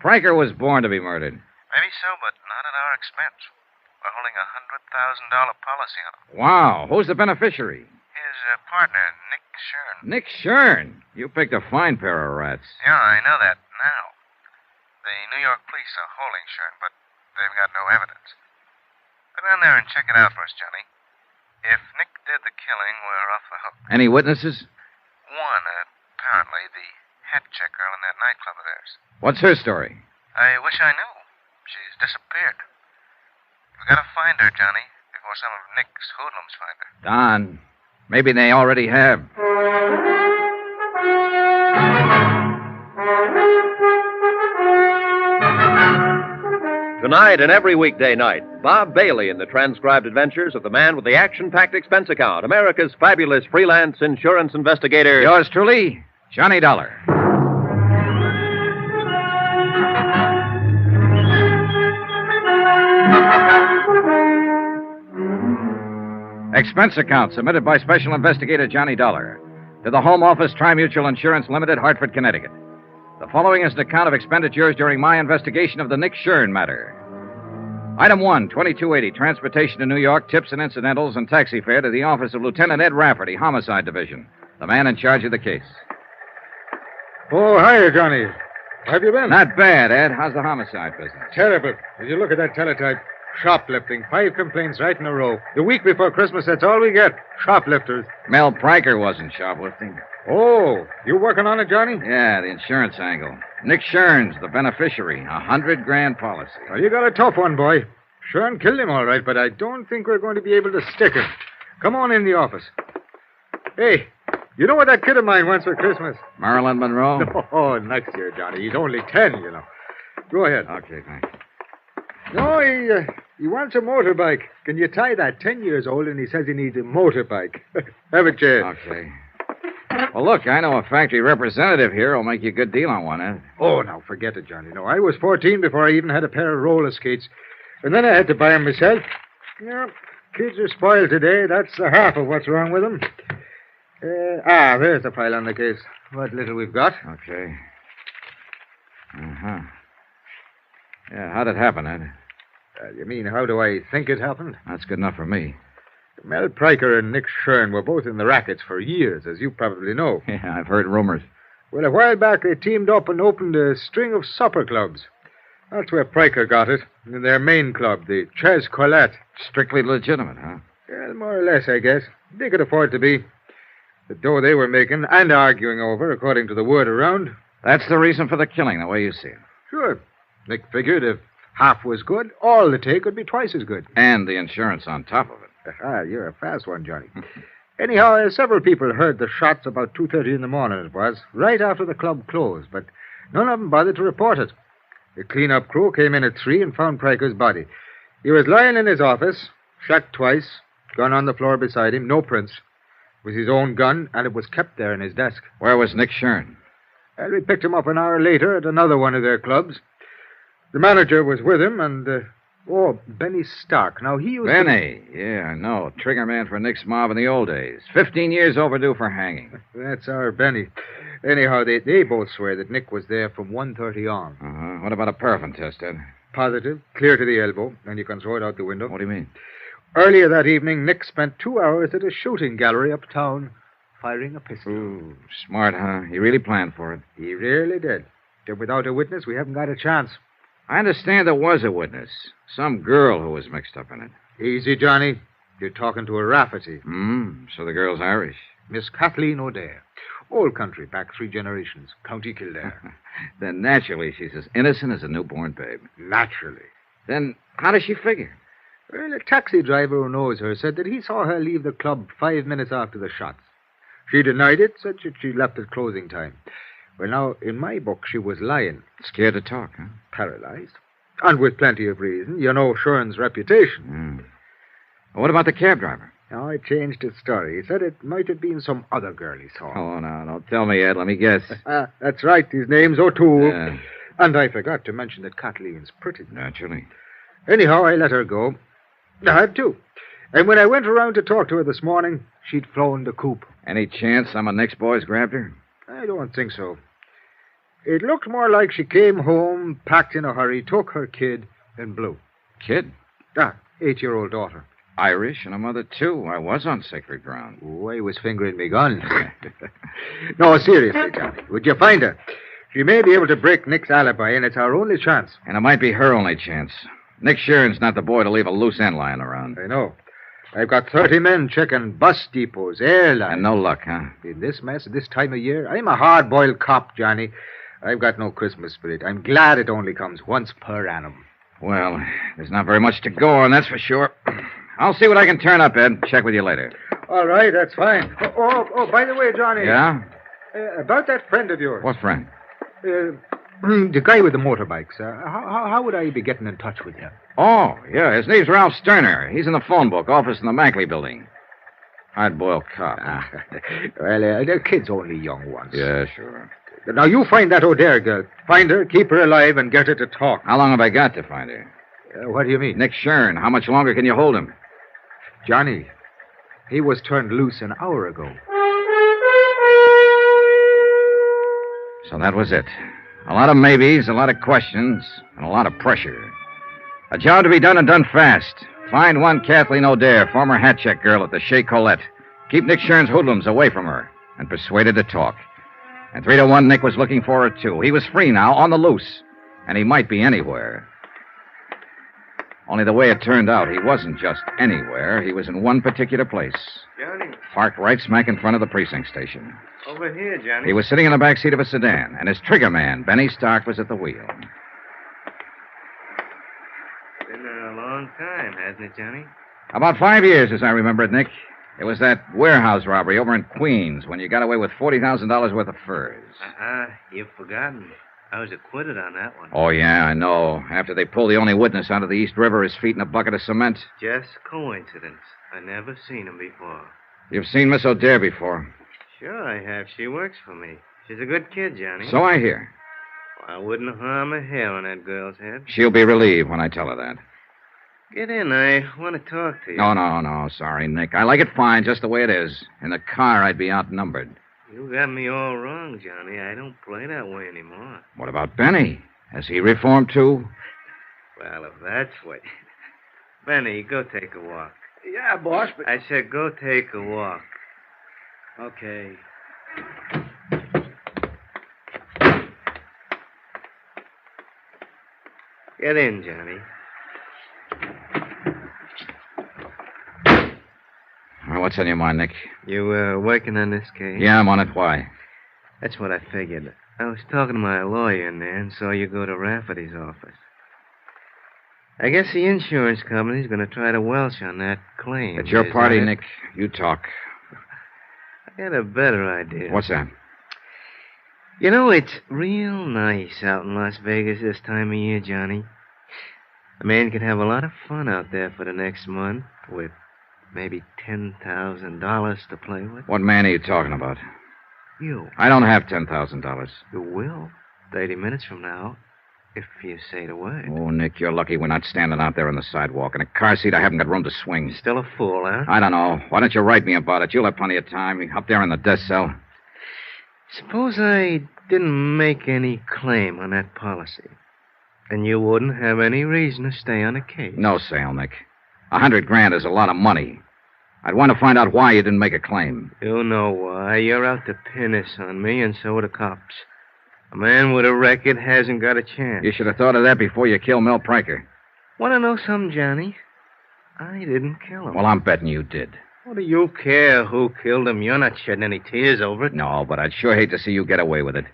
Pryker was born to be murdered. Maybe so, but not at our expense. We're holding a $100,000 policy on him. Wow. Who's the beneficiary? His partner, Nick Shurn. Nick Shurn. You picked a fine pair of rats. Yeah, I know that now. The New York police are holding Shurn, but they've got no evidence. Go down there and check it out for us, Johnny. If Nick did the killing, we're off the hook. Any witnesses? One, apparently, the hat check girl in that nightclub of theirs. What's her story? I wish I knew. She's disappeared. We've got to find her, Johnny, before some of Nick's hoodlums find her. Don, maybe they already have. Tonight and every weekday night, Bob Bailey in the transcribed adventures of the man with the action-packed expense account, America's fabulous freelance insurance investigator. Yours truly, Johnny Dollar. Expense account submitted by Special Investigator Johnny Dollar to the Home Office Tri-Mutual Insurance Limited, Hartford, Connecticut. The following is an account of expenditures during my investigation of the Nick Shurn matter. Item 1, 2280, transportation to New York, tips and incidentals, and taxi fare to the office of Lieutenant Ed Rafferty, Homicide Division, the man in charge of the case. Oh, hiya, Johnny. How have you been? Not bad, Ed. How's the homicide business? Terrible. Did you look at that teletype? Shoplifting. 5 complaints right in a row. The week before Christmas, that's all we get. Shoplifters. Mel Pryker wasn't shoplifting. Oh, you working on it, Johnny? Yeah, the insurance angle. Nick Shurn's the beneficiary. $100,000 policy. Well, you got a tough one, boy. Shurn killed him all right, but I don't think we're going to be able to stick him. Come on in the office. Hey, you know what that kid of mine wants for Christmas? Marilyn Monroe? Oh, next year, Johnny. He's only 10, you know. Go ahead. Okay, thanks. No, he wants a motorbike. Can you tie that? 10 years old, and he says he needs a motorbike. Have a chair. Okay. Well, look, I know a factory representative here who'll make you a good deal on one, Ed. Oh, now, forget it, Johnny. No, I was 14 before I even had a pair of roller skates. And then I had to buy them myself. Yeah, kids are spoiled today. That's the half of what's wrong with them. There's the file on the case. What little we've got. Okay. Uh-huh. Yeah, how'd it happen, Ed? You mean, how do I think it happened? That's good enough for me. Mel Pryker and Nick Shurn were both in the rackets for years, as you probably know. Yeah, I've heard rumors. Well, a while back, they teamed up and opened a string of supper clubs. That's where Pryker got it, in their main club, the Ches Colette. Strictly legitimate, huh? Well, more or less, I guess. They could afford to be. The dough they were making and arguing over, according to the word around. That's the reason for the killing, the way you see it. Sure. Nick figured if half was good, all the take would be twice as good. And the insurance on top of it. You're a fast one, Johnny. Anyhow, several people heard the shots about 2:30 in the morning, it was, right after the club closed, but none of them bothered to report it. The clean-up crew came in at 3 and found Pryker's body. He was lying in his office, shot twice, gun on the floor beside him, no prints. It was his own gun, and it was kept there in his desk. Where was Nick Shurn? Well, we picked him up an hour later at another one of their clubs. The manager was with him, and, Benny Stark. Now, he used Benny, yeah, I know. Trigger man for Nick's mob in the old days. 15 years overdue for hanging. That's our Benny. Anyhow, they both swear that Nick was there from 1:30 on. Uh-huh. What about a paraffin test, Ed? Positive, clear to the elbow, and you can throw it out the window. What do you mean? Earlier that evening, Nick spent 2 hours at a shooting gallery uptown, firing a pistol. Ooh, smart, huh? He really planned for it. He really did. If without a witness, we haven't got a chance. I understand there was a witness. Some girl who was mixed up in it. Easy, Johnny. You're talking to a Rafferty. So the girl's Irish. Miss Kathleen O'Dare. Old country, back 3 generations. County Kildare. Then naturally she's as innocent as a newborn babe. Naturally. Then how does she figure? Well, a taxi driver who knows her said that he saw her leave the club 5 minutes after the shots. She denied it, said that she left at closing time. Well, now, in my book, she was lying. Scared to talk, huh? Paralyzed. And with plenty of reason. You know Shurn's reputation. What about the cab driver? Now, I changed his story. He said it might have been some other girl he saw. Oh, no, don't tell me, Ed. Let me guess. That's right. His name's O'Toole. Yeah. And I forgot to mention that Kathleen's pretty. Naturally. Anyhow, I let her go. I had to. And when I went around to talk to her this morning, she'd flown the coop. Any chance some of Nick's boys grabbed her? I don't think so. It looked more like she came home, packed in a hurry, took her kid, and blew. Kid? 8-year-old daughter. Irish and a mother, too. I was on sacred ground. Oh, I was fingering me gun. No, seriously, Johnny. Would you find her? She may be able to break Nick's alibi, and it's our only chance. And it might be her only chance. Nick Shurn's not the boy to leave a loose end lying around. I know. I've got 30 men checking bus depots, airlines. And no luck, huh? In this mess at this time of year, I'm a hard-boiled cop, Johnny. I've got no Christmas spirit. I'm glad it only comes once per annum. Well, there's not very much to go on, that's for sure. I'll see what I can turn up, Ed. Check with you later. All right, that's fine. Oh, by the way, Johnny. Yeah? About that friend of yours. What friend? The guy with the motorbikes. How would I be getting in touch with him? Oh, yeah, his name's Ralph Sterner. He's in the phone book office in the Mackley building. Hard-boiled cop. Well, the kid's only young ones. Yeah, sure. Now, you find that O'Dare girl. Find her, keep her alive, and get her to talk. How long have I got to find her? What do you mean? Nick Shurn. How much longer can you hold him? Johnny, he was turned loose an hour ago. So that was it. A lot of maybes, a lot of questions, and a lot of pressure. A job to be done and done fast. Find one Kathleen O'Dare, former hat check girl at the Chez Colette. Keep Nick Shurn's hoodlums away from her, and persuade her to talk. And 3 to 1, Nick was looking for her, too. He was free now, on the loose, and he might be anywhere. Only the way it turned out, he wasn't just anywhere. He was in one particular place. Johnny. Parked right smack in front of the precinct station. Over here, Johnny. He was sitting in the back seat of a sedan, and his trigger man, Benny Stark, was at the wheel. Been a long time, hasn't it, Johnny? About 5 years, as I remember it, Nick. It was that warehouse robbery over in Queens when you got away with $40,000 worth of furs. You've forgotten. I was acquitted on that one. Oh, yeah, I know. After they pulled the only witness out of the East River, his feet in a bucket of cement. Just coincidence. I never seen him before. You've seen Miss O'Dare before. Sure I have. She works for me. She's a good kid, Johnny. So I hear. Well, I wouldn't harm a hair on that girl's head. She'll be relieved when I tell her that. Get in. I want to talk to you. No. Sorry, Nick. I like it fine just the way it is. In the car, I'd be outnumbered. You got me all wrong, Johnny. I don't play that way anymore. What about Benny? Has he reformed, too? Well, if that's what... Benny, go take a walk. Yeah, boss, but... I said go take a walk. Okay. Get in, Johnny. What's on your mind, Nick? You working on this case? Yeah, I'm on it. Why? That's what I figured. I was talking to my lawyer in there and saw you go to Rafferty's office. I guess the insurance company's going to try to welch on that claim. It's your party, Nick. You talk. I got a better idea. What's that? You know, it's real nice out in Las Vegas this time of year, Johnny. A man could have a lot of fun out there for the next month with maybe $10,000 to play with. What man are you talking about? You. I don't have $10,000. You will. 30 minutes from now, if you say the word. Oh, Nick, you're lucky we're not standing out there on the sidewalk. In a car seat, I haven't got room to swing. Still a fool, huh? I don't know. Why don't you write me about it? You'll have plenty of time. Up there in the death cell. Suppose I didn't make any claim on that policy. And you wouldn't have any reason to stay on the case. No sale, Nick. $100,000 is a lot of money. I'd want to find out why you didn't make a claim. You know why. You're out to pin this on me, and so are the cops. A man with a record hasn't got a chance. You should have thought of that before you killed Mel Pryker. Want to know something, Johnny? I didn't kill him. Well, I'm betting you did. What do you care who killed him? You're not shedding any tears over it. No, but I'd sure hate to see you get away with it.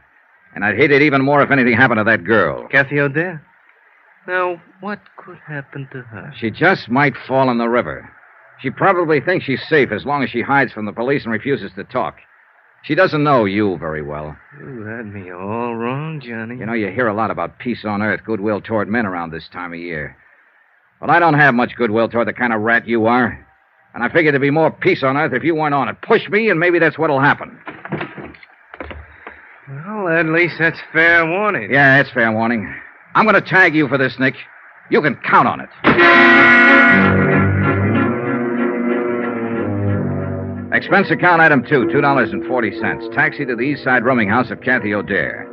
And I'd hate it even more if anything happened to that girl. Kathy O'Dare? Now, what could happen to her? She just might fall in the river. She probably thinks she's safe as long as she hides from the police and refuses to talk. She doesn't know you very well. You had me all wrong, Johnny. You know, you hear a lot about peace on earth, goodwill toward men around this time of year. Well, I don't have much goodwill toward the kind of rat you are. And I figured there'd be more peace on earth if you weren't on it. Push me, and maybe that's what'll happen. Well, at least that's fair warning. Yeah, it's fair warning. I'm going to tag you for this, Nick. You can count on it. Expense account item 2, $2.40. Taxi to the East Side rooming house of Kathy O'Dare.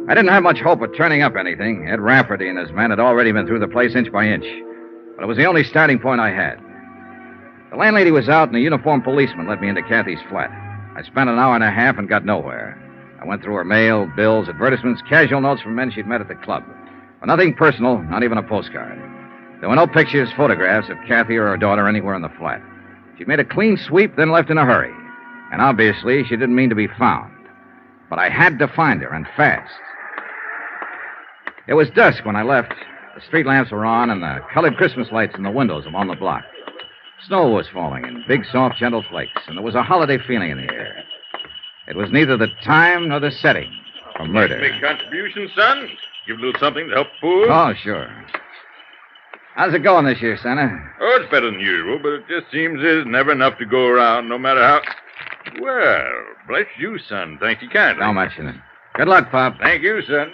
I didn't have much hope of turning up anything. Ed Rafferty and his men had already been through the place inch by inch. But it was the only starting point I had. The landlady was out, and a uniformed policeman led me into Kathy's flat. I spent an hour and a half and got nowhere. I went through her mail, bills, advertisements, casual notes from men she'd met at the club. But nothing personal, not even a postcard. There were no pictures, photographs of Kathy or her daughter anywhere in the flat. She'd made a clean sweep, then left in a hurry. And obviously, she didn't mean to be found. But I had to find her, and fast. It was dusk when I left. The street lamps were on, and the colored Christmas lights in the windows along the block. Snow was falling in big, soft, gentle flakes, and there was a holiday feeling in the air. It was neither the time nor the setting for murder. Make contributions, son? Give a little something to help poor? Oh, sure. How's it going this year, Santa? Oh, it's better than usual, but it just seems there's never enough to go around, no matter how... Well, bless you, son. Thank you kindly. Don't mention it. Good luck, Pop. Thank you, son.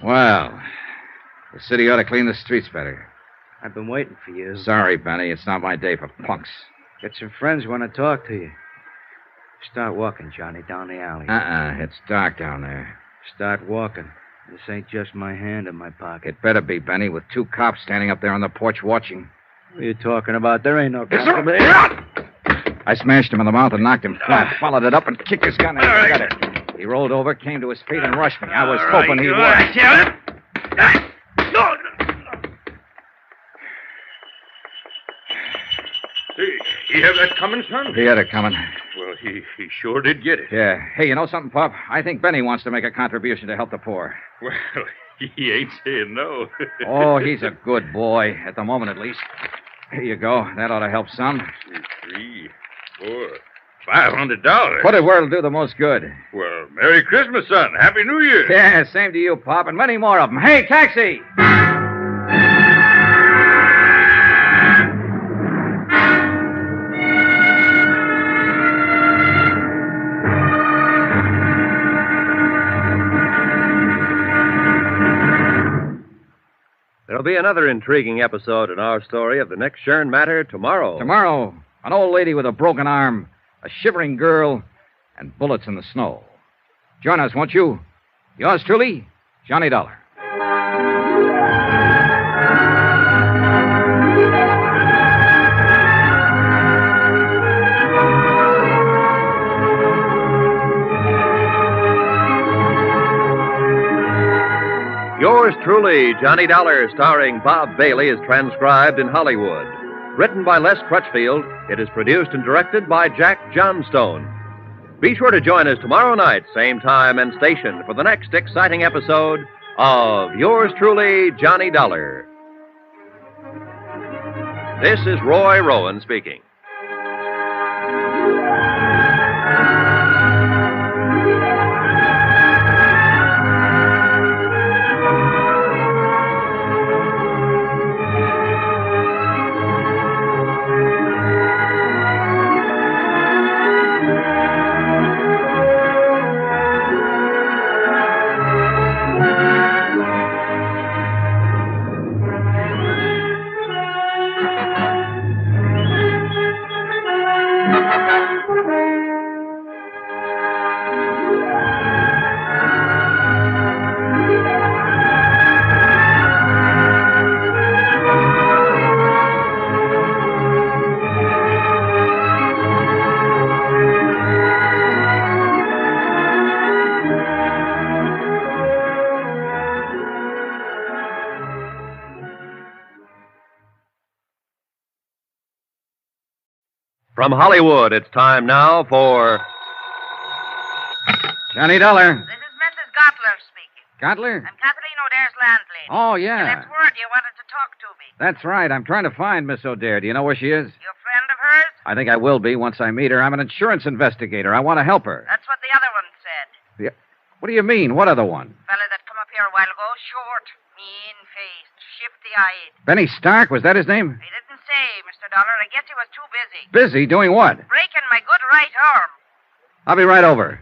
Well, the city ought to clean the streets better. I've been waiting for you. Sorry, Benny. It's not my day for punks. Got some friends who want to talk to you. Start walking, Johnny, down the alley. It's dark down there. Start walking. This ain't just my hand in my pocket. It better be, Benny, with 2 cops standing up there on the porch watching. What are you talking about? There ain't no cops. I smashed him in the mouth and knocked him flat. Followed it up and kicked his gun. And I got it. He rolled over, came to his feet, and rushed me. I was hoping he would. He have that coming, son? He had it coming. Well, he sure did get it. Yeah. Hey, you know something, Pop? I think Benny wants to make a contribution to help the poor. Well, he ain't saying no. Oh, he's a good boy, at the moment at least. Here you go. That ought to help some. 3, 4, $500. Put it where it'll do the most good. Well, Merry Christmas, son. Happy New Year. Yeah, same to you, Pop, and many more of them. Hey, taxi! There'll be another intriguing episode in our story of the next Shurn matter tomorrow. Tomorrow, an old lady with a broken arm, a shivering girl, and bullets in the snow. Join us, won't you? Yours truly, Johnny Dollar. Yours truly, Johnny Dollar, starring Bob Bailey, is transcribed in Hollywood. Written by Les Crutchfield, it is produced and directed by Jack Johnstone. Be sure to join us tomorrow night, same time and station, for the next exciting episode of Yours truly, Johnny Dollar. This is Roy Rowan speaking. From Hollywood, it's time now for... Johnny Dollar. This is Mrs. Gottler speaking. Gottler? I'm Kathleen O'Dare's landlady. Oh, You yeah. left word you wanted to talk to me. That's right. I'm trying to find Miss O'Dare. Do you know where she is? You a friend of hers? I think I will be once I meet her. I'm an insurance investigator. I want to help her. That's what the other one said. What do you mean? What other one? Fella that come up here a while ago, short, mean-faced, shifty-eyed. Benny Stark? Was that his name? He didn't say, Mr. Dollar. I guess he was too busy. Busy? Doing what? Breaking my good right arm. I'll be right over.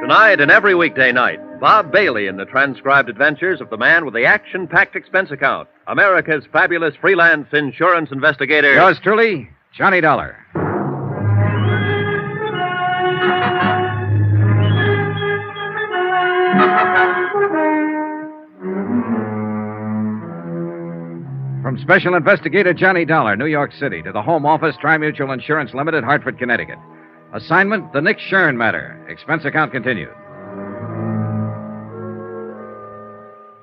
Tonight and every weekday night, Bob Bailey in the transcribed adventures of the man with the action-packed expense account, America's fabulous freelance insurance investigator. Yours truly, Johnny Dollar. From Special Investigator Johnny Dollar, New York City, to the Home Office, Tri-Mutual Insurance Limited, Hartford, Connecticut. Assignment, the Nick Shurn matter. Expense account continued.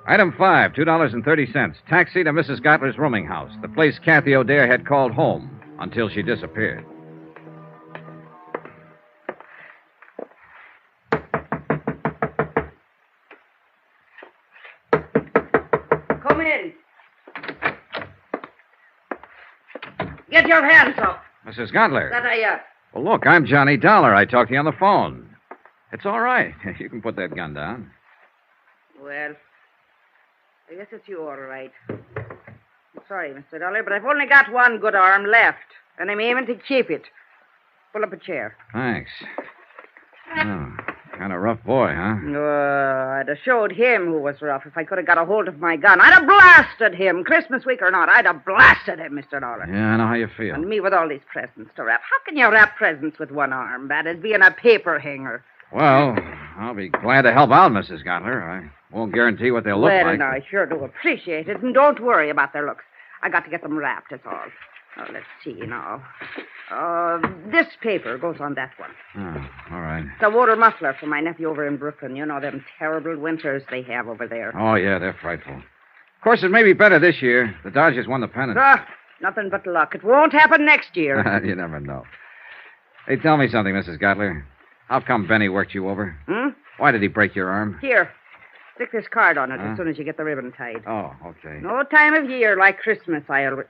Item 5, $2.30. Taxi to Mrs. Gottler's rooming house, the place Kathy O'Dare had called home until she disappeared. Come in. Get your hands up. Mrs. Gottler. That I, Well, look, I'm Johnny Dollar. I talked to you on the phone. It's all right. You can put that gun down. Well, I guess it's you all right. I'm sorry, Mr. Dollar, but I've only got one good arm left, and I'm aiming to keep it. Pull up a chair. Thanks. Oh, kind of rough boy, huh? I'd have showed him who was rough if I could have got a hold of my gun. I'd have blasted him, Christmas week or not. I'd have blasted him, Mr. Dollar. Yeah, I know how you feel. And me with all these presents to wrap. How can you wrap presents with one arm? Bad as being a paper hanger. Well, I'll be glad to help out, Mrs. Gottler. I won't guarantee what they'll look well, like. Well, I sure do appreciate it, and don't worry about their looks. I got to get them wrapped, that's all. Oh, let's see now. This paper goes on that one. Oh, all right. It's a water muffler for my nephew over in Brooklyn. You know them terrible winters they have over there. Oh, yeah, they're frightful. Of course, it may be better this year. The Dodgers won the pennant. Nothing but luck. It won't happen next year. You never know. Hey, tell me something, Mrs. Gottler. How come Benny worked you over? Why did he break your arm? Here. Stick this card on it as soon as you get the ribbon tied. Oh, okay. No time of year like Christmas, Well,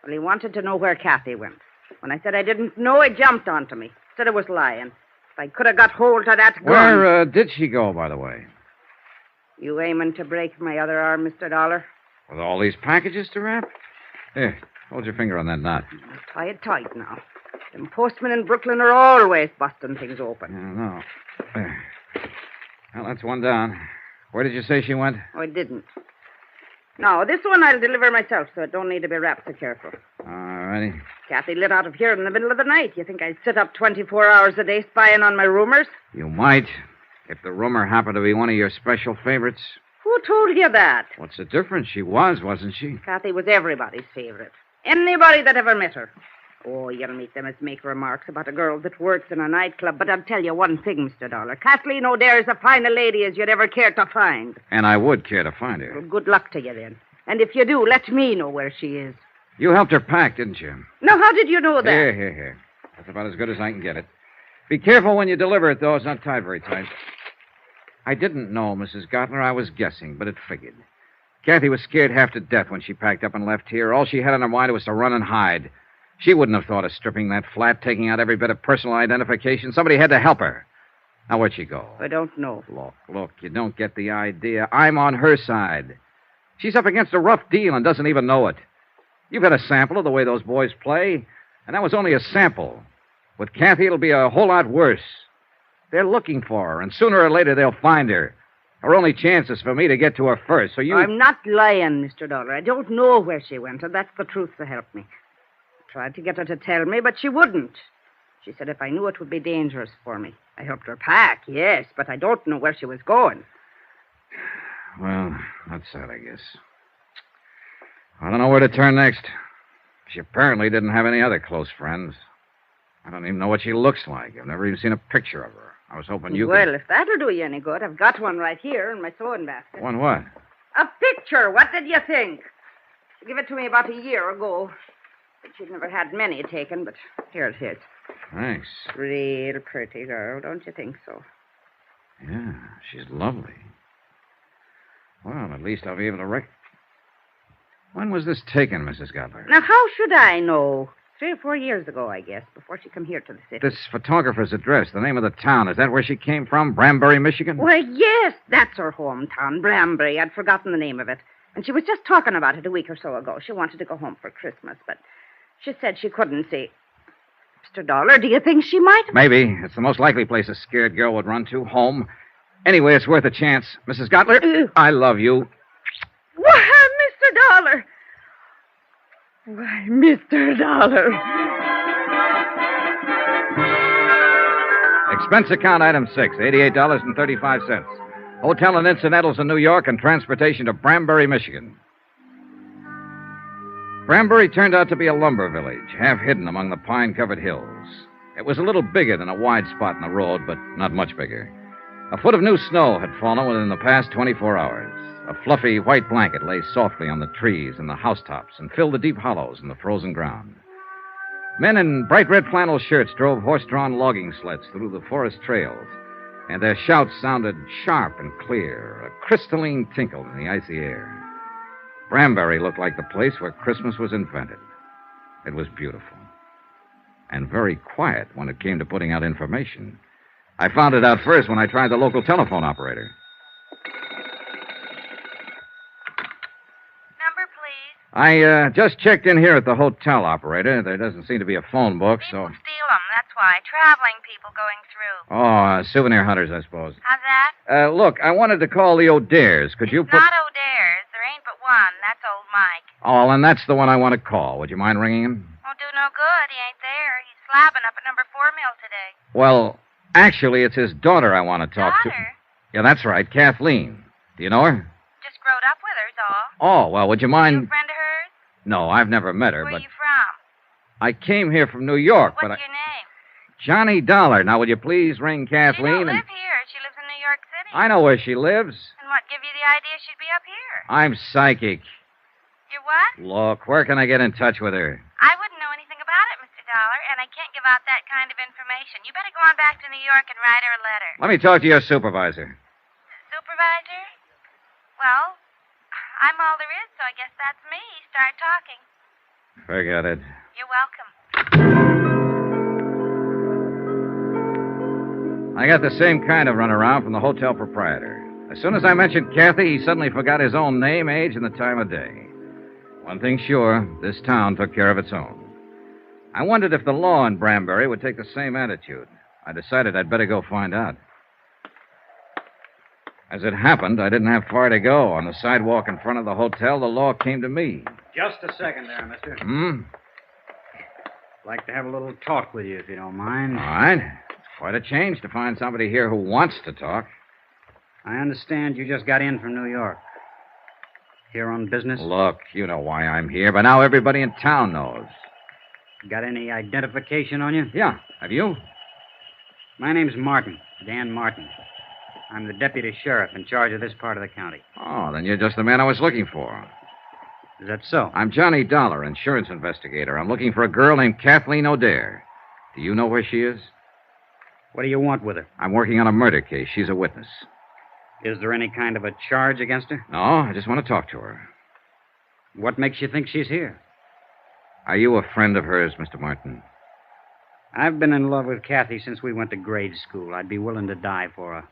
he wanted to know where Kathy went. When I said I didn't know, he jumped onto me. Said I was lying. If I could have got hold of that gun... Where did she go, by the way? You aiming to break my other arm, Mr. Dollar? With all these packages to wrap? Here, hold your finger on that knot. Tie it tight now. Them postmen in Brooklyn are always busting things open. I know. There. Well, that's one down. Where did you say she went? Oh, I didn't. No, this one I'll deliver myself, so it don't need to be wrapped so careful. All righty. Kathy lit out of here in the middle of the night. You think I'd sit up 24 hours a day spying on my roomers? You might, if the roomer happened to be one of your special favorites. Who told you that? What's the difference? She was, wasn't she? Kathy was everybody's favorite. Anybody that ever met her. Oh, you'll meet them as make remarks about a girl that works in a nightclub, but I'll tell you one thing, Mr. Dollar. Kathleen O'Dare is as fine a lady as you'd ever care to find. And I would care to find her. Well, good luck to you, then. And if you do, let me know where she is. You helped her pack, didn't you? Now, how did you know that? Here. That's about as good as I can get it. Be careful when you deliver it, though. It's not tied very tight. I didn't know, Mrs. Gottler. I was guessing, but it figured. Kathy was scared half to death when she packed up and left here. All she had on her mind was to run and hide. She wouldn't have thought of stripping that flat, taking out every bit of personal identification. Somebody had to help her. Now, where'd she go? I don't know. Look, you don't get the idea. I'm on her side. She's up against a rough deal and doesn't even know it. You've had a sample of the way those boys play, and that was only a sample. With Kathy, it'll be a whole lot worse. They're looking for her, and sooner or later they'll find her. Her only chance is for me to get to her first, so you... I'm not lying, Mr. Dollar. I don't know where she went, and that's the truth to help me. I tried to get her to tell me, but she wouldn't. She said if I knew it would be dangerous for me. I helped her pack, yes, but I don't know where she was going. Well, that's sad, I guess. I don't know where to turn next. She apparently didn't have any other close friends. I don't even know what she looks like. I've never even seen a picture of her. I was hoping you Well, if that'll do you any good, I've got one right here in my sewing basket. One what? A picture. What did you think? She gave it to me about a year ago. But she'd never had many taken, but here it is. Thanks. Real pretty girl, don't you think so? Yeah, she's lovely. Well, at least I'll be able to When was this taken, Mrs. Gottler? Now, how should I know? 3 or 4 years ago, I guess, before she come here to the city. This photographer's address, the name of the town, is that where she came from? Branbury, Michigan? Well, yes, that's her hometown, Branbury. I'd forgotten the name of it. And she was just talking about it a week or so ago. She wanted to go home for Christmas, but she said she couldn't see. Mr. Dollar, do you think she might? Maybe. It's the most likely place a scared girl would run to, home. Anyway, it's worth a chance. Mrs. Gottler, I love you. Why, Mr. Dollar. Why, Mr. Dollar. Expense account item 6, $88.35. Hotel and incidentals in New York and transportation to Branbury, Michigan. Branbury turned out to be a lumber village, half hidden among the pine-covered hills. It was a little bigger than a wide spot in the road, but not much bigger. A foot of new snow had fallen within the past 24 hours. A fluffy white blanket lay softly on the trees and the housetops and filled the deep hollows in the frozen ground. Men in bright red flannel shirts drove horse-drawn logging sleds through the forest trails, and their shouts sounded sharp and clear, a crystalline tinkle in the icy air. Branbury looked like the place where Christmas was invented. It was beautiful. And very quiet when it came to putting out information. I found it out first when I tried the local telephone operator. Number, please. I just checked in here at the hotel operator. There doesn't seem to be a phone book, People so... steal them, that's why. Traveling people going through. Oh, souvenir hunters, I suppose. How's that? Look, I wanted to call the O'Dares. Could you It's put... not O'Dares. There ain't but one. That's old Mike. Oh, and that's the one I want to call. Would you mind ringing him? Won't do no good. He ain't there. He's slabbing up at number 4 mill today. Well, actually, it's his daughter I want to talk to. Daughter? Yeah, that's right, Kathleen. Do you know her? Just growed up with her's all. Oh, well, would you You mind... a friend of hers? No, I've never met her, Where but you from? I came here from New York, What's but your name? Johnny Dollar. Now, will you please ring Kathleen? She don't live here. She lives in New York City. I know where she lives. And what give you the idea she'd be up here? I'm psychic. You're what? Look, where can I get in touch with her? I wouldn't know anything about it, Mr. Dollar, and I can't give out that kind of information. You better go on back to New York and write her a letter. Let me talk to your supervisor. Supervisor? Well, I'm all there is, so I guess that's me. Start talking. Forget it. You're welcome. I got the same kind of runaround from the hotel proprietor. As soon as I mentioned Kathy, he suddenly forgot his own name, age, and the time of day. One thing sure, this town took care of its own. I wondered if the law in Branbury would take the same attitude. I decided I'd better go find out. As it happened, I didn't have far to go. On the sidewalk in front of the hotel, the law came to me. Just a second there, mister. Like to have a little talk with you, if you don't mind. All right. It's quite a change to find somebody here who wants to talk. I understand you just got in from New York. Here on business? Look, you know why I'm here, but now everybody in town knows. Got any identification on you? Yeah. Have you? My name's Martin, Dan Martin. I'm the deputy sheriff in charge of this part of the county. Oh, then you're just the man I was looking for. Is that so? I'm Johnny Dollar, insurance investigator. I'm looking for a girl named Kathleen O'Dare. Do you know where she is? What do you want with her? I'm working on a murder case. She's a witness. Is there any kind of a charge against her? No, I just want to talk to her. What makes you think she's here? Are you a friend of hers, Mr. Martin? I've been in love with Kathy since we went to grade school. I'd be willing to die for her.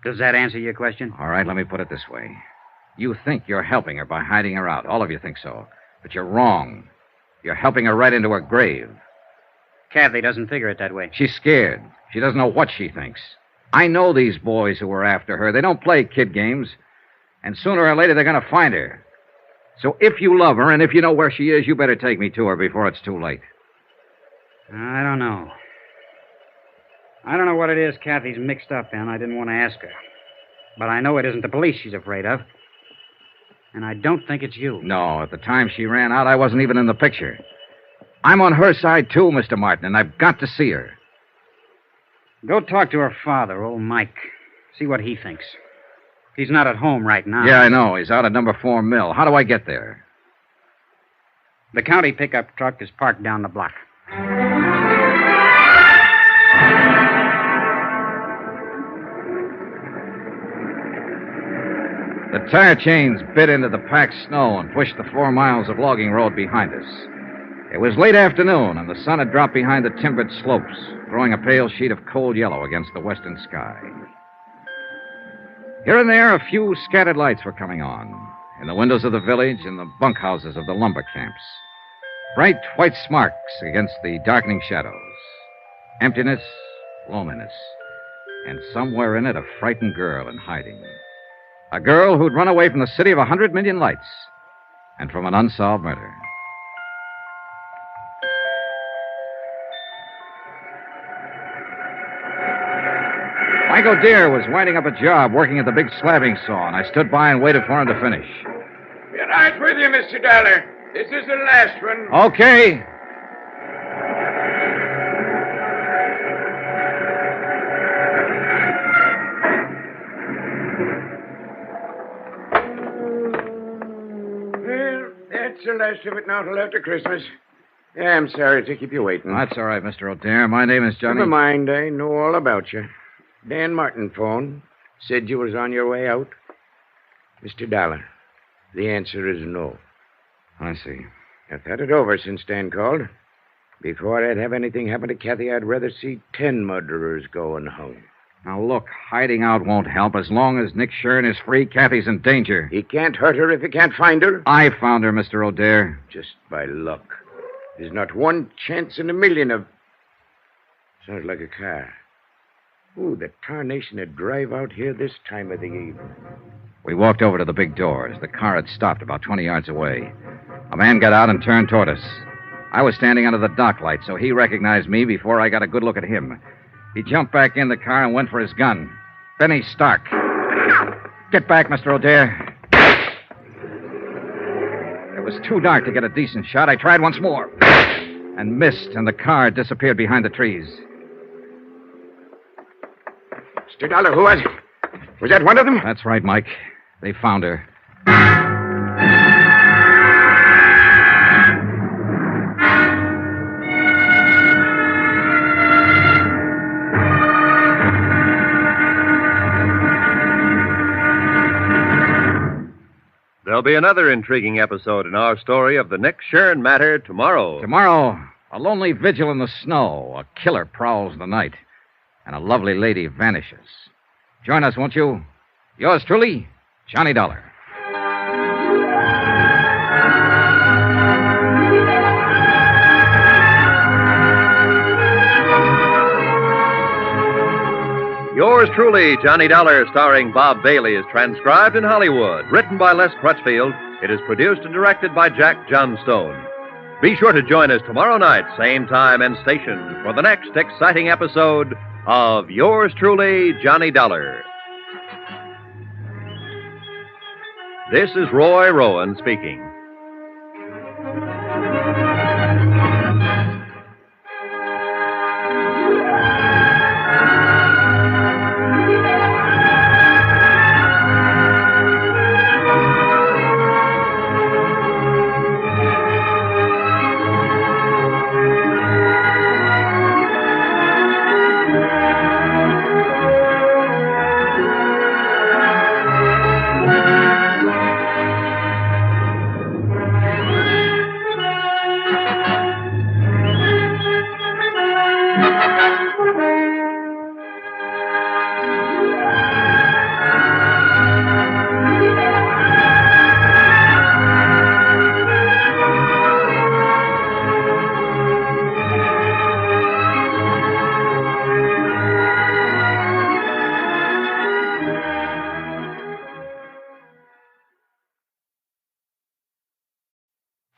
Does that answer your question? All right, let me put it this way. You think you're helping her by hiding her out. All of you think so. But you're wrong. You're helping her right into her grave. Kathy doesn't figure it that way. She's scared. She doesn't know what she thinks. I know these boys who are after her. They don't play kid games. And sooner or later, they're going to find her. So if you love her and if you know where she is, you better take me to her before it's too late. I don't know. I don't know what it is Kathy's mixed up in. I didn't want to ask her. But I know it isn't the police she's afraid of. And I don't think it's you. No, at the time she ran out, I wasn't even in the picture. I'm on her side, too, Mr. Martin, and I've got to see her. Go talk to her father, old Mike. See what he thinks. He's not at home right now. Yeah, I know. He's out at number 4 mill. How do I get there? The county pickup truck is parked down the block. The tire chains bit into the packed snow and pushed the 4 miles of logging road behind us. It was late afternoon, and the sun had dropped behind the timbered slopes, throwing a pale sheet of cold yellow against the western sky. Here and there, a few scattered lights were coming on, in the windows of the village and the bunkhouses of the lumber camps. Bright white sparks against the darkening shadows. Emptiness, loneliness, And somewhere in it, a frightened girl in hiding. A girl who'd run away from the city of 100 million lights and from an unsolved murder. Mike O'Dear was winding up a job working at the big slabbing saw, and I stood by and waited for him to finish. Be right with you, Mr. Dollar. This is the last one. Okay. Well, that's the last of it now till after Christmas. Yeah, I'm sorry to keep you waiting. That's all right, Mr. O'Dear. My name is Johnny. Never mind. I know all about you. Dan Martin phoned. Said you was on your way out. Mr. Dollar, the answer is no. I see. I've had it over since Dan called. Before I'd have anything happen to Kathy, I'd rather see 10 murderers going home. Now, look, hiding out won't help. As long as Nick Shurn is free, Kathy's in danger. He can't hurt her if he can't find her. I found her, Mr. O'Dear. Just by luck. There's not one chance in a million of... Sounds like a car. Ooh, the tarnation would drive out here this time of the evening. We walked over to the big doors. The car had stopped about 20 yards away. A man got out and turned toward us. I was standing under the dock light, so he recognized me before I got a good look at him. He jumped back in the car and went for his gun. Benny Stark. Get back, Mr. O'Dear. It was too dark to get a decent shot. I tried once more and missed, and the car disappeared behind the trees. Mr. Dollar, who was it? Was that one of them? That's right, Mike. They found her. There'll be another intriguing episode in our story of the Nick Shurn matter tomorrow. Tomorrow, a lonely vigil in the snow. A killer prowls the night. And a lovely lady vanishes. Join us, won't you? Yours truly, Johnny Dollar. Yours truly, Johnny Dollar, starring Bob Bailey, is transcribed in Hollywood. Written by Les Crutchfield, it is produced and directed by Jack Johnstone. Be sure to join us tomorrow night, same time and station, for the next exciting episode of Yours truly, Johnny Dollar. This is Roy Rowan speaking.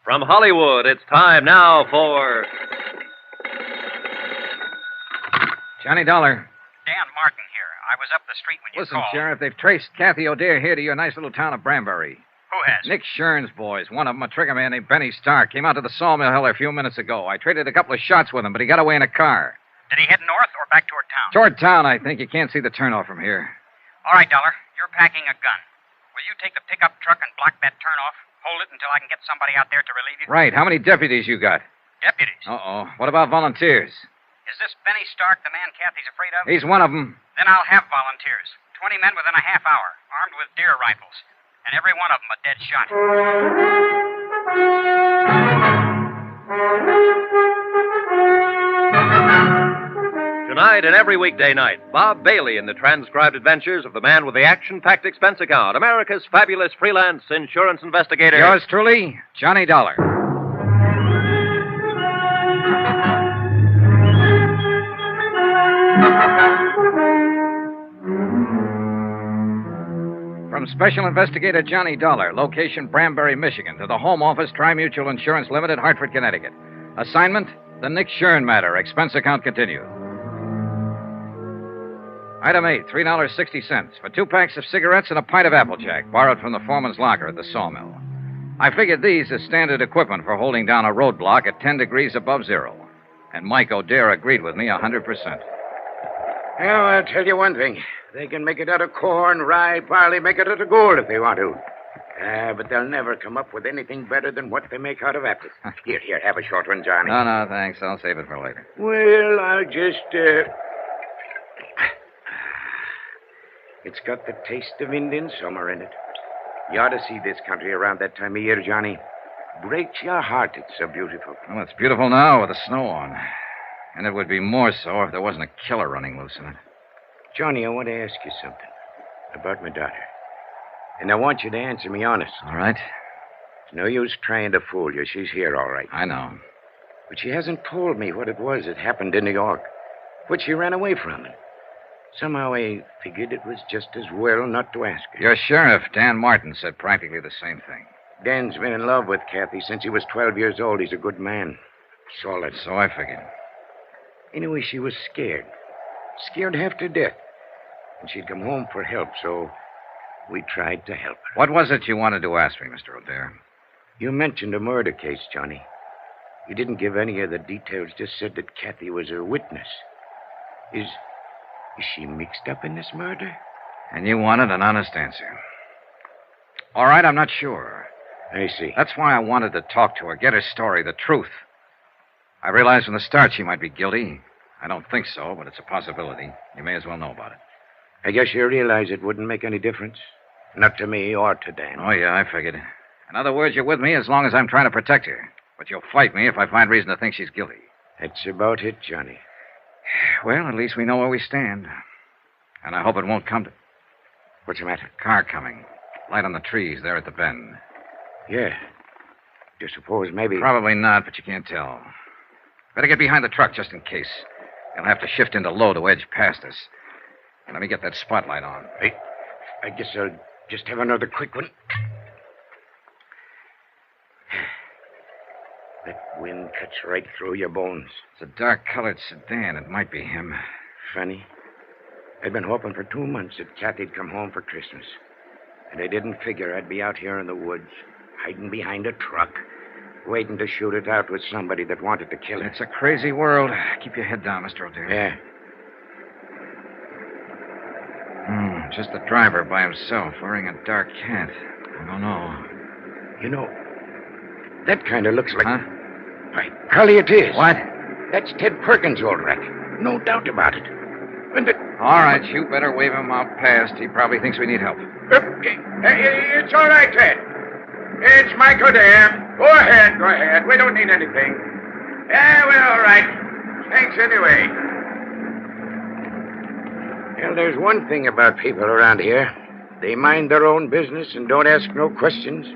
From Hollywood, it's time now for... Johnny Dollar. Dan Martin here. I was up the street when you Listen, called. Sheriff, they've traced Kathy O'Dear here to your nice little town of Branbury. Who has? Nick Shurn's boys. One of them, a trigger man named Benny Stark, came out to the sawmill hill a few minutes ago. I traded a couple of shots with him, but he got away in a car. Did he head north or back toward town? Toward town, I think. You can't see the turnoff from here. All right, Dollar. You're packing a gun. Will you take the pickup truck and block that turnoff? Hold it until I can get somebody out there to relieve you? Right. How many deputies you got? Deputies? Uh-oh. What about volunteers? Is this Benny Stark the man Kathy's afraid of? He's one of them. Then I'll have volunteers. 20 men within a half hour, armed with deer rifles. And every one of them a dead shot. Tonight and every weekday night, Bob Bailey in the transcribed adventures of the man with the action-packed expense account, America's fabulous freelance insurance investigator. Yours truly, Johnny Dollar. Special Investigator Johnny Dollar, location Branbury, Michigan, to the Home Office, Tri-Mutual Insurance Limited, Hartford, Connecticut. Assignment, the Nick Shurn matter. Expense account continued. Item 8, $3.60 for 2 packs of cigarettes and a pint of Applejack, borrowed from the foreman's locker at the sawmill. I figured these as standard equipment for holding down a roadblock at 10 degrees above zero. And Mike O'Dare agreed with me 100%. Well, I'll tell you one thing. They can make it out of corn, rye, barley, make it out of gold if they want to. But they'll never come up with anything better than what they make out of apples. Here, have a short one, Johnny. No, thanks. I'll save it for later. Well, I'll just, It's got the taste of Indian summer in it. You ought to see this country around that time of year, Johnny. Breaks your heart, it's so beautiful. Well, it's beautiful now with the snow on. And it would be more so if there wasn't a killer running loose in it. Johnny, I want to ask you something about my daughter. And I want you to answer me honest. All right. It's no use trying to fool you. She's here, all right. I know. But she hasn't told me what it was that happened in New York. What she ran away from. And somehow I figured it was just as well not to ask her. Your sheriff, Dan Martin, said practically the same thing. Dan's been in love with Kathy since he was 12 years old. He's a good man. Solid. So I figured. Anyway, she was scared. Scared half to death. And she'd come home for help, so we tried to help her. What was it you wanted to ask me, Mr. O'Dare? You mentioned a murder case, Johnny. You didn't give any of the details, just said that Kathy was a witness. Is she mixed up in this murder? And you wanted an honest answer. All right, I'm not sure. I see. That's why I wanted to talk to her, get her story, the truth. I realized from the start she might be guilty. I don't think so, but it's a possibility. You may as well know about it. I guess you realize it wouldn't make any difference. Not to me or to Dan. Oh, yeah, I figured. In other words, you're with me as long as I'm trying to protect her. But you'll fight me if I find reason to think she's guilty. That's about it, Johnny. Well, at least we know where we stand. And I hope it won't come to... What's the matter? Car coming. Light on the trees there at the bend. Yeah. Do you suppose maybe... Probably not, but you can't tell. Better get behind the truck just in case. You'll have to shift into low to edge past us. Let me get that spotlight on. I guess I'll just have another quick one. That wind cuts right through your bones. It's a dark-colored sedan. It might be him. Funny. I'd been hoping for 2 months that Kathy'd come home for Christmas. And I didn't figure I'd be out here in the woods, hiding behind a truck, waiting to shoot it out with somebody that wanted to kill her. It's a crazy world. Keep your head down, Mr. O'Dare. Yeah. Just the driver by himself, wearing a dark hat. I don't know. You know, that kind of looks like... Huh? By golly, it is. What? That's Ted Perkins, all right. No doubt about it. All right, you better wave him out past. He probably thinks we need help. It's all right, Ted. It's Michael Dare. Go ahead. We don't need anything. Yeah, we're all right. Thanks anyway. Well, there's one thing about people around here. They mind their own business and don't ask no questions.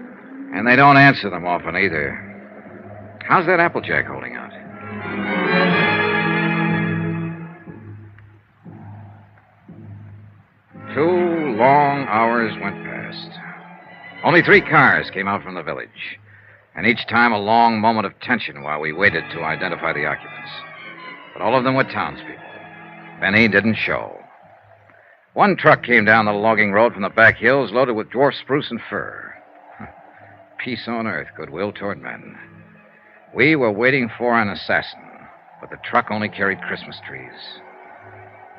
And they don't answer them often either. How's that Applejack holding out? Two long hours went past. Only 3 cars came out from the village. And each time a long moment of tension while we waited to identify the occupants. But all of them were townspeople. Benny didn't show. One truck came down the logging road from the back hills loaded with dwarf spruce and fir. Peace on earth, goodwill toward men. We were waiting for an assassin, but the truck only carried Christmas trees.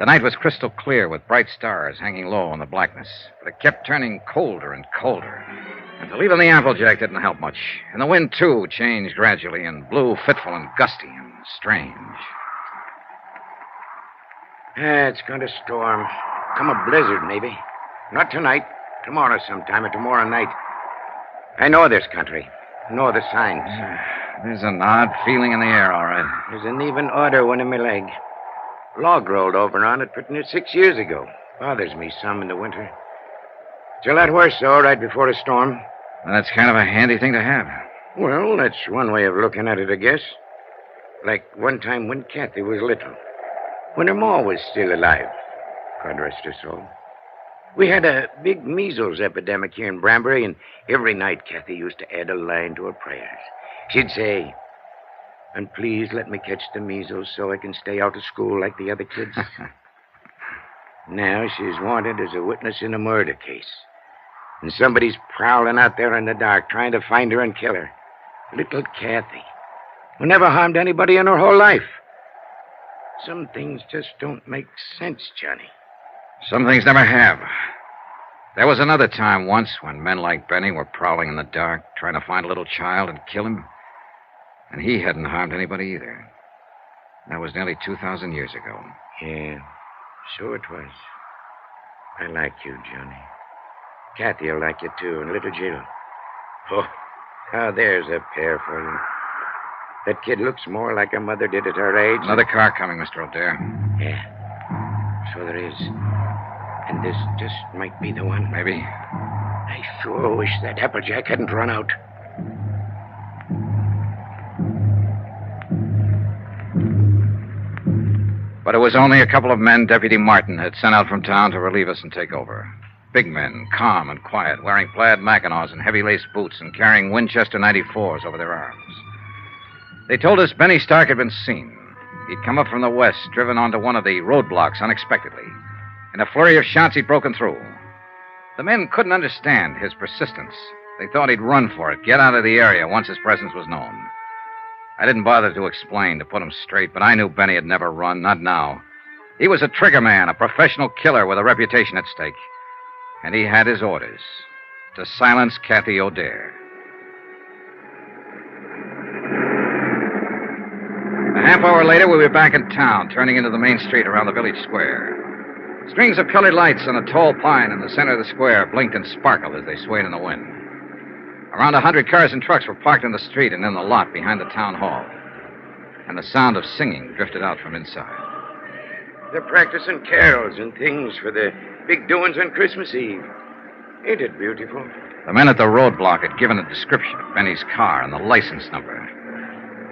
The night was crystal clear with bright stars hanging low in the blackness, but it kept turning colder and colder. And to leave on the Applejack didn't help much. And the wind, too, changed gradually and blew fitful and gusty and strange. It's going to storm. Come a blizzard, maybe. Not tonight. Tomorrow sometime or tomorrow night. I know this country. Know the signs. There's an odd feeling in the air, all right. There's an even odder one in my leg. Log rolled over on it pretty near 6 years ago. Bothers me some in the winter. It's a lot worse, though, right before a storm. Well, that's kind of a handy thing to have. Well, that's one way of looking at it, I guess. Like one time when Kathy was little. When her ma was still alive. God rest her soul. We had a big measles epidemic here in Branbury, and every night Kathy used to add a line to her prayers. She'd say, "And please let me catch the measles so I can stay out of school like the other kids." Now she's wanted as a witness in a murder case. And somebody's prowling out there in the dark trying to find her and kill her. Little Kathy, who never harmed anybody in her whole life. Some things just don't make sense, Johnny. Some things never have. There was another time once when men like Benny were prowling in the dark, trying to find a little child and kill him. And he hadn't harmed anybody either. That was nearly 2,000 years ago. Yeah, so it was. I like you, Johnny. Kathy'll like you, too, and little Jill. Oh, now there's a pair for you. That kid looks more like her mother did at her age. Another car coming, Mr. O'Dare. Yeah, so there is. And this just might be the one. Maybe. I sure wish that Applejack hadn't run out. But it was only a couple of men Deputy Martin had sent out from town to relieve us and take over. Big men, calm and quiet, wearing plaid mackinaws and heavy lace boots and carrying Winchester 94s over their arms. They told us Benny Stark had been seen. He'd come up from the west, driven onto one of the roadblocks unexpectedly. In a flurry of shots, he'd broken through. The men couldn't understand his persistence. They thought he'd run for it, get out of the area once his presence was known. I didn't bother to explain, to put him straight, but I knew Benny had never run, not now. He was a trigger man, a professional killer with a reputation at stake. And he had his orders to silence Kathy O'Dare. A half hour later, we were back in town, turning into the main street around the village square. Strings of colored lights on a tall pine in the center of the square blinked and sparkled as they swayed in the wind. Around 100 cars and trucks were parked in the street and in the lot behind the town hall. And the sound of singing drifted out from inside. They're practicing carols and things for the big doings on Christmas Eve. Ain't it beautiful? The men at the roadblock had given a description of Benny's car and the license number.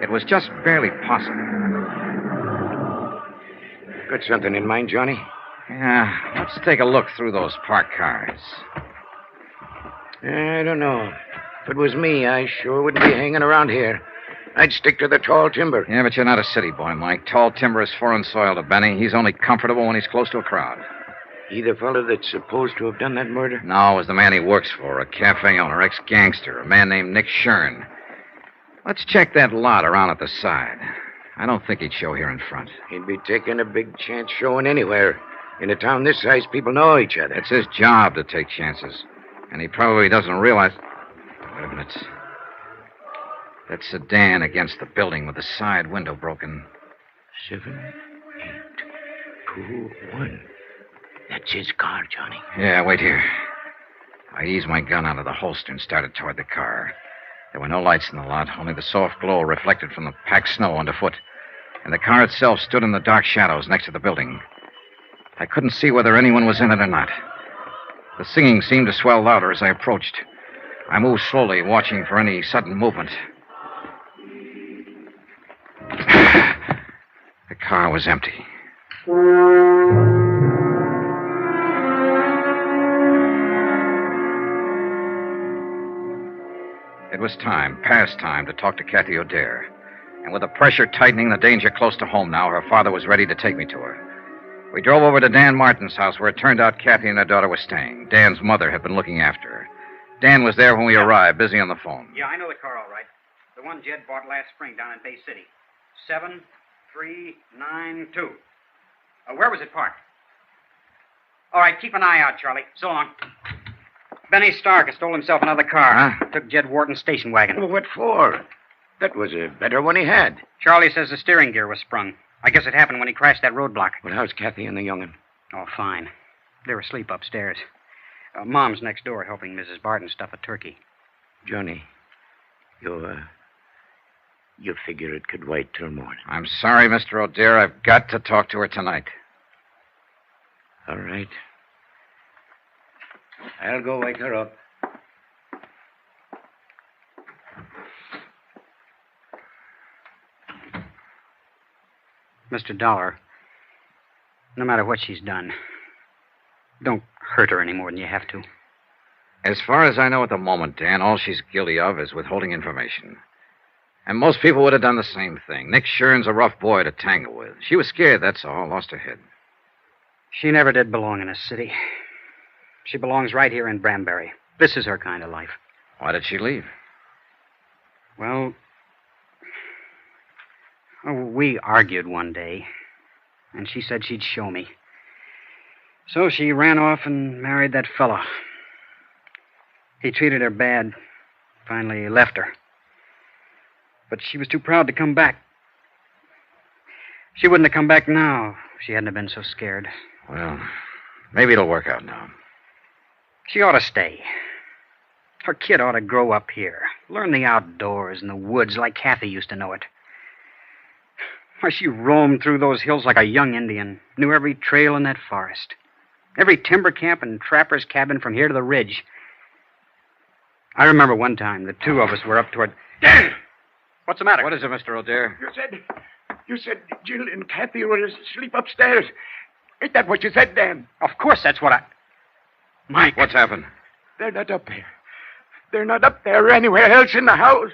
It was just barely possible. Got something in mind, Johnny? Yeah, let's take a look through those parked cars. I don't know. If it was me, I sure wouldn't be hanging around here. I'd stick to the tall timber. Yeah, but you're not a city boy, Mike. Tall timber is foreign soil to Benny. He's only comfortable when he's close to a crowd. He the fellow that's supposed to have done that murder? No, it was the man he works for, a cafe owner, ex-gangster, a man named Nick Shurn. Let's check that lot around at the side. I don't think he'd show here in front. He'd be taking a big chance showing anywhere. In a town this size, people know each other. It's his job to take chances. And he probably doesn't realize... Wait a minute. That sedan against the building with the side window broken. 7821. That's his car, Johnny. Yeah, wait here. I eased my gun out of the holster and started toward the car. There were no lights in the lot, only the soft glow reflected from the packed snow underfoot. And the car itself stood in the dark shadows next to the building. I couldn't see whether anyone was in it or not. The singing seemed to swell louder as I approached. I moved slowly, watching for any sudden movement. The car was empty. It was time, past time, to talk to Kathy O'Dare. And with the pressure tightening, the danger close to home now, her father was ready to take me to her. We drove over to Dan Martin's house, where it turned out Kathy and her daughter were staying. Dan's mother had been looking after her. Dan was there when we arrived, busy on the phone. Yeah, I know the car all right. The one Jed bought last spring down in Bay City. 7392. Where was it parked? All right, keep an eye out, Charlie. So long. Benny Stark has stole himself another car. Huh? Took Jed Wharton's station wagon. Well, what for? That was a better one he had. Charlie says the steering gear was sprung. I guess it happened when he crashed that roadblock. Well, how's Kathy and the young'un? Oh, fine. They're asleep upstairs. Mom's next door helping Mrs. Barton stuff a turkey. Johnny, you figure it could wait till morning. I'm sorry, Mr. O'Dare. I've got to talk to her tonight. All right. I'll go wake her up. Mr. Dollar, no matter what she's done, don't hurt her any more than you have to. As far as I know at the moment, Dan, all she's guilty of is withholding information. And most people would have done the same thing. Nick Shurn's a rough boy to tangle with. She was scared, that's all. Lost her head. She never did belong in a city. She belongs right here in Branbury. This is her kind of life. Why did she leave? Well, we argued one day, and she said she'd show me. So she ran off and married that fellow. He treated her bad. Finally left her. But she was too proud to come back. She wouldn't have come back now if she hadn't have been so scared. Well, maybe it'll work out now. She ought to stay. Her kid ought to grow up here. Learn the outdoors and the woods like Kathy used to know it. Why, she roamed through those hills like a young Indian. Knew every trail in that forest. Every timber camp and trapper's cabin from here to the ridge. I remember one time the two of us were up toward... Dan! What's the matter? What is it, Mr. O'Dare? You said Jill and Kathy were asleep upstairs. Ain't that what you said, Dan? Of course that's what I... Mike. What's happened? They're not up there. They're not up there or anywhere else in the house.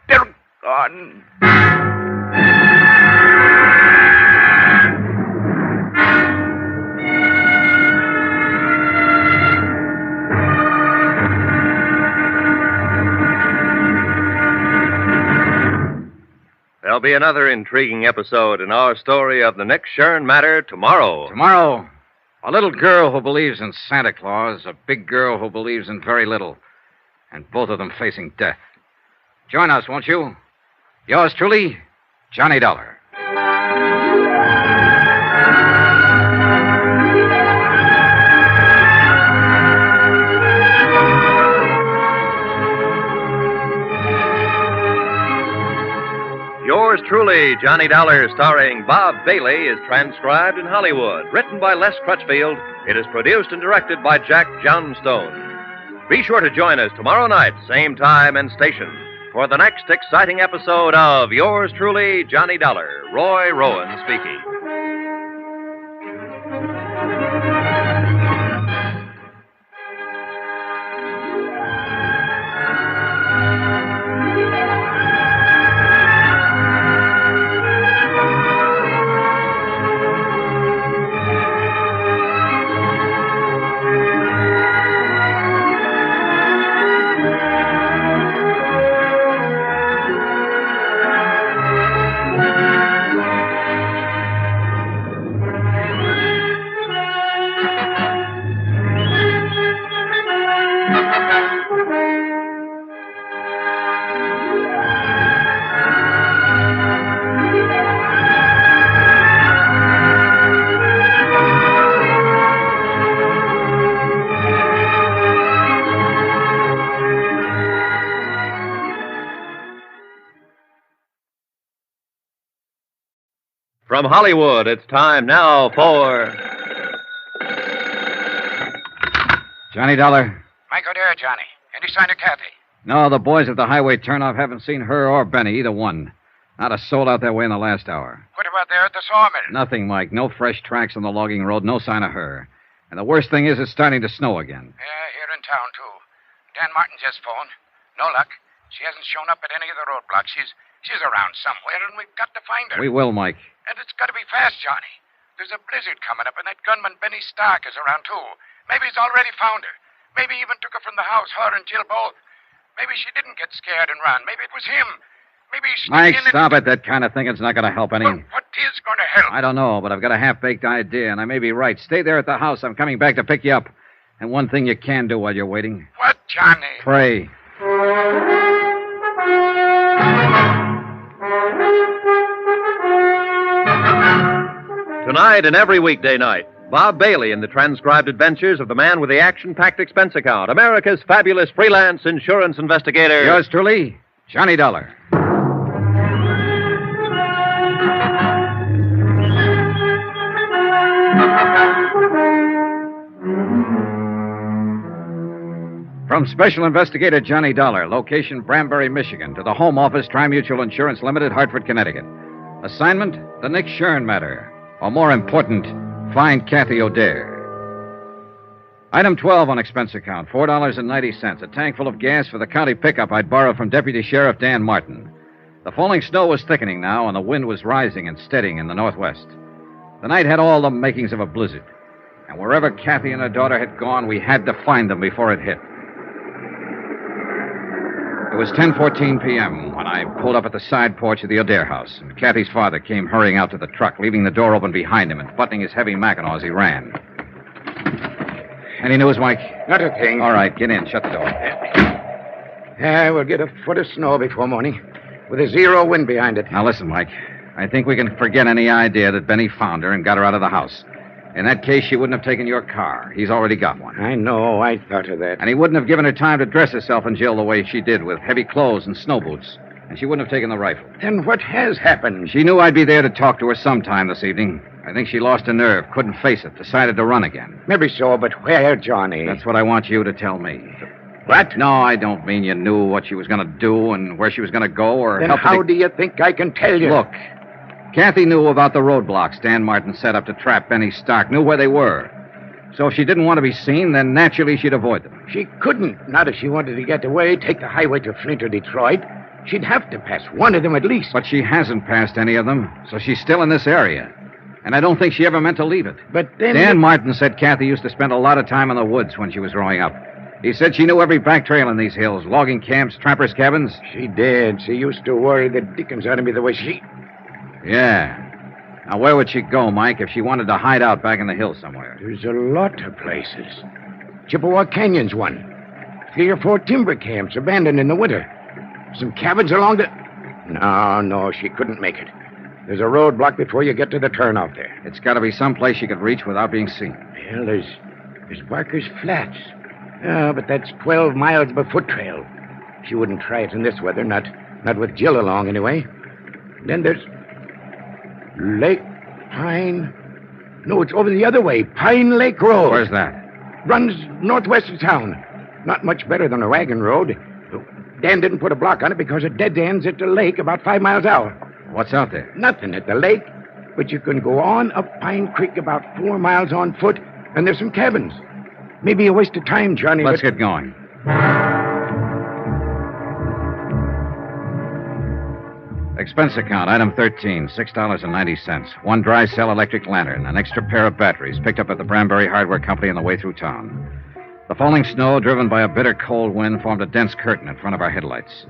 They're gone. There'll be another intriguing episode in our story of the Nick Shurn matter tomorrow. Tomorrow, a little girl who believes in Santa Claus, a big girl who believes in very little, and both of them facing death. Join us, won't you? Yours truly, Johnny Dollar. Yours truly, Johnny Dollar, starring Bob Bailey, is transcribed in Hollywood. Written by Les Crutchfield, it is produced and directed by Jack Johnstone. Be sure to join us tomorrow night, same time and station, for the next exciting episode of Yours truly, Johnny Dollar. Roy Rowan speaking. From Hollywood, it's time now for... Johnny Dollar? Mike O'Dare, Johnny. Any sign of Kathy? No, the boys at the highway turnoff haven't seen her or Benny, either one. Not a soul out that way in the last hour. What about there at the sawmill? Nothing, Mike. No fresh tracks on the logging road, no sign of her. And the worst thing is it's starting to snow again. Yeah, here in town, too. Dan Martin just phoned. No luck. She hasn't shown up at any of the roadblocks. She's around somewhere, and we've got to find her. We will, Mike. And it's got to be fast, Johnny. There's a blizzard coming up, and that gunman Benny Stark is around, too. Maybe he's already found her. Maybe he even took her from the house, her and Jill both. Maybe she didn't get scared and run. Maybe it was him. Maybe he's Mike, stop it. That kind of thinking's not going to help any. Well, what is going to help? I don't know, but I've got a half-baked idea, and I may be right. Stay there at the house. I'm coming back to pick you up. And one thing you can do while you're waiting. What, Johnny? Pray. Tonight and every weekday night, Bob Bailey in the transcribed adventures of the man with the action-packed expense account, America's fabulous freelance insurance investigator. Yours truly, Johnny Dollar. From Special Investigator Johnny Dollar, location Branbury, Michigan, to the Home Office, Tri-Mutual Insurance Limited, Hartford, Connecticut. Assignment, the Nick Shurn matter. Or more important, find Kathy O'Dare. Item 12 on expense account, $4.90. A tank full of gas for the county pickup I'd borrowed from Deputy Sheriff Dan Martin. The falling snow was thickening now, and the wind was rising and steadying in the northwest. The night had all the makings of a blizzard. And wherever Kathy and her daughter had gone, we had to find them before it hit. It was 10:14 p.m. when I pulled up at the side porch of the Adair house, and Kathy's father came hurrying out to the truck, leaving the door open behind him and buttoning his heavy mackinaw as he ran. Any news, Mike? Not a thing. All right, get in. Shut the door. Yeah, we'll get a foot of snow before morning, with a zero wind behind it. Now, listen, Mike. I think we can forget any idea that Benny found her and got her out of the house. In that case, she wouldn't have taken your car. He's already got one. I know. I thought of that. And he wouldn't have given her time to dress herself and Jill the way she did, with heavy clothes and snow boots. And she wouldn't have taken the rifle. Then what has happened? She knew I'd be there to talk to her sometime this evening. I think she lost her nerve, couldn't face it, decided to run again. Maybe so, but where, Johnny? That's what I want you to tell me. What? No, I don't mean you knew what she was going to do and where she was going to go or Then help how her do you think I can tell you? Look, Kathy knew about the roadblocks Dan Martin set up to trap Benny Stark, knew where they were. So if she didn't want to be seen, then naturally she'd avoid them. She couldn't. Not if she wanted to get away, take the highway to Flint or Detroit. She'd have to pass one of them at least. But she hasn't passed any of them, so she's still in this area. And I don't think she ever meant to leave it. But then... Dan Martin said Kathy used to spend a lot of time in the woods when she was growing up. He said she knew every back trail in these hills, logging camps, trappers' cabins. She did. She used to worry the dickens out of me the way she... Yeah. Now, where would she go, Mike, if she wanted to hide out back in the hills somewhere? There's a lot of places. Chippewa Canyon's one. 3 or 4 timber camps abandoned in the winter. Some cabins along the... No, she couldn't make it. There's a roadblock before you get to the turnoff there. It's got to be someplace she could reach without being seen. Well, there's Barker's Flats. But that's 12 miles of a foot trail. She wouldn't try it in this weather, not with Jill along anyway. Then there's Lake Pine. No, it's over the other way. Pine Lake Road. Where's that? Runs northwest of town. Not much better than a wagon road. Dan didn't put a block on it because it dead ends at the lake about 5 miles out. What's out there? Nothing at the lake, but you can go on up Pine Creek about 4 miles on foot, and there's some cabins. Maybe a waste of time, Johnny. Let's get going. Expense account, item 13, $6.90. 1 dry cell electric lantern, an extra pair of batteries picked up at the Branbury Hardware Company on the way through town. The falling snow, driven by a bitter cold wind, formed a dense curtain in front of our headlights.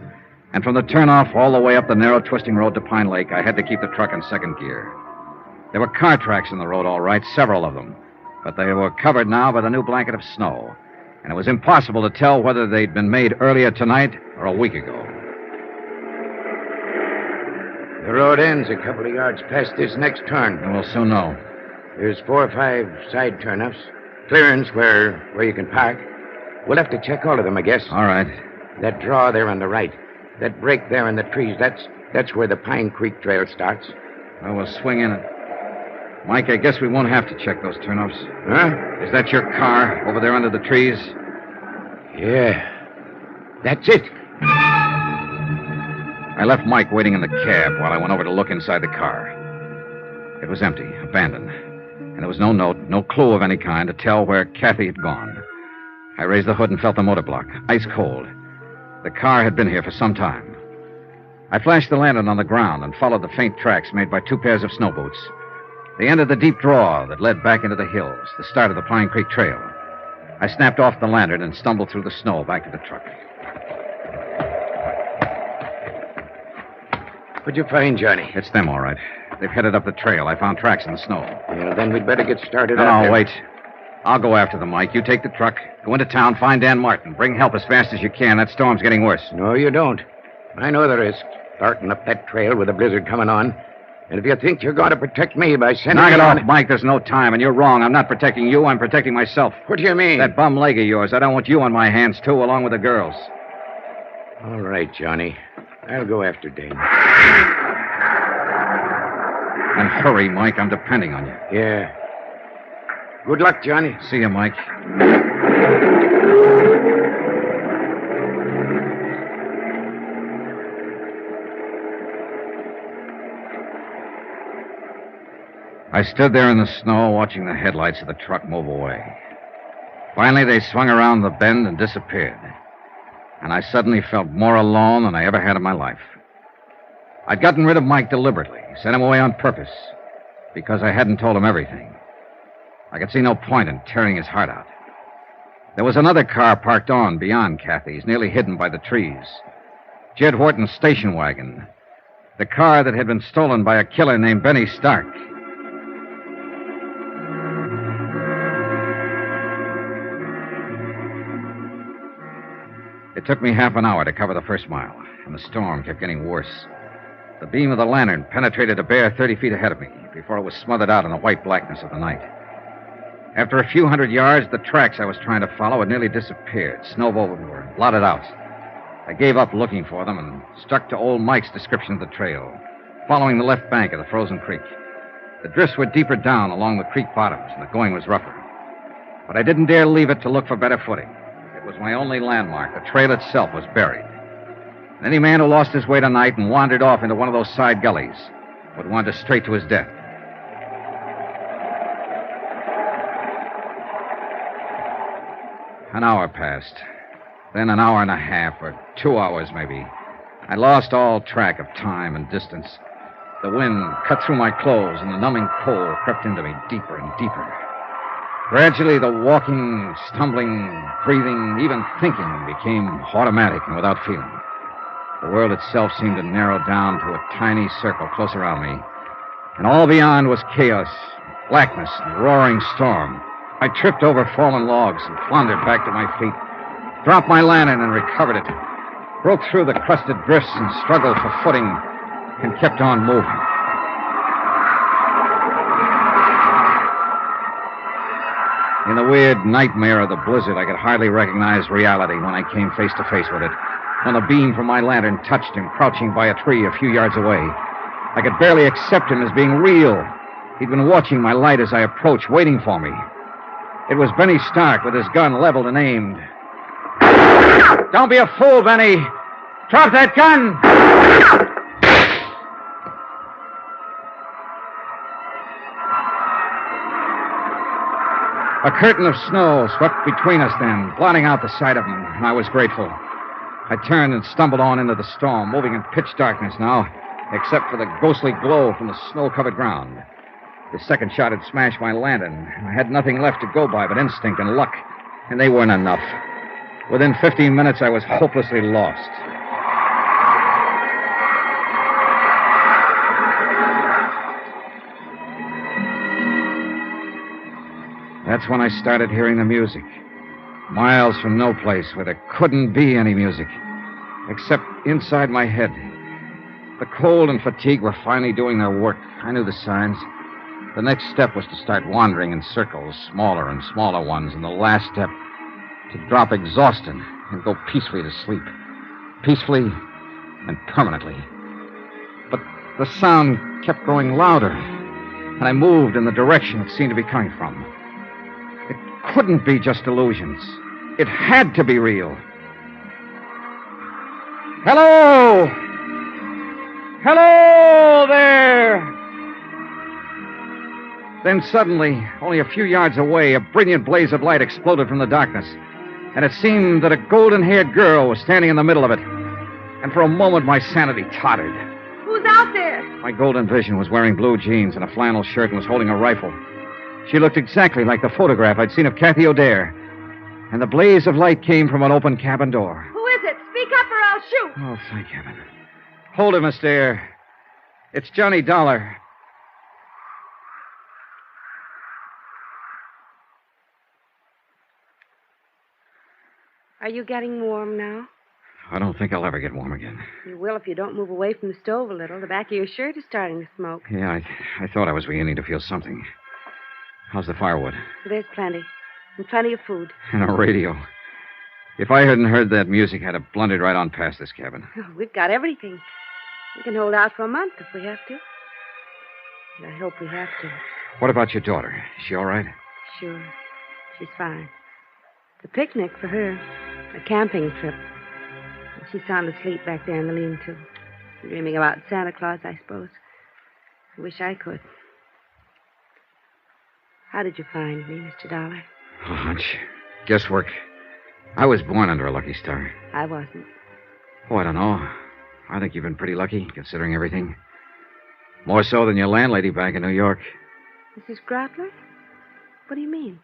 And from the turnoff all the way up the narrow, twisting road to Pine Lake, I had to keep the truck in second gear. There were car tracks in the road, all right, several of them. But they were covered now by the new blanket of snow. And it was impossible to tell whether they'd been made earlier tonight or a week ago. The road ends a couple of yards past this next turn. And we'll soon know. There's 4 or 5 side turnoffs. Clearance where you can park. We'll have to check all of them, I guess. All right. That draw there on the right. That break there in the trees, that's where the Pine Creek Trail starts. Well, we'll swing in it. Mike, I guess we won't have to check those turnoffs. Huh? Is that your car over there under the trees? Yeah. That's it. I left Mike waiting in the cab while I went over to look inside the car. It was empty, abandoned. And there was no note, no clue of any kind to tell where Kathy had gone. I raised the hood and felt the motor block, ice cold. The car had been here for some time. I flashed the lantern on the ground and followed the faint tracks made by 2 pairs of snow boots. They entered the deep draw that led back into the hills, the start of the Pine Creek Trail. I snapped off the lantern and stumbled through the snow back to the truck. What'd you find, Johnny? It's them, all right. They've headed up the trail. I found tracks in the snow. Well, then we'd better get started. No, wait. I'll go after them, Mike. You take the truck, go into town, find Dan Martin. Bring help as fast as you can. That storm's getting worse. No, you don't. I know the risk. Starting up that trail with a blizzard coming on. And if you think you're going to protect me by sending Knock me it on... off, Mike. There's no time, and you're wrong. I'm not protecting you. I'm protecting myself. What do you mean? That bum leg of yours. I don't want you on my hands, too, along with the girls. All right, Johnny. I'll go after Dan. And hurry, Mike. I'm depending on you. Yeah. Good luck, Johnny. See you, Mike. I stood there in the snow watching the headlights of the truck move away. Finally, they swung around the bend and disappeared. And I suddenly felt more alone than I ever had in my life. I'd gotten rid of Mike deliberately, sent him away on purpose, because I hadn't told him everything. I could see no point in tearing his heart out. There was another car parked on beyond Kathy's, nearly hidden by the trees. Jed Horton's station wagon. The car that had been stolen by a killer named Benny Stark. It took me half an hour to cover the first mile, and the storm kept getting worse. The beam of the lantern penetrated a bare 30 feet ahead of me before it was smothered out in the white blackness of the night. After a few hundred yards, the tracks I was trying to follow had nearly disappeared, snowed over and blotted out. I gave up looking for them and stuck to old Mike's description of the trail, following the left bank of the frozen creek. The drifts were deeper down along the creek bottoms, and the going was rougher. But I didn't dare leave it to look for better footing. It was my only landmark. The trail itself was buried. And any man who lost his way tonight and wandered off into one of those side gullies would wander straight to his death. An hour passed. Then an hour and a half, or 2 hours maybe. I lost all track of time and distance. The wind cut through my clothes, and the numbing cold crept into me deeper and deeper. Gradually, the walking, stumbling, breathing, even thinking became automatic and without feeling. The world itself seemed to narrow down to a tiny circle close around me. And all beyond was chaos, blackness, and roaring storm. I tripped over fallen logs and floundered back to my feet, dropped my lantern and recovered it, broke through the crusted drifts and struggled for footing, and kept on moving. In the weird nightmare of the blizzard, I could hardly recognize reality when I came face to face with it. When the beam from my lantern touched him, crouching by a tree a few yards away. I could barely accept him as being real. He'd been watching my light as I approached, waiting for me. It was Benny Stark with his gun leveled and aimed. Don't be a fool, Benny. Drop that gun! A curtain of snow swept between us then, blotting out the sight of him, and I was grateful. I turned and stumbled on into the storm, moving in pitch darkness now, except for the ghostly glow from the snow-covered ground. The second shot had smashed my lantern. I had nothing left to go by but instinct and luck, and they weren't enough. Within 15 minutes, I was hopelessly lost. That's when I started hearing the music. Miles from no place where there couldn't be any music, except inside my head. The cold and fatigue were finally doing their work. I knew the signs. The next step was to start wandering in circles, smaller and smaller ones, and the last step, to drop exhausted and go peacefully to sleep. Peacefully and permanently. But the sound kept growing louder, and I moved in the direction it seemed to be coming from. It couldn't be just illusions. It had to be real. Hello! Hello there! Then suddenly, only a few yards away, a brilliant blaze of light exploded from the darkness. And it seemed that a golden-haired girl was standing in the middle of it. And for a moment, my sanity tottered. Who's out there? My golden vision was wearing blue jeans and a flannel shirt and was holding a rifle. She looked exactly like the photograph I'd seen of Kathy O'Dare. And the blaze of light came from an open cabin door. Who is it? Speak up or I'll shoot. Oh, thank heaven. Hold it, Miss Dare. It's Johnny Dollar. Are you getting warm now? I don't think I'll ever get warm again. You will if you don't move away from the stove a little. The back of your shirt is starting to smoke. Yeah, I thought I was beginning to feel something. How's the firewood? There's plenty. And plenty of food. And a radio. If I hadn't heard that music, I'd have blundered right on past this cabin. Oh, we've got everything. We can hold out for a month if we have to. And I hope we have to. What about your daughter? Is she all right? Sure. She's fine. It's a picnic for her. A camping trip. She's sound asleep back there in the lean-to. Dreaming about Santa Claus, I suppose. I wish I could. How did you find me, Mr. Dollar? A hunch. Guesswork. I was born under a lucky star. I wasn't. Oh, I don't know. I think you've been pretty lucky, considering everything. More so than your landlady back in New York. Mrs. Grottler? What do you mean?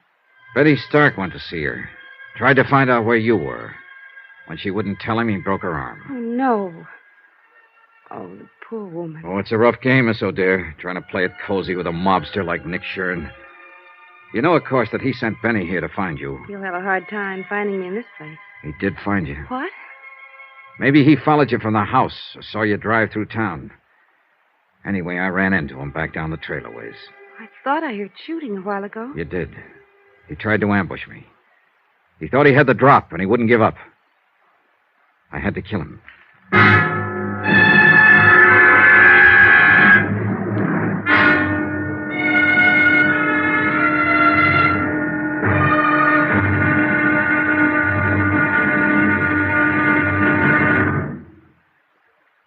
Betty Stark went to see her. Tried to find out where you were. When she wouldn't tell him, he broke her arm. Oh, no. Oh, the poor woman. Oh, it's a rough game, Miss O'Dare, trying to play it cozy with a mobster like Nick Shurn. You know, of course, that he sent Benny here to find you. You'll have a hard time finding me in this place. He did find you. What? Maybe he followed you from the house or saw you drive through town. Anyway, I ran into him back down the trailerways. I thought I heard shooting a while ago. You did. He tried to ambush me. He thought he had the drop, and he wouldn't give up. I had to kill him.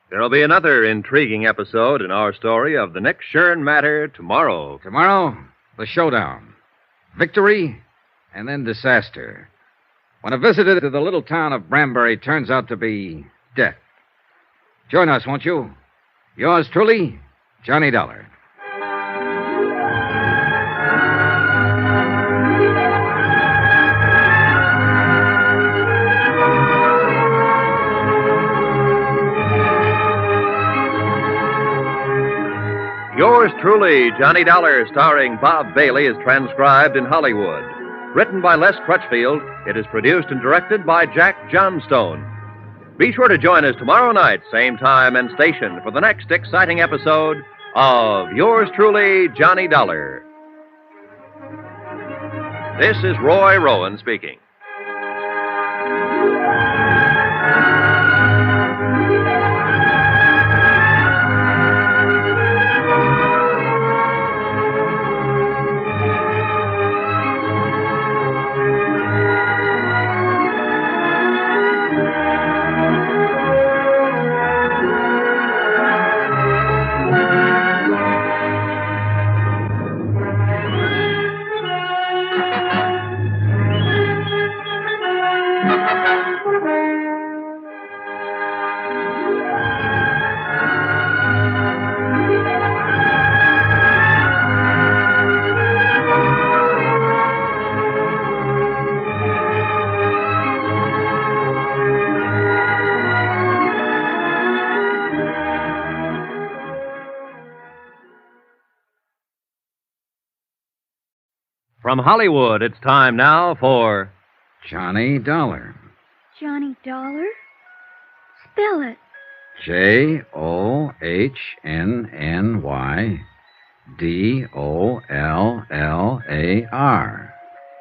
There'll be another intriguing episode in our story of the Nick Shurn matter tomorrow. Tomorrow, the showdown. Victory, and then disaster. When a visitor to the little town of Branbury turns out to be death. Join us, won't you? Yours truly, Johnny Dollar. Yours truly, Johnny Dollar, starring Bob Bailey, is transcribed in Hollywood. Written by Les Crutchfield, it is produced and directed by Jack Johnstone. Be sure to join us tomorrow night, same time and station, for the next exciting episode of Yours truly, Johnny Dollar. This is Roy Rowan speaking. From Hollywood, it's time now for Johnny Dollar. Johnny Dollar? Spell it. JOHNNYDOLLAR.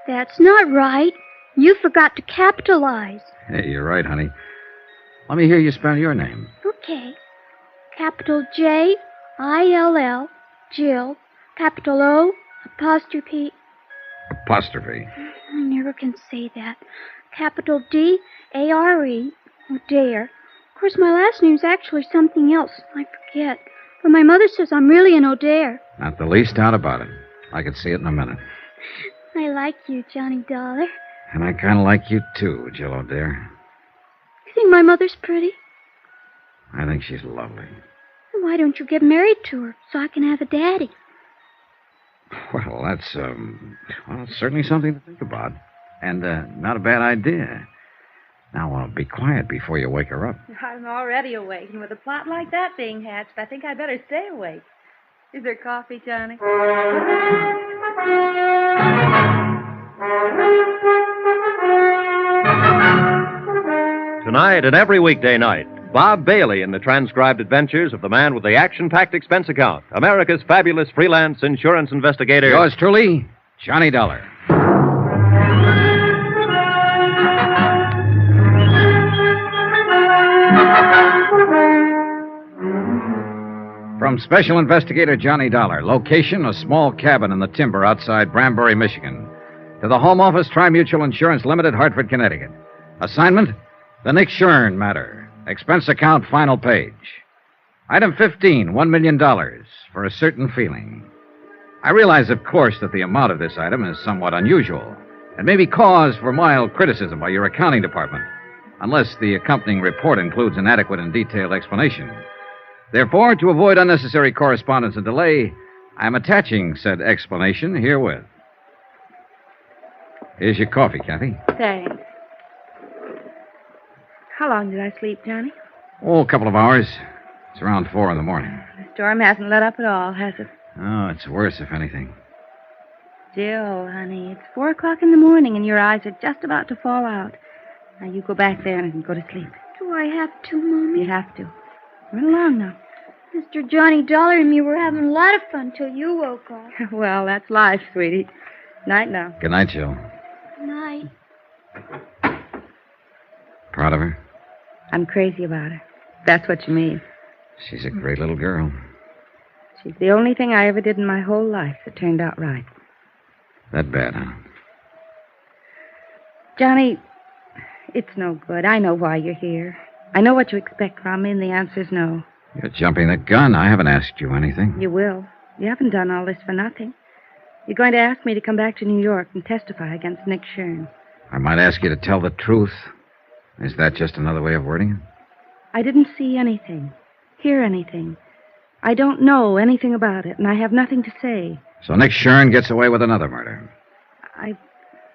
That's not right. You forgot to capitalize. Hey, you're right, honey. Let me hear you spell your name. Okay. Capital J-I-L-L, Jill. Capital O, apostrophe. Apostrophe. I never can say that. Capital D-A-R-E, O'Dare. Of course, my last name's actually something else. I forget. But my mother says I'm really an O'Dare. Not the least doubt about it. I could see it in a minute. I like you, Johnny Dollar. And I kind of like you, too, Jill O'Dare. You think my mother's pretty? I think she's lovely. Then why don't you get married to her so I can have a daddy? Well, that's certainly something to think about. And not a bad idea. Now, be quiet before you wake her up. I'm already awake, and with a plot like that being hatched, I think I better stay awake. Is there coffee, Johnny? Tonight and every weekday night, Bob Bailey in the transcribed adventures of the man with the action-packed expense account, America's fabulous freelance insurance investigator. Yours truly, Johnny Dollar. From Special Investigator Johnny Dollar, location a small cabin in the timber outside Branbury, Michigan. To the Home Office, Tri-Mutual Insurance Limited, Hartford, Connecticut. Assignment, the Nick Shurn matter. Expense account, final page. Item 15, $1 million for a certain feeling. I realize, of course, that the amount of this item is somewhat unusual. It may be cause for mild criticism by your accounting department, unless the accompanying report includes an adequate and detailed explanation. Therefore, to avoid unnecessary correspondence and delay, I am attaching said explanation herewith. Here's your coffee, Kathy. Thanks. How long did I sleep, Johnny? Oh, a couple of hours. It's around 4 in the morning. The storm hasn't let up at all, has it? Oh, it's worse, if anything. Jill, honey, it's 4 o'clock in the morning and your eyes are just about to fall out. Now you go back there and go to sleep. Do I have to, Mommy? You have to. Run along now. Mr. Johnny Dollar and me were having a lot of fun till you woke up. Well, that's life, sweetie. Night now. Good night, Jill. Good night. Proud of her? I'm crazy about her. That's what you mean. She's a great little girl. She's the only thing I ever did in my whole life that turned out right. That bad, huh? Johnny, it's no good. I know why you're here. I know what you expect from me, and the answer's no. You're jumping the gun. I haven't asked you anything. You will. You haven't done all this for nothing. You're going to ask me to come back to New York and testify against Nick Shurn. I might ask you to tell the truth. Is that just another way of wording it? I didn't see anything, hear anything. I don't know anything about it, and I have nothing to say. So Nick Shurn gets away with another murder. I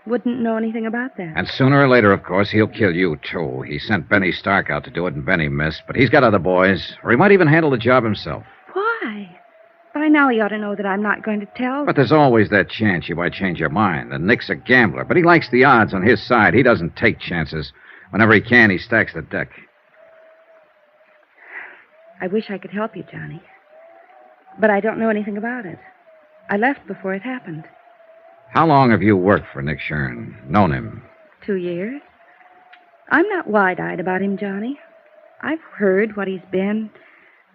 wouldn't know anything about that. And sooner or later, of course, he'll kill you, too. He sent Benny Stark out to do it, and Benny missed. But he's got other boys, or he might even handle the job himself. Why? By now he ought to know that I'm not going to tell. But there's always that chance you might change your mind. And Nick's a gambler, but he likes the odds on his side. He doesn't take chances. Whenever he can, he stacks the deck. I wish I could help you, Johnny. But I don't know anything about it. I left before it happened. How long have you worked for Nick Shurn? Known him? 2 years. I'm not wide-eyed about him, Johnny. I've heard what he's been,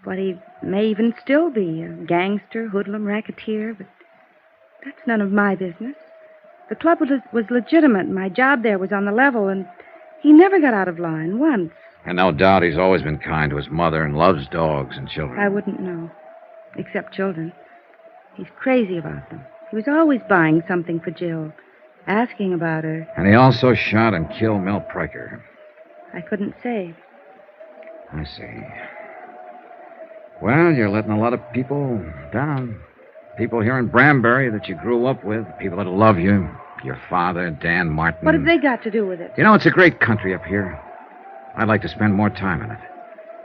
what he may even still be, a gangster, hoodlum, racketeer, but that's none of my business. The club was legitimate, and my job there was on the level, and he never got out of line once. And no doubt he's always been kind to his mother and loves dogs and children. I wouldn't know, except children. He's crazy about them. He was always buying something for Jill, asking about her. And he also shot and killed Mel Pryker. I couldn't say. I see. Well, you're letting a lot of people down. People here in Branbury that you grew up with, people that love you. Your father, Dan Martin. What have they got to do with it? You know, it's a great country up here. I'd like to spend more time in it.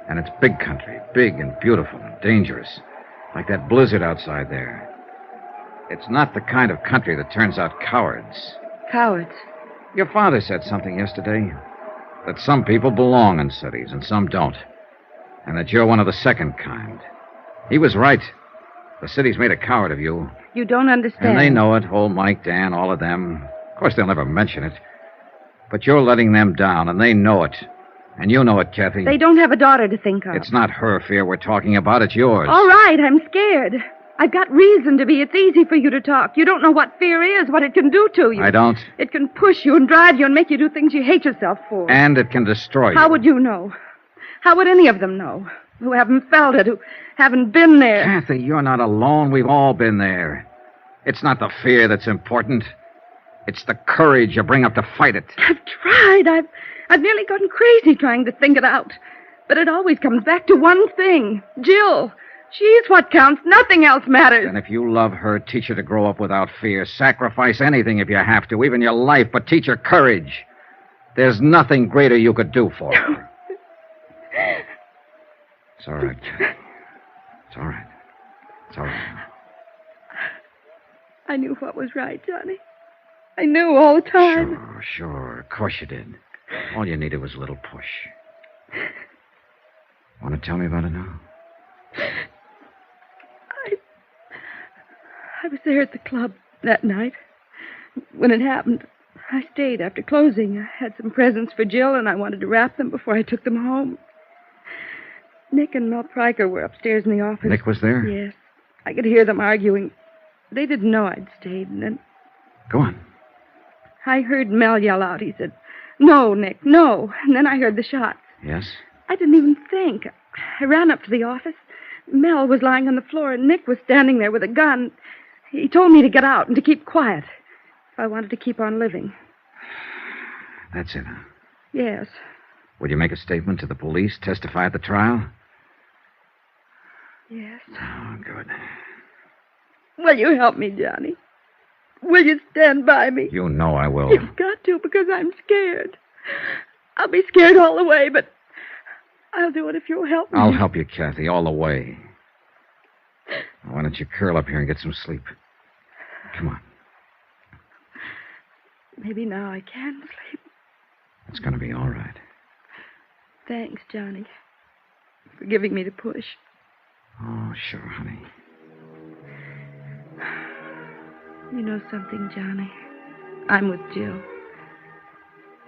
And it's big country, big and beautiful and dangerous. Like that blizzard outside there. It's not the kind of country that turns out cowards. Cowards? Your father said something yesterday. That some people belong in cities and some don't. And that you're one of the second kind. He was right. The city's made a coward of you. You don't understand. And they know it. Old Mike, Dan, all of them. Of course, they'll never mention it. But you're letting them down, and they know it. And you know it, Kathy. They don't have a daughter to think of. It's not her fear we're talking about. It's yours. All right, I'm scared. I've got reason to be. It's easy for you to talk. You don't know what fear is, what it can do to you. I don't. It can push you and drive you and make you do things you hate yourself for. And it can destroy you. How would you know? How would any of them know? Who haven't felt it, who haven't been there. Kathy, you're not alone. We've all been there. It's not the fear that's important. It's the courage you bring up to fight it. I've tried. I've nearly gone crazy trying to think it out. But it always comes back to one thing. Jill. She's what counts. Nothing else matters. And if you love her, teach her to grow up without fear. Sacrifice anything if you have to, even your life, but teach her courage. There's nothing greater you could do for her. It's all right, Kathy. It's all right. It's all right. I knew what was right, Johnny. I knew all the time. Sure. Of course you did. All you needed was a little push. Want to tell me about it now? I was there at the club that night. When it happened, I stayed after closing. I had some presents for Jill, and I wanted to wrap them before I took them home. Nick and Mel Pryker were upstairs in the office. Nick was there? Yes. I could hear them arguing. They didn't know I'd stayed, and then... Go on. I heard Mel yell out. He said, "No, Nick, no." And then I heard the shots. Yes? I didn't even think. I ran up to the office. Mel was lying on the floor, and Nick was standing there with a gun. He told me to get out and to keep quiet. if I wanted to keep on living. That's it, huh? Yes. Will you make a statement to the police, testify at the trial? Yes. Oh, good. Will you help me, Johnny? Will you stand by me? You know I will. You've got to, because I'm scared. I'll be scared all the way, but I'll do it if you'll help me. I'll help you, Kathy, all the way. Why don't you curl up here and get some sleep? Come on. Maybe now I can sleep. It's going to be all right. Thanks, Johnny, for giving me the push. Oh, sure, honey. You know something, Johnny? I'm with Jill.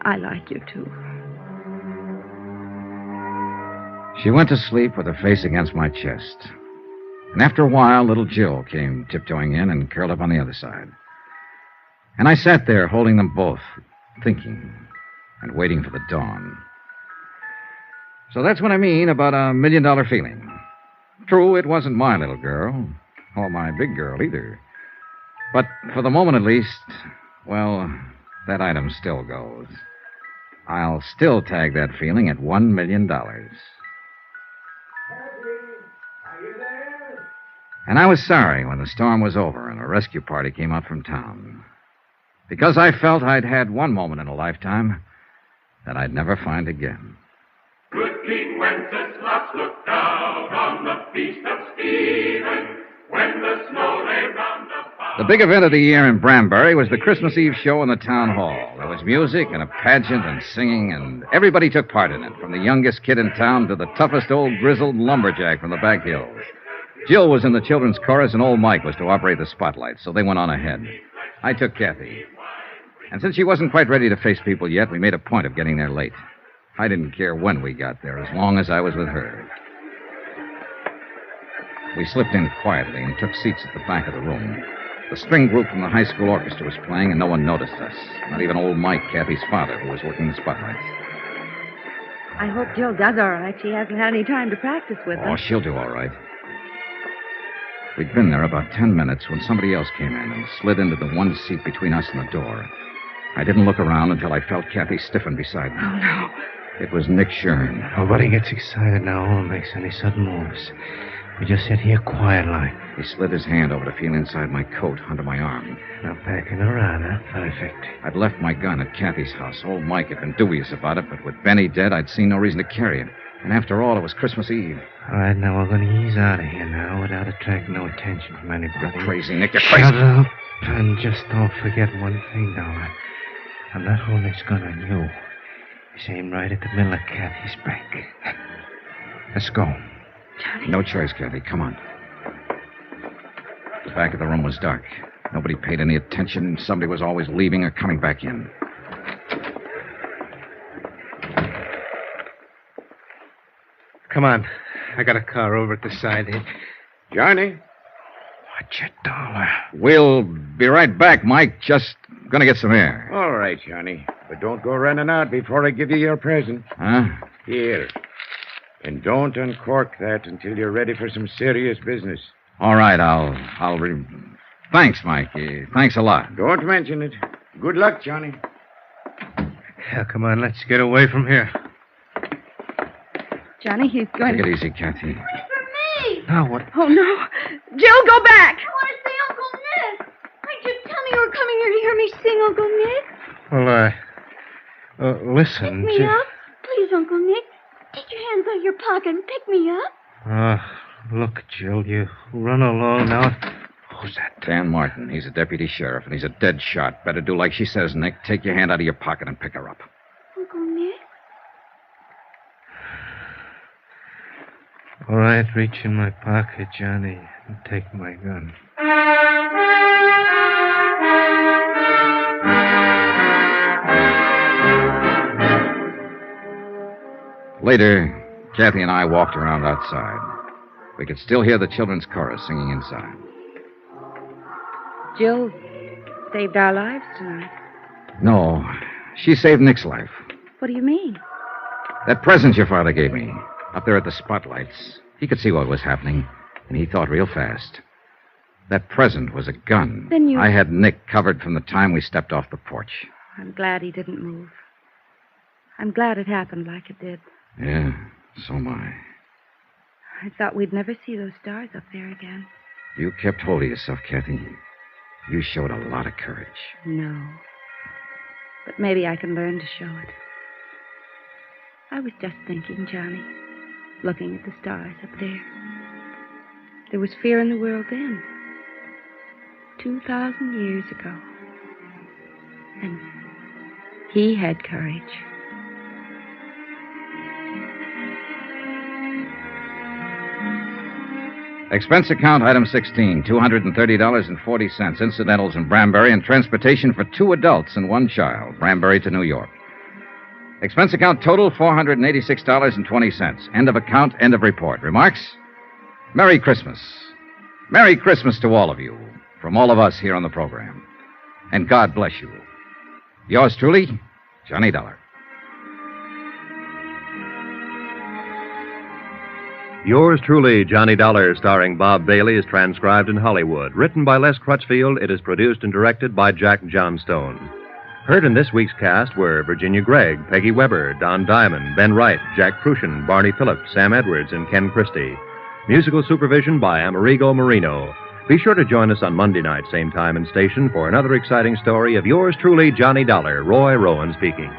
I like you, too. She went to sleep with her face against my chest. And after a while, little Jill came tiptoeing in and curled up on the other side. And I sat there holding them both, thinking and waiting for the dawn. So that's what I mean about $1 million feeling. True, it wasn't my little girl, or my big girl either. But for the moment at least, well, that item still goes. I'll still tag that feeling at $1 million. And I was sorry when the storm was over and a rescue party came out from town. Because I felt I'd had one moment in a lifetime that I'd never find again. Good King Wenceslas looked out on the feast of Stephen when the snow lay round about. The big event of the year in Branbury was the Christmas Eve show in the town hall. There was music and a pageant and singing, and everybody took part in it, from the youngest kid in town to the toughest old grizzled lumberjack from the back hills. Jill was in the children's chorus, and old Mike was to operate the spotlight, so they went on ahead. I took Kathy. And since she wasn't quite ready to face people yet, we made a point of getting there late. I didn't care when we got there, as long as I was with her. We slipped in quietly and took seats at the back of the room. The string group from the high school orchestra was playing, and no one noticed us. Not even old Mike, Kathy's father, who was working the spotlights. I hope Jill does all right. She hasn't had any time to practice with Oh, us. she'll do all right. We'd been there about 10 minutes when somebody else came in and slid into the one seat between us and the door. I didn't look around until I felt Kathy stiffen beside me. Oh, no. It was Nick Shurn. Nobody gets excited now or makes any sudden moves. We just sit here quiet like. He slid his hand over to feel inside my coat, under my arm. Now packing around, huh? Perfect. I'd left my gun at Kathy's house. Old Mike had been dubious about it, but with Benny dead, I'd seen no reason to carry it. And after all, it was Christmas Eve. All right, now we're going to ease out of here now without attracting no attention from anybody. You're crazy, Nick. You're crazy. Shut up. And just don't forget one thing, Dollar. I'm not holding this gun on you. It's aimed right at the middle of Kathy's back. Let's go. Johnny. No choice, Kathy. Come on. The back of the room was dark. Nobody paid any attention. Somebody was always leaving or coming back in. Come on. I got a car over at the side here. Johnny? Watch it, Dollar. We'll be right back, Mike. Just gonna get some air. All right, Johnny. But don't go running out before I give you your present. Huh? Here. And don't uncork that until you're ready for some serious business. All right, Thanks, Mike. Thanks a lot. Don't mention it. Good luck, Johnny. Yeah, come on, let's get away from here. Johnny, he's going Take it easy, Kathy. For me! Now what? Oh, no. Jill, go back! I want to see Uncle Nick. Why did you tell me you were coming here to hear me sing, Uncle Nick? Well, listen. Pick me up. Please, Uncle Nick. Take your hands out of your pocket and pick me up. Look, Jill, you run along now. Who's that? Dan Martin. He's a deputy sheriff, and he's a dead shot. Better do like she says, Nick. Take your hand out of your pocket and pick her up. Uncle Nick? All right, reach in my pocket, Johnny, and take my gun. Later, Kathy and I walked around outside. We could still hear the children's chorus singing inside. Jill saved our lives tonight. No, she saved Nick's life. What do you mean? That present your father gave me, up there at the spotlights. He could see what was happening, and he thought real fast. That present was a gun. Then you... I had Nick covered from the time we stepped off the porch. I'm glad he didn't move. I'm glad it happened like it did. Yeah, so am I. I thought we'd never see those stars up there again. You kept hold of yourself, Kathy. You showed a lot of courage. No. But maybe I can learn to show it. I was just thinking, Johnny, looking at the stars up there. There was fear in the world then. 2,000 years ago. And he had courage. Expense account, item 16, $230.40, incidentals in Branbury, and transportation for 2 adults and 1 child, Branbury to New York. Expense account total, $486.20. End of account, end of report. Remarks? Merry Christmas. Merry Christmas to all of you, from all of us here on the program. And God bless you. Yours truly, Johnny Dollar. Yours truly, Johnny Dollar, starring Bob Bailey, is transcribed in Hollywood. Written by Les Crutchfield, it is produced and directed by Jack Johnstone. Heard in this week's cast were Virginia Gregg, Peggy Weber, Don Diamond, Ben Wright, Jack Crucian, Barney Phillips, Sam Edwards, and Ken Christie. Musical supervision by Amerigo Marino. Be sure to join us on Monday night, same time and station, for another exciting story of yours truly, Johnny Dollar. Roy Rowan speaking.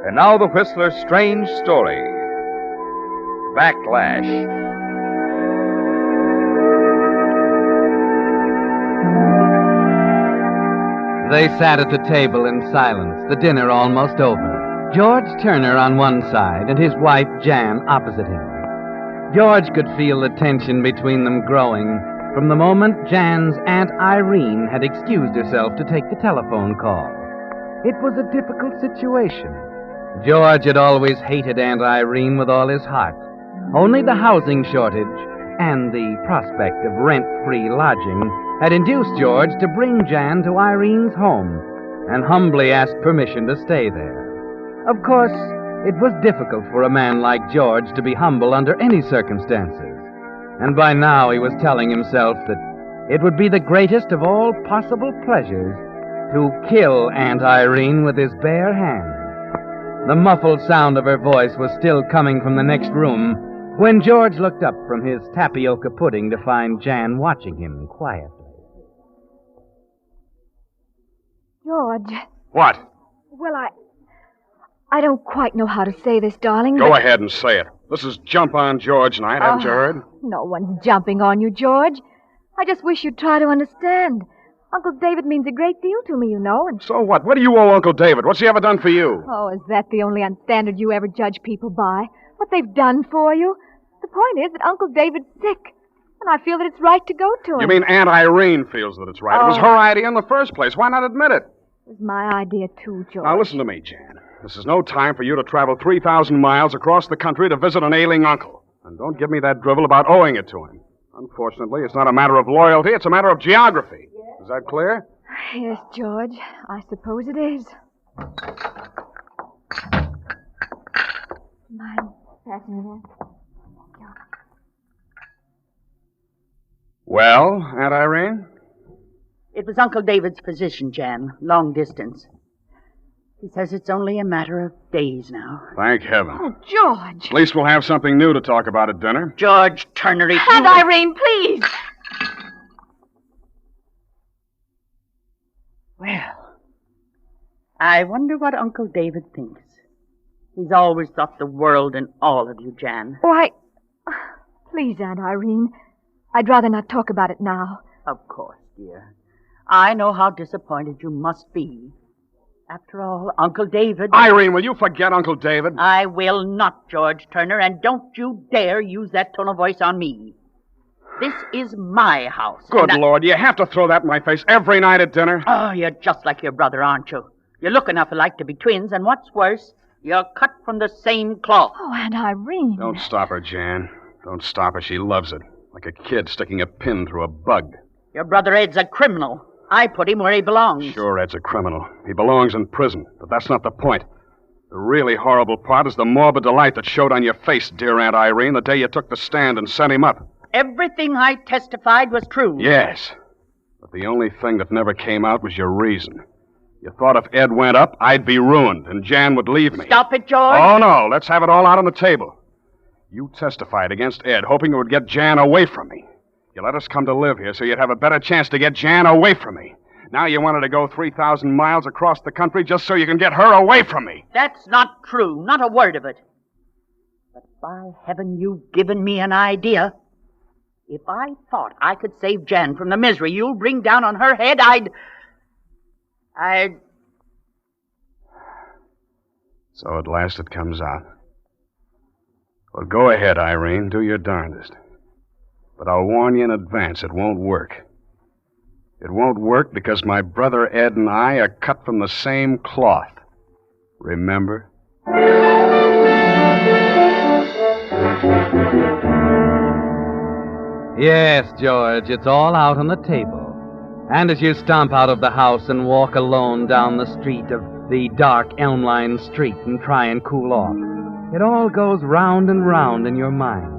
And now the Whistler's strange story. Backlash. They sat at the table in silence, the dinner almost over. George Turner on one side and his wife Jan opposite him. George could feel the tension between them growing from the moment Jan's Aunt Irene had excused herself to take the telephone call. It was a difficult situation. George had always hated Aunt Irene with all his heart. Only the housing shortage and the prospect of rent-free lodging had induced George to bring Jan to Irene's home and humbly ask permission to stay there. Of course, it was difficult for a man like George to be humble under any circumstances, and by now he was telling himself that it would be the greatest of all possible pleasures to kill Aunt Irene with his bare hands. The muffled sound of her voice was still coming from the next room when George looked up from his tapioca pudding to find Jan watching him quietly. George. What? Well, I don't quite know how to say this, darling. Go ahead and say it. This is Jump on George night, haven't you heard? No one's jumping on you, George. I just wish you'd try to understand. Uncle David means a great deal to me, you know, and... So what? What do you owe Uncle David? What's he ever done for you? Oh, is that the only standard you ever judge people by? What they've done for you? The point is that Uncle David's sick, and I feel that it's right to go to him. You mean Aunt Irene feels that it's right? It was her idea in the first place. Why not admit it? It was my idea, too, George. Now, listen to me, Jan. This is no time for you to travel 3,000 miles across the country to visit an ailing uncle. And don't give me that drivel about owing it to him. Unfortunately, it's not a matter of loyalty, it's a matter of geography. Is that clear? Yes, George. I suppose it is. Mind passing you that? Well, Aunt Irene? It was Uncle David's position, Jan. Long distance. He says it's only a matter of days now. Thank heaven. Oh, George. At least we'll have something new to talk about at dinner. George Turner. And Irene, please. Well, I wonder what Uncle David thinks. He's always thought the world and all of you, Jan. Why, please, Aunt Irene. I'd rather not talk about it now. Of course, dear. I know how disappointed you must be. After all, Uncle David... Irene, will you forget Uncle David? I will not, George Turner, and don't you dare use that tone of voice on me. This is my house. Good Lord, you have to throw that in my face every night at dinner. Oh, you're just like your brother, aren't you? You look enough alike to be twins, and what's worse, you're cut from the same cloth. Oh, Aunt Irene. Don't stop her, Jan. Don't stop her. She loves it. Like a kid sticking a pin through a bug. Your brother Ed's a criminal. I put him where he belongs. Sure, Ed's a criminal. He belongs in prison, but that's not the point. The really horrible part is the morbid delight that showed on your face, dear Aunt Irene, the day you took the stand and sent him up. Everything I testified was true. Yes. But the only thing that never came out was your reason. You thought if Ed went up, I'd be ruined, and Jan would leave me. Stop it, George. Oh, no. Let's have it all out on the table. You testified against Ed, hoping it would get Jan away from me. You let us come to live here so you'd have a better chance to get Jan away from me. Now you wanted to go 3,000 miles across the country just so you can get her away from me. That's not true. Not a word of it. But by heaven, you've given me an idea. If I thought I could save Jan from the misery you'll bring down on her head, I'd... So at last it comes out. Well, go ahead, Irene. Do your darndest. But I'll warn you in advance, it won't work. It won't work because my brother Ed and I are cut from the same cloth. Remember? Yes, George, it's all out on the table. And as you stomp out of the house and walk alone down the street of the dark elm-lined street and try and cool off, it all goes round and round in your mind.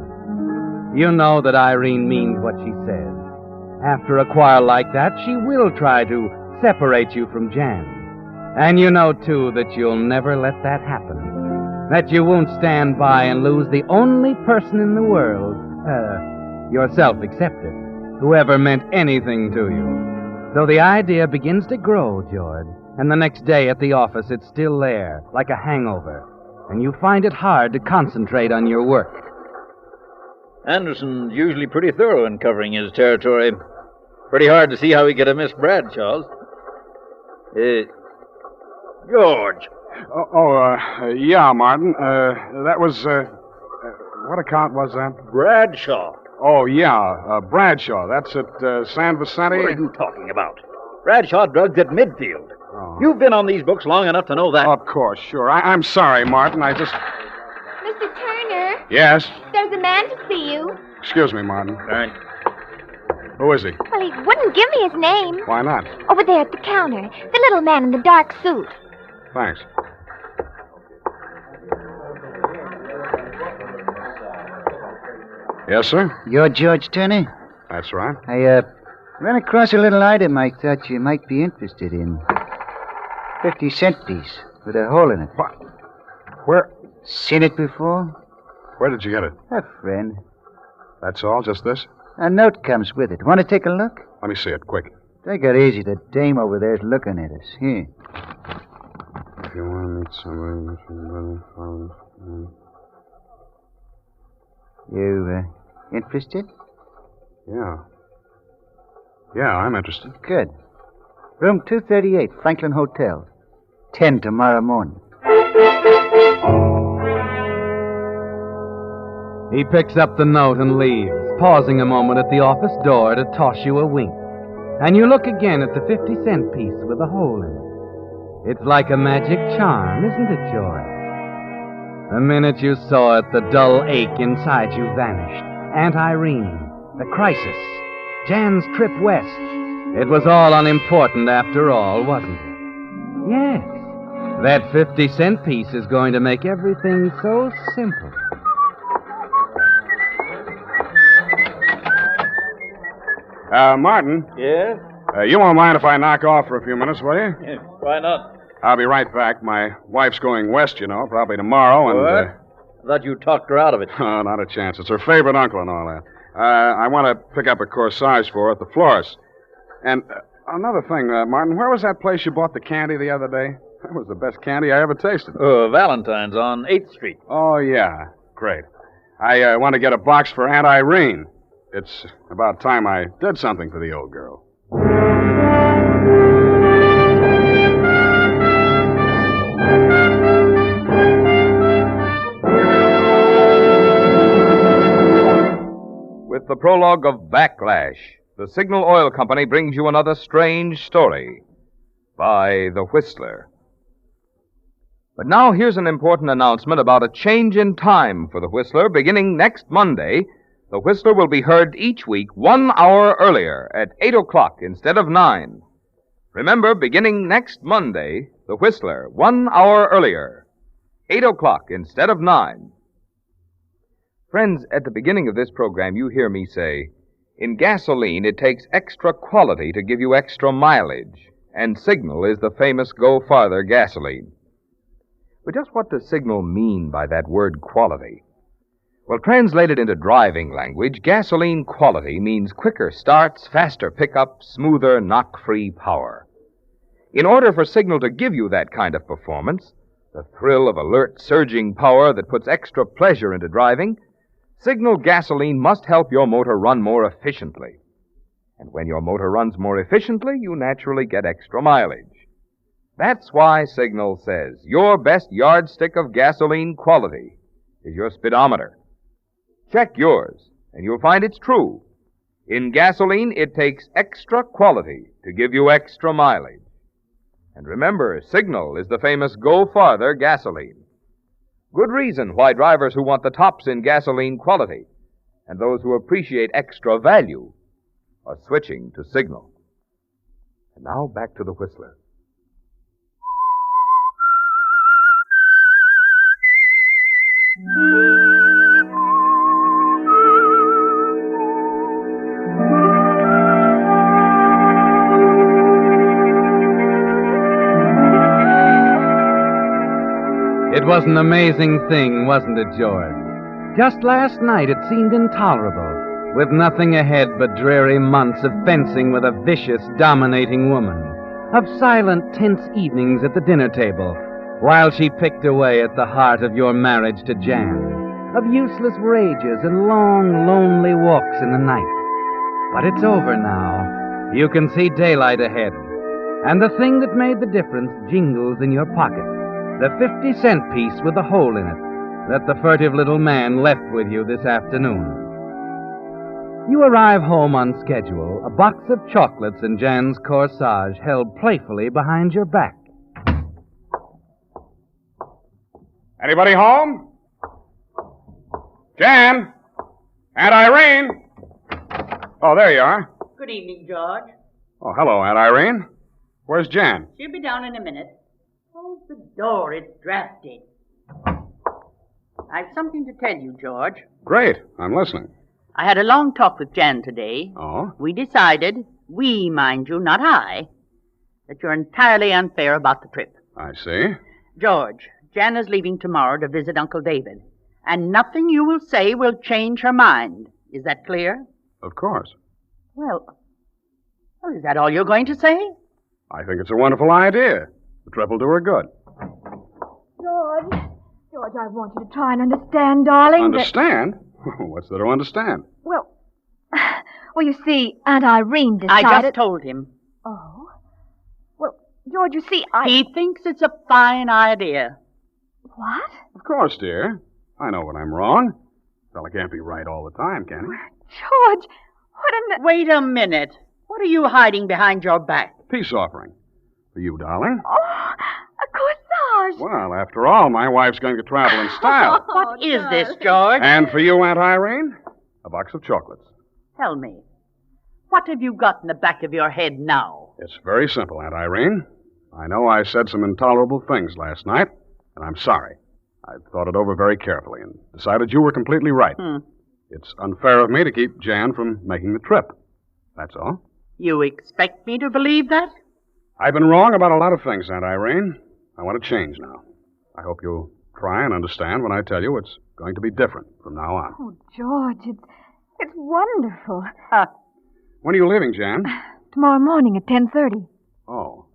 You know that Irene means what she says. After a quarrel like that, she will try to separate you from Jan. And you know, too, that you'll never let that happen. That you won't stand by and lose the only person in the world, yourself excepted, who ever meant anything to you. So the idea begins to grow, George, and the next day at the office it's still there, like a hangover, and you find it hard to concentrate on your work. Anderson's usually pretty thorough in covering his territory. Pretty hard to see how he could have missed Bradshaw's. George. Yeah, Martin. That was, what account was that? Bradshaw. Oh, yeah, Bradshaw. That's at San Vicente? What are you talking about? Bradshaw drugs at Midfield. Oh. You've been on these books long enough to know that. Of course, sure. I'm sorry, Martin. I just... Mr. Turner? Yes? There's a man to see you. Excuse me, Martin. All right. Who is he? Well, he wouldn't give me his name. Why not? Over there at the counter. The little man in the dark suit. Thanks. Yes, sir? You're George Turner? That's right. I, ran across a little item I thought you might be interested in. 50-cent piece with a hole in it. What? Where? Seen it before? Where did you get it? A friend. That's all? Just this? A note comes with it. Want to take a look? Let me see it, quick. Take it easy. The dame over there's looking at us. Here. If you want to meet somebody... You, interested? Yeah. Yeah, I'm interested. Good. Room 238, Franklin Hotel. 10 tomorrow morning. He picks up the note and leaves, pausing a moment at the office door to toss you a wink. And you look again at the 50-cent piece with a hole in it. It's like a magic charm, isn't it, George? The minute you saw it, the dull ache inside you vanished. Aunt Irene, the crisis, Jan's trip west. It was all unimportant after all, wasn't it? Yes. That 50-cent piece is going to make everything so simple. Martin? Yeah? You won't mind if I knock off for a few minutes, will you? Yeah, why not? I'll be right back. My wife's going west, you know, probably tomorrow, and... What? I thought you talked her out of it. Oh, not a chance. It's her favorite uncle and all that. I want to pick up a corsage for her at the florist. And, Another thing, Martin, where was that place you bought the candy the other day? That was the best candy I ever tasted. Valentine's on 8th Street. Oh, yeah. Great. I want to get a box for Aunt Irene. It's about time I did something for the old girl. With the prologue of Backlash, the Signal Oil Company brings you another strange story by The Whistler. But now here's an important announcement about a change in time for The Whistler. Beginning next Monday, The Whistler will be heard each week 1 hour earlier at 8 o'clock instead of 9. Remember, beginning next Monday, The Whistler, 1 hour earlier, 8 o'clock instead of 9. Friends, at the beginning of this program, you hear me say, in gasoline, it takes extra quality to give you extra mileage, and Signal is the famous Go Farther gasoline. But just what does Signal mean by that word quality? Well, translated into driving language, gasoline quality means quicker starts, faster pickup, smoother, knock-free power. In order for Signal to give you that kind of performance, the thrill of alert, surging power that puts extra pleasure into driving, Signal gasoline must help your motor run more efficiently. And when your motor runs more efficiently, you naturally get extra mileage. That's why Signal says your best yardstick of gasoline quality is your speedometer. Check yours, and you'll find it's true. In gasoline, it takes extra quality to give you extra mileage. And remember, Signal is the famous Go Farther gasoline. Good reason why drivers who want the tops in gasoline quality and those who appreciate extra value are switching to Signal. And now back to the Whistler. It was an amazing thing, wasn't it, George? Just last night it seemed intolerable, with nothing ahead but dreary months of fencing with a vicious, dominating woman, of silent, tense evenings at the dinner table, while she picked away at the heart of your marriage to Jan, of useless rages and long, lonely walks in the night. But it's over now. You can see daylight ahead, and the thing that made the difference jingles in your pocket. The 50-cent piece with a hole in it that the furtive little man left with you this afternoon. You arrive home on schedule, a box of chocolates and Jan's corsage held playfully behind your back. Anybody home? Jan? Aunt Irene? Oh, there you are. Good evening, George. Oh, hello, Aunt Irene. Where's Jan? She'll be down in a minute. Close the door. It's drafty. I've something to tell you, George. Great. I'm listening. I had a long talk with Jan today. Oh? We decided, we, mind you, not I, that you're entirely unfair about the trip. I see. George, Jan is leaving tomorrow to visit Uncle David, and nothing you will say will change her mind. Is that clear? Of course. Well, is that all you're going to say? I think it's a wonderful idea. The trip will do her good. George, I want you to try and understand, darling. Understand? What's there to understand? Well, you see, Aunt Irene decided... I just told him. Oh? Well, George, you see, He thinks it's a fine idea. What? Of course, dear. I know when I'm wrong. A fella can't be right all the time, can he? George, what in... Wait a minute. What are you hiding behind your back? Peace offering. For you, darling. Oh, a corsage. Well, after all, my wife's going to travel in style. What is this, George? And for you, Aunt Irene, a box of chocolates. Tell me, what have you got in the back of your head now? It's very simple, Aunt Irene. I know I said some intolerable things last night, and I'm sorry. I've thought it over very carefully and decided you were completely right. It's unfair of me to keep Jan from making the trip. That's all. You expect me to believe that? I've been wrong about a lot of things, Aunt Irene. I want to change now. I hope you'll try and understand when I tell you it's going to be different from now on. Oh, George, it's wonderful. When are you leaving, Jan? Tomorrow morning at 10:30. Oh.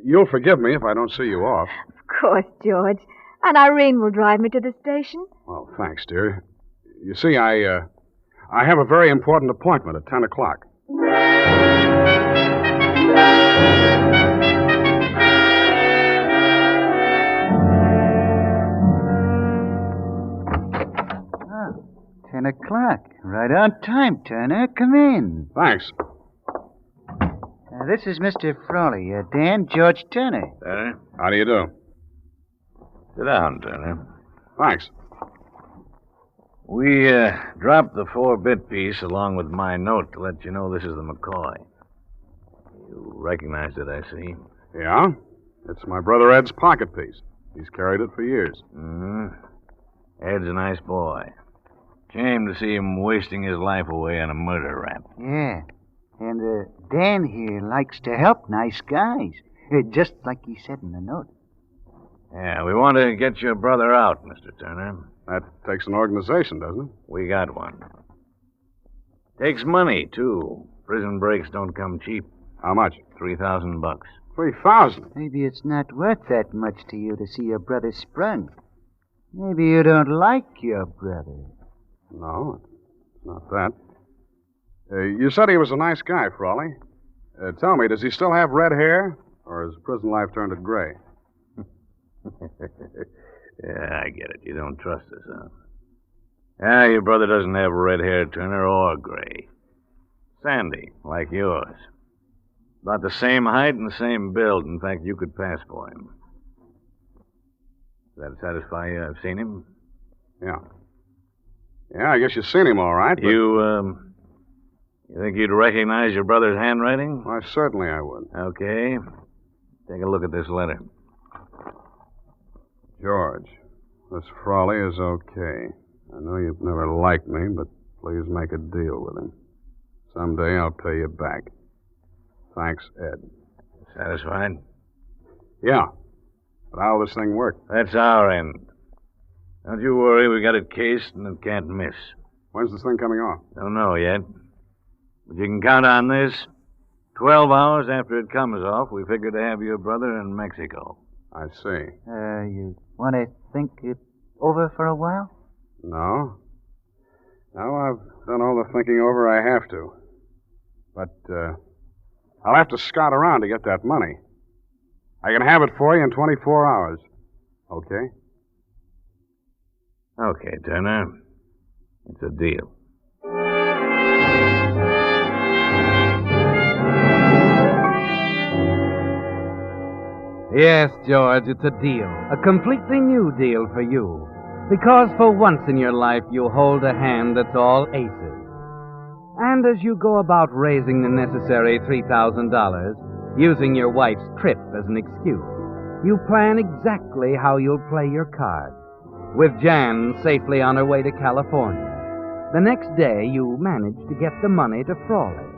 You'll forgive me if I don't see you off. Of course, George. And Irene will drive me to the station. Well, thanks, dear. You see, I have a very important appointment at 10 o'clock. Oh, 10 o'clock. Right on time, Turner. Come in. Thanks. This is Mr. Frawley. Dan, George Turner. Turner? How do you do? Sit down, Turner. Thanks. We dropped the 4-bit piece along with my note to let you know this is the McCoy. You recognized it, I see. Yeah? It's my brother Ed's pocket piece. He's carried it for years. Mm-hmm. Ed's a nice boy. Shame to see him wasting his life away on a murder rap. Yeah. And Dan here likes to help nice guys. Just like he said in the note. Yeah, we want to get your brother out, Mr. Turner. That takes an organization, doesn't it? We got one. Takes money, too. Prison breaks don't come cheap. How much? $3,000. 3,000? Maybe it's not worth that much to you to see your brother sprung. Maybe you don't like your brother. No, it's not that. You said he was a nice guy, Frawley. Tell me, does he still have red hair? Or has prison life turned it gray? Yeah, I get it. You don't trust us, huh? Yeah, your brother doesn't have red hair, Turner, or gray. Sandy, like yours. About the same height and the same build. In fact, you could pass for him. Does that satisfy you? I've seen him? Yeah. Yeah, I guess you've seen him all right. But... You think you'd recognize your brother's handwriting? Why, certainly I would. Okay. Take a look at this letter. George, this Frawley is okay. I know you've never liked me, but please make a deal with him. Someday I'll pay you back. Thanks, Ed. Satisfied? Yeah. But how'll this thing work? That's our end. Don't you worry, we got it cased and it can't miss. When's this thing coming off? Don't know yet. But you can count on this. 12 hours after it comes off, we figure to have your brother in Mexico. I see. You want to think it over for a while? No. No, I've done all the thinking over I have to. But, I'll have to scout around to get that money. I can have it for you in 24 hours. Okay? Okay, Turner. It's a deal. Yes, George, it's a deal. A completely new deal for you. Because for once in your life, you hold a hand that's all aces. And as you go about raising the necessary $3,000, using your wife's trip as an excuse, you plan exactly how you'll play your cards. With Jan safely on her way to California. The next day, you manage to get the money to Frawley.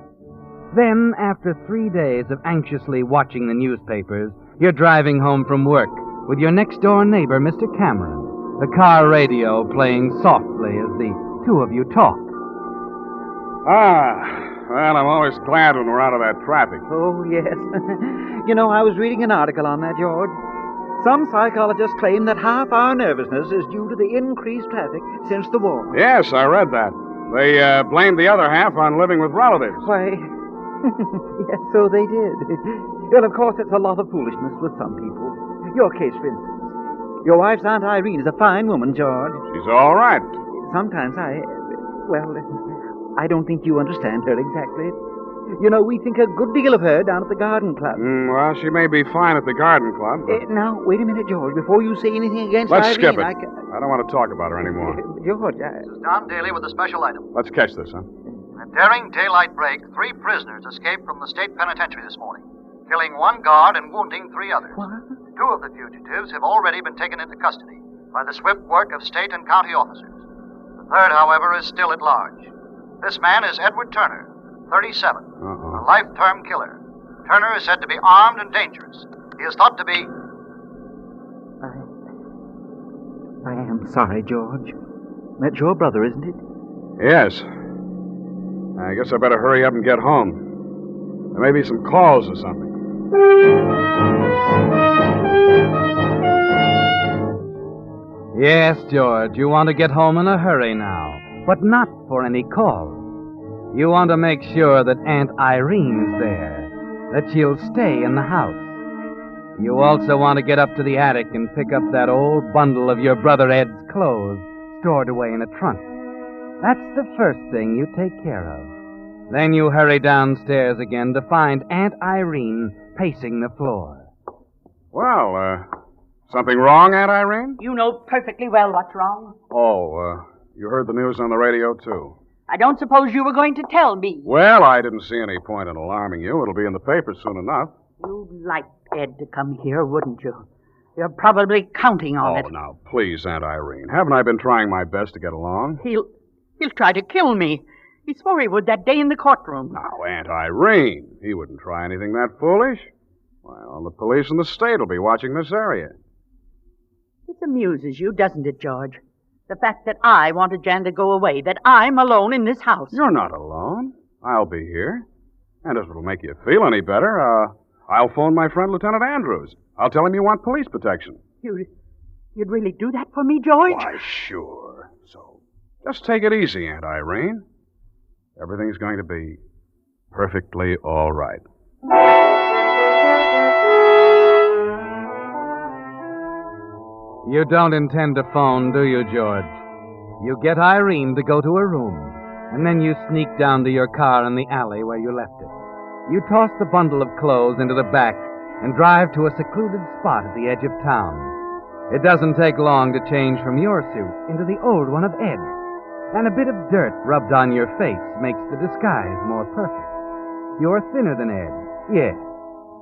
Then, after 3 days of anxiously watching the newspapers, you're driving home from work with your next-door neighbor, Mr. Cameron, the car radio playing softly as the two of you talk. Well, I'm always glad when we're out of that traffic. Oh, yes. You know, I was reading an article on that, George. Some psychologists claim that half our nervousness is due to the increased traffic since the war. Yes, I read that. They blamed the other half on living with relatives. Why, yes, so they did. Well, of course, it's a lot of foolishness with some people. Your case, for instance. Your wife's Aunt Irene is a fine woman, George. She's all right. Sometimes I don't think you understand her exactly. You know, we think a good deal of her down at the garden club. Well, she may be fine at the garden club, but... Now, wait a minute, George. Before you say anything against Let's Irene, skip it. I don't want to talk about her anymore. George, This is Don Daly with a special item. Let's catch this, huh? In a daring daylight break, 3 prisoners escaped from the state penitentiary this morning, killing 1 guard and wounding 3 others. What? 2 of the fugitives have already been taken into custody by the swift work of state and county officers. The 3rd, however, is still at large. This man is Edward Turner, 37, a life-term killer. Turner is said to be armed and dangerous. He is thought to be... I am sorry, George. That's your brother, isn't it? Yes. I guess I better hurry up and get home. There may be some calls or something. Yes, George, you want to get home in a hurry now, but not for any calls. You want to make sure that Aunt Irene is there, that she'll stay in the house. You also want to get up to the attic and pick up that old bundle of your brother Ed's clothes stored away in a trunk. That's the first thing you take care of. Then you hurry downstairs again to find Aunt Irene pacing the floor. Well, something wrong, Aunt Irene? You know perfectly well what's wrong. Oh, you heard the news on the radio, too. I don't suppose you were going to tell me. Well, I didn't see any point in alarming you. It'll be in the paper soon enough. You'd like Ed to come here, wouldn't you? You're probably counting on it. Oh, now, please, Aunt Irene. Haven't I been trying my best to get along? He'll try to kill me. He swore he would that day in the courtroom. Now, Aunt Irene, he wouldn't try anything that foolish. Well, the police in the state will be watching this area. It amuses you, doesn't it, George? The fact that I wanted Jan to go away, that I'm alone in this house. You're not alone. I'll be here. And if it'll make you feel any better, I'll phone my friend Lieutenant Andrews. I'll tell him you want police protection. You'd really do that for me, George? Why, sure. So, just take it easy, Aunt Irene. Everything's going to be perfectly all right. You don't intend to phone, do you, George? You get Irene to go to her room, and then you sneak down to your car in the alley where you left it. You toss the bundle of clothes into the back and drive to a secluded spot at the edge of town. It doesn't take long to change from your suit into the old one of Ed's, and a bit of dirt rubbed on your face makes the disguise more perfect. You're thinner than Ed, yes,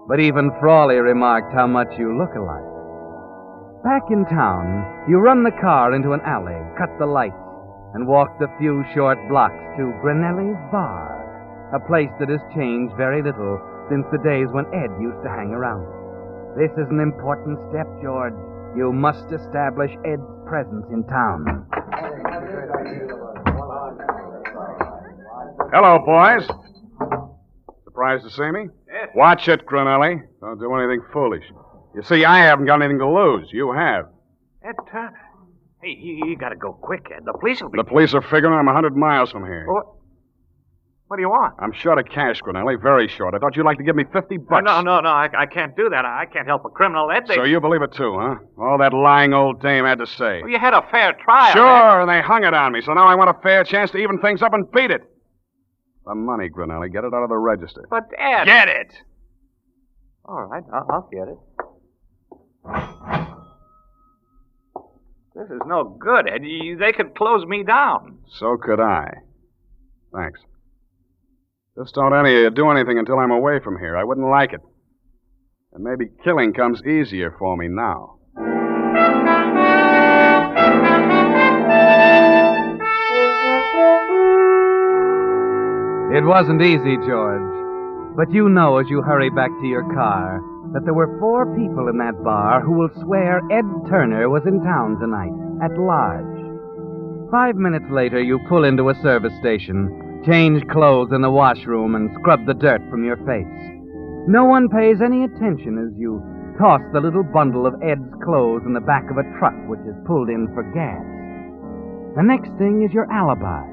but even Frawley remarked how much you look alike. Back in town, you run the car into an alley, cut the lights, and walk the few short blocks to Granelli's Bar, a place that has changed very little since the days when Ed used to hang around. This is an important step, George. You must establish Ed's presence in town. Hello, boys. Surprised to see me? Yes. Watch it, Granelli. Don't do anything foolish. You see, I haven't got anything to lose. You have. Ed Turner. Hey, you gotta go quick, Ed. The police will be... The police are figuring I'm 100 miles from here. What do you want? I'm short of cash, Granelli. Very short. I thought you'd like to give me $50. No. I can't do that. I can't help a criminal, Ed. So you believe it, too, huh? All that lying old dame had to say. Well, you had a fair trial, Sure, and they hung it on me, so now I want a fair chance to even things up and beat it. The money, Granelli. Get it out of the register. But, Ed... Get it! All right, I'll get it. This is no good, Ed. They could close me down. So could I. Thanks. Just don't any of you do anything until I'm away from here. I wouldn't like it. And maybe killing comes easier for me now. It wasn't easy, George. But you know as you hurry back to your car that there were 4 people in that bar who will swear Ed Turner was in town tonight, at large. 5 minutes later, you pull into a service station, change clothes in the washroom, and scrub the dirt from your face. No one pays any attention as you toss the little bundle of Ed's clothes in the back of a truck which is pulled in for gas. The next thing is your alibi,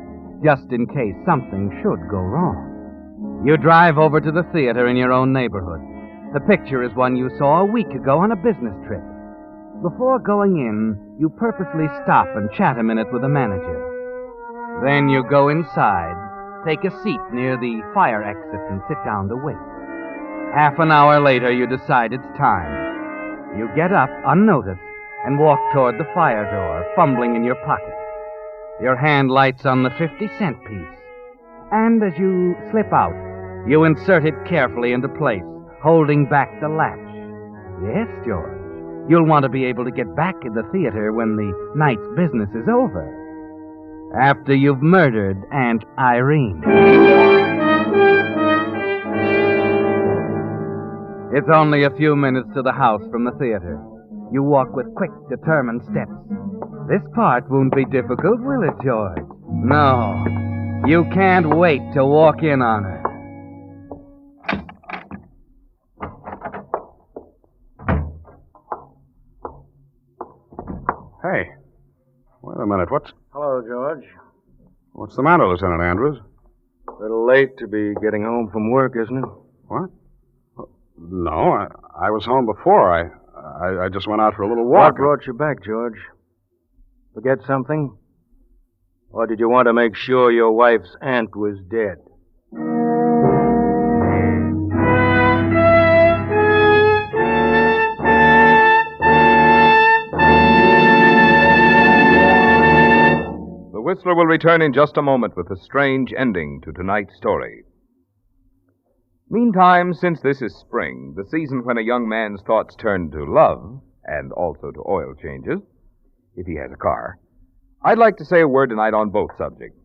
just in case something should go wrong. You drive over to the theater in your own neighborhood. The picture is one you saw a week ago on a business trip. Before going in, you purposely stop and chat a minute with the manager. Then you go inside, take a seat near the fire exit, and sit down to wait. Half an hour later, you decide it's time. You get up, unnoticed, and walk toward the fire door, fumbling in your pocket. Your hand lights on the 50-cent piece. And as you slip out, you insert it carefully into place, holding back the latch. Yes, George. You'll want to be able to get back in the theater when the night's business is over. After you've murdered Aunt Irene. It's only a few minutes to the house from the theater. You walk with quick, determined steps. This part won't be difficult, will it, George? No. You can't wait to walk in on her. Hey, wait a minute. Hello, George. What's the matter, Lieutenant Andrews? A little late to be getting home from work, isn't it? What? No, I was home before. I just went out for a little walk. What brought you back, George? Forget something? Or did you want to make sure your wife's aunt was dead? The Whistler will return in just a moment with a strange ending to tonight's story. Meantime, since this is spring, the season when a young man's thoughts turn to love, and also to oil changes, if he has a car, I'd like to say a word tonight on both subjects.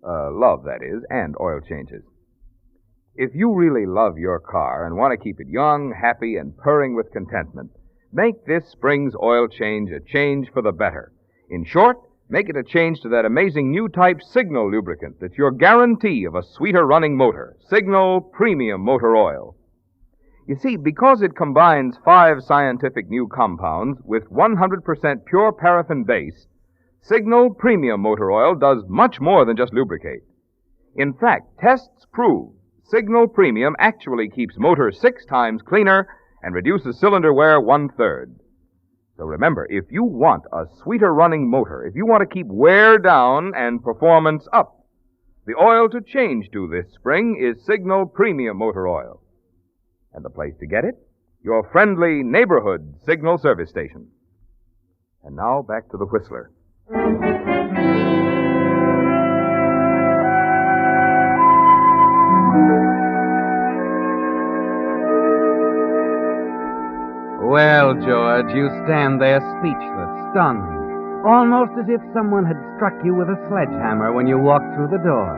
Love, that is, and oil changes. If you really love your car and want to keep it young, happy, and purring with contentment, make this spring's oil change a change for the better. In short, make it a change to that amazing new type Signal lubricant that's your guarantee of a sweeter running motor, Signal Premium Motor Oil. You see, because it combines 5 scientific new compounds with 100% pure paraffin base, Signal Premium Motor Oil does much more than just lubricate. In fact, tests prove Signal Premium actually keeps motors 6 times cleaner and reduces cylinder wear 1/3. So remember, if you want a sweeter running motor, if you want to keep wear down and performance up, the oil to change to this spring is Signal Premium Motor Oil. And the place to get it? Your friendly neighborhood Signal service station. And now back to the Whistler. Well, George, you stand there speechless, stunned, almost as if someone had struck you with a sledgehammer when you walked through the door.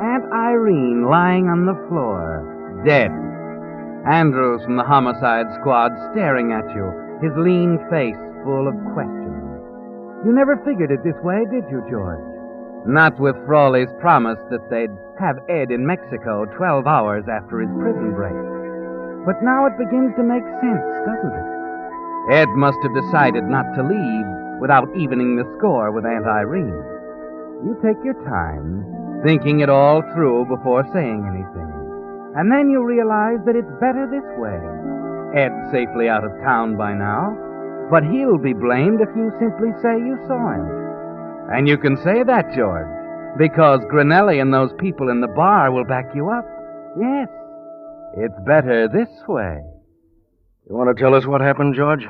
Aunt Irene lying on the floor, dead. Andrews from the homicide squad staring at you, his lean face full of questions. You never figured it this way, did you, George? Not with Frawley's promise that they'd have Ed in Mexico 12 hours after his prison break. But now it begins to make sense, doesn't it? Ed must have decided not to leave without evening the score with Aunt Irene. You take your time, thinking it all through before saying anything. And then you realize that it's better this way. Ed's safely out of town by now, but he'll be blamed if you simply say you saw him. And you can say that, George, because Granelli and those people in the bar will back you up. Yes, it's better this way. You want to tell us what happened, George?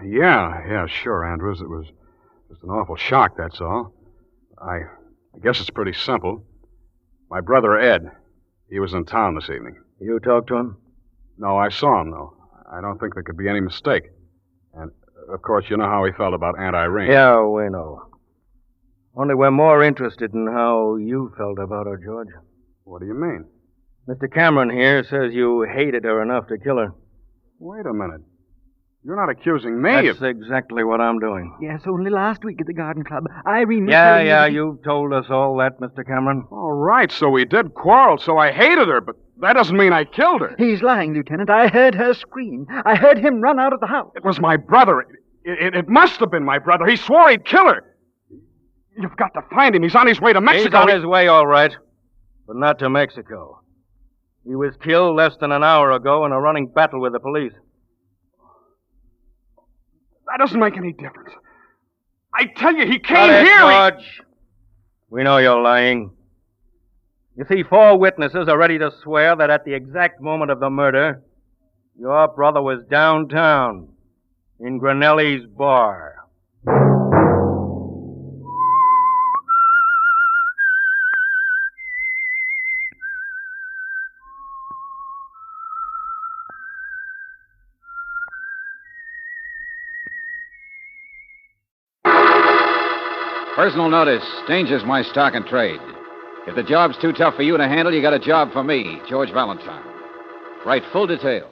Yeah, sure, Andrews. It was just an awful shock, that's all. I guess it's pretty simple. My brother, Ed, he was in town this evening. You talked to him? No, I saw him, though. I don't think there could be any mistake. And, of course, you know how he felt about Aunt Irene. Yeah, we know. Only we're more interested in how you felt about her, George. What do you mean? Mr. Cameron here says you hated her enough to kill her. Wait a minute. You're not accusing me That's exactly what I'm doing. Yes, only last week at the garden club. Irene was Yeah, you've told us all that, Mr. Cameron. All right, so we did quarrel, so I hated her, but that doesn't mean I killed her. He's lying, Lieutenant. I heard her scream. I heard him run out of the house. It was my brother. It must have been my brother. He swore he'd kill her. You've got to find him. He's on his way to Mexico. He's on his way, all right. But not to Mexico. He was killed less than an hour ago in a running battle with the police. That doesn't make any difference. I tell you, he came Got it, here. George. We know you're lying. You see, 4 witnesses are ready to swear that at the exact moment of the murder, your brother was downtown in Granelli's bar. Personal notice. Danger's my stock and trade. If the job's too tough for you to handle, you got a job for me, George Valentine. Write full details.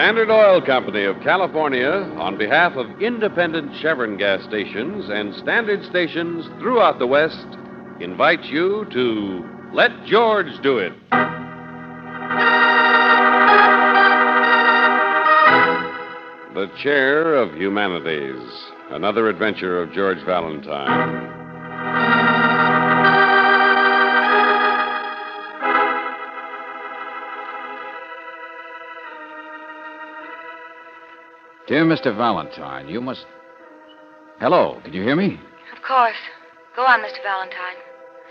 Standard Oil Company of California, on behalf of independent Chevron gas stations and standard stations throughout the West, invites you to Let George Do It. The Chair of Humanities, another adventure of George Valentine. Dear Mr. Valentine, you must... Hello, can you hear me? Of course. Go on, Mr. Valentine.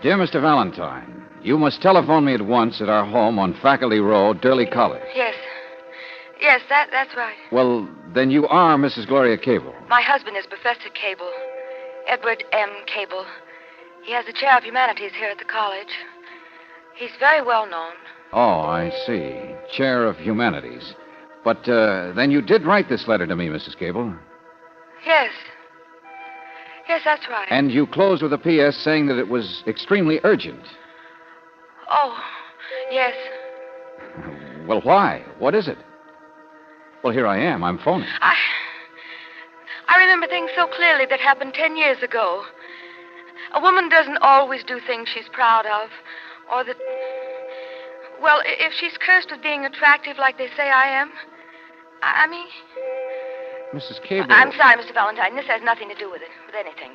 Dear Mr. Valentine, you must telephone me at once at our home on Faculty Road, Durley College. Yes. Yes, that's right. Well, then you are Mrs. Gloria Cable. My husband is Professor Cable. Edward M. Cable. He has the chair of humanities here at the college. He's very well known. Oh, I see. Chair of Humanities. But then you did write this letter to me, Mrs. Cable. Yes. Yes, that's right. And you closed with a P.S. saying that it was extremely urgent. Oh, yes. Well, why? What is it? Well, here I am. I'm phoning. I remember things so clearly that happened 10 years ago. A woman doesn't always do things she's proud of, or that... Well, if she's cursed with being attractive like they say I am... I mean... Mrs. Cable... I'm sorry, Mr. Valentine. This has nothing to do with it, with anything.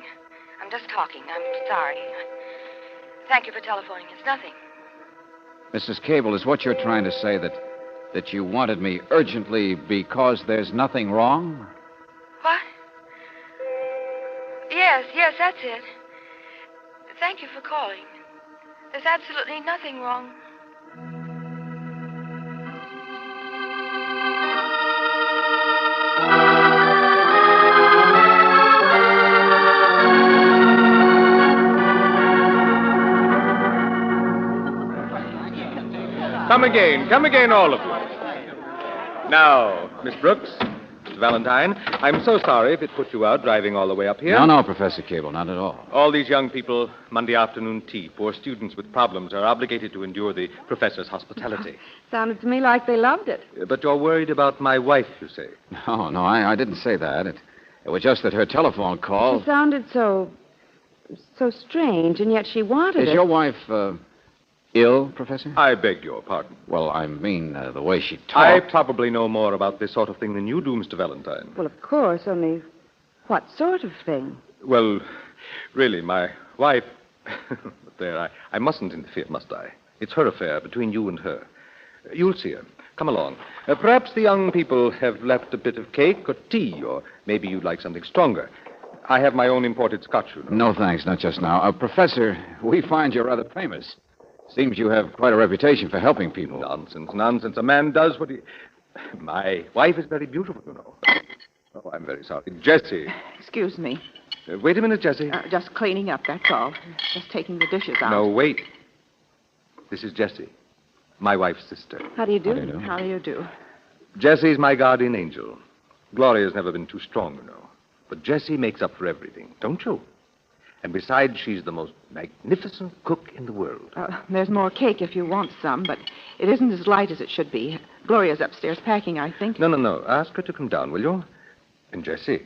I'm just talking. I'm sorry. Thank you for telephoning. It's nothing. Mrs. Cable, is what you're trying to say that you wanted me urgently because there's nothing wrong? What? Yes, that's it. Thank you for calling. There's absolutely nothing wrong. Come again, all of you. Now, Miss Brooks, Mr. Valentine, I'm so sorry if it put you out driving all the way up here. No, Professor Cable, not at all. All these young people, Monday afternoon tea, poor students with problems, are obligated to endure the professor's hospitality. Sounded to me like they loved it. But you're worried about my wife, you say? No, I didn't say that. It was just that her telephone call... She sounded so strange, and yet she wanted it. Is your wife, ill, Professor? I beg your pardon. Well, I mean, the way she talked... I probably know more about this sort of thing than you do, Mr. Valentine. Well, of course, only what sort of thing? Well, really, my wife... But there, I mustn't interfere, must I? It's her affair, between you and her. You'll see her. Come along. Perhaps the young people have left a bit of cake or tea, or maybe you'd like something stronger. I have my own imported scotch, you know. No, thanks, not just now. Professor, we find you're rather famous. Seems you have quite a reputation for helping people. Nonsense. A man does what he... My wife is very beautiful, you know. Oh, I'm very sorry. Jessie. Excuse me. Wait a minute, Jessie. Just cleaning up, that's all. Just taking the dishes out. No, wait. This is Jessie, my wife's sister. How do you do? How do you do? Jessie's my guardian angel. Gloria's never been too strong, you know. But Jessie makes up for everything, don't you? And besides, she's the most magnificent cook in the world. There's more cake if you want some, but it isn't as light as it should be. Gloria's upstairs packing, I think. No. Ask her to come down, will you? And Jessie,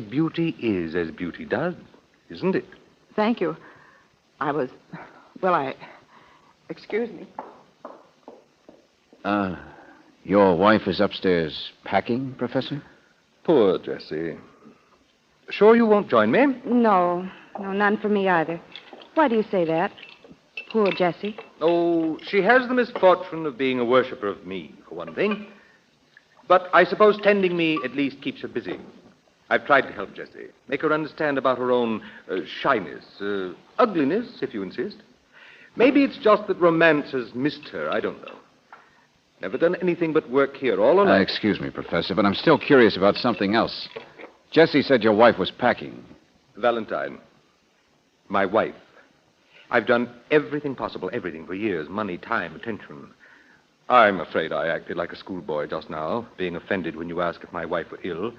beauty is as beauty does, isn't it? Thank you. Excuse me. Your wife is upstairs packing, Professor? Poor Jessie. Sure you won't join me? No, none for me either. Why do you say that? Poor Jessie. Oh, she has the misfortune of being a worshiper of me, for one thing. But I suppose tending me at least keeps her busy. I've tried to help Jessie, make her understand about her own shyness, ugliness, if you insist. Maybe it's just that romance has missed her, I don't know. Never done anything but work here all along. Excuse me, Professor, but I'm still curious about something else. Jessie said your wife was packing. Valentine, my wife. I've done everything possible, everything for years. Money, time, attention. I'm afraid I acted like a schoolboy just now, being offended when you asked if my wife were ill.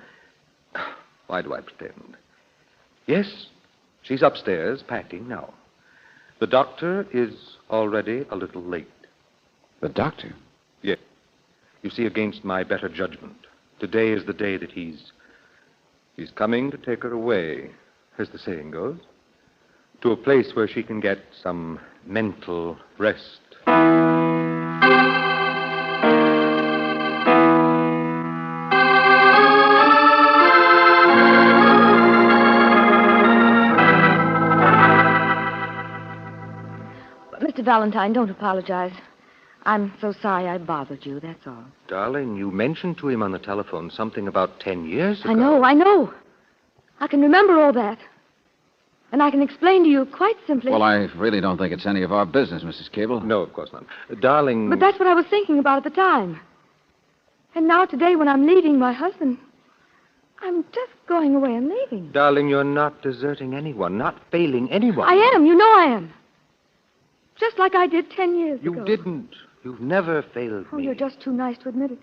Why do I pretend? Yes, she's upstairs packing now. The doctor is already a little late. The doctor? Yes. You see, against my better judgment, today is the day that he's coming to take her away, as the saying goes, to a place where she can get some mental rest. Mr. Valentine, don't apologize. I'm so sorry I bothered you, that's all. Darling, you mentioned to him on the telephone something about 10 years ago. I know. I can remember all that. And I can explain to you quite simply. Well, I really don't think it's any of our business, Mrs. Cable. No, of course not. Darling... But that's what I was thinking about at the time. And now today, when I'm leaving my husband, I'm just going away and leaving. Darling, you're not deserting anyone, not failing anyone. I am. You know I am. Just like I did 10 years ago. You didn't. You've never failed me. Oh, you're just too nice to admit it.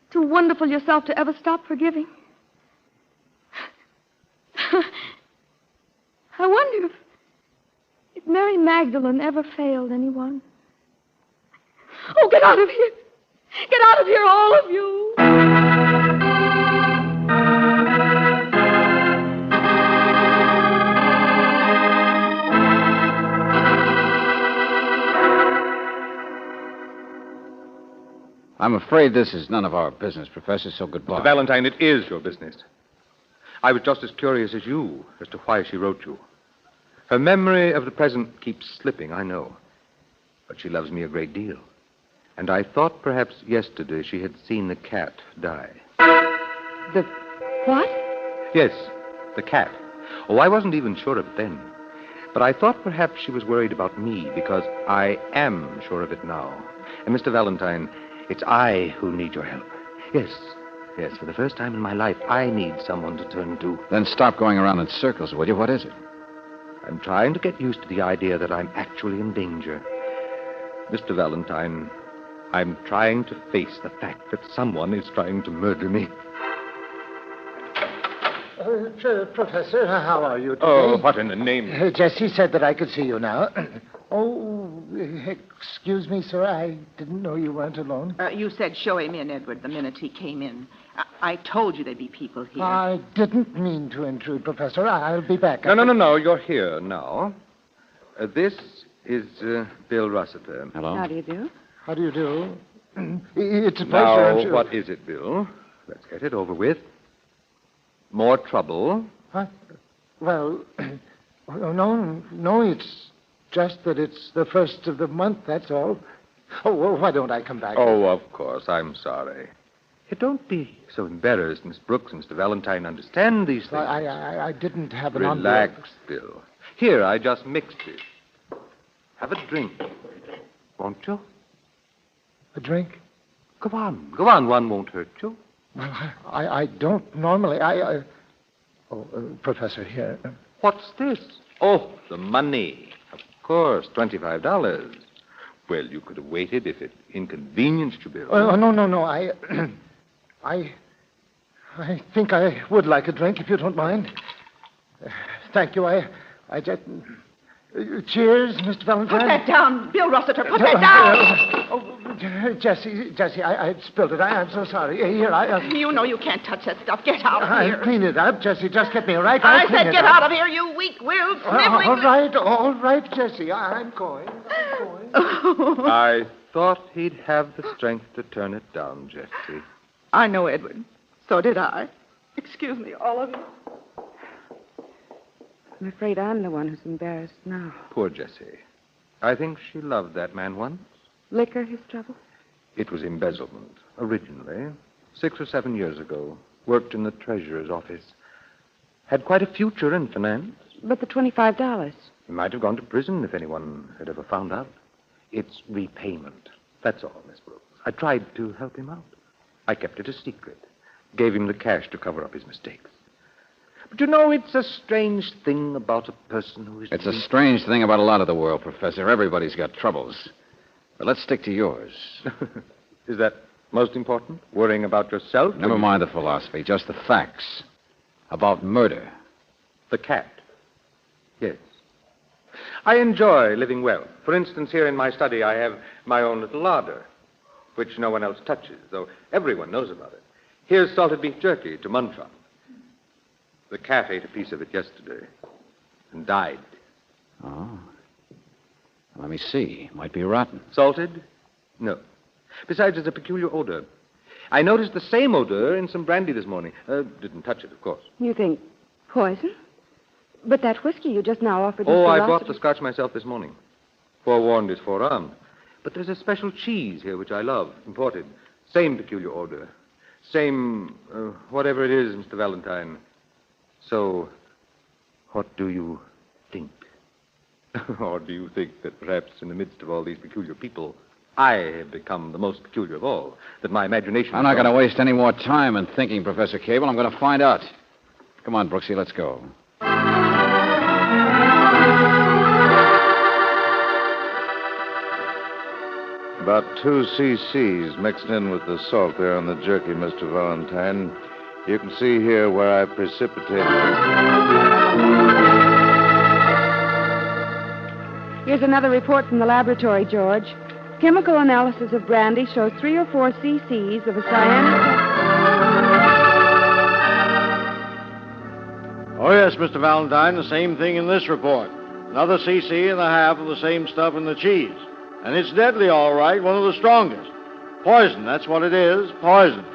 Too wonderful yourself to ever stop forgiving. I wonder if Mary Magdalene ever failed anyone. Oh, get out of here. Get out of here, all of you. I'm afraid this is none of our business, Professor, so goodbye. Mr. Valentine, it is your business. I was just as curious as you as to why she wrote you. Her memory of the present keeps slipping, I know. But she loves me a great deal. And I thought perhaps yesterday she had seen the cat die. The what? Yes, the cat. Oh, I wasn't even sure of it then. But I thought perhaps she was worried about me because I am sure of it now. And Mr. Valentine, it's I who need your help. Yes, for the first time in my life, I need someone to turn to. Then stop going around in circles, will you? What is it? I'm trying to get used to the idea that I'm actually in danger. Mr. Valentine, I'm trying to face the fact that someone is trying to murder me. Professor, how are you today? Oh, what in the name? Jessie said that I could see you now. Oh, excuse me, sir. I didn't know you weren't alone. You said show him in, Edward, the minute he came in. I told you there'd be people here. I didn't mean to intrude, Professor. I'll be back. No. You're here now. This is Bill Rossiter. Hello. How do you do? How do you do? It's a pleasure. Now, what is it, Bill? Let's get it over with. More trouble? What? Well, no, it's just that it's the first of the month, that's all. Oh, well, why don't I come back? Oh, of course. I'm sorry. Don't be so embarrassed, Miss Brooks and Mr. Valentine. Understand these things. I didn't have an Relax, Bill. Here, I just mixed it. Have a drink. Won't you? A drink? Go on. One won't hurt you. Well, I don't normally. Professor, here. What's this? Oh, the money. Of course, $25. Well, you could have waited if it inconvenienced you, Bill. No. I think I would like a drink, if you don't mind. Thank you. I just... Cheers, Mr. Valentine. Put that down, Bill Rossiter. Put that down. Jessie, I spilled it. I'm so sorry. Here, You know you can't touch that stuff. Get out of here. I'll clean it up, Jessie. Just get me right. I said get out of here, you weak-willed, sniveling... All right, Jessie. I'm going. I thought he'd have the strength to turn it down, Jessie. I know, Edward. So did I. Excuse me, all of you. I'm afraid I'm the one who's embarrassed now. Poor Jessie. I think she loved that man once. Liquor, his trouble? It was embezzlement, originally. 6 or 7 years ago. Worked in the treasurer's office. Had quite a future in finance. But the $25. He might have gone to prison if anyone had ever found out. It's repayment. That's all, Miss Brooks. I tried to help him out. I kept it a secret. Gave him the cash to cover up his mistakes. But you know, it's a strange thing about a person who is... It's a strange thing about a lot of the world, Professor. Everybody's got troubles. But let's stick to yours. Is that most important? Worrying about yourself? Never mind the philosophy, just the facts. About murder. The cat. Yes. I enjoy living well. For instance, here in my study, I have my own little larder. which no one else touches, though everyone knows about it. Here's salted beef jerky to munch on. The cat ate a piece of it yesterday and died. Oh. Let me see. Might be rotten. Salted? No. Besides, it's a peculiar odor. I noticed the same odor in some brandy this morning. Didn't touch it, of course. You think poison? But that whiskey you just now offered... Oh, Mr. I Rossiter- brought the scotch myself this morning. Forewarned is forearmed. But there's a special cheese here which I love, imported. Same peculiar odor. Same, whatever it is, Mr. Valentine. So, what do you think? Or do you think that perhaps in the midst of all these peculiar people, I have become the most peculiar of all? That my imagination... I'm not going to waste any more time in thinking, Professor Cable. I'm going to find out. Come on, Brooksy, let's go. About 2 cc's mixed in with the salt there on the jerky, Mr. Valentine. You can see here where I precipitated Here's another report from the laboratory, George. Chemical analysis of brandy shows 3 or 4 cc's of a cyanic... Oh, yes, Mr. Valentine, the same thing in this report. Another cc and a half of the same stuff in the cheese. And it's deadly, all right, one of the strongest. Poison, that's what it is, poison.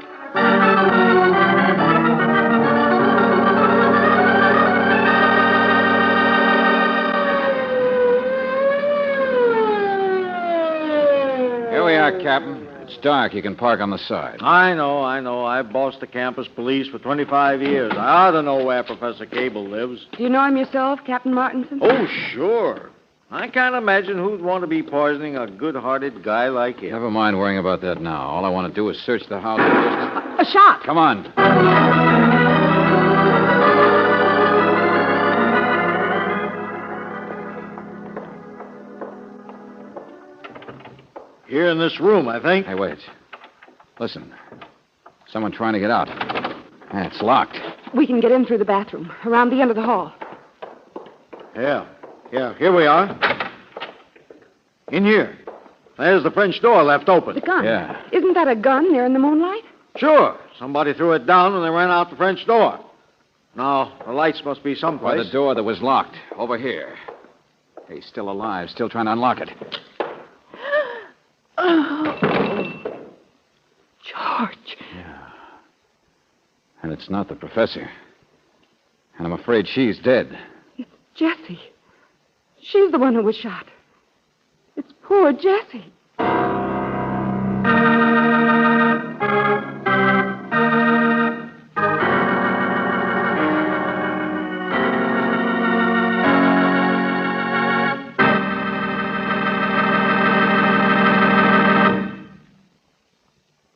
Here we are, Captain. It's dark. You can park on the side. I know. I've bossed the campus police for 25 years. I ought to know where Professor Cable lives. Do you know him yourself, Captain Martinson? Oh, sure. I can't imagine who'd want to be poisoning a good-hearted guy like him. Never mind worrying about that now. All I want to do is search the house. A shot! Come on. Here in this room, I think. Hey, wait. Listen. Someone trying to get out. Yeah, it's locked. We can get in through the bathroom, around the end of the hall. Yeah, here we are. In here. There's the French door left open. The gun? Yeah. Isn't that a gun there in the moonlight? Sure. Somebody threw it down when they ran out the French door. Now, the lights must be someplace. By the door that was locked. Over here. He's still alive, still trying to unlock it. Oh. George. Yeah. And it's not the professor. And I'm afraid she's dead. It's Jessie. She's the one who was shot. It's poor Jessie.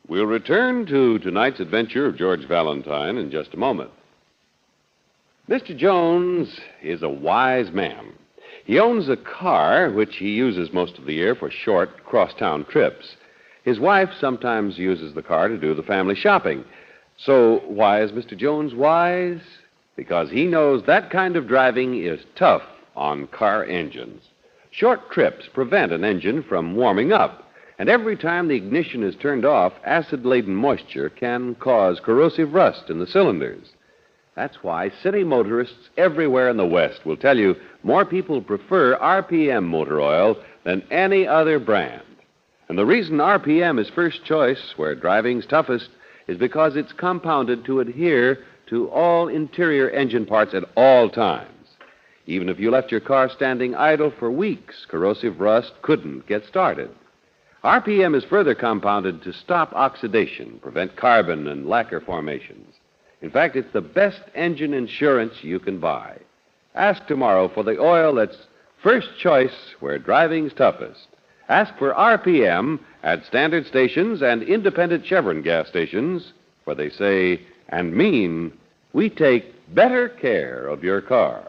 We'll return to tonight's adventure of George Valentine in just a moment. Mr. Jones is a wise man. He owns a car which he uses most of the year for short cross-town trips. His wife sometimes uses the car to do the family shopping. So why is Mr. Jones wise? Because he knows that kind of driving is tough on car engines. Short trips prevent an engine from warming up. And every time the ignition is turned off, acid-laden moisture can cause corrosive rust in the cylinders. That's why city motorists everywhere in the West will tell you more people prefer RPM motor oil than any other brand. And the reason RPM is first choice where driving's toughest is because it's compounded to adhere to all interior engine parts at all times. Even if you left your car standing idle for weeks, corrosive rust couldn't get started. RPM is further compounded to stop oxidation, prevent carbon and lacquer formations. In fact, it's the best engine insurance you can buy. Ask tomorrow for the oil that's first choice where driving's toughest. Ask for RPM at standard stations and independent Chevron gas stations, where they say and mean, we take better care of your car.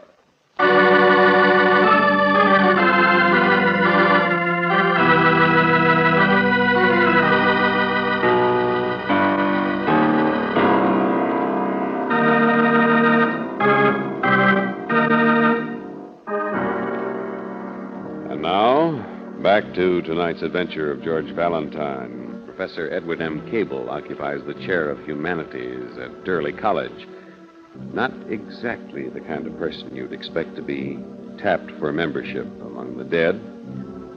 Back to tonight's adventure of George Valentine. Professor Edward M. Cable occupies the chair of Humanities at Durley College. Not exactly the kind of person you'd expect to be tapped for membership among the dead,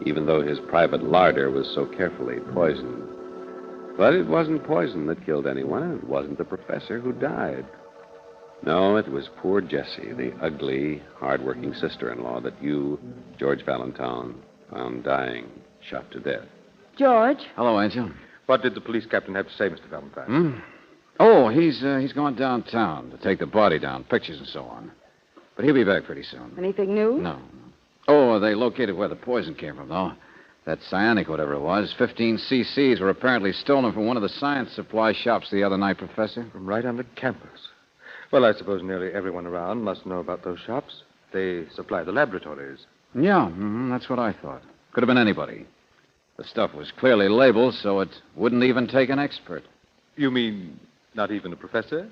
even though his private larder was so carefully poisoned. But it wasn't poison that killed anyone, and it wasn't the professor who died. No, it was poor Jessie, the ugly, hard-working sister-in-law that you, George Valentine, found dying, shot to death. George? Hello, Angel. What did the police captain have to say, Mr. Valentine? Oh, he's gone downtown to take the body down, pictures and so on. But he'll be back pretty soon. Anything new? No. Oh, they located where the poison came from, though. That cyanic, whatever it was, 15 cc's were apparently stolen from one of the science supply shops the other night, Professor. From right on the campus. Well, I suppose nearly everyone around must know about those shops. They supply the laboratories. Yeah, that's what I thought. Could have been anybody. The stuff was clearly labeled, so it wouldn't even take an expert. You mean not even a professor?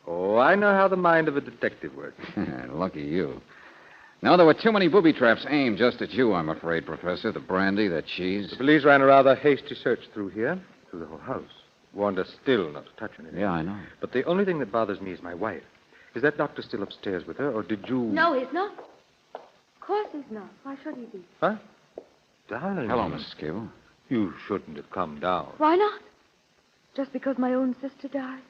Oh, I know how the mind of a detective works. Lucky you. No, there were too many booby traps aimed just at you, I'm afraid, Professor. The brandy, the cheese. The police ran a rather hasty search through here, through the whole house. Warned us still not to touch anything. Yeah, I know. But the only thing that bothers me is my wife. Is that doctor still upstairs with her, or did you... No, he's not. Of course he's not. Why should he be? Huh? Darling. Hello, Mrs. Cable. You shouldn't have come down. Why not? Just because my own sister died?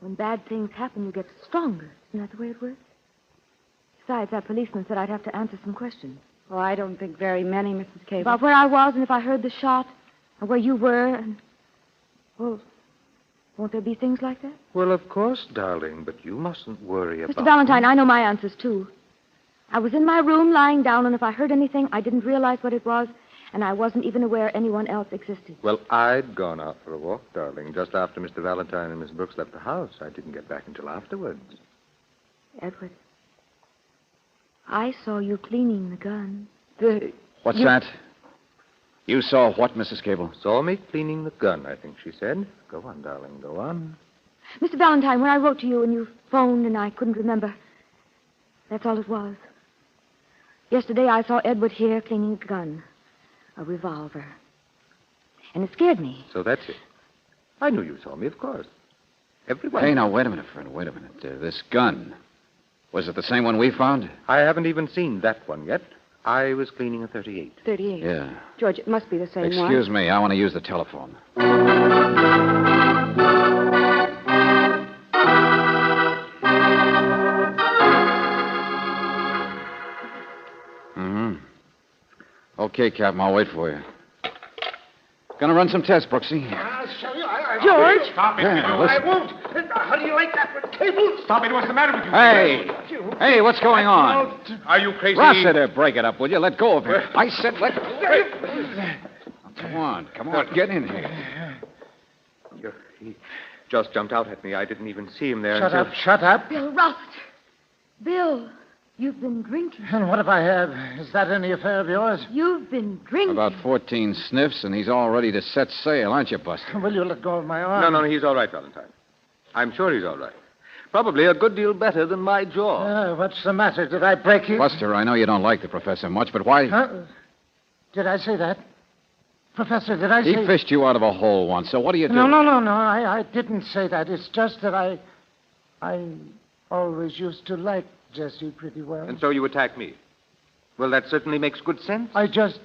When bad things happen, you get stronger. Isn't that the way it works? Besides, that policeman said I'd have to answer some questions. Oh, I don't think very many, Mrs. Cable. About where I was and if I heard the shot, and where you were, and... Well, won't there be things like that? Well, of course, darling, but you mustn't worry about... Mr. Valentine, I know my answers, too. I was in my room lying down, and if I heard anything, I didn't realize what it was, and I wasn't even aware anyone else existed. Well, I'd gone out for a walk, darling, just after Mr. Valentine and Miss Brooks left the house. I didn't get back until afterwards. Edward, I saw you cleaning the gun. What's that? You saw what, Mrs. Cable? Saw me cleaning the gun, I think she said. Go on, darling, go on. Mr. Valentine, when I wrote to you and you phoned and I couldn't remember, that's all it was. Yesterday I saw Edward here cleaning a gun, a revolver. And it scared me. So that's it. I knew you saw me, of course. Everyone... Hey, now, wait a minute, friend, wait a minute. This gun, was it the same one we found? I haven't even seen that one yet. I was cleaning a 38. 38? Yeah. George, it must be the same one. Excuse me, I want to use the telephone. Okay, Captain, I'll wait for you. Gonna run some tests, Brooksy. I'll show you. George! Stop it. Yeah, I won't. How do you like that for Cable? Stop it. What's the matter with you? Hey, what's going on? Are you crazy? Rossiter, break it up, will you? Let go of him. I said let go. Come on, get in here. He just jumped out at me. I didn't even see him there Shut up. Bill Rossiter. Bill, you've been drinking. And what if I have? Is that any affair of yours? You've been drinking. About 14 sniffs, and he's all ready to set sail, aren't you, Buster? Will you let go of my arm? No, he's all right, Valentine. I'm sure he's all right. Probably a good deal better than my jaw. What's the matter? Did I break you? Buster, I know you don't like the professor much, but why... Huh? Did I say that? Professor, did I say... He fished you out of a hole once, so what do you do? No. I didn't say that. It's just that I always used to like Jessie pretty well. And so you attack me. Well, that certainly makes good sense. I just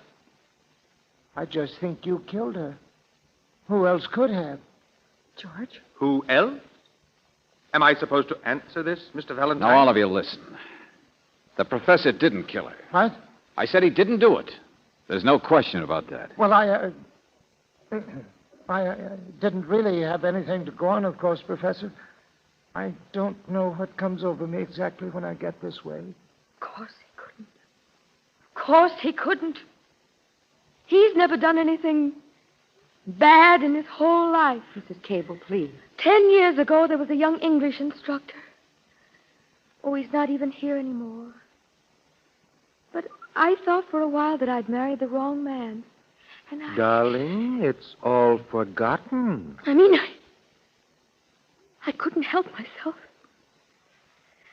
think you killed her. Who else could have? George? Who else? Am I supposed to answer this, Mr. Valentine? Now, all of you, listen. The professor didn't kill her. What? I said he didn't do it. There's no question about that. Well, I didn't really have anything to go on, of course, Professor. I don't know what comes over me exactly when I get this way. Of course he couldn't. Of course he couldn't. He's never done anything bad in his whole life. Mrs. Cable, please. 10 years ago, there was a young English instructor. Oh, he's not even here anymore. But I thought for a while that I'd married the wrong man. And Darling, it's all forgotten. I mean, I couldn't help myself.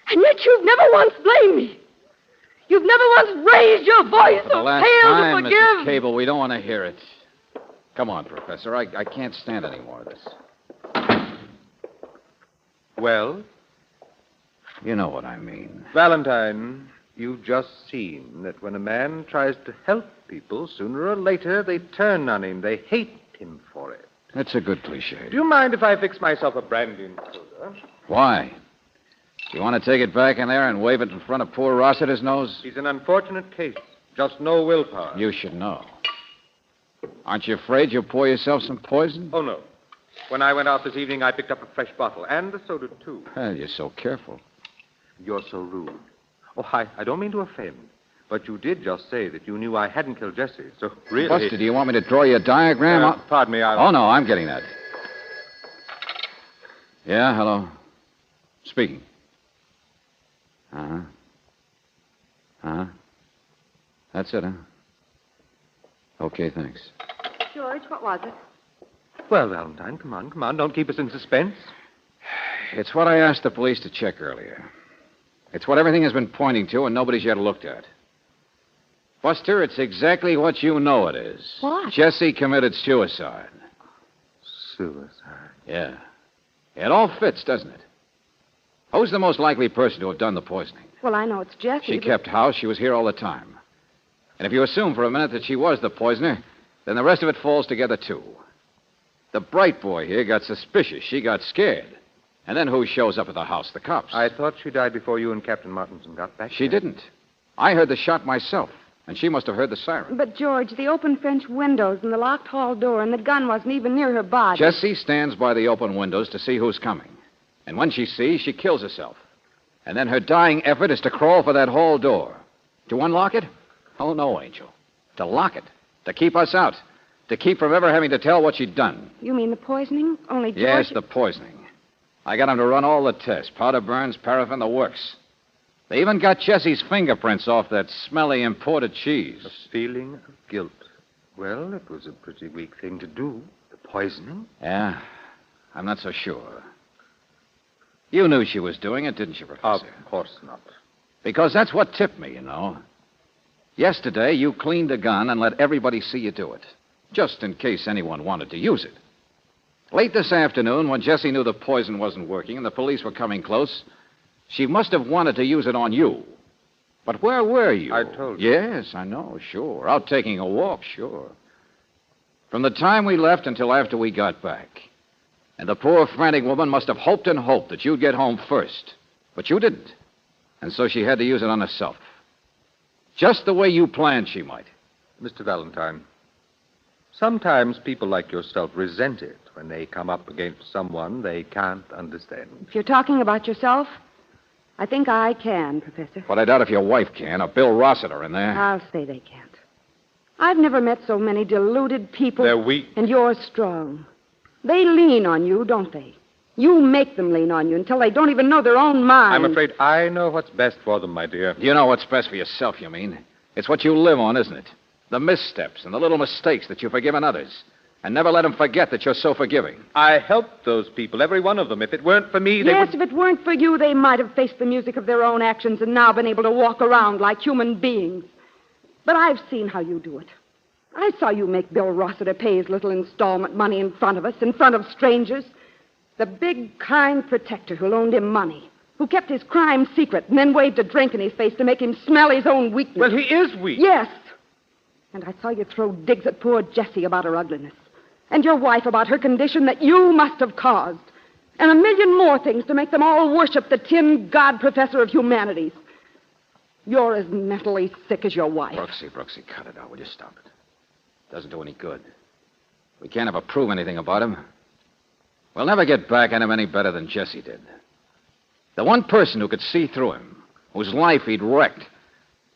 And yet you've never once blamed me. You've never once raised your voice For the or last failed time, to forgive. Mrs. Cable, we don't want to hear it. Come on, Professor. I can't stand any more of this. Well? You know what I mean. Valentine, you've just seen that when a man tries to help people, sooner or later they turn on him. They hate him for it. That's a good cliche. Do you mind if I fix myself a brandy and soda? Why? Do you want to take it back in there and wave it in front of poor Rossiter's nose? He's an unfortunate case. Just no willpower. You should know. Aren't you afraid you'll pour yourself some poison? Oh, no. When I went out this evening, I picked up a fresh bottle, and a soda, too. Well, you're so careful. You're so rude. Oh, I don't mean to offend, but you did just say that you knew I hadn't killed Jesse, so really... Buster, do you want me to draw you a diagram? Pardon me, Oh, no, I'm getting that. Yeah, hello. Speaking. Uh-huh. Uh-huh. That's it, huh? Okay, thanks. George, what was it? Well, Valentine, come on. Don't keep us in suspense. It's what I asked the police to check earlier. It's what everything has been pointing to and nobody's yet looked at. Buster, it's exactly what you know it is. What? Jesse committed suicide. Suicide? Yeah. It all fits, doesn't it? Who's the most likely person to have done the poisoning? Well, I know it's Jesse. She kept house. She was here all the time. And if you assume for a minute that she was the poisoner, then the rest of it falls together, too. The bright boy here got suspicious. She got scared. And then who shows up at the house? The cops. I thought she died before you and Captain Martinson got back. She didn't. I heard the shot myself, and she must have heard the siren. But, George, the open French windows and the locked hall door and the gun wasn't even near her body. Jessie stands by the open windows to see who's coming. And when she sees, she kills herself. And then her dying effort is to crawl for that hall door. To unlock it? Oh, no, Angel. To lock it. To keep us out. To keep from ever having to tell what she'd done. You mean the poisoning? Only George... Yes, the poisoning. I got him to run all the tests. Powder burns, paraffin, the works. They even got Jessie's fingerprints off that smelly imported cheese. A feeling of guilt. Well, it was a pretty weak thing to do. The poisoning. Yeah, I'm not so sure. You knew she was doing it, didn't you, Professor? Of course not. Because that's what tipped me, you know. Yesterday, you cleaned a gun and let everybody see you do it. Just in case anyone wanted to use it. Late this afternoon, when Jessie knew the poison wasn't working and the police were coming close, she must have wanted to use it on you. But where were you? I told you. Yes, I know, sure. Out taking a walk, sure. From the time we left until after we got back. And the poor, frantic woman must have hoped and hoped that you'd get home first. But you didn't. And so she had to use it on herself. Just the way you planned she might. Mr. Valentine, sometimes people like yourself resent it when they come up against someone they can't understand. If you're talking about yourself, I think I can, Professor. But I doubt if your wife can, or Bill Rossiter in there. I'll say they can't. I've never met so many deluded people. They're weak. And you're strong. They lean on you, don't they? You make them lean on you until they don't even know their own mind. I'm afraid I know what's best for them, my dear. You know what's best for yourself, you mean? It's what you live on, isn't it? The missteps and the little mistakes that you've forgiven others. And never let them forget that you're so forgiving. I helped those people, every one of them. If it weren't for me, they Yes, if it weren't for you, they might have faced the music of their own actions and now been able to walk around like human beings. But I've seen how you do it. I saw you make Bill Rossiter pay his little installment money in front of us, in front of strangers. The big, kind protector who loaned him money, who kept his crime secret and then waved a drink in his face to make him smell his own weakness. Well, he is weak. Yes. And I saw you throw digs at poor Jessie about her ugliness. And your wife about her condition that you must have caused. And a million more things to make them all worship the tin god professor of humanities. You're as mentally sick as your wife. Brooksy, cut it out. Will you stop it? Doesn't do any good. We can't ever prove anything about him. We'll never get back at him any better than Jessie did. The one person who could see through him, whose life he'd wrecked,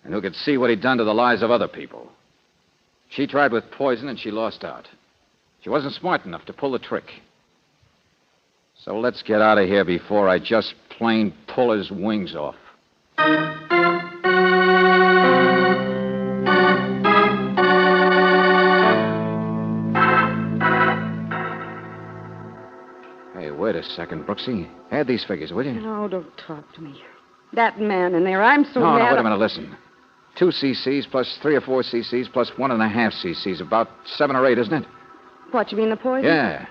and who could see what he'd done to the lives of other people. She tried with poison and she lost out. She wasn't smart enough to pull the trick. So let's get out of here before I just plain pull his wings off. Hey, wait a second, Brooksy. Add these figures, will you? No, don't talk to me. That man in there, I'm so No, mad. wait a minute, listen. 2 cc's plus 3 or 4 cc's plus 1.5 cc's. About 7 or 8, isn't it? What, you mean the poison? Yeah.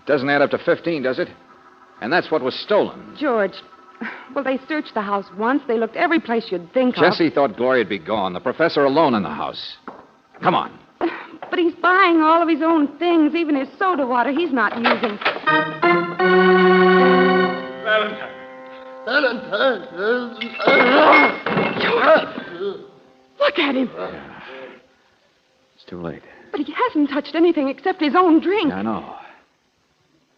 Doesn't add up to 15, does it? And that's what was stolen. George, well, they searched the house once. They looked every place you'd think Jesse thought Gloria'd be gone. The professor alone in the house. Come on. of. But he's buying all of his own things, even his soda water he's not using. Valentine. George! Look at him. It's too late. But he hasn't touched anything except his own drink. I know.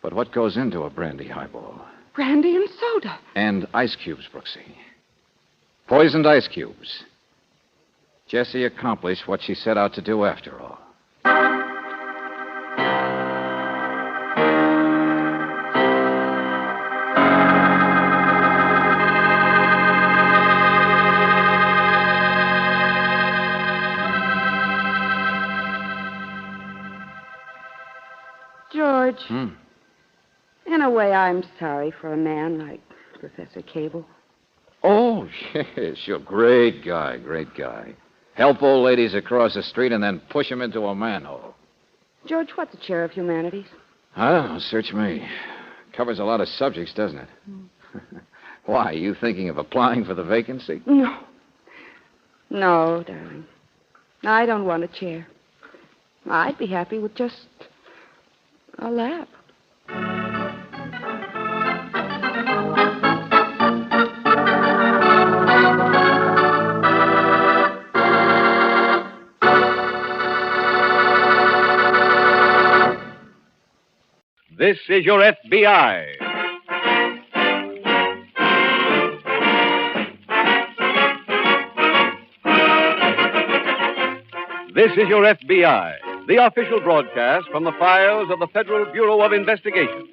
But what goes into a brandy highball? Brandy and soda. And ice cubes, Brooksy. Poisoned ice cubes. Jessie accomplished what she set out to do after all. George. In a way, I'm sorry for a man like Professor Cable. Oh, yes, you're a great guy, great guy. Help old ladies across the street and then push them into a manhole. George, what's a chair of humanities? I don't know, search me. Covers a lot of subjects, doesn't it? Why, you thinking of applying for the vacancy? No. No, darling. I don't want a chair. I'd be happy with just a lap. This is your FBI. This is your FBI, the official broadcast from the files of the Federal Bureau of Investigation.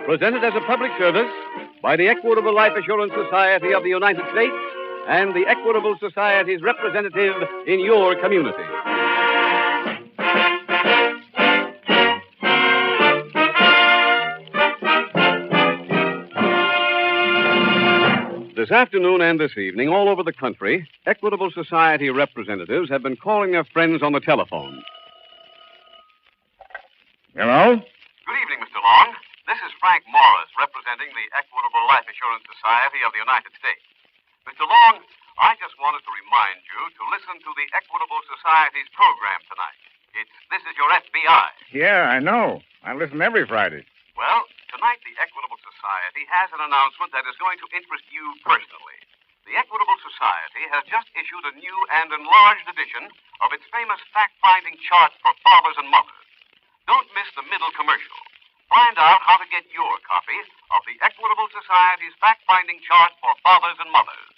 Presented as a public service by the Equitable Life Assurance Society of the United States and the Equitable Society's representative in your community. This afternoon and this evening, all over the country, Equitable Society representatives have been calling their friends on the telephone. Hello? Good evening, Mr. Long. This is Frank Morris, representing the Equitable Life Assurance Society of the United States. Mr. Long, I just wanted to remind you to listen to the Equitable Society's program tonight. It's This Is Your FBI. Yeah, I know. I listen every Friday. Well, tonight the Equitable Society has an announcement that is going to interest you personally. The Equitable Society has just issued a new and enlarged edition of its famous fact-finding chart for fathers and mothers. Don't miss the middle commercial. Find out how to get your copy of the Equitable Society's fact-finding chart for fathers and mothers.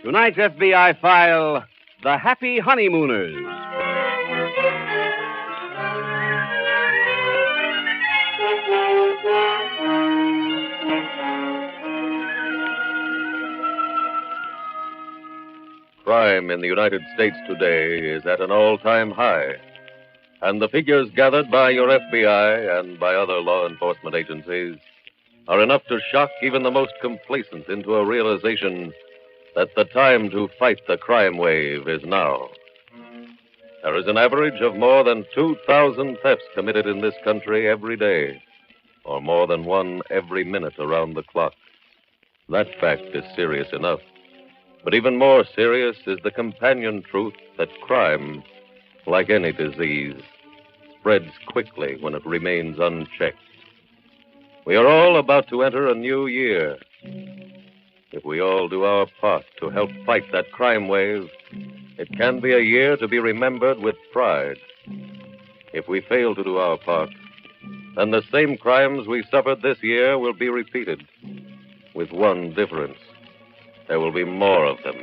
Tonight's FBI file, The Happy Honeymooners. Crime in the United States today is at an all-time high. And the figures gathered by your FBI and by other law enforcement agencies are enough to shock even the most complacent into a realization that the time to fight the crime wave is now. There is an average of more than 2,000 thefts committed in this country every day, or more than one every minute around the clock. That fact is serious enough. But even more serious is the companion truth that crime, like any disease, spreads quickly when it remains unchecked. We are all about to enter a new year. If we all do our part to help fight that crime wave, it can be a year to be remembered with pride. If we fail to do our part, then the same crimes we suffered this year will be repeated, with one difference. There will be more of them.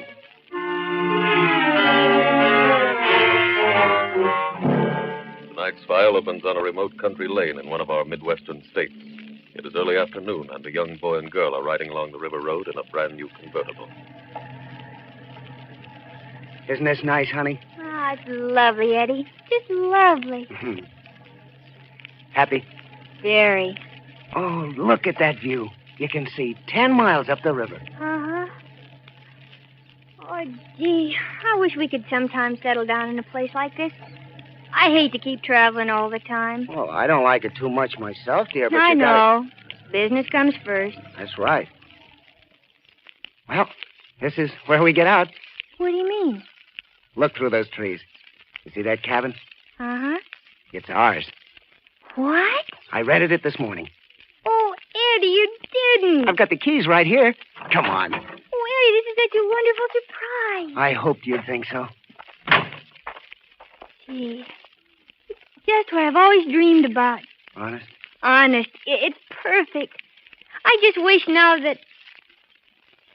Tonight's file opens on a remote country lane in one of our Midwestern states. It is early afternoon, and a young boy and girl are riding along the river road in a brand-new convertible. Isn't this nice, honey? Oh, it's lovely, Eddie. Just lovely. Happy? Very. Oh, look at that view. You can see 10 miles up the river. Uh-huh. Oh, Oh, gee, I wish we could sometime settle down in a place like this. I hate to keep traveling all the time. Well, I don't like it too much myself, dear, but I you know. Business comes first. That's right. Well, this is where we get out. What do you mean? Look through those trees. You see that cabin? Uh-huh. It's ours. What? I rented it this morning. Oh, Eddie, you didn't. I've got the keys right here. Come on. Oh, Eddie, this is such a wonderful surprise. I hoped you'd think so. Gee, it's just what I've always dreamed about. Honest? Honest, it's perfect. I just wish now that...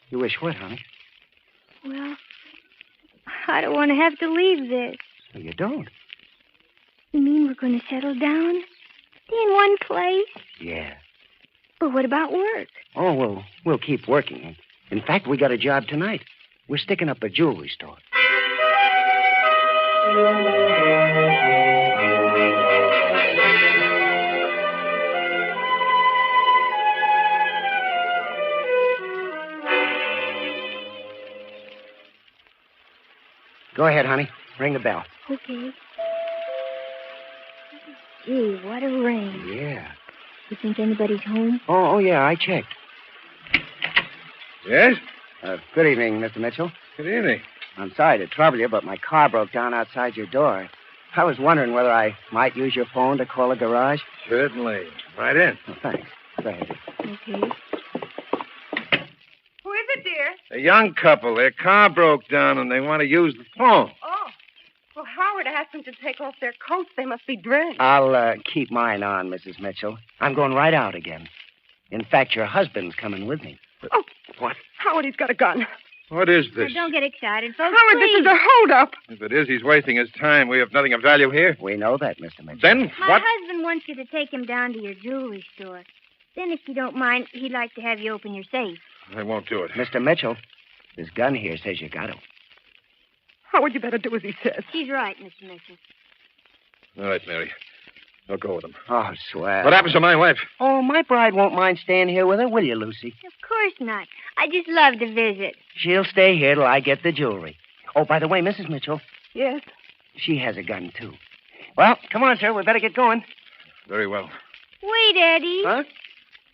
You wish what, honey? Well, I don't want to have to leave this. So you don't? You mean we're going to settle down? Stay in one place? Yeah. But what about work? Oh, well, we'll keep working. In fact, we got a job tonight. We're sticking up a jewelry store. Go ahead, honey. Ring the bell. Okay. Gee, what a ring. Yeah. You think anybody's home? Oh, yeah, I checked. Yes? Good evening, Mr. Mitchell. Good evening. I'm sorry to trouble you, but my car broke down outside your door. I was wondering whether I might use your phone to call a garage. Certainly. Right in. Oh, thanks. Go ahead. Okay. Who is it, dear? A young couple. Their car broke down and they want to use the phone. Oh. Well, Howard asked them to take off their coats. They must be drenched. I'll keep mine on, Mrs. Mitchell. I'm going right out again. In fact, your husband's coming with me. Oh. What? Howard, he's got a gun. What is this? Now, don't get excited, folks. Howard, please. this is a holdup. If it is, he's wasting his time. We have nothing of value here. We know that, Mr. Mitchell. Then My what? husband wants you to take him down to your jewelry store. Then, if you don't mind, he'd like to have you open your safe. I won't do it. Mr. Mitchell, this gun here says you got to. Howard, you better do as he says. He's right, Mr. Mitchell. All right, Mary. I'll go with him. Oh, swell. What happens to my wife? Oh, my bride won't mind staying here with her, will you, Lucy? Of course not. I just love to visit. She'll stay here till I get the jewelry. Oh, by the way, Mrs. Mitchell, Yes? she has a gun, too. Well, come on, sir. We better get going. Very well. Wait, Eddie. Huh?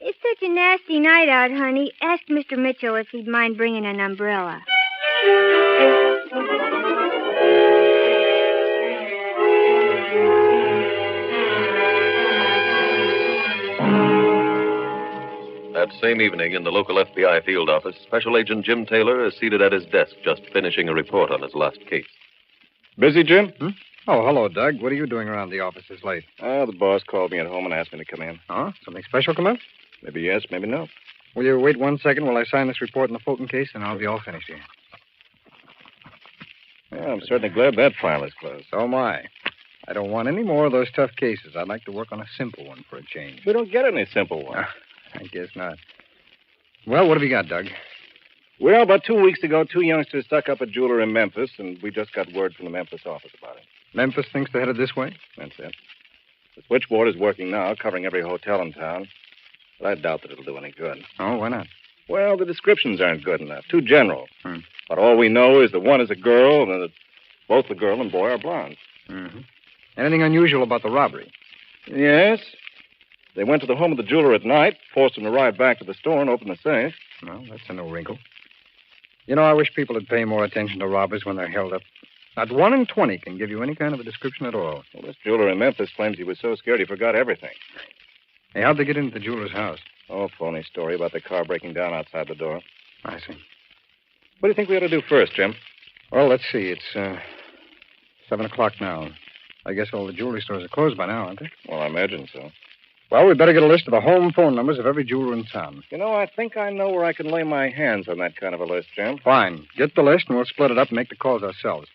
It's such a nasty night out, honey. Ask Mr. Mitchell if he'd mind bringing an umbrella. That same evening in the local FBI field office, Special Agent Jim Taylor is seated at his desk just finishing a report on his last case. Busy, Jim? Oh, hello, Doug. What are you doing around the office this late? Oh, the boss called me at home and asked me to come in. Huh? Something special come up? Maybe yes, maybe no. Will you wait 1 second while I sign this report in the Fulton case, and I'll be all finished here. Yeah, I'm certainly glad that file is closed. So am I. I don't want any more of those tough cases. I'd like to work on a simple one for a change. We don't get any simple ones. I guess not. Well, what have you got, Doug? Well, about 2 weeks ago, 2 youngsters stuck up a jeweler in Memphis, and we just got word from the Memphis office about it. Memphis thinks they're headed this way? That's it. The switchboard is working now, covering every hotel in town. But I doubt that it'll do any good. Oh, why not? Well, the descriptions aren't good enough. Too general. But all we know is that one is a girl, and that both the girl and boy are blondes. Mm-hmm. Anything unusual about the robbery? Yes. They went to the home of the jeweler at night, forced him to ride back to the store and open the safe. Well, that's a no wrinkle. You know, I wish people would pay more attention to robbers when they're held up. Not 1 in 20 can give you any kind of a description at all. Well, this jeweler in Memphis claims he was so scared he forgot everything. Hey, how'd they get into the jeweler's house? Oh, phony story about the car breaking down outside the door. I see. What do you think we ought to do first, Jim? Well, let's see. It's 7 o'clock now. I guess all the jewelry stores are closed by now, aren't they? Well, I imagine so. Well, we'd better get a list of the home phone numbers of every jeweler in town. You know, I think I know where I can lay my hands on that kind of a list, Jim. Fine. Get the list, and we'll split it up and make the calls ourselves.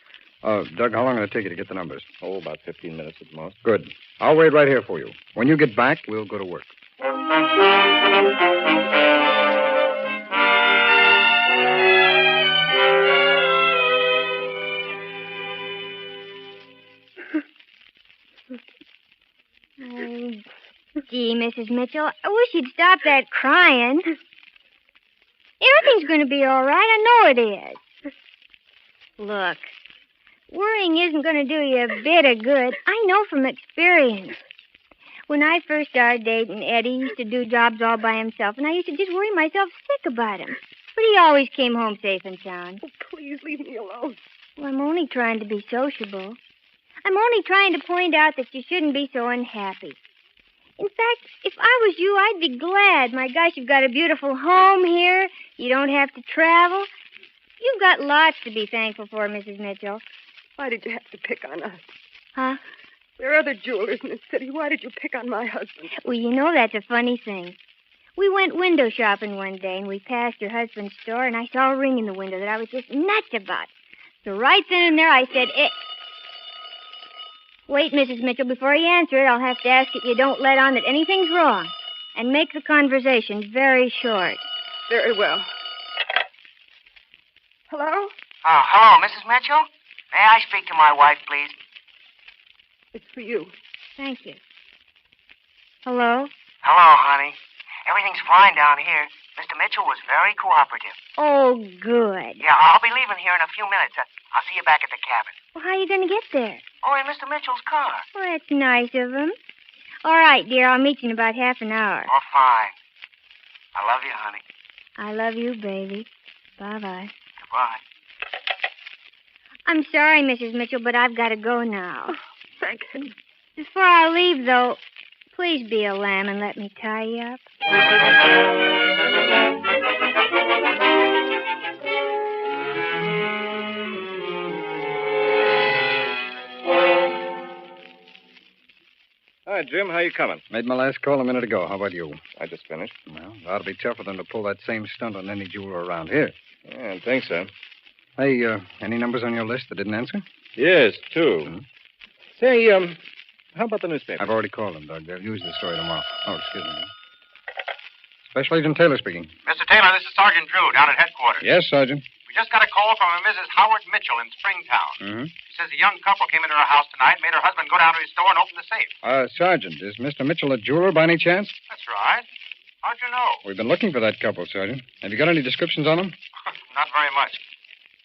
Doug, how long will it take you to get the numbers? Oh, about 15 minutes at most. Good. I'll wait right here for you. When you get back, we'll go to work. Gee, Mrs. Mitchell, I wish you'd stop that crying. Everything's going to be all right. I know it is. Look, worrying isn't going to do you a bit of good. I know from experience. When I first started dating Eddie, he used to do jobs all by himself, and I used to just worry myself sick about him. But he always came home safe and sound. Oh, please leave me alone. Well, I'm only trying to be sociable. I'm only trying to point out that you shouldn't be so unhappy. In fact, if I was you, I'd be glad. My gosh, you've got a beautiful home here. You don't have to travel. You've got lots to be thankful for, Mrs. Mitchell. Why did you have to pick on us? Huh? There are other jewelers in the city. Why did you pick on my husband? Well, you know that's a funny thing. We went window shopping one day, and we passed your husband's store, and I saw a ring in the window that I was just nuts about. So right then and there, I said, Wait, Mrs. Mitchell, before you answer it, I'll have to ask that you don't let on that anything's wrong, and make the conversation very short. Very well. Hello? Hello, Mrs. Mitchell? May I speak to my wife, please? It's for you. Thank you. Hello? Hello, honey. Everything's fine down here. Mr. Mitchell was very cooperative. Oh, good. Yeah, I'll be leaving here in a few minutes. I'll see you back at the cabin. Well, how are you going to get there? Oh, in Mr. Mitchell's car. Well, that's nice of him. All right, dear, I'll meet you in about half an hour. Oh, fine. I love you, honey. I love you, baby. Bye-bye. Goodbye. I'm sorry, Mrs. Mitchell, but I've got to go now. Oh, thank him. Before I leave, though, please be a lamb and let me tie you up. Hi, Jim. How you coming? Made my last call a minute ago. How about you? I just finished. Well, it ought to be tough for them to pull that same stunt on any jeweler around here. Yeah, I think so. Hey, any numbers on your list that didn't answer? Yes, two. Hmm? Say, how about the newspaper? I've already called them, Doug. They'll use the story tomorrow. Oh, excuse me. Special Agent Taylor speaking. Mr. Taylor, this is Sergeant Drew down at headquarters. Yes, Sergeant. We just got a call from a Mrs. Howard Mitchell in Springtown. Mm-hmm. She says a young couple came into her house tonight, made her husband go down to his store and open the safe. Sergeant, is Mr. Mitchell a jeweler by any chance? That's right. How'd you know? We've been looking for that couple, Sergeant. Have you got any descriptions on them? Not very much.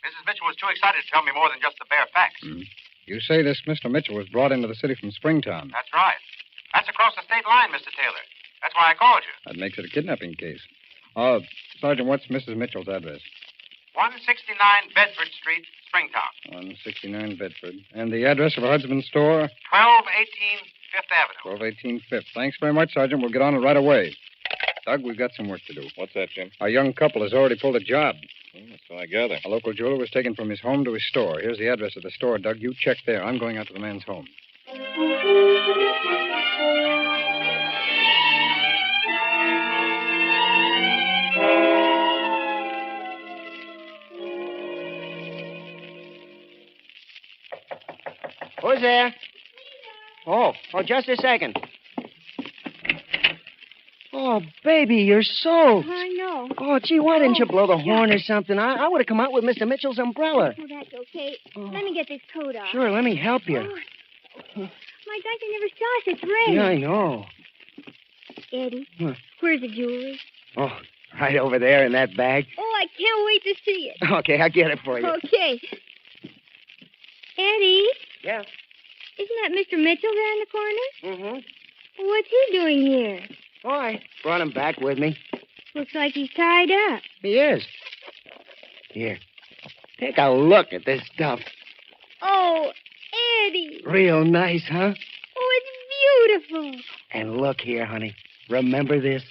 Mrs. Mitchell was too excited to tell me more than just the bare facts. Mm-hmm. You say this Mr. Mitchell was brought into the city from Springtown. That's right. That's across the state line, Mr. Taylor. That's why I called you. That makes it a kidnapping case. Sergeant, what's Mrs. Mitchell's address? 169 Bedford Street, Springtown. 169 Bedford. And the address of her husband's store? 1218 Fifth Avenue. 1218 Fifth. Thanks very much, Sergeant. We'll get on it right away. Doug, we've got some work to do. What's that, Jim? Our young couple has already pulled a job. So I gather. A local jeweler was taken from his home to his store. Here's the address of the store, Doug. You check there. I'm going out to the man's home. Who's there? Oh, just a second. Oh, baby, you're soaked. I know. Oh, gee, why didn't you blow the horn or something? I would have come out with Mr. Mitchell's umbrella. Oh, that's okay. Let me get this coat off. Sure, let me help you. My gosh, I never saw such rain. Yeah, I know. Eddie, Huh. where's the jewelry? Oh, right over there in that bag. Oh, I can't wait to see it. Okay, I'll get it for you. Okay. Eddie? Yeah? Isn't that Mr. Mitchell there in the corner? Mm-hmm. What's he doing here? Oh, I brought him back with me. Looks like he's tied up. He is. Here, take a look at this stuff. Oh, Eddie. Real nice, huh? Oh, it's beautiful. And look here, honey. Remember this?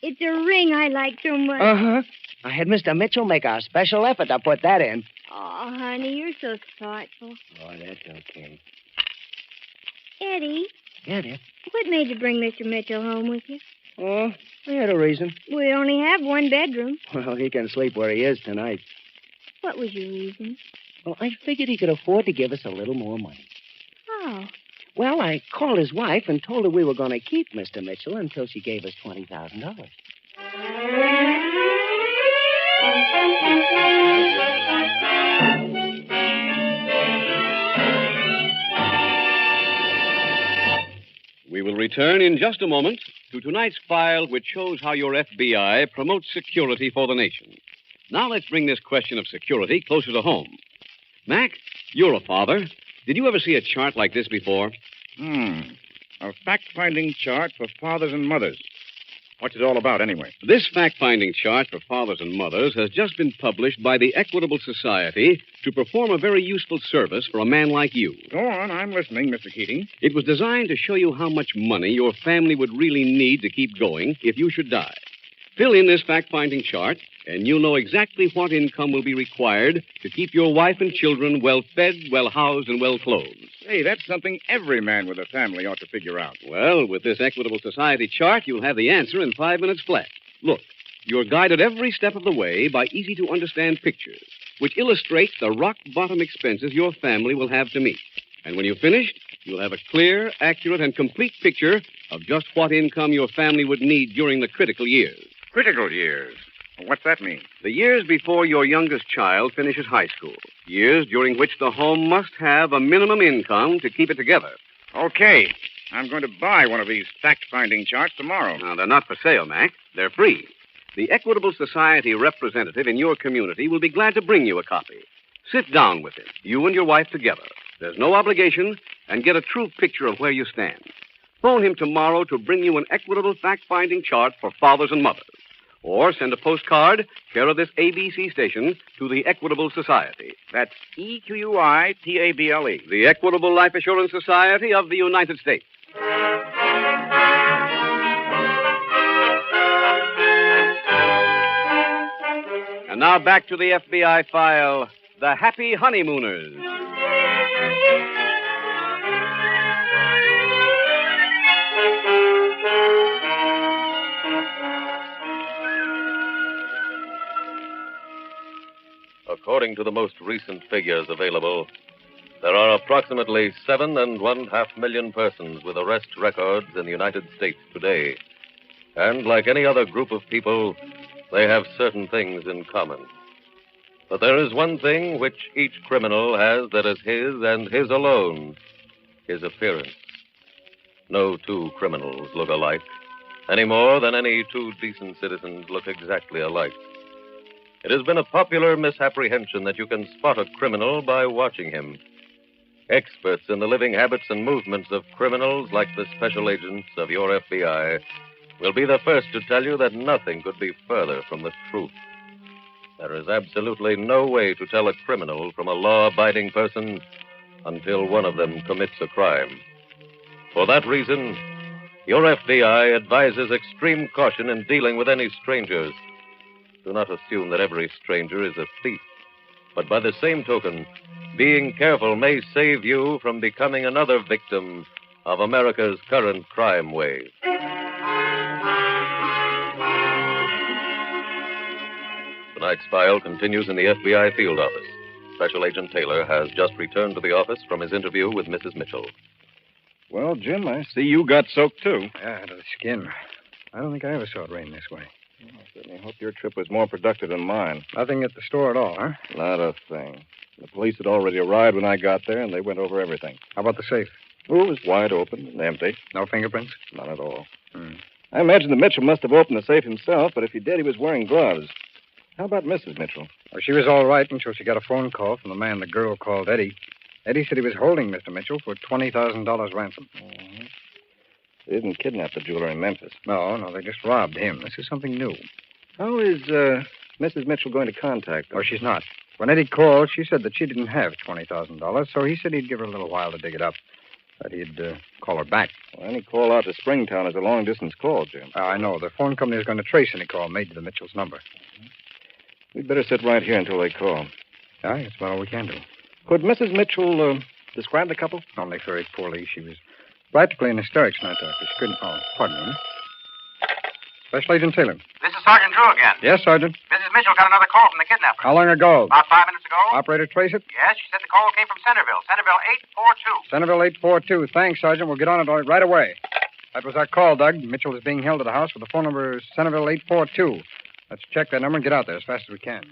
It's a ring I like so much. Uh-huh. I had Mr. Mitchell make a special effort to put that in. Oh, honey, you're so thoughtful. Oh, that's okay. Eddie, Yeah, dear. what made you bring Mr. Mitchell home with you? Oh, I had a reason. We only have one bedroom. Well, he can sleep where he is tonight. What was your reason? Well, I figured he could afford to give us a little more money. Oh. Well, I called his wife and told her we were going to keep Mr. Mitchell until she gave us $20,000. We will return in just a moment to tonight's file, which shows how your FBI promotes security for the nation. Now let's bring this question of security closer to home. Mac, you're a father. Did you ever see a chart like this before? A fact-finding chart for fathers and mothers. What's it all about, anyway? This fact-finding chart for fathers and mothers has just been published by the Equitable Society to perform a very useful service for a man like you. Go on, I'm listening, Mr. Keating. It was designed to show you how much money your family would really need to keep going if you should die. Fill in this fact-finding chart, and you'll know exactly what income will be required to keep your wife and children well-fed, well-housed, and well-clothed. Hey, that's something every man with a family ought to figure out. Well, with this Equitable Society chart, you'll have the answer in 5 minutes flat. Look, you're guided every step of the way by easy-to-understand pictures, which illustrate the rock-bottom expenses your family will have to meet. And when you've finished, you'll have a clear, accurate, and complete picture of just what income your family would need during the critical years. Critical years? What's that mean? The years before your youngest child finishes high school. Years during which the home must have a minimum income to keep it together. Okay. I'm going to buy one of these fact-finding charts tomorrow. Now, they're not for sale, Mac. They're free. The Equitable Society representative in your community will be glad to bring you a copy. Sit down with him, you and your wife together. There's no obligation, and get a true picture of where you stand. Phone him tomorrow to bring you an Equitable fact-finding chart for fathers and mothers. Or send a postcard, care of this ABC station, to the Equitable Society. That's EQUITABLE. The Equitable Life Assurance Society of the United States. And now back to the FBI file, The Happy Honeymooners. According to the most recent figures available, there are approximately 7.5 million persons with arrest records in the United States today. And like any other group of people, they have certain things in common. But there is one thing which each criminal has that is his and his alone: his appearance. No two criminals look alike, any more than any two decent citizens look exactly alike. It has been a popular misapprehension that you can spot a criminal by watching him. Experts in the living habits and movements of criminals, like the special agents of your FBI, will be the first to tell you that nothing could be further from the truth. There is absolutely no way to tell a criminal from a law-abiding person until one of them commits a crime. For that reason, your FBI advises extreme caution in dealing with any strangers. Do not assume that every stranger is a thief. But by the same token, being careful may save you from becoming another victim of America's current crime wave. Tonight's file continues in the FBI field office. Special Agent Taylor has just returned to the office from his interview with Mrs. Mitchell. Well, Jim, I see you got soaked, too. Yeah, to the skin. I don't think I ever saw it rain this way. I certainly hope your trip was more productive than mine. Nothing at the store at all, huh? Not a thing. The police had already arrived when I got there, and they went over everything. How about the safe? Oh, it was wide open and empty. No fingerprints? None at all. I imagine that Mitchell must have opened the safe himself, but if he did, he was wearing gloves. How about Mrs. Mitchell? Well, she was all right until she got a phone call from the man the girl called Eddie. Eddie said he was holding Mr. Mitchell for $20,000 ransom. They didn't kidnap the jeweler in Memphis. No, they just robbed him. This is something new. How is Mrs. Mitchell going to contact them? Oh, she's not. When Eddie called, she said that she didn't have $20,000, so he said he'd give her a little while to dig it up. That he'd call her back. Well, any call out to Springtown is a long-distance call, Jim. I know. The phone company is going to trace any call made to the Mitchell's number. We'd better sit right here until they call. Yeah, that's about all we can do. Could Mrs. Mitchell describe the couple? Only very poorly. She was practically in hysterics when I talked to her. She couldn't... Oh, pardon me. Special Agent Taylor. This is Sergeant Drew again. Yes, Sergeant. Mrs. Mitchell got another call from the kidnapper. How long ago? About 5 minutes ago. Operator, trace it? Yes, she said the call came from Centerville. Centerville 842. Centerville 842. Thanks, Sergeant. We'll get on it right away. That was our call, Doug. Mitchell is being held at the house with the phone number Centerville 842. Let's check that number and get out there as fast as we can.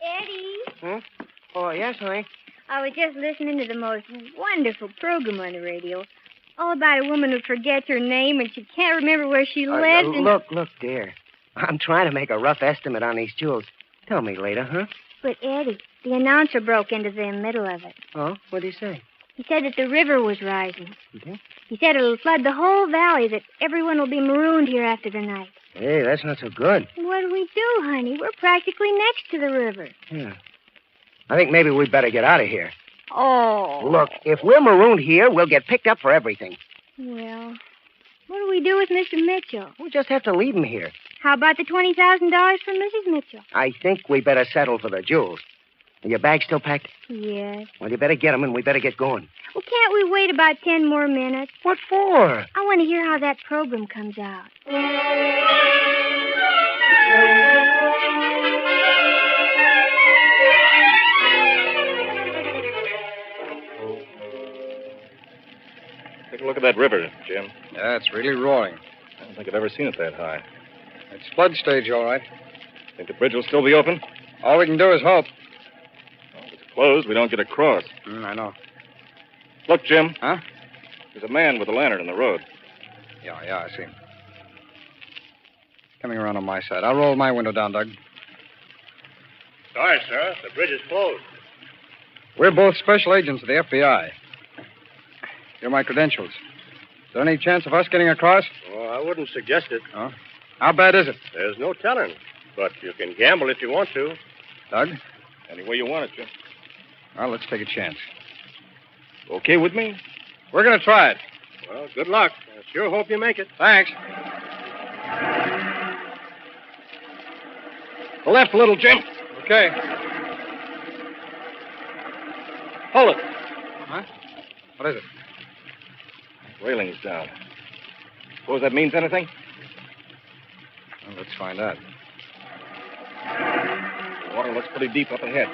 Eddie? Huh? Oh, yes, honey. I was just listening to the most wonderful program on the radio. All about a woman who forgets her name and she can't remember where she lives. Look, dear. I'm trying to make a rough estimate on these jewels. Tell me later, huh? But, Eddie, the announcer broke into the middle of it. Oh? What'd he say? He said that the river was rising. Okay. He said it'll flood the whole valley, that everyone will be marooned here after the night. Hey, that's not so good. What do we do, honey? We're practically next to the river. Yeah. I think maybe we'd better get out of here. Oh. Look, if we're marooned here, we'll get picked up for everything. Well, what do we do with Mr. Mitchell? We'll just have to leave him here. How about the $20,000 from Mrs. Mitchell? I think we better settle for the jewels. Are your bags still packed? Yes. Well, you better get them, and we better get going. Well, can't we wait about 10 more minutes? What for? I want to hear how that program comes out. Take a look at that river, Jim. Yeah, it's really roaring. I don't think I've ever seen it that high. It's flood stage, all right. Think the bridge will still be open? All we can do is hope. Well, if it's closed, we don't get across. I know. Look, Jim. Huh? There's a man with a lantern in the road. Yeah, I see him. Coming around on my side. I'll roll my window down, Doug. Sorry, sir. The bridge is closed. We're both special agents of the FBI. Here are my credentials. Is there any chance of us getting across? Well, I wouldn't suggest it. Oh? How bad is it? There's no telling. But you can gamble if you want to. Doug? Any way you want it, Jim. Well, let's take a chance. Okay with me? We're going to try it. Well, good luck. I sure hope you make it. Thanks. The left a little, Jim. Okay. Hold it. Huh? What is it? Railing's down. Suppose that means anything? Well, let's find out. The water looks pretty deep up ahead.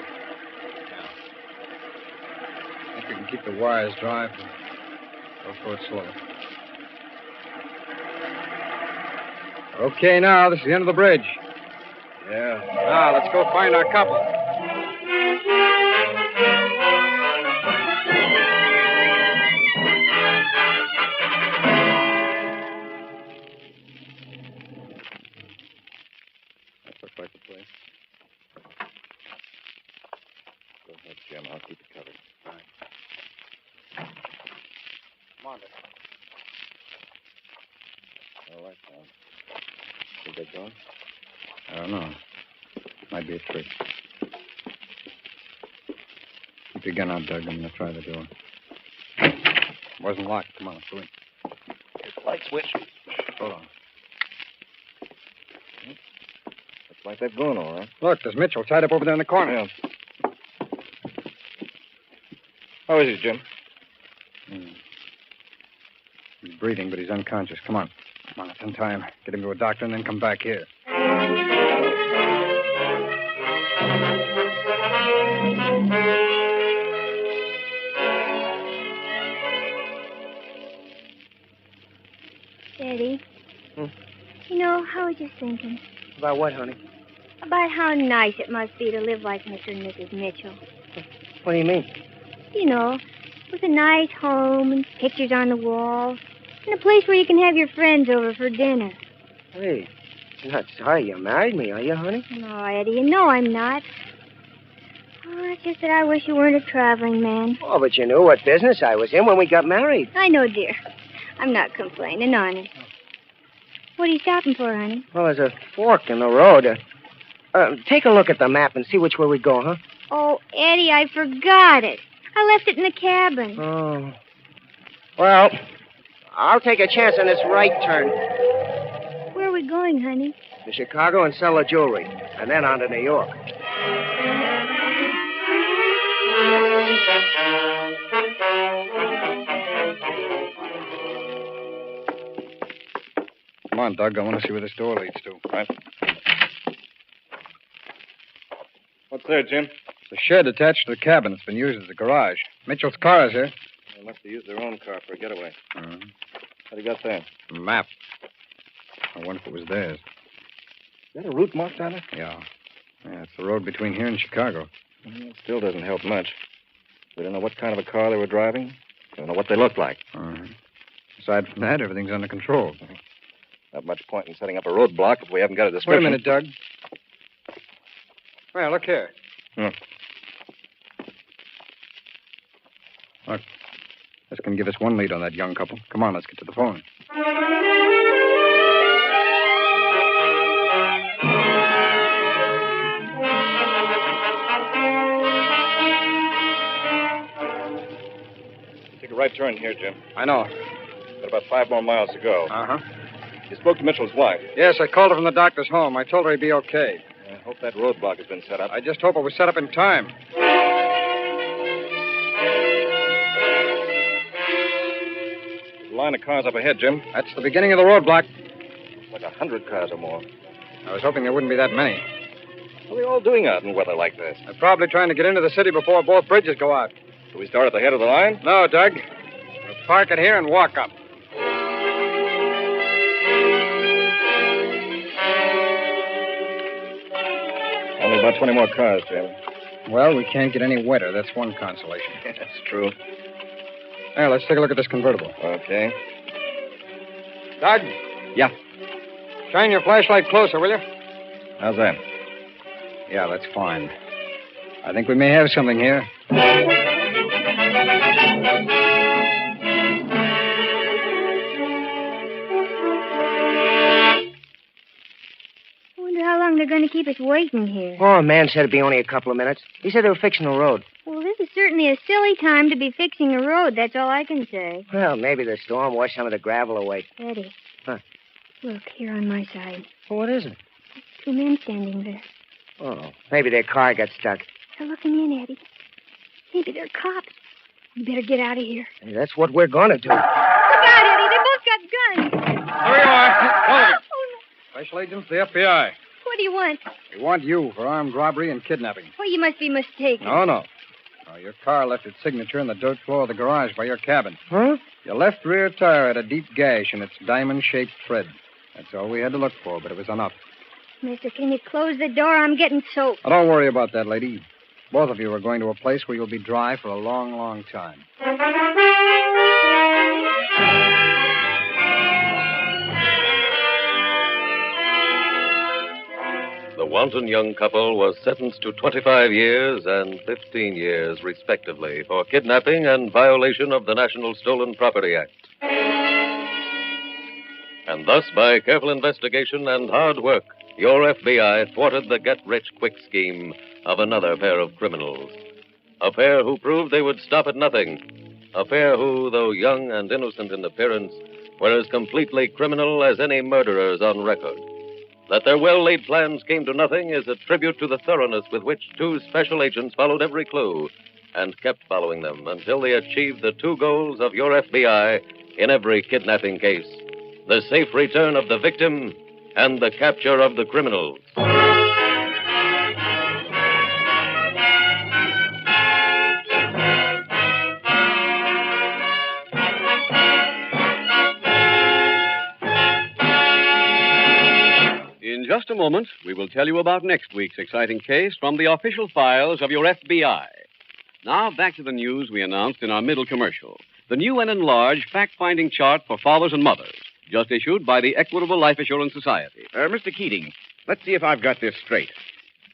I think we can keep the wires dry and go for it slow. Okay, now, this is the end of the bridge. Yeah. Now, let's go find our couple. That looks like the place. Go ahead, Jim. I'll keep it covered. All right. Come on, Dick. All right, Tom. Think they're gone? I don't know. Might be a trick. Keep your gun out, Doug. I'm going to try the door. Wasn't locked. Come on, let's go in. Here's the light switch. Hold on. Looks like they're going, all right. Look, there's Mitchell tied up over there in the corner. Yeah. How is he, Jim? He's breathing, but he's unconscious. Come on. Come on, it's in time. Get him to a doctor and then come back here. Daddy. You know, I was just thinking About what, honey? about how nice it must be to live like Mr. and Mrs. Mitchell. What do you mean? You know, with a nice home and pictures on the wall, and a place where you can have your friends over for dinner. Hey, you're not sorry you married me, are you, honey? No, Eddie, you know I'm not. Oh, it's just that I wish you weren't a traveling man. Oh, but you knew what business I was in when we got married. I know, dear. I'm not complaining, honest. What are you stopping for, honey? Well, there's a fork in the road. Take a look at the map and see which way we go, huh? Oh, Eddie, I forgot it. I left it in the cabin. Oh. Well, I'll take a chance on this right turn. Where are we going, honey? To Chicago and sell the jewelry, and then on to New York. Come on, Doug. I want to see where this door leads to. Right. What's there, Jim? It's a shed attached to the cabin. It's been used as a garage. Mitchell's car is here. They must have used their own car for a getaway. Mm-hmm. What do you got there? A map. I wonder if it was theirs. Is that a route marked on it? Yeah. Yeah, it's the road between here and Chicago. It still doesn't help much. We don't know what kind of a car they were driving. We don't know what they looked like. Mm-hmm. Aside from that, everything's under control. Not much point in setting up a roadblock if we haven't got a Wait a description. minute, Doug. Well, look here. Look, this can give us one lead on that young couple. Come on, let's get to the phone. Take a right turn here, Jim. I know. Got about 5 more miles to go. Uh-huh. You spoke to Mitchell's wife. Yes, I called her from the doctor's home. I told her he'd be okay. I hope that roadblock has been set up. I just hope it was set up in time. There's a line of cars up ahead, Jim. That's the beginning of the roadblock. It's like 100 cars or more. I was hoping there wouldn't be that many. What are they all doing out in weather like this? They're probably trying to get into the city before both bridges go out. Do we start at the head of the line? No, Doug. We'll park it here and walk up. Only about 20 more cars, Jim. Well, we can't get any wetter. That's one consolation. That's true. Here, let's take a look at this convertible. Okay. Doug? Yeah. Shine your flashlight closer, will you? How's that? Yeah, that's fine. I think we may have something here. I wonder how long they're going to keep us waiting here. Oh, man said it'd be only a couple of minutes. He said they were fixing the road. Well, this is certainly a silly time to be fixing a road. That's all I can say. Well, maybe the storm washed some of the gravel away. Eddie. Huh. Look, here on my side. Well, what is it? 2 men standing there. Oh, maybe their car got stuck. They're looking in, Eddie. Maybe they're cops. We better get out of here. Hey, that's what we're going to do. Look out, Eddie. They both got guns. There you are. Special agents, the FBI. What do you want? We want you for armed robbery and kidnapping. Oh, you must be mistaken. No. Your car left its signature in the dirt floor of the garage by your cabin. Huh? Your left rear tire had a deep gash in its diamond-shaped tread. That's all we had to look for, but it was enough. Mister, can you close the door? I'm getting soaked. Now, don't worry about that, lady. Both of you are going to a place where you'll be dry for a long, long time. The wanton young couple was sentenced to 25 years and 15 years, respectively, for kidnapping and violation of the National Stolen Property Act. And thus, by careful investigation and hard work, your FBI thwarted the get-rich-quick scheme of another pair of criminals. A pair who proved they would stop at nothing. A pair who, though young and innocent in appearance, were as completely criminal as any murderers on record. That their well-laid plans came to nothing is a tribute to the thoroughness with which 2 special agents followed every clue and kept following them until they achieved the 2 goals of your FBI in every kidnapping case: the safe return of the victim and the capture of the criminals. In just a moment, we will tell you about next week's exciting case from the official files of your FBI. Now, back to the news we announced in our middle commercial. The new and enlarged fact-finding chart for fathers and mothers, just issued by the Equitable Life Assurance Society. Mr. Keating, let's see if I've got this straight.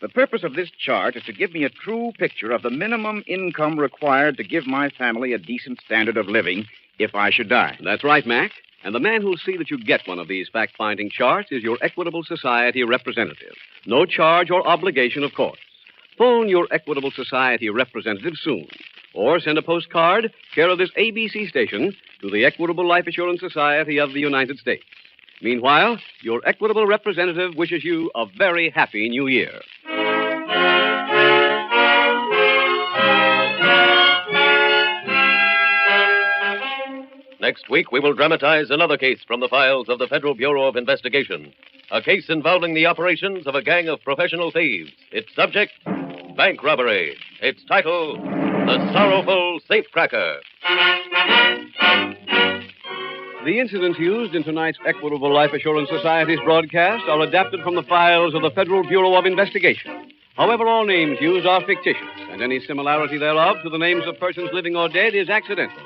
The purpose of this chart is to give me a true picture of the minimum income required to give my family a decent standard of living if I should die. That's right, Mac. And the man who'll see that you get one of these fact-finding charts is your Equitable Society representative. No charge or obligation, of course. Phone your Equitable Society representative soon. Or send a postcard, care of this ABC station, to the Equitable Life Assurance Society of the United States. Meanwhile, your Equitable representative wishes you a very happy New Year. Next week, we will dramatize another case from the files of the Federal Bureau of Investigation. A case involving the operations of a gang of professional thieves. Its subject, bank robbery. Its title, The Sorrowful Safecracker. The incidents used in tonight's Equitable Life Assurance Society's broadcast are adapted from the files of the Federal Bureau of Investigation. However, all names used are fictitious, and any similarity thereof to the names of persons living or dead is accidental.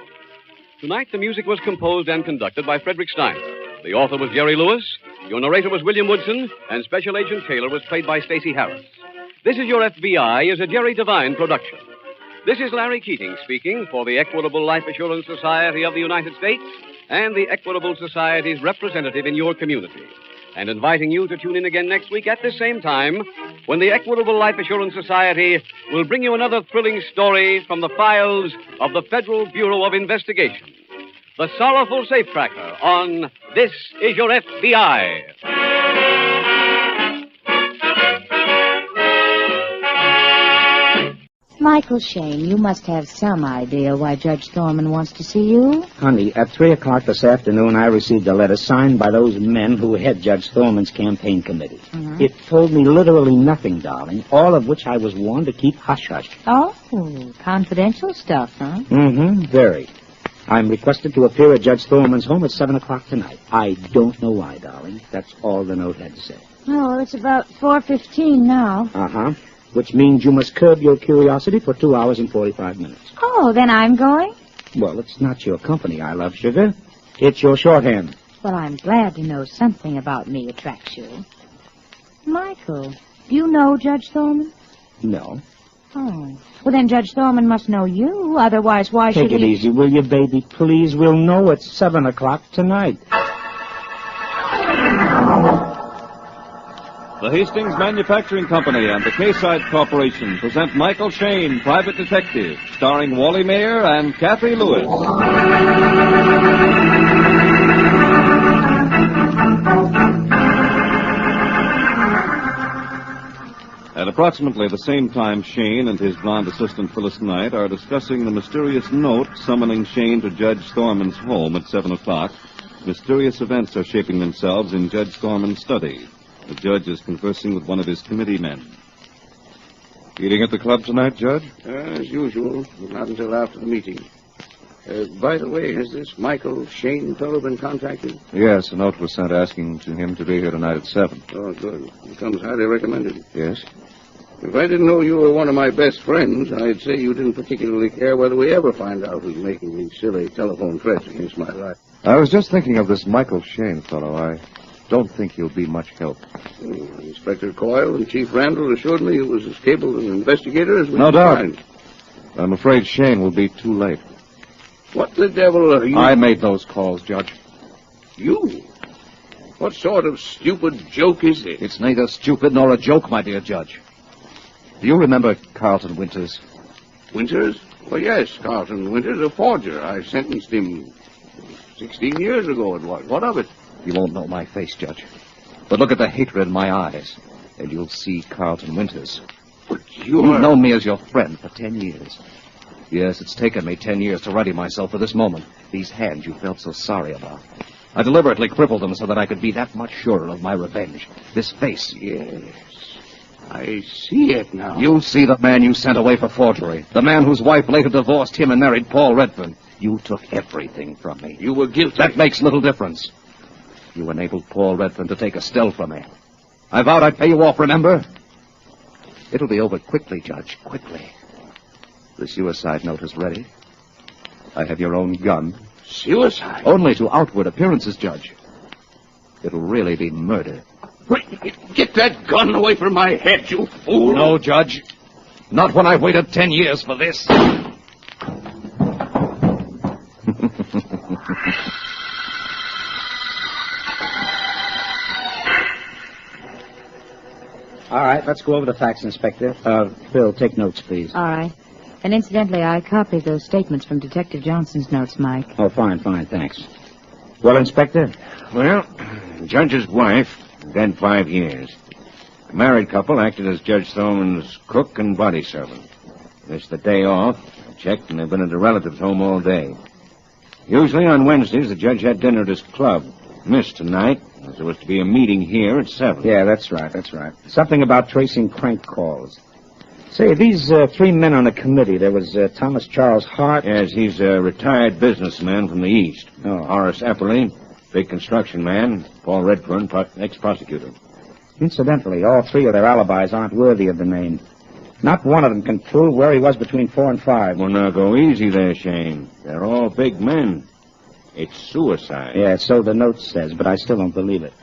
Tonight, the music was composed and conducted by Frederick Steiner. The author was Jerry Lewis, your narrator was William Woodson, and Special Agent Taylor was played by Stacey Harris. This Is Your FBI is a Jerry Devine production. This is Larry Keating speaking for the Equitable Life Assurance Society of the United States and the Equitable Society's representative in your community, and inviting you to tune in again next week at the same time when the Equitable Life Assurance Society will bring you another thrilling story from the files of the Federal Bureau of Investigation. The Sorrowful Safecracker on This Is Your FBI. Michael Shayne, you must have some idea why Judge Thorman wants to see you. Honey, at 3 o'clock this afternoon, I received a letter signed by those men who head Judge Thorman's campaign committee. Mm-hmm. It told me literally nothing, darling, all of which I was warned to keep hush-hush. Oh, confidential stuff, huh? Mm-hmm, very. I'm requested to appear at Judge Thorman's home at 7 o'clock tonight. I don't know why, darling. That's all the note had to say. Oh, it's about 4:15 now. Uh-huh. Which means you must curb your curiosity for 2 hours and 45 minutes. Oh, then I'm going? Well, it's not your company I love, sugar. It's your shorthand. Well, I'm glad to know something about me attracts you. Michael, do you know Judge Thorman? No. Oh. Well, then Judge Thorman must know you. Otherwise, why should he... Take it easy, will you, baby? Please, we'll know at 7 o'clock tonight. The Hastings Manufacturing Company and the K-Side Corporation present Michael Shayne, Private Detective, starring Wally Mayer and Kathy Lewis. At approximately the same time, Shayne and his blonde assistant Phyllis Knight are discussing the mysterious note summoning Shayne to Judge Thorman's home at 7 o'clock. Mysterious events are shaping themselves in Judge Thorman's study. The judge is conversing with one of his committee men. Eating at the club tonight, Judge? As usual. Not until after the meeting. By the way, has this Michael Shayne fellow been contacted? Yes, a note was sent asking him to be here tonight at 7. Oh, good. He comes highly recommended. Yes? If I didn't know you were one of my best friends, I'd say you didn't particularly care whether we ever find out who's making these silly telephone threats against my life. I was just thinking of this Michael Shayne fellow. I don't think he'll be much help. Inspector Coyle and Chief Randall assured me he was as capable an investigator as we No could doubt. find. I'm afraid Shayne will be too late. What the devil are you... I made those calls, Judge. You? What sort of stupid joke is this? It's neither stupid nor a joke, my dear Judge. Do you remember Carlton Winters? Winters? Well, yes, Carlton Winters, a forger. I sentenced him 16 years ago, it was. What of it? You won't know my face, Judge. But look at the hatred in my eyes, and you'll see Carlton Winters. But You've known me as your friend for 10 years. Yes, it's taken me 10 years to ready myself for this moment. These hands you felt so sorry about. I deliberately crippled them so that I could be that much surer of my revenge. This face. Yes, I see it now. You see the man you sent away for forgery. The man whose wife later divorced him and married Paul Redfern. You took everything from me. You were guilty. That makes little difference. You enabled Paul Redfern to take Estelle from me. I vowed I'd pay you off, remember? It'll be over quickly, Judge, quickly. The suicide note is ready. I have your own gun. Suicide? Only to outward appearances, Judge. It'll really be murder. Get that gun away from my head, you fool! No, Judge. Not when I've waited 10 years for this. All right, let's go over the facts, Inspector. Phil, take notes, please. All right. And incidentally, I copied those statements from Detective Johnson's notes, Mike. Oh, fine, thanks. Well, Inspector? Well, Judge's wife, dead 5 years. A married couple acted as Judge Thorman's cook and body servant. Missed the day off, checked, and they've been at a relative's home all day. Usually on Wednesdays, the judge had dinner at his club. Missed tonight, as there was to be a meeting here at 7. Yeah, that's right. Something about tracing crank calls. Say, these 3 men on the committee, there was Thomas Charles Hart. Yes, he's a retired businessman from the East. Oh. Horace Epperly, big construction man. Paul Redfern, ex-prosecutor. Incidentally, all 3 of their alibis aren't worthy of the name. Not one of them can prove where he was between 4 and 5. Well, now go easy there, Shayne. They're all big men. It's suicide. Yeah, so the note says, but I still don't believe it.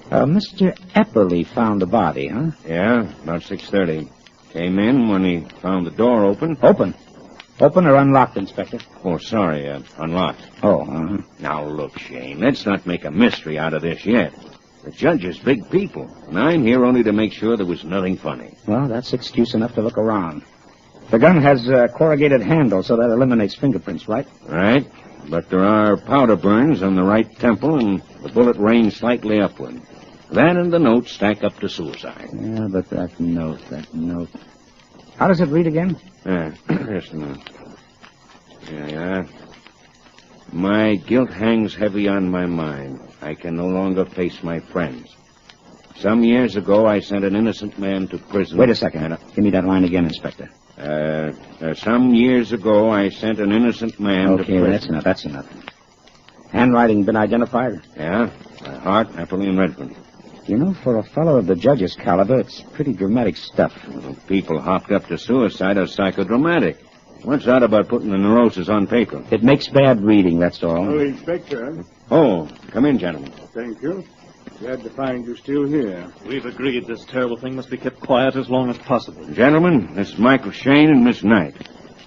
Mr. Epperly found the body, huh? Yeah, about 6:30. Came in when he found the door open. Open? Open or unlocked, Inspector? Oh, sorry, unlocked. Oh, uh-huh. Now, look, Shayne, let's not make a mystery out of this yet. The judge's big people, and I'm here only to make sure there was nothing funny. Well, that's excuse enough to look around. The gun has a corrugated handle, so that eliminates fingerprints, right? Right, but there are powder burns on the right temple, and the bullet ranged slightly upward. That and the note stack up to suicide. Yeah, but that note. How does it read again? Just a minute. Yeah. My guilt hangs heavy on my mind. I can no longer face my friends. Some years ago, I sent an innocent man to prison. Wait a second. Give me that line again, Inspector. Some years ago, I sent an innocent man to prison. Okay, that's enough. Handwriting been identified? Yeah, by Hart, Epperly, and Redford. You know, for a fellow of the judge's caliber, it's pretty dramatic stuff. Well, people hopped up to suicide are psychodramatic. What's that about putting the neurosis on paper? It makes bad reading, that's all. Oh, Inspector. Oh, come in, gentlemen. Thank you. Glad to find you still here. We've agreed this terrible thing must be kept quiet as long as possible. Gentlemen, this is Michael Shayne and Miss Knight.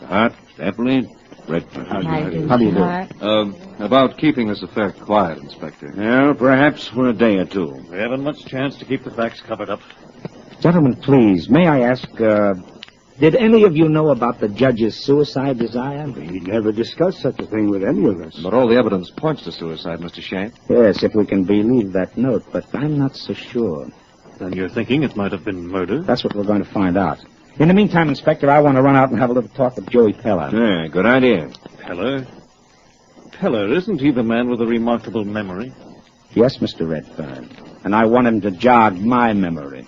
Hart, Epperly, Redford. How do you do? About keeping this affair quiet, Inspector. Well, perhaps for a day or two. We haven't much chance to keep the facts covered up. Gentlemen, please, may I ask, did any of you know about the judge's suicide desire? He never discussed such a thing with any of us. But all the evidence points to suicide, Mr. Shayne. Yes, if we can believe that note, but I'm not so sure. Then you're thinking it might have been murder? That's what we're going to find out. In the meantime, Inspector, I want to run out and have a little talk with Joey Peller. Yeah, good idea. Peller? Peller, isn't he the man with a remarkable memory? Yes, Mr. Redfern. And I want him to jog my memory.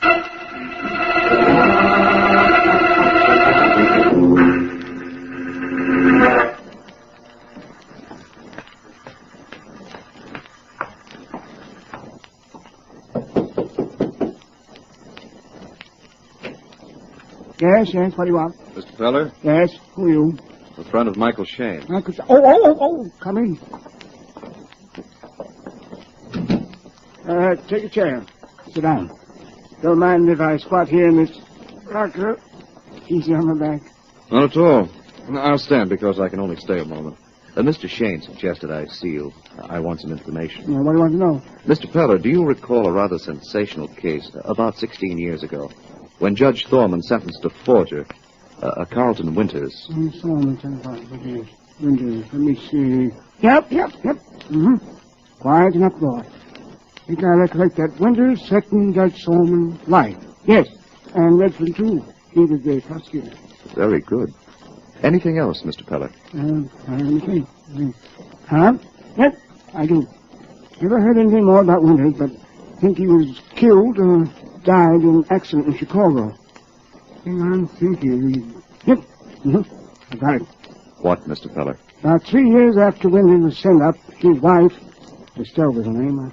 Yes, what do you want? Mr. Peller? Yes, who are you? A friend of Michael Shayne. Come in. Take a chair. Sit down. Don't mind if I squat here, Miss Parker. Easy on my back. Not at all. I'll stand because I can only stay a moment. Mr. Shayne suggested I see you. I want some information. Yeah, what do you want to know? Mr. Peller, do you recall a rather sensational case about 16 years ago when Judge Thorman sentenced a forger, a Carlton Winters? Winters. Let me see. Yep. Mm-hmm. Quiet enough, boy. I think I recollect that Winters second Judge Thorman's life. Yes, and Redford, too. He was the prosecutor. Very good. Anything else, Mr. Peller? Let me think. Huh? Yes, I do. Never heard anything more about Winters, but think he was killed or died in an accident in Chicago. I'm thinking. Yep. Mm-hmm. I got it. What, Mr. Peller? About 3 years after Winters was sent up, his wife, Estelle was her name,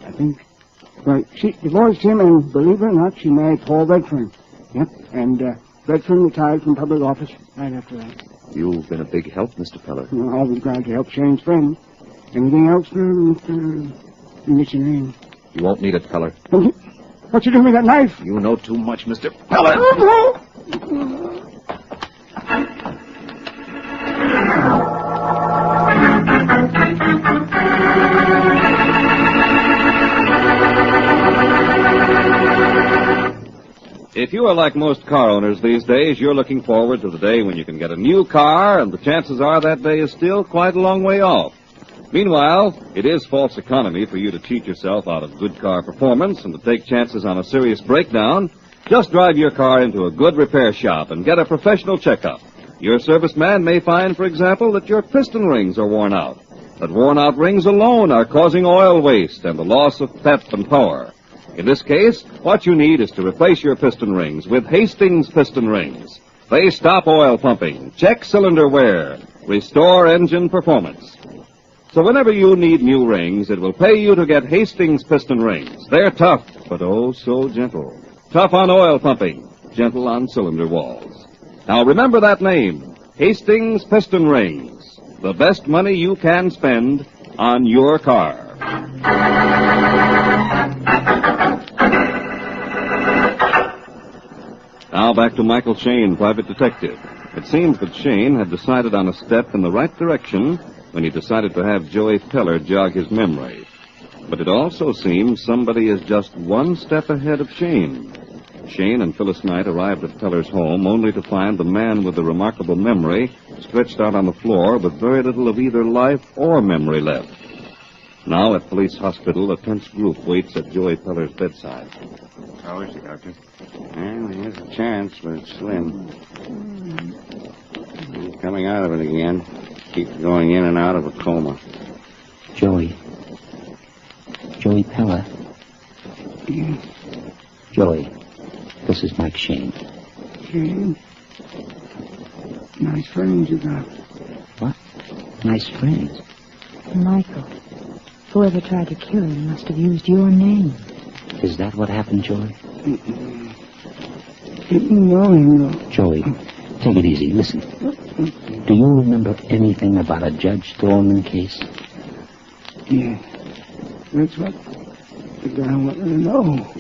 I think. Well, she divorced him, and believe it or not, she married Paul Redfern. Yep. And Redfern retired from public office right after that. You've been a big help, Mr. Peller. I'm always glad to help Shayne's friend. Anything else, Mr. You get your name? You won't need it, Peller. What you doing with that knife? You know too much, Mr. Peller. If you are like most car owners these days, you're looking forward to the day when you can get a new car, and the chances are that day is still quite a long way off. Meanwhile, it is false economy for you to cheat yourself out of good car performance and to take chances on a serious breakdown. Just drive your car into a good repair shop and get a professional checkup. Your serviceman may find, for example, that your piston rings are worn out. But worn-out rings alone are causing oil waste and the loss of pep and power. In this case, what you need is to replace your piston rings with Hastings piston rings. They stop oil pumping, check cylinder wear, restore engine performance. So whenever you need new rings, it will pay you to get Hastings piston rings. They're tough, but oh so gentle. Tough on oil pumping, gentle on cylinder walls. Now remember that name, Hastings Piston Rings. The best money you can spend on your car. Now back to Michael Shayne, private detective. It seems that Shayne had decided on a step in the right direction when he decided to have Joey Peller jog his memory. But it also seems somebody is just one step ahead of Shayne. Shayne and Phyllis Knight arrived at Peller's home only to find the man with the remarkable memory stretched out on the floor with very little of either life or memory left. Now at Police Hospital, a tense group waits at Joey Peller's bedside. How is he, Doctor? Well, he has a chance, but it's slim. He's coming out of it again. Keeps going in and out of a coma. Joey Peller. Yes. Joey, this is Mike Shayne. Shayne? Nice friends you got. What? Nice friends? Michael, whoever tried to kill him must have used your name. Is that what happened, Joey? Didn't know him, though. Joey, take it easy. Listen. Do you remember anything about a Judge Thorman case? Yeah. That's what the guy wanted to know.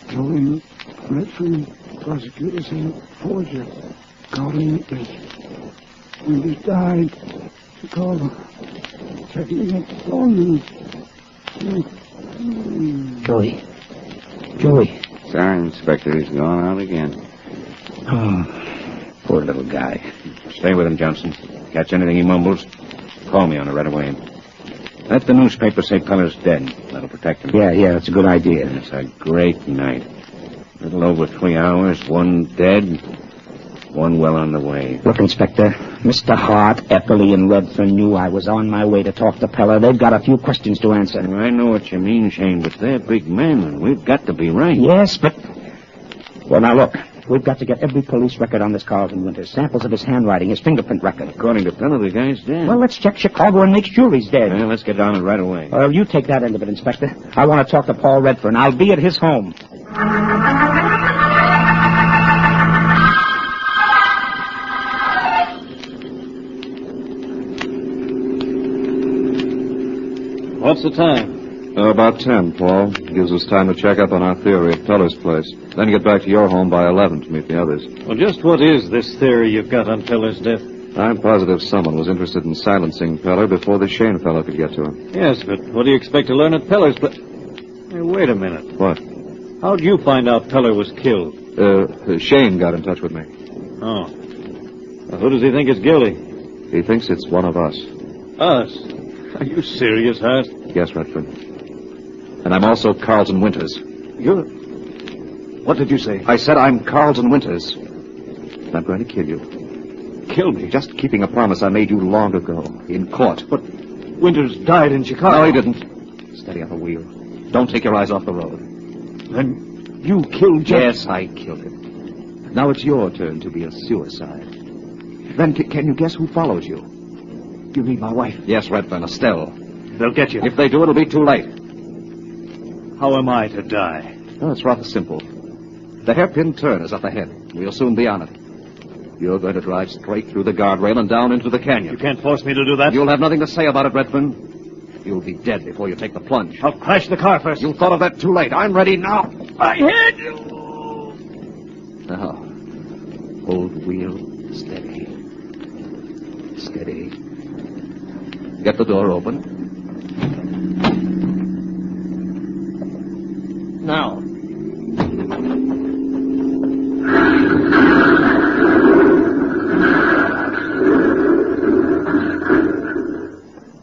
Told him Redford prosecutor said forger. Called him at the... When he died, he called him. Checking against Thorman. Joey. Sorry, Inspector. He's gone out again. Oh, poor little guy. Stay with him, Johnson. Catch anything he mumbles, call me on it right away. Let the newspaper say Peller's dead. That'll protect him. Yeah, that's a good idea. It's a great night. A little over 3 hours, one dead, one well on the way. Look, Inspector, Mr. Hart, Epperly, and Redfern knew I was on my way to talk to Peller. They've got a few questions to answer. I know what you mean, Shayne, but they're big men, and we've got to be right. Yes, but... Well, now, look. We've got to get every police record on this Carlton Winters. Samples of his handwriting, his fingerprint record. According to Peller, the guy's dead. Well, let's check Chicago and make sure he's dead. Well, let's get on it right away. Well, you take that end of it, Inspector. I want to talk to Paul Redfern. I'll be at his home. What's the time? About 10, Paul. Gives us time to check up on our theory at Peller's place. Then get back to your home by 11 to meet the others. Well, just what is this theory you've got on Peller's death? I'm positive someone was interested in silencing Peller before the Shayne fellow could get to him. Yes, but what do you expect to learn at Peller's place? Hey, wait a minute. What? How'd you find out Peller was killed? Shayne got in touch with me. Oh. Well, who does he think is guilty? He thinks it's one of us. Us? Are you serious, Hart? Yes, Redford. And I'm also Carlton Winters. You're... What did you say? I said I'm Carlton Winters. And I'm going to kill you. Kill me? Just keeping a promise I made you long ago. In court. But Winters died in Chicago. No, he didn't. Steady on the wheel. Don't take your eyes off the road. Then you killed Judge... Yes, I killed him. Now it's your turn to be a suicide. Then can you guess who follows you? You mean my wife? Yes, Redfern, Estelle. They'll get you. If they do, it'll be too late. How am I to die? Oh, it's rather simple. The hairpin turn is up ahead. We'll soon be on it. You're going to drive straight through the guardrail and down into the canyon. You can't force me to do that. You'll have nothing to say about it, Redfern. You'll be dead before you take the plunge. I'll crash the car first. You thought of that too late. I'm ready now. I hit you! Now, hold the wheel steady. Steady. Get the door open. Now.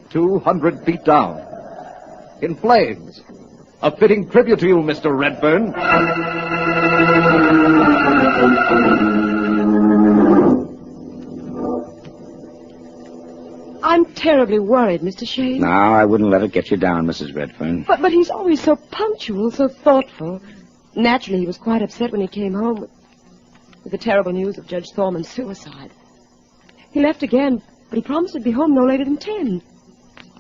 $200 down. In flames. A fitting tribute to you, Mr. Redfern. I'm terribly worried, Mr. Shayne. No, I wouldn't let it get you down, Mrs. Redfern. But he's always so punctual, so thoughtful. Naturally, he was quite upset when he came home with the terrible news of Judge Thorman's suicide. He left again, but he promised to be home no later than 10.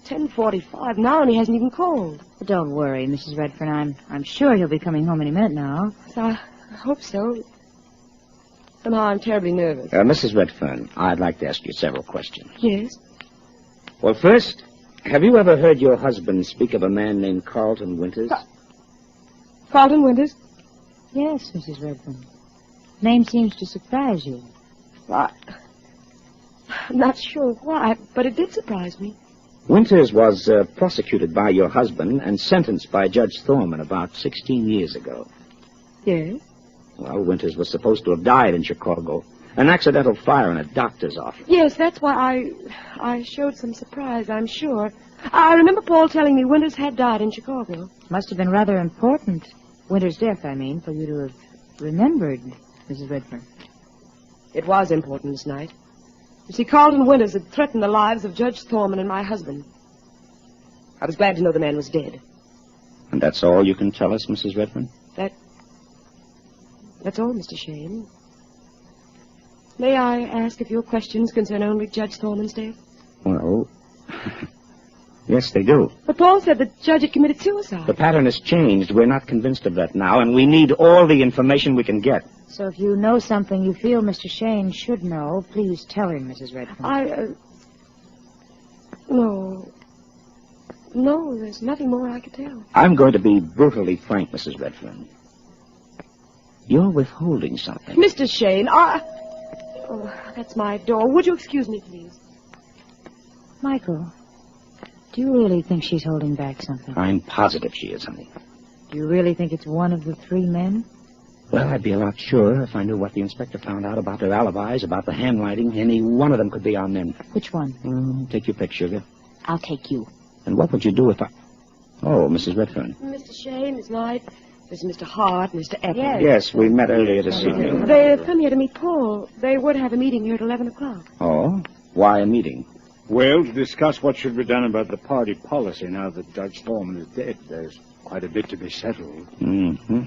10:45 now, and he hasn't even called. But don't worry, Mrs. Redfern. I'm sure he'll be coming home any minute now. So I hope so. Somehow I'm terribly nervous. Mrs. Redfern, I'd like to ask you several questions. Yes? Well, first, have you ever heard your husband speak of a man named Carlton Winters? Carlton Winters? Yes, Mrs. Redfern. Name seems to surprise you. I'm not sure why, but it did surprise me. Winters was prosecuted by your husband and sentenced by Judge Thorman about 16 years ago. Yes? Well, Winters was supposed to have died in Chicago. An accidental fire in a doctor's office. Yes, that's why I showed some surprise, I'm sure. I remember Paul telling me Winters had died in Chicago. Must have been rather important, Winter's death, I mean, for you to have remembered, Mrs. Redfern. It was important this night. You see, Carlton Winters had threatened the lives of Judge Thorman and my husband. I was glad to know the man was dead. And that's all you can tell us, Mrs. Redfern? That's all, Mr. Shayne. May I ask if your questions concern only Judge Thorman's death? Well, yes, they do. But Paul said the judge had committed suicide. The pattern has changed. We're not convinced of that now, and we need all the information we can get. So if you know something you feel Mr. Shayne should know, please tell him, Mrs. Redfern. No, there's nothing more I could tell. I'm going to be brutally frank, Mrs. Redfern. You're withholding something. Mr. Shayne, Oh, that's my door. Would you excuse me, please? Michael, do you really think she's holding back something? I'm positive she is, honey. Do you really think it's one of the three men? Well, I'd be a lot surer if I knew what the inspector found out about their alibis, about the handwriting. Any one of them could be our men. Which one? Take your pick, sugar. I'll take you. And what would you do if I... Oh, Mrs. Redfern. Mr. Shayne, Miss Knight, there's Mr. Hart, Mr. Epple. Yes, we met earlier this evening. They've come here to meet Paul. They would have a meeting here at 11 o'clock. Oh? Why a meeting? Well, to discuss what should be done about the party policy now that Judge Thorman is dead. There's quite a bit to be settled. Mm-hmm.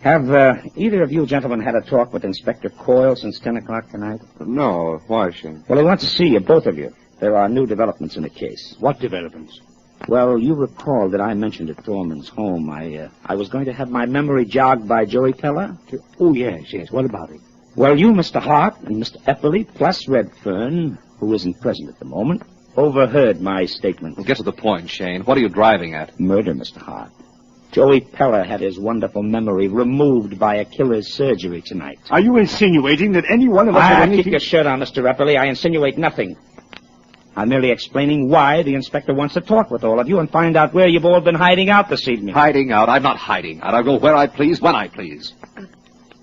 Have either of you gentlemen had a talk with Inspector Coyle since 10 o'clock tonight? No. Why, Shayne? Well, he wants to see you, both of you. There are new developments in the case. What developments? Well, you recall that I mentioned at Thorman's home I was going to have my memory jogged by Joey Peller? Oh, yes. What about it? Well, you, Mr. Hart, and Mr. Eppley, plus Redfern, who isn't present at the moment, overheard my statement. Well, get to the point, Shayne. What are you driving at? Murder, Mr. Hart. Joey Peller had his wonderful memory removed by a killer's surgery tonight. Are you insinuating that any one of us had anything... Keep your shirt on, Mr. Eppley. I insinuate nothing. I'm merely explaining why the inspector wants to talk with all of you and find out where you've all been hiding out this evening. Hiding out? I'm not hiding out. I'll go where I please, when I please.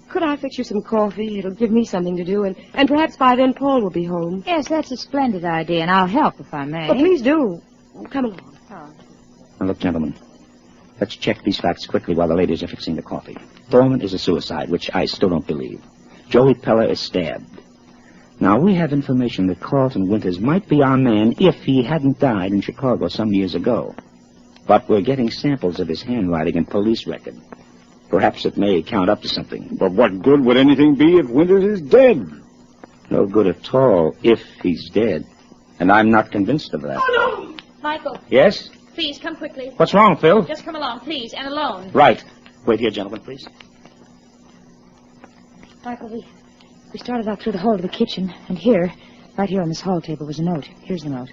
Could I fix you some coffee? It'll give me something to do, and perhaps by then Paul will be home. Yes, that's a splendid idea, and I'll help if I may. Well, please do. Come along. Oh. Now, look, gentlemen, let's check these facts quickly while the ladies are fixing the coffee. Thorman is a suicide, which I still don't believe. Joey Peller is stabbed. Now, we have information that Carlton Winters might be our man if he hadn't died in Chicago some years ago. But we're getting samples of his handwriting and police record. Perhaps it may count up to something. But what good would anything be if Winters is dead? No good at all if he's dead. And I'm not convinced of that. Oh, no! Michael. Yes? Please, come quickly. What's wrong, Phil? Just come along, please, and alone. Right. Wait here, gentlemen, please. Michael, we started out through the hall to the kitchen, and here, right here on this hall table, was a note. Here's the note.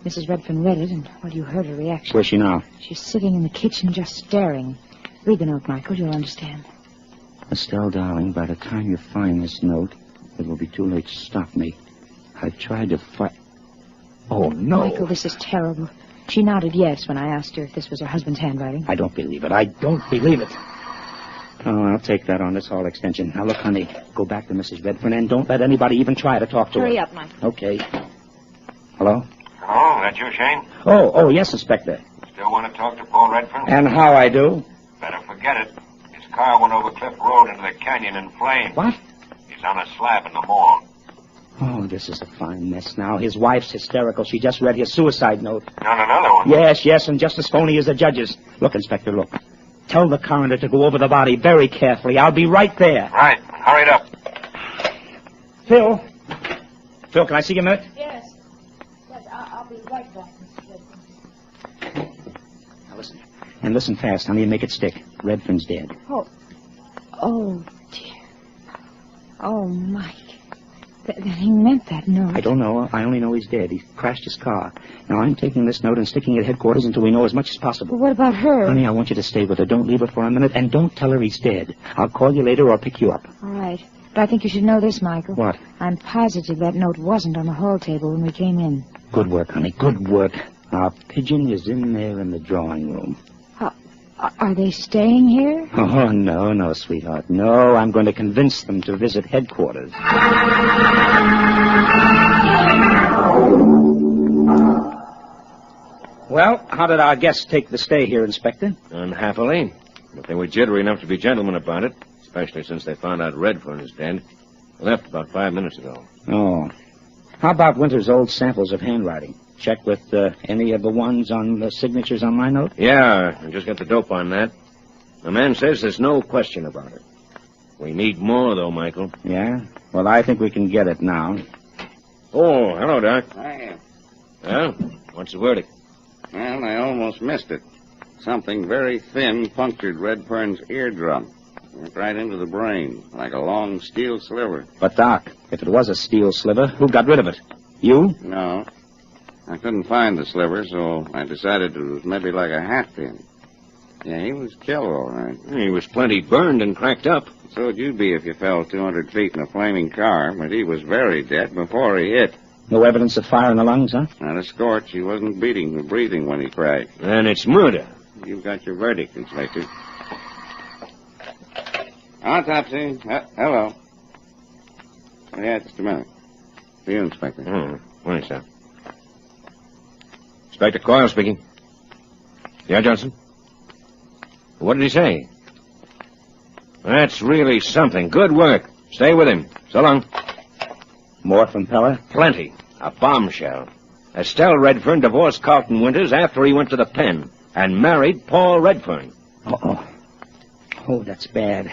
Mrs. Redfern read it, and, well, you heard her reaction. Where's she now? She's sitting in the kitchen just staring. Read the note, Michael. You'll understand. Estelle, darling, by the time you find this note, it will be too late to stop me. I've tried to fight... Oh, no. Michael, this is terrible. She nodded yes when I asked her if this was her husband's handwriting. I don't believe it. I don't believe it. Oh, I'll take that on this hall extension. Now, look, honey, go back to Mrs. Redfern and don't let anybody even try to talk to her. Hurry up, Michael. Okay. Hello? Hello, that you, Shayne? Oh, yes, Inspector. Still want to talk to Paul Redfern? And how I do? Better forget it. His car went over Cliff Road into the canyon in flames. What? He's on a slab in the morgue. Oh, this is a fine mess now. His wife's hysterical. She just read his suicide note. On another one? Yes, and just as phony as the judges. Look, Inspector, look. Tell the coroner to go over the body very carefully. I'll be right there. Right. Hurry it up. Phil, can I see you a minute? Yes. Yes, I'll be right back, Mr. Redfern. Now, listen. And listen fast, honey, and make it stick. Redfern's dead. Oh, dear. Oh, Mike. He meant that note. I don't know. I only know he's dead. He crashed his car. Now, I'm taking this note and sticking it at headquarters until we know as much as possible. But what about her? Honey, I want you to stay with her. Don't leave her for a minute, and don't tell her he's dead. I'll call you later or pick you up. All right. But I think you should know this, Michael. What? I'm positive that note wasn't on the hall table when we came in. Good work, honey. Good work. Our pigeon is in there in the drawing room. Are they staying here? Oh, no, sweetheart. No, I'm going to convince them to visit headquarters. Well, how did our guests take the stay here, Inspector? Unhappily. But they were jittery enough to be gentlemen about it, especially since they found out Redfern is dead. They left about 5 minutes ago. Oh. How about Winter's old samples of handwriting? Check with any of the ones on the signatures on my note? Yeah, I just got the dope on that. The man says there's no question about it. We need more, though, Michael. Yeah? Well, I think we can get it now. Oh, hello, Doc. Hiya. Well, what's the verdict? Well, I almost missed it. Something very thin punctured Redfern's eardrum. Went right into the brain, like a long steel sliver. But, Doc, if it was a steel sliver, who got rid of it? You? No. I couldn't find the sliver, so I decided it was maybe like a hat pin. Yeah, he was killed, all right. He was plenty burned and cracked up. So would you be if you fell 200 feet in a flaming car, but he was very dead before he hit. No evidence of fire in the lungs, huh? Not a scorch. He wasn't breathing when he crashed. Then it's murder. You've got your verdict, Inspector. Autopsy. Hello. Yeah, just a minute. For you, Inspector. Morning, sir. Inspector Coyle speaking. Yeah, Johnson? What did he say? That's really something. Good work. Stay with him. So long. More from Pella? Plenty. A bombshell. Estelle Redfern divorced Carlton Winters after he went to the pen and married Paul Redfern. Oh, that's bad.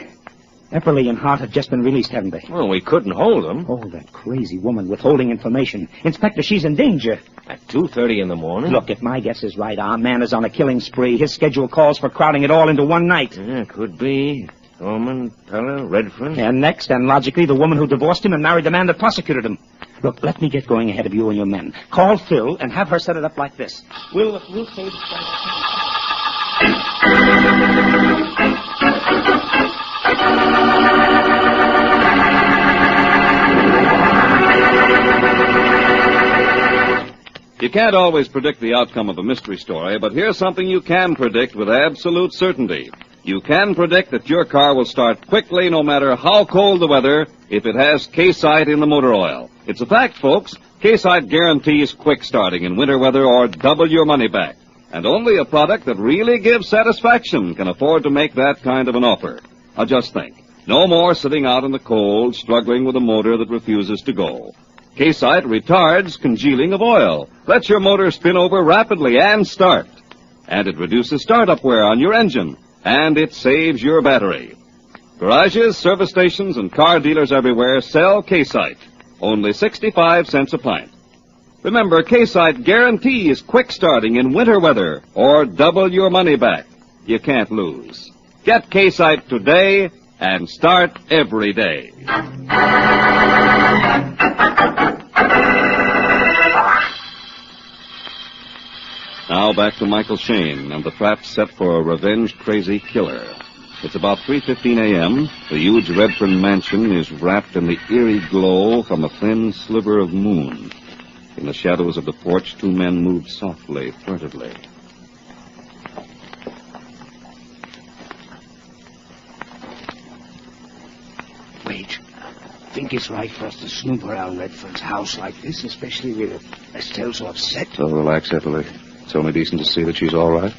Epperly and Hart have just been released, haven't they? Well, we couldn't hold them. Oh, that crazy woman withholding information. Inspector, she's in danger. At 2:30 in the morning? Look, if my guess is right, our man is on a killing spree. His schedule calls for crowding it all into one night. Yeah, could be. Thorman, Pella, Redfern. And next, and logically, the woman who divorced him and married the man that prosecuted him. Look, let me get going ahead of you and your men. Call Phil and have her set it up like this. We'll say You can't always predict the outcome of a mystery story, but here's something you can predict with absolute certainty. You can predict that your car will start quickly no matter how cold the weather if it has K-Site in the motor oil. It's a fact, folks. K-Site guarantees quick starting in winter weather or double your money back. And only a product that really gives satisfaction can afford to make that kind of an offer. Now just think. No more sitting out in the cold, struggling with a motor that refuses to go. K-Site retards congealing of oil, lets your motor spin over rapidly and start. And it reduces startup wear on your engine, and it saves your battery. Garages, service stations, and car dealers everywhere sell K-Site. Only 65 cents a pint. Remember, K-Site guarantees quick starting in winter weather or double your money back. You can't lose. Get K-Site today and start every day. Now back to Michael Shayne and the trap set for a revenge-crazy killer. It's about 3:15 a.m. The huge Redfern mansion is wrapped in the eerie glow from a thin sliver of moon. In the shadows of the porch, two men moved softly, furtively. Wait. Think it's right for us to snoop around Redfern's house like this, especially with Estelle so upset? So relax, Epperly. It's only decent to see that she's all right.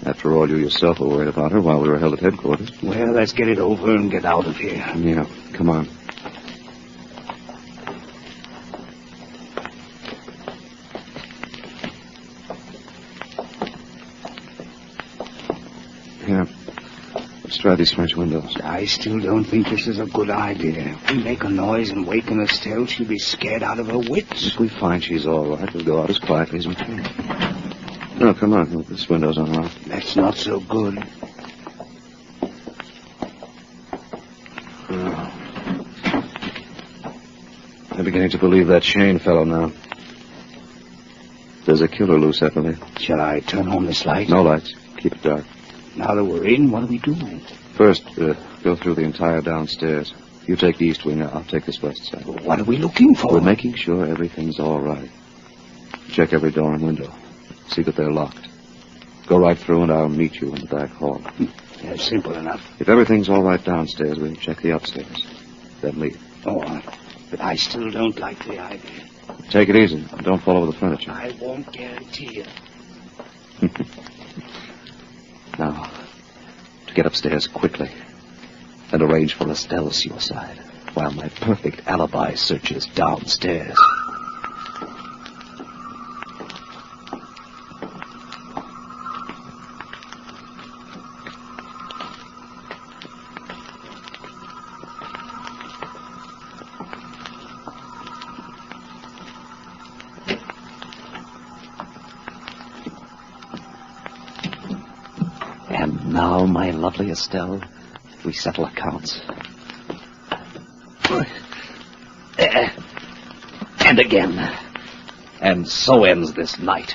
After all, you yourself were worried about her while we were held at headquarters. Well, let's get it over and get out of here. Yeah, come on. Yeah. Let's try these French windows. I still don't think this is a good idea. If we make a noise and waken Estelle, she'll be scared out of her wits. If we find she's all right, we'll go out as quietly as we can. No, come on. Look, this window's unlocked. That's not so good. beginning to believe that Shayne fellow now. There's a killer loose, Eppley. Shall I turn on this light? No lights. Keep it dark. Now that we're in, what are we doing? First, go through the entire downstairs. You take the east wing, I'll take this west side. What are we looking for? We're making sure everything's all right. Check every door and window. See that they're locked. Go right through and I'll meet you in the back hall. Yeah, simple enough. If everything's all right downstairs, we'll check the upstairs. Then leave. Oh, but I still don't like the idea. Take it easy. Don't fall over the furniture. I won't guarantee it. Now, to get upstairs quickly and arrange for Estelle suicide while my perfect alibi searches downstairs. And now, my lovely Estelle, we settle accounts. And again. And so ends this night.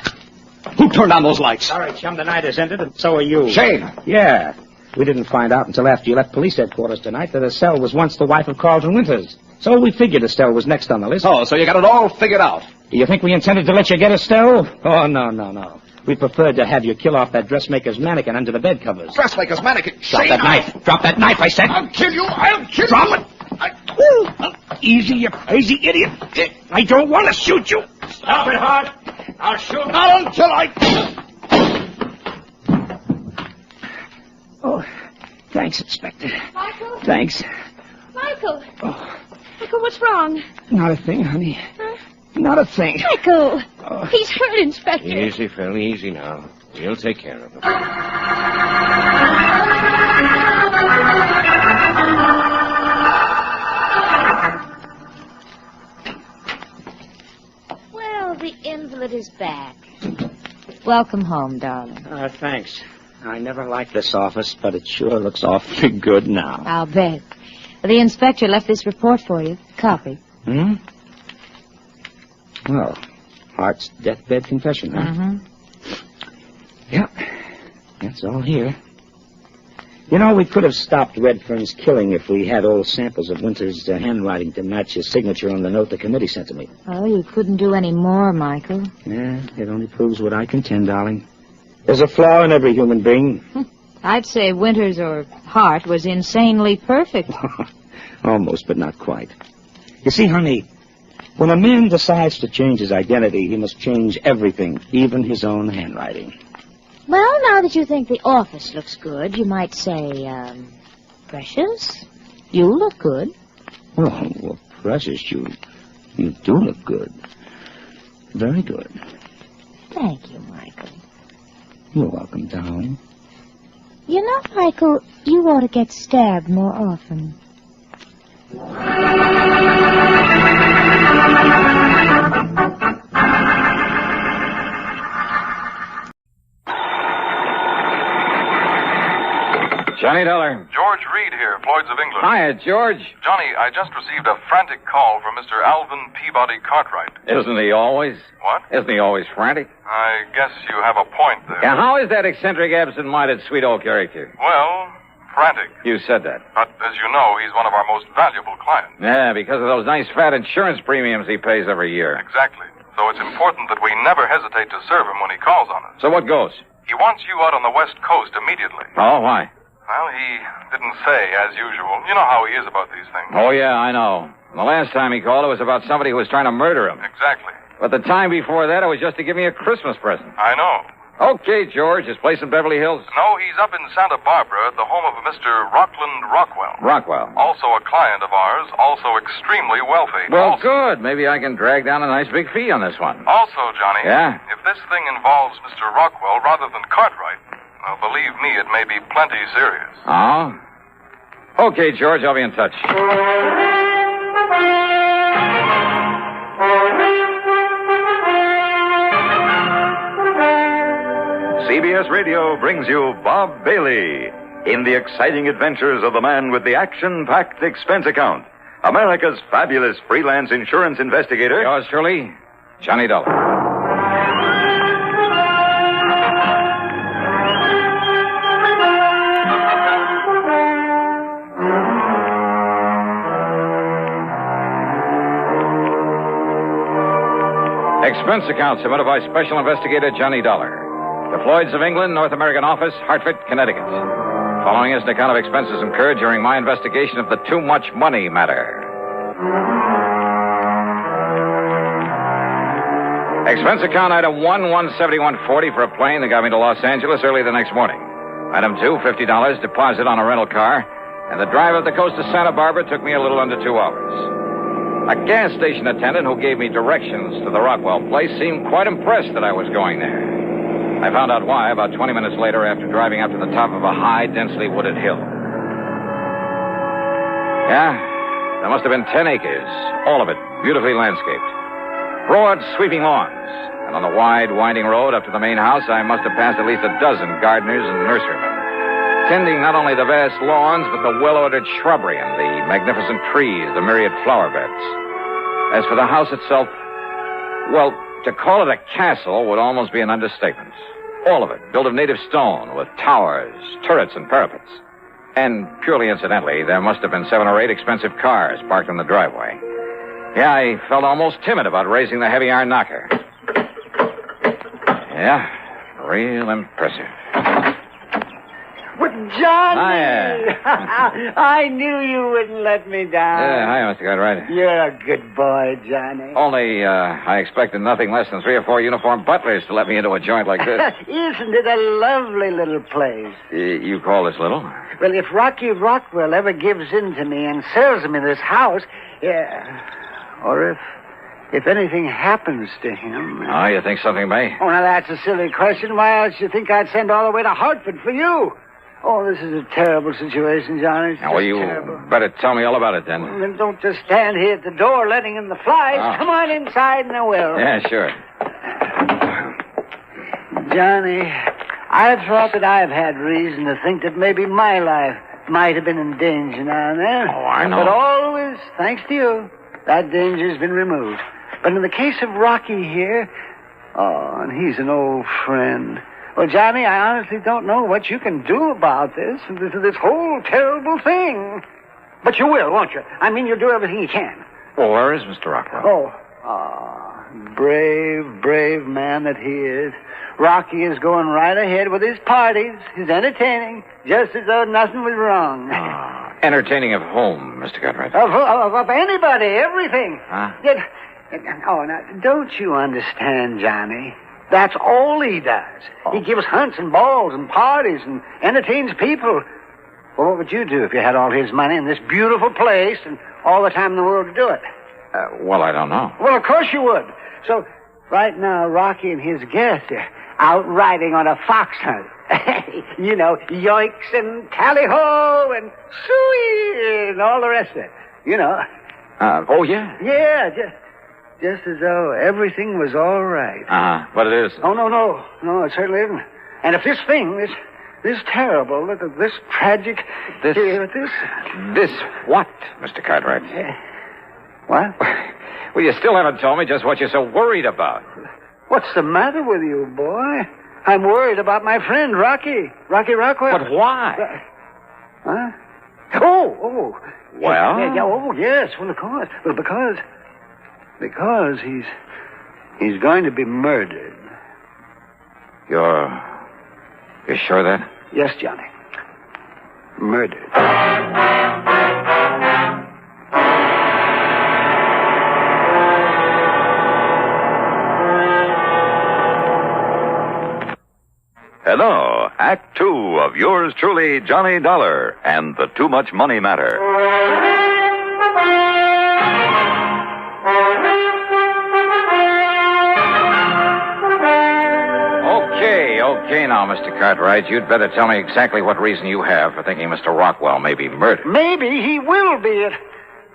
Who turned on those lights? Sorry, chum, the night has ended, and so are you. Shayne! Yeah. We didn't find out until after you left police headquarters tonight that Estelle was once the wife of Carlton Winters. So we figured Estelle was next on the list. Oh, so you got it all figured out. Do you think we intended to let you get Estelle? Oh, no. We preferred to have you kill off that dressmaker's mannequin under the bed covers. Dressmaker's mannequin. Drop that knife. Drop that knife, I said. I'll kill you. I'll kill Drop you. it. Easy, you crazy idiot. I don't want to shoot you. Stop it, Hart. I'll shoot. Not until I... Oh, thanks, Inspector. Michael? Thanks. Michael? Oh, Michael, what's wrong? not a thing, honey. Huh? Not a thing. Michael! Oh. He's hurt, Inspector. Easy, Phil, easy now. We'll take care of him. Well, the invalid is back. Welcome home, darling. Thanks. I never liked this office, but it sure looks awfully good now. I'll bet. The inspector left this report for you. Copy. Hmm? Well, Hart's deathbed confession, huh? Mm-hmm. Yeah, that's all here. You know, we could have stopped Redfern's killing if we had old samples of Winter's handwriting to match his signature on the note the committee sent to me. Oh, you couldn't do any more, Michael. Yeah, it only proves what I contend, darling. There's a flaw in every human being. I'd say Winters or Hart was insanely perfect. Almost, but not quite. You see, honey, when a man decides to change his identity, he must change everything, even his own handwriting. Well, now that you think the office looks good, you might say, Precious, you look good. Oh, well, Precious, you do look good. Very good. Thank you, Michael. You're welcome, darling. You know, Michael, you ought to get stabbed more often. Johnny Dollar. George Reed here, Floyd's of England. Hiya, George. Johnny, I just received a frantic call from Mr. Alvin Peabody Cartwright. Isn't he always? What? Isn't he always frantic? I guess you have a point there. Yeah, how is that eccentric, absent-minded, sweet old character? Well, frantic. You said that. But as you know, he's one of our most valuable clients. Yeah, because of those nice fat insurance premiums he pays every year. Exactly. So it's important that we never hesitate to serve him when he calls on us. So what goes? He wants you out on the West Coast immediately. Oh, why? Well, he didn't say, as usual. You know how he is about these things. Oh, yeah, I know. The last time he called, it was about somebody who was trying to murder him. Exactly. But the time before that, it was just to give me a Christmas present. I know. Okay, George. His place in Beverly Hills? No, he's up in Santa Barbara at the home of a Mr. Rockland Rockwell. Rockwell. Also a client of ours, also extremely wealthy. Well, good. Maybe I can drag down a nice big fee on this one. Also, Johnny. Yeah? If this thing involves Mr. Rockwell rather than Cartwright, well, believe me, it may be plenty serious. Oh? Okay, George. I'll be in touch. CBS Radio brings you Bob Bailey in the exciting adventures of the man with the action-packed expense account America's fabulous freelance insurance investigator. Yours truly, Johnny Dollar. Expense account submitted by Special Investigator Johnny Dollar. The Floyds of England, North American Office, Hartford, Connecticut. Following is an account of expenses incurred during my investigation of the too much money matter. Expense account item 1, $171.40 for a plane that got me to Los Angeles early the next morning. Item 2, $50 deposit on a rental car. And the drive up the coast to Santa Barbara took me a little under 2 hours. A gas station attendant who gave me directions to the Rockwell place seemed quite impressed that I was going there. I found out why about 20 minutes later after driving up to the top of a high, densely wooded hill. Yeah, there must have been 10 acres, all of it beautifully landscaped. Broad, sweeping lawns. And on the wide, winding road up to the main house, I must have passed at least a dozen gardeners and nurserymen, tending not only the vast lawns, but the well-ordered shrubbery and the magnificent trees, the myriad flower beds. As for the house itself, well, to call it a castle would almost be an understatement. All of it, built of native stone, with towers, turrets, and parapets. And purely incidentally, there must have been 7 or 8 expensive cars parked in the driveway. Yeah, I felt almost timid about raising the heavy iron knocker. Yeah, real impressive. But Johnny! I knew you wouldn't let me down. Yeah, hi, Mr. Cartwright. You're a good boy, Johnny. Only, I expected nothing less than 3 or 4 uniformed butlers to let me into a joint like this. Isn't it a lovely little place? You call this little? Well, if Rocky Rockwell ever gives in to me and sells me this house, or if anything happens to him... Oh, you think something may? Oh, now that's a silly question. Why else do you think I'd send all the way to Hartford for you? Oh, this is a terrible situation, Johnny. Now, well, you better tell me all about it, then. Well, then don't just stand here at the door letting in the flies. Oh. Come on inside and I will. Yeah, sure. Johnny, I've thought that I've had reason to think that maybe my life might have been in danger now and then. Oh, I know. But always, thanks to you, that danger's been removed. But in the case of Rocky here, and he's an old friend. Well, Johnny, I honestly don't know what you can do about this whole terrible thing. But you will, won't you? I mean, you'll do everything you can. Well, where is Mr. Rockwell? Brave, brave man that he is. Rocky is going right ahead with his parties, his entertaining, just as though nothing was wrong. Entertaining of whom, Mr. Cartwright? Of anybody, everything. Huh? Now, don't you understand, Johnny? That's all he does. He gives hunts and balls and parties and entertains people. Well, what would you do if you had all his money in this beautiful place and all the time in the world to do it? Well, I don't know. Well, of course you would. So, right now, Rocky and his guests are out riding on a fox hunt. You know, yoinks and tally-ho and suey and all the rest of it. You know. Oh, yeah? Yeah, just as though everything was all right. But it isn't. Oh, no, it certainly isn't. And if this thing, this terrible, this tragic... This what, Mr. Cartwright? What? Well, you still haven't told me just what you're so worried about. What's the matter with you, boy? I'm worried about my friend, Rocky Rockwell. But why? Huh? Oh. Well? Yes, well, of course. Well, because he's going to be murdered. You're sure of that? Yes, Johnny. Murdered. And now, Act 2 of yours truly, Johnny Dollar, and the Too Much Money Matter. Okay, now, Mr. Cartwright, you'd better tell me exactly what reason you have for thinking Mr. Rockwell may be murdered. Maybe he will be it,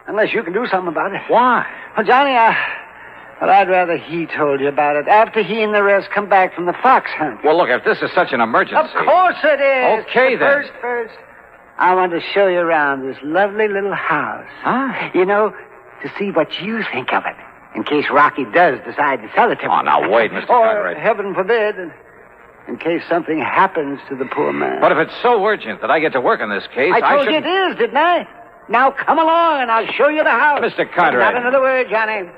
unless you can do something about it. Why? Well, Johnny, I'd rather he told you about it after he and the rest come back from the fox hunt. Well, look, if this is such an emergency... Of course it is. Okay, then. First, I want to show you around this lovely little house. Huh? You know, to see what you think of it, in case Rocky does decide to sell it to me. Oh, now wait, Mr. Or, Cartwright. heaven forbid, in case something happens to the poor man. But if it's so urgent that I get to work on this case, I told you shouldn't... it is, didn't I? Now come along and I'll show you the house. Mr. Cartwright. Not another word, Johnny.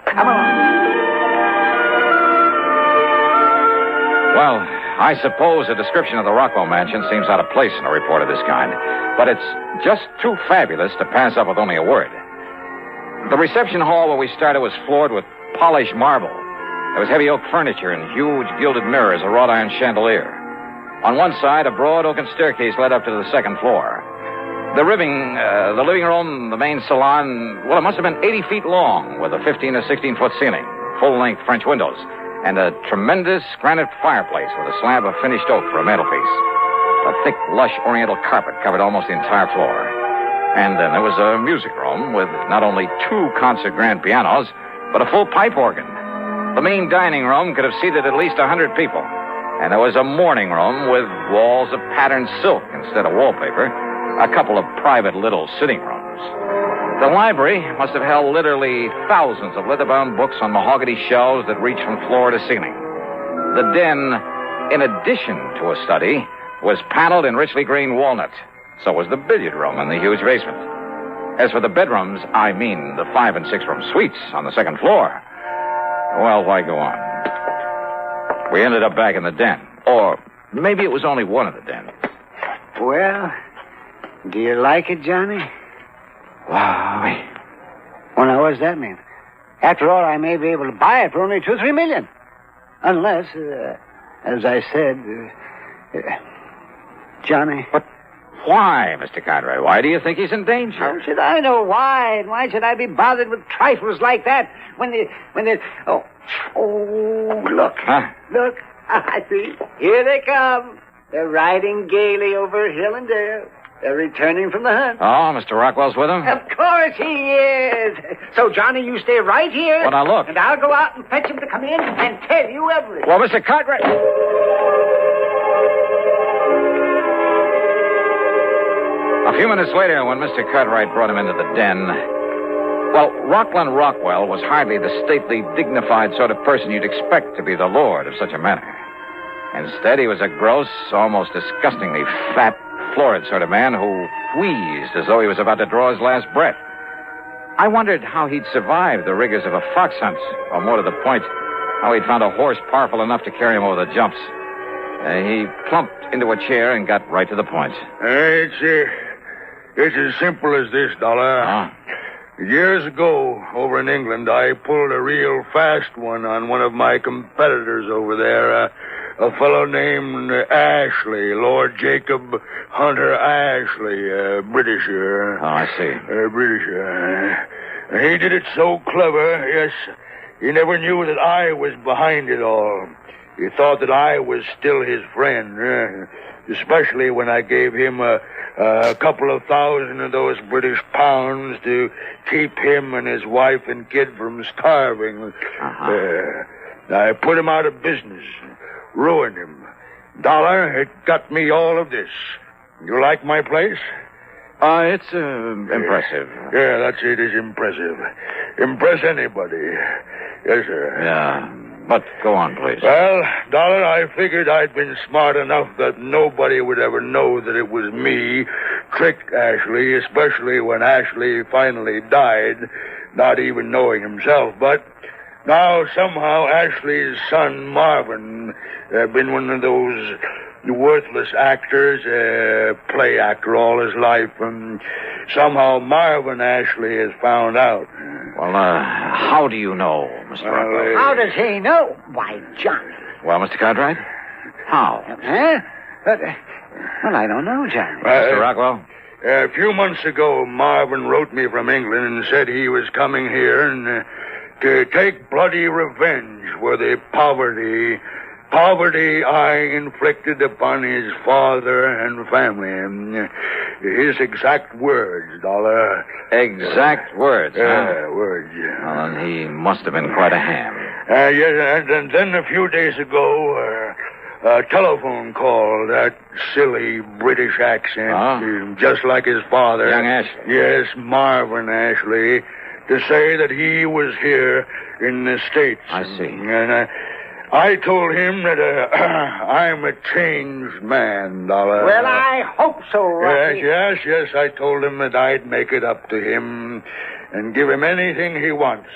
Come along. Well, I suppose a description of the Rockwell mansion seems out of place in a report of this kind. But it's just too fabulous to pass up with only a word. The reception hall where we started was floored with polished marble. There was heavy oak furniture and huge gilded mirrors, a wrought iron chandelier. On one side, a broad oaken staircase led up to the second floor. The living room, the main salon, well, it must have been 80 feet long with a 15 or 16-foot ceiling, full-length French windows, and a tremendous granite fireplace with a slab of finished oak for a mantelpiece. A thick, lush oriental carpet covered almost the entire floor. And then there was a music room with not only 2 concert grand pianos, but a full pipe organ. The main dining room could have seated at least 100 people. And there was a morning room with walls of patterned silk instead of wallpaper, a couple of private little sitting rooms. The library must have held literally thousands of leather-bound books on mahogany shelves that reached from floor to ceiling. The den, in addition to a study, was paneled in richly green walnut. So was the billiard room in the huge basement. As for the bedrooms, I mean the 5- and 6-room suites on the second floor. Well, why go on? We ended up back in the den. Or maybe it was only one of the dens. Well, do you like it, Johnny? Wow. Well, now, what does that mean? After all, I may be able to buy it for only $2 or $3 million. Unless, as I said, Johnny. But why, Mr. Cartwright? Why do you think he's in danger? How should I know why? And why should I be bothered with trifles like that when they... Oh, look. Huh? Look. I see. Here they come. They're riding gaily over hill and dale. They're returning from the hunt. Oh, Mr. Rockwell's with him? Of course he is. So, Johnny, you stay right here. Well, now, look. And I'll go out and fetch him to come in and tell you everything. Well, Mr. Cartwright... A few minutes later, when Mr. Cartwright brought him into the den, well, Rockland Rockwell was hardly the stately, dignified sort of person you'd expect to be the lord of such a manor. Instead, he was a gross, almost disgustingly fat, florid sort of man who wheezed as though he was about to draw his last breath. I wondered how he'd survived the rigors of a fox hunt, or more to the point, how he'd found a horse powerful enough to carry him over the jumps. He plumped into a chair and got right to the point. It's as simple as this, Dollar. Years ago, over in England, I pulled a real fast one on one of my competitors over there, a fellow named Ashley, Lord Jacob Hunter Ashley, Britisher. Oh, I see. Britisher. He did it so clever, yes, he never knew that I was behind it all. He thought that I was still his friend, especially when I gave him a couple of thousand of those British pounds to keep him and his wife and kid from starving. I put him out of business, ruined him. Dollar, it got me all of this. You like my place? It's impressive. Yeah, that's it, is impressive. Impress anybody. Yes, sir. Yeah. But go on, please. Well, Dollar, I figured I'd been smart enough that nobody would ever know that it was me tricked Ashley, especially when Ashley finally died, not even knowing himself. But now somehow Ashley's son, Marvin, been one of those worthless actors, play actor all his life, and somehow Marvin Ashley has found out. Well, how do you know, Mr. Rockwell? How does he know? Why, Johnny. Well, Mr. Cartwright? How? Huh? Well, I don't know, Johnny. Mr. Rockwell? A few months ago, Marvin wrote me from England and said he was coming here and to take bloody revenge for the poverty I inflicted upon his father and family. His exact words, Dollar. Exact words, huh? Words. Well, then he must have been quite a ham. Yes, and then a few days ago, telephone call, that silly British accent, just like his father. Young Ashley. Yes, Marvin Ashley, to say that he was here in the States. I see. And I told him that I'm a changed man, Dollar. Well, I hope so, Rocky. Yes. I told him that I'd make it up to him and give him anything he wants.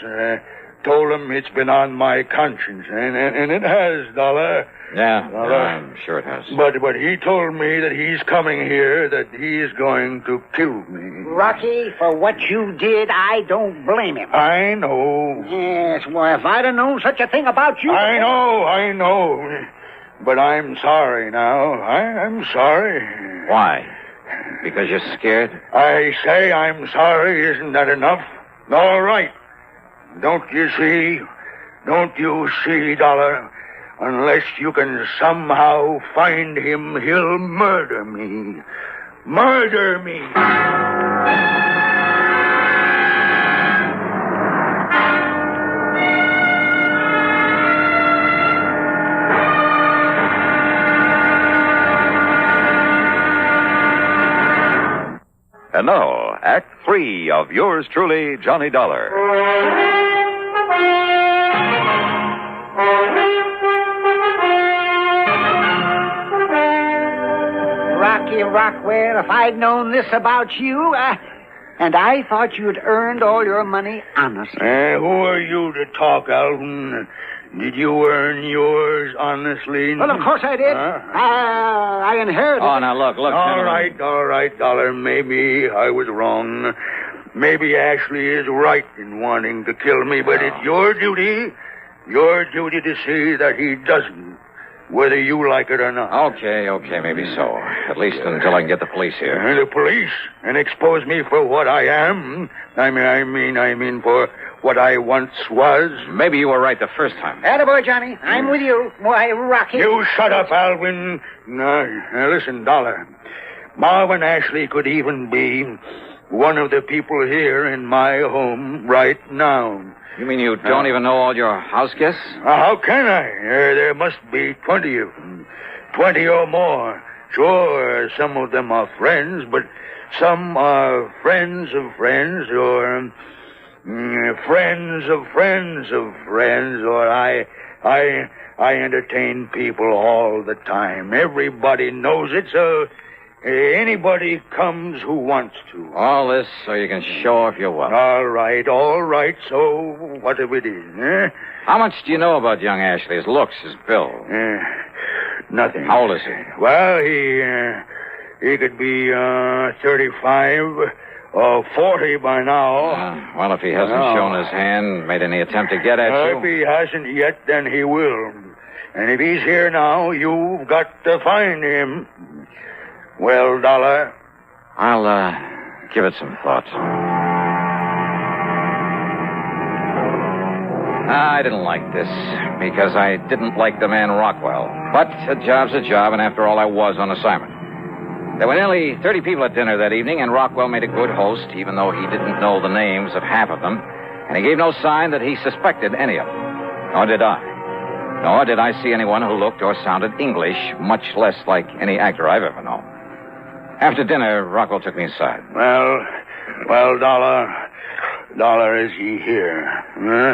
Told him it's been on my conscience, and it has, Dollar. Yeah, Dollar. I'm sure it has. But he told me that he's coming here, that he's going to kill me. Rocky, for what you did, I don't blame him. I know. Yes, well, if I'd have known such a thing about you... I know. But I'm sorry now. I'm sorry. Why? Because you're scared? I say I'm sorry. Isn't that enough? All right. Don't you see, Dollar? Unless you can somehow find him, he'll murder me. Murder me. And now, Act 3 of yours truly, Johnny Dollar. Rocky Rockwell, if I'd known this about you, and I thought you'd earned all your money honestly. Who are you to talk, Alvin? Did you earn yours honestly? Well, of course I did. I inherited Oh, it. now, look. All right, Dollar. Maybe I was wrong. Maybe Ashley is right in wanting to kill me, but it's your duty to see that he doesn't, whether you like it or not. Okay, maybe so. At least until I can get the police here. And the police? And expose me for what I am? I mean for what I once was? Maybe you were right the first time. Attaboy, Johnny. I'm with you. Why, Rocky... You shut up, Alvin. Now, listen, Dollar. Marvin Ashley could even be one of the people here in my home right now. You mean you don't even know all your house guests? How can I? There must be 20 of them. 20 or more. Sure, some of them are friends, but some are friends of friends, or friends of friends of friends, or I entertain people all the time. Everybody knows it, so anybody comes who wants to. All this so you can show off your wealth. All right. So what if it is, eh? How much do you know about young Ashley? His looks, his build? Nothing. How old is he? Well, he could be 35 or 40 by now. Well, if he hasn't shown his hand, made any attempt to get at you... If he hasn't yet, then he will. And if he's here now, you've got to find him. Well, Dollar? I'll give it some thought. I didn't like this, because I didn't like the man Rockwell. But a job's a job, and after all, I was on assignment. There were nearly 30 people at dinner that evening, and Rockwell made a good host, even though he didn't know the names of half of them, and he gave no sign that he suspected any of them. Nor did I. Nor did I see anyone who looked or sounded English, much less like any actor I've ever known. After dinner, Rockwell took me aside. Well, Dollar, is he here?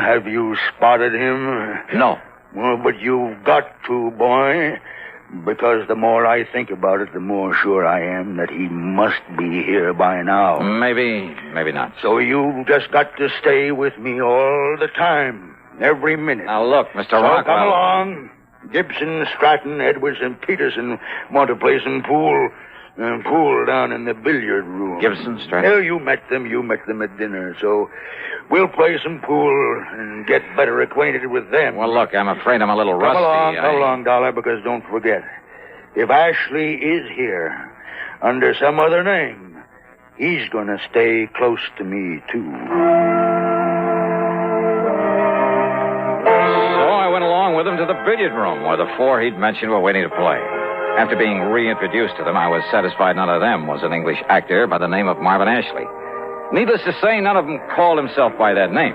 Have you spotted him? No. Well, but you've got to, boy. Because the more I think about it, the more sure I am that he must be here by now. Maybe not. So you've just got to stay with me all the time, every minute. Now, look, Mr. So Rockwell. come along. Gibson, Stratton, Edwards, and Peterson want to play some pool down in the billiard room. Gibson, Stratton? Yeah, you met them at dinner, so we'll play some pool and get better acquainted with them. Well, look, I'm afraid I'm a little rusty. Come along, Dollar, because don't forget, if Ashley is here under some other name, he's going to stay close to me, too. So I went along with him to the billiard room where the four he'd mentioned were waiting to play. After being reintroduced to them, I was satisfied none of them was an English actor by the name of Marvin Ashley. Needless to say, none of them called himself by that name.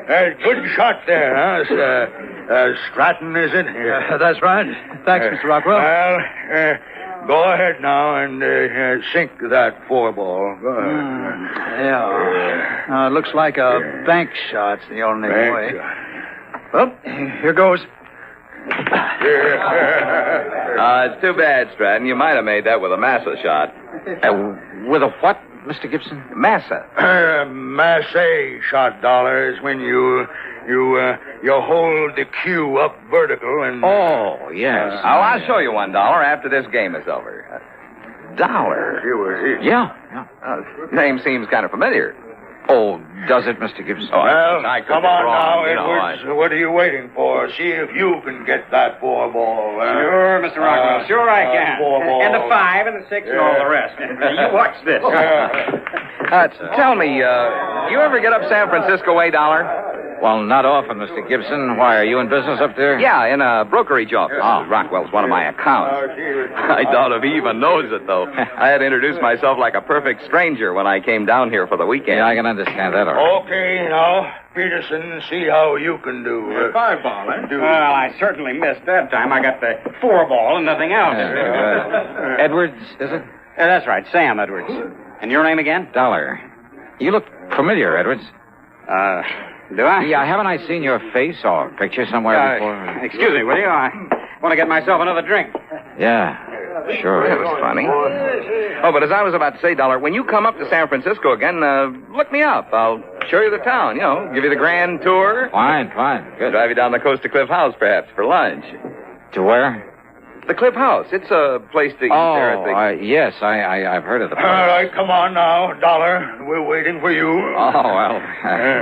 Good shot there, huh? Stratton, is it? That's right. Thanks, Mr. Rockwell. Well, go ahead now and sink that 4-ball. Go ahead. Yeah. Looks like a bank shot's the only way. Well, here goes. It's too bad, Stratton. You might have made that with a massa shot. With a what, Mr. Gibson? Massa. Masse shot, Dollar, is when you hold the cue up vertical and... Oh, yes. I'll show you $1 after this game is over. $1? Yeah. Name seems kind of familiar. Oh, does it, Mr. Gibson? Well, come on now, Edwards. What are you waiting for? See if you can get that 4-ball. Sure, Mr. Rockwell. Sure I can. 4-ball. And the 5 and the 6 and all the rest. You watch this. Tell me, you ever get up San Francisco way, Dollar? Well, not often, Mr. Gibson. Why, are you in business up there? Yeah, in a brokerage office. Oh, Rockwell's one of my accounts. I doubt if he even knows it, though. I had to introduce myself like a perfect stranger when I came down here for the weekend. Yeah, I can understand that, all right. Okay, now, Peterson, see how you can do. 5-ball, eh? Well, I certainly missed that time. I got the 4-ball and nothing else. Edwards, is it? That's right, Sam Edwards. And your name again? Dollar. You look familiar, Edwards. Do I? Yeah, haven't I seen your face or picture somewhere before? Excuse me, will you? I want to get myself another drink. Yeah, sure. That was funny. Oh, but as I was about to say, Dollar, when you come up to San Francisco again, look me up. I'll show you the town, give you the grand tour. Fine. Good. Drive you down the coast to Cliff House, perhaps, for lunch. To where? The Cliff House. It's a place to eat there, I think. Yes, I've heard of the place. All right, come on now, Dollar. We're waiting for you. Oh, well,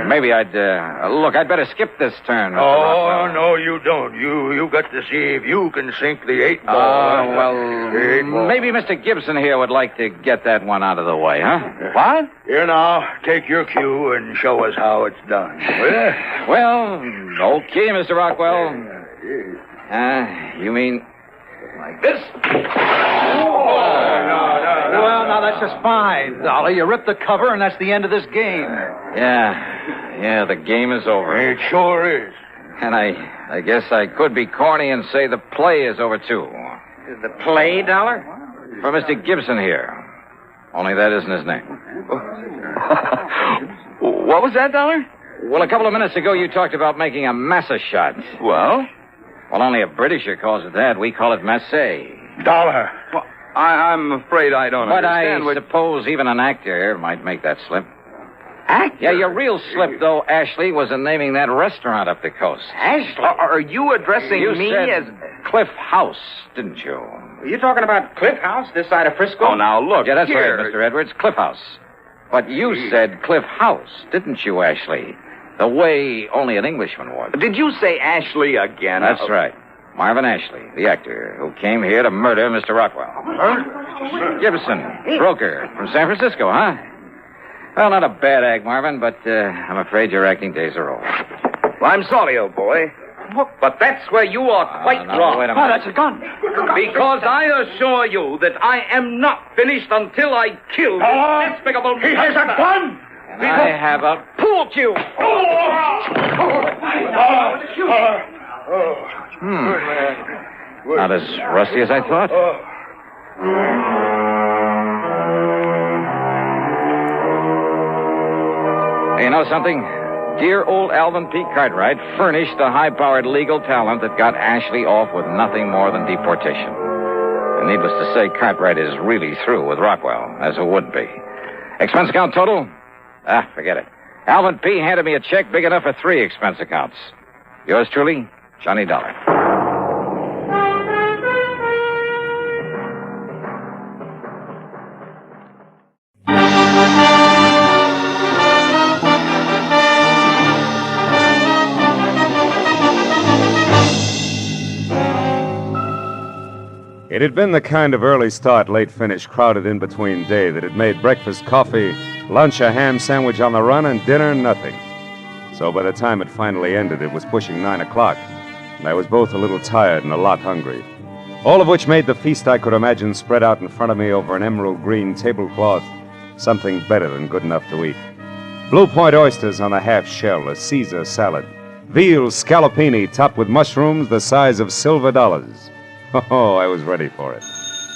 maybe I'd better skip this turn, Mr. Oh, Rockwell. no, you don't. You got to see if you can sink the 8-ball. Maybe Mr. Gibson here would like to get that one out of the way, huh? What? Here now, take your cue and show us how it's done. Well, okay, Mr. Rockwell. You mean... like this? Well, now that's just fine, Dollar. You ripped the cover, and that's the end of this game. Yeah, the game is over. It sure is. And I guess I could be corny and say the play is over, too. The play, Dollar? For Mr. Gibson here. Only that isn't his name. What was that, Dollar? Well, a couple of minutes ago, you talked about making a massa shot. Well, only a Britisher calls it that. We call it masse. Dollar. Well, I'm afraid I don't understand. But I suppose even an actor might make that slip. Actor? Yeah, your real slip, though, Ashley, was in naming that restaurant up the coast. Ashley? Are you addressing me said as... Cliff House, didn't you? Are you talking about Cliff House, this side of Frisco? Oh, now, look, yeah, that's here. right, Mr. Edwards, Cliff House. But you said Cliff House, didn't you, Ashley? The way only an Englishman would. Did you say Ashley again? That's right. Marvin Ashley, the actor who came here to murder Mr. Rockwell. Gibson, broker from San Francisco, huh? Well, not a bad act, Marvin, but I'm afraid your acting days are over. Well, I'm sorry, old boy. But that's where you are quite wrong. Wait a minute. That's a gun. Because I assure you that I am not finished until I kill this despicable... He has a gun! And I have a pool cue. Not as rusty as I thought. Hey, you know something? Dear old Alvin P. Cartwright furnished the high-powered legal talent that got Ashley off with nothing more than deportation. And needless to say, Cartwright is really through with Rockwell, as who wouldn't be. Expense account total? Forget it. Alvin P. handed me a check big enough for 3 expense accounts. Yours truly, Johnny Dollar. It had been the kind of early start, late finish crowded in between day that had made breakfast coffee, lunch a ham sandwich on the run, and dinner nothing. So by the time it finally ended, it was pushing 9 o'clock, and I was both a little tired and a lot hungry. All of which made the feast I could imagine spread out in front of me over an emerald green tablecloth something better than good enough to eat. Blue Point oysters on the half shell, a Caesar salad. Veal scallopini topped with mushrooms the size of silver dollars. Oh, I was ready for it.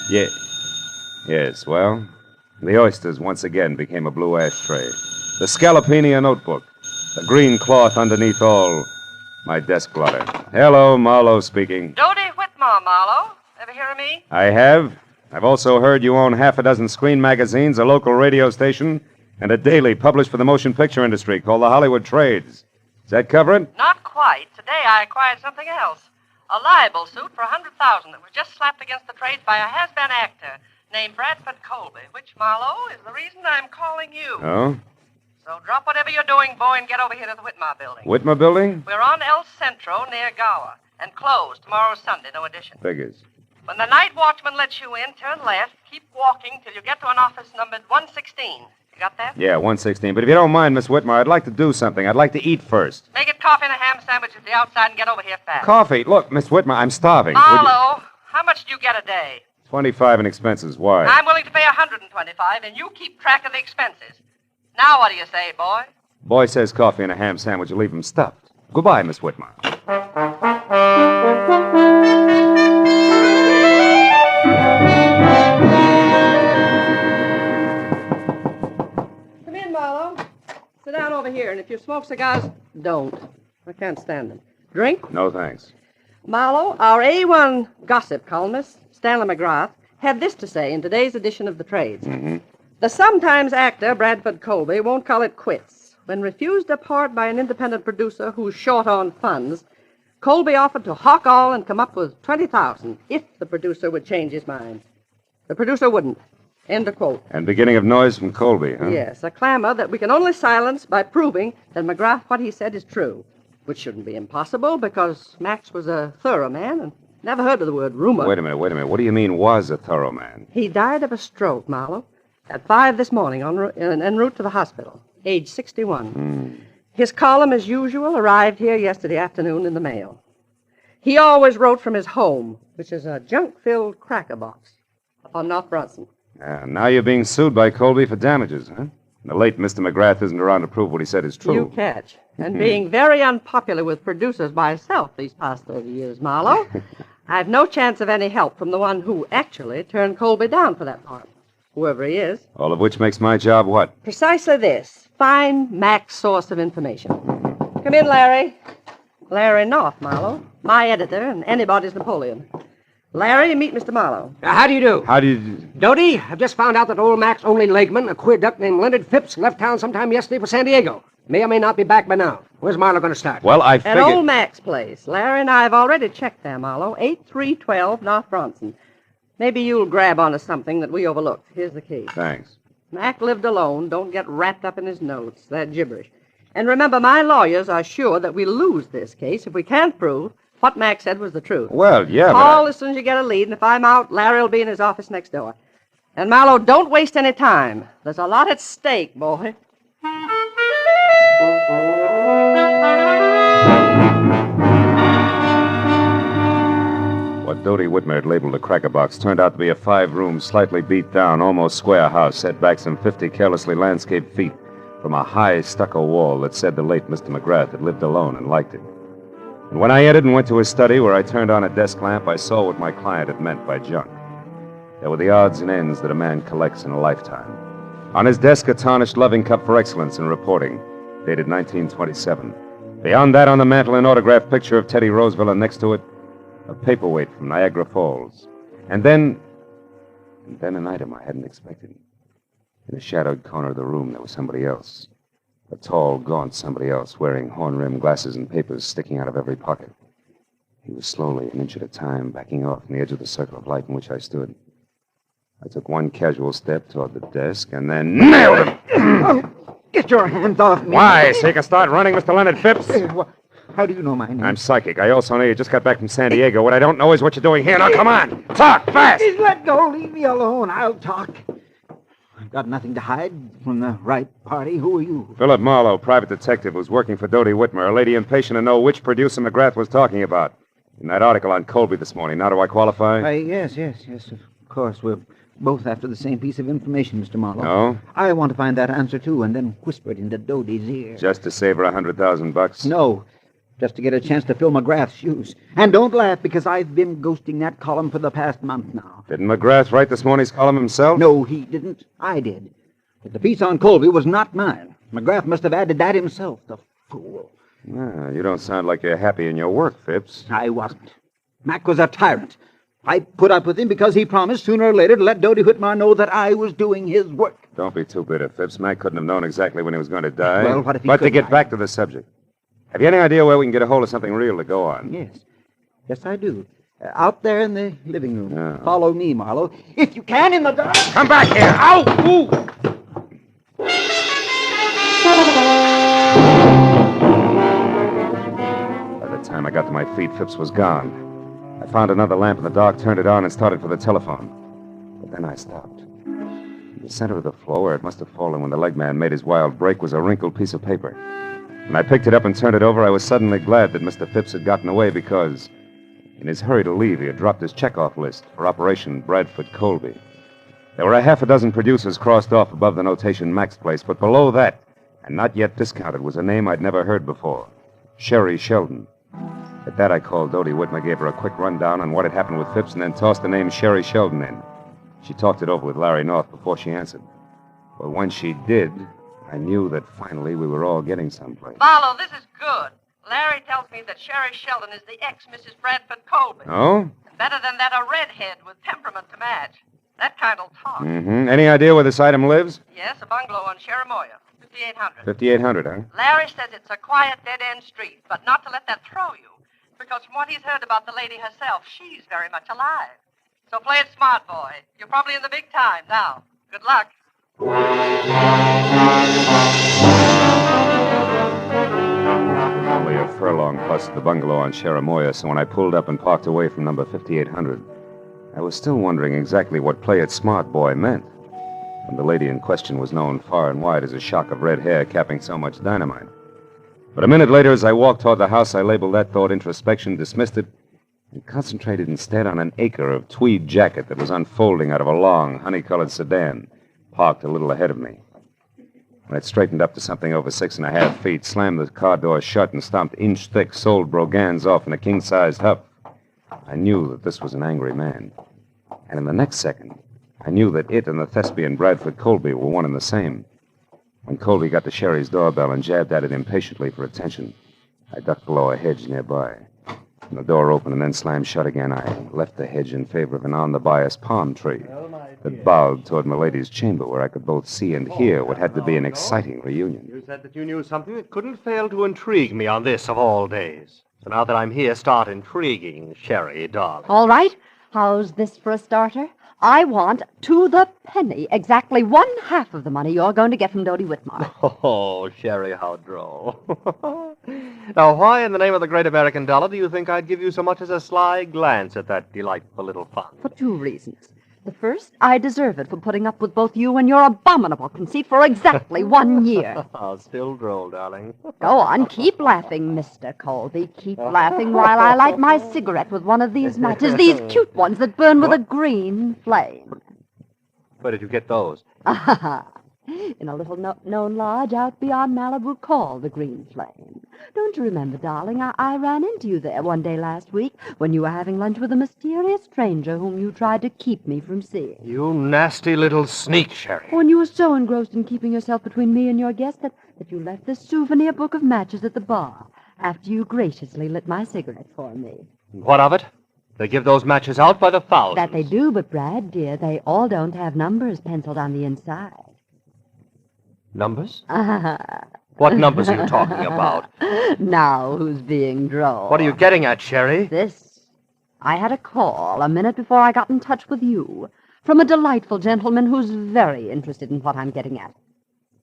Yes, well, the oysters once again became a blue ashtray. The scallopini a notebook. The green cloth underneath all, my desk blotter. Hello, Marlowe speaking. Dodie Whitmore, Marlowe. Ever hear of me? I have. I've also heard you own half a dozen screen magazines, a local radio station, and a daily published for the motion picture industry called the Hollywood Trades. Does that cover it? Not quite. Today I acquired something else. A libel suit for $100,000 that was just slapped against the trades by a has-been actor named Bradford Colby, which, Marlowe, is the reason I'm calling you. Oh? So drop whatever you're doing, boy, and get over here to the Whitmore building. Whitmore building? We're on El Centro near Gower, and closed tomorrow's Sunday, no addition. Figures. When the night watchman lets you in, turn left, keep walking till you get to an office numbered 116. You got that? Yeah, 116. But if you don't mind, Miss Whitmore, I'd like to do something. I'd like to eat first. Make it coffee and a ham sandwich at the outside and get over here fast. Coffee? Look, Miss Whitmore, I'm starving. Marlowe, how much do you get a day? 25 in expenses. Why? I'm willing to pay 125, and you keep track of the expenses. Now what do you say, boy? Boy says coffee and a ham sandwich will leave him stuffed. Goodbye, Miss Whitmore. Come in, Marlowe. Sit down over here, and if you smoke cigars, don't. I can't stand them. Drink? No, thanks. Marlowe, our A1 gossip columnist, Stanley McGrath, had this to say in today's edition of the Trades. Mm-hmm. The sometimes actor Bradford Colby won't call it quits. When refused a part by an independent producer who's short on funds, Colby offered to hawk all and come up with $20,000 if the producer would change his mind. The producer wouldn't. End of quote. And beginning of noise from Colby, huh? Yes, a clamor that we can only silence by proving that McGrath, what he said, is true. Which shouldn't be impossible because Max was a thorough man and never heard of the word rumor. Wait a minute. What do you mean was a thorough man? He died of a stroke, Marlowe, at 5 this morning en route to the hospital, age 61. His column, as usual, arrived here yesterday afternoon in the mail. He always wrote from his home, which is a junk-filled cracker box up on North Brunson. Now you're being sued by Colby for damages, huh? The late Mr. McGrath isn't around to prove what he said is true. You catch. And being very unpopular with producers myself these past 30 years, Marlowe, I've no chance of any help from the one who actually turned Colby down for that part, whoever he is. All of which makes my job what? Precisely this. Find Mac's source of information. Come in, Larry. Larry North, Marlowe. My editor and anybody's Napoleon. Larry, meet Mr. Marlowe. How do you do? How do you... Dodie, I've just found out that old Mac's only legman, a queer duck named Leonard Phipps, left town sometime yesterday for San Diego. May or may not be back by now. Where's Marlowe going to start? Well, I figured... At old Mac's place. Larry and I have already checked there, Marlowe. 8312 North Bronson. Maybe you'll grab onto something that we overlooked. Here's the key. Thanks. Mac lived alone. Don't get wrapped up in his notes. They're gibberish. And remember, my lawyers are sure that we'll lose this case if we can't prove what Mac said was the truth. Well, yeah, Call as soon as you get a lead, and if I'm out, Larry will be in his office next door. And, Marlowe, don't waste any time. There's a lot at stake, boy. What Dodie Whitmer had labeled a cracker box turned out to be a 5-room, slightly beat down, almost square house set back some 50 carelessly landscaped feet from a high stucco wall that said the late Mr. McGrath had lived alone and liked it. And when I entered and went to his study where I turned on a desk lamp, I saw what my client had meant by junk. There were the odds and ends that a man collects in a lifetime. On his desk, a tarnished loving cup for excellence in reporting, dated 1927. Beyond that, on the mantel, an autographed picture of Teddy Roosevelt, and next to it, a paperweight from Niagara Falls. And then an item I hadn't expected. In a shadowed corner of the room, there was somebody else. A tall, gaunt somebody else, wearing horn-rimmed glasses and papers sticking out of every pocket. He was slowly, an inch at a time, backing off from the edge of the circle of light in which I stood. I took one casual step toward the desk and then nailed him. Oh, get your hands off me. Why? So you can start running, Mr. Leonard Phipps? How do you know my name? I'm psychic. I also know you just got back from San Diego. What I don't know is what you're doing here. Now, come on. Talk fast. Please let go. Leave me alone. I'll talk. I've got nothing to hide from the right party. Who are you? Philip Marlowe, private detective, who's working for Dodie Whitmer, a lady impatient to know which producer McGrath was talking about. In that article on Colby this morning. Now do I qualify? Yes, of course. We're Both after the same piece of information, Mr. Marlowe. Oh? I want to find that answer, too, and then whisper it into Dodie's ear. Just to save her $100,000? No. Just to get a chance to fill McGrath's shoes. And don't laugh, because I've been ghosting that column for the past month now. Didn't McGrath write this morning's column himself? No, he didn't. I did. But the piece on Colby was not mine. McGrath must have added that himself, the fool. You don't sound like you're happy in your work, Phipps. I wasn't. Mac was a tyrant. I put up with him because he promised sooner or later to let Dodie Whitmore know that I was doing his work. Don't be too bitter, Phipps. Mac couldn't have known exactly when he was going to die. Well, what if he But to could? get back to the subject, have you any idea where we can get a hold of something real to go on? Yes. Yes, I do. Out there in the living room. Yeah. Follow me, Marlowe. If you can, in the dark. Come back here! Ow! Ooh! By the time I got to my feet, Phipps was gone. I found another lamp in the dark, turned it on, and started for the telephone. But then I stopped. In the center of the floor, where it must have fallen when the leg man made his wild break, was a wrinkled piece of paper. When I picked it up and turned it over, I was suddenly glad that Mr. Phipps had gotten away because, in his hurry to leave, he had dropped his checkoff list for Operation Bradford Colby. There were a half a dozen producers crossed off above the notation Mac's Place, but below that, and not yet discounted, was a name I'd never heard before. Sherry Sheldon. At that, I called Dodie Whitmore, gave her a quick rundown on what had happened with Phipps, and then tossed the name Sherry Sheldon in. She talked it over with Larry North before she answered. But when she did, I knew that finally we were all getting someplace. Marlowe, this is good. Larry tells me that Sherry Sheldon is the ex-Mrs. Bradford Colby. Oh? Better than that, a redhead with temperament to match. That kind'll talk. Mm-hmm. Any idea where this item lives? Yes, a bungalow on Cherimoya, 5800. 5800, huh? Larry says it's a quiet, dead-end street, but not to let that throw you. Because from what he's heard about the lady herself, she's very much alive. So play it smart, boy. You're probably in the big time now. Good luck. Only a furlong plus the bungalow on Cherimoya, so when I pulled up and parked away from number 5800, I was still wondering exactly what play it smart, boy meant. When the lady in question was known far and wide as a shock of red hair capping so much dynamite. But a minute later, as I walked toward the house, I labeled that thought introspection, dismissed it, and concentrated instead on an acre of tweed jacket that was unfolding out of a long, honey-colored sedan, parked a little ahead of me. When it straightened up to something over 6.5 feet, slammed the car door shut, and stomped inch-thick soled brogans off in a king-sized huff, I knew that this was an angry man. And in the next second, I knew that it and the thespian Bradford Colby were one and the same. When Colby got to Sherry's doorbell and jabbed at it impatiently for attention, I ducked below a hedge nearby. When the door opened and then slammed shut again, I left the hedge in favor of an on-the-bias palm tree that bowed toward Milady's chamber, where I could both see and hear what had to be an exciting reunion. You said that you knew something that couldn't fail to intrigue me on this of all days. So now that I'm here, start intriguing, Sherry, darling. All right. How's this for a starter? I want, to the penny, exactly 1/2 of the money you're going to get from Dodie Whitmore. Oh, Sherry, how droll. Now, why in the name of the great American dollar do you think I'd give you so much as a sly glance at that delightful little fund? For 2 reasons. The first, I deserve it for putting up with both you and your abominable conceit for exactly 1 year. Still droll, darling. Go on, keep laughing, Mr. Colby. Keep laughing while I light my cigarette with one of these matches, these cute ones that burn with a green flame. Where did you get those? In a little known lodge out beyond Malibu called the Green Flame. Don't you remember, darling, I ran into you there one day last week when you were having lunch with a mysterious stranger whom you tried to keep me from seeing. You nasty little sneak, Sherry. When you were so engrossed in keeping yourself between me and your guest that you left this souvenir book of matches at the bar after you graciously lit my cigarette for me. What of it? They give those matches out by the thousands. That they do, but, Brad, dear, they all don't have numbers penciled on the inside. Numbers? What numbers are you talking about? Now who's being droll? What are you getting at, Sherry? This. I had a call a minute before I got in touch with you from a delightful gentleman who's very interested in what I'm getting at.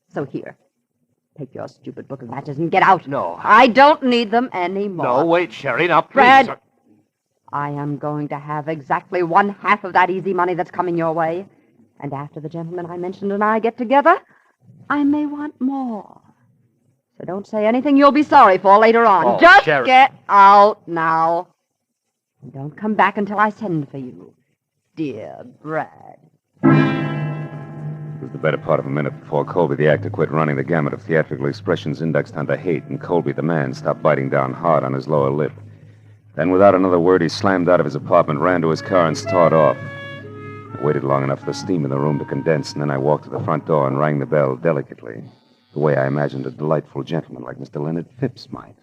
So here, take your stupid book of matches and get out. No. I don't need them anymore. No, wait, Sherry, now please. Brad, I am going to have exactly 1/2 of that easy money that's coming your way. And after the gentleman I mentioned and I get together, I may want more. So don't say anything you'll be sorry for later on. Oh, Just Sherry. get out now. And don't come back until I send for you. Dear Brad. It was the better part of a minute before Colby, the actor, quit running the gamut of theatrical expressions indexed onto hate, and Colby, the man, stopped biting down hard on his lower lip. Then, without another word, he slammed out of his apartment, ran to his car, and started off. I waited long enough for the steam in the room to condense, and then I walked to the front door and rang the bell delicately, the way I imagined a delightful gentleman like Mr. Leonard Phipps might.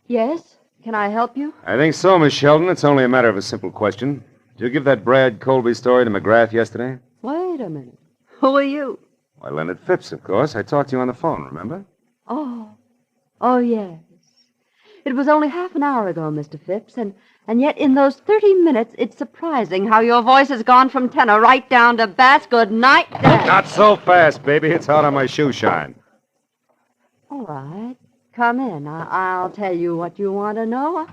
Yes? Can I help you? I think so, Miss Sheldon. It's only a matter of a simple question. Did you give that Brad Colby story to McGrath yesterday? Wait a minute. Who are you? Why, Leonard Phipps, of course. I talked to you on the phone, remember? Oh, yes. It was only half an hour ago, Mr. Phipps, and yet in those 30 minutes, it's surprising how your voice has gone from tenor right down to bass. Good night, Dad. Not so fast, baby. It's hard on my shoe shine. All right. Come in. I'll tell you what you want to know.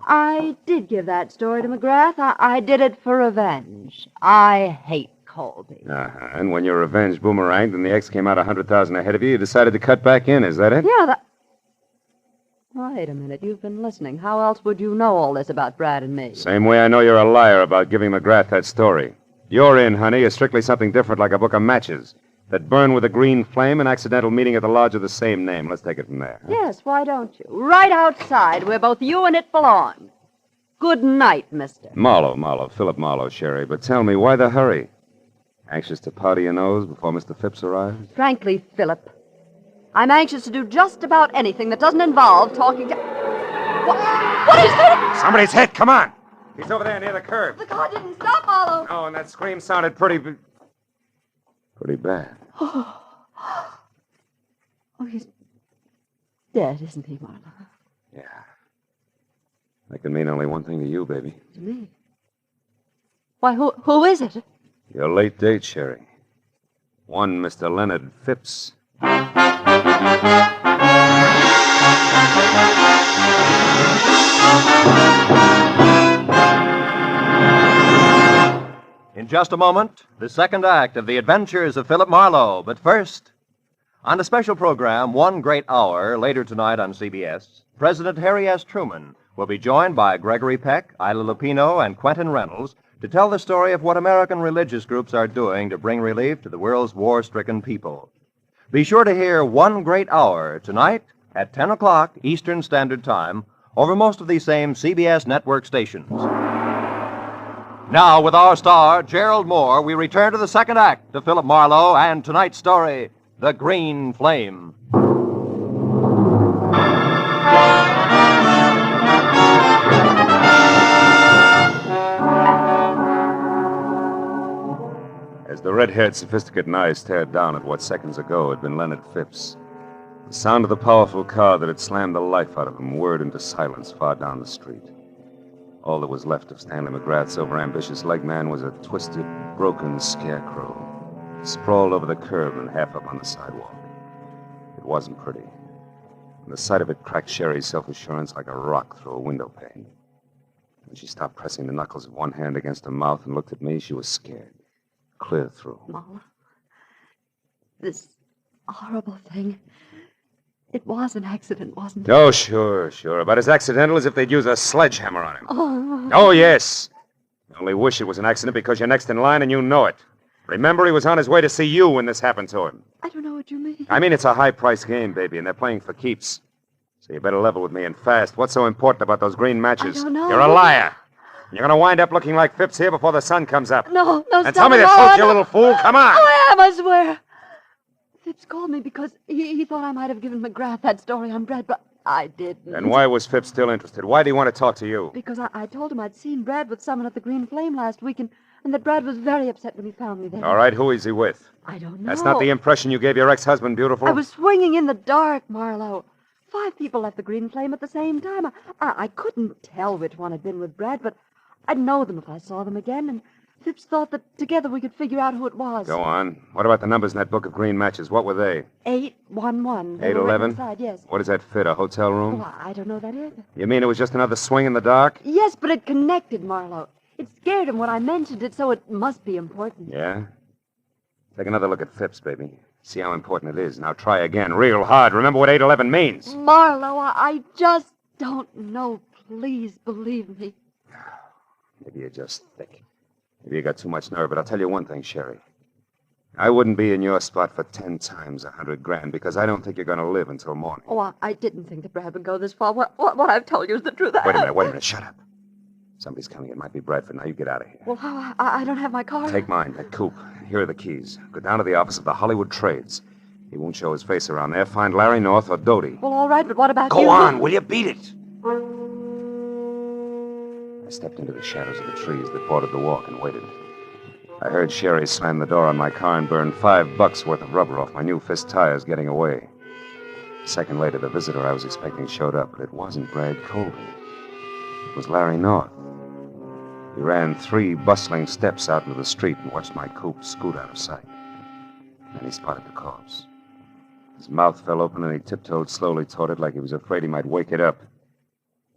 I did give that story to McGrath. I did it for revenge. I hate Colby. Uh-huh. And when your revenge boomeranged and the ex came out 100,000 ahead of you, you decided to cut back in, is that it? Yeah, Wait a minute. You've been listening. How else would you know all this about Brad and me? Same way I know you're a liar about giving McGrath that story. Your in, honey, is strictly something different, like a book of matches that burn with a green flame, an accidental meeting at the lodge of the same name. Let's take it from there. Yes, why don't you? Right outside, where both you and it belong. Good night, mister. Marlowe, Philip Marlowe, Sherry. But tell me, why the hurry? Anxious to powder your nose before Mr. Phipps arrives? Frankly, Philip, I'm anxious to do just about anything that doesn't involve talking to... What is that? Somebody's hit. Come on. He's over there near the curb. The car didn't stop, Marlowe. Oh, and that scream sounded pretty bad. Oh, he's dead, isn't he, Marlowe? Yeah. That can mean only one thing to you, baby. To me? Why, who is it? Your late date, Sherry. One Mr. Leonard Phipps. In just a moment, the second act of The Adventures of Philip Marlowe. But first, on a special program, One Great Hour, later tonight on CBS, President Harry S. Truman will be joined by Gregory Peck, Ila Lupino, and Quentin Reynolds to tell the story of what American religious groups are doing to bring relief to the world's war-stricken people. Be sure to hear One Great Hour tonight at 10 o'clock Eastern Standard Time over most of these same CBS network stations. Now, with our star, Gerald Moore, we return to the second act of Philip Marlowe and tonight's story, The Green Flame. As the red-haired, sophisticated eyes stared down at what seconds ago had been Leonard Phipps, the sound of the powerful car that had slammed the life out of him whirred into silence far down the street. All that was left of Stanley McGrath's overambitious leg man was a twisted, broken scarecrow, sprawled over the curb and half up on the sidewalk. It wasn't pretty, and the sight of it cracked Sherry's self-assurance like a rock through a window pane. When she stopped pressing the knuckles of one hand against her mouth and looked at me, she was scared. Clear through. Marlowe, this horrible thing, it was an accident, wasn't it? Oh, sure. About as accidental as if they'd use a sledgehammer on him. Oh. Oh, yes. I only wish it was an accident because you're next in line and you know it. Remember, he was on his way to see you when this happened to him. I don't know what you mean. I mean, it's a high-priced game, baby, and they're playing for keeps. So you better level with me and fast. What's so important about those green matches? I don't know. You're a liar. You're going to wind up looking like Phipps here before the sun comes up. No, And stop tell me it, the Marlowe, truth, you little fool. Come on. I am, I swear. Phipps called me because he thought I might have given McGrath that story on Brad, but I didn't. And why was Phipps still interested? Why did he want to talk to you? Because I told him I'd seen Brad with someone at the Green Flame last week, and that Brad was very upset when he found me there. All right, who is he with? I don't know. That's not the impression you gave your ex-husband, beautiful. I was swinging in the dark, Marlowe. 5 people left the Green Flame at the same time. I couldn't tell which one had been with Brad, but I'd know them if I saw them again, and Phipps thought that together we could figure out who it was. Go on. What about the numbers in that book of green matches? What were they? 811. 811? Inside, yes. What does that fit, a hotel room? Oh, I don't know that either. You mean it was just another swing in the dark? Yes, but it connected, Marlowe. It scared him when I mentioned it, so it must be important. Yeah? Take another look at Phipps, baby. See how important it is. Now try again, real hard. Remember what 811 means. Marlowe, I just don't know. Please believe me. Maybe you're just thick. Maybe you got too much nerve, but I'll tell you one thing, Sherry. I wouldn't be in your spot for 10 times $100,000 because I don't think you're going to live until morning. Oh, I didn't think that Brad would go this far. What I've told you is the truth. Wait a minute. Shut up. Somebody's coming. It might be Bradford. Now you get out of here. Well, I don't have my car. Take mine, that coupe. Here are the keys. Go down to the office of the Hollywood Trades. He won't show his face around there. Find Larry North or Doty. Well, all right, but what about you? Go on, will you? Beat it. I stepped into the shadows of the trees that bordered the walk and waited. I heard Sherry slam the door on my car and burn $5 worth of rubber off my new Fist tires getting away. A second later, the visitor I was expecting showed up, but it wasn't Brad Colby. It was Larry North. He ran 3 bustling steps out into the street and watched my coupe scoot out of sight. Then he spotted the corpse. His mouth fell open and he tiptoed slowly toward it like he was afraid he might wake it up.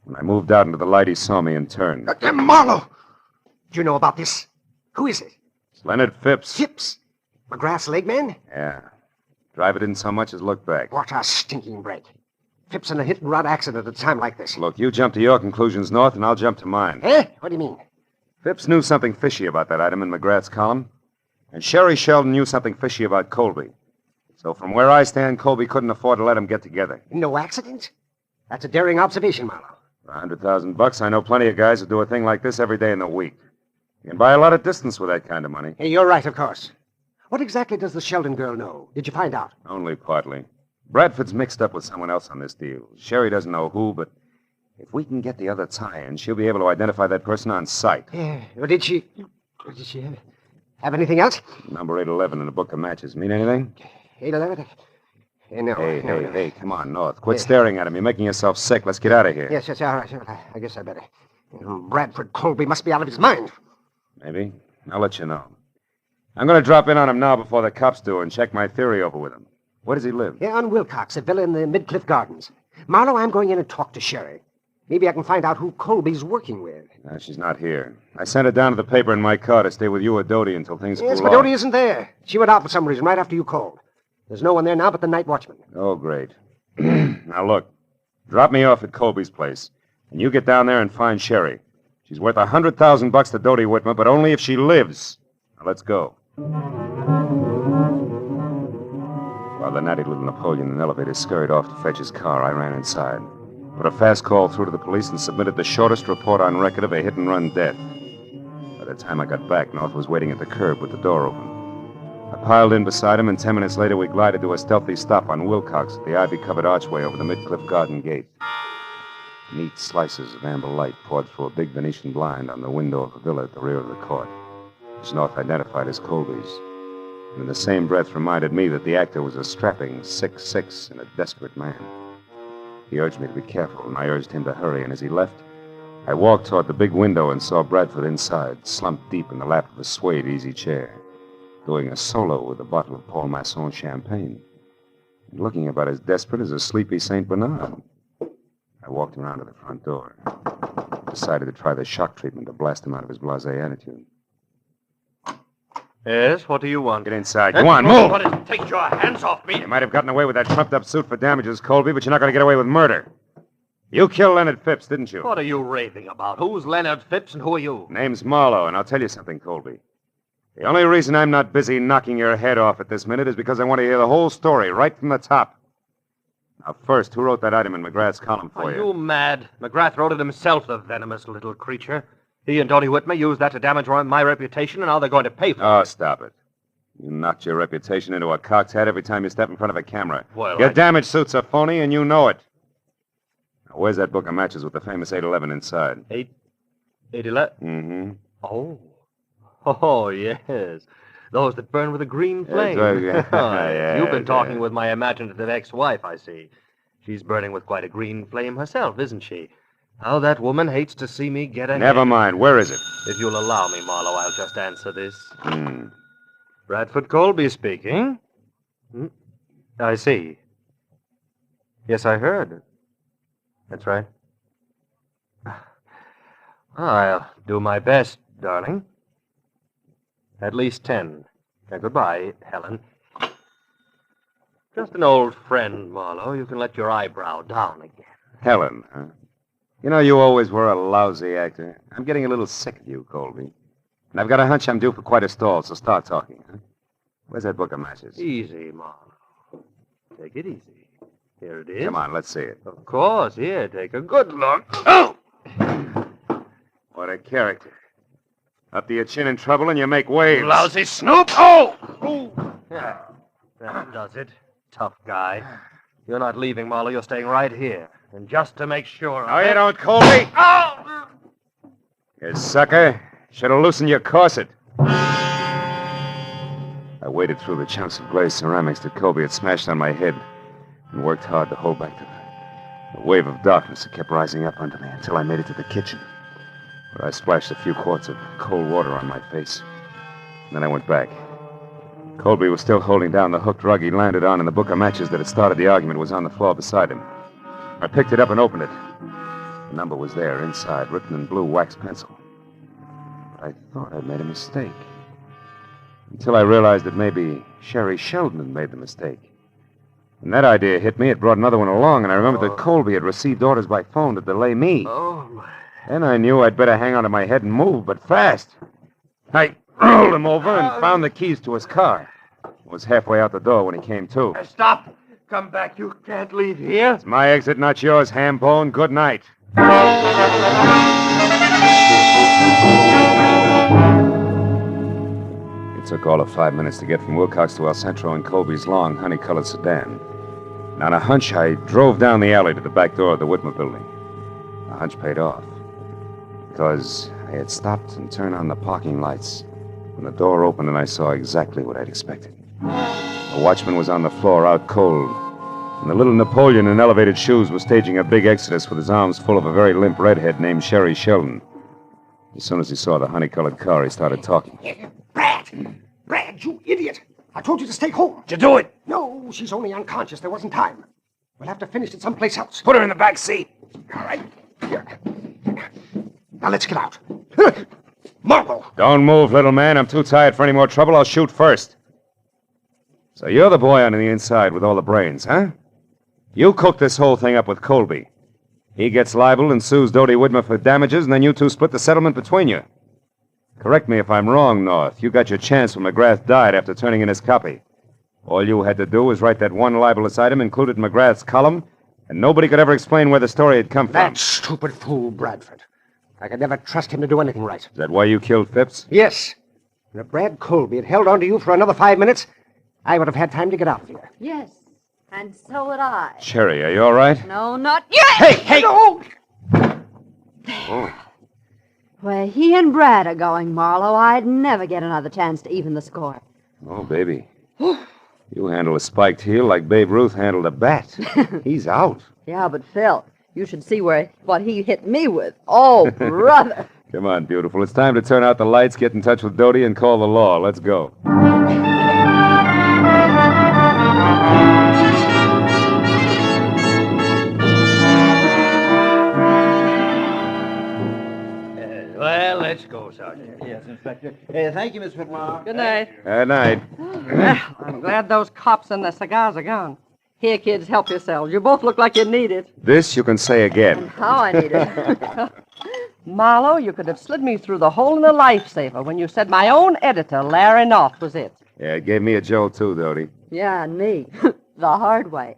When I moved out into the light, he saw me and turned. Marlowe! Do you know about this? Who is it? It's Leonard Phipps. Phipps? McGrath's leg man? Yeah. Driver didn't so much as look back. What a stinking break. Phipps in a hit-and-run accident at a time like this. Look, you jump to your conclusions, North, and I'll jump to mine. Eh? What do you mean? Phipps knew something fishy about that item in McGrath's column. And Sherry Sheldon knew something fishy about Colby. So from where I stand, Colby couldn't afford to let them get together. No accident? That's a daring observation, Marlowe. For $100,000, I know plenty of guys who do a thing like this every day in the week. You can buy a lot of distance with that kind of money. Hey, you're right, of course. What exactly does the Sheldon girl know? Did you find out? Only partly. Bradford's mixed up with someone else on this deal. Sherry doesn't know who, but if we can get the other tie-in, she'll be able to identify that person on sight. Yeah. Well, did she have anything else? Number 811 in a book of matches. Mean anything? 811? No. Hey, come on, North. Quit staring at him. You're making yourself sick. Let's get out of here. Yes, all right. I guess I better. Bradford Colby must be out of his mind. Maybe. I'll let you know. I'm going to drop in on him now before the cops do and check my theory over with him. Where does he live? Yeah, on Wilcox, a villa in the Midcliff Gardens. Marlowe, I'm going in and talk to Sherry. Maybe I can find out who Colby's working with. She's not here. I sent her down to the paper in my car to stay with you or Doty until things cool off. Yes, but Doty isn't there. She went out for some reason right after you called. There's no one there now but the night watchman. Oh, great. Now, look. Drop me off at Colby's place, and you get down there and find Sherry. She's worth $100,000 to Doty Whitmer, but only if she lives. Now, let's go. While the natty little Napoleon in the elevator scurried off to fetch his car, I ran inside, put a fast call through to the police, and submitted the shortest report on record of a hit-and-run death. By the time I got back, North was waiting at the curb with the door open. I piled in beside him, and 10 minutes later we glided to a stealthy stop on Wilcox at the ivy-covered archway over the Midcliff Garden gate. Neat slices of amber light poured through a big Venetian blind on the window of the villa at the rear of the court, which North identified as Colby's, and in the same breath reminded me that the actor was a strapping 6'6" and a desperate man. He urged me to be careful, and I urged him to hurry, and as he left, I walked toward the big window and saw Bradford inside, slumped deep in the lap of a suede easy chair, doing a solo with a bottle of Paul Masson champagne, and looking about as desperate as a sleepy St. Bernard. I walked around to the front door, decided to try the shock treatment to blast him out of his blasé attitude. Yes, what do you want? Get inside. Go on, move! What is it? Take your hands off me! You might have gotten away with that trumped-up suit for damages, Colby, but you're not going to get away with murder. You killed Leonard Phipps, didn't you? What are you raving about? Who's Leonard Phipps and who are you? Name's Marlowe, and I'll tell you something, Colby. The only reason I'm not busy knocking your head off at this minute is because I want to hear the whole story right from the top. Now, first, who wrote that item in McGrath's column for you? Are you mad? McGrath wrote it himself, the venomous little creature. He and Doty Whitmer used that to damage my reputation, and now they're going to pay for it. Oh, stop it. You knocked your reputation into a cocked hat every time you step in front of a camera. Well, your damage suit's are phony, and you know it. Now, where's that book of matches with the famous 811 inside? 811? Mm-hmm. Oh, yes. Those that burn with a green flame. Yeah, You've been talking with my imaginative ex-wife, I see. She's burning with quite a green flame herself, isn't she? How that woman hates to see me get ahead. Never mind. Where is it? If you'll allow me, Marlowe, I'll just answer this. Bradford Colby speaking. I see. Yes, I heard. That's right. I'll do my best, darling. At least 10. Now, goodbye, Helen. Just an old friend, Marlowe. You can let your eyebrow down again. Helen, huh? You know, you always were a lousy actor. I'm getting a little sick of you, Colby. And I've got a hunch I'm due for quite a stall, so start talking. Huh? Where's that book of matches? Easy, Marlowe. Take it easy. Here it is. Come on, let's see it. Of course. Here, take a good look. Oh! What a character. Up to your chin in trouble and you make waves. Lousy snoop! Oh! Yeah, that does it. Tough guy. You're not leaving, Marlowe. You're staying right here. And just to make sure... No, you don't, Colby. Oh! You sucker. Should have loosened your corset. I waded through the chunks of glazed ceramics that Colby had smashed on my head and worked hard to hold back the wave of darkness that kept rising up under me until I made it to the kitchen, where I splashed a few quarts of cold water on my face. And then I went back. Colby was still holding down the hooked rug he landed on, and the book of matches that had started the argument was on the floor beside him. I picked it up and opened it. The number was there, inside, written in blue wax pencil. But I thought I'd made a mistake. Until I realized that maybe Sherry Sheldon had made the mistake. When that idea hit me, it brought another one along, and I remembered that Colby had received orders by phone to delay me. Oh, my. Then I knew I'd better hang onto my head and move, but fast. I rolled him over and found the keys to his car. I was halfway out the door when he came to. Stop! Come back. You can't leave here. It's my exit, not yours, ham-bone. Good night. It took all of 5 minutes to get from Wilcox to El Centro in Colby's long, honey-colored sedan. And on a hunch, I drove down the alley to the back door of the Whitmer building. The hunch paid off. Because I had stopped and turned on the parking lights when the door opened and I saw exactly what I'd expected. The watchman was on the floor, out cold. And the little Napoleon in elevated shoes was staging a big exodus with his arms full of a very limp redhead named Sherry Sheldon. As soon as he saw the honey-colored car, he started talking. Brad, you idiot! I told you to stay home. Did you do it? No, she's only unconscious. There wasn't time. We'll have to finish it someplace else. Put her in the back seat. All right. Here. Now let's get out. Marlowe! Don't move, little man. I'm too tired for any more trouble. I'll shoot first. So you're the boy on the inside with all the brains, huh? You cooked this whole thing up with Colby. He gets libeled and sues Dodie Whitmer for damages, and then you two split the settlement between you. Correct me if I'm wrong, North. You got your chance when McGrath died after turning in his copy. All you had to do was write that one libelous item included in McGrath's column, and nobody could ever explain where the story had come from. That stupid fool, Bradford. I could never trust him to do anything right. Is that why you killed Phipps? Yes. And if Brad Colby had held on to you for another 5 minutes, I would have had time to get out of here. Yes, and so would I. Sherry, are you all right? No, not yet. Hey! No. Oh. Where he and Brad are going, Marlowe, I'd never get another chance to even the score. Oh, baby. You handle a spiked heel like Babe Ruth handled a bat. He's out. Yeah, but Phil, you should see what he hit me with. Oh, brother. Come on, beautiful. It's time to turn out the lights, get in touch with Dodie, and call the law. Let's go. Well, let's go, Sergeant. Yes, Inspector. Thank you, Miss Whitmore. Good night. Good night. Well, I'm glad those cops and the cigars are gone. Here, kids, help yourselves. You both look like you need it. This you can say again. How I need it. Marlowe, you could have slid me through the hole in a lifesaver when you said my own editor, Larry North, was it. Yeah, it gave me a jolt, too, Dodie. Yeah, and me. The hard way.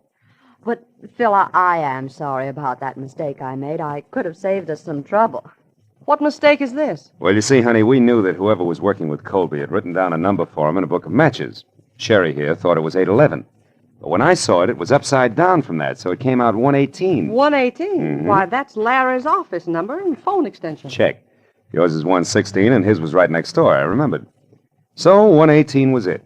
But, Phil, I am sorry about that mistake I made. I could have saved us some trouble. What mistake is this? Well, you see, honey, we knew that whoever was working with Colby had written down a number for him in a book of matches. Sherry here thought it was 811. But when I saw it, it was upside down from that, so it came out 118. 118? Mm-hmm. Why, that's Larry's office number and phone extension. Check. Yours is 116, and his was right next door, I remembered. So 118 was it.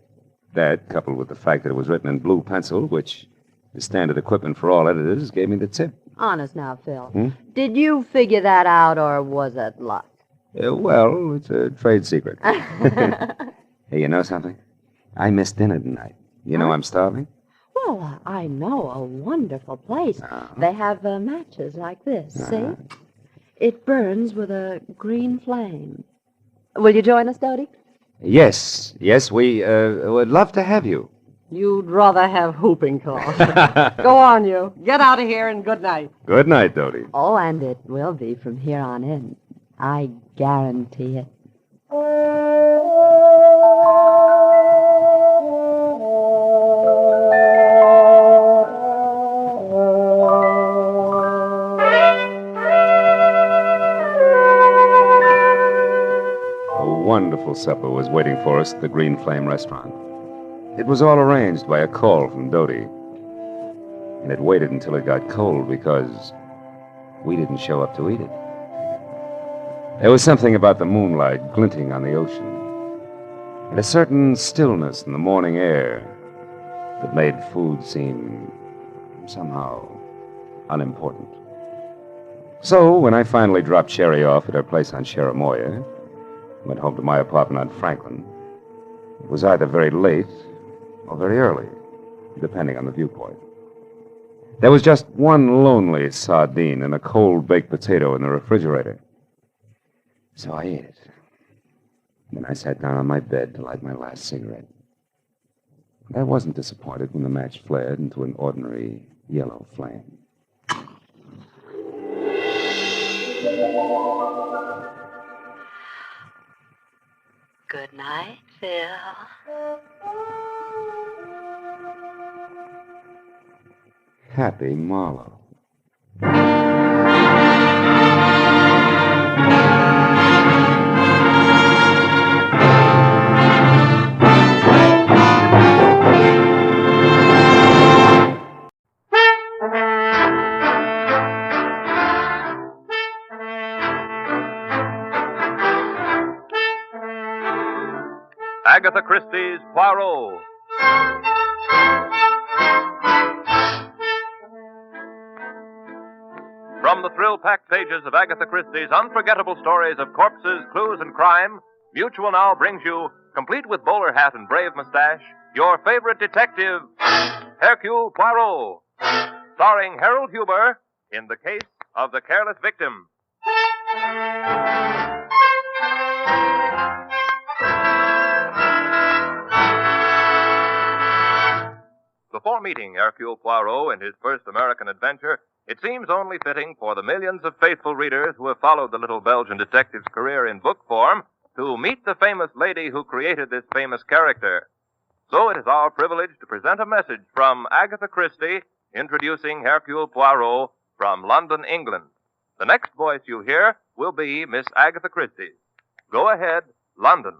That, coupled with the fact that it was written in blue pencil, which is standard equipment for all editors, gave me the tip. Honest now, Phil. Did you figure that out, or was it luck? Well, it's a trade secret. Hey, you know something? I missed dinner tonight. You know I'm starving? Well, I know a wonderful place. They have matches like this, see? It burns with a green flame. Will you join us, Dodie? Yes, we would love to have you. You'd rather have whooping cough. Go on, you. Get out of here and good night. Good night, Dodie. Oh, and it will be from here on in. I guarantee it. Wonderful supper was waiting for us at the Green Flame restaurant. It was all arranged by a call from Dodie. And it waited until it got cold because we didn't show up to eat it. There was something about the moonlight glinting on the ocean, and a certain stillness in the morning air that made food seem somehow unimportant. So, when I finally dropped Sherry off at her place on Cherimoya, went home to my apartment on Franklin, it was either very late or very early, depending on the viewpoint. There was just one lonely sardine and a cold baked potato in the refrigerator. So I ate it. Then I sat down on my bed to light my last cigarette. I wasn't disappointed when the match flared into an ordinary yellow flame. Good night, Phil. Happy Marlowe. Agatha Christie's Poirot. From the thrill-packed pages of Agatha Christie's unforgettable stories of corpses, clues, and crime, Mutual now brings you, complete with bowler hat and brave mustache, your favorite detective, Hercule Poirot, starring Harold Huber in The Case of the Careless Victim. Before meeting Hercule Poirot in his first American adventure, it seems only fitting for the millions of faithful readers who have followed the little Belgian detective's career in book form to meet the famous lady who created this famous character. So it is our privilege to present a message from Agatha Christie introducing Hercule Poirot from London, England. The next voice you hear will be Miss Agatha Christie. Go ahead, London.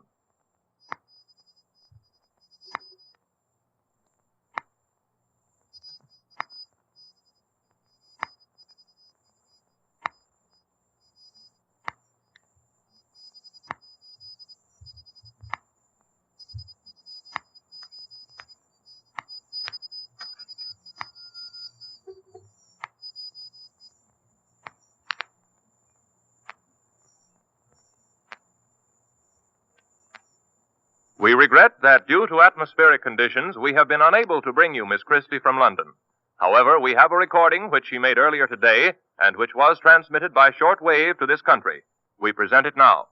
We regret that due to atmospheric conditions, we have been unable to bring you Miss Christie from London. However, we have a recording which she made earlier today and which was transmitted by short wave to this country. We present it now.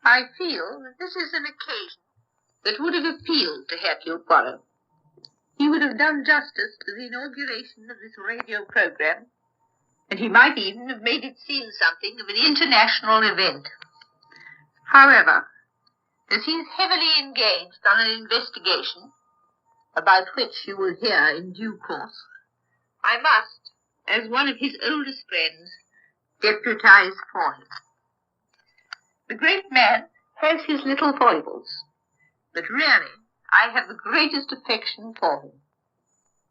I feel that this is an occasion that would have appealed to Hercule Poirot. He would have done justice to the inauguration of this radio program, and he might even have made it seem something of an international event. However, as he is heavily engaged on an investigation, about which you will hear in due course, I must, as one of his oldest friends, deputize for him. The great man has his little foibles, but really I have the greatest affection for him,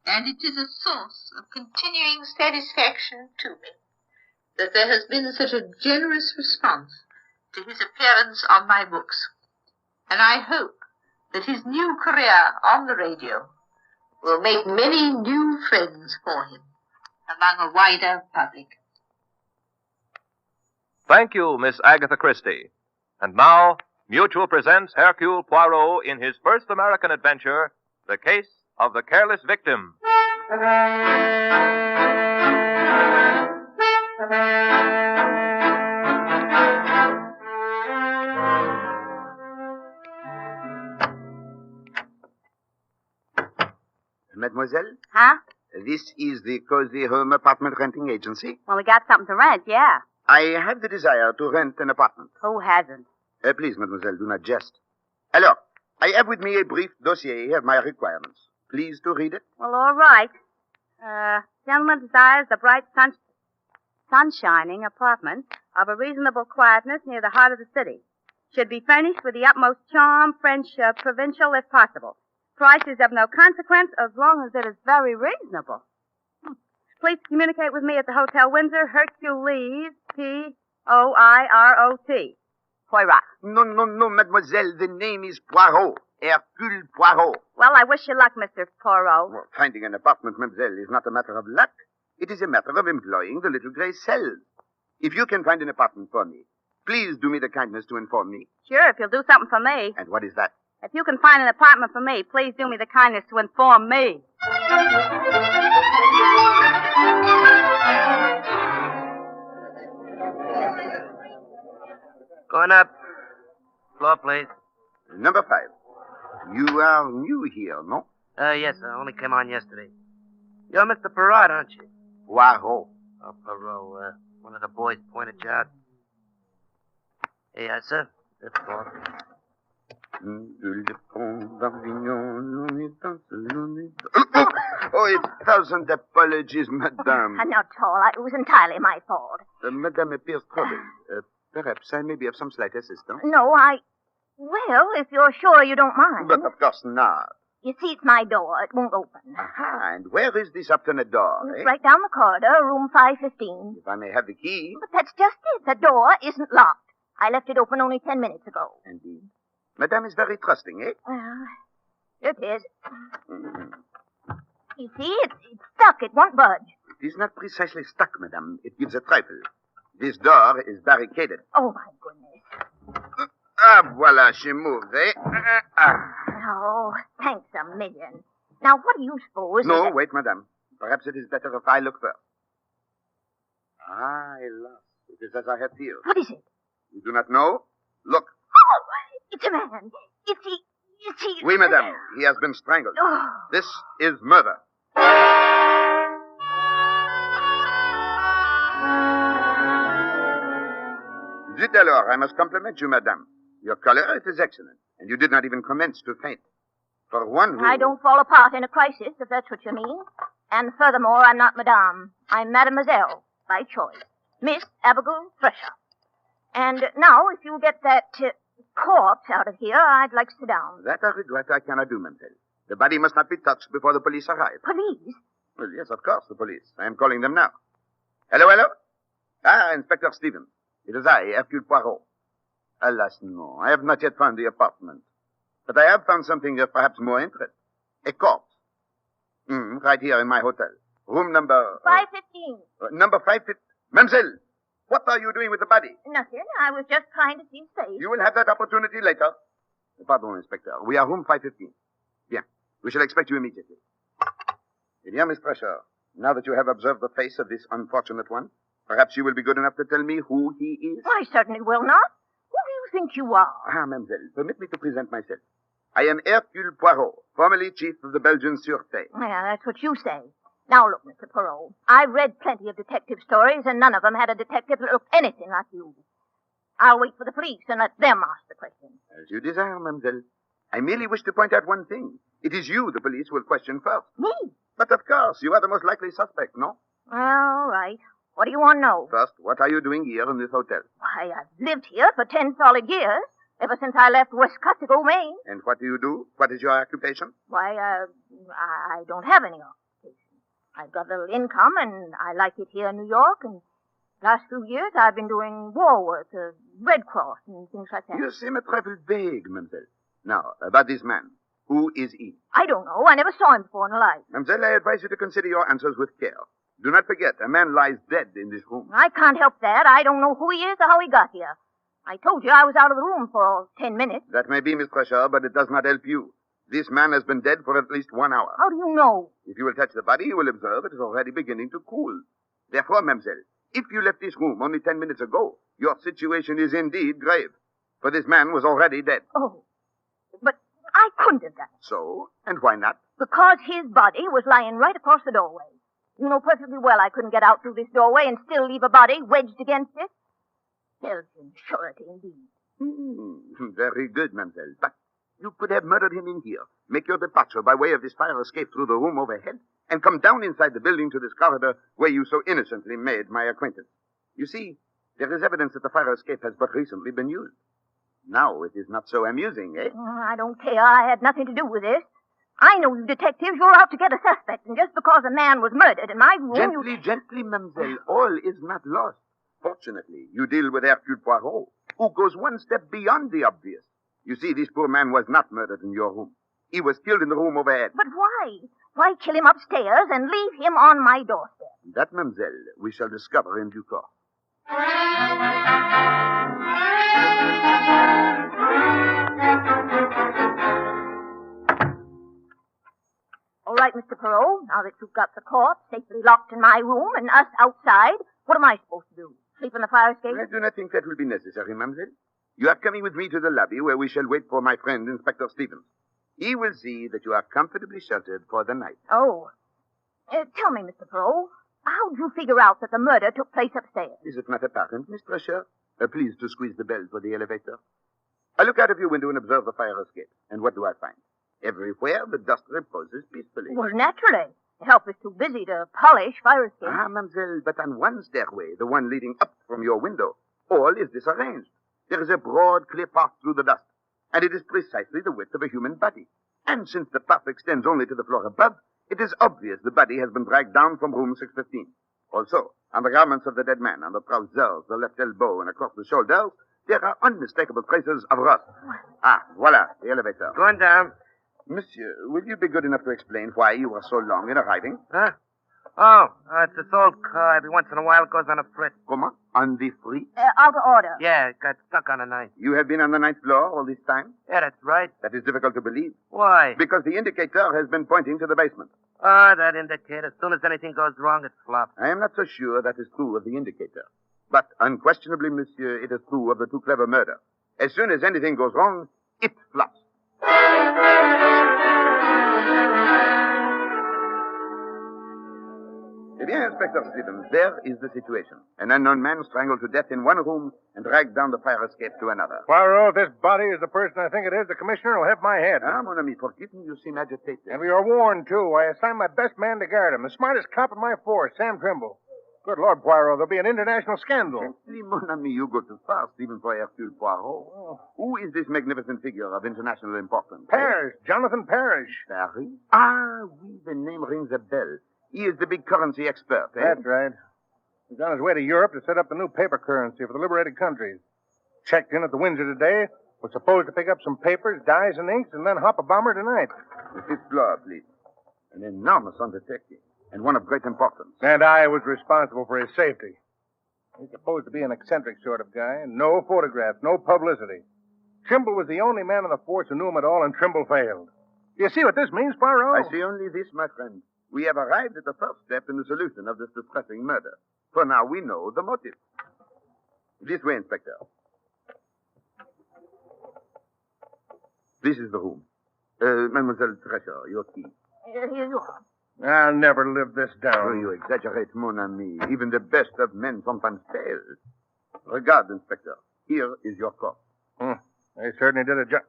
and it is a source of continuing satisfaction to me that there has been such a generous response to his appearance on my books. And I hope that his new career on the radio will make many new friends for him among a wider public. Thank you, Miss Agatha Christie. And now, Mutual presents Hercule Poirot in his first American adventure, The Case of the Careless Victim. Mademoiselle, Huh? this is the Cozy Home Apartment Renting Agency. Well, we got something to rent, yeah. I have the desire to rent an apartment. Who hasn't? Please, mademoiselle, do not jest. Alors, I have with me a brief dossier of my requirements. Please to read it. Well, all right. Gentleman desires the bright sunshining apartment of a reasonable quietness near the heart of the city. Should be furnished with the utmost charm, French provincial if possible. Price is of no consequence as long as it is very reasonable. Please communicate with me at the Hotel Windsor, Hercule, Poirot. Poirot. No, mademoiselle. The name is Poirot. Hercule Poirot. Well, I wish you luck, Mr. Poirot. Well, finding an apartment, mademoiselle, is not a matter of luck. It is a matter of employing the little gray cells. If you can find an apartment for me, please do me the kindness to inform me. Sure, if you'll do something for me. And what is that? If you can find an apartment for me, please do me the kindness to inform me. Going up. Floor, please. Number 5. You are new here, no? Yes, I only came on yesterday. You're Mr. Poirot, aren't you? Poirot. Oh, Poirot. One of the boys pointed you out. Yes, sir. This floor. Oh, 1,000 apologies, madame. Not at all. It was entirely my fault. Madame appears troubled. Perhaps I may be of some slight assistance. No, Well, if you're sure you don't mind. But of course not. You see, it's my door. It won't open. Aha, and where is this alternate door, It's right down the corridor, room 515. If I may have the key. But that's just it. The door isn't locked. I left it open only 10 minutes ago. Indeed. Madame is very trusting, eh? It is. You see, it's stuck. It won't budge. It is not precisely stuck, madame. It gives a trifle. This door is barricaded. Oh, my goodness. Voila, she moves, eh? Oh, thanks a million. Now, what do you suppose? No, wait, madame. Perhaps it is better if I look first. Alas, it is as I had feared. What is it? You do not know? Look. Oh, it's a man. Is he... Oui, madame. He has been strangled. Oh. This is murder. Zut alors, I must compliment you, madame. Your color, it is excellent, and you did not even commence to faint. For one who... I don't fall apart in a crisis, if that's what you mean. And furthermore, I'm not madame. I'm mademoiselle, by choice. Miss Abigail Thresher. And now, if you'll get that corpse out of here, I'd like to sit down. That I regret I cannot do, mademoiselle. The body must not be touched before the police arrive. Police? Well, yes, of course, the police. I am calling them now. Hello? Inspector Stevens. It is I, Hercule Poirot. Alas, no. I have not yet found the apartment. But I have found something of perhaps more interest. A corpse. Right here in my hotel. Room number... 515. Number 515. Mademoiselle, what are you doing with the body? Nothing. I was just trying to see his face. You will have that opportunity later. Pardon, Inspector. We are room 515. Bien. We shall expect you immediately. Dear Miss Thresher, now that you have observed the face of this unfortunate one, perhaps you will be good enough to tell me who he is? I certainly will not. Who do you think you are? Mademoiselle, permit me to present myself. I am Hercule Poirot, formerly chief of the Belgian Sûreté. Yeah, that's what you say. Now, look, Mr. Poirot, I've read plenty of detective stories, and none of them had a detective that looked anything like you. I'll wait for the police and let them ask the questions. As you desire, mademoiselle. I merely wish to point out one thing. It is you the police will question first. Me? But of course, you are the most likely suspect, no? All right. What do you want to know? First, what are you doing here in this hotel? Why, I've lived here for 10 solid years, ever since I left West Costigo, Maine. And what do you do? What is your occupation? Why, I don't have any occupation. I've got a little income, and I like it here in New York, and last few years I've been doing war work, Red Cross, and things like that. You seem a trifle vague, mademoiselle. Now, about this man. Who is he? I don't know. I never saw him before in my life. Mademoiselle, I advise you to consider your answers with care. Do not forget, a man lies dead in this room. I can't help that. I don't know who he is or how he got here. I told you I was out of the room for 10 minutes. That may be, Miss Thresher, but it does not help you. This man has been dead for at least 1 hour. How do you know? If you will touch the body, you will observe it is already beginning to cool. Therefore, mademoiselle, if you left this room only 10 minutes ago, your situation is indeed grave. For this man was already dead. Oh, but I couldn't have done it. So? And why not? Because his body was lying right across the doorway. You know perfectly well I couldn't get out through this doorway and still leave a body wedged against it. Belgian surety, indeed. Very good, mademoiselle. But you could have murdered him in here, make your departure by way of this fire escape through the room overhead, and come down inside the building to this corridor where you so innocently made my acquaintance. You see, there is evidence that the fire escape has but recently been used. Now it is not so amusing, eh? I don't care. I had nothing to do with this. I know you detectives, you're out to get a suspect, and just because a man was murdered in my room, Gently, mademoiselle. All is not lost. Fortunately, you deal with Hercule Poirot, who goes one step beyond the obvious. You see, this poor man was not murdered in your room. He was killed in the room overhead. But why? Why kill him upstairs and leave him on my doorstep? That, mademoiselle, we shall discover in due course. All right, Mr. Poirot, now that you've got the corpse safely locked in my room and us outside, what am I supposed to do? Sleep in the fire escape? I do not think that will be necessary, mademoiselle. You are coming with me to the lobby where we shall wait for my friend, Inspector Stevens. He will see that you are comfortably sheltered for the night. Oh. Tell me, Mr. Poirot, how did you figure out that the murder took place upstairs? Is it not apparent, Miss Treasure? Please to squeeze the bell for the elevator. I look out of your window and observe the fire escape. And what do I find? Everywhere the dust reposes peacefully. Well, naturally. The help is too busy to polish fire escape. Ah, mademoiselle, but on one stairway, the one leading up from your window, all is disarranged. There is a broad, clear path through the dust, and it is precisely the width of a human body. And since the path extends only to the floor above, it is obvious the body has been dragged down from room 615. Also, on the garments of the dead man, on the trousers, the left elbow, and across the shoulders, there are unmistakable traces of rust. Ah, voila, the elevator. Going down. Monsieur, will you be good enough to explain why you were so long in arriving? Huh? Oh, it's this old car. Every once in a while it goes on a fritz. Comment? On the free? Out of order. Yeah, it got stuck on a ninth. You have been on the ninth floor all this time? Yeah, that's right. That is difficult to believe. Why? Because the indicator has been pointing to the basement. Ah, that indicator. As soon as anything goes wrong, it flops. I am not so sure that is true of the indicator. But unquestionably, monsieur, it is true of the too clever murder. As soon as anything goes wrong, it flops. Eh bien, Inspector Stevens, there is the situation. An unknown man strangled to death in one room and dragged down the fire escape to another. Poirot, if this body is the person I think it is, the commissioner will have my head. Ah, mon ami, forgive me, you seem agitated. And we are warned, too. I assigned my best man to guard him, the smartest cop in my force, Sam Trimble. Good Lord, Poirot, there'll be an international scandal. Gently, mon ami, you go too fast, even for Hercule Poirot. Oh. Who is this magnificent figure of international importance? Parrish, Jonathan Parrish. Parrish? Ah, oui, the name rings a bell. He is the big currency expert, eh? That's right. He's on his way to Europe to set up the new paper currency for the liberated countries. Checked in at the Windsor today. Was supposed to pick up some papers, dyes, and inks, and then hop a bomber tonight. The fifth floor, please. An enormous undertaking, and one of great importance. And I was responsible for his safety. He's supposed to be an eccentric sort of guy. No photographs, no publicity. Trimble was the only man in the force who knew him at all, and Trimble failed. Do you see what this means, Poirot? I see only this, my friend. We have arrived at the first step in the solution of this distressing murder. For now, we know the motive. This way, Inspector. This is the room. Mademoiselle Treasure, your key. Here you are. I'll never live this down. Oh, you exaggerate, mon ami. Even the best of men sometimes fail. Regard, Inspector. Here is your corpse. They certainly did a job.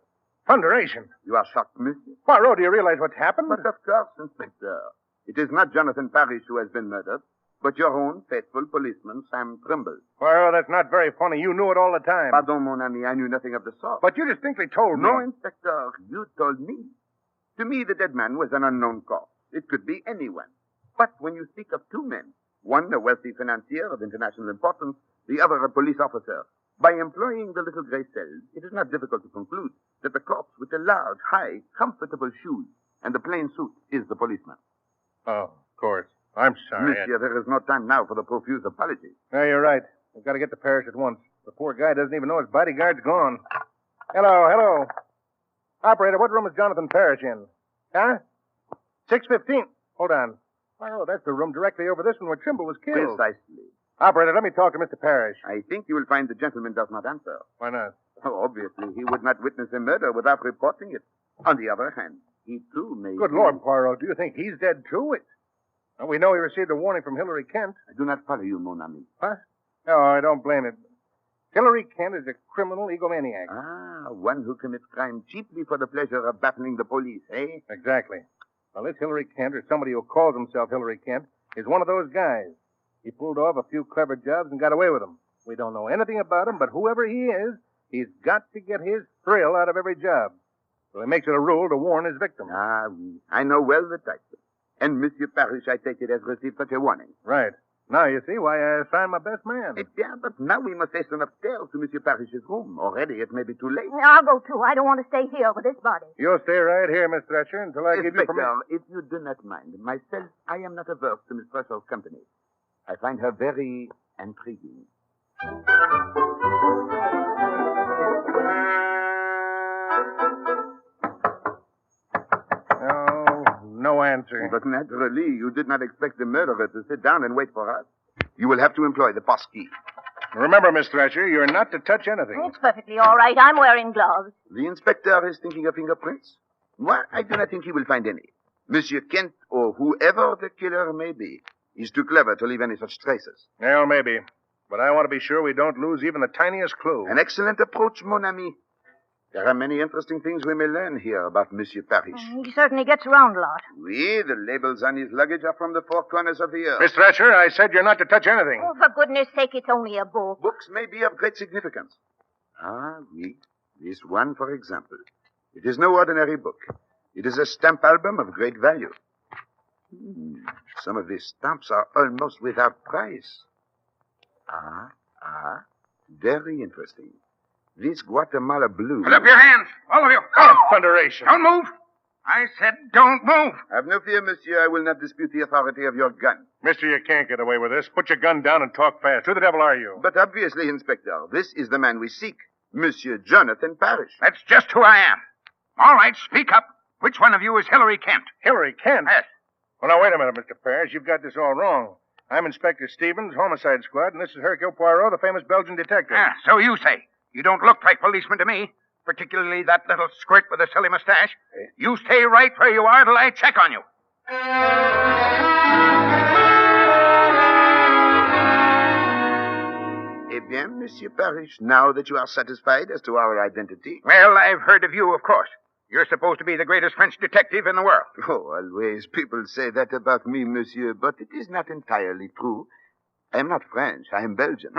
Thunderation. You are shocked, monsieur? Poirot, do you realize what's happened? But of course, Inspector. It is not Jonathan Parrish who has been murdered, but your own faithful policeman, Sam Trimble. Poirot, that's not very funny. You knew it all the time. Pardon, mon ami, I knew nothing of the sort. But you distinctly told me. No, Inspector, you told me. To me, the dead man was an unknown corpse. It could be anyone. But when you speak of two men, one a wealthy financier of international importance, the other a police officer, by employing the little gray cells, it is not difficult to conclude that the corpse with the large, high, comfortable shoes and the plain suit is the policeman. Oh, of course. I'm sorry. Monsieur, there is no time now for the profuse apologies. No, you're right. We've got to get to Parrish at once. The poor guy doesn't even know his bodyguard's gone. Hello. Operator, what room is Jonathan Parrish in? Huh? 615. Hold on. Oh, that's the room directly over this one where Trimble was killed. Precisely. Operator, let me talk to Mr. Parrish. I think you will find the gentleman does not answer. Why not? Oh, obviously, he would not witness a murder without reporting it. On the other hand, he too may... Good Lord, Poirot, do you think he's dead too? Well, we know he received a warning from Hillary Kent. I do not follow you, mon ami. Huh? No, I don't blame it. Hillary Kent is a criminal egomaniac. Ah, one who commits crime chiefly for the pleasure of baffling the police, eh? Exactly. Well, this Hillary Kent, or somebody who calls himself Hillary Kent, is one of those guys. He pulled off a few clever jobs and got away with them. We don't know anything about him, but whoever he is, he's got to get his thrill out of every job. So he makes it a rule to warn his victims. Ah, oui. I know well the type. And Monsieur Parrish, I take it, has received such a warning. Right. Now you see why I assigned my best man. Yeah, but now we must hasten upstairs to Monsieur Parrish's room. Already it may be too late. I'll go too. I don't want to stay here with this body. You'll stay right here, Miss Thresher, until I give you permission. Inspector, if you do not mind, myself, I am not averse to Miss Thresher's company. I find her very intriguing. No answer. But naturally, you did not expect the murderer to sit down and wait for us. You will have to employ the pass key. Remember, Miss Thresher, you're not to touch anything. It's perfectly all right. I'm wearing gloves. The inspector is thinking of fingerprints? Well, I do not think he will find any. Monsieur Kent, or whoever the killer may be, is too clever to leave any such traces. Well, maybe. But I want to be sure we don't lose even the tiniest clue. An excellent approach, mon ami. There are many interesting things we may learn here about Monsieur Parrish. He certainly gets around a lot. Oui, the labels on his luggage are from the four corners of the earth. Miss Thresher, I said you're not to touch anything. Oh, for goodness sake, it's only a book. Books may be of great significance. Ah, oui. This one, for example. It is no ordinary book. It is a stamp album of great value. Some of these stamps are almost without price. Very interesting. This Guatemala blue... Put up your hands, all of you. Oh, thunderation. Don't move. I said don't move. Have no fear, monsieur. I will not dispute the authority of your gun. Mister, you can't get away with this. Put your gun down and talk fast. Who the devil are you? But obviously, Inspector, this is the man we seek. Monsieur Jonathan Parrish. That's just who I am. All right, speak up. Which one of you is Hillary Kent? Hillary Kent? Yes. Well, now, wait a minute, Mr. Parrish. You've got this all wrong. I'm Inspector Stevens, Homicide Squad, and this is Hercule Poirot, the famous Belgian detective. So you say. You don't look like policemen to me, particularly that little squirt with a silly mustache. You stay right where you are till I check on you. Eh bien, Monsieur Parrish, now that you are satisfied as to our identity... Well, I've heard of you, of course. You're supposed to be the greatest French detective in the world. Oh, always people say that about me, monsieur, but it is not entirely true. I am not French. I am Belgian.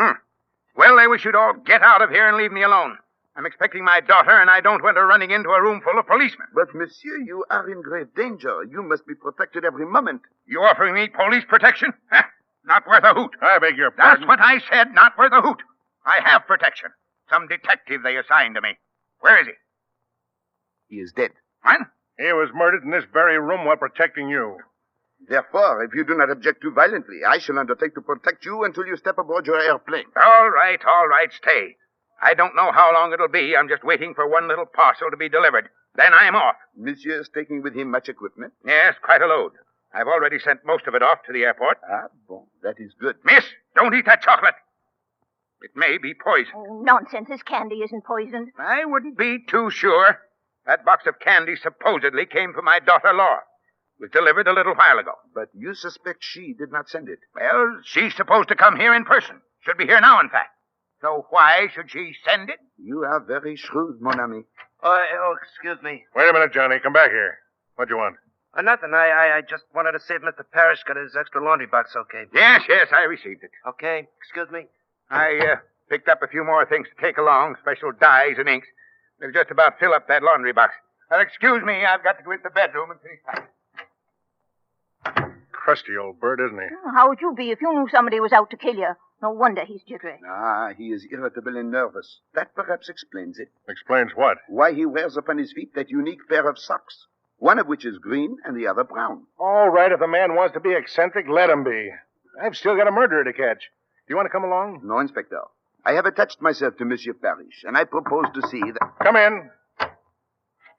Well, I wish you'd all get out of here and leave me alone. I'm expecting my daughter, and I don't want her running into a room full of policemen. But, monsieur, you are in grave danger. You must be protected every moment. You offering me police protection? Not worth a hoot. I beg your pardon. That's what I said, not worth a hoot. I have protection. Some detective they assigned to me. Where is he? He is dead. What? He was murdered in this very room while protecting you. Therefore, if you do not object too violently, I shall undertake to protect you until you step aboard your airplane. All right, stay. I don't know how long it'll be. I'm just waiting for one little parcel to be delivered. Then I'm off. Monsieur is taking with him much equipment? Yes, quite a load. I've already sent most of it off to the airport. Ah, bon. That is good. Miss, don't eat that chocolate. It may be poison. Oh, nonsense. This candy isn't poisoned. I wouldn't be too sure. That box of candy supposedly came from my daughter Laura. It was delivered a little while ago. But you suspect she did not send it? Well, she's supposed to come here in person. Should be here now, in fact. So why should she send it? You are very shrewd, mon ami. Oh, excuse me. Wait a minute, Johnny. Come back here. What'd you want? Nothing. I just wanted to see if Mr. Parrish got his extra laundry box okay. Yes, I received it. Okay. Excuse me. I picked up a few more things to take along, special dyes and inks. They'll just about fill up that laundry box. Now, excuse me, I've got to go into the bedroom and finish packing. Crusty old bird, isn't he? How would you be if you knew somebody was out to kill you? No wonder he's jittery. Ah, he is irritable and nervous. That perhaps explains it. Explains what? Why he wears upon his feet that unique pair of socks. One of which is green and the other brown. All right, if the man wants to be eccentric, let him be. I've still got a murderer to catch. Do you want to come along? No, Inspector. I have attached myself to Monsieur Parrish, and I propose to see that... Come in.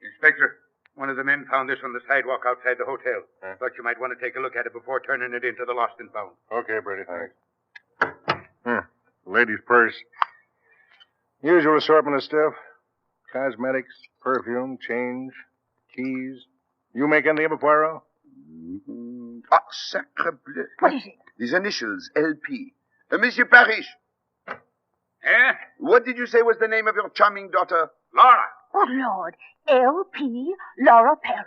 Inspector, one of the men found this on the sidewalk outside the hotel. Thought you might want to take a look at it before turning it into the lost and found. Okay, Brady, thanks. Lady's purse. Usual assortment of stuff. Cosmetics, perfume, change, keys. You make anything of it, Poirot? Ah, sacre bleu. What is it? These initials, LP. Monsieur Parrish. Eh? What did you say was the name of your charming daughter? Laura. Oh, Lord. L.P. Laura Parrish.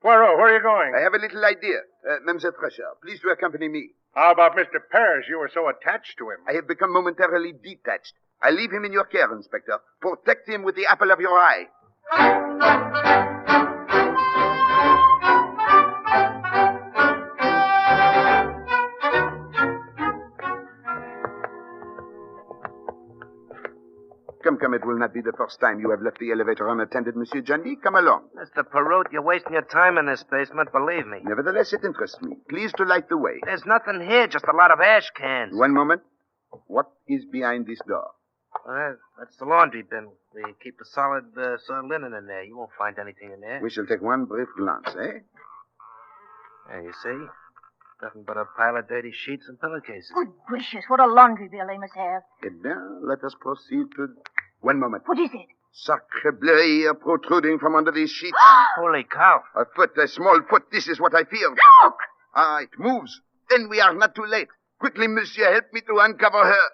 Poirot, where are you going? I have a little idea. Mademoiselle Fresher, please to accompany me. How about Mr. Parrish? You were so attached to him. I have become momentarily detached. I leave him in your care, Inspector. Protect him with the apple of your eye. Come, it will not be the first time you have left the elevator unattended, Monsieur Johnny. Come along. Mr. Poirot, you're wasting your time in this basement, believe me. Nevertheless, it interests me. Please to light the way. There's nothing here, just a lot of ash cans. One moment. What is behind this door? That's the laundry bin. We keep the solid linen in there. You won't find anything in there. We shall take one brief glance, eh? There, you see? Nothing but a pile of dirty sheets and pillowcases. Good gracious, what a laundry bill they must have. Eh bien, let us proceed to... One moment. What is it? Sacre bleu, here protruding from under these sheets. Holy cow. A foot, a small foot. This is what I feel. Look! Ah, it moves. Then we are not too late. Quickly, monsieur, help me to uncover her.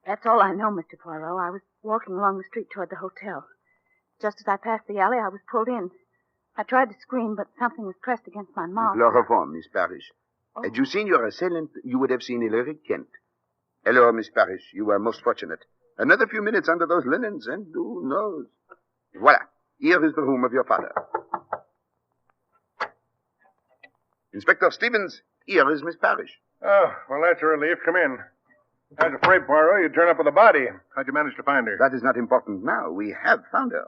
That's all I know, Mr. Poirot. I was walking along the street toward the hotel. Just as I passed the alley, I was pulled in. I tried to scream, but something was pressed against my mouth. Chloroform, Miss Parrish. Had you seen your assailant, you would have seen Hilary Kent. Hello, Miss Parrish. You were most fortunate. Another few minutes under those linens, and who knows? Voila. Here is the room of your father. Inspector Stevens, here is Miss Parrish. Oh, well, that's a relief. Come in. I was afraid, Poirot, you'd turn up with a body. How'd you manage to find her? That is not important now. We have found her.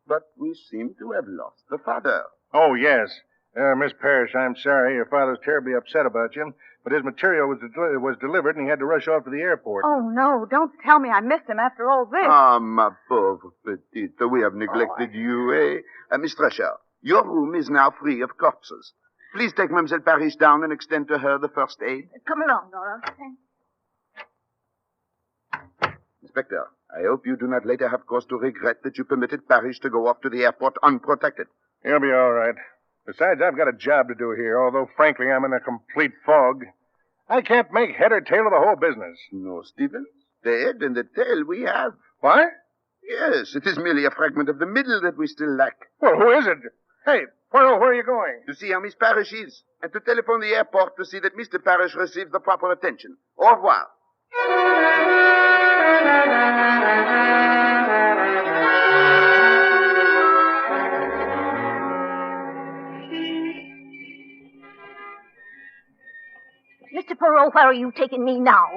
But we seem to have lost the father. Oh, yes. Miss Parrish, I'm sorry. Your father's terribly upset about you. But his material was delivered, and he had to rush off to the airport. Oh, no. Don't tell me I missed him after all this. Ah, ma pauvre petite. We have neglected you, eh? Miss Thresher, your room is now free of corpses. Please take Mademoiselle Parrish down and extend to her the first aid. Come along, Nora. Inspector, I hope you do not later have cause to regret that you permitted Parrish to go off to the airport unprotected. He'll be all right. Besides, I've got a job to do here, although, frankly, I'm in a complete fog. I can't make head or tail of the whole business. No, Stevens. The head and the tail we have. What? Yes, it is merely a fragment of the middle that we still lack. Well, who is it? Hey, Poirot, where are you going? To see how Miss Parrish is, and to telephone the airport to see that Mr. Parrish receives the proper attention. Au revoir. Mr. Poirot, where are you taking me now?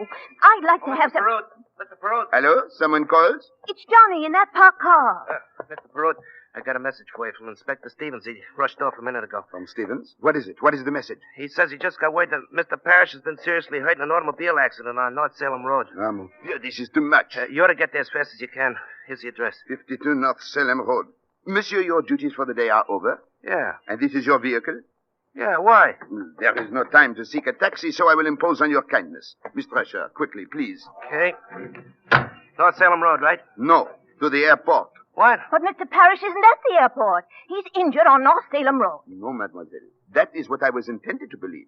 I'd like to have some... Mr. Poirot. Hello? Someone calls? It's Johnny in that parked car. Mr. Poirot, I got a message for you from Inspector Stevens. He rushed off a minute ago. From Stevens? What is it? What is the message? He says he just got word that Mr. Parrish has been seriously hurt in an automobile accident on North Salem Road. This is too much. You ought to get there as fast as you can. Here's the address. 52 North Salem Road. Monsieur, your duties for the day are over? Yeah. And this is your vehicle? Yeah, why? There is no time to seek a taxi, so I will impose on your kindness. Miss Thresher, quickly, please. Okay. North Salem Road, right? No, to the airport. What? But Mr. Parrish isn't at the airport. He's injured on North Salem Road. No, mademoiselle. That is what I was intended to believe.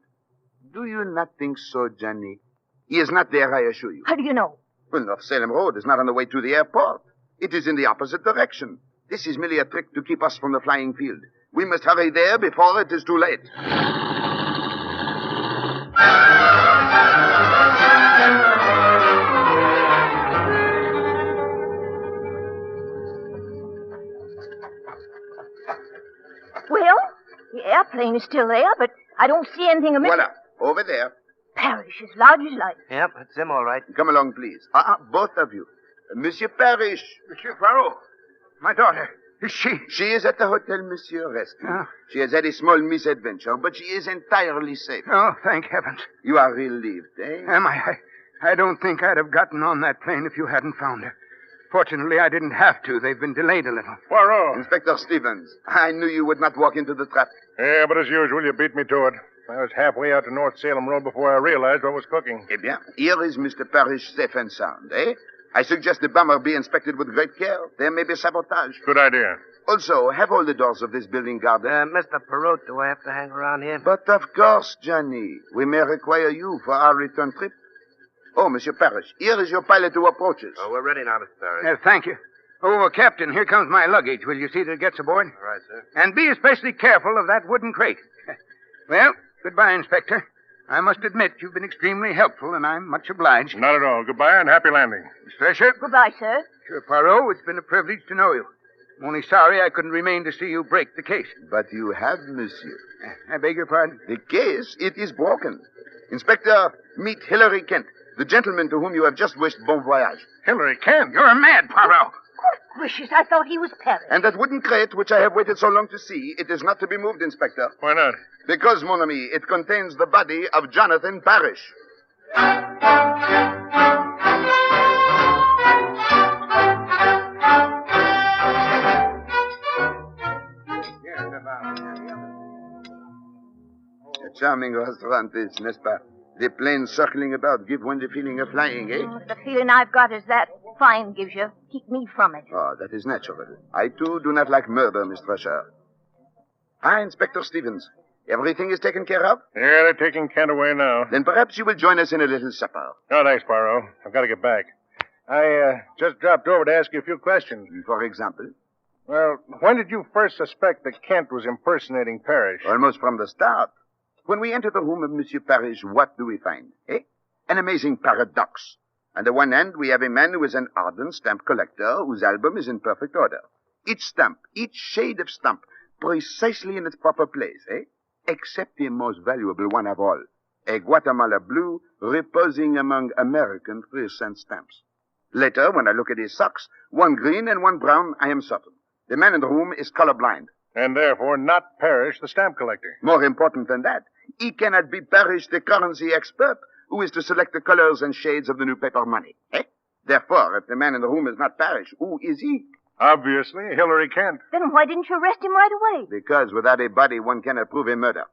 Do you not think so, Johnny? He is not there, I assure you. How do you know? Well, North Salem Road is not on the way to the airport. It is in the opposite direction. This is merely a trick to keep us from the flying field. We must hurry there before it is too late. Well, the airplane is still there, but I don't see anything amiss. Voila, over there. Parrish, as large as life. Yep, it's him all right. Come along, please. Both of you. Monsieur Parrish. Monsieur Poirot. My daughter. Is she? She is at the hotel, Monsieur Rescue. She has had a small misadventure, but she is entirely safe. Oh, thank heavens. You are relieved, eh? Am I? I don't think I'd have gotten on that plane if you hadn't found her. Fortunately, I didn't have to. They've been delayed a little. Poirot. Inspector Stevens, I knew you would not walk into the trap. Yeah, but as usual, you beat me to it. I was halfway out to North Salem Road before I realized what was cooking. Eh bien, here is Mr. Parrish safe and sound, eh? I suggest the bomber be inspected with great care. There may be sabotage. Good idea. Also, have all the doors of this building guarded. Mr. Poirot, do I have to hang around here? But of course, Johnny. We may require you for our return trip. Oh, Monsieur Parrish, here is your pilot who approaches. Oh, we're ready now, Mr. Parrish. Thank you. Oh, Captain, here comes my luggage. Will you see that it gets aboard? All right, sir. And be especially careful of that wooden crate. Well, goodbye, Inspector. I must admit you've been extremely helpful, and I'm much obliged. Not at all. Goodbye and happy landing. Miss Thresher? Goodbye, sir. Sir Poirot, it's been a privilege to know you. I'm only sorry I couldn't remain to see you break the case. But you have, monsieur. I beg your pardon? The case, it is broken. Inspector, meet Hilary Kent, the gentleman to whom you have just wished bon voyage. Hilary Kent? You're mad, Poirot. Good gracious, I thought he was Paris. And that wooden crate, which I have waited so long to see, it is not to be moved, Inspector. Why not? Because, mon ami, it contains the body of Jonathan Parrish. A charming restaurant this, n'est-ce pas? The planes circling about give one the feeling of flying, eh? The feeling I've got is that flying gives you. Keep me from it. Oh, that is natural. I, too, do not like murder, Miss Thresher. Ah, Inspector Stevens. Everything is taken care of? Yeah, they're taking Kent away now. Then perhaps you will join us in a little supper. No, thanks, Poirot. I've got to get back. I just dropped over to ask you a few questions. For example? Well, when did you first suspect that Kent was impersonating Parrish? Almost from the start. When we enter the room of Monsieur Parrish, what do we find? Eh? An amazing paradox. On the one hand, we have a man who is an ardent stamp collector whose album is in perfect order. Each stamp, each shade of stamp, precisely in its proper place, eh? Except the most valuable one of all, a Guatemala blue reposing among American 3-cent stamps. Later, when I look at his socks, one green and one brown, I am certain. The man in the room is colorblind. And therefore not Parrish, the stamp collector. More important than that, he cannot be Parrish, the currency expert, who is to select the colors and shades of the new paper money. Eh? Therefore, if the man in the room is not Parrish, who is he? Obviously, Hilary Kent. Then why didn't you arrest him right away? Because without a body, one cannot prove a murder.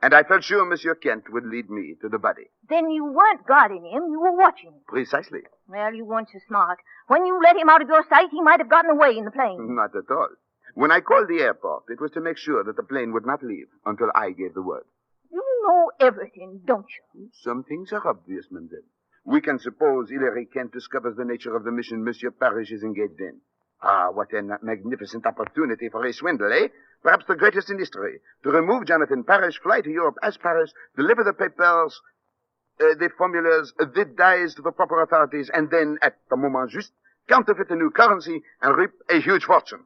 And I felt sure Monsieur Kent would lead me to the body. Then you weren't guarding him, you were watching him. Precisely. Well, you weren't so smart. When you let him out of your sight, he might have gotten away in the plane. Not at all. When I called the airport, it was to make sure that the plane would not leave until I gave the word. You know everything, don't you? Some things are obvious, Mademoiselle. We can suppose Hilary Kent discovers the nature of the mission Monsieur Parrish is engaged in. Ah, what a magnificent opportunity for a swindle, eh? Perhaps the greatest in history. To remove Jonathan Parrish, fly to Europe as Parrish, deliver the papers, the formulas, the dies to the proper authorities, and then, at the moment juste, counterfeit a new currency and reap a huge fortune.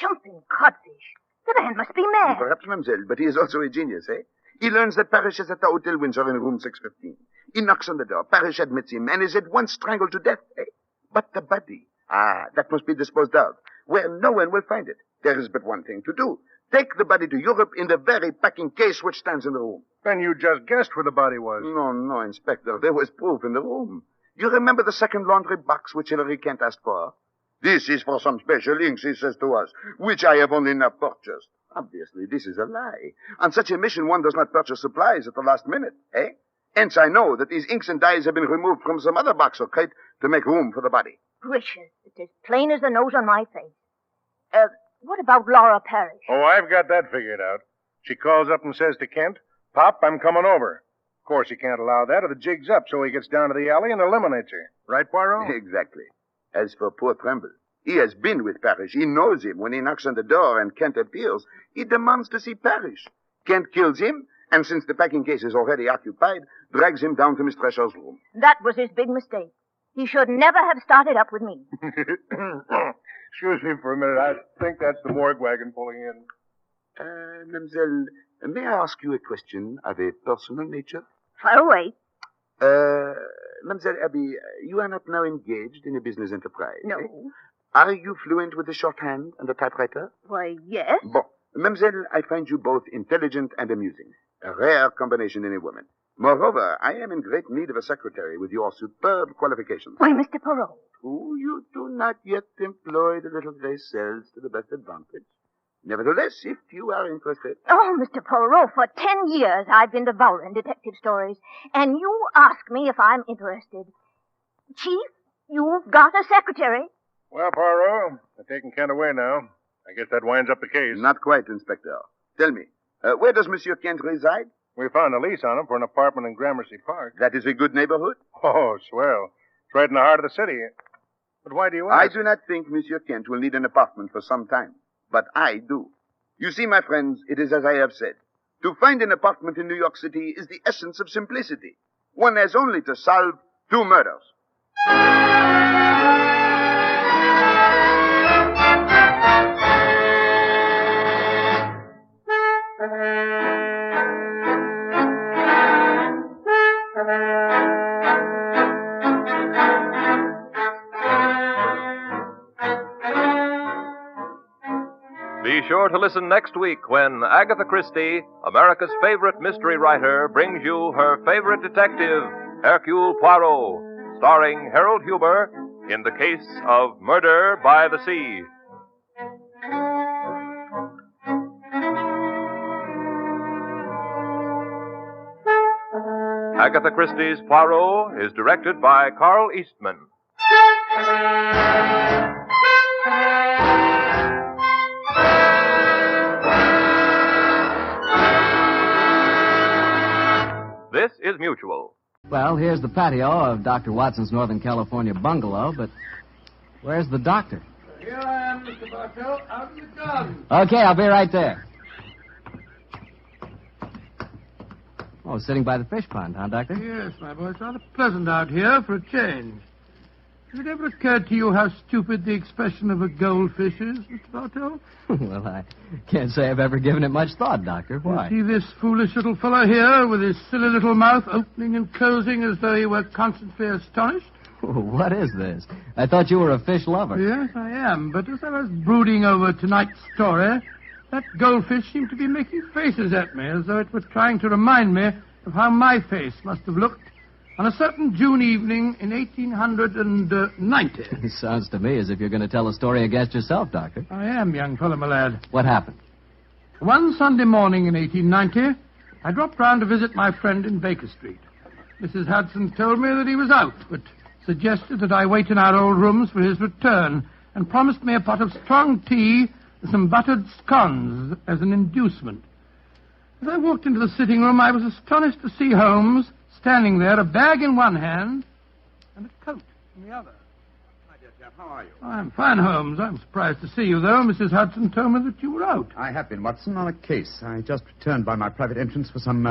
Jumping codfish. The man must be mad. Perhaps, mademoiselle, but he is also a genius, eh? He learns that Parrish is at the Hotel Windsor in room 615. He knocks on the door. Parrish admits him and is at once strangled to death, eh? But the body, that must be disposed of, where no one will find it. There is but one thing to do. Take the body to Europe in the very packing case which stands in the room. Then you just guessed where the body was. No, Inspector. There was proof in the room. You remember the second laundry box which Hilary Kent asked for? This is for some special inks, he says to us, which I have only now purchased. Obviously, this is a lie. On such a mission, one does not purchase supplies at the last minute, eh? Hence, I know that these inks and dyes have been removed from some other box or crate to make room for the body. Gracious, it's as plain as the nose on my face. What about Laura Parrish? Oh, I've got that figured out. She calls up and says to Kent, "Pop, I'm coming over." Of course, he can't allow that or the jig's up, so he gets down to the alley and eliminates her. Right, Poirot? Exactly. As for poor Tremble, he has been with Parrish. He knows him. When he knocks on the door and Kent appears, he demands to see Parrish. Kent kills him, and since the packing case is already occupied, drags him down to Miss Thresher's room. That was his big mistake. He should never have started up with me. Excuse me for a minute. I think that's the morgue wagon pulling in. Mademoiselle, may I ask you a question of a personal nature? Fire away. Mademoiselle Abby, you are not now engaged in a business enterprise. No. Eh? Are you fluent with the shorthand and the typewriter? Why, yes. Bon. Mademoiselle, I find you both intelligent and amusing. A rare combination in a woman. Moreover, I am in great need of a secretary with your superb qualifications. Why, Mr. Poirot? Who you do not yet employ the little gray cells to the best advantage. Nevertheless, if you are interested... Oh, Mr. Poirot, for 10 years I've been devouring detective stories, and you ask me if I'm interested. Chief, you've got a secretary. Well, Poirot, they're taking Kent away now. I guess that winds up the case. Not quite, Inspector. Tell me, where does Monsieur Kent reside? We found a lease on him for an apartment in Gramercy Park. That is a good neighborhood? Oh, swell. It's right in the heart of the city. But why do you ask? I do not think Monsieur Kent will need an apartment for some time. But I do. You see, my friends, it is as I have said. To find an apartment in New York City is the essence of simplicity. One has only to solve 2 murders. Be sure to listen next week when Agatha Christie, America's favorite mystery writer, brings you her favorite detective, Hercule Poirot, starring Harold Huber in the case of Murder by the Sea. Agatha Christie's Poirot is directed by Carl Eastman. This is Mutual. Well, here's the patio of Dr. Watson's Northern California bungalow, but where's the doctor? Here I am, Mr. Bartell, out in the garden. Okay, I'll be right there. Oh, sitting by the fish pond, huh, Doctor? Yes, my boy, it's rather pleasant out here for a change. Has it ever occurred to you how stupid the expression of a goldfish is, Mr. Bartell? Well, I can't say I've ever given it much thought, Doctor. Why? You see this foolish little fellow here with his silly little mouth opening and closing as though he were constantly astonished? What is this? I thought you were a fish lover. Yes, I am. But as I was brooding over tonight's story, that goldfish seemed to be making faces at me as though it was trying to remind me of how my face must have looked on a certain June evening in 1890. It sounds to me as if you're going to tell a story against yourself, Doctor. I am, young fellow, my lad. What happened? One Sunday morning in 1890, I dropped round to visit my friend in Baker Street. Mrs. Hudson told me that he was out, but suggested that I wait in our old rooms for his return, and promised me a pot of strong tea and some buttered scones as an inducement. As I walked into the sitting room, I was astonished to see Holmes standing there, a bag in one hand and a coat in the other. My dear chap, how are you? I'm fine, Holmes. I'm surprised to see you, though. Mrs. Hudson told me that you were out. I have been, Watson, on a case. I just returned by my private entrance for some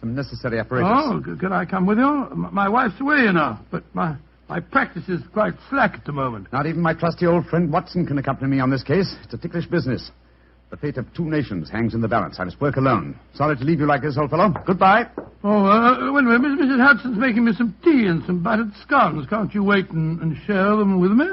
necessary apparatus. Oh, could I come with you? My wife's away, you know, but my practice is quite slack at the moment. Not even my trusty old friend Watson can accompany me on this case. It's a ticklish business. The fate of 2 nations hangs in the balance. I must work alone. Sorry to leave you like this, old fellow. Goodbye. Oh, wait a minute. Mrs. Hudson's making me some tea and some buttered scones. Can't you wait and share them with me?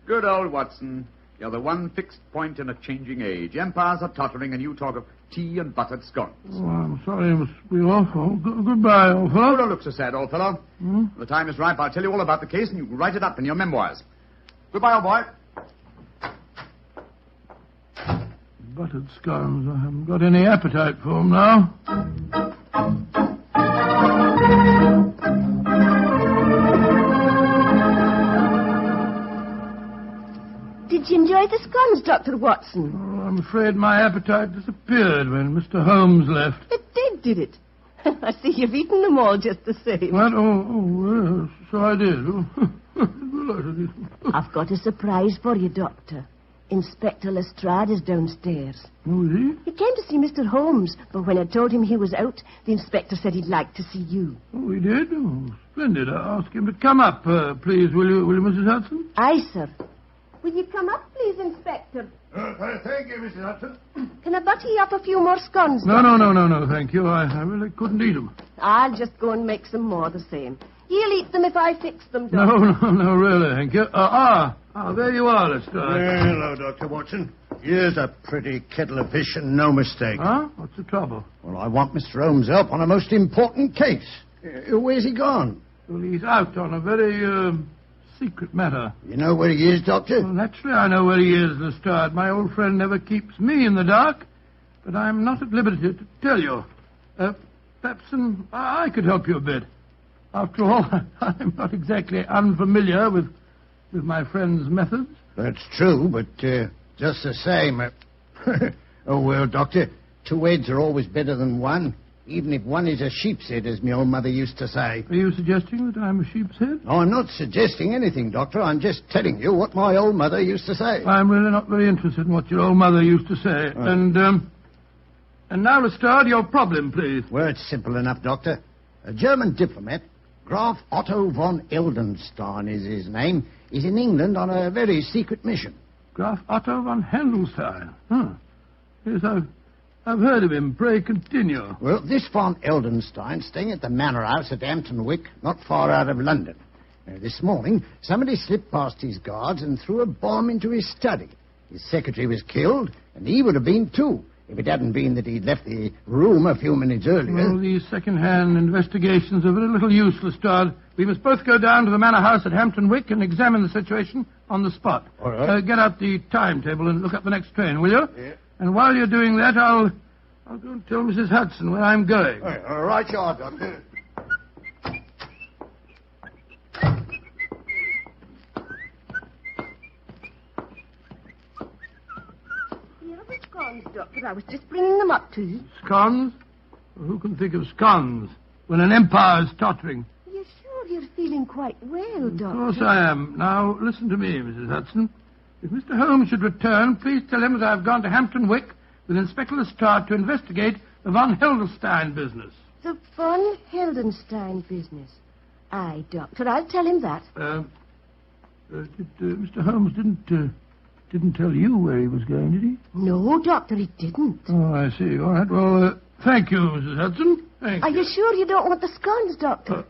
Good old Watson. You're the one fixed point in a changing age. Empires are tottering, and you talk of tea and buttered scones. Oh, I'm sorry I must be off. Oh, goodbye, old fellow. Oh, don't look so sad, old fellow. When the time is ripe, I'll tell you all about the case, and you can write it up in your memoirs. Goodbye, old boy. Buttered scones. I haven't got any appetite for them now. Did you enjoy the scones, Dr. Watson? Oh, I'm afraid my appetite disappeared when Mr. Holmes left. It did it? I see you've eaten them all just the same. What? Oh, yes, so I did. I've got a surprise for you, Doctor. Inspector Lestrade is downstairs. Oh, is he? He came to see Mr. Holmes, but when I told him he was out, the inspector said he'd like to see you. Oh, he did? Oh, splendid. I'll ask him to come up, please, will you, Mrs. Hudson? Aye, sir. Will you come up, please, Inspector? Thank you, Mrs. Hudson. Can I butter you up a few more scones? No, thank you. I really couldn't eat them. I'll just go and make some more the same. You'll eat them if I fix them, Doctor. No, really, thank you. There you are, Lestrade. Hello, Dr. Watson. Here's a pretty kettle of fish and no mistake. Huh? What's the trouble? Well, I want Mr. Holmes' help on a most important case. Where's he gone? Well, he's out on a very, secret matter. You know where he is, Doctor? Well, naturally I know where he is, Lestrade. My old friend never keeps me in the dark, but I'm not at liberty to tell you. Perhaps I could help you a bit. After all, I'm not exactly unfamiliar with my friend's methods. That's true, but Just the same. Oh, well, Doctor, 2 heads are always better than one, even if one is a sheep's head, as my old mother used to say. Are you suggesting that I'm a sheep's head? No, I'm not suggesting anything, Doctor. I'm just telling you what my old mother used to say. I'm really not very interested in what your old mother used to say. Oh. And now, Lestrade, your problem, please. Well, it's simple enough, Doctor. A German diplomat, Graf Otto von Heldenstein is his name, is in England on a very secret mission. Graf Otto von Heldenstein? Huh. Yes, I've heard of him. Pray continue. Well, this von Heldenstein staying at the Manor House at Hampton Wick, not far out of London. This morning, somebody slipped past his guards and threw a bomb into his study. His secretary was killed, and he would have been too, if it hadn't been that he'd left the room a few minutes earlier. Well, these second-hand investigations are very little use, Lestrade. We must both go down to the Manor House at Hampton Wick and examine the situation on the spot. All right. Get out the timetable and look up the next train, will you? Yeah. And while you're doing that, I'll go and tell Mrs. Hudson where I'm going. All right, you are, Doctor. Here are the scones, Doctor. I was just bringing them up to you. Scones? Well, who can think of scones when an empire's tottering? Are you sure you're feeling quite well, Doctor? Of course I am. Now, listen to me, Mrs. Hudson. If Mr. Holmes should return, please tell him that I've gone to Hampton Wick with Inspector Lestrade to investigate the von Heldenstein business. The von Heldenstein business. Aye, Doctor, I'll tell him that. Mr. Holmes didn't tell you where he was going, did he? No, Doctor, he didn't. Oh, I see. All right. Well, thank you, Mrs. Hudson. Thank Are you. you sure you don't want the scones, Doctor?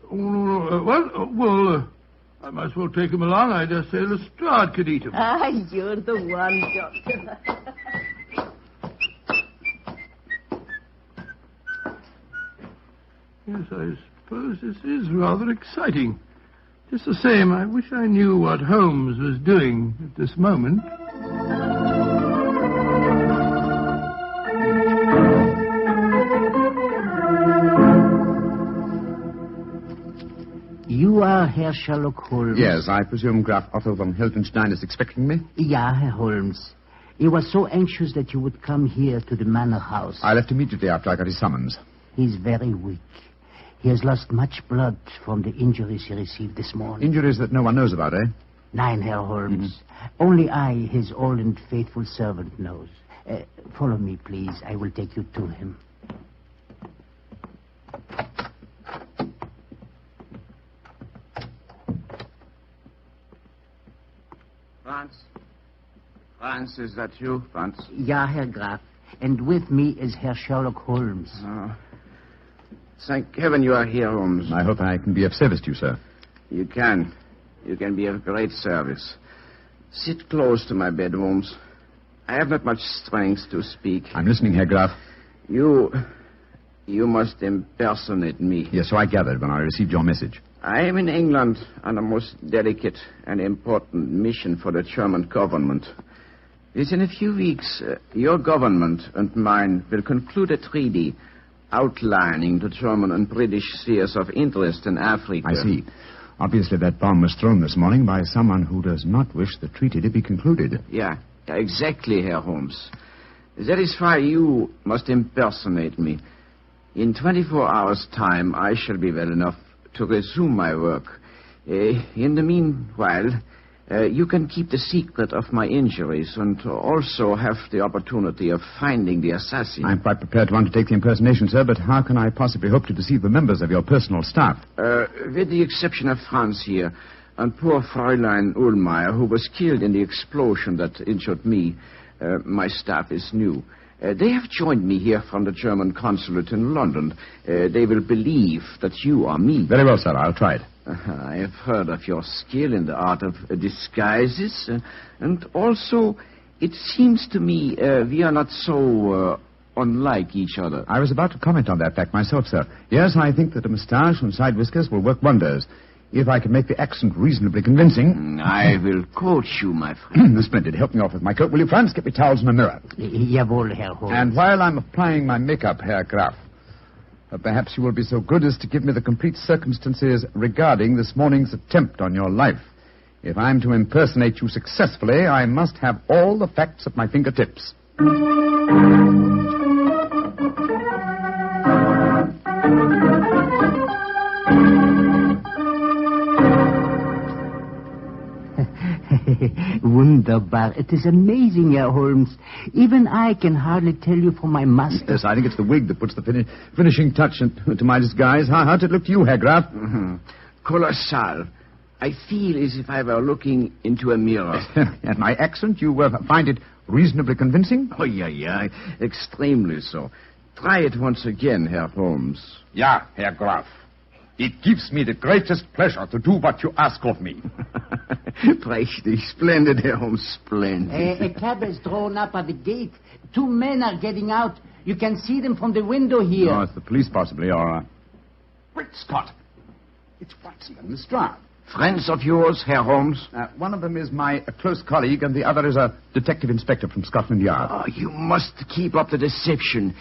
I might as well take him along. I dare say Lestrade could eat him. Aye, you're the one, Doctor. Yes, I suppose this is rather exciting. Just the same, I wish I knew what Holmes was doing at this moment. You are Herr Sherlock Holmes? Yes, I presume Graf Otto von Heldenstein is expecting me? Ja, Herr Holmes. He was so anxious that you would come here to the Manor House. I left immediately after I got his summons. He's very weak. He has lost much blood from the injuries he received this morning. Injuries that no one knows about, eh? Nein, Herr Holmes. Only I, his old and faithful servant, knows. Follow me, please. I will take you to him. Franz, is that you, Franz? Ja, Herr Graf. And with me is Herr Sherlock Holmes. Oh. Thank heaven you are here, Holmes. I hope I can be of service to you, sir. You can. You can be of great service. Sit close to my bed, Holmes. I have not much strength to speak. I'm listening, Herr Graf. You must impersonate me. Yes, so I gathered when I received your message. I am in England on a most delicate and important mission for the German government. Within a few weeks, your government and mine will conclude a treaty outlining the German and British spheres of interest in Africa. I see. Obviously, that bomb was thrown this morning by someone who does not wish the treaty to be concluded. Yeah, exactly, Herr Holmes. That is why you must impersonate me. In 24 hours' time, I shall be well enough to resume my work. In the meanwhile, you can keep the secret of my injuries and also have the opportunity of finding the assassin. I'm quite prepared to undertake the impersonation, sir, but how can I possibly hope to deceive the members of your personal staff? With the exception of Franz here and poor Fräulein Ullmeyer, who was killed in the explosion that injured me, my staff is new. They have joined me here from the German consulate in London. They will believe that you are me. Very well, sir. I'll try it. I have heard of your skill in the art of disguises, and also it seems to me we are not so unlike each other. I was about to comment on that fact myself, sir. Yes, I think that a moustache and side whiskers will work wonders. If I can make the accent reasonably convincing... I will coach you, my friend. Splendid. Help me off with my coat, will you, Franz? Get me towels and a mirror. Jawohl, Herr Holmes. And while I'm applying my makeup, Herr Graf, perhaps you will be so good as to give me the complete circumstances regarding this morning's attempt on your life. If I'm to impersonate you successfully, I must have all the facts at my fingertips. Wunderbar. It is amazing, Herr Holmes. Even I can hardly tell you from my master. Yes, I think it's the wig that puts the finishing touch to my disguise. How'd it look to you, Herr Graf? Colossal. I feel as if I were looking into a mirror. And my accent, you find it reasonably convincing? Oh, yeah. Extremely so. Try it once again, Herr Holmes. Ja, Herr Graf. It gives me the greatest pleasure to do what you ask of me. Prächtig. Splendid, Herr Holmes. Splendid. A cab is drawn up at the gate. 2 men are getting out. You can see them from the window here. Oh, it's the police, possibly, or... Great Scott! It's Watson and Lestrade. Friends of yours, Herr Holmes? One of them is my close colleague, and the other is a detective inspector from Scotland Yard. Oh, you must keep up the deception,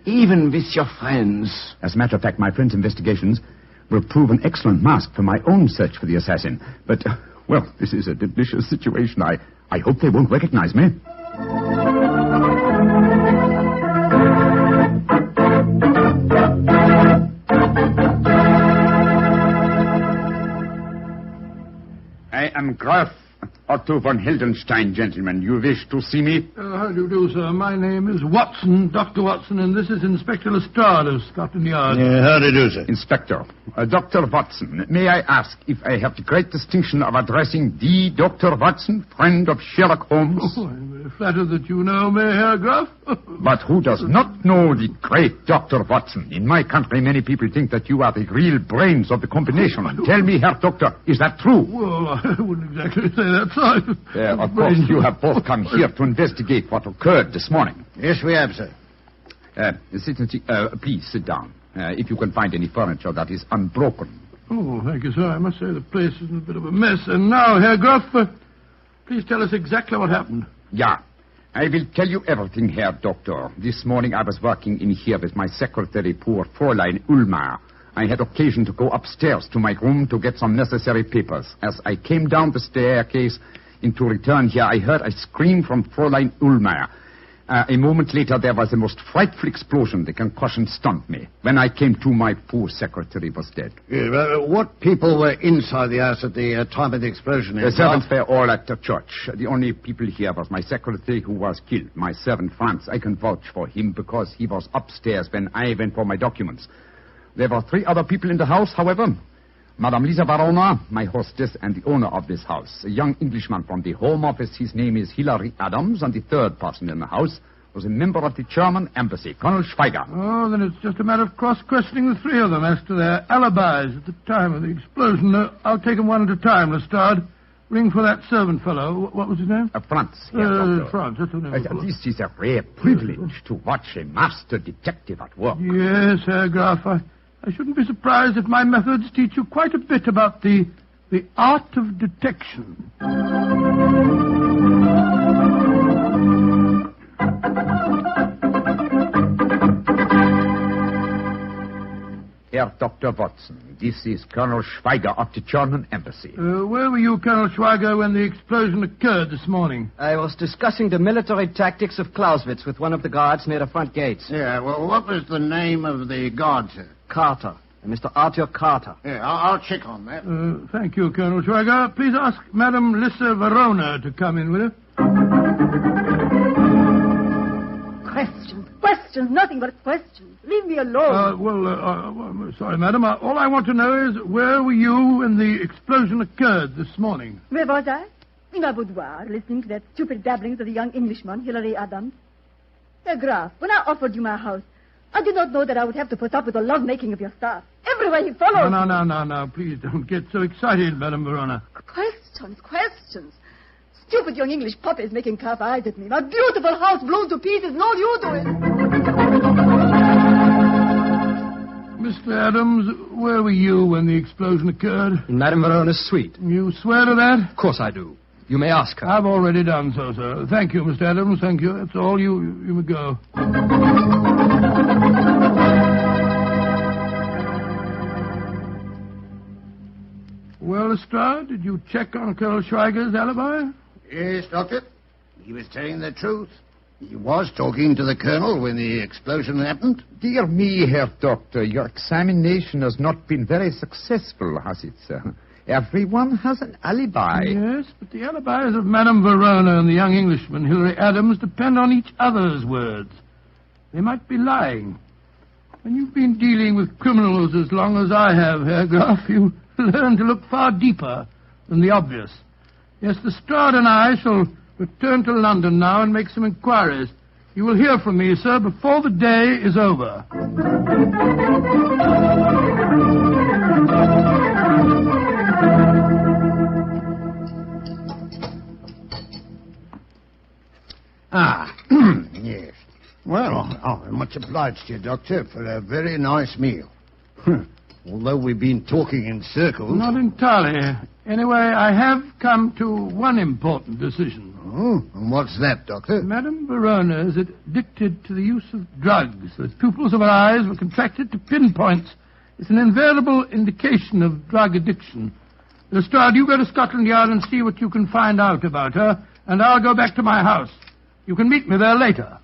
even with your friends. As a matter of fact, my friend's investigations will prove an excellent mask for my own search for the assassin. But, well, this is a delicious situation. I hope they won't recognize me. I am Graf Otto von Heldenstein, gentlemen. You wish to see me? How do you do, sir? My name is Watson, Dr. Watson, and this is Inspector Lestrade of Scotland Yard. How do you do, sir? Inspector, Dr. Watson, may I ask if I have the great distinction of addressing the Dr. Watson, friend of Sherlock Holmes? Oh, I'm very flattered that you know me, Herr Graf. But who does not know the great Dr. Watson? In my country, many people think that you are the real brains of the combination. Tell me, Herr Doctor, is that true? Well, I wouldn't exactly say that, sir. Of course, you have both come here to investigate what occurred this morning. Yes, we have, sir. Please sit down. If you can find any furniture that is unbroken. Oh, thank you, sir. I must say the place is in a bit of a mess. And now, Herr Graf, please tell us exactly what happened. Yeah. I will tell you everything, Herr Doctor. This morning I was working in here with my secretary, poor Fräulein Ulmer. I had occasion to go upstairs to my room to get some necessary papers. As I came down the staircase to return here, I heard a scream from Fräulein Ulmer. A moment later, there was a most frightful explosion. The concussion stunned me. When I came to, my poor secretary was dead. What people were inside the house at the time of the explosion? The servants were all at the church. The only people here was my secretary who was killed. My servant, Franz, I can vouch for him because he was upstairs when I went for my documents. There were 3 other people in the house, however. Madame Lisa Varona, my hostess, and the owner of this house. A young Englishman from the Home Office. His name is Hilary Adams, and the 3rd person in the house was a member of the German embassy, Colonel Schweiger. Oh, then it's just a matter of cross-questioning the 3 of them as to their alibis at the time of the explosion. I'll take them one at a time, Lestrade. Ring for that servant fellow. What was his name? Franz. Franz, that's the name. This is a rare privilege to watch a master detective at work. Yes, Herr Graf. I shouldn't be surprised if my methods teach you quite a bit about the art of detection. Herr Dr. Watson, this is Colonel Schweiger of the German embassy. Where were you, Colonel Schweiger, when the explosion occurred this morning? I was discussing the military tactics of Clausewitz with one of the guards near the front gates. Yeah, well, what was the name of the guard, sir? Carter. Mr. Arthur Carter. Yeah, I'll check on that. Thank you, Colonel Schweiger. Please ask Madame Lisa Verona to come in with you. Questions, nothing but questions. Leave me alone. I'm sorry, madam. All I want to know is where were you when the explosion occurred this morning? Where was I? In my boudoir, listening to that stupid babblings of the young Englishman, Hilary Adams. Herr Graf, when I offered you my house, I did not know that I would have to put up with the love-making of your staff. Everywhere he followed. No. Please don't get so excited, Madame Verona. Questions. Stupid young English puppies making calf eyes at me. My beautiful house blown to pieces and all you do is... Mr. Adams, where were you when the explosion occurred? In Madame Verona's suite. You swear to that? Of course I do. You may ask her. I've already done so, sir. Thank you, Mr. Adams. Thank you. That's all. You may go. Well, Lestrade, did you check on Colonel Schweiger's alibi? Yes, Doctor. He was telling the truth. He was talking to the Colonel when the explosion happened. Dear me, Herr Doctor, your examination has not been very successful, has it, sir? Everyone has an alibi. Yes, but the alibis of Madame Verona and the young Englishman, Hilary Adams, depend on each other's words. They might be lying. When you've been dealing with criminals as long as I have, Herr Graf, you learn to look far deeper than the obvious. Yes, Lestrade and I shall return to London now and make some inquiries. You will hear from me, sir, before the day is over. Ah, yes. Well, I'm much obliged to you, Doctor, for a very nice meal. Although we've been talking in circles... Not entirely. Anyway, I have come to one important decision. Oh, and what's that, Doctor? Madame Verona is addicted to the use of drugs. The pupils of her eyes were contracted to pinpoints. It's an invariable indication of drug addiction. Lestrade, you go to Scotland Yard and see what you can find out about her, and I'll go back to my house. You can meet me there later.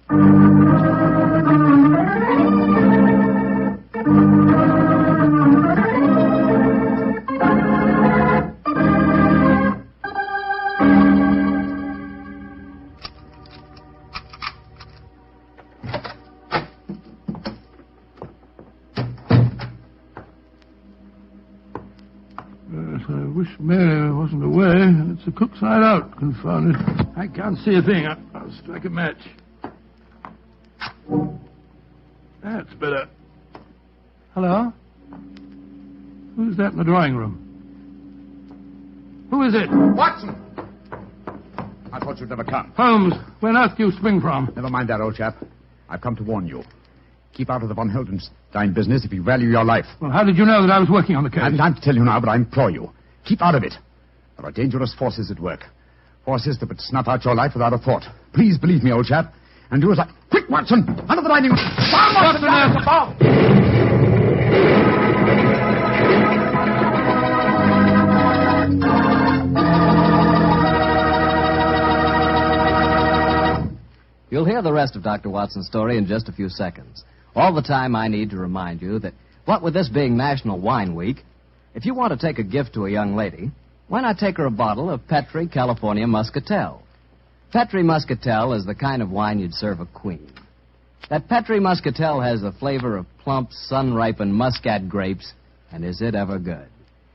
I wish Mary wasn't away. It's the cook's night out, confound it. I can't see a thing. I'll strike a match. That's better. Hello? Who's that in the drawing room? Who is it? Watson! I thought you'd never come. Holmes, where on earth do you spring from? Never mind that, old chap. I've come to warn you. Keep out of the von Heldenstein business if you value your life. Well, how did you know that I was working on the case? I haven't time to tell you now, but I implore you. Keep out of it. There are dangerous forces at work. Forces that would snuff out your life without a thought. Please believe me, old chap. And do as I... Quick, Watson! Under the dining room! You'll hear the rest of Dr. Watson's story in just a few seconds. All the time, I need to remind you that, what with this being National Wine Week, if you want to take a gift to a young lady, why not take her a bottle of Petri California Muscatel? Petri Muscatel is the kind of wine you'd serve a queen. That Petri Muscatel has the flavor of plump, sun-ripened Muscat grapes, and is it ever good?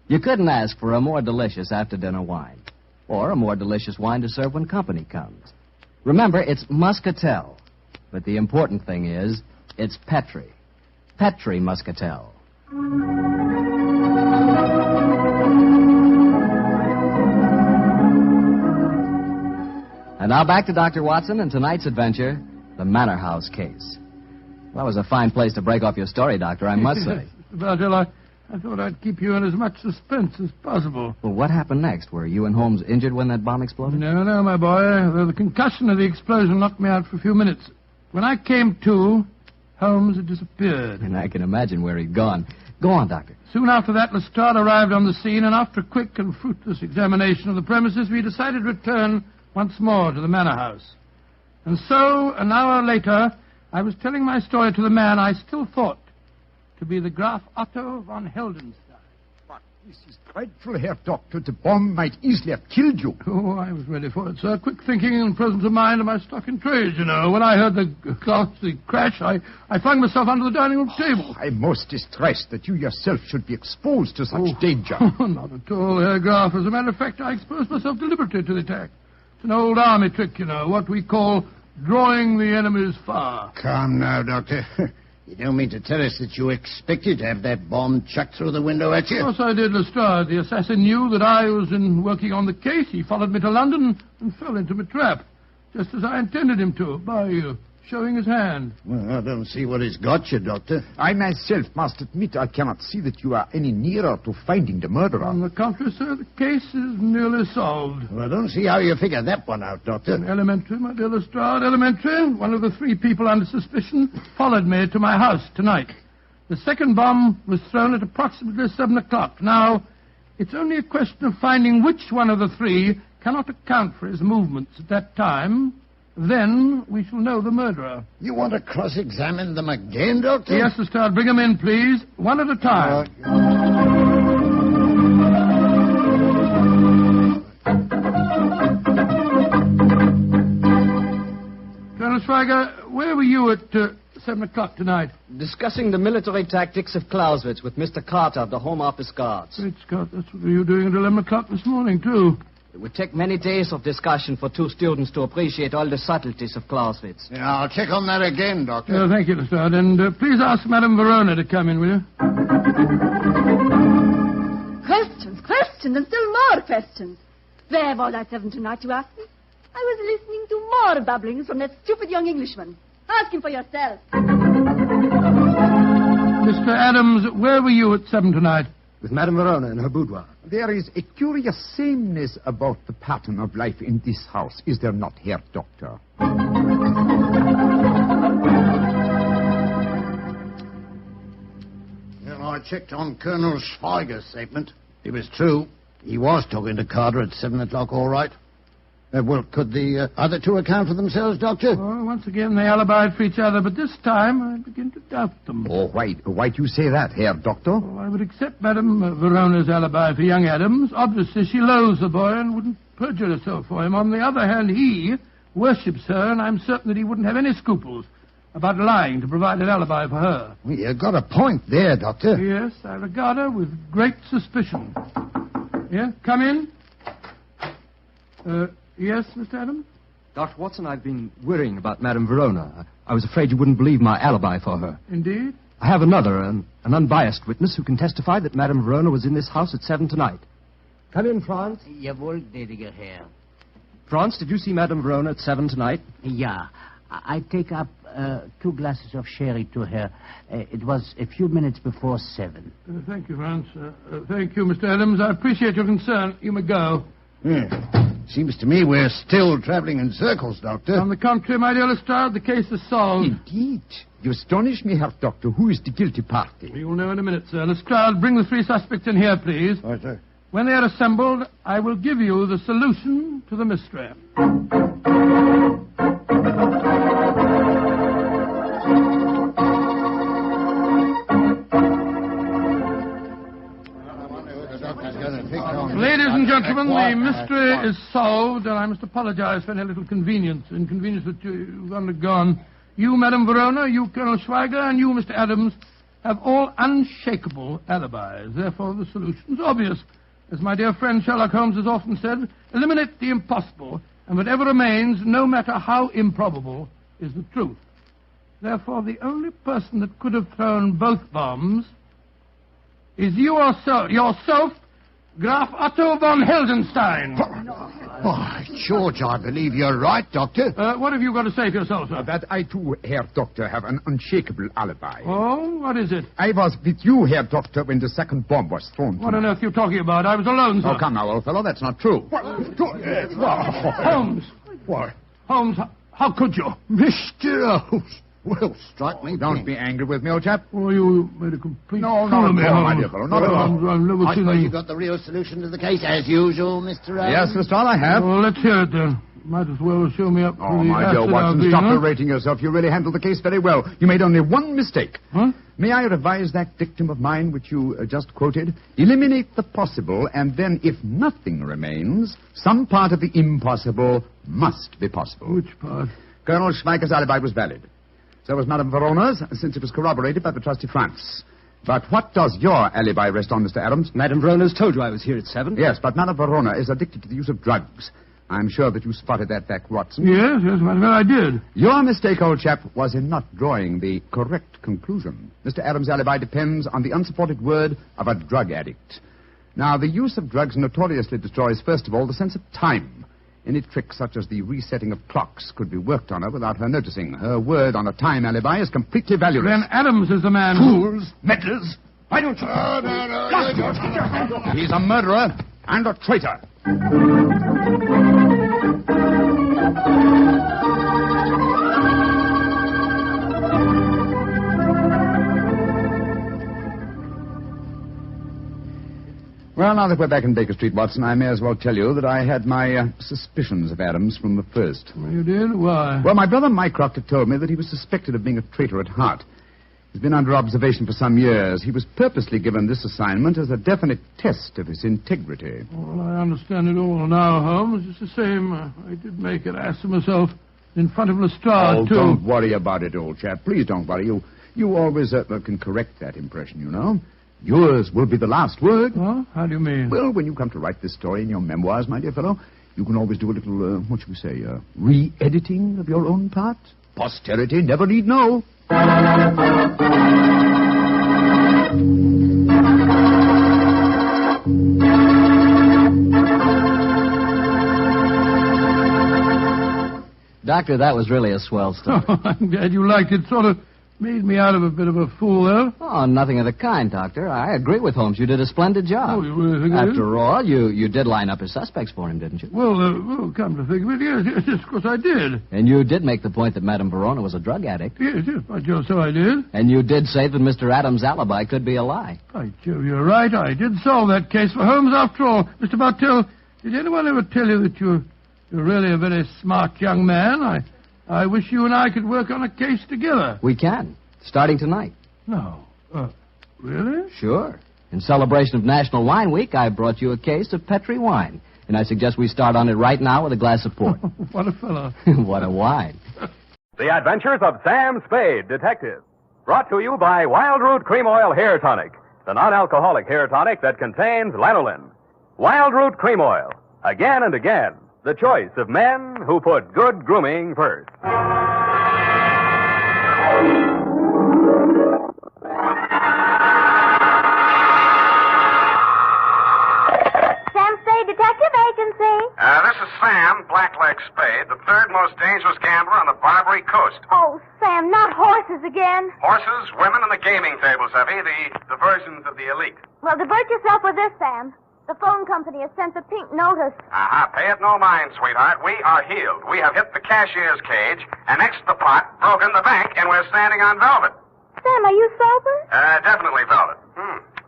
You couldn't ask for a more delicious after-dinner wine, or a more delicious wine to serve when company comes. Remember, it's Muscatel, but the important thing is, it's Petri. Petri Muscatel. And now back to Dr. Watson and tonight's adventure, the Manor House case. That was a fine place to break off your story, Doctor, I must say. Bartell, I thought I'd keep you in as much suspense as possible. Well, what happened next? Were you and Holmes injured when that bomb exploded? No, my boy. The concussion of the explosion knocked me out for a few minutes. When I came to, Holmes had disappeared. And I can imagine where he'd gone. Go on, Doctor. Soon after that, Lestrade arrived on the scene, and after a quick and fruitless examination of the premises, we decided to return once more to the Manor House. And so, an hour later, I was telling my story to the man I still thought to be the Graf Otto von Heldenstein. But this is dreadful, Herr Doctor. The bomb might easily have killed you. Oh, I was ready for it, sir. Quick thinking and presence of mind are my stock in trade, you know. When I heard the crash, I flung myself under the dining room table. I'm most distressed that you yourself should be exposed to such danger. Not at all, Herr Graf. As a matter of fact, I exposed myself deliberately to the attack. It's an old army trick, you know, what we call drawing the enemy's fire. Calm now, Doctor. You don't mean to tell us that you expected to have that bomb chucked through the window at you? Of course I did, Lestrade. The assassin knew that I was working on the case. He followed me to London and fell into my trap, just as I intended him to, by showing his hand. Well, I don't see what he's got you, Doctor. I myself must admit I cannot see that you are any nearer to finding the murderer. On the contrary, sir, the case is nearly solved. Well, I don't see how you figure that one out, Doctor. Elementary, my dear Lestrade, elementary. One of the three people under suspicion followed me to my house tonight. The second bomb was thrown at approximately 7 o'clock. Now, It's only a question of finding which one of the three cannot account for his movements at that time. Then we shall know the murderer. You want to cross-examine them again, Doctor? Yes, Lestrade. Bring them in, please. One at a time. Colonel Schweiger, where were you at 7 o'clock tonight? Discussing the military tactics of Clausewitz with Mr. Carter of the Home Office Guards. Great Scott, that's what you were doing at 11 o'clock this morning, too. It would take many days of discussion for two students to appreciate all the subtleties of Clausewitz. Yeah, I'll check on that again, Doctor. Oh, thank you, Lestrade. And please ask Madame Verona to come in, will you? Questions, and still more questions. Where have all that 7 tonight, you ask me? I was listening to more babblings from that stupid young Englishman. Ask him for yourself. Mr. Adams, where were you at 7 tonight? With Madame Verona in her boudoir. There is a curious sameness about the pattern of life in this house, is there not, Herr Doctor? Well, I checked on Colonel Schweiger's statement. It was true. He was talking to Carter at 7 o'clock, all right. Well, could the other two account for themselves, Doctor? Oh, once again, they alibied for each other, but this time I begin to doubt them. Oh, why do you say that, Herr Doctor? Oh, I would accept Madame Verona's alibi for young Adams. Obviously, she loathes the boy and wouldn't perjure herself for him. On the other hand, he worships her, and I'm certain that he wouldn't have any scruples about lying to provide an alibi for her. Well, you got a point there, Doctor. Yes, I regard her with great suspicion. Yeah, come in. Yes, Mr. Adams? Dr. Watson, I've been worrying about Madame Verona. I was afraid you wouldn't believe my alibi for her. Indeed? I have another, an unbiased witness who can testify that Madame Verona was in this house at 7 tonight. Come in, Franz. Jawohl, gnädiger Herr. Franz, did you see Madame Verona at 7 tonight? Yeah. I take up 2 glasses of sherry to her. It was a few minutes before 7. Thank you, Franz. Thank you, Mr. Adams. I appreciate your concern. You may go. Seems to me we're still traveling in circles, Doctor. On the contrary, my dear Lestrade, the case is solved. Indeed. You astonish me, Herr Doctor. Who is the guilty party? You'll know in a minute, sir. Lestrade, bring the 3 suspects in here, please. Right, sir. When they are assembled, I will give you the solution to the mystery. Ladies and gentlemen, the mystery is solved, and I must apologize for any little inconvenience that you've undergone. You, Madame Verona, you, Colonel Schweiger, and you, Mr. Adams, have all unshakable alibis. Therefore, the solution's obvious. As my dear friend Sherlock Holmes has often said, eliminate the impossible, and whatever remains, no matter how improbable, is the truth. Therefore, the only person that could have thrown both bombs is you yourself, Graf Otto von Heldenstein. Oh, George, I believe you're right, Doctor. What have you got to say for yourself, sir? That I, too, Herr Doctor, have an unshakable alibi. Oh, what is it? I was with you, Herr Doctor, when the second bomb was thrown. What on earth are you talking about? I was alone, sir. Oh, come now, old fellow, that's not true. Holmes. What? Holmes, how could you? Mr. Holmes. Well, strike me. Don't be angry with me, old chap. Oh, you made a complete No, fool of me, my Holmes. dear fellow, not at all. I've never I seen suppose any... you got the real solution to the case, as usual, Mr. Adams? Yes, Lestrade, I have. Well, let's hear it, then. Might as well show me up for Oh, the my dear acid Watson, I've stop been, huh? berating yourself. You really handled the case very well. You made only one mistake. Huh? May I revise that dictum of mine which you just quoted? Eliminate the possible, and then if nothing remains, some part of the impossible must be possible. Which part? Colonel Schweiger's alibi was valid. So was Madame Verona's, since it was corroborated by the trusty Franz. But what does your alibi rest on, Mr. Adams? Madame Verona's told you I was here at 7. Yes, but Madame Verona is addicted to the use of drugs. I'm sure that you spotted that back, Watson. Yes, well, I did. Your mistake, old chap, was in not drawing the correct conclusion. Mr. Adams' alibi depends on the unsupported word of a drug addict. Now, the use of drugs notoriously destroys, first of all, the sense of time. Any trick such as the resetting of clocks could be worked on her without her noticing. Her word on a time alibi is completely valueless. Then Adams is the man Fools! Meddlers! Why don't you... He's a murderer and a traitor. Well, now that we're back in Baker Street, Watson, I may as well tell you that I had my suspicions of Adams from the first. You did? Why? Well, my brother Mycroft told me that he was suspected of being a traitor at heart. He's been under observation for some years. He was purposely given this assignment as a definite test of his integrity. Well, I understand it all now, Holmes. It's the same. I did make an ass of myself in front of Lestrade, too. Don't worry about it, old chap. Please don't worry. You always can correct that impression, you know. Yours will be the last word. Huh? How do you mean? Well, when you come to write this story in your memoirs, my dear fellow, you can always do a little, what shall we say, re-editing of your own part. Posterity never need know. Doctor, that was really a swell story. I'm glad you liked it. Sort of made me out of a bit of a fool, there. Oh, nothing of the kind, Doctor. I agree with Holmes. You did a splendid job. Oh, you really think I did? After all, you did line up his suspects for him, didn't you? Well, come to think of it, yes, of course I did. And you did make the point that Madame Verona was a drug addict. Yes, by Jove, so I did. And you did say that Mr. Adams' alibi could be a lie. By Jove, you're right. I did solve that case for Holmes after all. Mr. Bartell, did anyone ever tell you that you're really a very smart young man? I wish you and I could work on a case together. We can. Starting tonight. No. Really? Sure. In celebration of National Wine Week, I brought you a case of Petri wine. And I suggest we start on it right now with a glass of port. What a fellow. What a wine. The Adventures of Sam Spade, Detective. Brought to you by Wild Root Cream Oil Hair Tonic, the non-alcoholic hair tonic that contains lanolin. Wild Root Cream Oil. Again and again, the choice of men who put good grooming first. Detective Agency. This is Sam, Blackleg Spade, the third most dangerous gambler on the Barbary Coast. Oh, Sam, not horses again. Horses, women, and the gaming tables, Effie, the diversions of the elite. Well, divert yourself with this, Sam. The phone company has sent the pink notice. Pay it no mind, sweetheart. We are healed. We have hit the cashier's cage, annexed the pot, broken the bank, and we're standing on velvet. Sam, are you sober? Definitely velvet.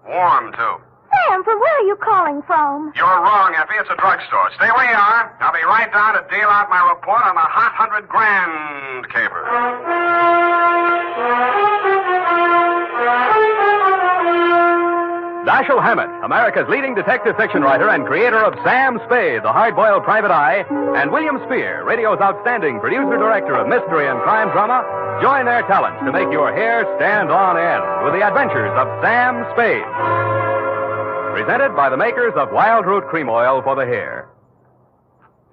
Warm, too. Sam, from where are you calling from? You're wrong, Effie. It's a drugstore. Stay where you are. I'll be right down to deal out my report on the hot 100 grand caper. Dashiell Hammett, America's leading detective fiction writer and creator of Sam Spade, the hard-boiled private eye, and William Spear, radio's outstanding producer-director of mystery and crime drama, join their talents to make your hair stand on end with the adventures of Sam Spade. Presented by the makers of Wild Root Cream Oil for the hair.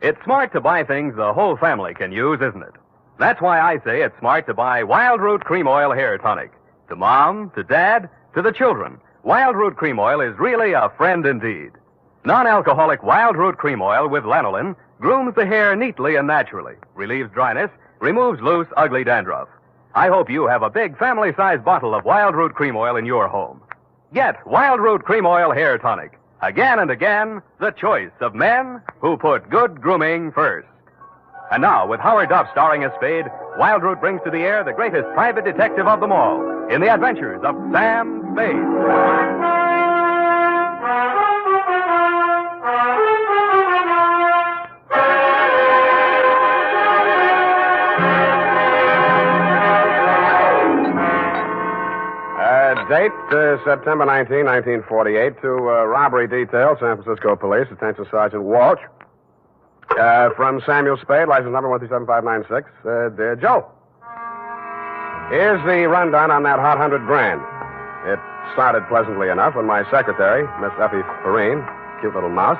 It's smart to buy things the whole family can use, isn't it? That's why I say it's smart to buy Wild Root Cream Oil Hair Tonic. To Mom, to Dad, to the children, Wild Root Cream Oil is really a friend indeed. Non-alcoholic Wild Root Cream Oil with lanolin grooms the hair neatly and naturally, relieves dryness, removes loose, ugly dandruff. I hope you have a big family-sized bottle of Wild Root Cream Oil in your home. Get Wild Root Cream Oil Hair Tonic. Again and again, the choice of men who put good grooming first. And now, with Howard Duff starring as Spade, Wild Root brings to the air the greatest private detective of them all in the adventures of Sam Spade. Date, September 19, 1948, to robbery detail, San Francisco Police, attention Sergeant Walsh. From Samuel Spade, license number 127596. Dear Joe, here's the rundown on that hot 100 grand. It started pleasantly enough when my secretary, Miss Effie Perrine, cute little mouse,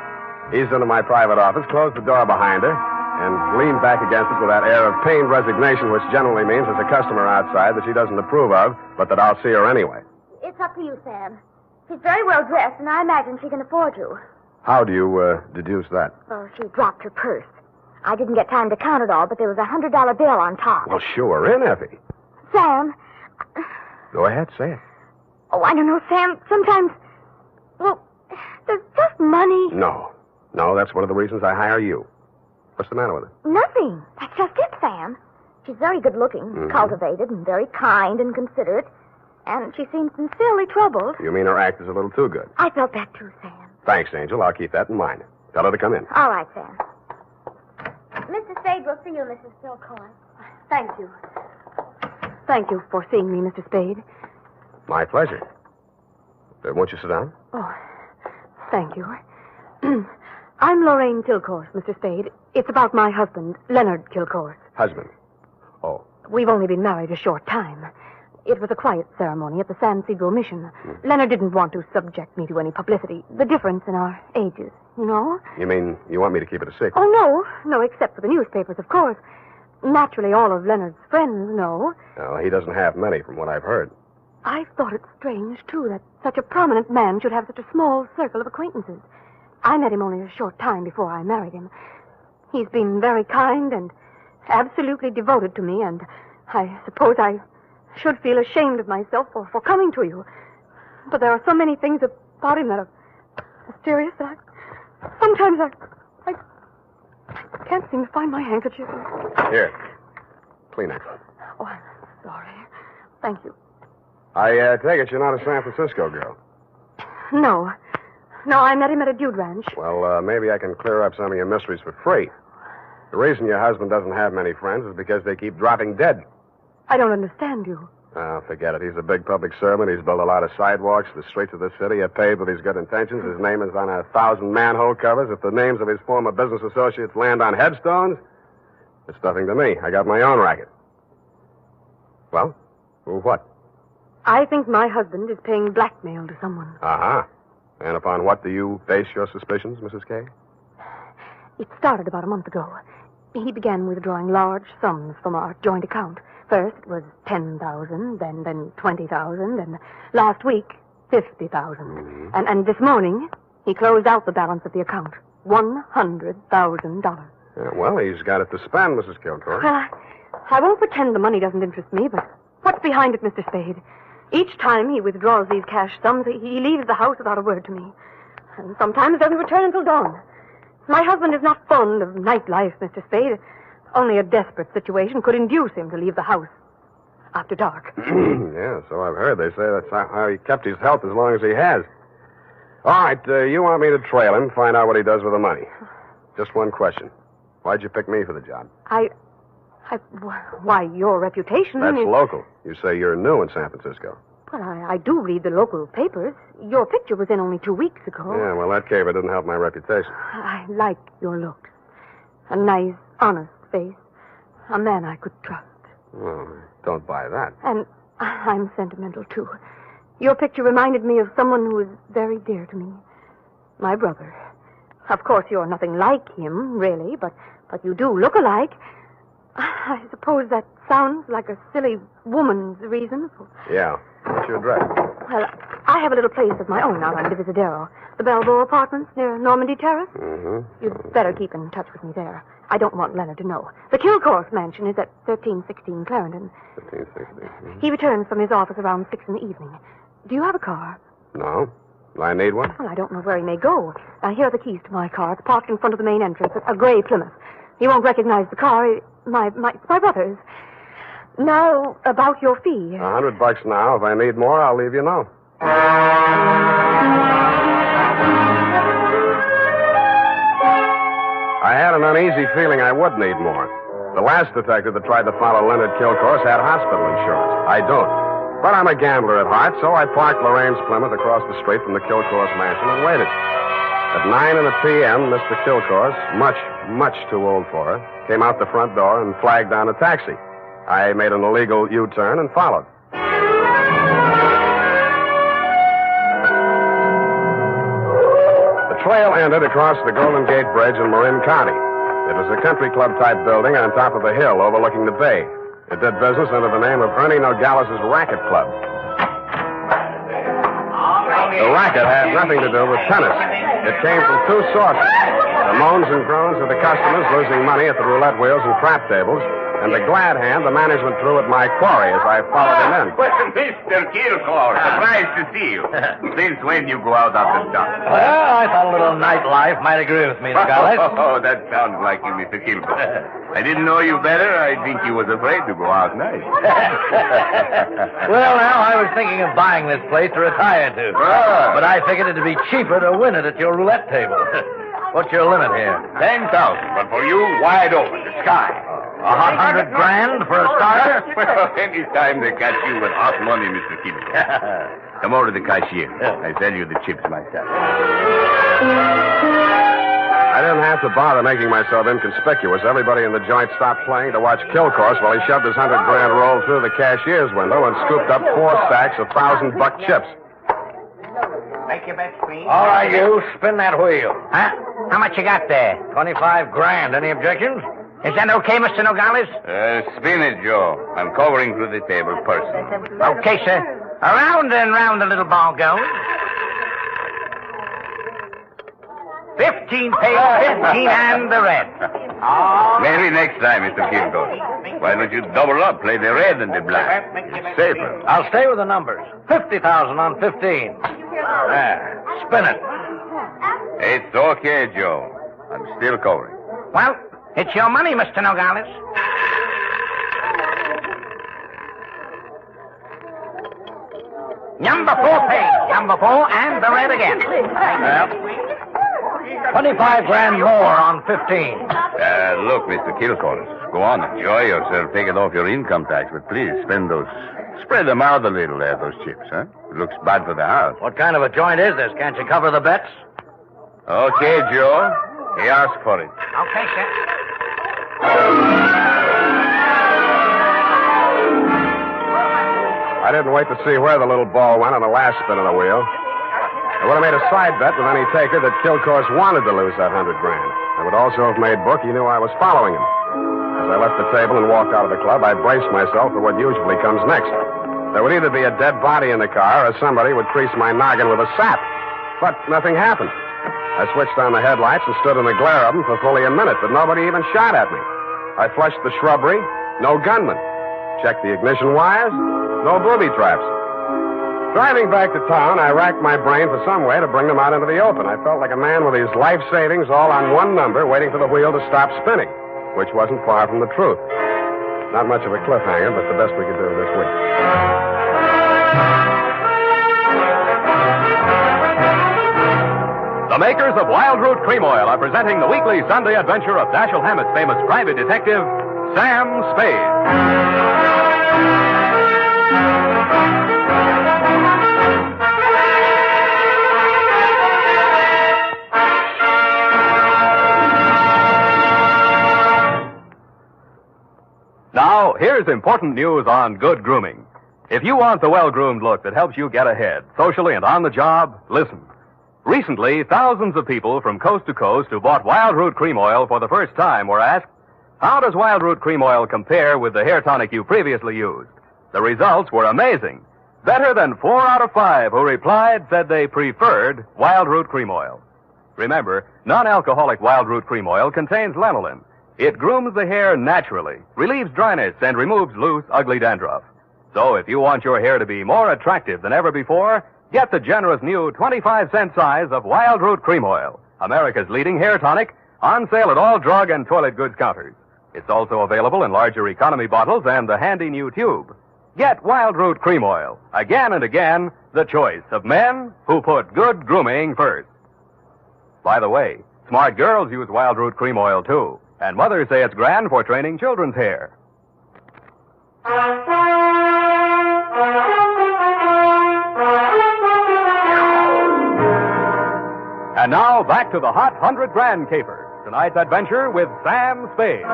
eased into my private office, closed the door behind her, and leaned back against it with that air of pained resignation, which generally means there's a customer outside that she doesn't approve of, but that I'll see her anyway. It's up to you, Sam. She's very well dressed, and I imagine she can afford you. How do you deduce that? Oh, she dropped her purse. I didn't get time to count it all, but there was a $100 bill on top. Well, sure, in, Effie. Sam. Go ahead, say it. Oh, I don't know, Sam. Sometimes, well, there's just money. No, that's one of the reasons I hire you. What's the matter with her? Nothing. That's just it, Sam. She's very good-looking, cultivated, and very kind and considerate. And she seems sincerely troubled. You mean her act is a little too good? I felt that too, Sam. Thanks, Angel. I'll keep that in mind. Tell her to come in. All right, then. Mr. Spade will see you, Mrs. Kilcoyne. Thank you. Thank you for seeing me, Mr. Spade. My pleasure. Won't you sit down? Oh, thank you. I'm Lorraine Kilcourse, Mr. Spade. It's about my husband, Leonard Kilcourse. Husband. Oh. We've only been married a short time. It was a quiet ceremony at the San Cedro Mission. Leonard didn't want to subject me to any publicity. The difference in our ages, you know? You mean you want me to keep it a secret? Oh, no. No, except for the newspapers, of course. Naturally, all of Leonard's friends know. Well, he doesn't have many, from what I've heard. I thought it strange, too, that such a prominent man should have such a small circle of acquaintances. I met him only a short time before I married him. He's been very kind and absolutely devoted to me, and I suppose I should feel ashamed of myself for coming to you. But there are so many things about him that are mysterious that sometimes I can't seem to find my handkerchief. Here. Kleenex. Oh, I'm sorry. Thank you. I take it you're not a San Francisco girl. No. No, I met him at a dude ranch. Well, maybe I can clear up some of your mysteries for free. The reason your husband doesn't have many friends is because they keep dropping dead. I don't understand you. Oh, forget it. He's a big public servant. He's built a lot of sidewalks. The streets of the city are paved with his good intentions. His name is on 1,000 manhole covers. If the names of his former business associates land on headstones, it's nothing to me. I got my own racket. Well, what? I think my husband is paying blackmail to someone. Uh-huh. And upon what do you base your suspicions, Mrs. Kay? It started about a month ago. He began withdrawing large sums from our joint account. First it was $10,000, then $20,000, and last week, $50,000. Mm-hmm. And this morning, he closed out the balance of the account. $100,000. Yeah, well, he's got it to spend, Mrs. Kilcourse. Well, I won't pretend the money doesn't interest me, but what's behind it, Mr. Spade? Each time he withdraws these cash sums, he leaves the house without a word to me. And sometimes doesn't return until dawn. My husband is not fond of nightlife, Mr. Spade. Only a desperate situation could induce him to leave the house after dark. Yeah, so I've heard. They say that's how he kept his health as long as he has. All right, you want me to trail him, find out what he does with the money. Just one question. Why'd you pick me for the job? Why, your reputation That's is... local. You say you're new in San Francisco. Well, I do read the local papers. Your picture was in only 2 weeks ago. Yeah, well, that caper didn't help my reputation. I like your looks. A nice, honest face. A man I could trust. Well, don't buy that. And I'm sentimental, too. Your picture reminded me of someone who is very dear to me. My brother. Of course, you're nothing like him, really, but you do look alike. I suppose that sounds like a silly woman's reason. Yeah. What's your address? Well, I have a little place of my own out on Divisadero. The Balboa Apartments near Normandy Terrace. Mm-hmm. You'd better keep in touch with me there. I don't want Leonard to know. The Kilcourse mansion is at 1316 Clarendon. 1316. Mm-hmm. He returns from his office around 6 in the evening. Do you have a car? No. Do I need one? Well, I don't know where he may go. Here are the keys to my car. It's parked in front of the main entrance, a gray Plymouth. He won't recognize the car. My brother's. Now, about your fee. $100 now. If I need more, I'll leave you know. I had an uneasy feeling I would need more. The last detective that tried to follow Leonard Kilcourse had hospital insurance. I don't. But I'm a gambler at heart, so I parked Lorraine's Plymouth across the street from the Kilcourse mansion and waited. At 9 p.m., Mr. Kilcourse, much too old for her, came out the front door and flagged down a taxi. I made an illegal U-turn and followed. The trail ended across the Golden Gate Bridge in Marin County. It was a country club-type building on top of a hill overlooking the bay. It did business under the name of Ernie Nogales' Racket Club. The racket had nothing to do with tennis. It came from two sources. The moans and groans of the customers losing money at the roulette wheels and crap tables, and the glad hand the management threw at my quarry as I followed him in. Well, Mr. Kilgore, surprised to see you. Since when you go out after dark? Well, I thought a little nightlife might agree with me, Scarlett. Oh, that sounds like you, Mr. Kilgore. I didn't know you better. I think you was afraid to go out night. Well, now, I was thinking of buying this place to retire to. Ah. But I figured it'd be cheaper to win it at your roulette table. What's your limit here? 10,000, but for you, wide open, the sky. $100 grand for a starter? Well, any time they catch you with hot money, Mr. Kilgore. Come over to the cashier. I sell you the chips myself. I didn't have to bother making myself inconspicuous. Everybody in the joint stopped playing to watch Kilcourse while he shoved his $100 grand roll through the cashier's window and scooped up 4 stacks of $1,000 chips. Make your bets, please. All right, you. Spin that wheel. Huh? How much you got there? $25 grand. Any objections? Is that okay, Mr. Nogales? Spin it, Joe. I'm covering through the table personally. Okay, sir. Around and round the little ball goes. 15 pays, 15 and the red. Maybe next time, Mr. Kilgore. Why don't you double up, play the red and the black? It's safer. I'll stay with the numbers. 50,000 on 15. There. Spin it. It's okay, Joe. I'm still covering. Well, it's your money, Mr. Nogales. Number 4 pays. Number 4 and the red again. Well, 25 grand more on 15. Look, Mr. Kilgore, go on, enjoy yourself. Take it off your income tax, but please spend those. Spread them out a little there, those chips, huh? It looks bad for the house. What kind of a joint is this? Can't you cover the bets? Okay, Joe. He asked for it. Okay, sir. I didn't wait to see where the little ball went on the last spin of the wheel. I would have made a side bet with any taker that Kilcourse wanted to lose that $100 grand. I would also have made book he knew I was following him. As I left the table and walked out of the club, I braced myself for what usually comes next. There would either be a dead body in the car or somebody would crease my noggin with a sap. But nothing happened. I switched on the headlights and stood in the glare of them for fully a minute, but nobody even shot at me. I flushed the shrubbery, no gunman. Checked the ignition wires, no booby traps. Driving back to town, I racked my brain for some way to bring them out into the open. I felt like a man with his life savings all on one number, waiting for the wheel to stop spinning, which wasn't far from the truth. Not much of a cliffhanger, but the best we could do this week. The makers of Wild Root Cream Oil are presenting the weekly Sunday adventure of Dashiell Hammett's famous private detective, Sam Spade. Now, here's important news on good grooming. If you want the well-groomed look that helps you get ahead, socially and on the job, listen. Recently, thousands of people from coast to coast who bought Wild Root Cream Oil for the first time were asked, how does Wild Root Cream Oil compare with the hair tonic you previously used? The results were amazing. Better than 4 out of 5 who replied said they preferred Wild Root Cream Oil. Remember, non-alcoholic Wild Root Cream Oil contains lanolin. It grooms the hair naturally, relieves dryness, and removes loose, ugly dandruff. So if you want your hair to be more attractive than ever before, get the generous new 25-cent size of Wild Root Cream Oil, America's leading hair tonic, on sale at all drug and toilet goods counters. It's also available in larger economy bottles and the handy new tube. Get Wild Root Cream Oil, again and again, the choice of men who put good grooming first. By the way, smart girls use Wild Root Cream Oil, too. And mothers say it's grand for training children's hair. And now, back to the hot 100 grand caper. Tonight's adventure with Sam Spade.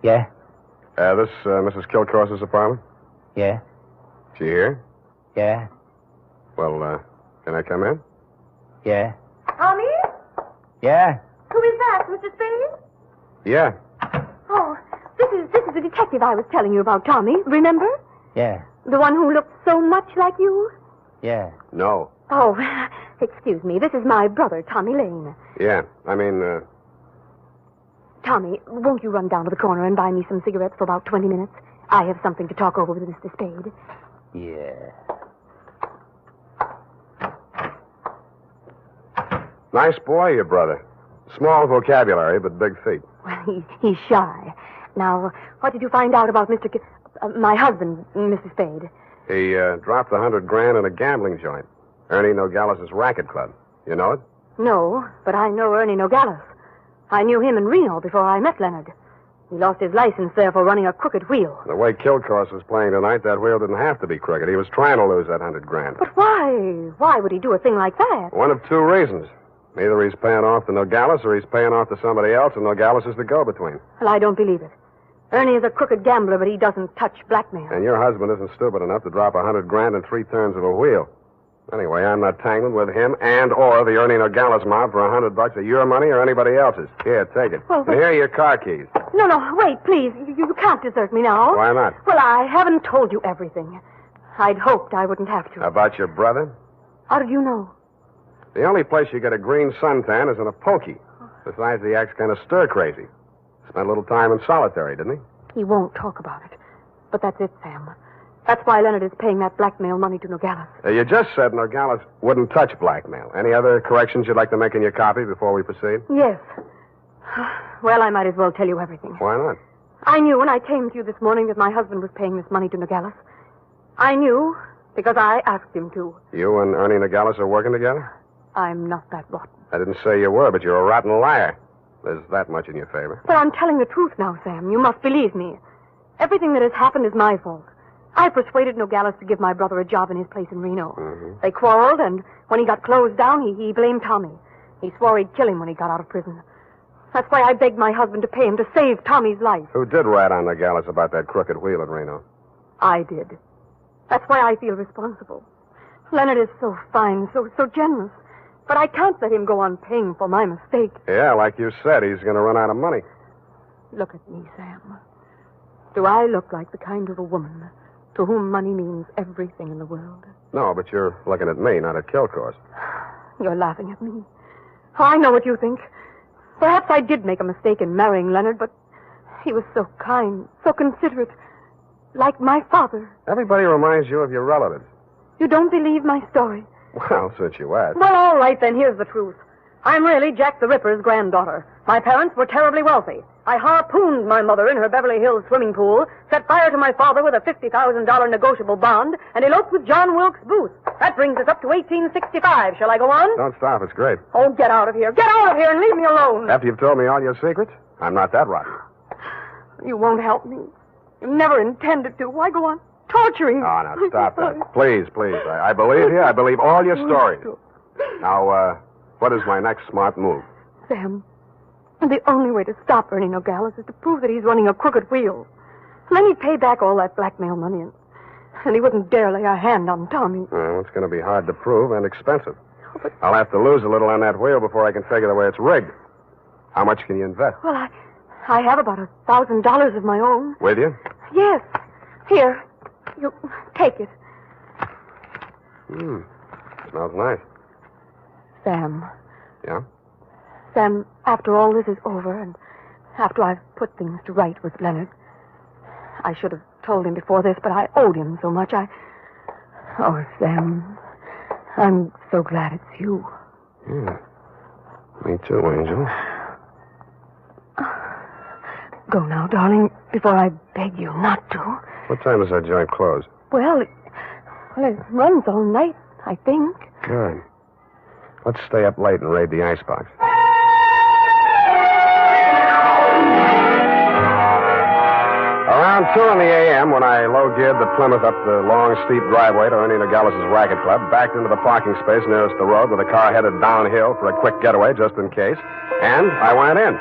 Yeah? This Mrs. Kilcourse's apartment? Yeah? She here? Yeah? Well, can I come in? Yeah? Tommy? Yeah? Who is that, Mr. Spade? Yeah. Oh, this is the detective I was telling you about, Tommy. Remember? Yeah. The one who looked so much like you? Yeah. No. Oh, excuse me. This is my brother, Tommy Lane. Yeah, I mean, Tommy, won't you run down to the corner and buy me some cigarettes for about 20 minutes? I have something to talk over with Mr. Spade. Yeah. nice boy, your brother. Small vocabulary, but big feet. Well, he's shy. Now, what did you find out about my husband, Mr. Spade? He dropped $100,000 in a gambling joint. Ernie Nogales' racket club. You know it? No, but I know Ernie Nogales. I knew him in Reno before I met Leonard. He lost his license there for running a crooked wheel. The way Kilcourse was playing tonight, that wheel didn't have to be crooked. He was trying to lose that $100,000. But why? Why would he do a thing like that? One of two reasons. Either he's paying off to Nogales or he's paying off to somebody else, and Nogales is the go-between. Well, I don't believe it. Ernie is a crooked gambler, but he doesn't touch blackmail. And your husband isn't stupid enough to drop $100,000 in 3 turns of a wheel. Anyway, I'm not tangling with him and or the Ernie Nogales mob for $100 of your money or anybody else's. Here, take it. Well, and here are your car keys. No, wait, please. You can't desert me now. Why not? Well, I haven't told you everything. I'd hoped I wouldn't have to. About your brother? How did you know? The only place you get a green suntan is in a pokey. Besides, he acts kind of stir-crazy. Spent a little time in solitary, didn't he? He won't talk about it. But that's it, Sam. That's why Leonard is paying that blackmail money to Nogales. You just said Nogales wouldn't touch blackmail. Any other corrections you'd like to make in your copy before we proceed? Yes. Well, I might as well tell you everything. Why not? I knew when I came to you this morning that my husband was paying this money to Nogales. I knew because I asked him to. You and Ernie Nogales are working together? I'm not that rotten. I didn't say you were, but you're a rotten liar. There's that much in your favor. But I'm telling the truth now, Sam. You must believe me. Everything that has happened is my fault. I persuaded Nogales to give my brother a job in his place in Reno. Mm-hmm. They quarreled, and when he got closed down, he blamed Tommy. He swore he'd kill him when he got out of prison. That's why I begged my husband to pay him to save Tommy's life. Who did rat on Nogales about that crooked wheel at Reno? I did. That's why I feel responsible. Leonard is so fine, so generous. But I can't let him go on paying for my mistake. Yeah, like you said, he's going to run out of money. Look at me, Sam. Do I look like the kind of a woman to whom money means everything in the world? No, but you're looking at me, not at Kilcourse. You're laughing at me. Oh, I know what you think. Perhaps I did make a mistake in marrying Leonard, but he was so kind, so considerate, like my father. Everybody reminds you of your relatives. You don't believe my story? Well, since you asked. Well, all right, then, here's the truth. I'm really Jack the Ripper's granddaughter. My parents were terribly wealthy. I harpooned my mother in her Beverly Hills swimming pool, set fire to my father with a $50,000 negotiable bond, and eloped with John Wilkes Booth. That brings us up to 1865. Shall I go on? Don't stop. It's great. Oh, get out of here. Get out of here and leave me alone. After you've told me all your secrets, I'm not that rotten. You won't help me. You never intended to. Why go on torturing me? Oh, now, stop that. Please. I believe you. I believe all your stories. Now, what is my next smart move? Sam, the only way to stop Ernie Nogales is to prove that he's running a crooked wheel. And then he'd pay back all that blackmail money, and he wouldn't dare lay a hand on Tommy. Well, it's going to be hard to prove and expensive. I'll have to lose a little on that wheel before I can figure the way it's rigged. How much can you invest? Well, I have about $1,000 of my own. With you? Yes. Here. You take it. Smells nice. Sam. Yeah? Sam, after all this is over, and after I've put things to right with Leonard, I should have told him before this, but I owed him so much. Oh, Sam, I'm so glad it's you. Yeah. Me too, Angel. Go now, darling, before I beg you not to. What time does that joint close? Well, it runs all night, I think. Good. Let's stay up late and raid the icebox. Around 2 a.m., when I low-geared the Plymouth up the long, steep driveway to Ernie Nogales' racket club, backed into the parking space nearest the road with the car headed downhill for a quick getaway just in case, and I went in.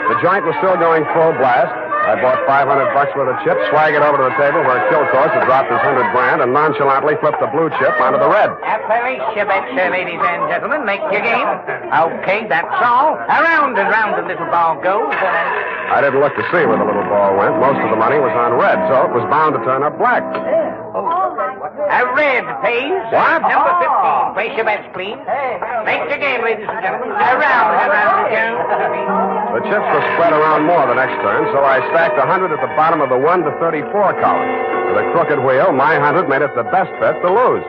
The joint was still going full blast. I bought $500 worth of chips, swaggered over to the table where Kilcourse had dropped his $100 and nonchalantly flipped the blue chip onto the red. Appalachia, ladies and gentlemen. Make your game. Okay, that's all. Around and round the little ball goes. I didn't look to see where the little ball went. Most of the money was on red, so it was bound to turn up black. A red, please. What? Number 15. Place your bets, please. Make your game, ladies and gentlemen. Around and round it goes. The chips were spread around more the next turn, so I stacked 100 at the bottom of the 1 to 34 column. With a crooked wheel, my 100 made it the best bet to lose.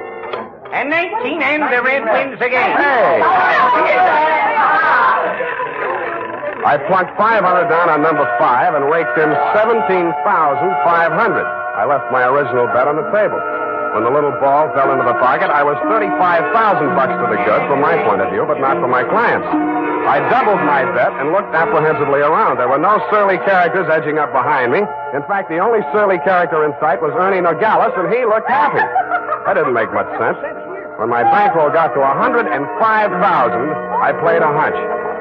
And 19, and the red wins again. Hey! I plunked 500 down on number 5 and raked in 17,500. I left my original bet on the table. When the little ball fell into the pocket, I was $35,000 to the good from my point of view, but not for my clients. I doubled my bet and looked apprehensively around. There were no surly characters edging up behind me. In fact, the only surly character in sight was Ernie Nogales, and he looked happy. That didn't make much sense. When my bankroll got to $105,000, I played a hunch.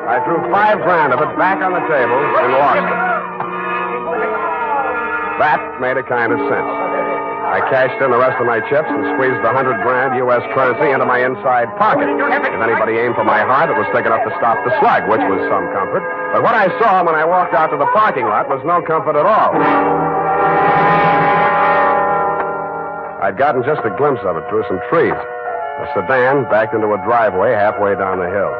I threw $5,000 of it back on the table and lost it. That made a kind of sense. I cashed in the rest of my chips and squeezed the $100,000 U.S. currency into my inside pocket. If anybody aimed for my heart, it was thick enough to stop the slug, which was some comfort. But what I saw when I walked out to the parking lot was no comfort at all. I'd gotten just a glimpse of it through some trees. A sedan backed into a driveway halfway down the hill.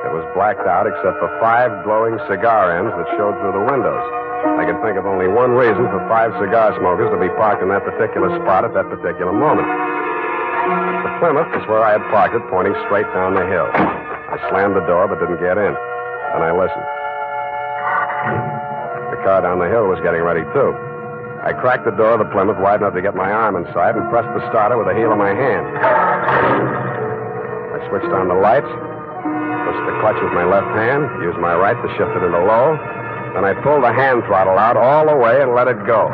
It was blacked out except for 5 glowing cigar ends that showed through the windows. I could think of only one reason for 5 cigar smokers to be parked in that particular spot at that particular moment. The Plymouth was where I had parked it, pointing straight down the hill. I slammed the door but didn't get in. Then I listened. The car down the hill was getting ready, too. I cracked the door of the Plymouth wide enough to get my arm inside and pressed the starter with the heel of my hand. I switched on the lights, pushed the clutch with my left hand, used my right to shift it into low. Then I pulled the hand throttle out all the way and let it go.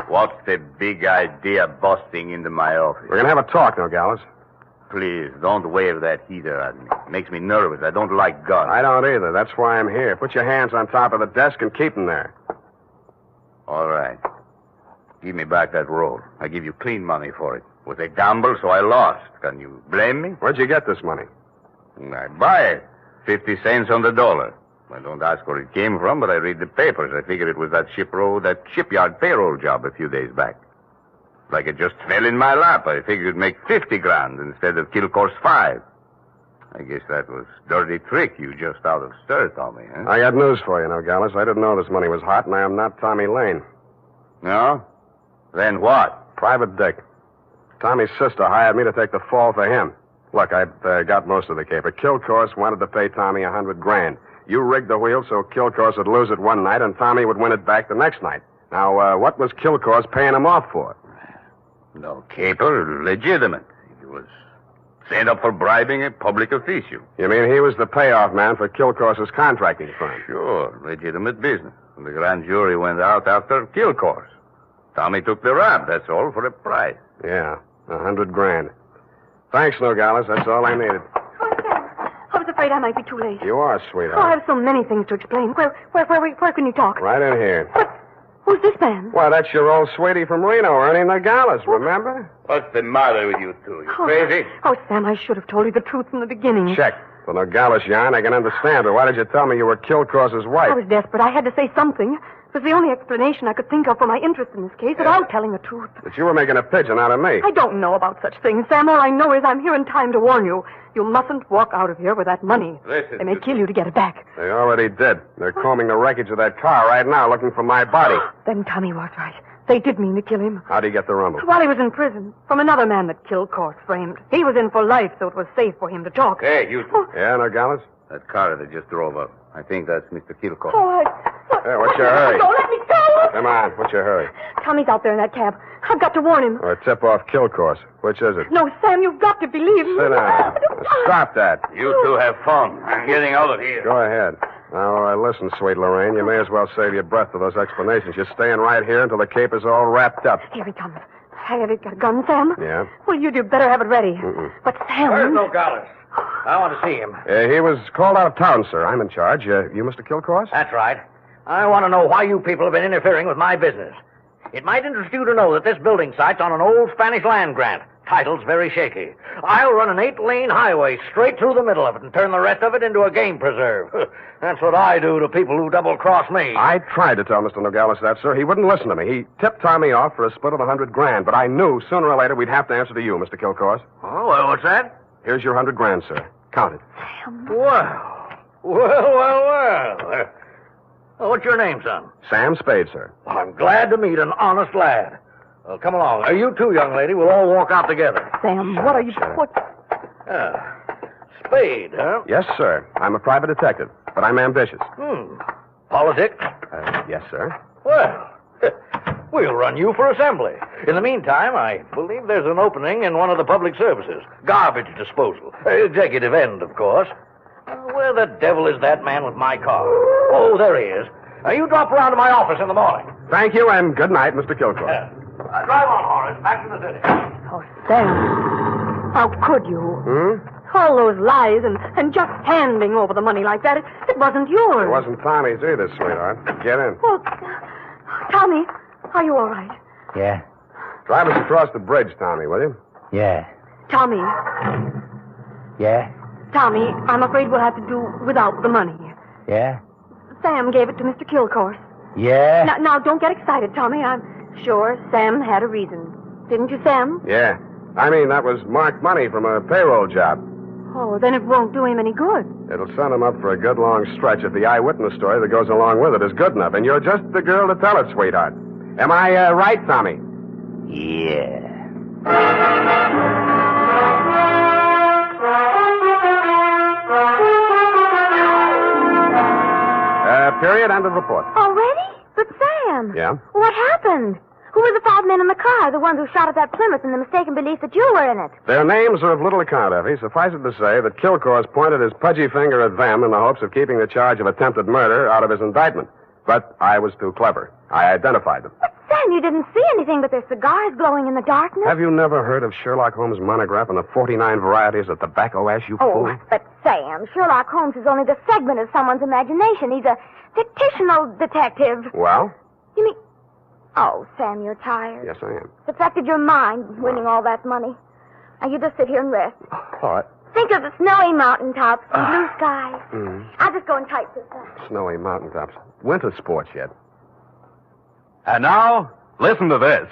What's the big idea busting into my office? We're going to have a talk, Nogales. Please, don't wave that heater at me. It makes me nervous. I don't like guns. I don't either. That's why I'm here. Put your hands on top of the desk and keep them there. All right. Give me back that roll. I give you clean money for it. It was a gamble, so I lost. Can you blame me? Where'd you get this money? I buy it. 50 cents on the dollar. I don't ask where it came from, but I read the papers. I figured it was that shipyard payroll job a few days back. Like it just fell in my lap. I figured it'd make 50 grand instead of Kilcourse 5. I guess that was dirty trick you just out of stir, Tommy, huh? I got news for you, Nogales. I didn't know this money was hot, and I am not Tommy Lane. No? Then what? Private Dick. Tommy's sister hired me to take the fall for him. Look, I'd got most of the caper. Kilcourse wanted to pay Tommy $100,000. You rigged the wheel so Kilcourse would lose it one night and Tommy would win it back the next night. Now, what was Kilcourse paying him off for? No caper, legitimate. He was sent up for bribing a public official. You mean he was the payoff man for Kilcourse's contracting firm? Sure, legitimate business. And the grand jury went out after Kilcourse. Tommy took the rap, that's all, for a price. Yeah, $100,000. Thanks, Nogales. That's all I needed. I was afraid I might be too late. You are, Oh, I sweetheart. have so many things to explain. Where can you talk? Right in here. Who's this man? Why, that's your old sweetie from Reno, Ernie Nogales, remember? What's the matter with you two? You crazy? Oh, Sam, I should have told you the truth from the beginning. Check. The Nogales yarn, I can understand, but why did you tell me you were Kilcourse's wife? I was desperate. I had to say something. It was the only explanation I could think of for my interest in this case without telling the truth. But you were making a pigeon out of me. I don't know about such things, Sam. All I know is I'm here in time to warn you. You mustn't walk out of here with that money. Listen. They may kill you to get it back. They already did. They're combing the wreckage of that car right now, looking for my body. Then Tommy was right. They did mean to kill him. How'd he get the rumble? While he was in prison, from another man that Kilcourse framed. He was in for life, so it was safe for him to talk. Hey, you two. Yeah, Nogales? That car that just drove up. I think that's Mr. Kilcourse. Oh, Hey, what's your hurry? Don't let me go. Come on, what's your hurry? Tommy's out there in that cab. I've got to warn him. Or tip off kill course. Which is it? No, Sam, you've got to believe me. Sit down. Stop that. You two have fun. I'm getting out of here. Go ahead. Now, listen, sweet Lorraine, you may as well save your breath for those explanations. You're staying right here until the cape is all wrapped up. Here he comes. Have you got a gun, Sam? Yeah? Well, you'd better have it ready. Mm-mm. But Sam... Where's Nogales? I want to see him. He was called out of town, sir. I'm in charge. You Mr. Kilcourse? That's right. I want to know why you people have been interfering with my business. It might interest you to know that this building site's on an old Spanish land grant. Title's very shaky. I'll run an 8-lane highway straight through the middle of it and turn the rest of it into a game preserve. That's what I do to people who double-cross me. I tried to tell Mr. Nogales that, sir. He wouldn't listen to me. He tipped Tommy off for a split of $100,000, but I knew sooner or later we'd have to answer to you, Mr. Kilcourse. Oh, well, what's that? Here's your $100,000, sir. Count it. Well. What's your name, son? Sam Spade, sir. Well, I'm glad to meet an honest lad. Well, come along. You too, young lady. We'll all walk out together. Sam, what are you... What? Spade, huh? Yes, sir. I'm a private detective, but I'm ambitious. Politics? Yes, sir. Well, we'll run you for assembly. In the meantime, I believe there's an opening in one of the public services. Garbage disposal. Executive end, of course. Where the devil is that man with my car? Oh, there he is. You drop around to my office in the morning. Thank you, and good night, Mr. Kilcourse. Drive on, Horace. Back to the city. Oh, Sam. How could you? All those lies and just handing over the money like that. It wasn't yours. It wasn't Tommy's either, sweetheart. Get in. Well, Tommy, are you all right? Yeah. Drive us across the bridge, Tommy, will you? Yeah. Tommy. Yeah. Tommy, I'm afraid we'll have to do without the money. Yeah. Sam gave it to Mr. Kilcourse. Yeah. Now, don't get excited, Tommy. I'm sure Sam had a reason. Didn't you, Sam? Yeah. I mean, that was marked money from a payroll job. Oh, then it won't do him any good. It'll send him up for a good long stretch if the eyewitness story that goes along with it is good enough. And you're just the girl to tell it, sweetheart. Am I right, Tommy? Yeah. Period. End of report. Already? But Sam. Yeah? What happened? Who were the 5 men in the car, the ones who shot at that Plymouth in the mistaken belief that you were in it? Their names are of little account, Effie. Suffice it to say that Kilcourse pointed his pudgy finger at them in the hopes of keeping the charge of attempted murder out of his indictment. But I was too clever. I identified them. But Sam, you didn't see anything but their cigars glowing in the darkness. Have you never heard of Sherlock Holmes' monograph on the 49 varieties of tobacco ash, you fool? Oh, but Sam, Sherlock Holmes is only the segment of someone's imagination. He's a fictional detective. Well? You mean... Oh, Sam, you're tired. Yes, I am. It's affected your mind, winning all that money. Now, you just sit here and rest. What? Think of the snowy mountaintops and blue skies. I'll just go and type this up. Snowy mountaintops. Winter sports yet. And now, listen to this.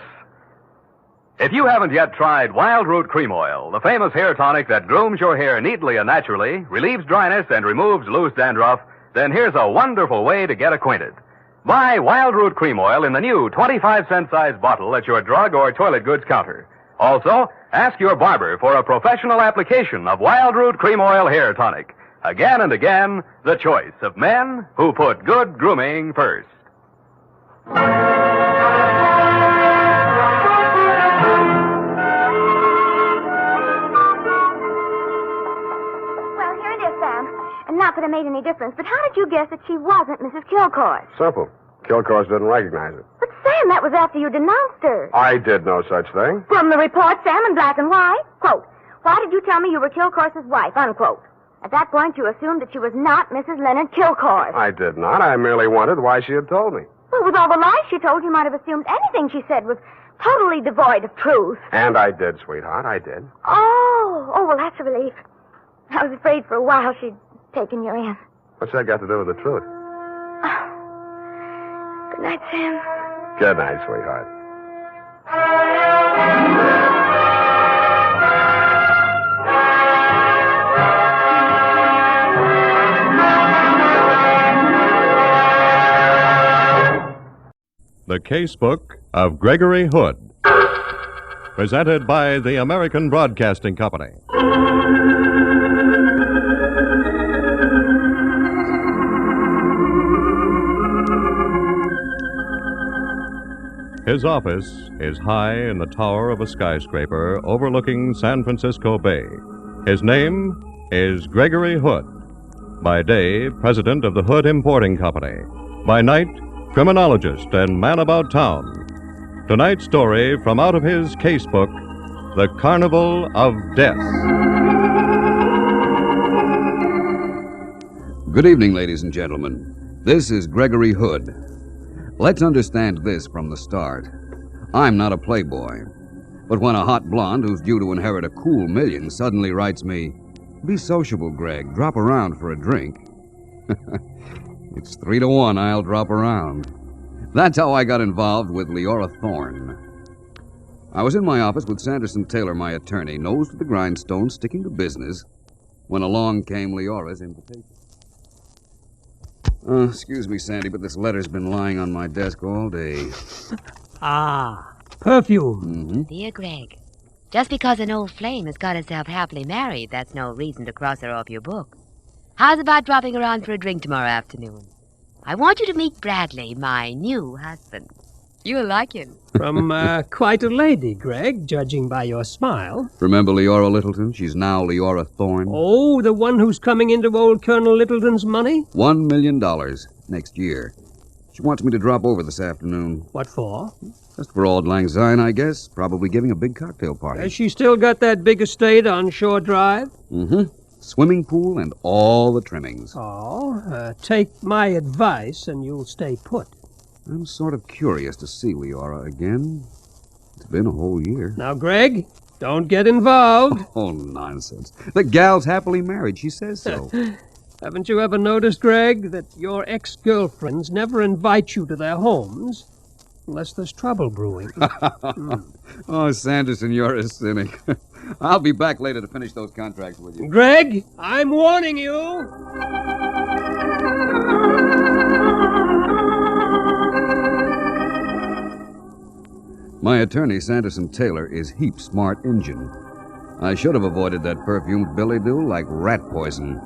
If you haven't yet tried Wild Root Cream Oil, the famous hair tonic that grooms your hair neatly and naturally, relieves dryness, and removes loose dandruff, then here's a wonderful way to get acquainted. Buy Wild Root Cream Oil in the new 25-cent size bottle at your drug or toilet goods counter. Also, ask your barber for a professional application of Wild Root Cream Oil Hair Tonic. Again and again, the choice of men who put good grooming first. Well, here it is, Sam. And not that it made any difference, but how did you guess that she wasn't Mrs. Kilcourse? Simple. Kilcourse didn't recognize it. But, Sam, that was after you denounced her. I did no such thing. From the report, Sam, in black and white. Quote, why did you tell me you were Kilcourse's wife? Unquote. At that point, you assumed that she was not Mrs. Leonard Kilcourse. I did not. I merely wondered why she had told me. Well, with all the lies she told, you might have assumed anything she said was totally devoid of truth. And I did, sweetheart. I did. Oh, well, that's a relief. I was afraid for a while she'd taken you in. What's that got to do with the truth? Good night, Sam. Good night, sweetheart. The Casebook of Gregory Hood. Presented by the American Broadcasting Company. His office is high in the tower of a skyscraper overlooking San Francisco Bay. His name is Gregory Hood. By day, president of the Hood Importing Company. By night, criminologist and man about town. Tonight's story from out of his casebook, The Carnival of Death. Good evening, ladies and gentlemen. This is Gregory Hood. Let's understand this from the start. I'm not a playboy. But when a hot blonde who's due to inherit a cool million suddenly writes me, "Be sociable, Greg. Drop around for a drink." It's 3-1 I'll drop around. That's how I got involved with Leora Thorne. I was in my office with Sanderson Taylor, my attorney, nose to the grindstone, sticking to business, when along came Leora's invitation. Excuse me, Sandy, but this letter's been lying on my desk all day. Perfume. Mm-hmm. Dear Greg, just because an old flame has got herself happily married, that's no reason to cross her off your book. How's about dropping around for a drink tomorrow afternoon? I want you to meet Bradley, my new husband. You'll like him. From quite a lady, Greg, judging by your smile. Remember Leora Littleton? She's now Leora Thorne. Oh, the one who's coming into old Colonel Littleton's money? $1 million next year. She wants me to drop over this afternoon. What for? Just for auld lang syne, I guess. Probably giving a big cocktail party. Has she still got that big estate on Shore Drive? Mm-hmm. Swimming pool and all the trimmings. Oh, take my advice and you'll stay put. I'm sort of curious to see Leora again. It's been a whole year. Now, Greg, don't get involved. Oh, nonsense. The gal's happily married. She says so. Haven't you ever noticed, Greg, that your ex-girlfriends never invite you to their homes unless there's trouble brewing? Oh, Sanderson, you're a cynic. I'll be back later to finish those contracts with you. Greg, I'm warning you. My attorney, Sanderson Taylor, is heap smart Injun. I should have avoided that perfumed billy-do like rat poison.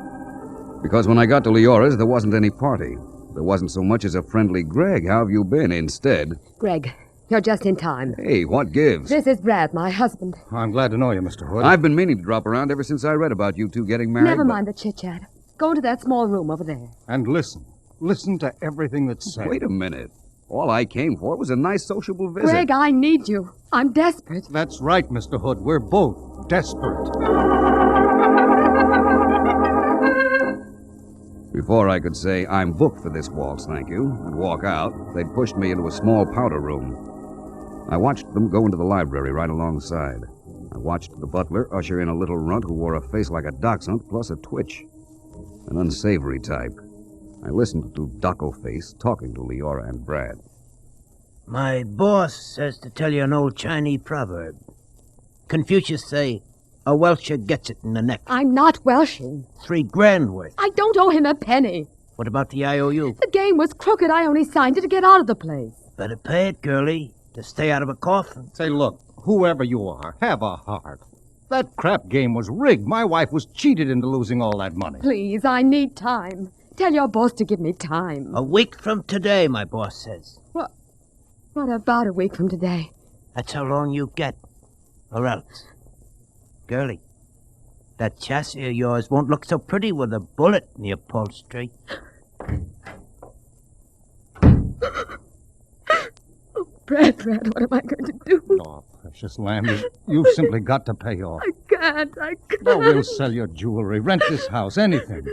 Because when I got to Leora's, there wasn't any party. There wasn't so much as a friendly Greg. How have you been? Instead... Greg, you're just in time. Hey, what gives? This is Brad, my husband. I'm glad to know you, Mr. Hood. I've been meaning to drop around ever since I read about you two getting married. Never mind the chit-chat. Go into that small room over there. And listen. Listen to everything that's said. Wait a minute. All I came for was a nice sociable visit. Greg, I need you. I'm desperate. That's right, Mr. Hood. We're both desperate. Before I could say, "I'm booked for this waltz, thank you," and walk out, they'd pushed me into a small powder room. I watched them go into the library right alongside. I watched the butler usher in a little runt who wore a face like a dachshund plus a twitch. An unsavory type. I listened to Doco Face talking to Leora and Brad. My boss says to tell you an old Chinese proverb. Confucius say, a Welsher gets it in the neck. I'm not Welshing. $3,000 worth. I don't owe him a penny. What about the IOU? The game was crooked. I only signed it to get out of the place. Better pay it, girlie, to stay out of a coffin. Say, look, whoever you are, have a heart. That crap game was rigged. My wife was cheated into losing all that money. Please, I need time. Tell your boss to give me time. A week from today, my boss says. What about a week from today? That's how long you get. Or else. Girlie, that chassis of yours won't look so pretty with a bullet in the upholstery. Brad, what am I going to do? Oh, precious lamb, you've simply got to pay off. I can't. No, we'll sell your jewelry, rent this house, anything.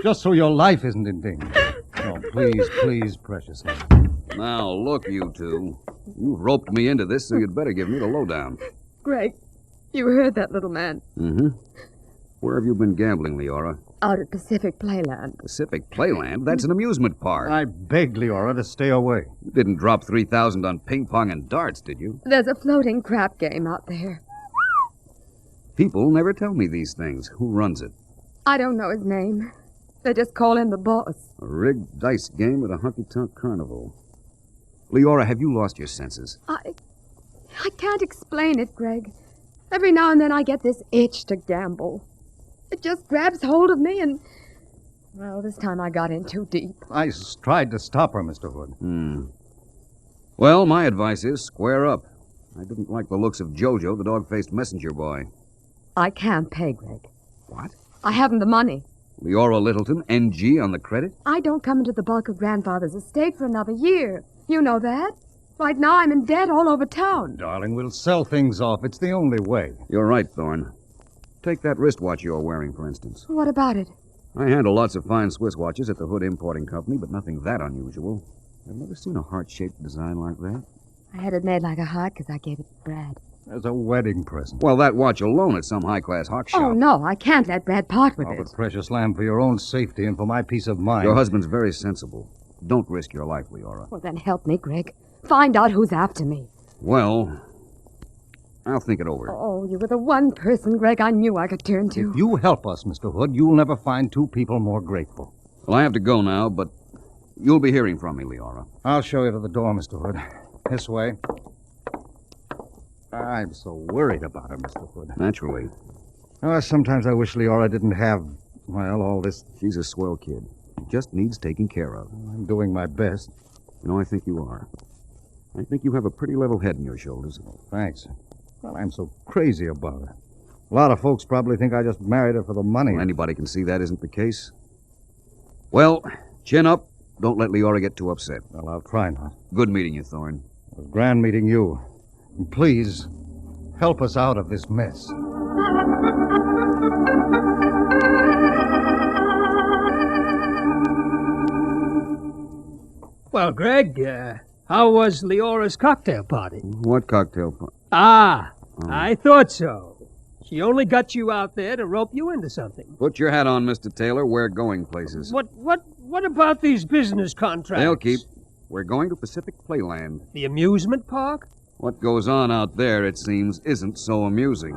Just so your life isn't in danger. Oh, please, precious lamb. Now, look, you two. You've roped me into this, so you'd better give me the lowdown. Greg, you heard that little man. Mm-hmm. Where have you been gambling, Leora? Out at Pacific Playland. Pacific Playland? That's an amusement park. I begged Leora to stay away. You didn't drop $3,000 on ping pong and darts, did you? There's a floating crap game out there. People never tell me these things. Who runs it? I don't know his name. They just call him the boss. A rigged dice game at a honky-tonk carnival. Leora, have you lost your senses? I can't explain it, Greg. Every now and then I get this itch to gamble. It just grabs hold of me and... Well, this time I got in too deep. I tried to stop her, Mr. Hood. Well, my advice is square up. I didn't like the looks of Jojo, the dog-faced messenger boy. I can't pay, Greg. What? I haven't the money. Leora Littleton, NG, on the credit? I don't come into the bulk of Grandfather's estate for another year. You know that. Right now I'm in debt all over town. Darling, we'll sell things off. It's the only way. You're right, Thorne. Take that wristwatch you're wearing, for instance. What about it? I handle lots of fine Swiss watches at the Hood Importing Company, but nothing that unusual. I've never seen a heart-shaped design like that. I had it made like a heart because I gave it to Brad. As a wedding present. Well, that watch alone at some high-class hawk shop. Oh, no, I can't let Brad part with Oh, it. but precious lamb, for your own safety and for my peace of mind. Your husband's very sensible. Don't risk your life, Leora. Well, then help me, Greg. Find out who's after me. Well, I'll think it over. Oh, you were the one person, Greg, I knew I could turn to. If you help us, Mr. Hood, you'll never find two people more grateful. Well, I have to go now, but you'll be hearing from me, Leora. I'll show you to the door, Mr. Hood. This way. I'm so worried about her, Mr. Hood. Naturally. Oh, sometimes I wish Leora didn't have, well, all this. She's a swell kid. Just needs taking care of. I'm doing my best. You know, I think you are. I think you have a pretty level head on your shoulders. Oh, thanks. Well, I'm so crazy about her. A lot of folks probably think I just married her for the money. Well, anybody can see that isn't the case. Well, chin up. Don't let Leora get too upset. Well, I'll try not. Good meeting you, Thorne. It was grand meeting you. And please, help us out of this mess. Well, Greg, how was Leora's cocktail party? What cocktail party? I thought so. She only got you out there to rope you into something. Put your hat on, Mr. Taylor. We're going places. What about these business contracts? They'll keep. We're going to Pacific Playland. The amusement park? What goes on out there, it seems, isn't so amusing.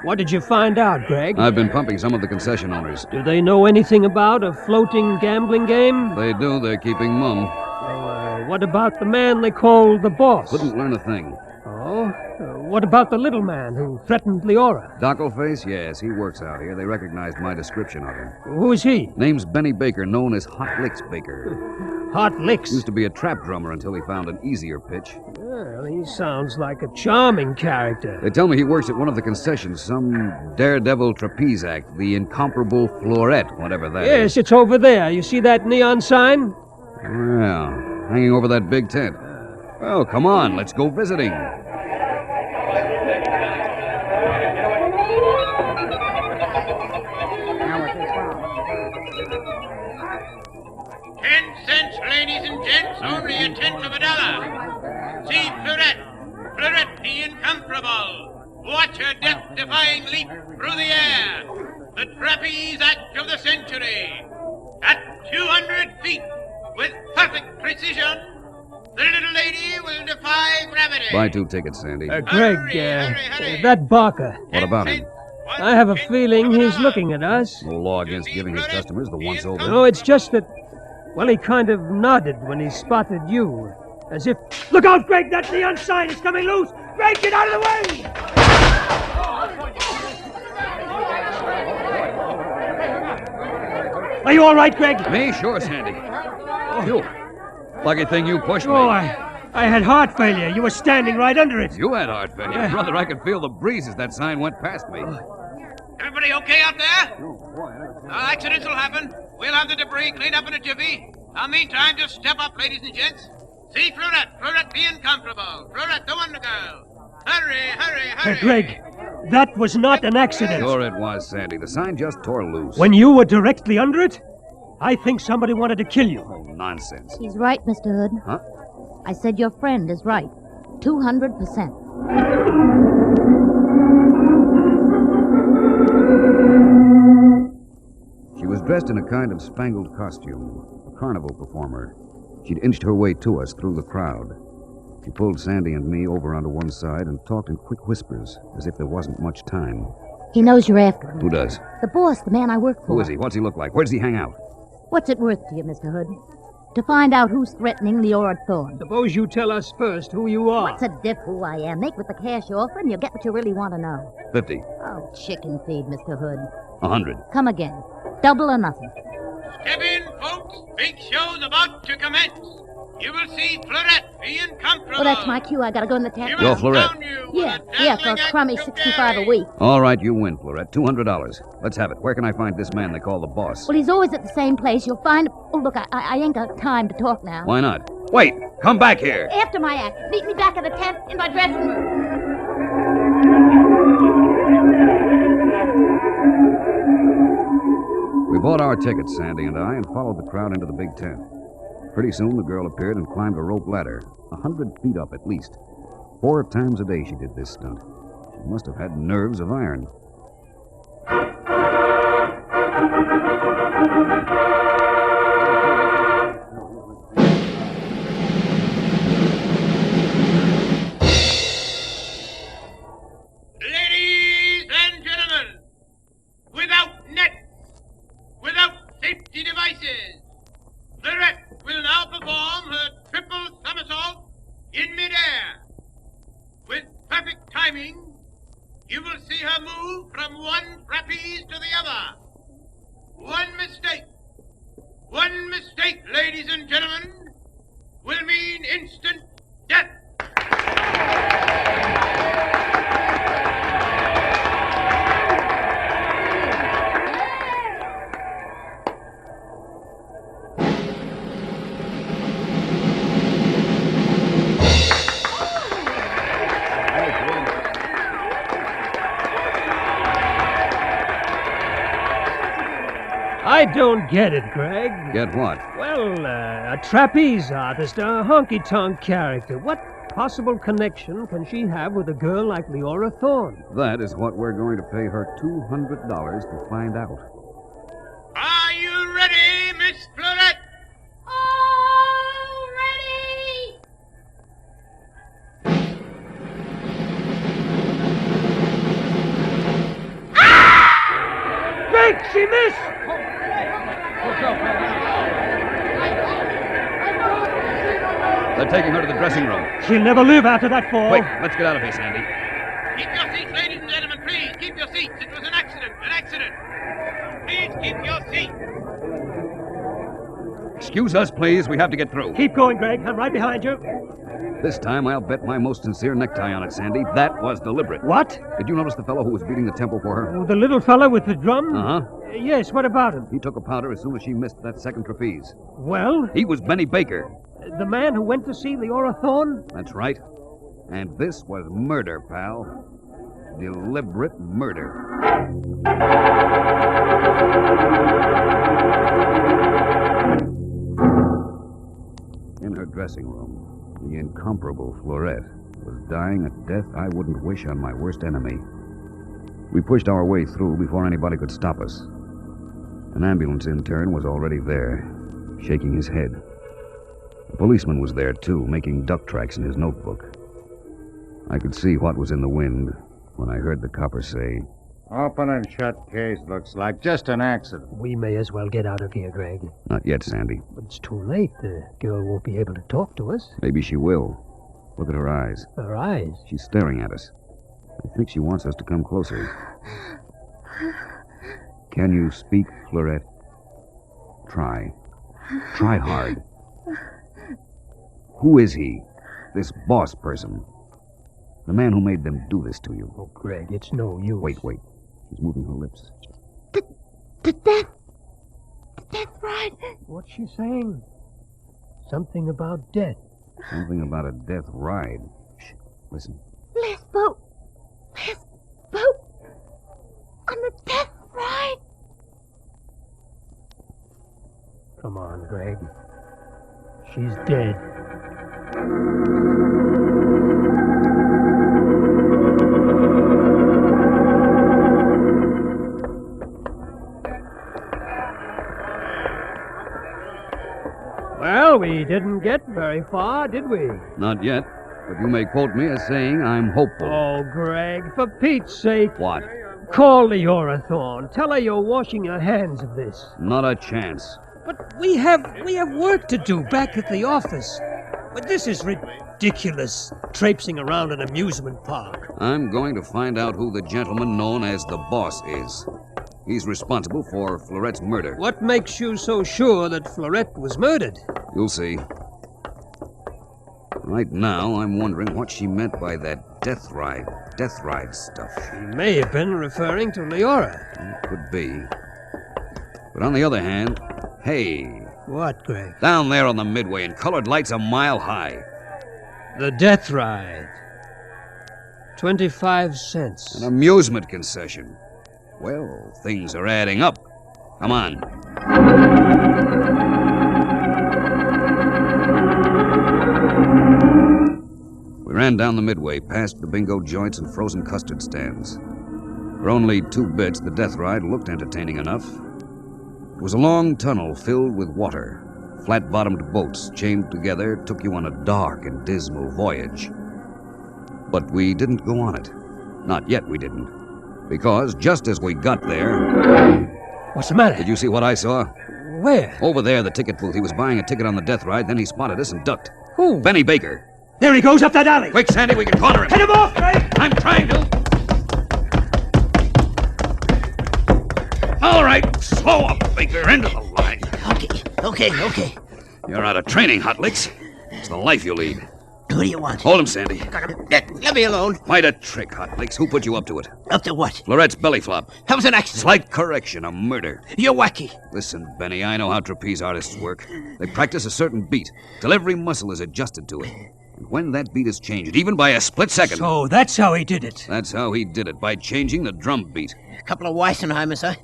What did you find out, Greg? I've been pumping some of the concession owners. Do they know anything about a floating gambling game? They do. They're keeping mum. What about the man they call the boss? Couldn't learn a thing. Oh? What about the little man who threatened Leora? Dockleface? Yes, he works out here. They recognized my description of him. Who is he? Name's Benny Baker, known as Hot Licks Baker. Hot Licks? Used to be a trap drummer until he found an easier pitch. Well, he sounds like a charming character. They tell me he works at one of the concessions, some daredevil trapeze act, the incomparable Florette, whatever that is. Yes, it's over there. You see that neon sign? Yeah, hanging over that big tent. Well, come on, let's go visiting. 10 cents, ladies and gents, only a tenth of a dollar. See Fleurette, Fleurette the incomparable. Watch her death-defying leap through the air. The trapeze act of the century. At 200 feet, with perfect precision, the little lady will defy gravity. Buy 2 tickets, Sandy. Greg, that Barker. What about him? I have a feeling he's looking at us. No law against giving his customers the once-over. No, it's just that, well, he kind of nodded when he spotted you. As if... Look out, Greg! That neon sign is coming loose! Greg, get out of the way! Are you all right, Greg? Me? Sure, Sandy. You. Lucky thing you pushed me. Oh, I had heart failure. You were standing right under it. You had heart failure. Brother, I could feel the breeze as that sign went past me. Everybody okay out there? Accidents will happen. We'll have the debris cleaned up in a jiffy. Meantime, just step up, ladies and gents. See Fleurette, Fleurette the incomparable, Fleurette the wonder girl. Hurry, hurry, hurry. Greg, that was not an accident. Sure it was, Sandy. The sign just tore loose. When you were directly under it, I think somebody wanted to kill you. Oh, nonsense. He's right, Mr. Hood. Huh? I said your friend is right. 200%. She was dressed in a kind of spangled costume, a carnival performer. She'd inched her way to us through the crowd. She pulled Sandy and me over onto one side and talked in quick whispers, as if there wasn't much time. He knows you're after him. Who does? The boss, the man I work for. Who is he? What's he look like? Where does he hang out? What's it worth to you, Mr. Hood? To find out who's threatening Leora Thorne. Suppose you tell us first who you are. What's a diff who I am? Make with the cash offer and you'll get what you really want to know. 50. Oh, chicken feed, Mr. Hood. 100. Come again. Double or nothing. Step in, folks. Big show's about to commence. You will see Fleurette, the incomparable. Oh, that's my cue. I gotta go in the taxi. You're Fleurette. Yeah, for a crummy 65 a week. All right, you win, Fleurette. $200. Let's have it. Where can I find this man they call the boss? Well, he's always at the same place. You'll find... Oh, look, I ain't got time to talk now. Why not? Wait! Come back here! After my act. Meet me back at the tent in my dressing room. We bought our tickets, Sandy and I, and followed the crowd into the big tent. Pretty soon, the girl appeared and climbed a rope ladder, 100 feet up at least. 4 times a day she did this stunt. She must have had nerves of iron. Ladies and gentlemen, without nets, without safety devices, Fleurette will now perform her triple somersault in midair. With perfect timing, you will see her move from one trapeze to the other. One mistake, ladies and gentlemen, will mean instant death. I don't get it, Greg. Get what? Well, a trapeze artist, a honky-tonk character. What possible connection can she have with a girl like Leora Thorne? That is what we're going to pay her $200 to find out. Are you ready, Miss Fleurette? All ready! Greg, she missed! They're taking her to the dressing room. She'll never live after that fall. Wait, let's get out of here, Sandy. Keep your seats, ladies and gentlemen, please. Keep your seats. It was an accident. Please keep your seats. Excuse us, please. We have to get through. Keep going, Greg. I'm right behind you. This time, I'll bet my most sincere necktie on it, Sandy. That was deliberate. What? Did you notice the fellow who was beating the tempo for her? Oh, the little fella with the drum? Uh-huh. Yes, what about him? He took a powder as soon as she missed that second trapeze. Well? He was Benny Baker. The man who went to see Leora Thorne? That's right. And this was murder, pal. Deliberate murder. In her dressing room, the incomparable Fleurette was dying a death I wouldn't wish on my worst enemy. We pushed our way through before anybody could stop us. An ambulance intern was already there, shaking his head. A policeman was there, too, making duck tracks in his notebook. I could see what was in the wind when I heard the copper say, Open and shut case, looks like. Just an accident. We may as well get out of here, Greg. Not yet, Sandy. But it's too late. The girl won't be able to talk to us. Maybe she will. Look at her eyes. Her eyes? She's staring at us. I think she wants us to come closer. Can you speak, Fleurette? Try. Try hard. Who is he? This boss person. The man who made them do this to you. Oh, Greg, it's no use. Wait. She's moving her lips. The death ride. What's she saying? Something about death. Something about a death ride. Shh, listen. Last boat. On the death ride. Come on, Greg. She's dead. Well, we didn't get very far, did we? Not yet, but you may quote me as saying I'm hopeful. Oh, Greg, for Pete's sake. What? Call Leora Thorne. Tell her you're washing your hands of this. Not a chance. But we have work to do back at the office. But this is ridiculous, traipsing around an amusement park. I'm going to find out who the gentleman known as the boss is. He's responsible for Florette's murder. What makes you so sure that Florette was murdered? You'll see. Right now, I'm wondering what she meant by that death ride stuff. She may have been referring to Leora. Could be. But on the other hand, hey. What, Greg? Down there on the midway in colored lights a mile high. The death ride. 25 cents. An amusement concession. Well, things are adding up. Come on. We ran down the midway, past the bingo joints and frozen custard stands. For only 2 bits, the death ride looked entertaining enough. It was a long tunnel filled with water. Flat-bottomed boats chained together took you on a dark and dismal voyage. But we didn't go on it. Not yet, we didn't. Because just as we got there... What's the matter? Did you see what I saw? Where? Over there, the ticket booth. He was buying a ticket on the death ride, then he spotted us and ducked. Who? Benny Baker. There he goes up that alley. Quick, Sandy, we can corner him. Hit him off, Greg! I'm trying to. All right, slow up, Baker, into the line. Okay. You're out of training, Hot Licks. It's the life you lead. What do you want? Hold him, Sandy. Let me alone. Quite a trick, Hot Licks. Who put you up to it? Up to what? Florette's belly flop. That was an accident. Slight correction, a murder. You're wacky. Listen, Benny, I know how trapeze artists work. They practice a certain beat till every muscle is adjusted to it. And when that beat is changed, even by a split second... So that's how he did it. That's how he did it, by changing the drum beat. A couple of Weissenheimers, huh?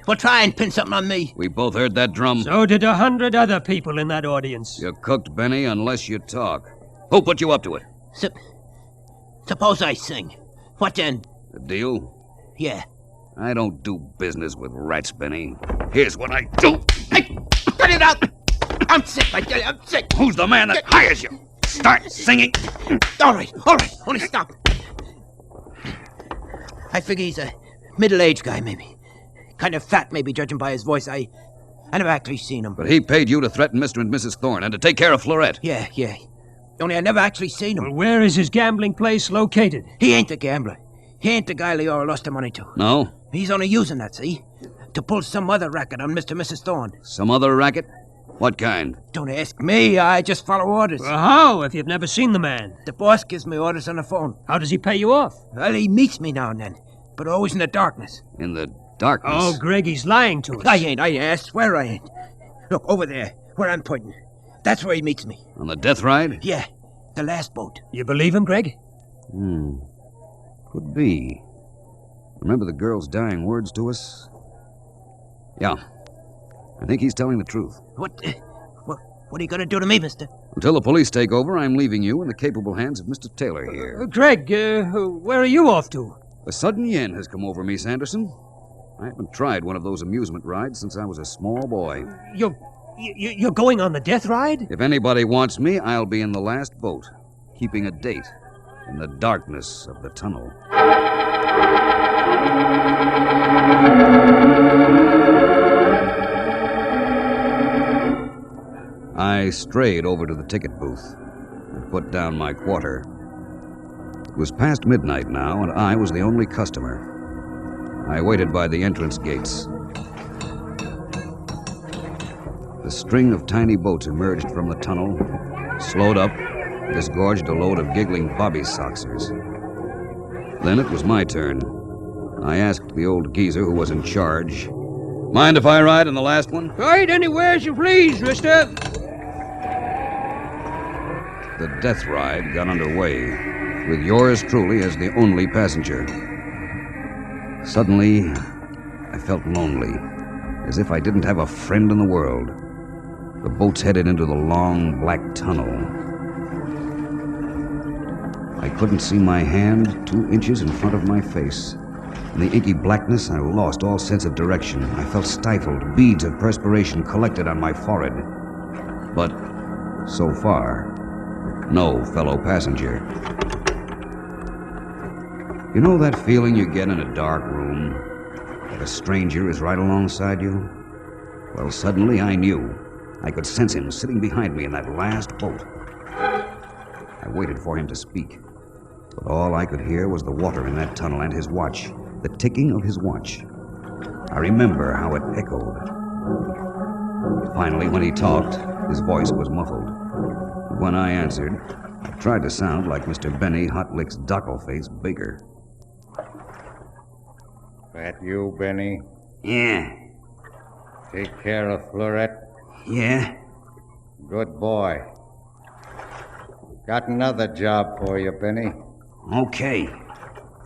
Well, try and pin something on me. We both heard that drum. So did 100 other people in that audience. You're cooked, Benny, unless you talk. Who put you up to it? Suppose I sing. What then? The deal? Yeah. I don't do business with rats, Benny. Here's what I do. Hey, cut it out! I'm sick, I tell you, I'm sick. Who's the man that hires you? Start singing. All right. Only stop. I figure he's a middle-aged guy, maybe. Kind of fat, maybe, judging by his voice. I never actually seen him. But he paid you to threaten Mr. and Mrs. Thorne and to take care of Florette. Yeah. Only I never actually seen him. Well, where is his gambling place located? He ain't the gambler. He ain't the guy Leora lost the money to. No? He's only using that, see? To pull some other racket on Mr. and Mrs. Thorne. Some other racket? What kind? Don't ask me. I just follow orders. Well, how, if you've never seen the man? The boss gives me orders on the phone. How does he pay you off? Well, he meets me now and then, but always in the darkness. In the darkness? Oh, Greg, he's lying to us. I ain't. I swear I ain't. Look, over there, where I'm pointing. That's where he meets me. On the death ride? Yeah, the last boat. You believe him, Greg? Could be. Remember the girl's dying words to us? Yeah. I think he's telling the truth. What are you going to do to me, mister? Until the police take over, I'm leaving you in the capable hands of Mr. Taylor here. Greg, where are you off to? A sudden yen has come over me, Sanderson. I haven't tried one of those amusement rides since I was a small boy. You're going on the death ride? If anybody wants me, I'll be in the last boat, keeping a date in the darkness of the tunnel. I strayed over to the ticket booth and put down my quarter. It was past midnight now, and I was the only customer. I waited by the entrance gates. The string of tiny boats emerged from the tunnel, slowed up, disgorged a load of giggling bobby-soxers. Then it was my turn. I asked the old geezer who was in charge, "Mind if I ride in the last one?" Ride anywhere as you please, mister. The death ride got underway, with yours truly as the only passenger. Suddenly, I felt lonely, as if I didn't have a friend in the world. The boats headed into the long, black tunnel. I couldn't see my hand 2 inches in front of my face. In the inky blackness, I lost all sense of direction. I felt stifled, beads of perspiration collected on my forehead. But, so far, no fellow passenger. You know that feeling you get in a dark room, that a stranger is right alongside you? Well, suddenly I knew. I could sense him sitting behind me in that last boat. I waited for him to speak, but all I could hear was the water in that tunnel and his watch, the ticking of his watch. I remember how it echoed. Finally, when he talked, his voice was muffled. When I answered, I tried to sound like Mr. Benny Hotlick's dockle-face Baker. That you, Benny? Yeah. Take care of Florette? Yeah? Good boy. Got another job for you, Benny. Okay.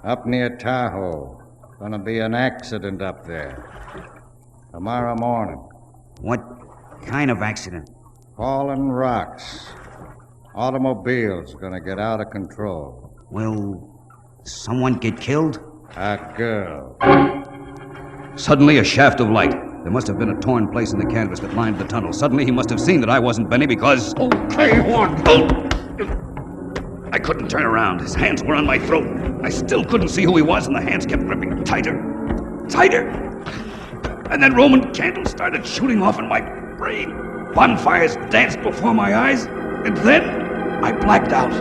Up near Tahoe. Gonna be an accident up there. Tomorrow morning. What kind of accident? Fallen rocks. Automobile's gonna get out of control. Will someone get killed? A girl. Suddenly, a shaft of light. There must have been a torn place in the canvas that lined the tunnel. Suddenly, he must have seen that I wasn't Benny because... Okay, one. I couldn't turn around. His hands were on my throat. I still couldn't see who he was, and the hands kept gripping tighter. Tighter! And then Roman candles started shooting off in my brain. Bonfires danced before my eyes, and then I blacked out.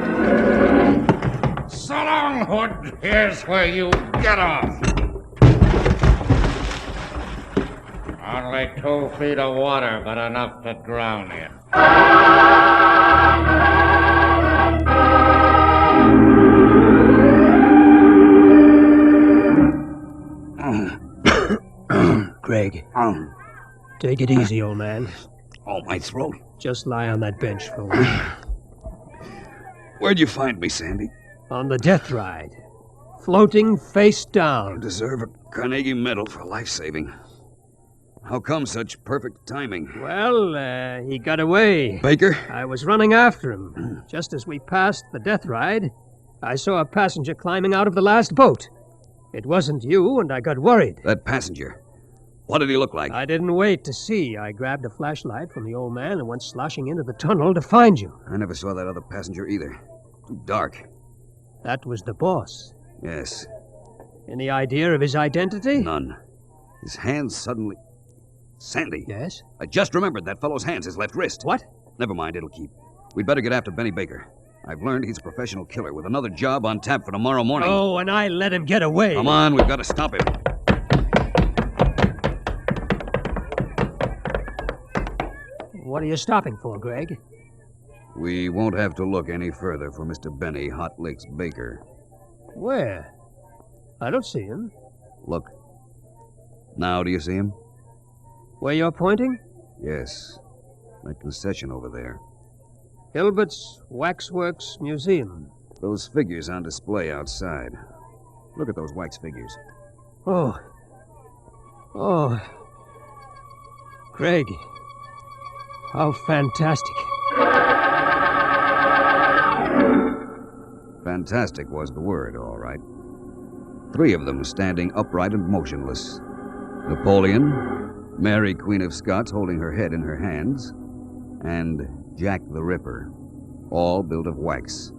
So long, Hood. Here's where you get off. Only 2 feet of water, but enough to drown you. Greg. Take it easy, old man. Oh, my throat. Just lie on that bench for a while. Where'd you find me, Sandy? On the death ride. Floating face down. You deserve a Carnegie Medal for life-saving. How come such perfect timing? Well, he got away. Baker? I was running after him. Just as we passed the death ride, I saw a passenger climbing out of the last boat. It wasn't you, and I got worried. That passenger? What did he look like? I didn't wait to see. I grabbed a flashlight from the old man and went sloshing into the tunnel to find you. I never saw that other passenger either. Too dark. That was the boss. Yes. Any idea of his identity? None. His hands suddenly... Sandy. Yes? I just remembered that fellow's hands, his left wrist. What? Never mind, it'll keep. We'd better get after Benny Baker. I've learned he's a professional killer with another job on tap for tomorrow morning. Oh, and I let him get away. Come on, we've got to stop him. What are you stopping for, Greg? We won't have to look any further for Mr. Benny Hotlicks Baker. Where? I don't see him. Look. Now do you see him? Where you're pointing? Yes. That concession over there. Hilbert's Waxworks Museum. Those figures on display outside. Look at those wax figures. Oh. Greg. How fantastic. Fantastic was the word, all right. 3 of them standing upright and motionless. Napoleon, Mary, Queen of Scots, holding her head in her hands, and Jack the Ripper, all built of wax.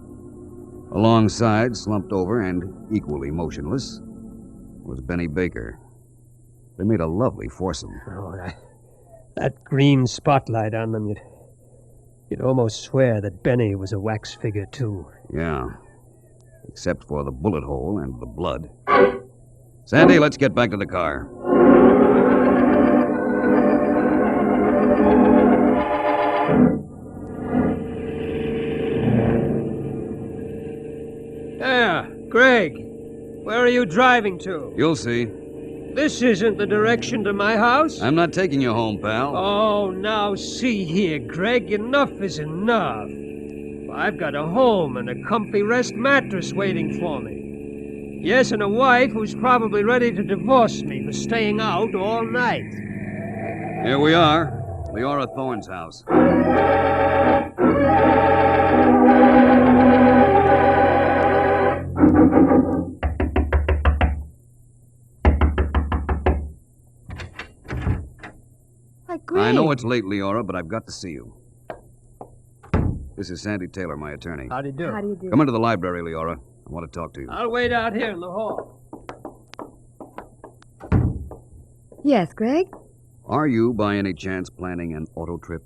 Alongside, slumped over and equally motionless, was Benny Baker. They made a lovely foursome. Oh, that green spotlight on them, you'd almost swear that Benny was a wax figure, too. Yeah, except for the bullet hole and the blood. Sandy, let's get back to the car. There, Greg. Where are you driving to? You'll see. This isn't the direction to my house. I'm not taking you home, pal. Oh, now see here, Greg. Enough is enough. I've got a home and a comfy rest mattress waiting for me. Yes, and a wife who's probably ready to divorce me for staying out all night. Here we are. Leora Thorne's house. I know it's late, Leora, but I've got to see you. This is Sandy Taylor, my attorney. How do you do? How do you do? Come into the library, Leora. I want to talk to you. I'll wait out here in the hall. Yes, Greg? Are you, by any chance, planning an auto trip?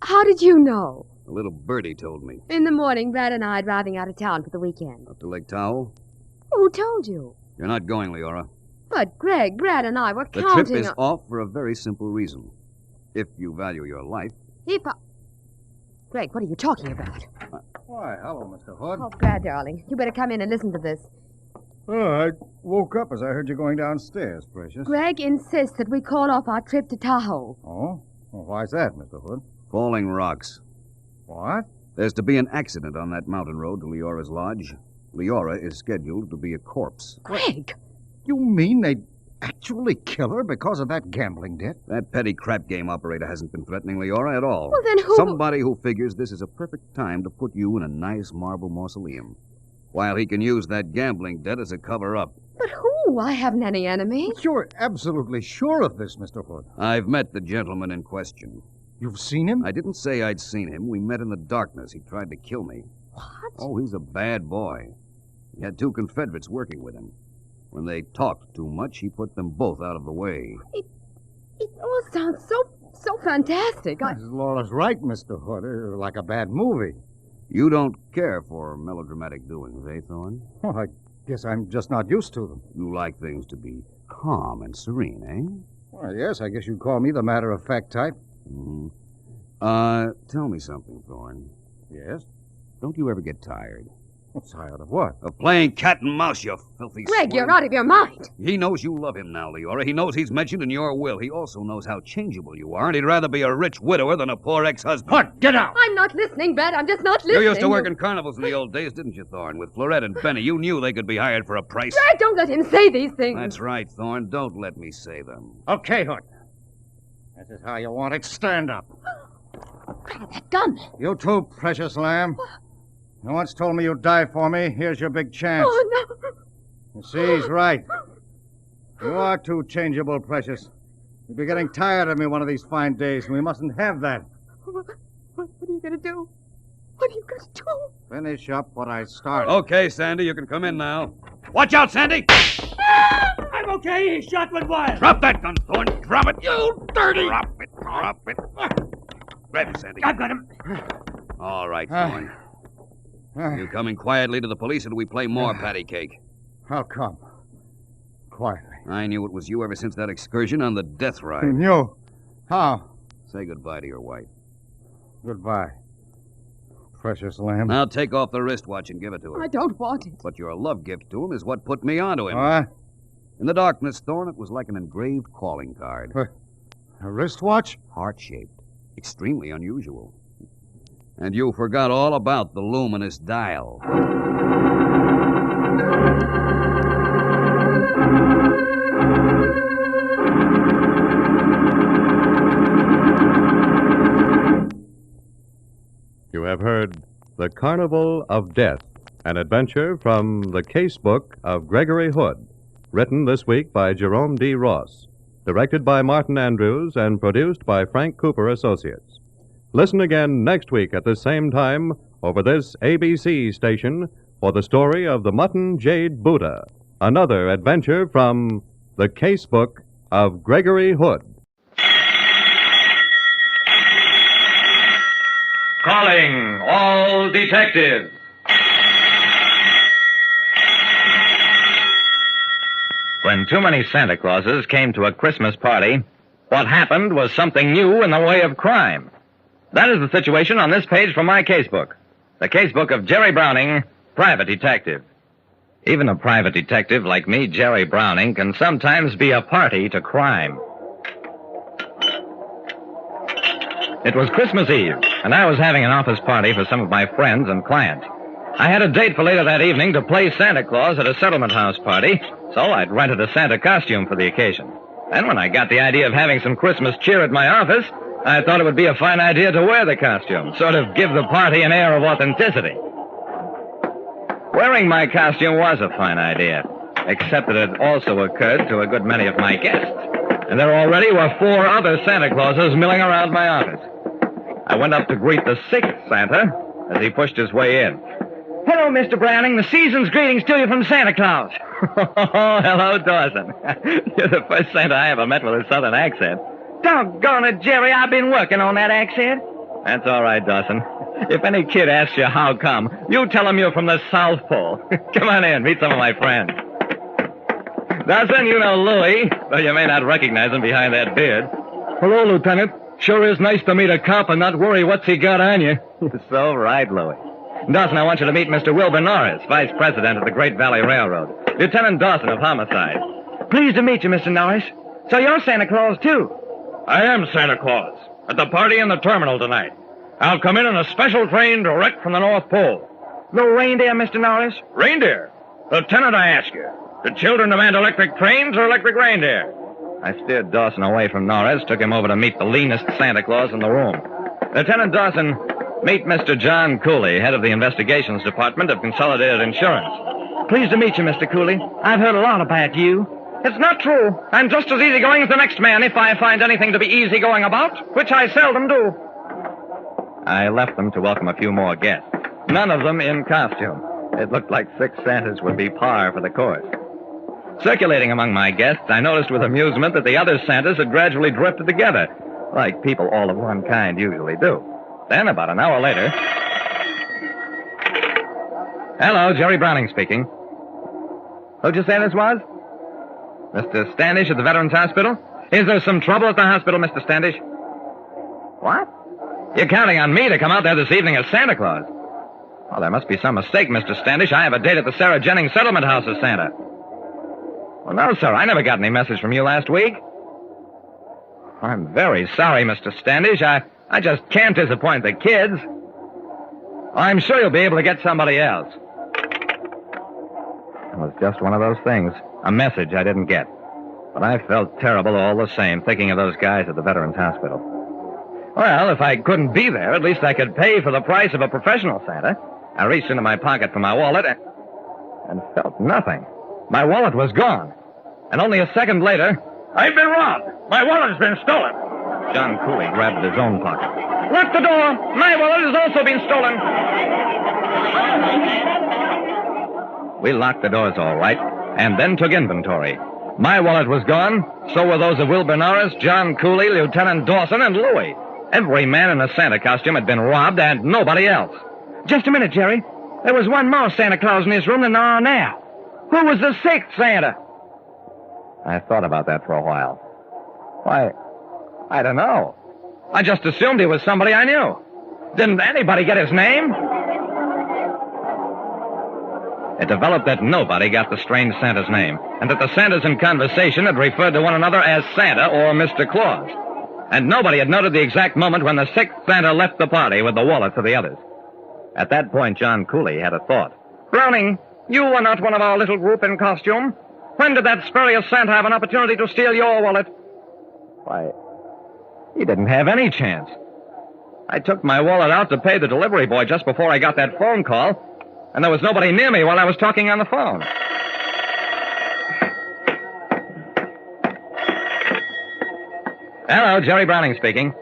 How did you know? A little birdie told me. In the morning, Brad and I are driving out of town for the weekend. Up to Lake Tahoe? Who told you? You're not going, Leora. But, Greg, Brad and I were The counting trip is on... off for a very simple reason. If you value your life. Greg, what are you talking about? Why, hello, Mr. Hood. Oh, Brad, darling, you better come in and listen to this. Oh, I woke up as I heard you going downstairs, Precious. Greg insists that we call off our trip to Tahoe. Oh? Well, why's that, Mr. Hood? Falling rocks. What? There's to be an accident on that mountain road to Leora's lodge. Leora is scheduled to be a corpse. Greg! You mean they'd actually kill her because of that gambling debt? That petty crap game operator hasn't been threatening Leora at all. Well, then who... Somebody who figures this is a perfect time to put you in a nice marble mausoleum, while he can use that gambling debt as a cover-up. But who? I haven't any enemies. You're absolutely sure of this, Mr. Hood. I've met the gentleman in question. You've seen him? I didn't say I'd seen him. We met in the darkness. He tried to kill me. What? Oh, he's a bad boy. He had 2 Confederates working with him. When they talked too much, he put them both out of the way. It all sounds so fantastic. Laura's right, Mr. Hood. Like a bad movie. You don't care for melodramatic doings, eh, Thorne? Well, I guess I'm just not used to them. You like things to be calm and serene, eh? Well, yes, I guess you'd call me the matter-of-fact type. Mm-hmm. Tell me something, Thorne. Yes? Don't you ever get tired? Tired of what? Of playing cat and mouse, you filthy Greg, squirt. you're out of your mind. He knows you love him now, Leora. He knows he's mentioned in your will. He also knows how changeable you are, and he'd rather be a rich widower than a poor ex-husband. What? Get out! I'm not listening, Brad. I'm just not listening. You used to work in carnivals in the old days, didn't you, Thorne? With Florette and Benny, you knew they could be hired for a price. Brad, don't let him say these things. That's right, Thorne. Don't let me say them. Okay, Hood. This is how you want it. Stand up. Brad, that gun. You too, precious lamb. You once told me you'd die for me. Here's your big chance. Oh, no. You see, he's right. You are too changeable, Precious. You'll be getting tired of me one of these fine days, and we mustn't have that. What are you going to do? What are you going to do? Finish up what I started. Okay, Sandy, you can come in now. Watch out, Sandy! I'm okay. He's shot with wire. Drop that gun, Thorne. Drop it. You dirty! Drop it. Drop it. Grab it, Sandy. I've got him. All right, Thorne. You coming quietly to the police, or do we play more patty cake? I'll come. Quietly. I knew it was you ever since that excursion on the death ride. You knew? How? Say goodbye to your wife. Goodbye, precious lamb. Now take off the wristwatch and give it to her. I don't want it. But your love gift to him is what put me onto him. What? In the darkness, Thorne, it was like an engraved calling card. A wristwatch? Heart-shaped. Extremely unusual. And you forgot all about the luminous dial. You have heard The Carnival of Death, an adventure from the Casebook of Gregory Hood, written this week by Jerome D. Ross, directed by Martin Andrews, and produced by Frank Cooper Associates. Listen again next week at the same time over this ABC station for the story of the Mutton Jade Buddha, another adventure from the Casebook of Gregory Hood. Calling all detectives. When too many Santa Clauses came to a Christmas party, what happened was something new in the way of crime. That is the situation on this page from my casebook. The casebook of Jerry Browning, private detective. Even a private detective like me, Jerry Browning, can sometimes be a party to crime. It was Christmas Eve, and I was having an office party for some of my friends and clients. I had a date for later that evening to play Santa Claus at a settlement house party, so I'd rented a Santa costume for the occasion. And when I got the idea of having some Christmas cheer at my office, I thought it would be a fine idea to wear the costume, sort of give the party an air of authenticity. Wearing my costume was a fine idea, except that it also occurred to a good many of my guests. And there already were 4 other Santa Clauses milling around my office. I went up to greet the 6th Santa as he pushed his way in. Hello, Mr. Browning. The season's greetings to you from Santa Claus. Oh, hello, Dawson. You're the first Santa I ever met with a southern accent. Doggone it, Jerry, I've been working on that accent. That's all right, Dawson. If any kid asks you how come, you tell him you're from the South Pole. Come on in, meet some of my friends. Dawson, you know Louis, though you may not recognize him behind that beard. Hello, Lieutenant. Sure is nice to meet a cop and not worry what's he got on you. So right, Louis. Dawson, I want you to meet Mr. Wilbur Norris, Vice President of the Great Valley Railroad. Lieutenant Dawson of Homicide. Pleased to meet you, Mr. Norris. So you're Santa Claus, too? I am Santa Claus. At the party in the terminal tonight. I'll come in on a special train direct from the North Pole. No reindeer, Mr. Norris? Reindeer? Lieutenant, I ask you, do children demand electric trains or electric reindeer? I steered Dawson away from Norris, took him over to meet the leanest Santa Claus in the room. Lieutenant Dawson, meet Mr. John Cooley, head of the Investigations Department of Consolidated Insurance. Pleased to meet you, Mr. Cooley. I've heard a lot about you. It's not true. I'm just as easygoing as the next man if I find anything to be easygoing about, which I seldom do. I left them to welcome a few more guests. None of them in costume. It looked like 6 Santas would be par for the course. Circulating among my guests, I noticed with amusement that the other Santas had gradually drifted together, like people all of one kind usually do. Then, about an hour later... Hello, Jerry Browning speaking. Who'd you say this was? Mr. Standish at the Veterans Hospital? Is there some trouble at the hospital, Mr. Standish? What? You're counting on me to come out there this evening as Santa Claus. Oh, there must be some mistake, Mr. Standish. I have a date at the Sarah Jennings Settlement House as Santa. Well, no, sir. I never got any message from you last week. I'm very sorry, Mr. Standish. I just can't disappoint the kids. I'm sure you'll be able to get somebody else. It was just one of those things. A message I didn't get. But I felt terrible all the same, thinking of those guys at the Veterans Hospital. Well, if I couldn't be there, at least I could pay for the price of a professional Santa. I reached into my pocket for my wallet and felt nothing. My wallet was gone. And only a second later... I've been robbed. My wallet has been stolen. John Cooley grabbed his own pocket. Lock the door. My wallet has also been stolen. We locked the doors all right, and then took inventory. My wallet was gone, so were those of Wilbur Norris, John Cooley, Lieutenant Dawson, and Louis. Every man in a Santa costume had been robbed, and nobody else. Just a minute, Jerry. There was one more Santa Claus in this room than there are now. Who was the 6th Santa? I thought about that for a while. Why, I don't know. I just assumed he was somebody I knew. Didn't anybody get his name? It developed that nobody got the strange Santa's name, and that the Santas in conversation had referred to one another as Santa or Mr. Claus. And nobody had noted the exact moment when the 6th Santa left the party with the wallets of the others. At that point, John Cooley had a thought. Browning, you were not one of our little group in costume. When did that spurious Santa have an opportunity to steal your wallet? Why, he didn't have any chance. I took my wallet out to pay the delivery boy just before I got that phone call, and there was nobody near me while I was talking on the phone. Hello, Jerry Browning speaking.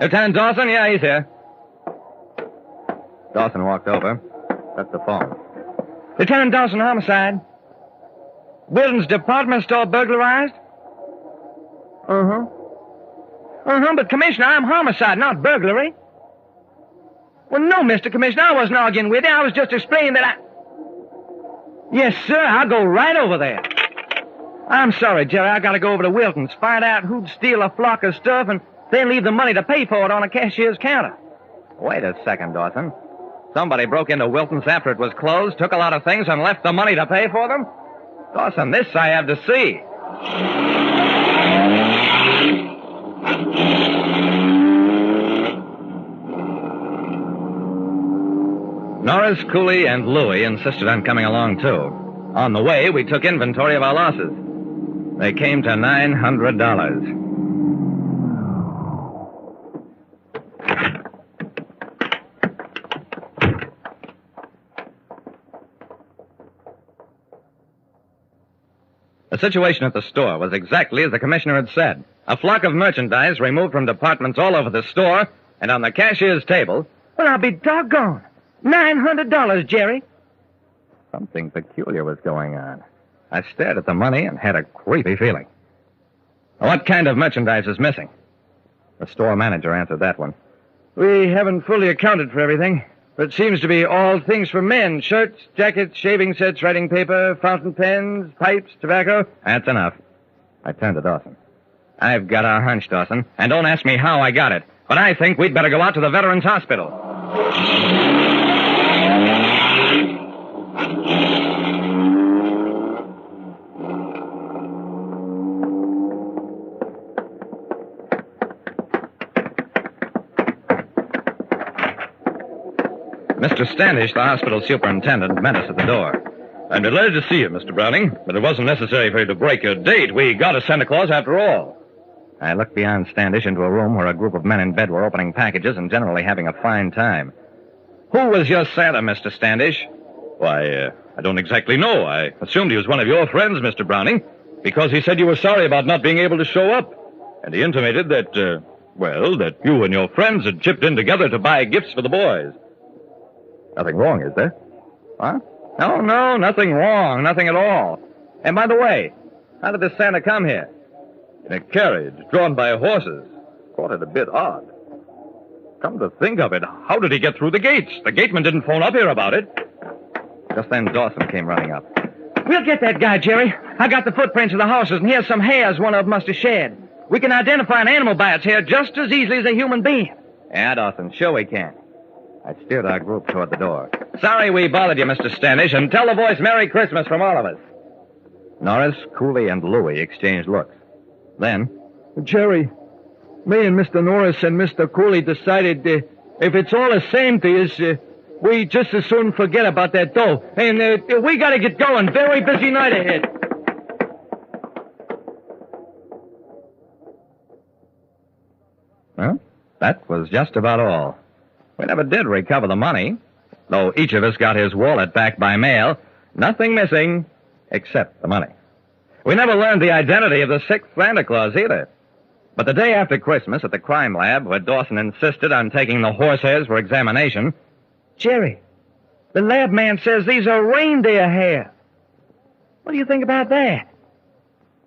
Lieutenant Dawson? Yeah, he's here. Dawson walked over, took the phone. Lieutenant Dawson, homicide. Wilton's department store burglarized? But Commissioner, I'm homicide, not burglary. Well, no, Mr. Commissioner, I wasn't arguing with you. I was just explaining that I... Yes, sir, I'll go right over there. I'm sorry, Jerry, I gotta go over to Wilton's, find out who'd steal a flock of stuff, and then leave the money to pay for it on a cashier's counter. Wait a second, Dawson. Somebody broke into Wilton's after it was closed, took a lot of things, and left the money to pay for them? Dawson, this I have to see. Norris, Cooley, and Louis insisted on coming along, too. On the way, we took inventory of our losses. They came to $900. The situation at the store was exactly as the commissioner had said. A flock of merchandise removed from departments all over the store, and on the cashier's table... Well, I'll be doggone. $900, Jerry. Something peculiar was going on. I stared at the money and had a creepy feeling. What kind of merchandise is missing? The store manager answered that one. We haven't fully accounted for everything, but it seems to be all things for men. Shirts, jackets, shaving sets, writing paper, fountain pens, pipes, tobacco. That's enough. I turned to Dawson. I've got a hunch, Dawson, and don't ask me how I got it, but I think we'd better go out to the Veterans Hospital. Mr. Standish, the hospital superintendent, met us at the door. I'm delighted to see you, Mr. Browning, but it wasn't necessary for you to break your date. We got a Santa Claus after all. I looked beyond Standish into a room where a group of men in bed were opening packages and generally having a fine time. Who was your Santa, Mr. Standish? Why, I don't exactly know. I assumed he was one of your friends, Mr. Browning, because he said you were sorry about not being able to show up. And he intimated that, that you and your friends had chipped in together to buy gifts for the boys. Nothing wrong, is there? What? No, nothing wrong. Nothing at all. And by the way, how did this Santa come here? In a carriage, drawn by horses. Caught it a bit odd. Come to think of it, how did he get through the gates? The gateman didn't phone up here about it. Just then Dawson came running up. We'll get that guy, Jerry. I got the footprints of the horses, and here's some hairs one of them must have shed. We can identify an animal by its hair just as easily as a human being. Yeah, Dawson, sure we can. I steered our group toward the door. Sorry we bothered you, Mr. Standish, and tell the boys Merry Christmas from all of us. Norris, Cooley, and Louie exchanged looks. Then, Jerry, me and Mr. Norris and Mr. Cooley decided if it's all the same to us, we just as soon forget about that dough. And we got to get going. Very busy night ahead. Well, that was just about all. We never did recover the money, though each of us got his wallet back by mail. Nothing missing except the money. We never learned the identity of the sixth Santa Claus either. But the day after Christmas at the crime lab, where Dawson insisted on taking the horsehairs for examination... Jerry, the lab man says these are reindeer hair. What do you think about that?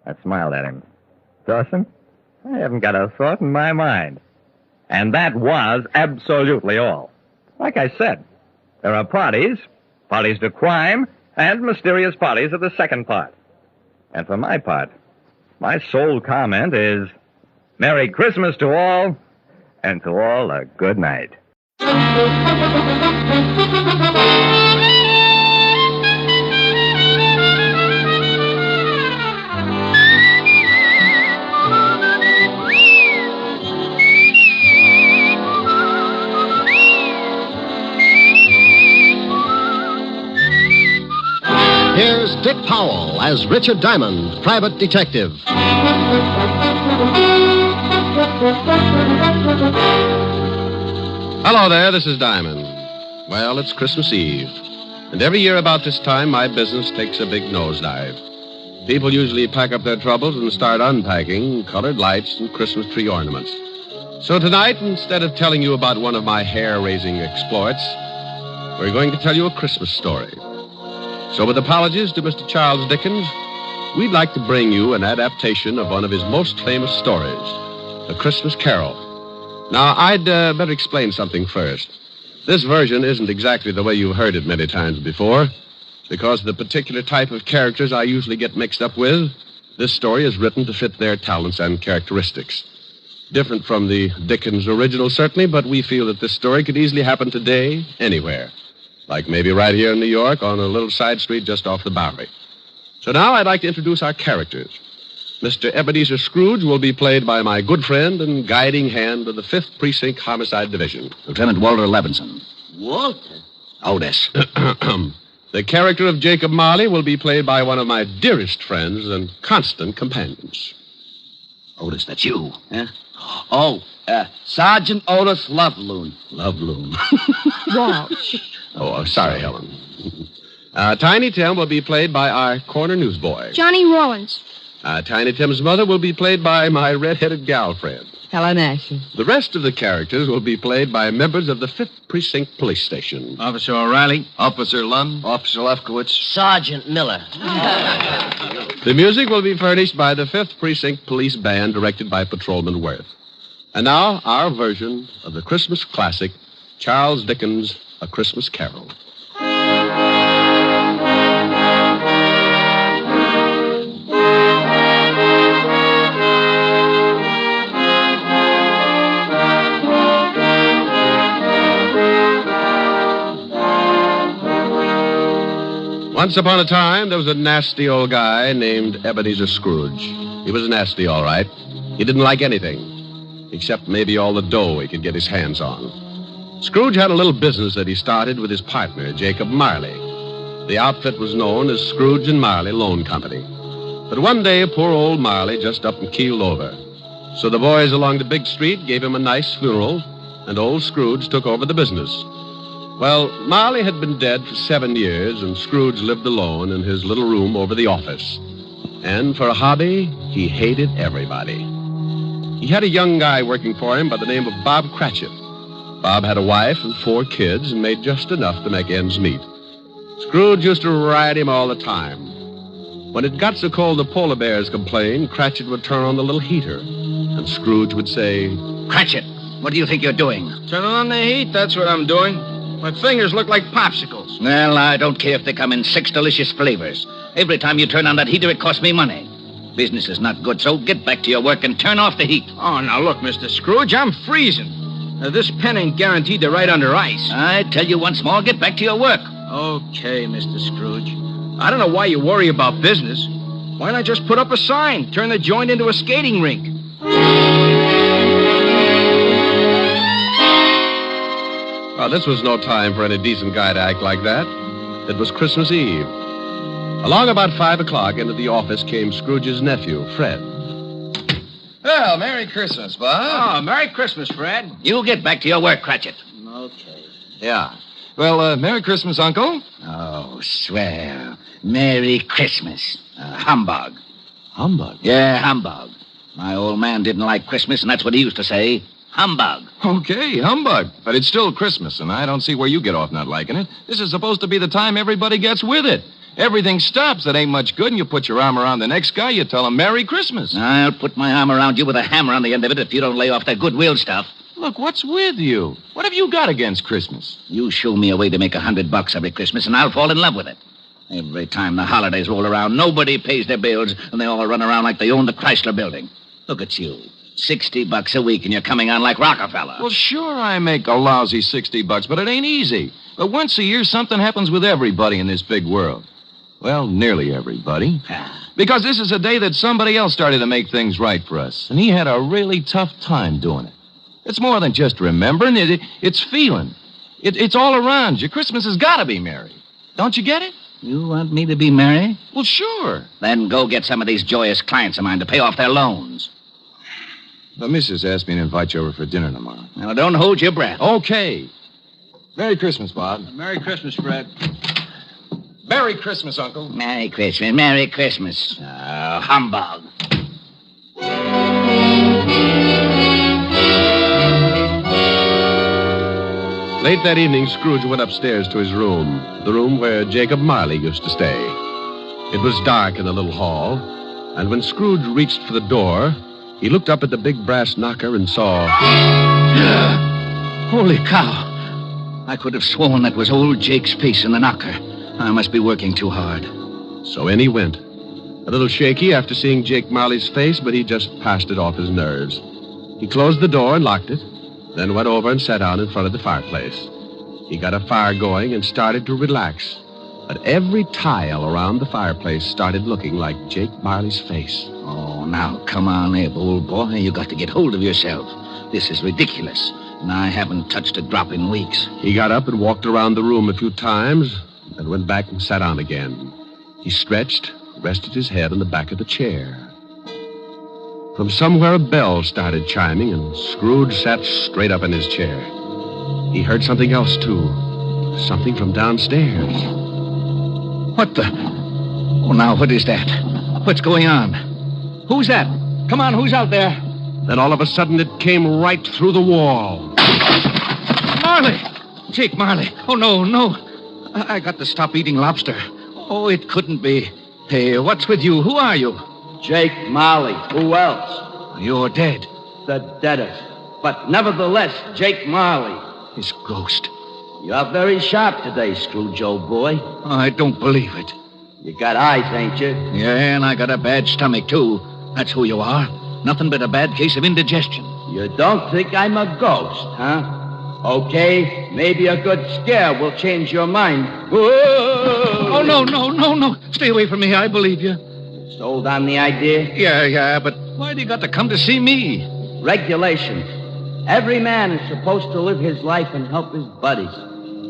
I smiled at him. Dawson, I haven't got a thought in my mind. And that was absolutely all. Like I said, there are parties to crime, and mysterious parties are the second part. And for my part, my sole comment is, Merry Christmas to all, and to all a good night. Here's Dick Powell as Richard Diamond, private detective. Hello there, this is Diamond. Well, it's Christmas Eve. And every year about this time, my business takes a big nosedive. People usually pack up their troubles and start unpacking colored lights and Christmas tree ornaments. So tonight, instead of telling you about one of my hair-raising exploits, we're going to tell you a Christmas story. So with apologies to Mr. Charles Dickens, we'd like to bring you an adaptation of one of his most famous stories, A Christmas Carol. Now, I'd better explain something first. This version isn't exactly the way you've heard it many times before. Because of the particular type of characters I usually get mixed up with, this story is written to fit their talents and characteristics. Different from the Dickens original, certainly, but we feel that this story could easily happen today, anywhere. Like maybe right here in New York on a little side street just off the Bowery. So now I'd like to introduce our characters. Mr. Ebenezer Scrooge will be played by my good friend and guiding hand of the 5th Precinct Homicide Division, Lieutenant Walter Levinson. Walter? Otis. The character of Jacob Marley will be played by one of my dearest friends and constant companions. Otis, that's you, huh? Oh, Sergeant Otis Loveloon. Loveloon. Walsh. Oh, sorry, Helen. Tiny Tim will be played by our corner newsboy. Johnny Rawlins. Tiny Tim's mother will be played by my red-headed gal friend. Helen Asher. The rest of the characters will be played by members of the 5th Precinct Police Station. Officer O'Reilly. Officer Lund. Officer Lefkowitz. Sergeant Miller. The music will be furnished by the 5th Precinct Police Band, directed by Patrolman Worth. And now, our version of the Christmas classic, Charles Dickens' A Christmas Carol. Once upon a time, there was a nasty old guy named Ebenezer Scrooge. He was nasty, all right. He didn't like anything, except maybe all the dough he could get his hands on. Scrooge had a little business that he started with his partner, Jacob Marley. The outfit was known as Scrooge and Marley Loan Company. But one day, poor old Marley just up and keeled over. So the boys along the big street gave him a nice funeral, and old Scrooge took over the business. Well, Marley had been dead for 7 years, and Scrooge lived alone in his little room over the office. And for a hobby, he hated everybody. He had a young guy working for him by the name of Bob Cratchit. Bob had a wife and 4 kids and made just enough to make ends meet. Scrooge used to ride him all the time. When it got so cold the polar bears complained, Cratchit would turn on the little heater, and Scrooge would say, Cratchit, what do you think you're doing? Turning on the heat, that's what I'm doing. My fingers look like popsicles. Well, I don't care if they come in 6 delicious flavors. Every time you turn on that heater, it costs me money. Business is not good, so get back to your work and turn off the heat. Oh, now look, Mr. Scrooge, I'm freezing. This pen ain't guaranteed to ride under ice. I tell you once more, get back to your work. Okay, Mr. Scrooge. I don't know why you worry about business. Why not just put up a sign, turn the joint into a skating rink? Well, this was no time for any decent guy to act like that. It was Christmas Eve. Along about 5 o'clock, into the office came Scrooge's nephew, Fred. Well, Merry Christmas, Bob. Oh, Merry Christmas, Fred. You get back to your work, Cratchit. Okay. Yeah. Well, Merry Christmas, Uncle. Oh, swell. Merry Christmas. Humbug. Humbug? Yeah, humbug. My old man didn't like Christmas, and that's what he used to say. Humbug. Okay, humbug. But it's still Christmas, and I don't see where you get off not liking it. This is supposed to be the time everybody gets with it. Everything stops that ain't much good, and you put your arm around the next guy, you tell him Merry Christmas. I'll put my arm around you with a hammer on the end of it if you don't lay off that goodwill stuff. Look, what's with you? What have you got against Christmas? You show me a way to make $100 every Christmas, and I'll fall in love with it. Every time the holidays roll around, nobody pays their bills, and they all run around like they own the Chrysler building. Look at you. $60 a week, and you're coming on like Rockefeller. Well, sure, I make a lousy $60, but it ain't easy. But once a year, something happens with everybody in this big world. Well, nearly everybody. Because this is a day that somebody else started to make things right for us, and he had a really tough time doing it. It's more than just remembering. It's feeling. It's all around you. Christmas has got to be merry. Don't you get it? You want me to be merry? Well, sure. Then go get some of these joyous clients of mine to pay off their loans. The missus asked me to invite you over for dinner tomorrow. Now, don't hold your breath. Okay. Merry Christmas, Bob. Merry Christmas, Fred. Merry Christmas, Uncle. Merry Christmas. Merry Christmas. Humbug. Late that evening, Scrooge went upstairs to his room, the room where Jacob Marley used to stay. It was dark in the little hall, and when Scrooge reached for the door, he looked up at the big brass knocker and saw... Holy cow. I could have sworn that was old Jake's face in the knocker. I must be working too hard. So in he went. A little shaky after seeing Jake Marley's face, but he just passed it off his nerves. He closed the door and locked it, then went over and sat down in front of the fireplace. He got a fire going and started to relax. But every tile around the fireplace started looking like Jake Marley's face. Oh, now, come on, Abe, old boy. You got to get hold of yourself. This is ridiculous, and I haven't touched a drop in weeks. He got up and walked around the room a few times, and went back and sat down again. He stretched, rested his head on the back of the chair. From somewhere a bell started chiming, and Scrooge sat straight up in his chair. He heard something else, too. Something from downstairs. What the... Oh, now, what is that? What's going on? Who's that? Come on, who's out there? Then all of a sudden it came right through the wall. Marley! Jake Marley. Oh, no. I got to stop eating lobster. Oh, it couldn't be. Hey, what's with you? Who are you? Jake Marley. Who else? You're dead. The deadest. But nevertheless, Jake Marley. His ghost. You're very sharp today, Scrooge, old boy. I don't believe it. You got eyes, ain't you? Yeah, and I got a bad stomach, too. That's who you are. Nothing but a bad case of indigestion. You don't think I'm a ghost, huh? Okay, maybe a good scare will change your mind. Whoa! Oh, no. Stay away from me. I believe you. Sold on the idea? Yeah, but why do you got to come to see me? Regulations. Every man is supposed to live his life and help his buddies.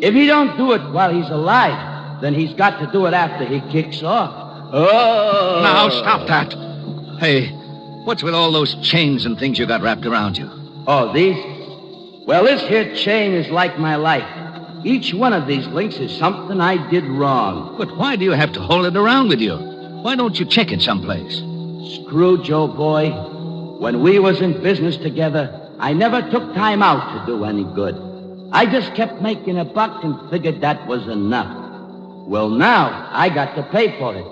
If he don't do it while he's alive, then he's got to do it after he kicks off. Oh! Now, stop that. Hey, what's with all those chains and things you got wrapped around you? Oh, these? Well, this here chain is like my life. Each one of these links is something I did wrong. But why do you have to hold it around with you? Why don't you check it someplace? Scrooge, old boy, when we was in business together, I never took time out to do any good. I just kept making a buck and figured that was enough. Well, now I got to pay for it.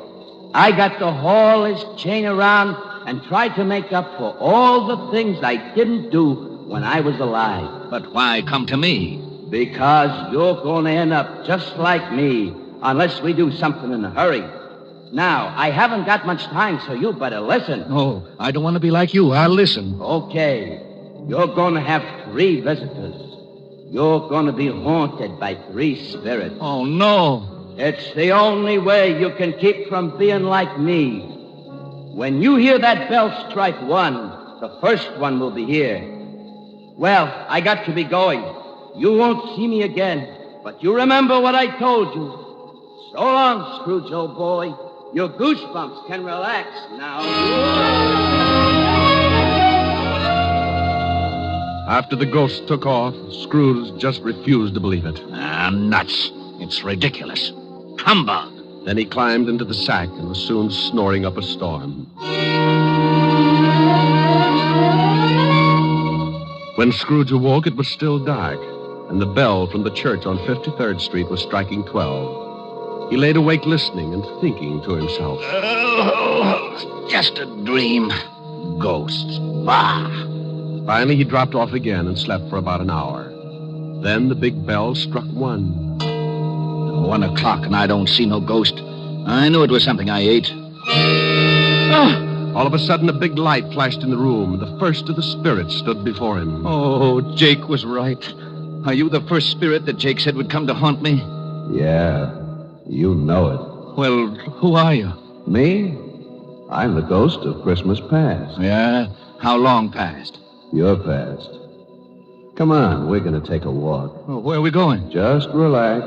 I got to haul this chain around and try to make up for all the things I didn't do when I was alive. But why come to me? Because you're going to end up just like me, unless we do something in a hurry. Now, I haven't got much time, so you better listen. Oh, I don't want to be like you. I'll listen. Okay. You're going to have 3 visitors. You're going to be haunted by 3 spirits. Oh, no. It's the only way you can keep from being like me. When you hear that bell strike 1, the first one will be here. Well, I got to be going. You won't see me again, but you remember what I told you. So long, Scrooge, old boy. Your goosebumps can relax now. After the ghost took off, Scrooge just refused to believe it. Nuts. It's ridiculous. Humbug. Then he climbed into the sack and was soon snoring up a storm. When Scrooge awoke, it was still dark, and the bell from the church on 53rd Street was striking 12. He laid awake listening and thinking to himself. Oh, just a dream. Ghosts. Bah. Finally, he dropped off again and slept for about an hour. Then the big bell struck 1. 1 o'clock and I don't see no ghost. I knew it was something I ate. Oh! All of a sudden, a big light flashed in the room. The first of the spirits stood before him. Oh, Jake was right. Are you the first spirit that Jake said would come to haunt me? Yeah, you know it. Well, who are you? Me? I'm the ghost of Christmas past. Yeah? How long past? Your past. Come on, we're going to take a walk. Oh, where are we going? Just relax.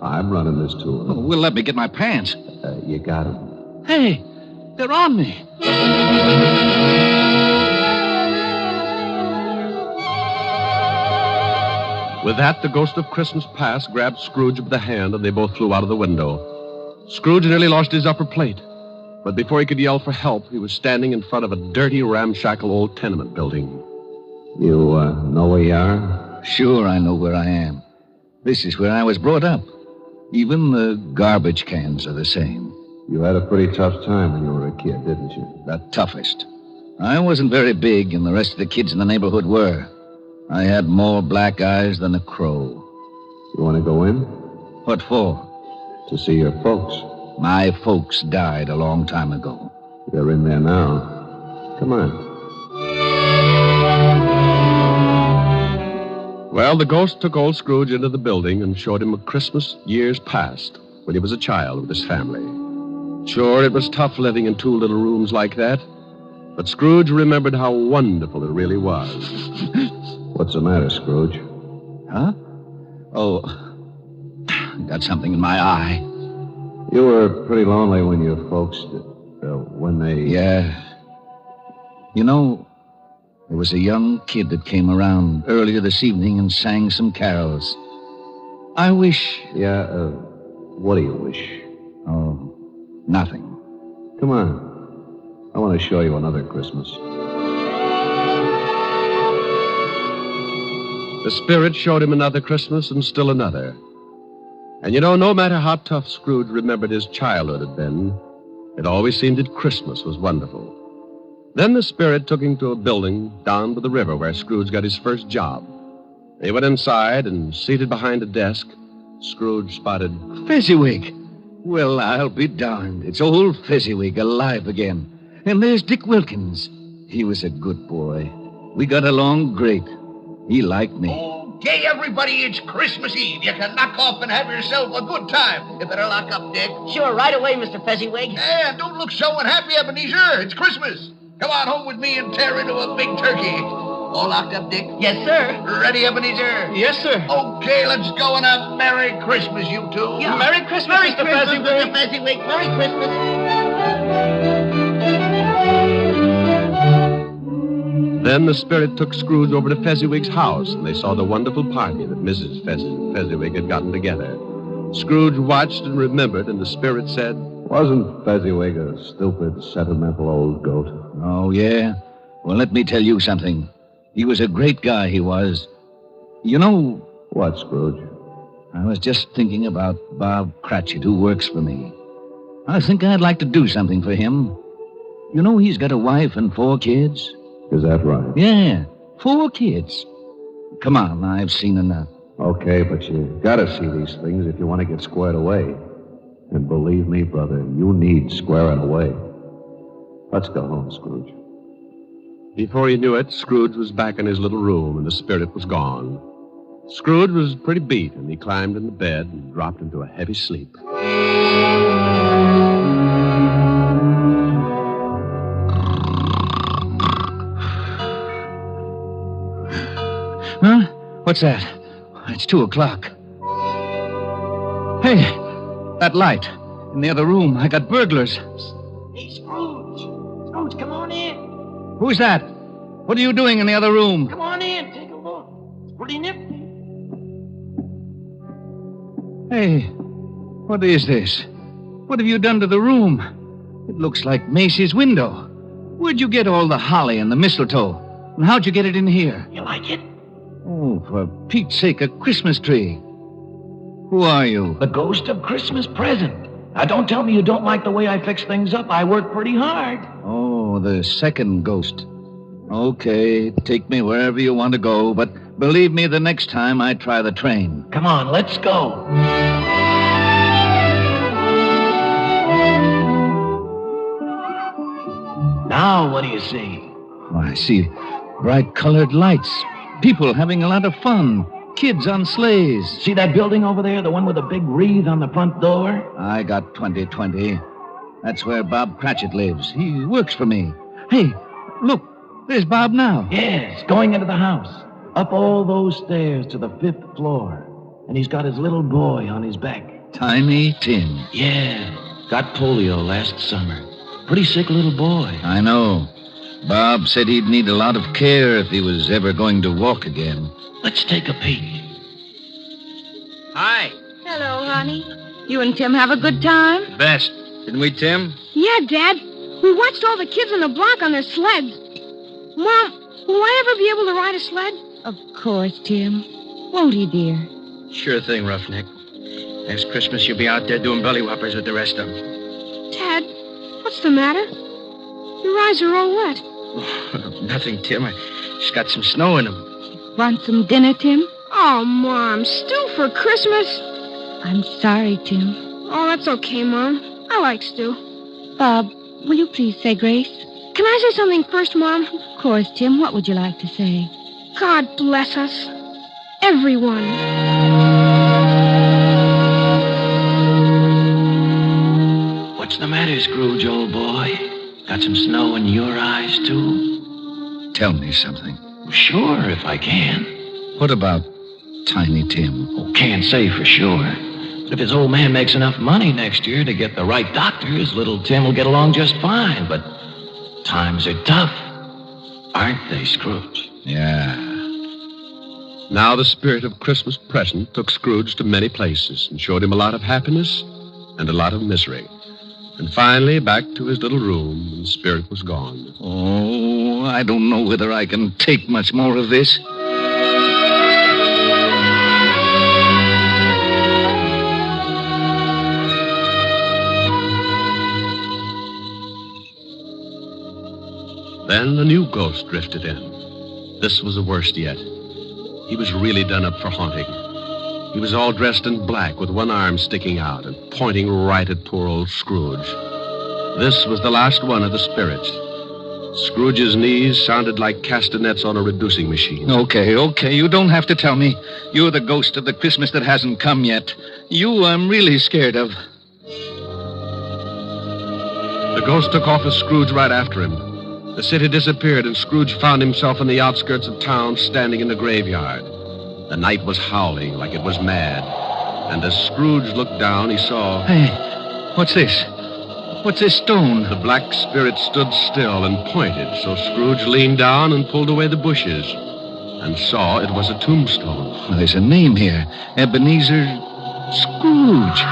I'm running this tour. Oh, well, let me get my pants. You got 'em. Hey, they're on me. With that, the ghost of Christmas past grabbed Scrooge by the hand, and they both flew out of the window. Scrooge nearly lost his upper plate. But before he could yell for help, he was standing in front of a dirty, ramshackle old tenement building. You know where you are? Sure, I know where I am. This is where I was brought up. Even the garbage cans are the same. You had a pretty tough time when you were a kid, didn't you? The toughest. I wasn't very big, and the rest of the kids in the neighborhood were. I had more black eyes than a crow. You want to go in? What for? To see your folks. My folks died a long time ago. They're in there now. Come on. Well, the ghost took old Scrooge into the building and showed him a Christmas years past when he was a child with his family. Sure, it was tough living in 2 little rooms like that, but Scrooge remembered how wonderful it really was. What's the matter, Scrooge? Huh? Oh, got something in my eye. You were pretty lonely when your folks, when they... Yeah. You know, there was a young kid that came around earlier this evening and sang some carols. I wish... Yeah, what do you wish? Oh, nothing. Come on. I want to show you another Christmas. The spirit showed him another Christmas and still another. And you know, no matter how tough Scrooge remembered his childhood had been, It always seemed that Christmas was wonderful. Then the spirit took him to a building down by the river where Scrooge got his first job. They went inside, and seated behind a desk, Scrooge spotted... Fezziwig. Well, I'll be darned. It's old Fezziwig alive again. And there's Dick Wilkins. He was a good boy. We got along great. He liked me. Okay, everybody, it's Christmas Eve. You can knock off and have yourself a good time. You better lock up, Dick. Sure, right away, Mr. Fezziwig. Yeah, don't look so unhappy, Ebenezer. It's Christmas. Come on home with me and tear into a big turkey. All locked up, Dick? Yes, sir. Ready, Ebenezer? Yes, sir. Okay, let's go and have Merry Christmas, you two. Yeah. Merry Christmas, Mr. Fezziwig. Mr. Fezziwig. Merry Christmas. Then the spirit took Scrooge over to Fezziwig's house, and they saw the wonderful party that Mrs. Fezziwig had gotten together. Scrooge watched and remembered, and the spirit said, Wasn't Fezziwig a stupid, sentimental old goat? Oh, yeah? Well, let me tell you something. He was a great guy, he was. You know... What, Scrooge? I was just thinking about Bob Cratchit, who works for me. I think I'd like to do something for him. You know he's got a wife and 4 kids? Is that right? Yeah, 4 kids. Come on, I've seen enough. Okay, but you gotta see these things if you want to get squared away. And believe me, brother, you need squaring away. Let's go home, Scrooge. Before he knew it, Scrooge was back in his little room, and the spirit was gone. Scrooge was pretty beat, and he climbed into bed and dropped into a heavy sleep. Huh? What's that? It's 2:00. Hey, that light. In the other room, I got burglars. Hey, Scrooge. Scrooge, come on in. Who's that? What are you doing in the other room? Come on in. Take a look. It's pretty nifty. Hey, what is this? What have you done to the room? It looks like Macy's window. Where'd you get all the holly and the mistletoe? And how'd you get it in here? You like it? Oh, for Pete's sake, a Christmas tree. Who are you? The ghost of Christmas present. Now, don't tell me you don't like the way I fix things up. I work pretty hard. Oh, the second ghost. Okay, take me wherever you want to go, but believe me, the next time I try the train. Come on, let's go. Now, what do you see? Oh, I see bright-colored lights. People having a lot of fun. Kids on sleighs. See that building over there, the one with the big wreath on the front door? I got 2020. That's where Bob Cratchit lives. He works for me. Hey, look, there's Bob now. Yes, going into the house. Up all those stairs to the 5th floor. And he's got his little boy on his back. Tiny Tim. Yeah, got polio last summer. Pretty sick little boy. I know. Bob said he'd need a lot of care if he was ever going to walk again. Let's take a peek. Hi. Hello, honey. You and Tim have a good time? Best. Didn't we, Tim? Yeah, Dad. We watched all the kids on the block on their sleds. Mom, will I ever be able to ride a sled? Of course, Tim. Won't he, dear? Sure thing, Roughneck. Next Christmas, you'll be out there doing belly whoppers with the rest of them. Dad, what's the matter? Your eyes are all wet. Nothing, Tim. I just got some snow in them. Want some dinner, Tim? Oh, Mom, stew for Christmas? I'm sorry, Tim. Oh, that's okay, Mom. I like stew. Bob, will you please say grace? Can I say something first, Mom? Of course, Tim. What would you like to say? God bless us. Everyone. What's the matter, Scrooge, old boy? Got some snow in your eyes, too? Tell me something. Sure, if I can. What about Tiny Tim? Oh, can't say for sure. But if his old man makes enough money next year to get the right doctors, little Tim will get along just fine. But times are tough, aren't they, Scrooge? Yeah. Now the spirit of Christmas present took Scrooge to many places and showed him a lot of happiness and a lot of misery. And finally, back to his little room, and the spirit was gone. Oh, I don't know whether I can take much more of this. Then a new ghost drifted in. This was the worst yet. He was really done up for haunting. He was all dressed in black with one arm sticking out and pointing right at poor old Scrooge. This was the last one of the spirits. Scrooge's knees sounded like castanets on a reducing machine. Okay. You don't have to tell me. You're the ghost of the Christmas that hasn't come yet. You I'm really scared of. The ghost took off with Scrooge right after him. The city disappeared, and Scrooge found himself on the outskirts of town, standing in the graveyard. The night was howling like it was mad. And as Scrooge looked down, he saw... Hey, what's this? What's this stone? The black spirit stood still and pointed, so Scrooge leaned down and pulled away the bushes and saw it was a tombstone. Well, there's a name here. Ebenezer Scrooge.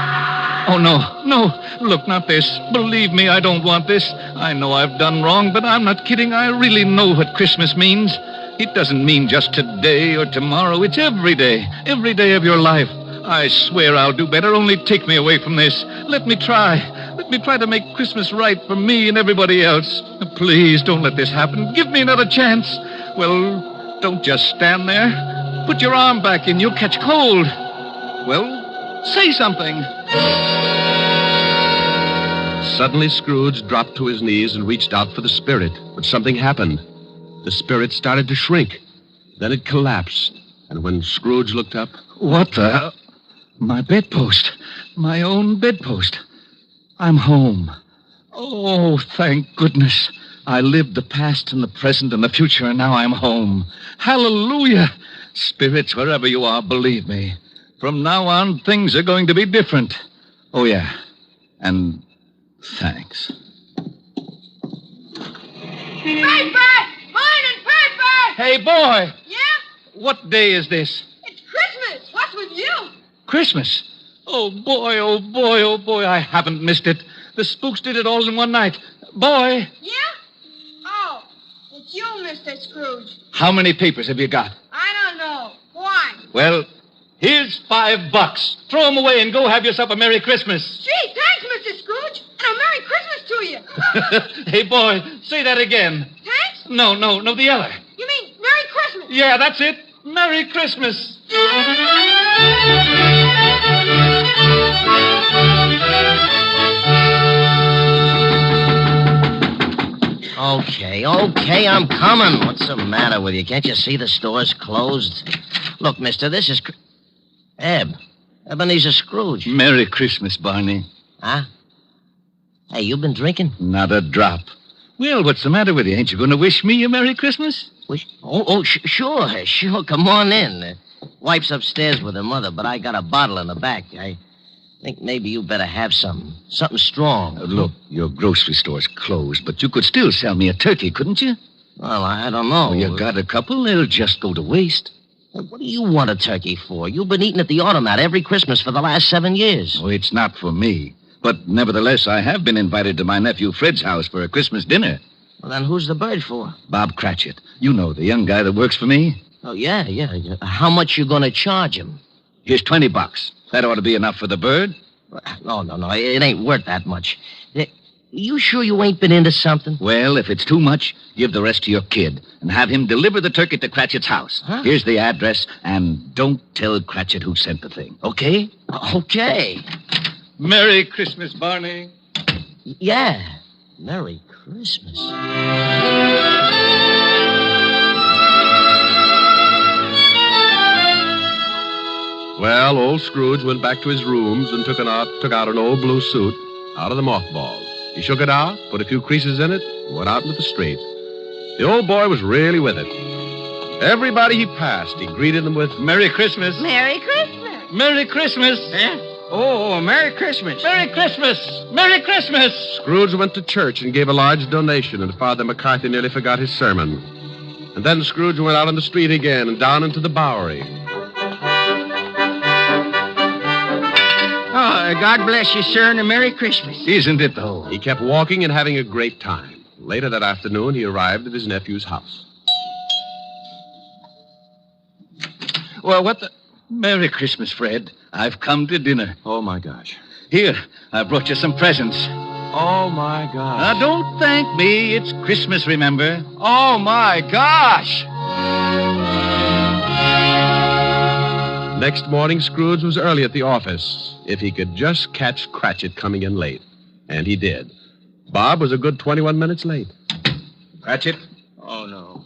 Oh, no. Look, not this. Believe me, I don't want this. I know I've done wrong, but I'm not kidding. I really know what Christmas means. It doesn't mean just today or tomorrow. It's every day of your life. I swear I'll do better. Only take me away from this. Let me try. Let me try to make Christmas right for me and everybody else. Please, don't let this happen. Give me another chance. Well, don't just stand there. Put your arm back in. You'll catch cold. Well, say something. Suddenly, Scrooge dropped to his knees and reached out for the spirit. But something happened. The spirit started to shrink. Then it collapsed. And when Scrooge looked up... What the... My bedpost. My own bedpost. I'm home. Oh, thank goodness. I lived the past and the present and the future, and now I'm home. Hallelujah. Spirits, wherever you are, believe me. From now on, things are going to be different. Oh, yeah. And thanks. Paper! Morning, paper! Hey, boy! Yeah? What day is this? It's Christmas. What's with you? Christmas. Oh, boy, I haven't missed it. The spooks did it all in one night. Boy! Yeah? Oh, it's you, Mr. Scrooge. How many papers have you got? I don't know. Why? Well, here's $5. Throw them away and go have yourself a Merry Christmas. Gee, thanks, Mr. Scrooge. And a Merry Christmas to you. Hey, boy, say that again. Thanks? No, the other. You mean Merry Christmas? Yeah, that's it. Merry Christmas. Okay, I'm coming. What's the matter with you? Can't you see the store's closed? Look, mister, this is... Ebenezer Scrooge. Merry Christmas, Barney. Huh? Hey, you been drinking? Not a drop. Well, what's the matter with you? Ain't you going to wish me a Merry Christmas? Wish? Sure. Come on in. Wife's upstairs with her mother, but I got a bottle in the back. I think maybe you better have something strong. Look, your grocery store's closed, but you could still sell me a turkey, couldn't you? Well, I don't know. Oh, you got a couple? They'll just go to waste. What do you want a turkey for? You've been eating at the automat every Christmas for the last 7 years. Oh, it's not for me. But nevertheless, I have been invited to my nephew Fred's house for a Christmas dinner. Well, then who's the bird for? Bob Cratchit. You know, the young guy that works for me. Oh, yeah. How much you going to charge him? Here's $20. That ought to be enough for the bird. No. It ain't worth that much. You sure you ain't been into something? Well, if it's too much, give the rest to your kid and have him deliver the turkey to Cratchit's house. Huh? Here's the address, and don't tell Cratchit who sent the thing, okay? Okay. Merry Christmas, Barney. Yeah. Merry Christmas. Well, old Scrooge went back to his rooms and took out an old blue suit out of the mothballs. He shook it out, put a few creases in it, and went out into the street. The old boy was really with it. Everybody he passed, he greeted them with, Merry Christmas. Merry Christmas. Merry Christmas. Oh, Merry Christmas. Merry Christmas. Merry Christmas. Scrooge went to church and gave a large donation, and Father McCarthy nearly forgot his sermon. And then Scrooge went out on the street again and down into the Bowery. Oh, God bless you, sir, and a Merry Christmas. Isn't it, though? He kept walking and having a great time. Later that afternoon, he arrived at his nephew's house. Well, what the... Merry Christmas, Fred. I've come to dinner. Oh, my gosh. Here, I brought you some presents. Oh, my gosh. Don't thank me. It's Christmas, remember? Oh, my gosh! Next morning, Scrooge was early at the office. If he could just catch Cratchit coming in late. And he did. Bob was a good 21 minutes late. Cratchit? Oh, no.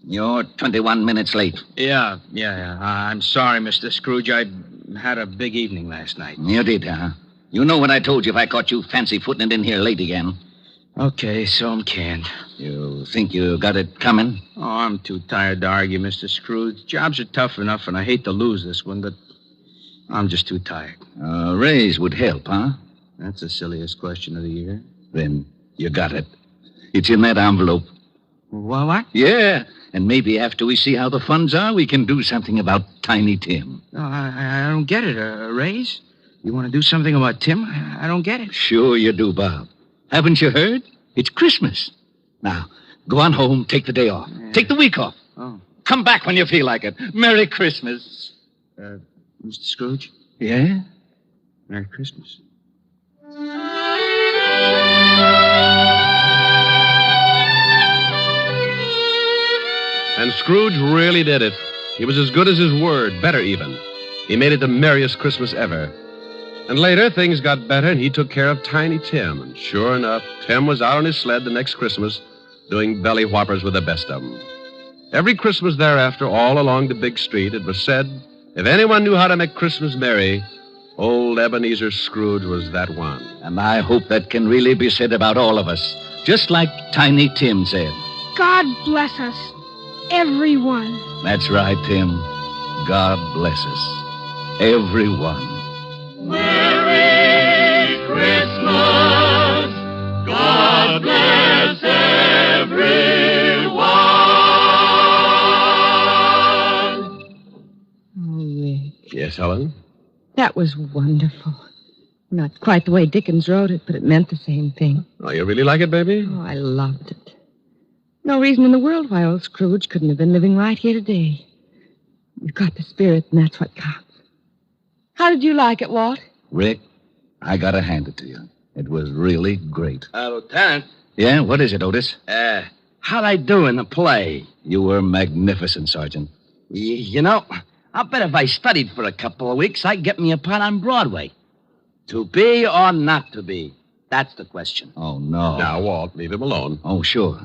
You're 21 minutes late. Yeah. I'm sorry, Mr. Scrooge. I had a big evening last night. You did, huh? You know what I told you if I caught you fancy-footing it in here late again. Okay, so I'm canned. You think you got it coming? Oh, I'm too tired to argue, Mr. Scrooge. Jobs are tough enough, and I hate to lose this one, but I'm just too tired. A raise would help, huh? That's the silliest question of the year. Then you got it. It's in that envelope. What? Yeah, and maybe after we see how the funds are, we can do something about Tiny Tim. No, I don't get it. A raise? You want to do something about Tim? I don't get it. Sure you do, Bob. Haven't you heard? It's Christmas. Now, go on home, take the day off. Yeah. Take the week off. Oh. Come back when you feel like it. Merry Christmas. Mr. Scrooge? Yeah? Merry Christmas. And Scrooge really did it. He was as good as his word, better even. He made it the merriest Christmas ever. And later, things got better, and he took care of Tiny Tim. And sure enough, Tim was out on his sled the next Christmas doing belly whoppers with the best of them. Every Christmas thereafter, all along the big street, it was said, if anyone knew how to make Christmas merry, old Ebenezer Scrooge was that one. And I hope that can really be said about all of us, just like Tiny Tim said. God bless us. Everyone. That's right, Tim. God bless us. Everyone. Merry Christmas. God bless everyone. Oh, Rick. Yes, Helen? That was wonderful. Not quite the way Dickens wrote it, but it meant the same thing. Oh, you really like it, baby? Oh, I loved it. No reason in the world why old Scrooge couldn't have been living right here today. You've got the spirit, and that's what counts. How did you like it, Walt? Rick, I gotta hand it to you. It was really great. Lieutenant. Yeah, what is it, Otis? How'd I do in the play? You were magnificent, Sergeant. You know, I'll bet if I studied for a couple of weeks, I'd get me a part on Broadway. To be or not to be? That's the question. Oh, no. Now, Walt, leave him alone. Oh, sure.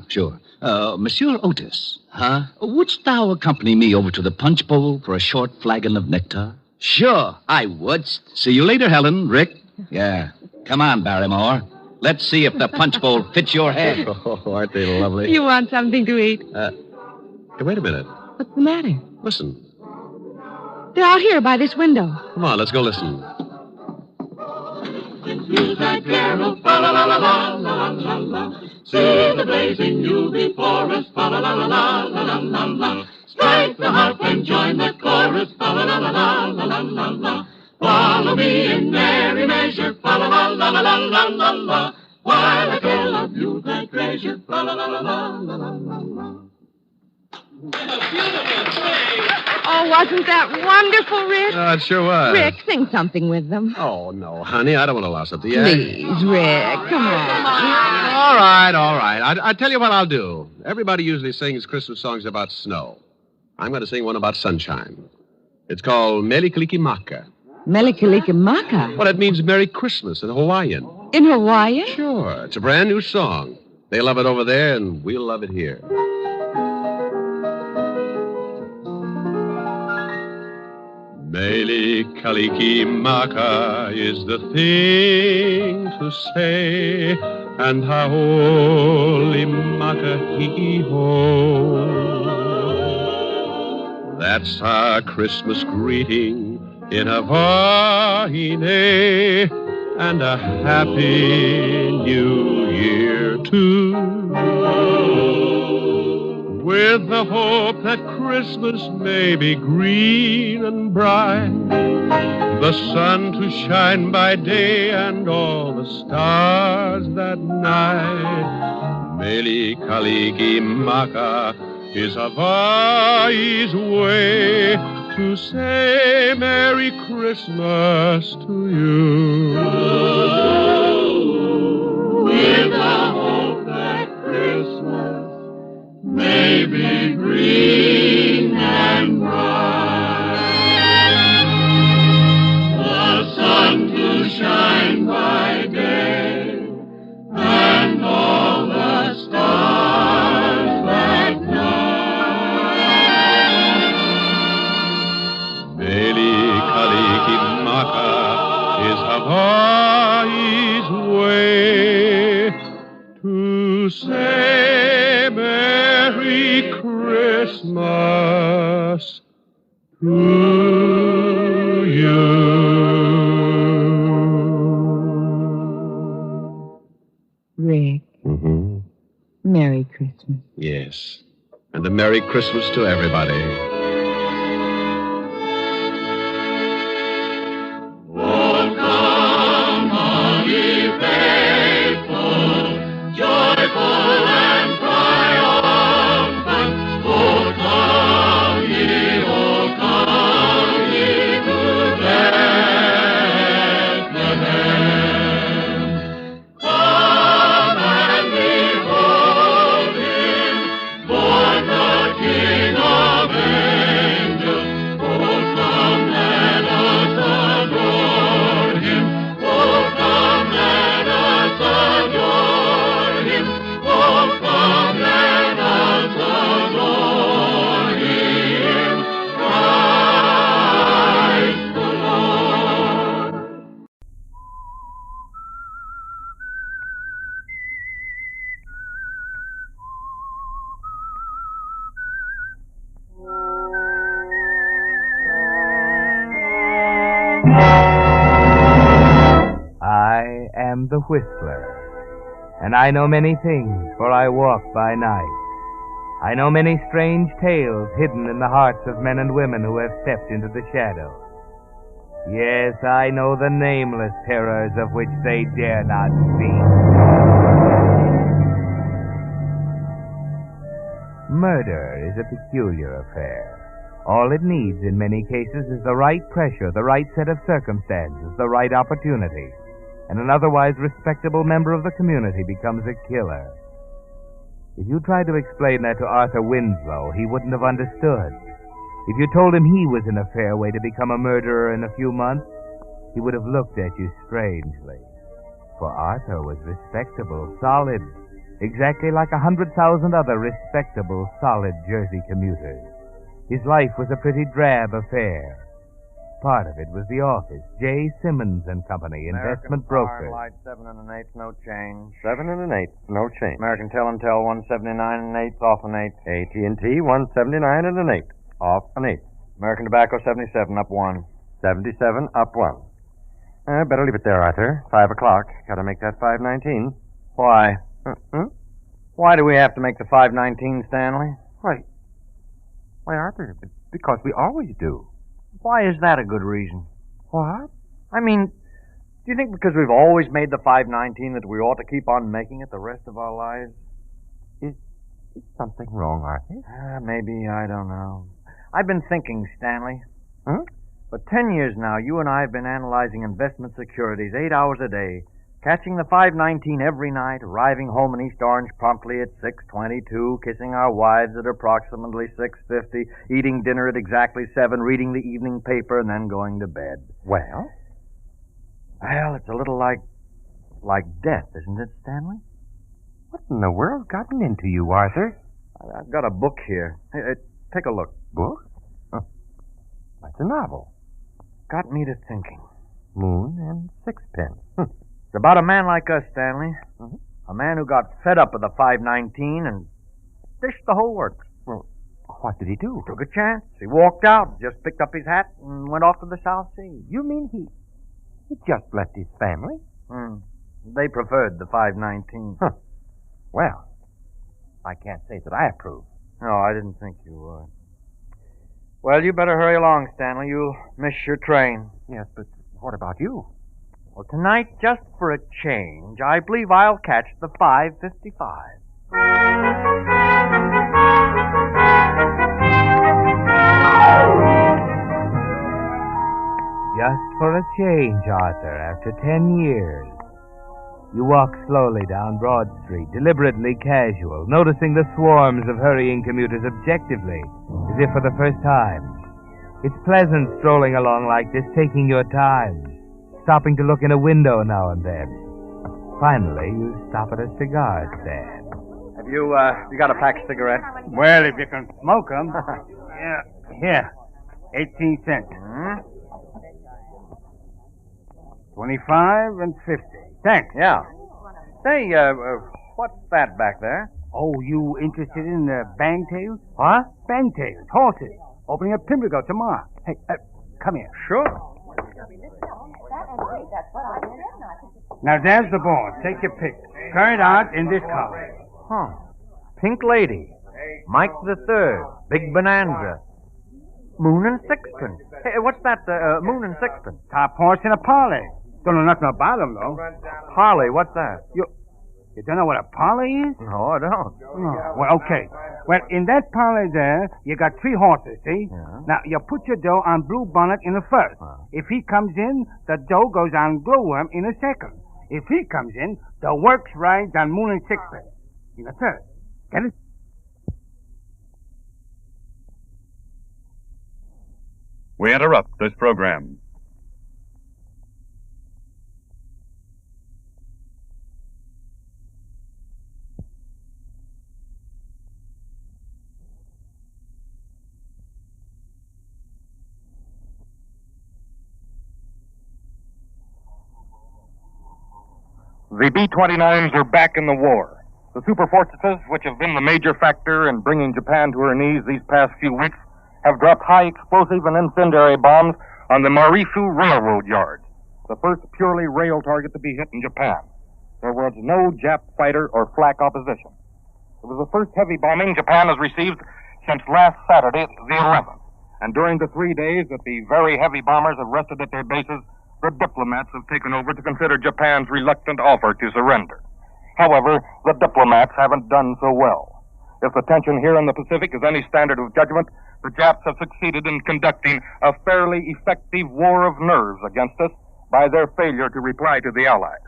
Monsieur Otis. Huh? Wouldst thou accompany me over to the punch bowl for a short flagon of nectar? Sure, I would. See you later, Helen. Rick? Yeah. Come on, Barrymore. Let's see if the punch bowl fits your head. Oh, aren't they lovely? You want something to eat? Hey, wait a minute. What's the matter? Listen. They're out here by this window. Come on, let's go listen. Yuletide carol, fa la la la la la la la. See the blazing Yule before us, fa la la la la la la la. Strike the harp and join the chorus, fa la la la la la la la. Follow me in merry measure, fa la la la la la la la. While I tell of Yuletide treasure, fa la la la la la la la. Oh, wasn't that wonderful, Rick? It sure was. Rick, sing something with them. Oh, no, honey, I don't want to louse up the Please, Rick, come on. All right. I tell you what I'll do. Everybody usually sings Christmas songs about snow. I'm going to sing one about sunshine. It's called Melikalikimaka. Melikalikimaka? Well, it means Merry Christmas in Hawaiian. In Hawaiian? Sure. It's a brand new song. They love it over there, and we'll love it here. Melikalikimaka is the thing to say, and haole maka hiki-ho. That's our Christmas greeting in Hawaii, and a happy new year, too. With the hope that Christmas may be green and bright, the sun to shine by day and all the stars that night. Melikalikimaka is Hawaii's way to say Merry Christmas to you. with the hope that Christmas may be green and bright. The sun to shine by day, and all the stars that night. Beli Kaliki Maka is Hawaii's way to say Merry Christmas to you. Rick, Merry Christmas. Yes. And a Merry Christmas to everybody. Oh, come, all ye faithful, joyful and triumphant. Oh, come ye to Bethlehem. Come and behold him, born the King of angels. Oh, come, let us adore him. Oh, come, let us adore him. Oh, come, let us adore him. Christ the Lord. I am the Whistler, and I know many things, for I walk by night. I know many strange tales hidden in the hearts of men and women who have stepped into the shadows. Yes, I know the nameless terrors of which they dare not speak. Murder is a peculiar affair. All it needs in many cases is the right pressure, the right set of circumstances, the right opportunity, and an otherwise respectable member of the community becomes a killer. If you tried to explain that to Arthur Winslow, he wouldn't have understood. If you told him he was in a fair way to become a murderer in a few months, he would have looked at you strangely. For Arthur was respectable, solid, exactly like 100,000 other respectable, solid Jersey commuters. His life was a pretty drab affair. Part of it was the office, J. Simmons and Company, investment brokers. Light 7 1/8, no change. 7 1/8, no change. American Tell and Tell 179 1/8, off an 8. AT&T 179 1/8, off an 8. American Tobacco 77, up 1. 77, up 1. Better leave it there, Arthur. 5 o'clock. Got to make that 5:19. Why? Why do we have to make the 5:19, Stanley? Why, Arthur, because we always do. Why is that a good reason? What? I mean, do you think because we've always made the 5:19 that we ought to keep on making it the rest of our lives? Is something wrong, Arthur? Maybe, I don't know. I've been thinking, Stanley. Huh? For 10 years now, you and I have been analyzing investment securities 8 hours a day, catching the 5:19 every night, arriving home in East Orange promptly at 6:22, kissing our wives at approximately 6:50, eating dinner at exactly 7, reading the evening paper, and then going to bed. Well, it's a little like death, isn't it, Stanley? What in the world's gotten into you, Arthur? I've got a book here. Hey, take a look. Book? That's a novel. Got me to thinking. Moon and Sixpence. It's about a man like us, Stanley. Mm-hmm. A man who got fed up with the 5:19 and dished the whole works. Well, what did he do? Took a chance. He walked out, just picked up his hat, and went off to the South Sea. You mean he just left his family? They preferred the 5:19. Huh. Well, I can't say that I approve. No, I didn't think you would. Well, you better hurry along, Stanley. You'll miss your train. Yes, but what about you? Well, tonight, just for a change, I believe I'll catch the 5:55. Just for a change, Arthur, after 10 years. You walk slowly down Broad Street, deliberately casual, noticing the swarms of hurrying commuters objectively, as if for the first time. It's pleasant strolling along like this, taking your time, stopping to look in a window now and then. Finally, you stop at a cigar stand. Have you got a pack of cigarettes? Well, if you can smoke 'em. Yeah. Here. 18 cents. 25 and 50. Thanks. Yeah. Say, what's that back there? Oh, you interested in bangtails? What? Bangtails. Horses. Opening up timber go tomorrow. Hey, come here. Sure. Now, there's the board. Take your pick. Carry it out in this car. Huh. Pink Lady. Mike the Third. Big Bonanza. Moon and Sixpence. Hey, what's that, Moon and Sixpence? Top horse in a parley. Don't know nothing about them, though. Parley, what's that? You don't know what a parley is? No, I don't. Oh, well, okay. Well, in that parley there, you got 3 horses, see? Yeah. Now, you put your dough on Blue Bonnet in the first. If he comes in, the dough goes on Glowworm in the second. If he comes in, the works rides on Moon and Sixpence in the third. Get it? We interrupt this program. The B-29s are back in the war. The super fortresses, which have been the major factor in bringing Japan to her knees these past few weeks, have dropped high explosive and incendiary bombs on the Marifu Railroad Yard, the first purely rail target to be hit in Japan. There was no Jap fighter or flak opposition. It was the first heavy bombing Japan has received since last Saturday, the 11th. And during the 3 days that the very heavy bombers have rested at their bases, the diplomats have taken over to consider Japan's reluctant offer to surrender. However, the diplomats haven't done so well. If the tension here in the Pacific is any standard of judgment, the Japs have succeeded in conducting a fairly effective war of nerves against us by their failure to reply to the Allies.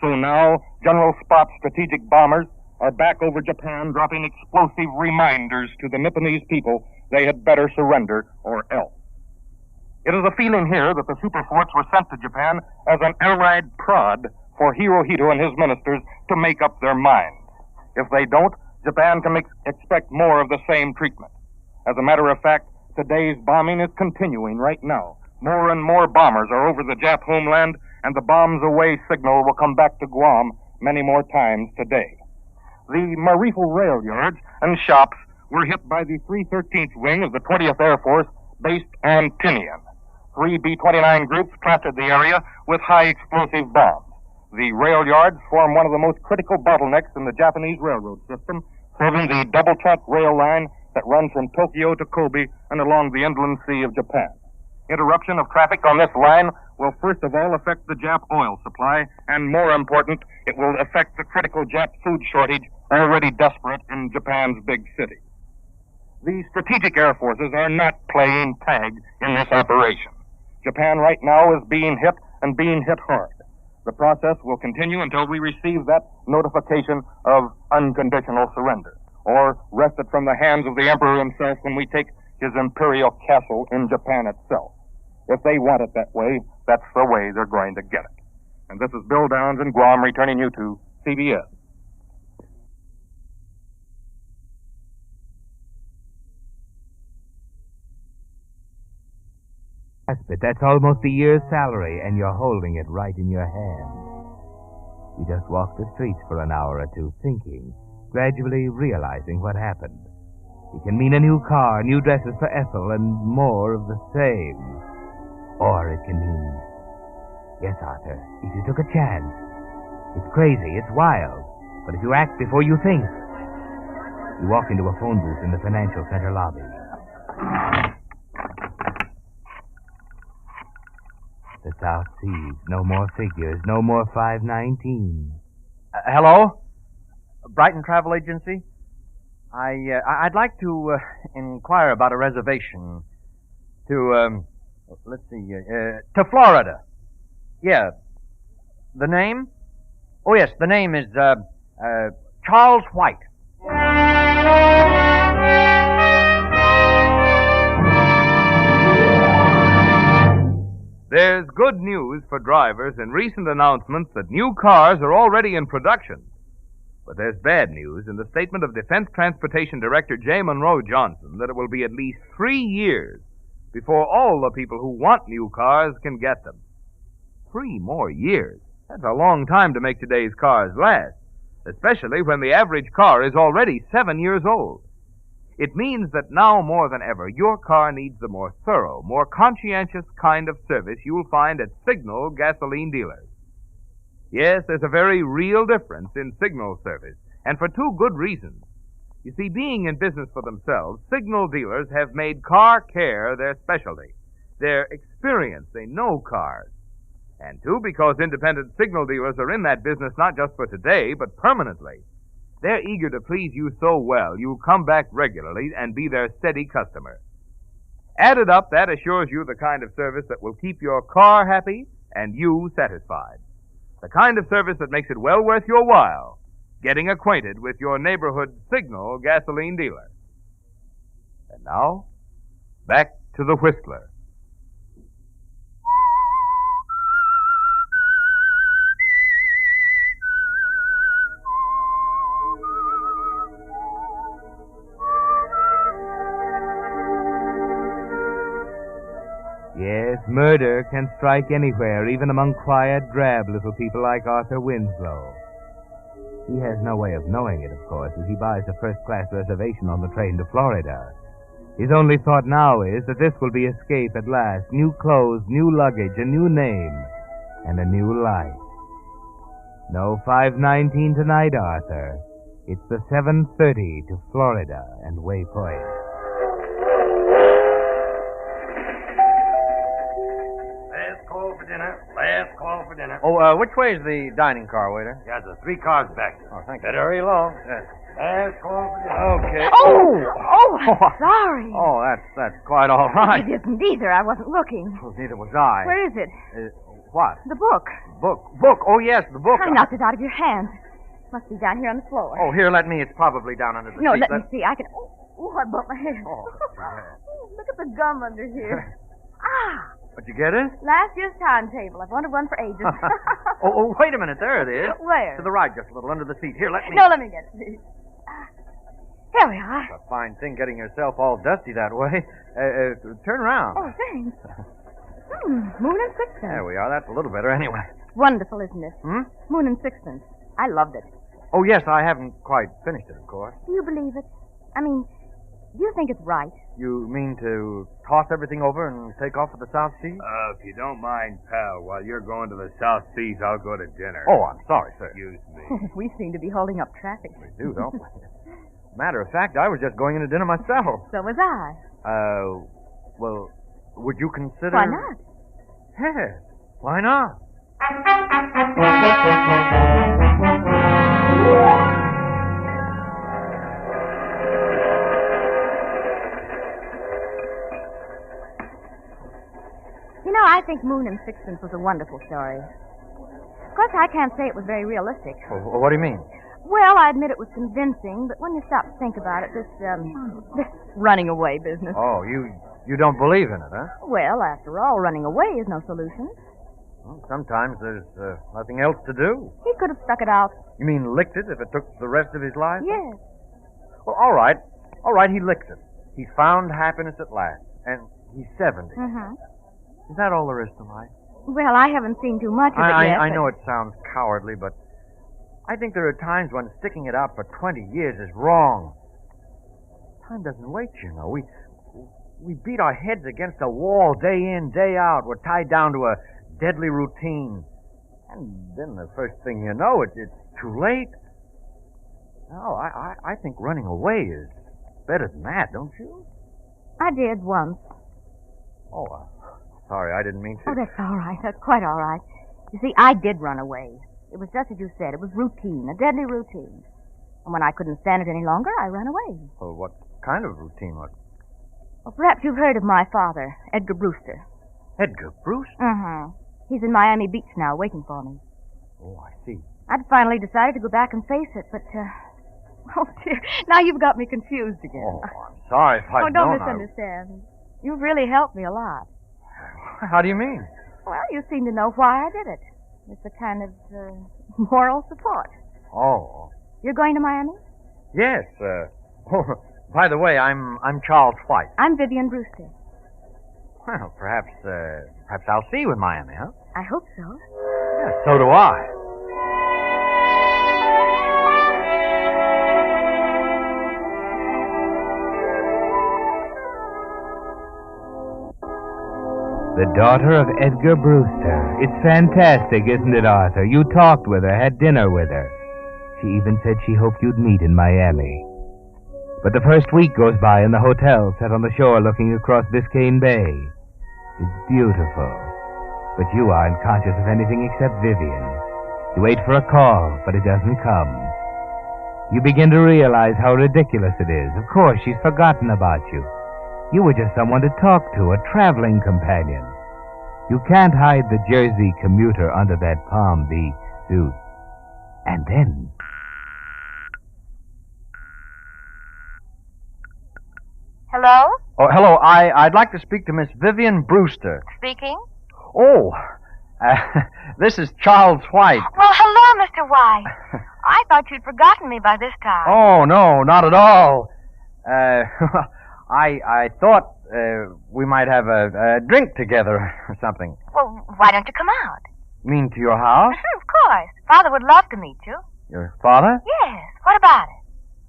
So now, General Spot's strategic bombers are back over Japan, dropping explosive reminders to the Nipponese people they had better surrender or else. It is a feeling here that the super forts were sent to Japan as an allied prod for Hirohito and his ministers to make up their minds. If they don't, Japan can expect more of the same treatment. As a matter of fact, today's bombing is continuing right now. More and more bombers are over the Jap homeland, and the bombs away signal will come back to Guam many more times today. The Marifu rail yards and shops were hit by the 313th Wing of the 20th Air Force based on Tinian. 3 B-29 groups plastered the area with high explosive bombs. The rail yards form one of the most critical bottlenecks in the Japanese railroad system, serving the double-track rail line that runs from Tokyo to Kobe and along the inland sea of Japan. Interruption of traffic on this line will first of all affect the Jap oil supply, and more important, it will affect the critical Jap food shortage already desperate in Japan's big city. The strategic air forces are not playing tag in this operation. Japan right now is being hit and being hit hard. The process will continue until we receive that notification of unconditional surrender, or wrest it from the hands of the emperor himself when we take his imperial castle in Japan itself. If they want it that way, that's the way they're going to get it. And this is Bill Downs in Guam returning you to CBS. But that's almost a year's salary, and you're holding it right in your hand. You just walk the streets for an hour or two, thinking, gradually realizing what happened. It can mean a new car, new dresses for Ethel, and more of the same. Or it can mean, yes, Arthur, if you took a chance. It's crazy, it's wild, but if you act before you think. You walk into a phone booth in the financial center lobby. The South Seas. No more figures. No more 519. Hello? Brighton Travel Agency? I'd like to inquire about a reservation to, to Florida. Yeah. The name? Oh, yes, the name is, Charles White. There's good news for drivers in recent announcements that new cars are already in production. But there's bad news in the statement of Defense Transportation Director J. Monroe Johnson that it will be at least 3 years before all the people who want new cars can get them. 3 more years. That's a long time to make today's cars last, especially when the average car is already 7 years old. It means that now more than ever, your car needs the more thorough, more conscientious kind of service you'll find at Signal gasoline dealers. Yes, there's a very real difference in Signal service, and for 2 good reasons. You see, being in business for themselves, Signal dealers have made car care their specialty. Their experience, they know cars. And 2, because independent Signal dealers are in that business not just for today, but permanently. They're eager to please you so well, you'll come back regularly and be their steady customer. Added up, that assures you the kind of service that will keep your car happy and you satisfied. The kind of service that makes it well worth your while getting acquainted with your neighborhood Signal gasoline dealer. And now, back to the Whistler. Yes, murder can strike anywhere, even among quiet, drab little people like Arthur Winslow. He has no way of knowing it, of course, as he buys a first-class reservation on the train to Florida. His only thought now is that this will be escape at last. New clothes, new luggage, a new name, and a new life. No 5:19 tonight, Arthur. It's the 7:30 to Florida and Waypoint. Last call for dinner. Oh, which way is the dining car, waiter? Yeah, there's 3 cars back. Oh, thank you. Better hurry along. Yes. Last call for dinner. Okay. Oh, I'm sorry. Oh, that's quite all right. It isn't either. I wasn't looking. Well, neither was I. Where is it? What? The book. Book. Oh, yes, the book. I knocked it out of your hand. Must be down here on the floor. Oh, here, let me. It's probably down under the No, seat. let me see. I can... Oh, I bumped my head. Oh, Look at the gum under here. But you get it? Last year's timetable. I've wanted one for ages. Oh, wait a minute. There it is. Where? To the right, just a little under the seat. Here, let me. No, let me get it, please. Here we are. It's a fine thing getting yourself all dusty that way. Turn around. Oh, thanks. Moon and Sixpence. There we are. That's a little better anyway. Wonderful, isn't it? Hmm? Moon and Sixpence. I loved it. Oh, yes, I haven't quite finished it, of course. Do you believe it? I mean, do you think it's right? You mean to toss everything over and take off for the South Seas? If you don't mind, pal, while you're going to the South Seas, I'll go to dinner. Oh, I'm sorry, sir. Excuse me. We seem to be holding up traffic. We do, don't we? Matter of fact, I was just going into dinner myself. So was I. Well, would you consider... Why not? Yes, why not? You know, I think Moon and Sixpence was a wonderful story. Of course, I can't say it was very realistic. Well, what do you mean? Well, I admit it was convincing, but when you stop to think about it, this running away business. Oh, you don't believe in it, huh? Well, after all, running away is no solution. Well, sometimes there's nothing else to do. He could have stuck it out. You mean licked it if it took the rest of his life? Yes. Well, all right. All right, he licked it. He's found happiness at last. And he's 70. Mm-hmm. Is that all there is to life? Well, I haven't seen too much of it yet. I know it sounds cowardly, but I think there are times when sticking it out for 20 years is wrong. Time doesn't wait, you know. We beat our heads against a wall day in, day out. We're tied down to a deadly routine. And then the first thing you know, it's too late. No, I think running away is better than that, don't you? I did once. Oh, sorry, I didn't mean to. Oh, that's all right. That's quite all right. You see, I did run away. It was just as you said. It was routine, a deadly routine. And when I couldn't stand it any longer, I ran away. Well, what kind of routine was it? Well, perhaps you've heard of my father, Edgar Brewster. Edgar Brewster? Mm-hmm. He's in Miami Beach now, waiting for me. Oh, I see. I'd finally decided to go back and face it, but, oh, dear. Now you've got me confused again. Oh, I'm sorry if I don't misunderstand. You've really helped me a lot. How do you mean? Well, you seem to know why I did it. It's a kind of moral support. Oh. You're going to Miami? Yes. Oh, by the way, I'm Charles White. I'm Vivian Brewster. Well, perhaps I'll see you in Miami, huh? I hope so. Yes, so do I. The daughter of Edgar Brewster. It's fantastic, isn't it, Arthur? You talked with her, had dinner with her. She even said she hoped you'd meet in Miami. But the first week goes by in the hotel set on the shore looking across Biscayne Bay. It's beautiful. But you aren't conscious of anything except Vivian. You wait for a call, but it doesn't come. You begin to realize how ridiculous it is. Of course, she's forgotten about you. You were just someone to talk to, a traveling companion. You can't hide the Jersey commuter under that Palm Beach suit. And then... Hello? Oh, hello. I'd like to speak to Miss Vivian Brewster. Speaking? Oh, this is Charles White. Well, hello, Mr. White. I thought you'd forgotten me by this time. Oh, no, not at all. I thought we might have a drink together or something. Well, why don't you come out? Mean to your house? Of course. Father would love to meet you. Your father? Yes. What about it?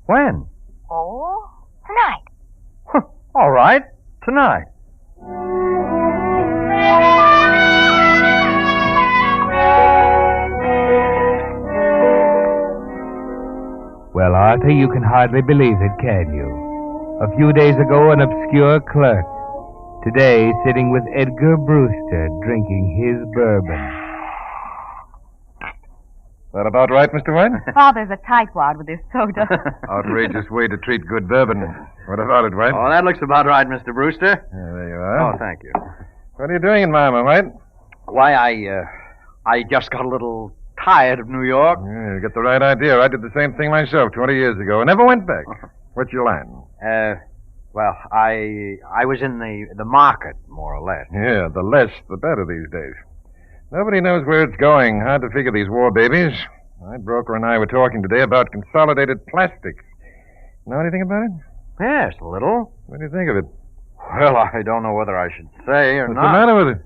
When? Oh, tonight. All right, tonight. Well, Arthur, you can hardly believe it, can you? A few days ago, an obscure clerk. Today, sitting with Edgar Brewster, drinking his bourbon. That about right, Mr. White? Father's a tightwad with his soda. Outrageous way to treat good bourbon. What about it, White? Oh, that looks about right, Mr. Brewster. There you are. Oh, thank you. What are you doing in Miami, White? Why, I just got a little tired of New York. Yeah, you got the right idea. I did the same thing myself 20 years ago. I never went back. What's your line? Well, I was in the market, more or less. Yeah, the less, the better these days. Nobody knows where it's going. Hard to figure these war babies. My broker and I were talking today about consolidated plastics. Know anything about it? Yes, a little. What do you think of it? Well, I don't know whether I should say or What's not. the matter with it?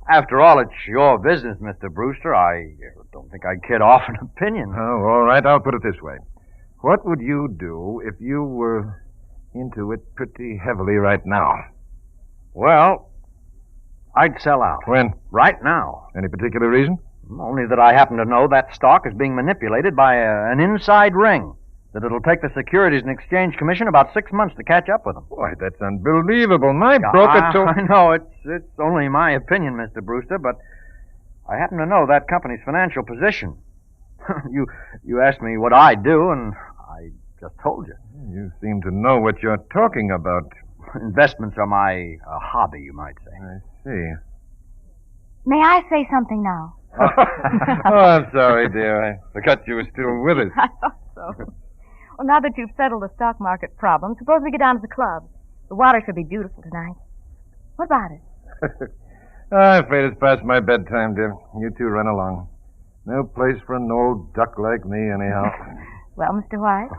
After all, it's your business, Mr. Brewster. I don't think I'd kid off an opinion. Oh, all right. I'll put it this way. What would you do if you were into it pretty heavily right now? Well, I'd sell out. When? Right now. Any particular reason? Only that I happen to know that stock is being manipulated by an inside ring. That it'll take the Securities and Exchange Commission about 6 months to catch up with them. Why, that's unbelievable. My broker told... I know, it's only my opinion, Mr. Brewster, but I happen to know that company's financial position. You asked me what I do, and I just told you. You seem to know what you're talking about. Investments are my hobby, you might say. I see. May I say something now? Oh, I'm sorry, dear. I forgot you were still with us. I thought so. Well, now that you've settled the stock market problem, suppose we get down to the club. The water should be beautiful tonight. What about it? I'm afraid it's past my bedtime, dear. You two run along. No place for an old duck like me, anyhow. Well, Mr. White?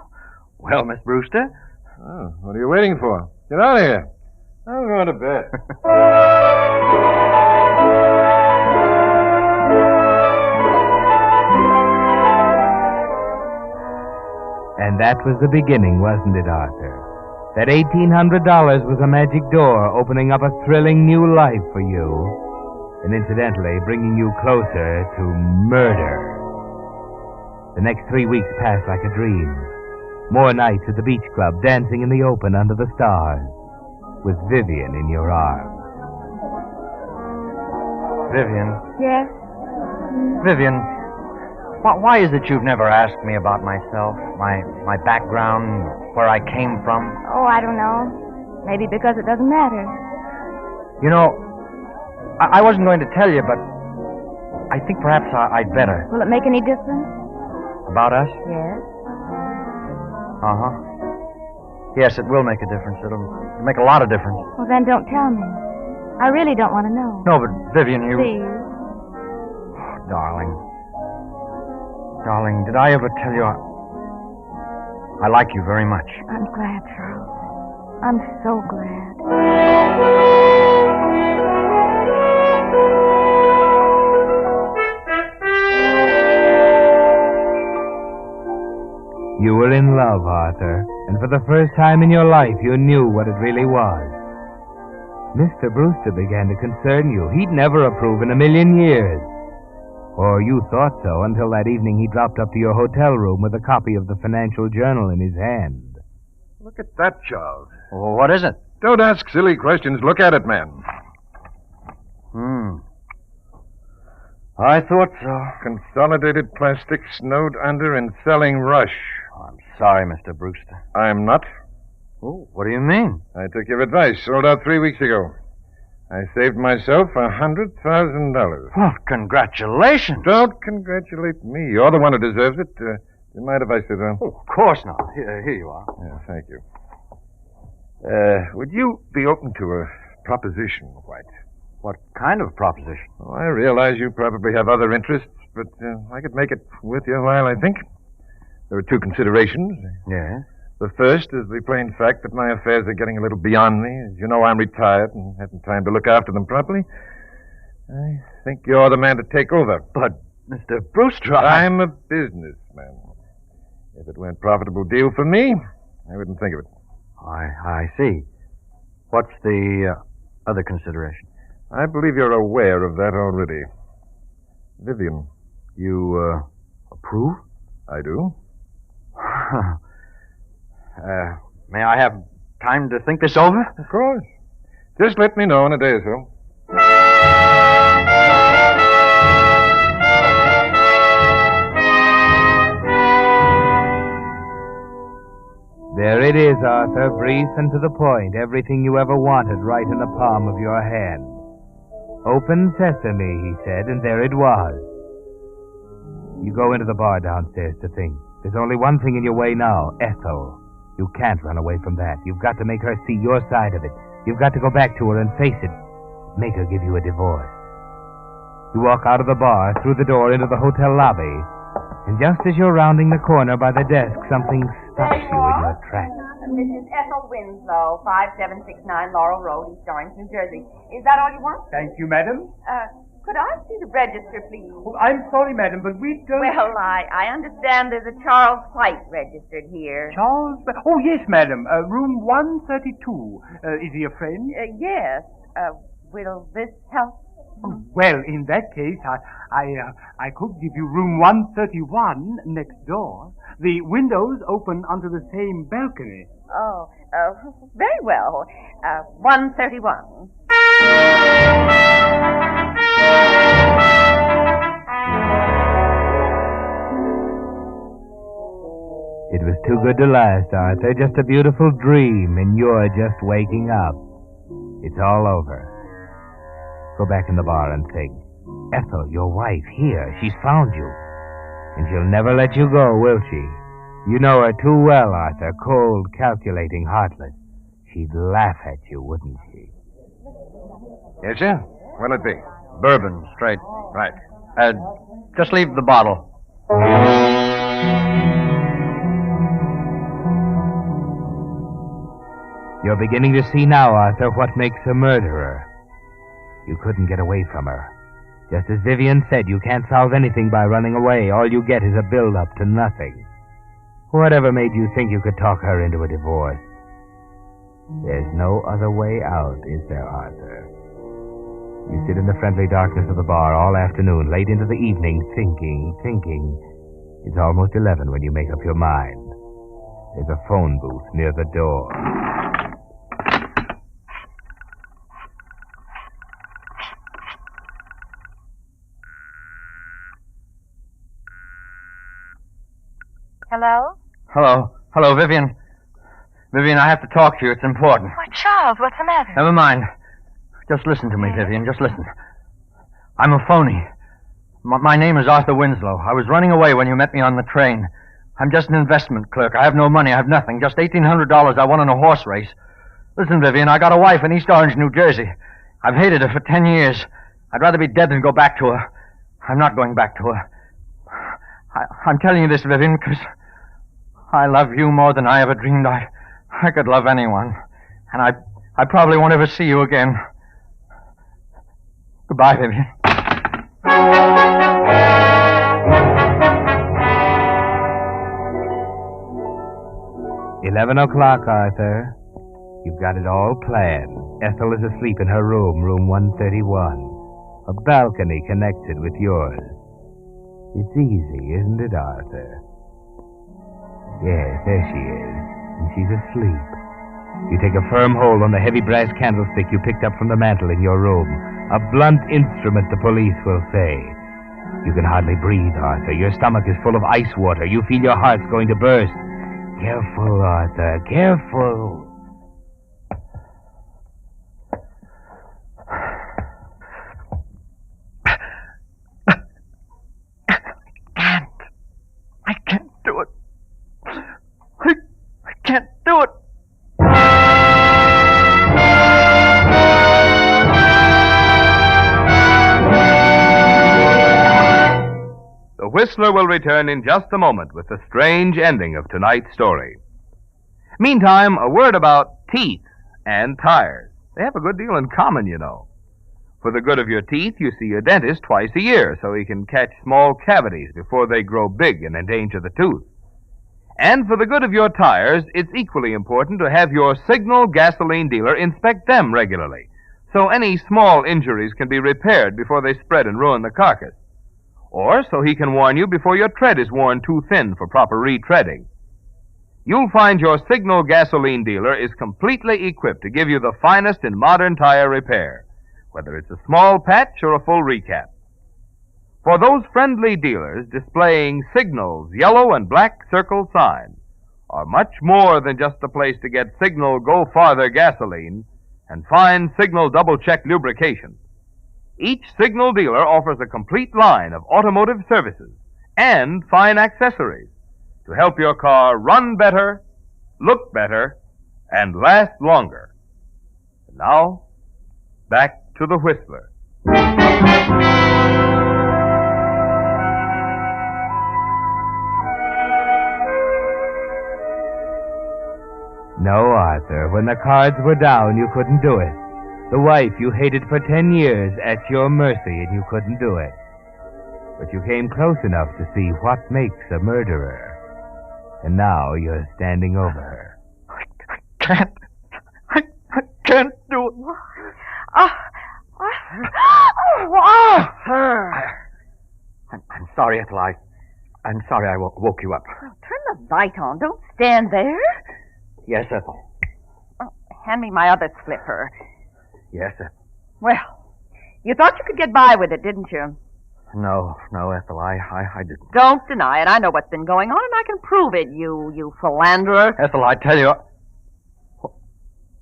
Well, Miss Brewster? Oh, what are you waiting for? Get out of here. I'm going to bed. And that was the beginning, wasn't it, Arthur? That $1,800 was a magic door opening up a thrilling new life for you, and incidentally bringing you closer to murder. The next 3 weeks passed like a dream. More nights at the beach club, dancing in the open under the stars, with Vivian in your arms. Vivian. Yes? Vivian, why is it you've never asked me about myself, my background, where I came from? Oh, I don't know. Maybe because it doesn't matter. You know, I wasn't going to tell you, but I think perhaps I'd better. Will it make any difference? About us? Yes. Uh-huh. Yes, it will make a difference. It'll make a lot of difference. Well, then don't tell me. I really don't want to know. No, but Vivian, you... Please. Darling. Darling, did I ever tell you I like you very much? I'm glad, Charles. I'm so glad. You were in love, Arthur, and for the first time in your life you knew what it really was. Mr. Brewster began to concern you. He'd never approve in a million years. Or you thought so until that evening he dropped up to your hotel room with a copy of the Financial Journal in his hand. Look at that, Charles. Well, what is it? Don't ask silly questions. Look at it, man. I thought so. Consolidated Plastics snowed under and selling rush. I'm sorry, Mr. Brewster. I'm not. Oh, what do you mean? I took your advice. Sold out 3 weeks ago. I saved myself $100,000. Well, congratulations. Don't congratulate me. You're the one who deserves it. Do you mind if I sit down? Oh, of course not. Here you are. Yeah, thank you. Would you be open to a proposition, White? What kind of proposition? Oh, I realize you probably have other interests, but I could make it worth your while, I think. There are 2 considerations. Yes? The first is the plain fact that my affairs are getting a little beyond me. As you know, I'm retired and haven't time to look after them properly. I think you're the man to take over. But, Mr. Brewster, I'm a businessman. If it weren't a profitable deal for me, I wouldn't think of it. I see. What's the other consideration? I believe you're aware of that already. Vivian. You, approve? I do. May I have time to think this over? Of course. Just let me know in a day or so. There it is, Arthur, brief and to the point. Everything you ever wanted right in the palm of your hand. Open sesame, he said, and there it was. You go into the bar downstairs to think. There's only one thing in your way now, Ethel. You can't run away from that. You've got to make her see your side of it. You've got to go back to her and face it. Make her give you a divorce. You walk out of the bar, through the door, into the hotel lobby. And just as you're rounding the corner by the desk, something stops you in your tracks. Mrs. Ethel Winslow, 5769 Laurel Road, East Orange, New Jersey. Is that all you want? Thank you, madam. Could I see the register, please? Oh, I'm sorry, madam, but we don't... Well, I understand there's a Charles White registered here. Charles? Oh, yes, madam. Room 132. Is he a friend? Yes. Will this help? Oh, well, in that case, I could give you room 131 next door. The windows open onto the same balcony. Oh, very well. 131. It was too good to last, Arthur. Just a beautiful dream, and you're just waking up. It's all over. Go back in the bar and think. Ethel, your wife, here. She's found you. And she'll never let you go, will she? You know her too well, Arthur. Cold, calculating, heartless. She'd laugh at you, wouldn't she? Yes, sir? What'll it be? Bourbon, straight. Right. Just leave the bottle. You're beginning to see now, Arthur, what makes a murderer. You couldn't get away from her. Just as Vivian said, you can't solve anything by running away. All you get is a build-up to nothing. Whatever made you think you could talk her into a divorce? There's no other way out, is there, Arthur? You sit in the friendly darkness of the bar all afternoon, late into the evening, thinking. It's almost 11 when you make up your mind. There's a phone booth near the door. Hello? Hello, Vivian. Vivian, I have to talk to you. It's important. Why, Charles, what's the matter? Never mind. Just listen to me, Vivian. Just listen. I'm a phony. My name is Arthur Winslow. I was running away when you met me on the train. I'm just an investment clerk. I have no money. I have nothing. Just $1,800 I won in a horse race. Listen, Vivian, I got a wife in East Orange, New Jersey. I've hated her for 10 years. I'd rather be dead than go back to her. I'm not going back to her. I'm telling you this, Vivian, because I love you more than I ever dreamed I could love anyone. And I probably won't ever see you again. Goodbye, Vivian. 11 o'clock, Arthur. You've got it all planned. Ethel is asleep in her room, room 131. A balcony connected with yours. It's easy, isn't it, Arthur? Yes, there she is. And she's asleep. You take a firm hold on the heavy brass candlestick you picked up from the mantel in your room. A blunt instrument, the police will say. You can hardly breathe, Arthur. Your stomach is full of ice water. You feel your heart's going to burst. Careful, Arthur. Careful. I can't do it. I can't do it. The Whistler will return in just a moment with the strange ending of tonight's story. Meantime, a word about teeth and tires. They have a good deal in common, you know. For the good of your teeth, you see your dentist twice a year so he can catch small cavities before they grow big and endanger the tooth. And for the good of your tires, it's equally important to have your Signal gasoline dealer inspect them regularly, so any small injuries can be repaired before they spread and ruin the carcass. Or so he can warn you before your tread is worn too thin for proper retreading. You'll find your Signal gasoline dealer is completely equipped to give you the finest in modern tire repair, whether it's a small patch or a full recap. For those friendly dealers displaying Signal's yellow and black circle sign are much more than just a place to get Signal Go Farther gasoline and fine Signal double-check lubrication. Each Signal dealer offers a complete line of automotive services and fine accessories to help your car run better, look better, and last longer. And now, back to the Whistler. No, Arthur. When the cards were down, you couldn't do it. The wife you hated for 10 years at your mercy, and you couldn't do it. But you came close enough to see what makes a murderer. And now you're standing over her. I can't do it. I'm sorry, Ethel. I'm sorry I woke you up. Well, turn the light on. Don't stand there. Yes, Ethel. Oh, hand me my other slipper. Yes, Ethel. Well, you thought you could get by with it, didn't you? No, Ethel, I didn't. Don't deny it. I know what's been going on, and I can prove it, you philanderer. Ethel, I tell you...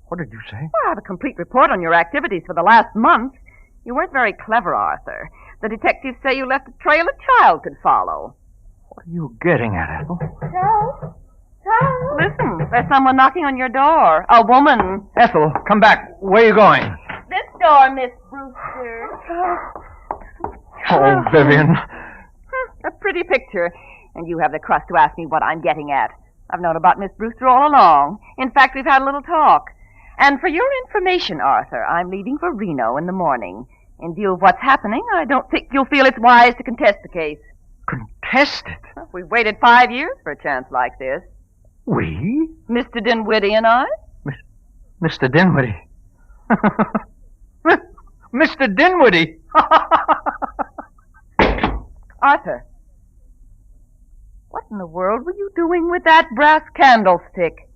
What did you say? Well, I have a complete report on your activities for the last month. You weren't very clever, Arthur. The detectives say you left a trail a child could follow. What are you getting at, Ethel? Charles? Listen, there's someone knocking on your door. A woman. Ethel, come back. Where are you going? This door, Miss Brewster. Oh, Vivian. A pretty picture. And you have the crust to ask me what I'm getting at. I've known about Miss Brewster all along. In fact, we've had a little talk. And for your information, Arthur, I'm leaving for Reno in the morning. In view of what's happening, I don't think you'll feel it's wise to contest the case. Contest it? Well, we've waited 5 years for a chance like this. We? Mr. Dinwiddie and I. Mr. Dinwiddie. Mr. Dinwiddie. Arthur, what in the world were you doing with that brass candlestick?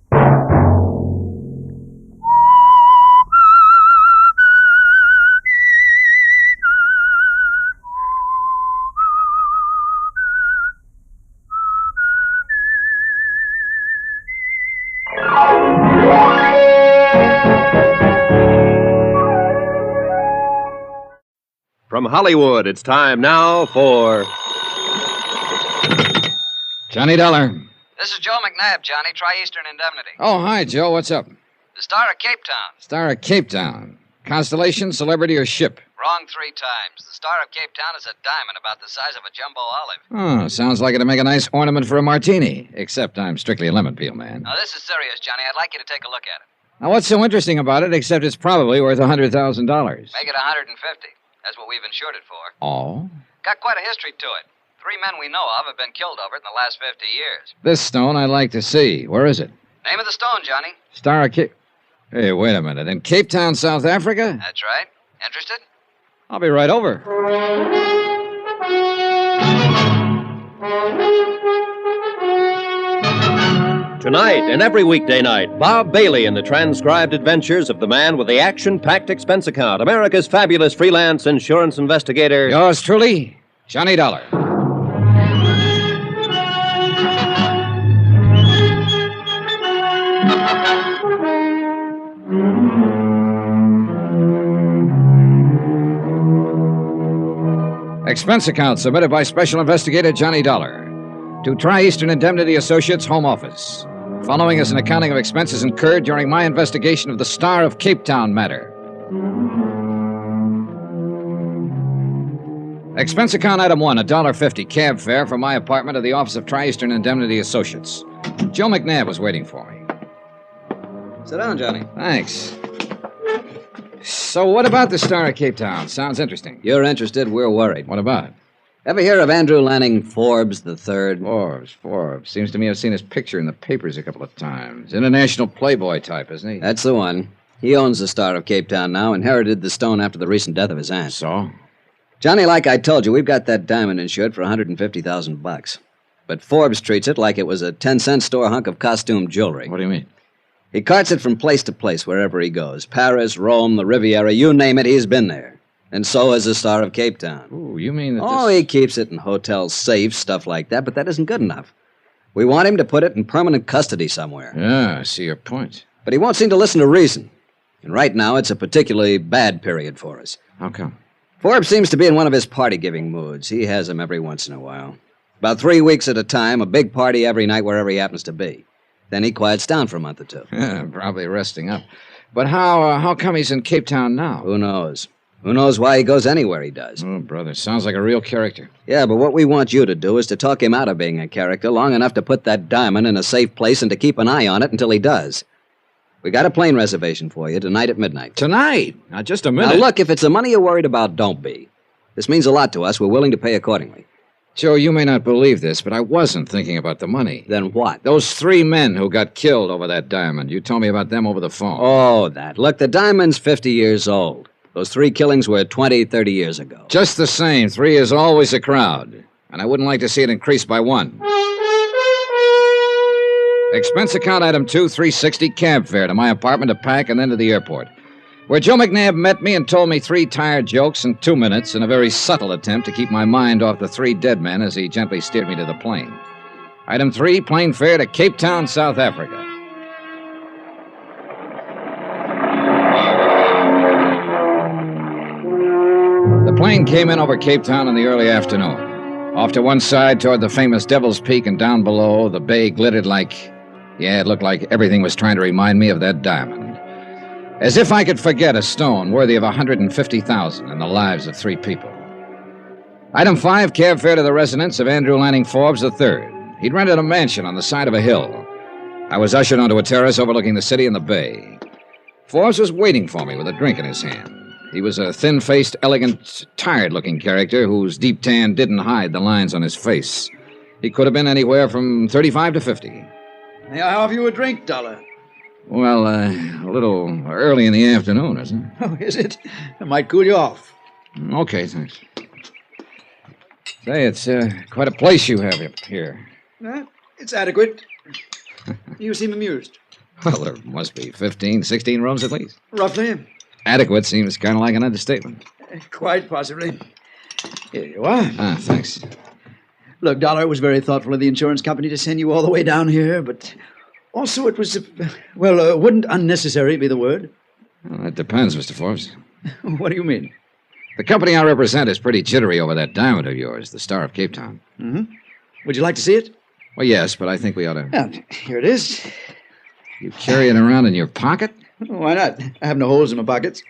From Hollywood, it's time now for... Johnny Dollar. This is Joe McNabb, Johnny, Tri-Eastern Indemnity. Oh, hi, Joe. What's up? The Star of Cape Town. Star of Cape Town. Constellation, celebrity, or ship? Wrong 3 times. The Star of Cape Town is a diamond about the size of a jumbo olive. Oh, sounds like it'd make a nice ornament for a martini. Except I'm strictly a lemon peel man. Now, this is serious, Johnny. I'd like you to take a look at it. Now, what's so interesting about it, except it's probably worth $100,000? Make it $150. That's what we've insured it for. Oh? Got quite a history to it. 3 men we know of have been killed over it in the last 50 years. This stone I'd like to see. Where is it? Name of the stone, Johnny. Star of Cape... Hey, wait a minute. In Cape Town, South Africa? That's right. Interested? I'll be right over. Tonight and every weekday night, Bob Bailey in the transcribed adventures of the man with the action-packed expense account, America's fabulous freelance insurance investigator. Yours truly, Johnny Dollar. Expense account submitted by Special Investigator Johnny Dollar to Tri-Eastern Indemnity Associates, Home Office. Following is an accounting of expenses incurred during my investigation of the Star of Cape Town matter. Expense account item 1, $1.50 cab fare from my apartment to the office of Tri-Eastern Indemnity Associates. Joe McNabb was waiting for me. Sit down, Johnny. Thanks. So what about the Star of Cape Town? Sounds interesting. You're interested, we're worried. What about? Ever hear of Andrew Lanning Forbes III? Forbes. Seems to me I've seen his picture in the papers a couple of times. International playboy type, isn't he? That's the one. He owns the Star of Cape Town now, inherited the stone after the recent death of his aunt. So? Johnny, like I told you, we've got that diamond insured for $150,000. But Forbes treats it like it was a 10-cent store hunk of costume jewelry. What do you mean? He carts it from place to place wherever he goes. Paris, Rome, the Riviera, you name it, he's been there. And so has the Star of Cape Town. Ooh, you mean that he keeps it in hotel safes, stuff like that, but that isn't good enough. We want him to put it in permanent custody somewhere. Yeah, I see your point. But he won't seem to listen to reason. And right now, it's a particularly bad period for us. How come? Forbes seems to be in one of his party-giving moods. He has them every once in a while. About 3 weeks at a time, a big party every night wherever he happens to be. Then he quiets down for a month or two. Yeah, probably resting up. But how come he's in Cape Town now? Who knows? Who knows why he goes anywhere he does? Oh, brother, sounds like a real character. Yeah, but what we want you to do is to talk him out of being a character long enough to put that diamond in a safe place and to keep an eye on it until he does. We got a plane reservation for you tonight at midnight. Tonight? Now, just a minute. Now, look, if it's the money you're worried about, don't be. This means a lot to us. We're willing to pay accordingly. Joe, you may not believe this, but I wasn't thinking about the money. Then what? Those 3 men who got killed over that diamond. You told me about them over the phone. Oh, that. Look, the diamond's 50 years old. Those 3 killings were 20, 30 years ago. Just the same, 3 is always a crowd. And I wouldn't like to see it increase by 1. Expense account item 2, $360 cab fare to my apartment to pack and then to the airport, where Joe McNabb met me and told me 3 tired jokes in 2 minutes in a very subtle attempt to keep my mind off the 3 dead men as he gently steered me to the plane. Item 3, plane fare to Cape Town, South Africa. The plane came in over Cape Town in the early afternoon. Off to one side toward the famous Devil's Peak, and down below, the bay glittered like... Yeah, it looked like everything was trying to remind me of that diamond. As if I could forget a stone worthy of $150,000 and the lives of 3 people. Item 5, cab fare to the residence of Andrew Lanning Forbes III. He'd rented a mansion on the side of a hill. I was ushered onto a terrace overlooking the city and the bay. Forbes was waiting for me with a drink in his hand. He was a thin-faced, elegant, tired-looking character whose deep tan didn't hide the lines on his face. He could have been anywhere from 35 to 50. May I have you a drink, Dollar? Well, a little early in the afternoon, isn't it? Oh, is it? It might cool you off. Okay, thanks. Say, it's quite a place you have up here. It's adequate. You seem amused. Well, there must be 15, 16 rooms at least. Roughly. Adequate seems kind of like an understatement. Quite possibly. Here you are. Ah, thanks. Look, Dollar, it was very thoughtful of the insurance company to send you all the way down here, but also it was, wouldn't unnecessary be the word? Well, that depends, Mr. Forbes. What do you mean? The company I represent is pretty jittery over that diamond of yours, the Star of Capetown. Mm-hmm. Would you like to see it? Well, yes, but I think we ought to... Yeah, here it is. You carry it around in your pocket? Why not? I have no holes in my pockets.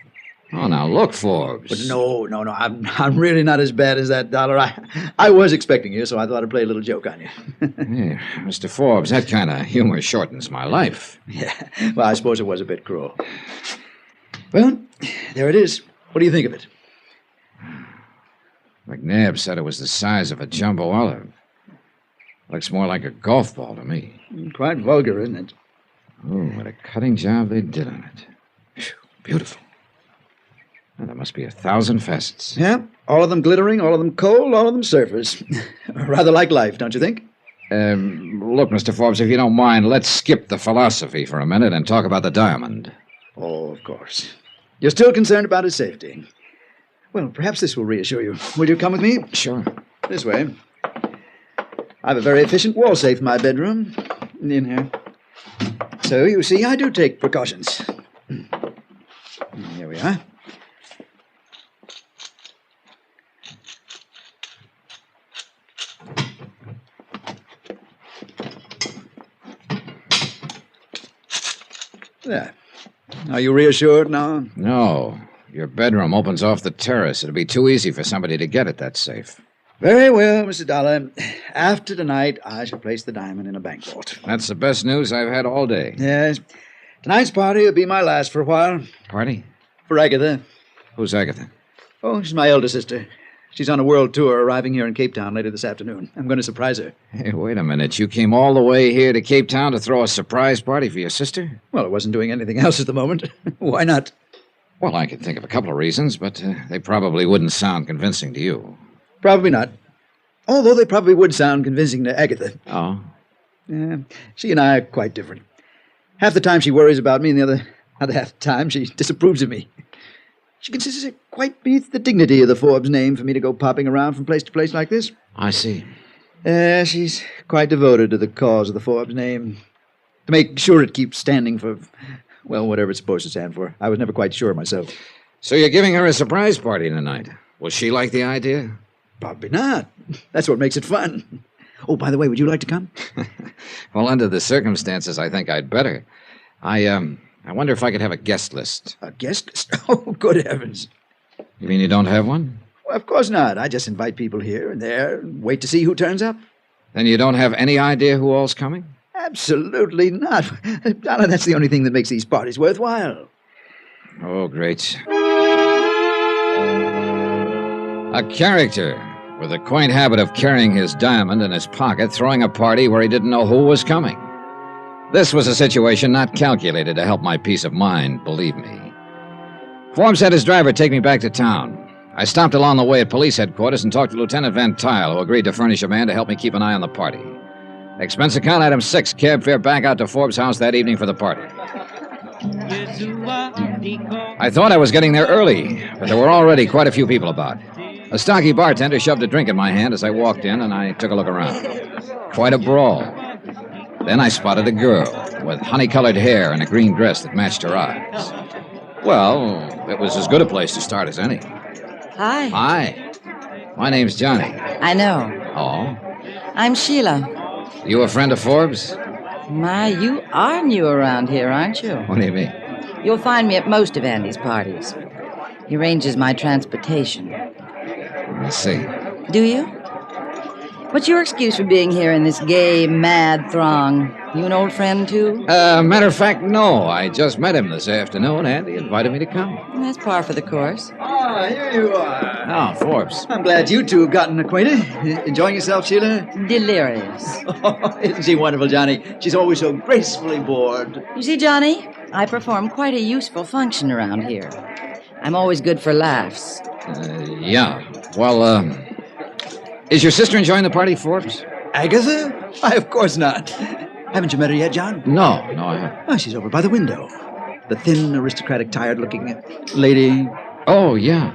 Oh, now look, Forbes. But no. I'm really not as bad as that dollar. I was expecting you, so I thought I'd play a little joke on you. Hey, Mr. Forbes, that kind of humor shortens my life. Yeah, well, I suppose it was a bit cruel. Well, there it is. What do you think of it? McNabb said it was the size of a jumbo olive. Looks more like a golf ball to me. Quite vulgar, isn't it? Oh, what a cutting job they did on it. Phew, beautiful. Well, there must be 1,000 facets. Yeah, all of them glittering, all of them cold, all of them surfers. Rather like life, don't you think? Look, Mr. Forbes, if you don't mind, let's skip the philosophy for a minute and talk about the diamond. Oh, of course. You're still concerned about his safety. Well, perhaps this will reassure you. Will you come with me? Sure. This way. I have a very efficient wall safe in my bedroom. In here. So, you see, I do take precautions. Here we are. There. Are you reassured now? No. Your bedroom opens off the terrace. It'd be too easy for somebody to get at that safe. Very well, Mr. Dollar. After tonight, I shall place the diamond in a bank vault. That's the best news I've had all day. Yes. Tonight's party will be my last for a while. Party? For Agatha. Who's Agatha? Oh, she's my elder sister. She's on a world tour, arriving here in Capetown later this afternoon. I'm going to surprise her. Hey, wait a minute. You came all the way here to Capetown to throw a surprise party for your sister? Well, I wasn't doing anything else at the moment. Why not? Well, I could think of a couple of reasons, but they probably wouldn't sound convincing to you. Probably not. Although they probably would sound convincing to Agatha. Oh? Yeah, she and I are quite different. Half the time she worries about me, and the other half the time she disapproves of me. She considers it quite beneath the dignity of the Forbes name for me to go popping around from place to place like this. I see. She's quite devoted to the cause of the Forbes name. To make sure it keeps standing for, well, whatever it's supposed to stand for. I was never quite sure myself. So you're giving her a surprise party tonight. Will she like the idea? Probably not. That's what makes it fun. Oh, by the way, would you like to come? Well, under the circumstances, I think I'd better. I wonder if I could have a guest list. A guest list? Oh, good heavens. You mean you don't have one? Well, of course not. I just invite people here and there and wait to see who turns up. Then you don't have any idea who all's coming? Absolutely not. Donna, that's the only thing that makes these parties worthwhile. Oh, great. A character with a quaint habit of carrying his diamond in his pocket, throwing a party where he didn't know who was coming. This was a situation not calculated to help my peace of mind, believe me. Forbes had his driver take me back to town. I stopped along the way at police headquarters and talked to Lieutenant Van Tile, who agreed to furnish a man to help me keep an eye on the party. Expense account item 6, cab fare back out to Forbes' house that evening for the party. I thought I was getting there early, but there were already quite a few people about. A stocky bartender shoved a drink in my hand as I walked in, and I took a look around. Quite a brawl. Then I spotted a girl with honey-colored hair and a green dress that matched her eyes. Well, it was as good a place to start as any. Hi. Hi. My name's Johnny. I know. Oh? I'm Sheila. You a friend of Forbes? My, you are new around here, aren't you? What do you mean? You'll find me at most of Andy's parties. He arranges my transportation. Let's see. Do you? What's your excuse for being here in this gay, mad throng? You an old friend, too? Matter of fact, no. I just met him this afternoon, and he invited me to come. That's par for the course. Ah, here you are. Oh, Forbes. I'm glad you two have gotten acquainted. Enjoying yourself, Sheila? Delirious. Oh, isn't she wonderful, Johnny? She's always so gracefully bored. You see, Johnny, I perform quite a useful function around here. I'm always good for laughs. Yeah. Well, is your sister enjoying the party, Forbes? Agatha? Why, of course not. Haven't you met her yet, John? No, I haven't. Oh, she's over by the window. The thin, aristocratic, tired-looking lady. Oh, yeah.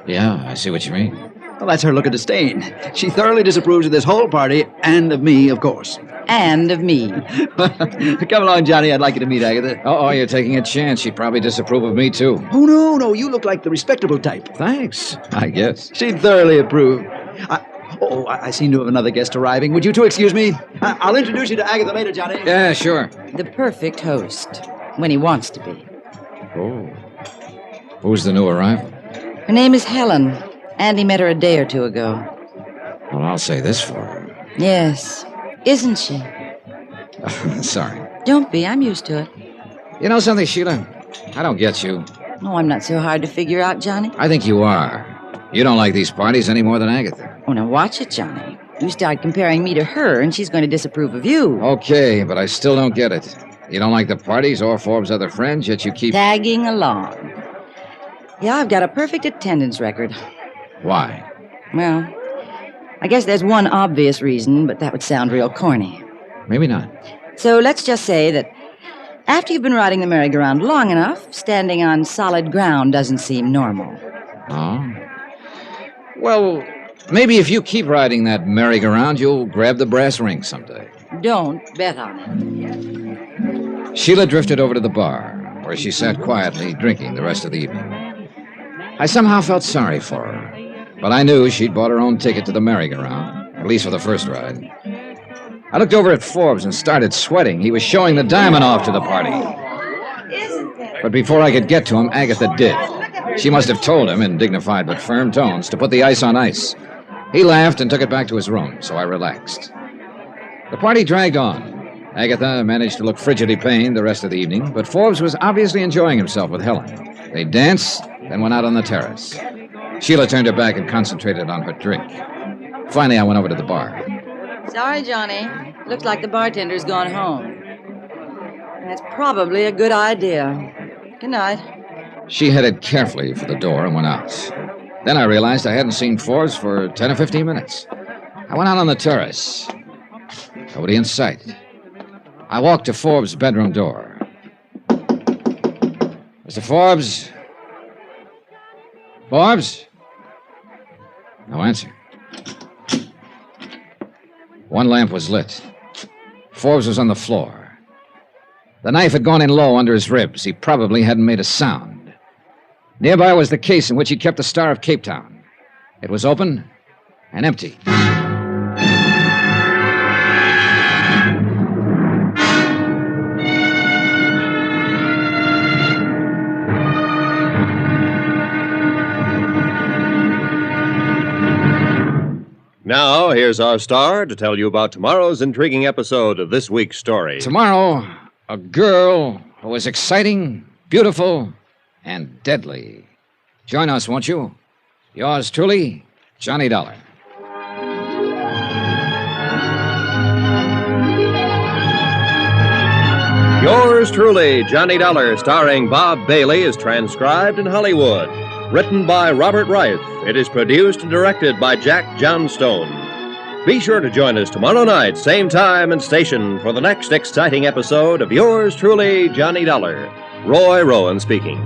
Yeah, I see what you mean. Well, that's her look of disdain. She thoroughly disapproves of this whole party, and of me, of course. And of me. Come along, Johnny. I'd like you to meet Agatha. Oh, you're taking a chance. She'd probably disapprove of me, too. Oh, no. You look like the respectable type. Thanks, I guess. She'd thoroughly approve. I seem to have another guest arriving. Would you two excuse me? I'll introduce you to Agatha later, Johnny. Yeah, sure. The perfect host. When he wants to be. Oh. Who's the new arrival? Her name is Helen. Andy met her a day or two ago. Well, I'll say this for her. Yes. Isn't she? Sorry. Don't be. I'm used to it. You know something, Sheila? I don't get you. Oh, I'm not so hard to figure out, Johnny. I think you are. You don't like these parties any more than Agatha. Oh, now watch it, Johnny. You start comparing me to her, and she's going to disapprove of you. Okay, but I still don't get it. You don't like the parties or Forbes' other friends, yet you keep... tagging along. Yeah, I've got a perfect attendance record. Why? Well, I guess there's one obvious reason, but that would sound real corny. Maybe not. So let's just say that after you've been riding the merry-go-round long enough, standing on solid ground doesn't seem normal. Oh? Well, maybe if you keep riding that merry-go-round, you'll grab the brass ring someday. Don't bet on it. Sheila drifted over to the bar, where she sat quietly drinking the rest of the evening. I somehow felt sorry for her, but I knew she'd bought her own ticket to the merry-go-round, at least for the first ride. I looked over at Forbes and started sweating. He was showing the diamond off to the party. But before I could get to him, Agatha did. She must have told him, in dignified but firm tones, to put the ice on ice. He laughed and took it back to his room, so I relaxed. The party dragged on. Agatha managed to look frigidly pained the rest of the evening, but Forbes was obviously enjoying himself with Helen. They danced, then went out on the terrace. Sheila turned her back and concentrated on her drink. Finally, I went over to the bar. Sorry, Johnny. Looks like the bartender's gone home. That's probably a good idea. Good night. She headed carefully for the door and went out. Then I realized I hadn't seen Forbes for 10 or 15 minutes. I went out on the terrace. Nobody in sight. I walked to Forbes' bedroom door. Mr. Forbes? Forbes? No answer. One lamp was lit. Forbes was on the floor. The knife had gone in low under his ribs. He probably hadn't made a sound. Nearby was the case in which he kept the Star of Capetown. It was open and empty. Now, here's our star to tell you about tomorrow's intriguing episode of this week's story. Tomorrow, a girl who was exciting, beautiful, and deadly. Join us, won't you? Yours truly, Johnny Dollar. Yours truly, Johnny Dollar, starring Bob Bailey, is transcribed in Hollywood. Written by Robert Reif. It is produced and directed by Jack Johnstone. Be sure to join us tomorrow night, same time and station, for the next exciting episode of Yours truly, Johnny Dollar. Roy Rowan speaking.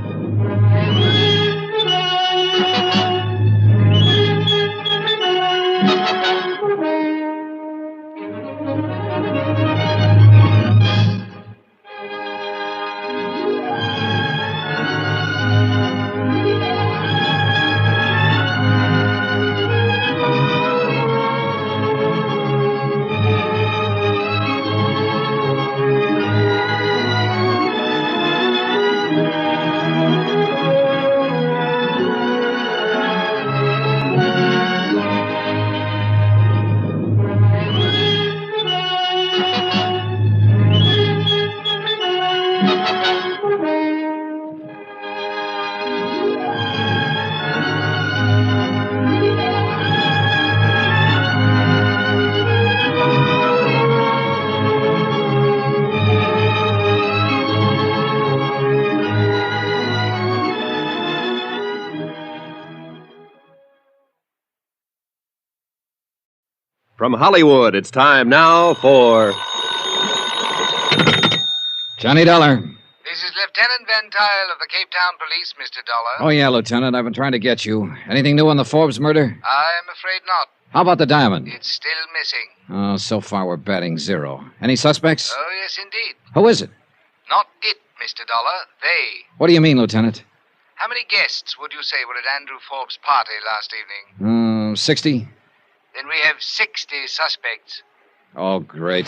From Hollywood, it's time now for... Johnny Dollar. This is Lieutenant Van Tile of the Cape Town Police, Mr. Dollar. Oh, yeah, Lieutenant. I've been trying to get you. Anything new on the Forbes murder? I'm afraid not. How about the diamond? It's still missing. Oh, so far we're batting 0. Any suspects? Oh, yes, indeed. Who is it? Not it, Mr. Dollar. They. What do you mean, Lieutenant? How many guests would you say were at Andrew Forbes' party last evening? 60? Then we have 60 suspects. Oh, great.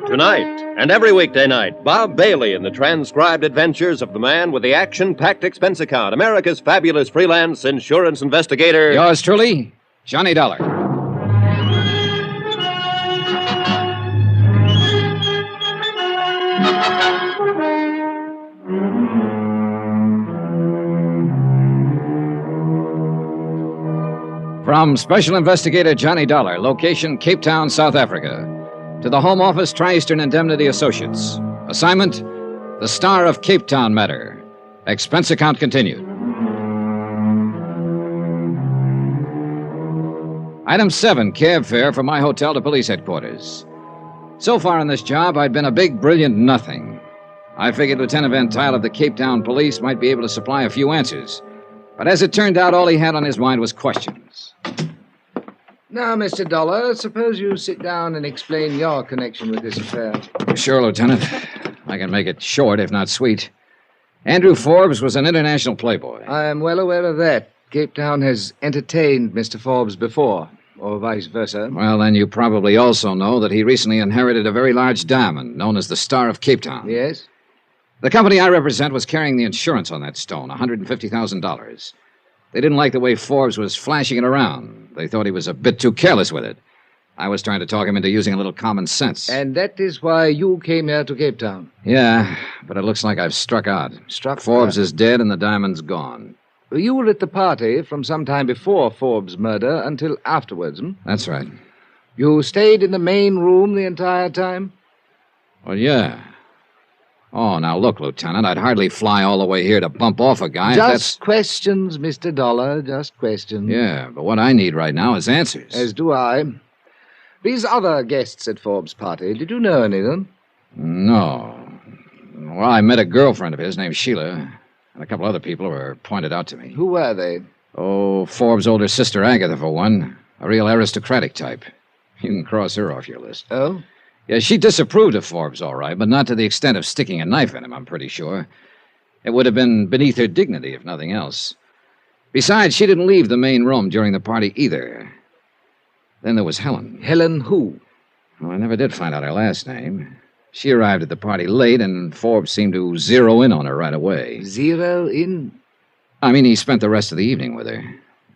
Tonight, and every weekday night, Bob Bailey in the transcribed adventures of the man with the action-packed expense account, America's fabulous freelance insurance investigator. Yours truly, Johnny Dollar. From Special Investigator Johnny Dollar, location Capetown, South Africa, to the Home Office, Tri-Eastern Indemnity Associates. Assignment, the Star of Capetown matter. Expense account continued. Item 7, cab fare from my hotel to police headquarters. So far in this job, I'd been a big, brilliant nothing. I figured Lieutenant Van Tile of the Capetown Police might be able to supply a few answers. But as it turned out, all he had on his mind was questions. Now, Mr. Dollar, suppose you sit down and explain your connection with this affair. Sure, Lieutenant. I can make it short, if not sweet. Andrew Forbes was an international playboy. I am well aware of that. Capetown has entertained Mr. Forbes before, or vice versa. Well, then you probably also know that he recently inherited a very large diamond known as the Star of Capetown. Yes? The company I represent was carrying the insurance on that stone, $150,000. They didn't like the way Forbes was flashing it around. They thought he was a bit too careless with it. I was trying to talk him into using a little common sense. And that is why you came here to Capetown? Yeah, but it looks like I've struck out. Forbes is dead and the diamond's gone. You were at the party from some time before Forbes' murder until afterwards, hmm? That's right. You stayed in the main room the entire time? Well, yeah. Oh, now look, Lieutenant, I'd hardly fly all the way here to bump off a guy. Just questions, Mr. Dollar, just questions. Yeah, but what I need right now is answers. As do I. These other guests at Forbes' party, did you know any of them? No. Well, I met a girlfriend of his named Sheila, and a couple other people were pointed out to me. Who were they? Oh, Forbes' older sister, Agatha, for one. A real aristocratic type. You can cross her off your list. Oh? Yeah, she disapproved of Forbes, all right, but not to the extent of sticking a knife in him, I'm pretty sure. It would have been beneath her dignity, if nothing else. Besides, she didn't leave the main room during the party either. Then there was Helen. Helen who? Well, I never did find out her last name. She arrived at the party late, and Forbes seemed to zero in on her right away. Zero in? I mean, he spent the rest of the evening with her.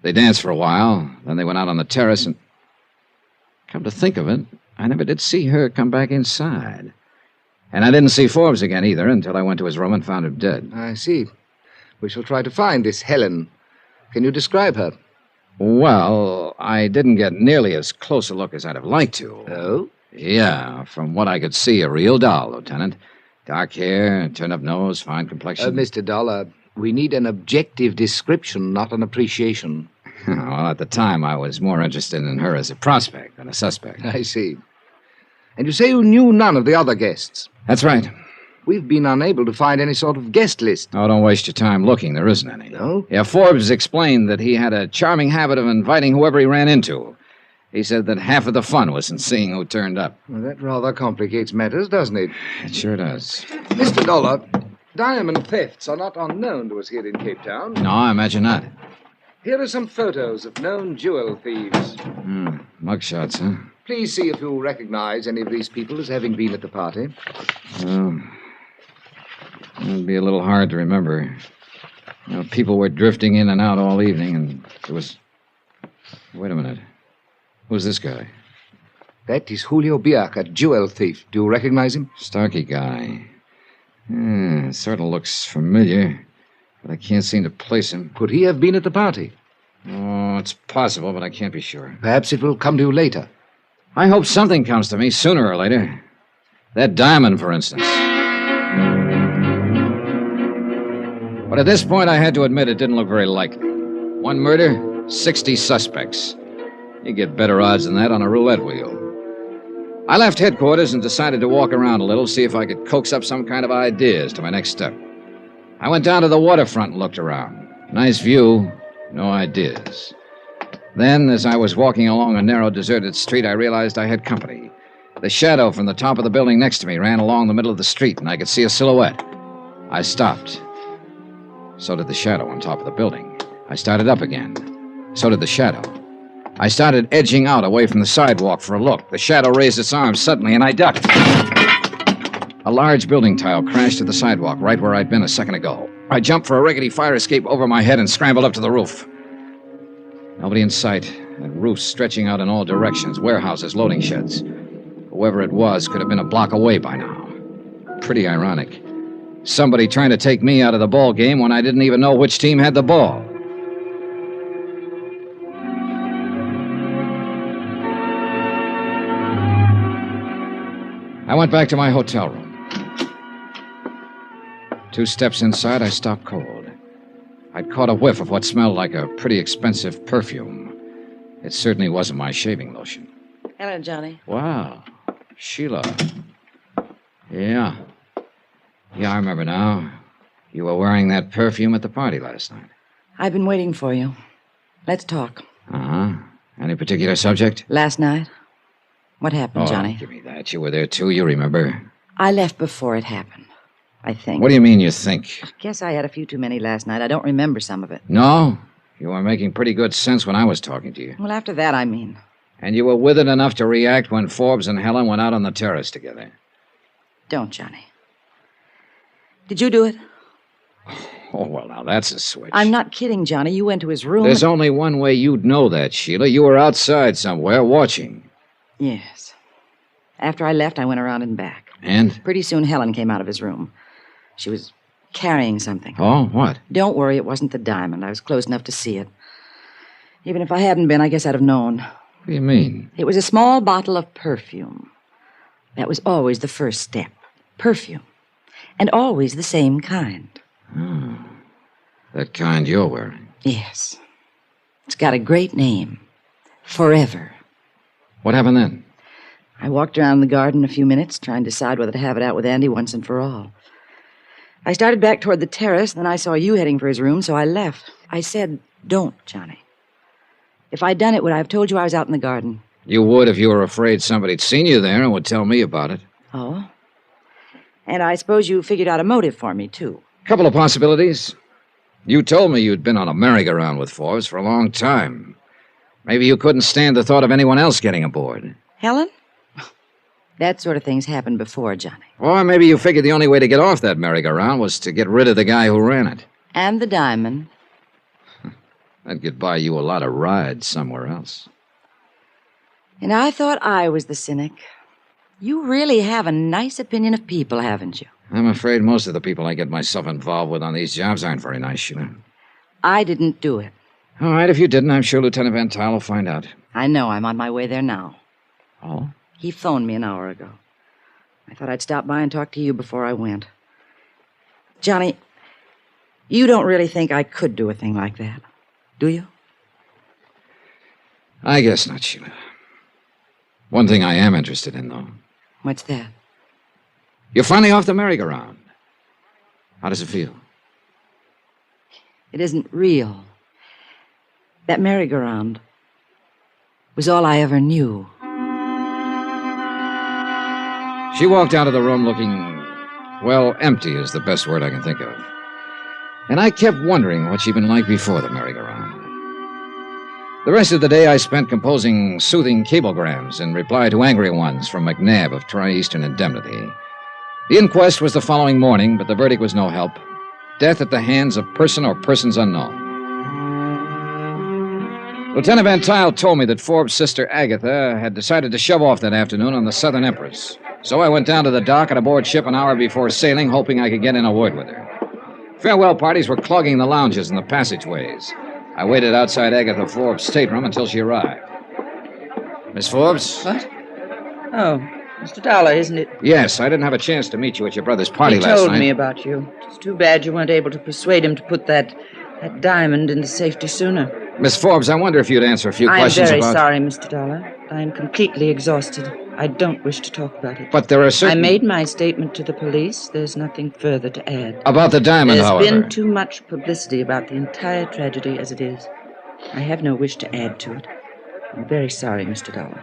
They danced for a while, then they went out on the terrace, and... Come to think of it, I never did see her come back inside. And I didn't see Forbes again either until I went to his room and found him dead. I see. We shall try to find this Helen. Can you describe her? Well, I didn't get nearly as close a look as I'd have liked to. Oh? Yeah, from what I could see, a real doll, Lieutenant. Dark hair, turned-up nose, fine complexion. Mr. Dollar, we need an objective description, not an appreciation. Well, at the time, I was more interested in her as a prospect than a suspect. I see. And you say you knew none of the other guests? That's right. We've been unable to find any sort of guest list. Oh, don't waste your time looking. There isn't any. No? Yeah, Forbes explained that he had a charming habit of inviting whoever he ran into. He said that half of the fun was in seeing who turned up. Well, that rather complicates matters, doesn't it? It sure does. Mr. Dollar, diamond thefts are not unknown to us here in Capetown. No, I imagine not. Here are some photos of known jewel thieves. Mugshots, huh? Please see if you recognize any of these people as having been at the party. Well, it'd be a little hard to remember. You know, people were drifting in and out all evening, and there was... Wait a minute. Who's this guy? That is Julio Biak, a jewel thief. Do you recognize him? Starkey guy. Sort of looks familiar, but I can't seem to place him. Could he have been at the party? Oh, it's possible, but I can't be sure. Perhaps it will come to you later. I hope something comes to me sooner or later. That diamond, for instance. But at this point, I had to admit it didn't look very likely. One murder, 60 suspects. You get better odds than that on a roulette wheel. I left headquarters and decided to walk around a little, see if I could coax up some kind of ideas to my next step. I went down to the waterfront and looked around. Nice view, no ideas. Then, as I was walking along a narrow, deserted street, I realized I had company. The shadow from the top of the building next to me ran along the middle of the street, and I could see a silhouette. I stopped. So did the shadow on top of the building. I started up again. So did the shadow. I started edging out away from the sidewalk for a look. The shadow raised its arms suddenly, and I ducked. A large building tile crashed to the sidewalk right where I'd been a second ago. I jumped for a rickety fire escape over my head and scrambled up to the roof. Nobody in sight, and roofs stretching out in all directions, warehouses, loading sheds. Whoever it was could have been a block away by now. Pretty ironic. Somebody trying to take me out of the ball game when I didn't even know which team had the ball. I went back to my hotel room. 2 steps inside, I stopped cold. I'd caught a whiff of what smelled like a pretty expensive perfume. It certainly wasn't my shaving lotion. Hello, Johnny. Wow. Sheila. Yeah. Yeah, I remember now. You were wearing that perfume at the party last night. I've been waiting for you. Let's talk. Uh-huh. Any particular subject? Last night? What happened, Oh, Johnny? give me that. You were there, too. You remember. I left before it happened, I think. What do you mean you think? Guess I had a few too many last night. I don't remember some of it. No? You were making pretty good sense when I was talking to you. Well, after that, I mean. And you were with it enough to react when Forbes and Helen went out on the terrace together. Don't, Johnny. Did you do it? Oh, well, now that's a switch. I'm not kidding, Johnny. You went to his room. There's only one way you'd know that, Sheila. You were outside somewhere watching. Yes. After I left, I went around and back. And? Pretty soon, Helen came out of his room. She was carrying something. Oh, what? Don't worry, it wasn't the diamond. I was close enough to see it. Even if I hadn't been, I guess I'd have known. What do you mean? It was a small bottle of perfume. That was always the first step. Perfume. And always the same kind. Oh, that kind you're wearing. Yes. It's got a great name. Forever. What happened then? I walked around the garden a few minutes, trying to decide whether to have it out with Andy once and for all. I started back toward the terrace, then I saw you heading for his room, so I left. I said, don't, Johnny. If I'd done it, would I have told you I was out in the garden? You would if you were afraid somebody'd seen you there and would tell me about it. Oh? And I suppose you figured out a motive for me, too. Couple of possibilities. You told me you'd been on a merry-go-round with Forbes for a long time. Maybe you couldn't stand the thought of anyone else getting aboard. Helen? That sort of thing's happened before, Johnny. Or maybe you figured the only way to get off that merry-go-round was to get rid of the guy who ran it. And the diamond. That'd get by you a lot of rides somewhere else. And I thought I was the cynic. You really have a nice opinion of people, haven't you? I'm afraid most of the people I get myself involved with on these jobs aren't very nice, Sheila. I didn't do it. All right, if you didn't, I'm sure Lieutenant Van Tile will find out. I know. I'm on my way there now. Oh? He phoned me an hour ago. I thought I'd stop by and talk to you before I went. Johnny, you don't really think I could do a thing like that, do you? I guess not, Sheila. One thing I am interested in, though. What's that? You're finally off the merry-go-round. How does it feel? It isn't real. That merry-go-round was all I ever knew. She walked out of the room looking, well, empty is the best word I can think of. And I kept wondering what she'd been like before the merry-go-round. The rest of the day I spent composing soothing cablegrams in reply to angry ones from McNabb of Tri-Eastern Indemnity. The inquest was the following morning, but the verdict was no help. Death at the hands of person or persons unknown. Lieutenant Van Tile told me that Forbes' sister Agatha had decided to shove off that afternoon on the Southern Empress. So I went down to the dock and aboard ship an hour before sailing, hoping I could get in a word with her. Farewell parties were clogging the lounges and the passageways. I waited outside Agatha Forbes' stateroom until she arrived. Miss Forbes? What? Oh, Mr. Dollar, isn't it? Yes, I didn't have a chance to meet you at your brother's party He last night. told me about you. It's too bad you weren't able to persuade him to put that diamond into safety sooner. Miss Forbes, I wonder if you'd answer a few questions I'm about... very sorry, Mr. Dollar. I am completely exhausted. I don't wish to talk about it. But there are certain... I made my statement to the police. There's nothing further to add. About the diamond, There's however. been too much publicity about the entire tragedy as it is. I have no wish to add to it. I'm very sorry, Mr. Dollar.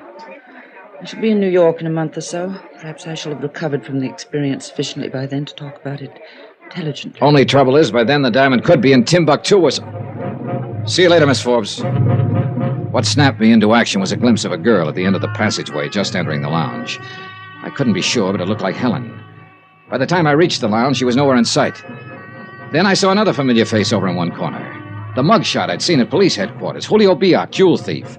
I shall be in New York in a month or so. Perhaps I shall have recovered from the experience sufficiently by then to talk about it intelligently. Only trouble is, by then the diamond could be in Timbuktu or something. See you later, Miss Forbes. What snapped me into action was a glimpse of a girl at the end of the passageway just entering the lounge. I couldn't be sure, but it looked like Helen. By the time I reached the lounge, she was nowhere in sight. Then I saw another familiar face over in one corner. The mugshot I'd seen at police headquarters, Julio Biak, jewel thief.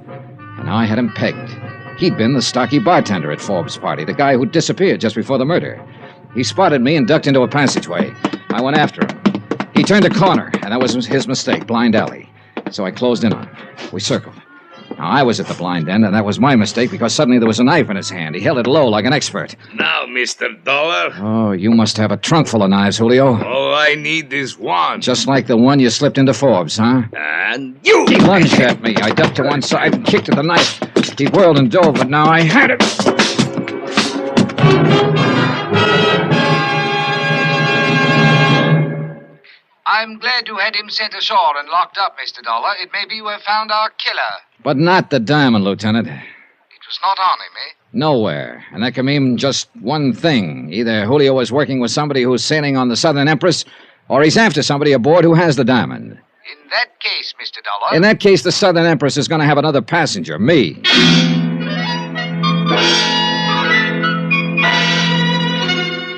And now I had him pegged. He'd been the stocky bartender at Forbes' party, the guy who disappeared just before the murder. He spotted me and ducked into a passageway. I went after him. He turned a corner, and that was his mistake, blind alley. So I closed in on him. We circled. Now, I was at the blind end, and that was my mistake because suddenly there was a knife in his hand. He held it low like an expert. Now, Mr. Dollar. Oh, you must have a trunk full of knives, Julio. All I need is one. Just like the one you slipped into Forbes, huh? And you! He lunged at me. I ducked to one side and kicked at the knife. He whirled and dove, but now I had it. I'm glad you had him sent ashore and locked up, Mr. Dollar. It may be you have found our killer. But not the diamond, Lieutenant. It was not on him, eh? Nowhere. And that can mean just one thing. Either Julio was working with somebody who's sailing on the Southern Empress, or he's after somebody aboard who has the diamond. In that case, Mr. Dollar... In that case, the Southern Empress is going to have another passenger, me.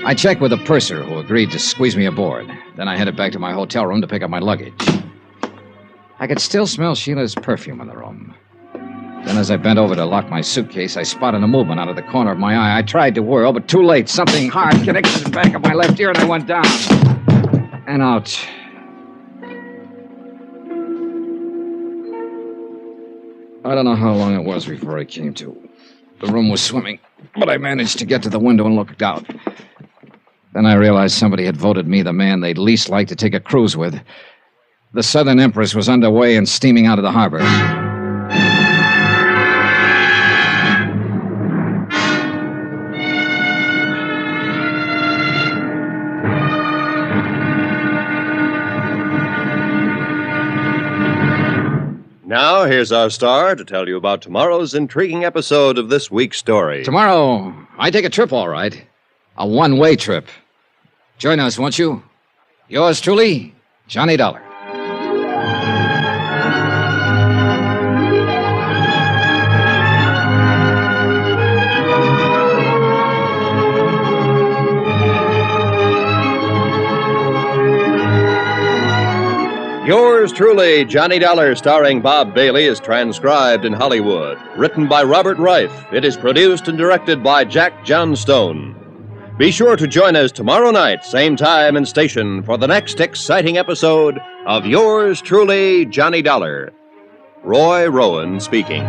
I checked with the purser, who agreed to squeeze me aboard. Then I headed back to my hotel room to pick up my luggage. I could still smell Sheila's perfume in the room. Then as I bent over to lock my suitcase, I spotted a movement out of the corner of my eye. I tried to whirl, but too late. Something hard connected the back of my left ear, and I went down. And out. I don't know how long it was before I came to. The room was swimming, but I managed to get to the window and looked out. Then I realized somebody had voted me the man they'd least like to take a cruise with. The Southern Empress was underway and steaming out of the harbor. Now, here's our star to tell you about tomorrow's intriguing episode of this week's story. Tomorrow, I take a trip, all right. A one-way trip. Join us, won't you? Yours truly, Johnny Dollar. Yours truly, Johnny Dollar, starring Bob Bailey, is transcribed in Hollywood. Written by Robert Reif. It is produced and directed by Jack Johnstone. Be sure to join us tomorrow night, same time and station, for the next exciting episode of Yours truly, Johnny Dollar. Roy Rowan speaking.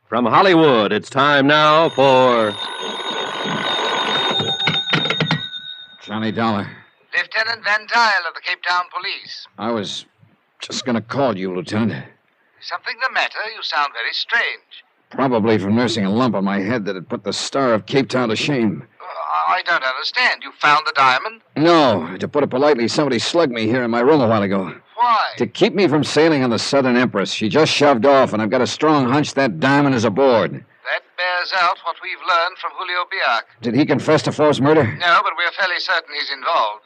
From Hollywood, it's time now for... Johnny Dollar. Lieutenant Van Tile of the Capetown Police. I was just going to call you, Lieutenant. Is something the matter? You sound very strange. Probably from nursing a lump on my head that had put the star of Capetown to shame. I don't understand. You found the diamond? No, to put it politely, somebody slugged me here in my room a while ago. Why? To keep me from sailing on the Southern Empress. She just shoved off, and I've got a strong hunch that diamond is aboard. That bears bears out what we've learned from Julio Biac. Did he confess to Forbes' murder? No, but we're fairly certain he's involved.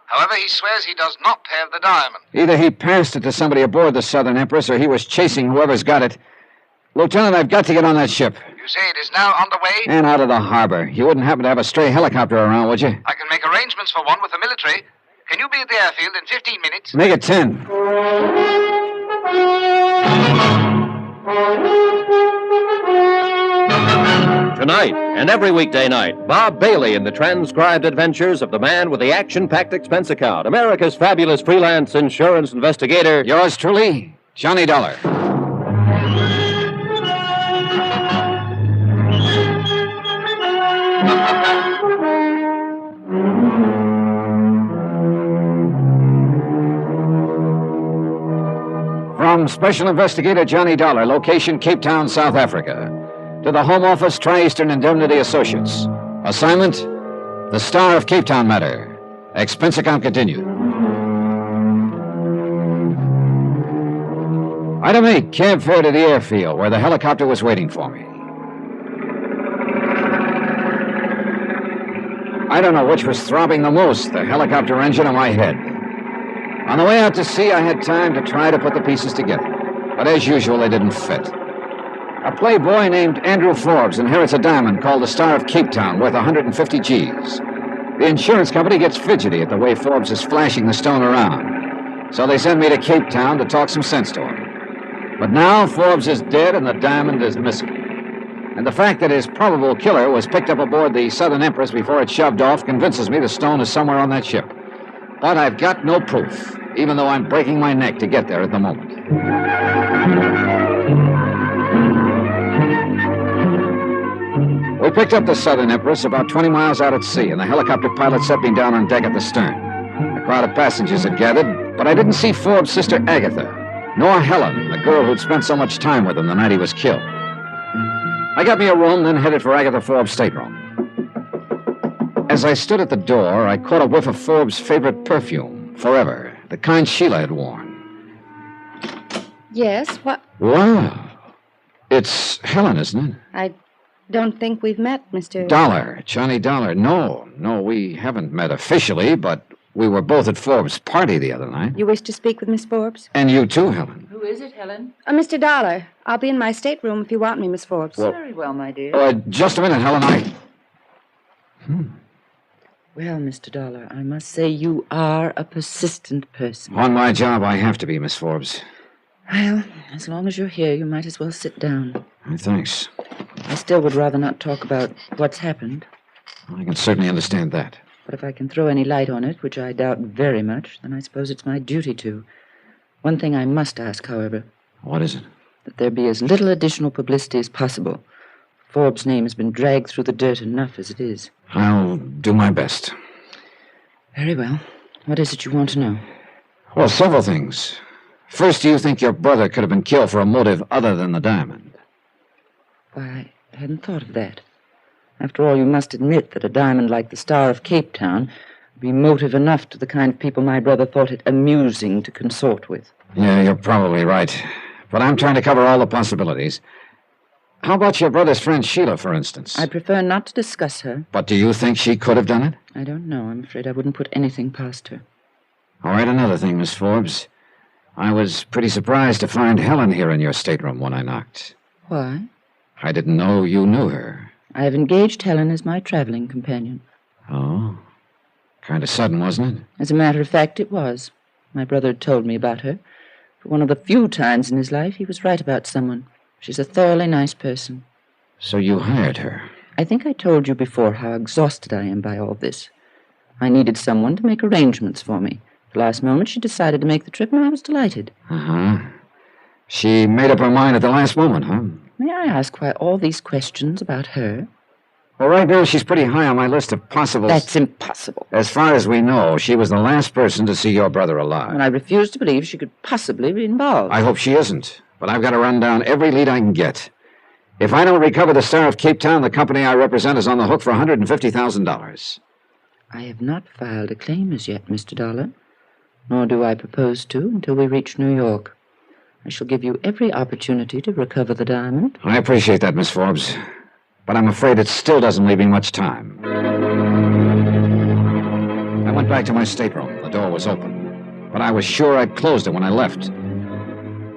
However, he swears he does not have the diamond. Either he passed it to somebody aboard the Southern Empress or he was chasing whoever's got it. Lieutenant, I've got to get on that ship. You say it is now on the way? And out of the harbor. You wouldn't happen to have a stray helicopter around, would you? I can make arrangements for one with the military. Can you be at the airfield in 15 minutes? Make it 10. Tonight and every weekday night, Bob Bailey in the transcribed adventures of the man with the action-packed expense account, America's fabulous freelance insurance investigator. Yours truly, Johnny Dollar. From Special Investigator Johnny Dollar, location Cape Town, South Africa, to the Home Office, Tri-Eastern Indemnity Associates. Assignment, the Star of Cape Town matter. Expense account continued. Item 8, cab fare to the airfield, where the helicopter was waiting for me. I don't know which was throbbing the most, the helicopter engine or my head. On the way out to sea, I had time to try to put the pieces together. But as usual, they didn't fit. A playboy named Andrew Forbes inherits a diamond called the Star of Cape Town, worth 150 G's. The insurance company gets fidgety at the way Forbes is flashing the stone around. So they send me to Cape Town to talk some sense to him. But now Forbes is dead and the diamond is missing. And the fact that his probable killer was picked up aboard the Southern Empress before it shoved off convinces me the stone is somewhere on that ship. But I've got no proof, even though I'm breaking my neck to get there at the moment. We picked up the Southern Empress about 20 miles out at sea, and the helicopter pilot set me down on deck at the stern. A crowd of passengers had gathered, but I didn't see Forbes' sister Agatha, nor Helen, the girl who'd spent so much time with him the night he was killed. I got me a room, then headed for Agatha Forbes' stateroom. As I stood at the door, I caught a whiff of Forbes' favorite perfume, Forever, the kind Sheila had worn. Yes, what? Wow. It's Helen, isn't it? I don't think we've met, Mr. Dollar, Johnny Dollar. No, we haven't met officially, but we were both at Forbes' party the other night. You wish to speak with Miss Forbes? And you too, Helen. Who is it, Helen? Mr. Dollar. I'll be in my stateroom if you want me, Miss Forbes. Well, Very well, my dear. Just a minute, Helen. Well, Mr. Dollar, I must say you are a persistent person. On my job, I have to be, Miss Forbes. Well, as long as you're here, you might as well sit down. Thanks. I still would rather not talk about what's happened. I can certainly understand that. But if I can throw any light on it, which I doubt very much, then I suppose it's my duty to. One thing I must ask, however. What is it? That there be as little additional publicity as possible. Forbes' name has been dragged through the dirt enough as it is. I'll do my best. Very well. What is it you want to know? Well, several things. First, do you think your brother could have been killed for a motive other than the diamond? Why, I hadn't thought of that. After all, you must admit that a diamond like the Star of Cape Town would be motive enough to the kind of people my brother thought it amusing to consort with. Yeah, you're probably right. But I'm trying to cover all the possibilities. How about your brother's friend Sheila, for instance? I prefer not to discuss her. But do you think she could have done it? I don't know. I'm afraid I wouldn't put anything past her. All right, another thing, Miss Forbes. I was pretty surprised to find Helen here in your stateroom when I knocked. Why? I didn't know you knew her. I have engaged Helen as my traveling companion. Oh? Kind of sudden, wasn't it? As a matter of fact, it was. My brother had told me about her. For one of the few times in his life, he was right about someone. She's a thoroughly nice person. So you hired her? I think I told you before how exhausted I am by all this. I needed someone to make arrangements for me. At the last moment, she decided to make the trip, and I was delighted. Uh-huh. She made up her mind at the last moment, huh? May I ask why all these questions about her? Well, right now, she's pretty high on my list of possible... That's impossible. As far as we know, she was the last person to see your brother alive. And I refuse to believe she could possibly be involved. I hope she isn't. But I've got to run down every lead I can get. If I don't recover the Star of Cape Town, the company I represent is on the hook for $150,000. I have not filed a claim as yet, Mr. Dollar. Nor do I propose to until we reach New York. I shall give you every opportunity to recover the diamond. I appreciate that, Miss Forbes. but I'm afraid it still doesn't leave me much time. I went back to my stateroom. The door was open, but I was sure I'd closed it when I left.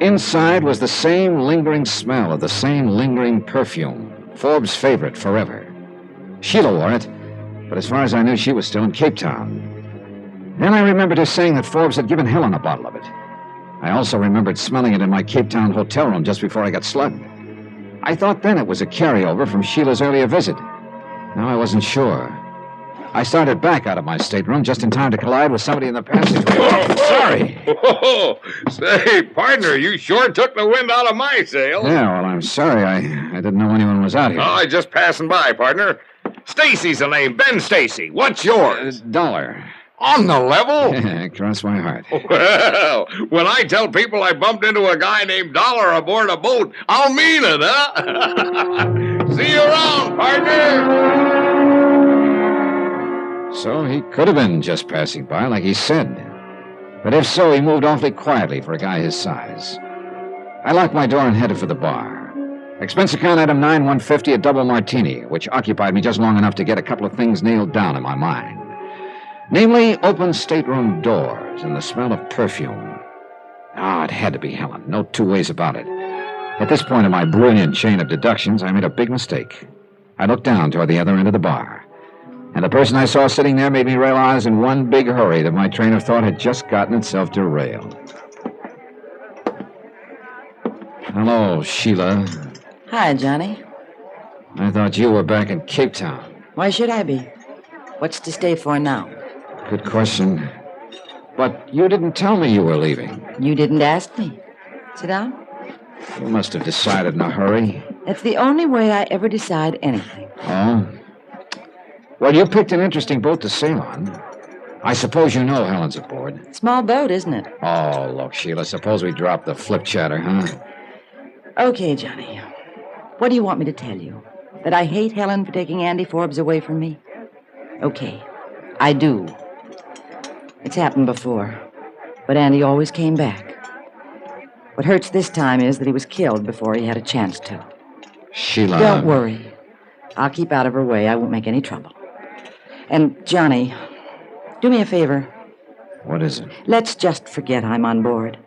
Inside was the same lingering smell of the same lingering perfume, Forbes' favorite forever. Sheila wore it, but as far as I knew, she was still in Capetown. Then I remembered her saying that Forbes had given Helen a bottle of it. I also remembered smelling it in my Capetown hotel room just before I got slugged. I thought then it was a carryover from Sheila's earlier visit. Now I wasn't sure. I started back out of my stateroom just in time to collide with somebody in the passageway. Oh, Sorry. Oh, say, partner, you sure took the wind out of my sails. Yeah, well, I'm sorry. I didn't know anyone was out here. Oh, I just passing by, partner. Stacy's the name. Ben Stacy. What's yours? Dollar. On the level? Cross my heart. Well, when I tell people I bumped into a guy named Dollar aboard a boat, I'll mean it, huh? See you around, partner. So he could have been just passing by, like he said. But if so, he moved awfully quietly for a guy his size. I locked my door and headed for the bar. Expense account item 9150, a double martini, which occupied me just long enough to get a couple of things nailed down in my mind. Namely, open stateroom doors and the smell of perfume. It had to be Helen. No two ways about it. At this point in my brilliant chain of deductions, I made a big mistake. I looked down toward the other end of the bar. And the person I saw sitting there made me realize in one big hurry that my train of thought had just gotten itself derailed. Hello, Sheila. Hi, Johnny. I thought you were back in Capetown. Why should I be? What's to stay for now? Good question. But you didn't tell me you were leaving. You didn't ask me. Sit down. You must have decided in a hurry. That's the only way I ever decide anything. Oh? Well, you picked an interesting boat to sail on. I suppose you know Helen's aboard. Small boat, isn't it? Oh, look, Sheila, suppose we drop the flip chatter, huh? Okay, Johnny. What do you want me to tell you? That I hate Helen for taking Andy Forbes away from me? Okay, I do. It's happened before, but Andy always came back. What hurts this time is that he was killed before he had a chance to. Sheila... Don't worry. I'll keep out of her way. I won't make any trouble. And, Johnny, do me a favor. What is it? Let's just forget I'm on board.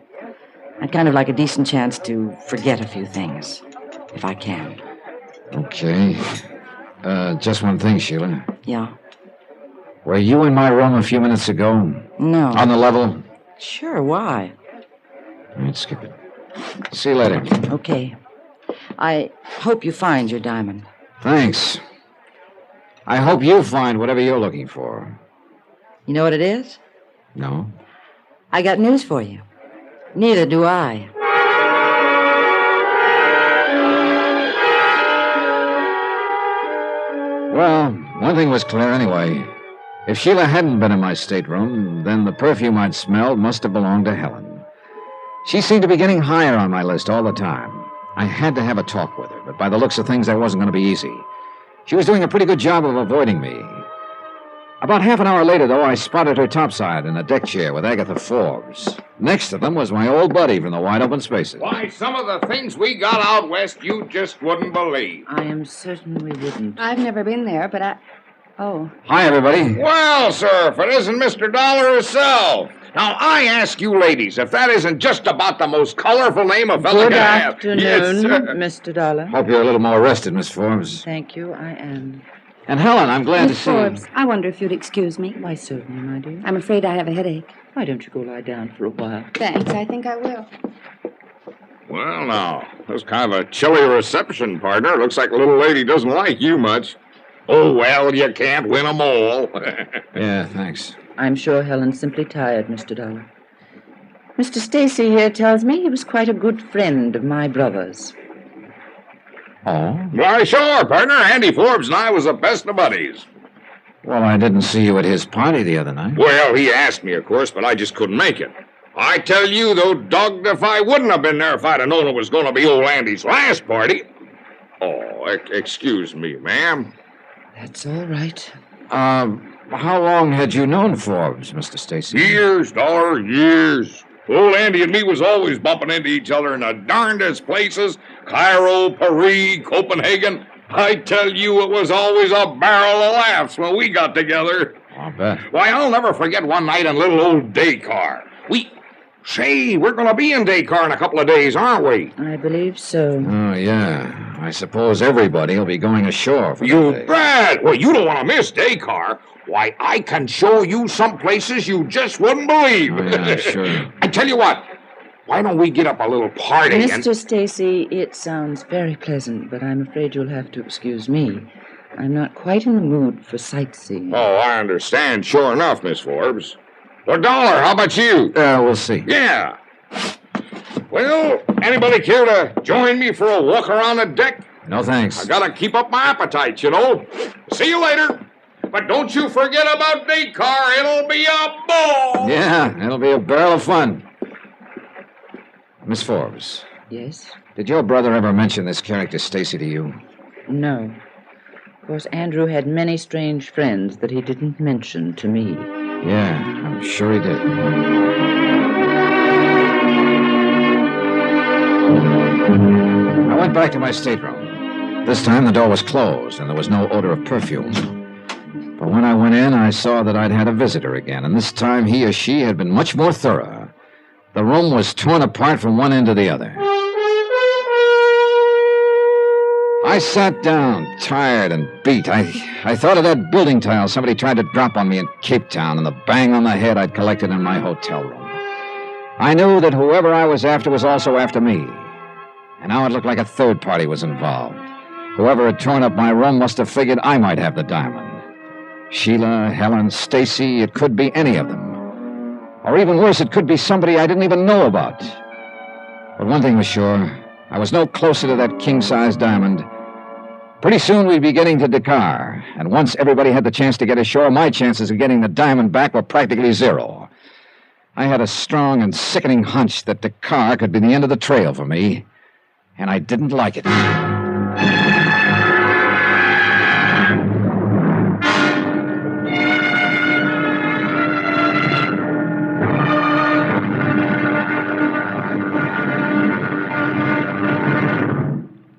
I'd kind of like a decent chance to forget a few things, if I can. Okay. Just one thing, Sheila. Yeah? Were you in my room a few minutes ago? No. On the level? Sure, why? All right, skip it. See you later. Okay. I hope you find your diamond. Thanks. I hope you find whatever you're looking for. You know what it is? No? I got news for you. Neither do I. Well, one thing was clear anyway. If Sheila hadn't been in my stateroom, then the perfume I'd smelled must have belonged to Helen. She seemed to be getting higher on my list all the time. I had to have a talk with her, but by the looks of things, that wasn't going to be easy. She was doing a pretty good job of avoiding me. About half an hour later, though, I spotted her topside in a deck chair with Agatha Forbes. Next to them was my old buddy from the wide open spaces. Why, some of the things we got out west you just wouldn't believe. I am certain we wouldn't. I've never been there, but Oh. Hi, everybody. Well, sir, if it isn't Mr. Dollar himself. Now, I ask you ladies, if that isn't just about the most colorful name a fella Good can have. afternoon, Yes, sir. Mr. Dollar. Hope you're a little more rested, Miss Forbes. Thank you, I am. And Helen, I'm glad Miss to see Forbes, I wonder if you'd excuse me. Why, certainly, my dear. I'm afraid I have a headache. Why don't you go lie down for a while? Thanks, I think I will. Well, now, that's kind of a chilly reception, partner. Looks like the little lady doesn't like you much. Oh, well, you can't win 'em all. Yeah, thanks. I'm sure Helen's simply tired, Mr. Dollar. Mr. Stacy here tells me he was quite a good friend of my brother's. Oh? Why, sure, partner. Andy Forbes and I was the best of buddies. Well, I didn't see you at his party the other night. Well, he asked me, of course, but I just couldn't make it. I tell you, though, dogged if I wouldn't have been there if I'd have known it was going to be old Andy's last party. Oh, excuse me, ma'am. That's all right. How long had you known Forbes, Mr. Stacy? Years, Dollar, years. Old Andy and me was always bumping into each other in the darndest places. Cairo, Paris, Copenhagen. I tell you, it was always a barrel of laughs when we got together. I'll bet. Why, I'll never forget one night in little old Dakar. Say, we're going to be in Dakar in a couple of days, aren't we? I believe so. Oh, yeah. I suppose everybody will be going ashore for You that day. bet! Well, you don't want to miss Dakar. Why, I can show you some places you just wouldn't believe. Oh, yeah, sure. I tell you what, why don't we get up a little party and... Mr. Stacy, it sounds very pleasant, but I'm afraid you'll have to excuse me. I'm not quite in the mood for sightseeing. Oh, I understand. Sure enough, Miss Forbes. Well, Dollar, how about you? We'll see. Yeah. Well, anybody care to join me for a walk around the deck? No, thanks. I gotta keep up my appetite, you know. See you later. But don't you forget about Dakar. It'll be a ball. Yeah, it'll be a barrel of fun. Miss Forbes. Yes? Did your brother ever mention this character Stacy to you? No. Of course, Andrew had many strange friends that he didn't mention to me. Yeah, I'm sure he did. I went back to my stateroom. This time the door was closed and there was no odor of perfume. But when I went in, I saw that I'd had a visitor again, and this time he or she had been much more thorough. The room was torn apart from one end to the other. I sat down, tired and beat. I thought of that building tile somebody tried to drop on me in Capetown and the bang on the head I'd collected in my hotel room. I knew that whoever I was after was also after me. And now it looked like a third party was involved. Whoever had torn up my room must have figured I might have the diamond. Sheila, Helen, Stacy, it could be any of them. Or even worse, it could be somebody I didn't even know about. But one thing was sure, I was no closer to that king-size diamond. Pretty soon we'd be getting to Dakar, and once everybody had the chance to get ashore, my chances of getting the diamond back were practically zero. I had a strong and sickening hunch that Dakar could be the end of the trail for me, and I didn't like it.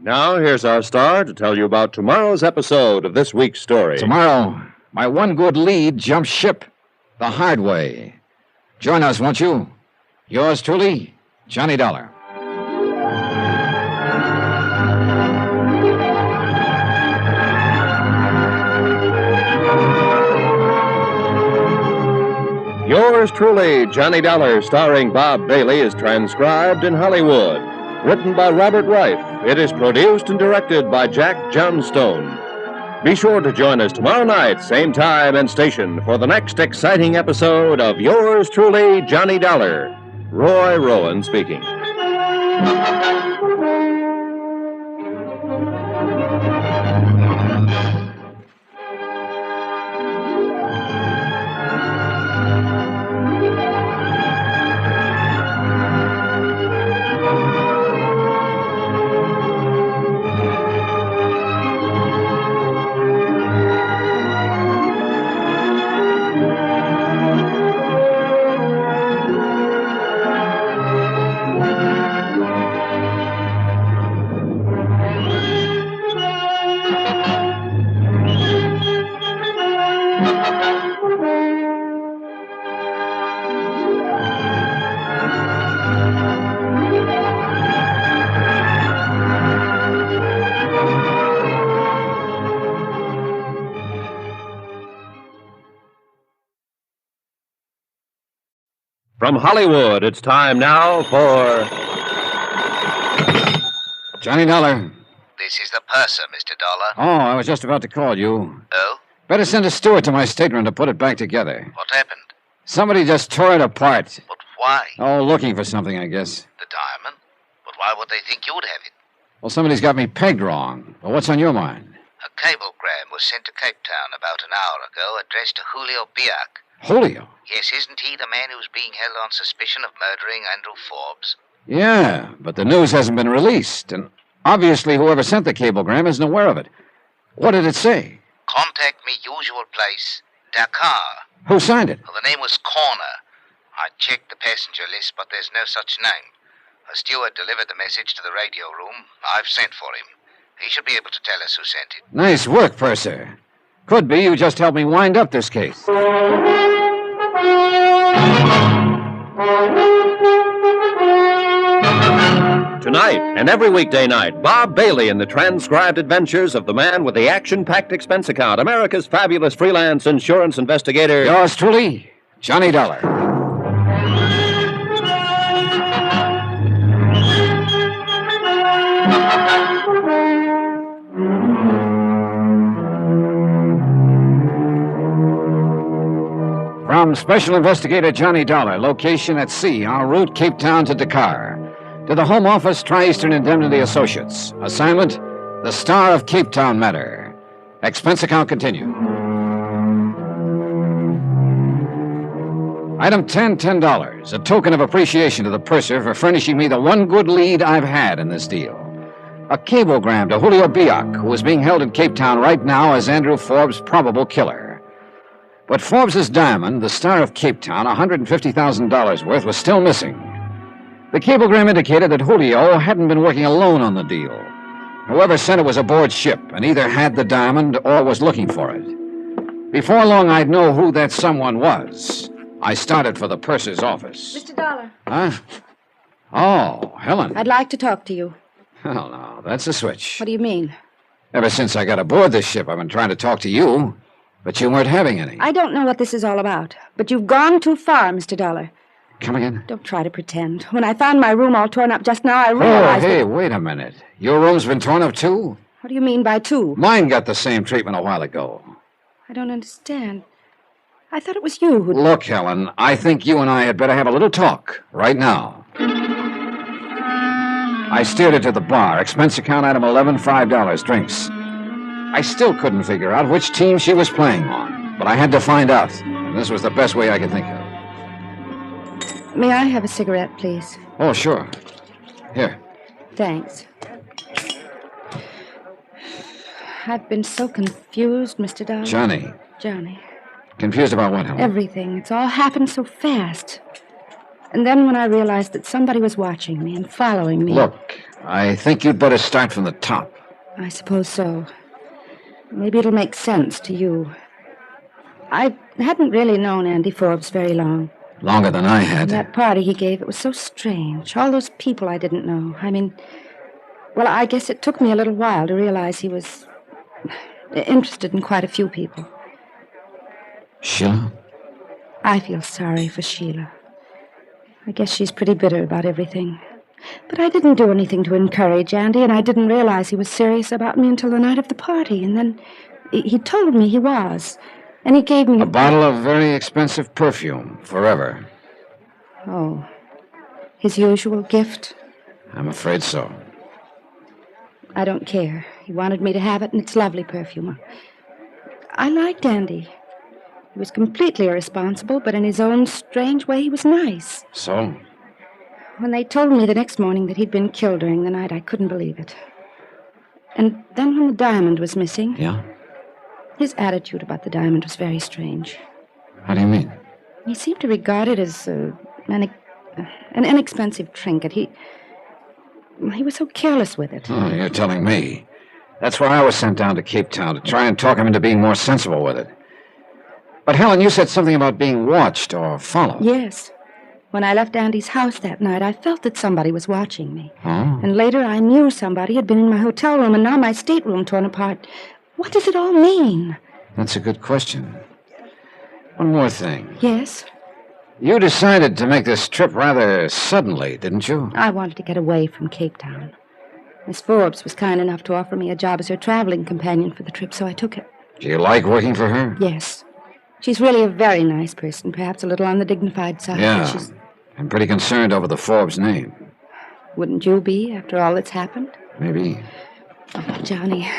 Now, here's our star to tell you about tomorrow's episode of this week's story. Tomorrow, my one good lead jumps ship the hard way. Join us, won't you? Yours truly, Johnny Dollar. Yours truly, Johnny Dollar, starring Bob Bailey, is transcribed in Hollywood. Written by Robert Reif. It is produced and directed by Jack Johnstone. Be sure to join us tomorrow night, same time and station, for the next exciting episode of Yours truly, Johnny Dollar. Roy Rowan speaking. From Hollywood, it's time now for... Johnny Dollar. This is the purser, Mr. Dollar. Oh, I was just about to call you. Oh? Better send a steward to my stateroom to put it back together. What happened? Somebody just tore it apart. But why? Oh, looking for something, I guess. The diamond? But why would they think you'd have it? Well, somebody's got me pegged wrong. Well, what's on your mind? A cablegram was sent to Capetown about an hour ago, addressed to Julio Biak. Julio? Yes, isn't he the man who's being held on suspicion of murdering Andrew Forbes? Yeah, but the news hasn't been released, and obviously whoever sent the cablegram isn't aware of it. What did it say? Contact me, usual place, Dakar. Who signed it? Well, the name was Corner. I checked the passenger list, but there's no such name. A steward delivered the message to the radio room. I've sent for him. He should be able to tell us who sent it. Nice work, Purser. Could be you just helped me wind up this case. Tonight and every weekday night, Bob Bailey in the transcribed adventures of the man with the action-packed expense account, America's fabulous freelance insurance investigator. Yours truly, Johnny Dollar. From Special Investigator Johnny Dollar, location at sea, en route Cape Town to Dakar. To the Home Office, Tri-Eastern Indemnity Associates. Assignment, the Star of Cape Town matter. Expense account continued. Item 10, $10. A token of appreciation to the purser for furnishing me the one good lead I've had in this deal. A cablegram to Julio Biak, who is being held in Cape Town right now as Andrew Forbes' probable killer. But Forbes' diamond, the Star of Cape Town, $150,000 worth, was still missing. The cablegram indicated that Julio hadn't been working alone on the deal. Whoever sent it was aboard ship and either had the diamond or was looking for it. Before long, I'd know who that someone was. I started for the purser's office. Mr. Dollar. Huh? Oh, Helen. I'd like to talk to you. Hell no, that's a switch. What do you mean? Ever since I got aboard this ship, I've been trying to talk to you, but you weren't having any. I don't know what this is all about, but you've gone too far, Mr. Dollar. Come again? Don't try to pretend. When I found my room all torn up just now, I realized... Oh, hey, wait a minute. Your room's been torn up, too? What do you mean by two? Mine got the same treatment a while ago. I don't understand. I thought it was you who... Look, Helen, I think you and I had better have a little talk right now. I steered her to the bar. Expense account item 11, $5, drinks. I still couldn't figure out which team she was playing on, but I had to find out, and this was the best way I could think of. May I have a cigarette, please? Oh, sure. Here. Thanks. I've been so confused, Mr. Dollar. Johnny. Johnny. Confused about what, Helen? Everything. It's all happened so fast. And then when I realized that somebody was watching me and following me... Look, I think you'd better start from the top. I suppose so. Maybe it'll make sense to you. I hadn't really known Andy Forbes very long. Longer than I had. That party he gave, it was so strange. All those people I didn't know. I mean, well, I guess it took me a little while to realize he was interested in quite a few people. Sheila? I feel sorry for Sheila. I guess she's pretty bitter about everything. But I didn't do anything to encourage Andy, and I didn't realize he was serious about me until the night of the party. And then he told me he was. And he gave me a bottle of very expensive perfume, forever. Oh. His usual gift? I'm afraid so. I don't care. He wanted me to have it, and it's lovely perfume. I liked Andy. He was completely irresponsible, but in his own strange way, he was nice. So? When they told me the next morning that he'd been killed during the night, I couldn't believe it. And then when the diamond was missing... Yeah? His attitude about the diamond was very strange. How do you mean? He seemed to regard it as an inexpensive trinket. He was so careless with it. Oh, you're telling me. That's why I was sent down to Cape Town, to try and talk him into being more sensible with it. But, Helen, you said something about being watched or followed. Yes. When I left Andy's house that night, I felt that somebody was watching me. Oh? And later I knew somebody had been in my hotel room, and now my stateroom torn apart. What does it all mean? That's a good question. One more thing. Yes? You decided to make this trip rather suddenly, didn't you? I wanted to get away from Cape Town. Miss Forbes was kind enough to offer me a job as her traveling companion for the trip, so I took it. Do you like working for her? Yes. She's really a very nice person, perhaps a little on the dignified side. Yeah. She's... I'm pretty concerned over the Forbes name. Wouldn't you be, after all that's happened? Maybe. Oh, Johnny,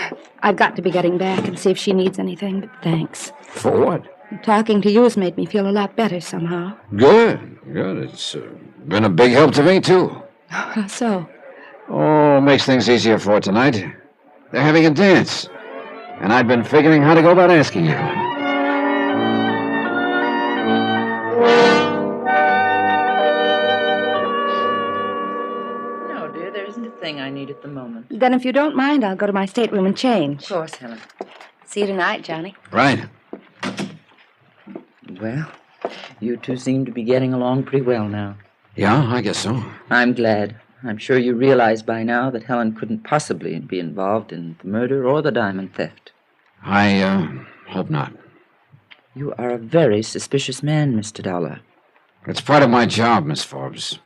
I've got to be getting back and see if she needs anything, but thanks. For what? Talking to you has made me feel a lot better somehow. Good. It's been a big help to me, too. How so? Oh, makes things easier for tonight. They're having a dance. And I've been figuring how to go about asking you. No, dear, there isn't a thing I need at the moment. Then if you don't mind, I'll go to my stateroom and change. Of course, Helen. See you tonight, Johnny. Right. Well, you two seem to be getting along pretty well now. Yeah, I guess so. I'm glad. I'm sure you realize by now that Helen couldn't possibly be involved in the murder or the diamond theft. I hope not. You are a very suspicious man, Mr. Dollar. It's part of my job, Miss Forbes.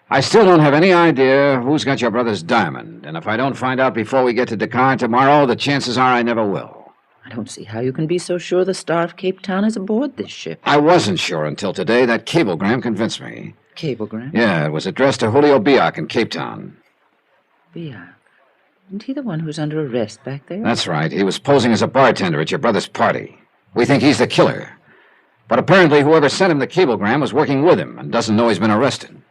I still don't have any idea who's got your brother's diamond, and if I don't find out before we get to Dakar tomorrow, the chances are I never will. I don't see how you can be so sure the Star of Cape Town is aboard this ship. I wasn't sure until today. That cablegram convinced me. Cablegram? Yeah, it was addressed to Julio Biak in Cape Town. Biak? Isn't he the one who's under arrest back there? That's right. He was posing as a bartender at your brother's party. We think he's the killer. But apparently whoever sent him the cablegram was working with him and doesn't know he's been arrested.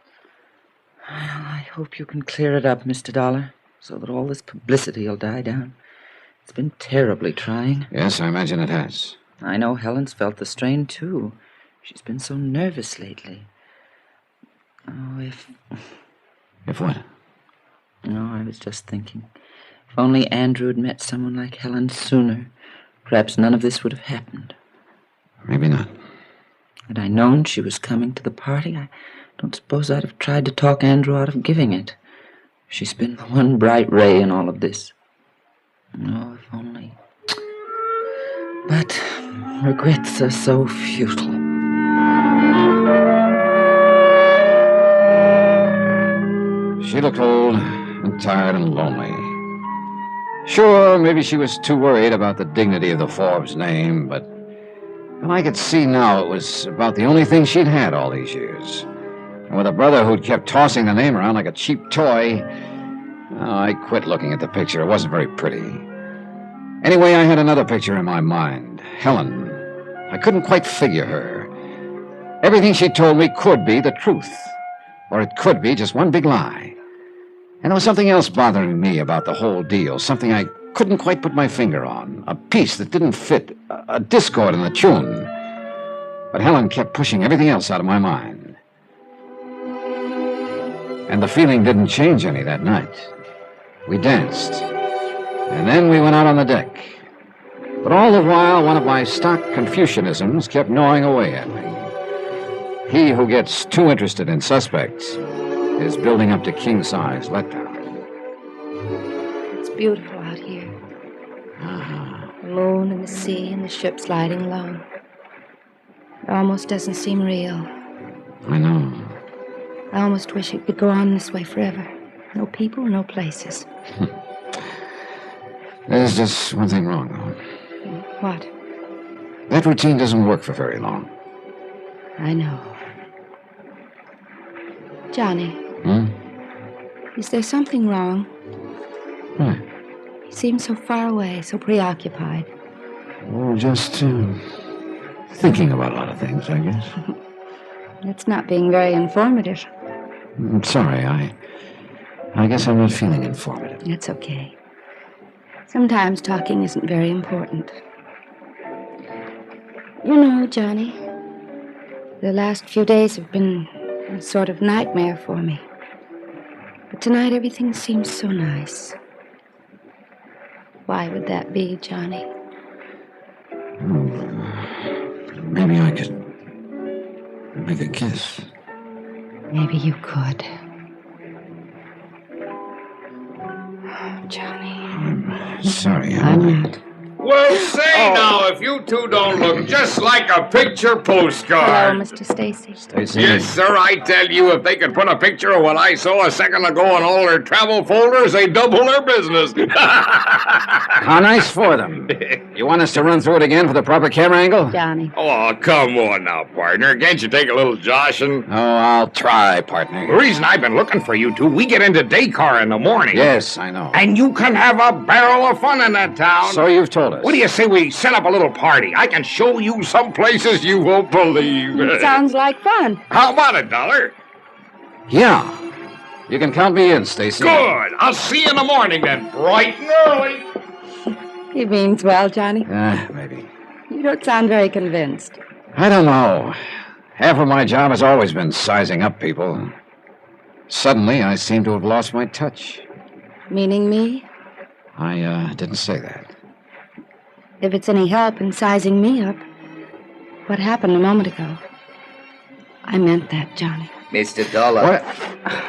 Well, I hope you can clear it up, Mr. Dollar, so that all this publicity will die down. It's been terribly trying. Yes, I imagine it has. I know Helen's felt the strain, too. She's been so nervous lately. Oh, if... If what? No, I was just thinking. If only Andrew had met someone like Helen sooner, perhaps none of this would have happened. Maybe not. Had I known she was coming to the party, I don't suppose I'd have tried to talk Andrew out of giving it. She's been the one bright ray in all of this. Oh, if only... But regrets are so futile. She looked old and tired and lonely. Sure, maybe she was too worried about the dignity of the Forbes name, but I could see now it was about the only thing she'd had all these years. And with a brother who'd kept tossing the name around like a cheap toy, I quit looking at the picture. It wasn't very pretty. Anyway, I had another picture in my mind. Helen. I couldn't quite figure her. Everything she told me could be the truth. Or it could be just one big lie. And there was something else bothering me about the whole deal. Something I couldn't quite put my finger on. A piece that didn't fit. A discord in the tune. But Helen kept pushing everything else out of my mind. And the feeling didn't change any that night. We danced. And then we went out on the deck. But all the while, one of my stock Confucianisms kept gnawing away at me. He who gets too interested in suspects is building up to king-size letdown. It's beautiful out here. The moon and the sea and the ship sliding along. It almost doesn't seem real. I know. I almost wish it could go on this way forever. No people, no places. There's just one thing wrong, though. What? That routine doesn't work for very long. I know. Johnny. Is there something wrong? What? He seems so far away, so preoccupied. Well, just thinking about a lot of things, I guess. It's not being very informative. I'm sorry, I guess I'm not feeling informative. It's okay. Sometimes talking isn't very important. You know, Johnny, the last few days have been a sort of nightmare for me. But tonight everything seems so nice. Why would that be, Johnny? Maybe I could make a kiss. Maybe you could. Johnny. I'm sorry, I'm not. Well, say now, if you two don't look just like a picture postcard. Hello, Mr. Stacy. Yes, sir, I tell you, if they could put a picture of what I saw a second ago in all their travel folders, they'd double their business. How nice for them. You want us to run through it again for the proper camera angle? Johnny. Oh, come on now, partner. Can't you take a little joshing? Oh, I'll try, partner. The reason I've been looking for you two, we get into Dakar in the morning. Yes, I know. And you can have a barrel of fun in that town. So you've told us. What do you say we set up a little party? I can show you some places you won't believe. It sounds like fun. How about it, Dollar? Yeah. You can count me in, Stacy. Good. I'll see you in the morning then, bright and early. He means well, Johnny. Maybe. You don't sound very convinced. I don't know. Half of my job has always been sizing up people. Suddenly, I seem to have lost my touch. Meaning me? I didn't say that. If it's any help in sizing me up, what happened a moment ago? I meant that, Johnny. Mr. Dollar. What?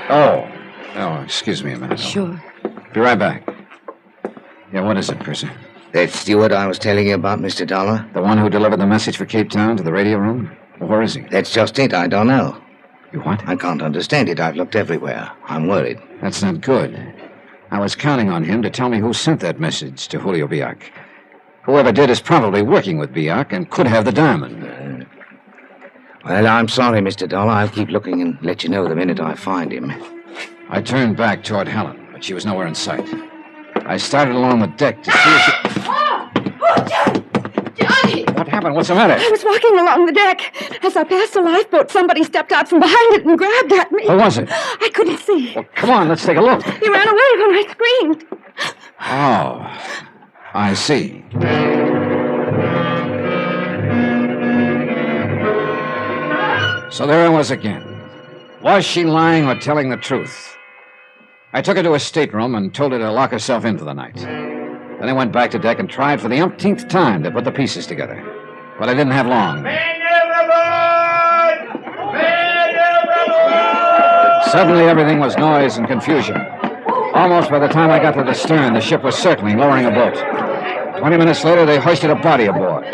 Oh, excuse me a minute. Sure. Be right back. Yeah, what is it, Percy? That steward I was telling you about, Mr. Dollar? The one who delivered the message for Capetown to the radio room? Well, where is he? That's just it. I don't know. You what? I can't understand it. I've looked everywhere. I'm worried. That's not good. I was counting on him to tell me who sent that message to Julio Biak. Whoever did is probably working with Biak and could have the diamond. Well, I'm sorry, Mr. Dollar. I'll keep looking and let you know the minute I find him. I turned back toward Helen, but she was nowhere in sight. I started along the deck to see if she... Johnny! What happened? What's the matter? I was walking along the deck. As I passed the lifeboat, somebody stepped out from behind it and grabbed at me. Who was it? I couldn't see. Well, come on, let's take a look. He ran away when I screamed. Oh, I see. So there I was again. Was she lying or telling the truth? I took her to her stateroom and told her to lock herself in for the night. Then I went back to deck and tried for the umpteenth time to put the pieces together. But I didn't have long. Suddenly everything was noise and confusion. Almost by the time I got to the stern, the ship was circling, lowering a boat. 20 minutes later, they hoisted a body aboard.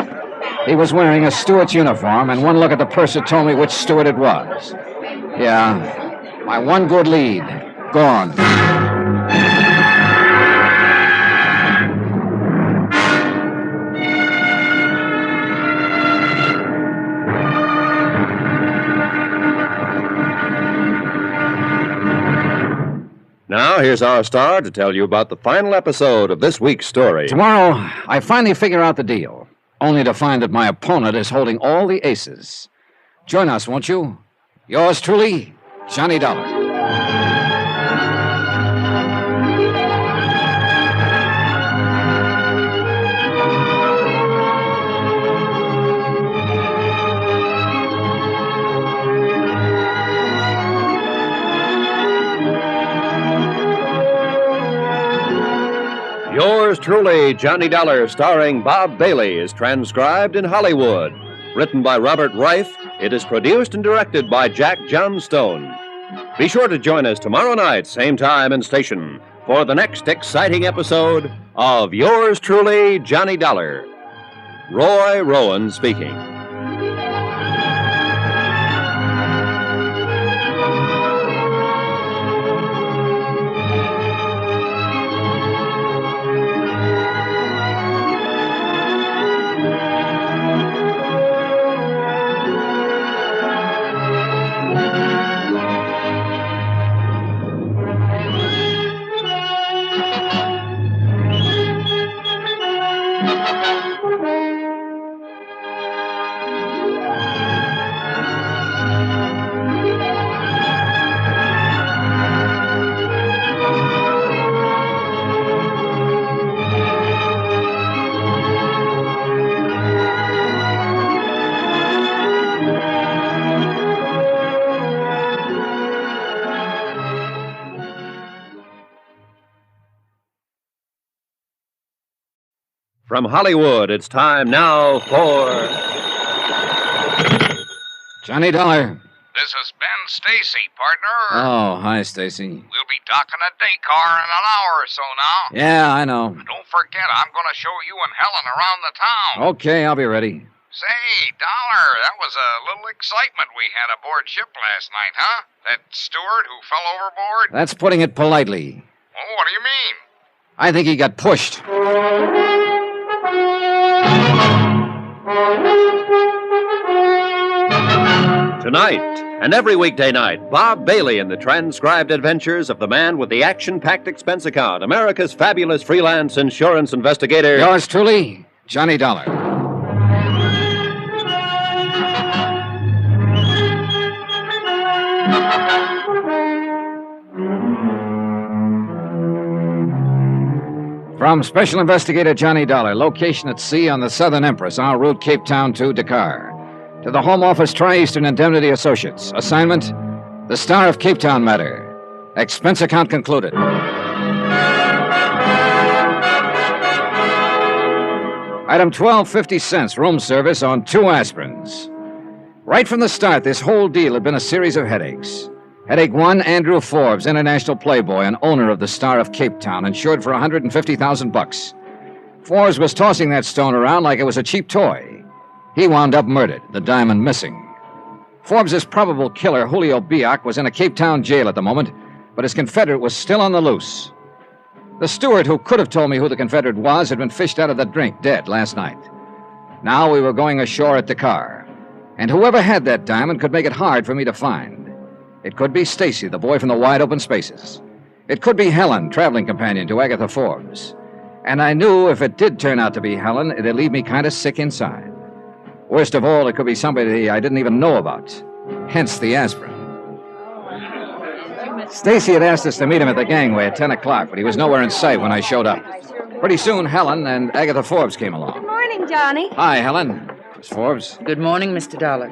He was wearing a steward's uniform, and one look at the purser told me which steward it was. Yeah, my one good lead, gone. Now, here's our star to tell you about the final episode of this week's story. Tomorrow, I finally figure out the deal, only to find that my opponent is holding all the aces. Join us, won't you? Yours truly, Johnny Dollar. Yours truly, Johnny Dollar, starring Bob Bailey, is transcribed in Hollywood. Written by Robert Reif, it is produced and directed by Jack Johnstone. Be sure to join us tomorrow night, same time and station, for the next exciting episode of Yours truly, Johnny Dollar. Roy Rowan speaking. From Hollywood, it's time now for... Johnny Dollar. This is Ben Stacy, partner. Oh, hi, Stacy. We'll be docking a day car in an hour or so now. Yeah, I know. Don't forget, I'm going to show you and Helen around the town. Okay, I'll be ready. Say, Dollar, that was a little excitement we had aboard ship last night, huh? That steward who fell overboard? That's putting it politely. Oh, what do you mean? I think he got pushed. Tonight, and every weekday night, Bob Bailey in the transcribed adventures of the man with the action-packed expense account, America's fabulous freelance insurance investigator. Yours truly, Johnny Dollar. From Special Investigator Johnny Dollar, location at sea on the Southern Empress, en route Capetown to Dakar. To the Home Office Tri-Eastern Indemnity Associates. Assignment, the star of Capetown matter, Expense account concluded. Item 12, 50 cents, room service on 2 aspirins. Right from the start, this whole deal had been a series of headaches. Headache 1, Andrew Forbes, international playboy and owner of the Star of Capetown, insured for $150,000. Forbes was tossing that stone around like it was a cheap toy. He wound up murdered, the diamond missing. Forbes' probable killer, Julio Biak, was in a Capetown jail at the moment, but his Confederate was still on the loose. The steward who could have told me who the Confederate was had been fished out of the drink, dead, last night. Now we were going ashore at Dakar, and whoever had that diamond could make it hard for me to find. It could be Stacy, the boy from the wide open spaces. It could be Helen, traveling companion to Agatha Forbes. And I knew if it did turn out to be Helen, it'd leave me kind of sick inside. Worst of all, it could be somebody I didn't even know about. Hence the aspirin. Stacy had asked us to meet him at the gangway at 10 o'clock, but he was nowhere in sight when I showed up. Pretty soon, Helen and Agatha Forbes came along. Good morning, Johnny. Hi, Helen. Miss Forbes. Good morning, Mr. Dollar.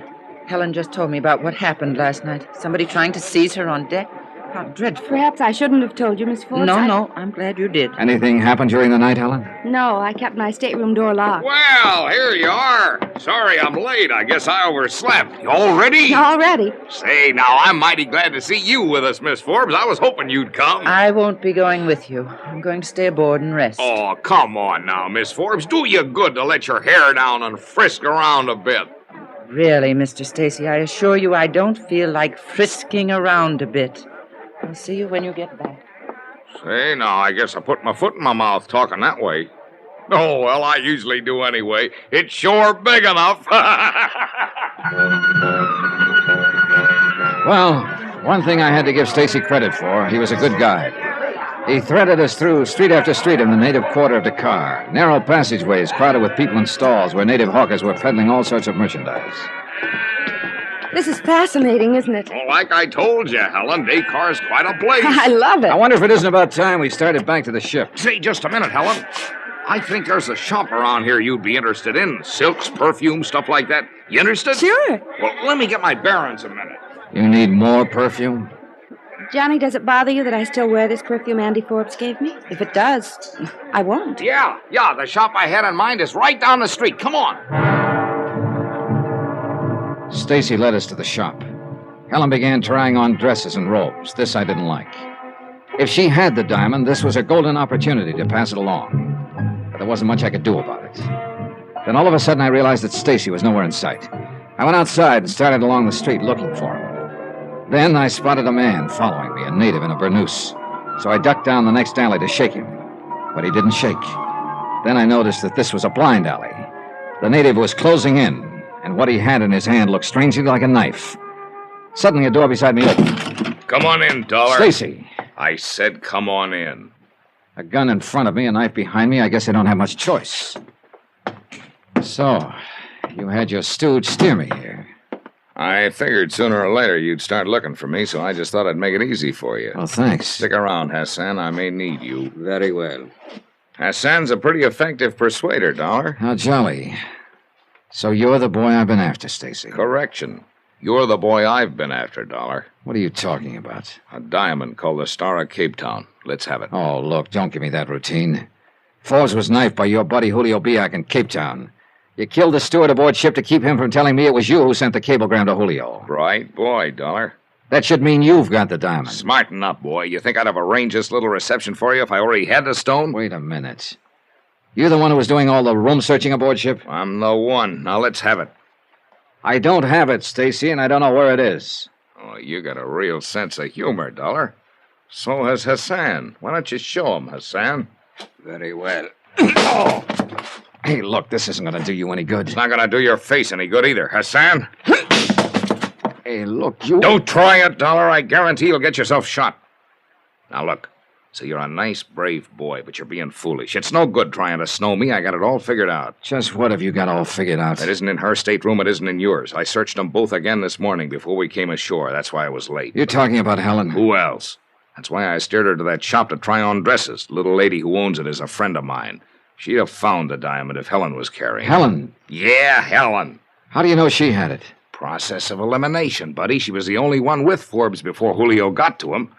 Helen just told me about what happened last night. Somebody trying to seize her on deck. How dreadful. Perhaps I shouldn't have told you, Miss Forbes. No, I'm glad you did. Anything happened during the night, Helen? No, I kept my stateroom door locked. Well, here you are. Sorry I'm late. I guess I overslept. You all ready? All ready. Say, now, I'm mighty glad to see you with us, Miss Forbes. I was hoping you'd come. I won't be going with you. I'm going to stay aboard and rest. Oh, come on now, Miss Forbes. Do you good to let your hair down and frisk around a bit. Really, Mr. Stacy, I assure you I don't feel like frisking around a bit. I'll see you when you get back. Say, now, I guess I put my foot in my mouth talking that way. Oh, well, I usually do anyway. It's sure big enough. Well, one thing I had to give Stacy credit for, he was a good guide. He threaded us through street after street in the native quarter of Dakar, narrow passageways crowded with people in stalls where native hawkers were peddling all sorts of merchandise. This is fascinating, isn't it? Well, like I told you, Helen, Dakar's quite a place. I love it. I wonder if it isn't about time we started back to the ship. Say, just a minute, Helen. I think there's a shop around here you'd be interested in. Silks, perfume, stuff like that. You interested? Sure. Well, let me get my bearings a minute. You need more perfume? Johnny, does it bother you that I still wear this perfume Andy Forbes gave me? If it does, I won't. Yeah, the shop I had in mind is right down the street. Come on. Stacy led us to the shop. Helen began trying on dresses and robes. This I didn't like. If she had the diamond, this was a golden opportunity to pass it along. But there wasn't much I could do about it. Then all of a sudden I realized that Stacy was nowhere in sight. I went outside and started along the street looking for him. Then I spotted a man following me, a native in a burnous. So I ducked down the next alley to shake him. But he didn't shake. Then I noticed that this was a blind alley. The native was closing in, and what he had in his hand looked strangely like a knife. Suddenly, a door beside me opened. Come on in, Dollar. Stacy. I said come on in. A gun in front of me, a knife behind me. I guess I don't have much choice. So, you had your stooge steer me here. I figured sooner or later you'd start looking for me, so I just thought I'd make it easy for you. Well, thanks. Stick around, Hassan. I may need you. Very well. Hassan's a pretty effective persuader, Dollar. How jolly. So you're the boy I've been after, Stacy. Correction. You're the boy I've been after, Dollar. What are you talking about? A diamond called the Star of Capetown. Let's have it. Oh, look, don't give me that routine. Forbes was knifed by your buddy Julio Biak in Capetown. You killed the steward aboard ship to keep him from telling me it was you who sent the cablegram to Julio. Right, boy, Dollar. That should mean you've got the diamond. Smarten up, boy. You think I'd have arranged this little reception for you if I already had the stone? Wait a minute. You're the one who was doing all the room searching aboard ship? I'm the one. Now let's have it. I don't have it, Stacy, and I don't know where it is. Oh, you got a real sense of humor, Dollar. So has Hassan. Why don't you show him, Hassan? Very well. Oh! Hey, look, this isn't going to do you any good. It's not going to do your face any good either, Hassan. Hey, look, you... Don't try it, Dollar. I guarantee you'll get yourself shot. Now, look. So you're a nice, brave boy, but you're being foolish. It's no good trying to snow me. I got it all figured out. Just what have you got all figured out? It isn't in her stateroom. It isn't in yours. I searched them both again this morning before we came ashore. That's why I was late. You're talking about Helen? Who else? That's why I steered her to that shop to try on dresses. The little lady who owns it is a friend of mine. She'd have found the diamond if Helen was carrying it. Helen? Yeah, Helen. How do you know she had it? Process of elimination, buddy. She was the only one with Forbes before Julio got to him.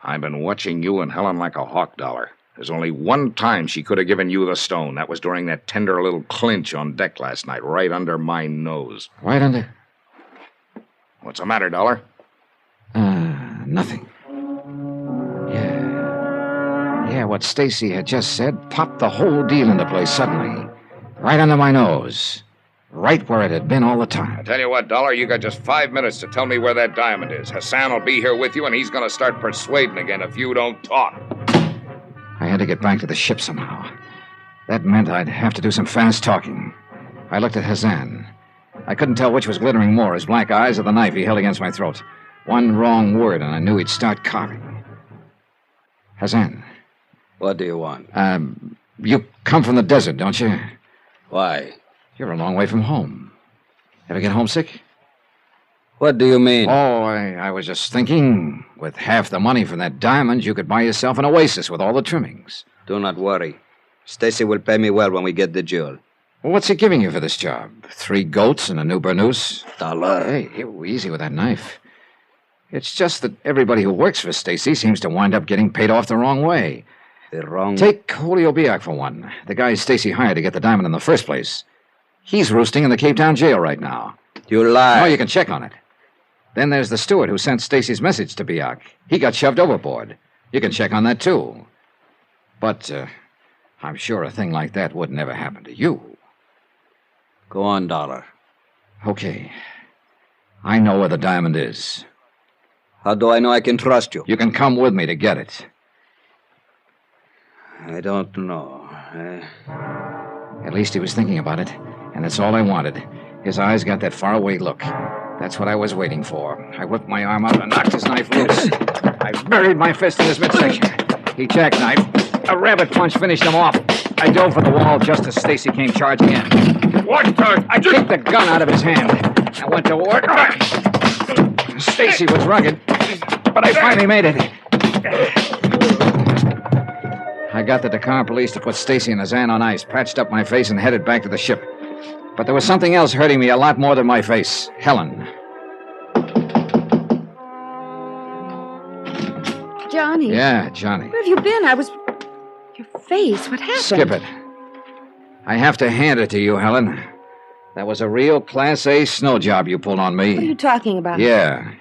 I've been watching you and Helen like a hawk, Dollar. There's only one time she could have given you the stone. That was during that tender little clinch on deck last night, right under my nose. Right under? What's the matter, Dollar? Nothing. Yeah, what Stacy had just said popped the whole deal into place suddenly. Right under my nose. Right where it had been all the time. I tell you what, Dollar, you got just 5 minutes to tell me where that diamond is. Hassan will be here with you, and he's going to start persuading again if you don't talk. I had to get back to the ship somehow. That meant I'd have to do some fast talking. I looked at Hassan. I couldn't tell which was glittering more, his black eyes or the knife he held against my throat. One wrong word, and I knew he'd start carving. Hassan. What do you want? You come from the desert, don't you? Why? You're a long way from home. Ever get homesick? What do you mean? Oh, I was just thinking, with half the money from that diamond, you could buy yourself an oasis with all the trimmings. Do not worry. Stacy will pay me well when we get the jewel. Well, what's he giving you for this job? 3 goats and a new burnous? $1. Hey, easy with that knife. It's just that everybody who works for Stacy seems to wind up getting paid off the wrong way. The wrong... Take Julio Biak for one. The guy Stacy hired to get the diamond in the first place. He's roosting in the Capetown jail right now. You lie. No, you can check on it. Then there's the steward who sent Stacy's message to Biak. He got shoved overboard. You can check on that, too. But, I'm sure a thing like that would never happen to you. Go on, Dollar. Okay. I know where the diamond is. How do I know I can trust you? You can come with me to get it. I don't know. At least he was thinking about it, and that's all I wanted. His eyes got that faraway look. That's what I was waiting for. I whipped my arm out and knocked his knife loose. I buried my fist in his midsection. He jackknifed. A rabbit punch finished him off. I dove for the wall just as Stacy came charging in. What? I kicked the gun out of his hand. I went to work. Stacy was rugged, but I finally made it. I got the Dakar police to put Stacy and Hassan on ice, patched up my face, and headed back to the ship. But there was something else hurting me a lot more than my face. Helen. Johnny. Yeah, Johnny. Where have you been? Your face. What happened? Skip it. I have to hand it to you, Helen. That was a real Class A snow job you pulled on me. What are you talking about? Yeah.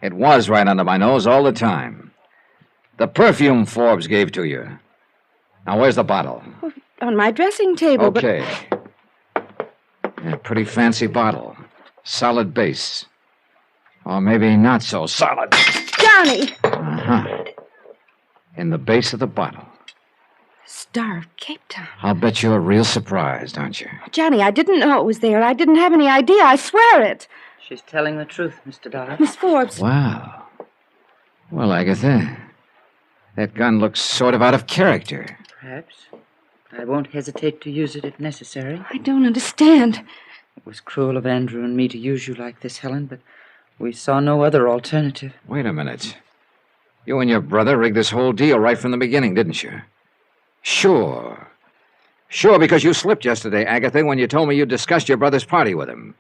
It was right under my nose all the time. The perfume Forbes gave to you. Now, where's the bottle? On my dressing table, Okay. Yeah, pretty fancy bottle. Solid base. Or maybe not so solid. Johnny! Uh-huh. In the base of the bottle. Star of Capetown. I'll bet you're real surprised, aren't you? Johnny, I didn't know it was there. I didn't have any idea. I swear it. She's telling the truth, Mr. Dollar. Miss Forbes. Wow. Well, Agatha, that gun looks sort of out of character. Perhaps. I won't hesitate to use it if necessary. I don't understand. It was cruel of Andrew and me to use you like this, Helen, but we saw no other alternative. Wait a minute. You and your brother rigged this whole deal right from the beginning, didn't you? Sure. Sure, because you slipped yesterday, Agatha, when you told me you discussed your brother's party with him.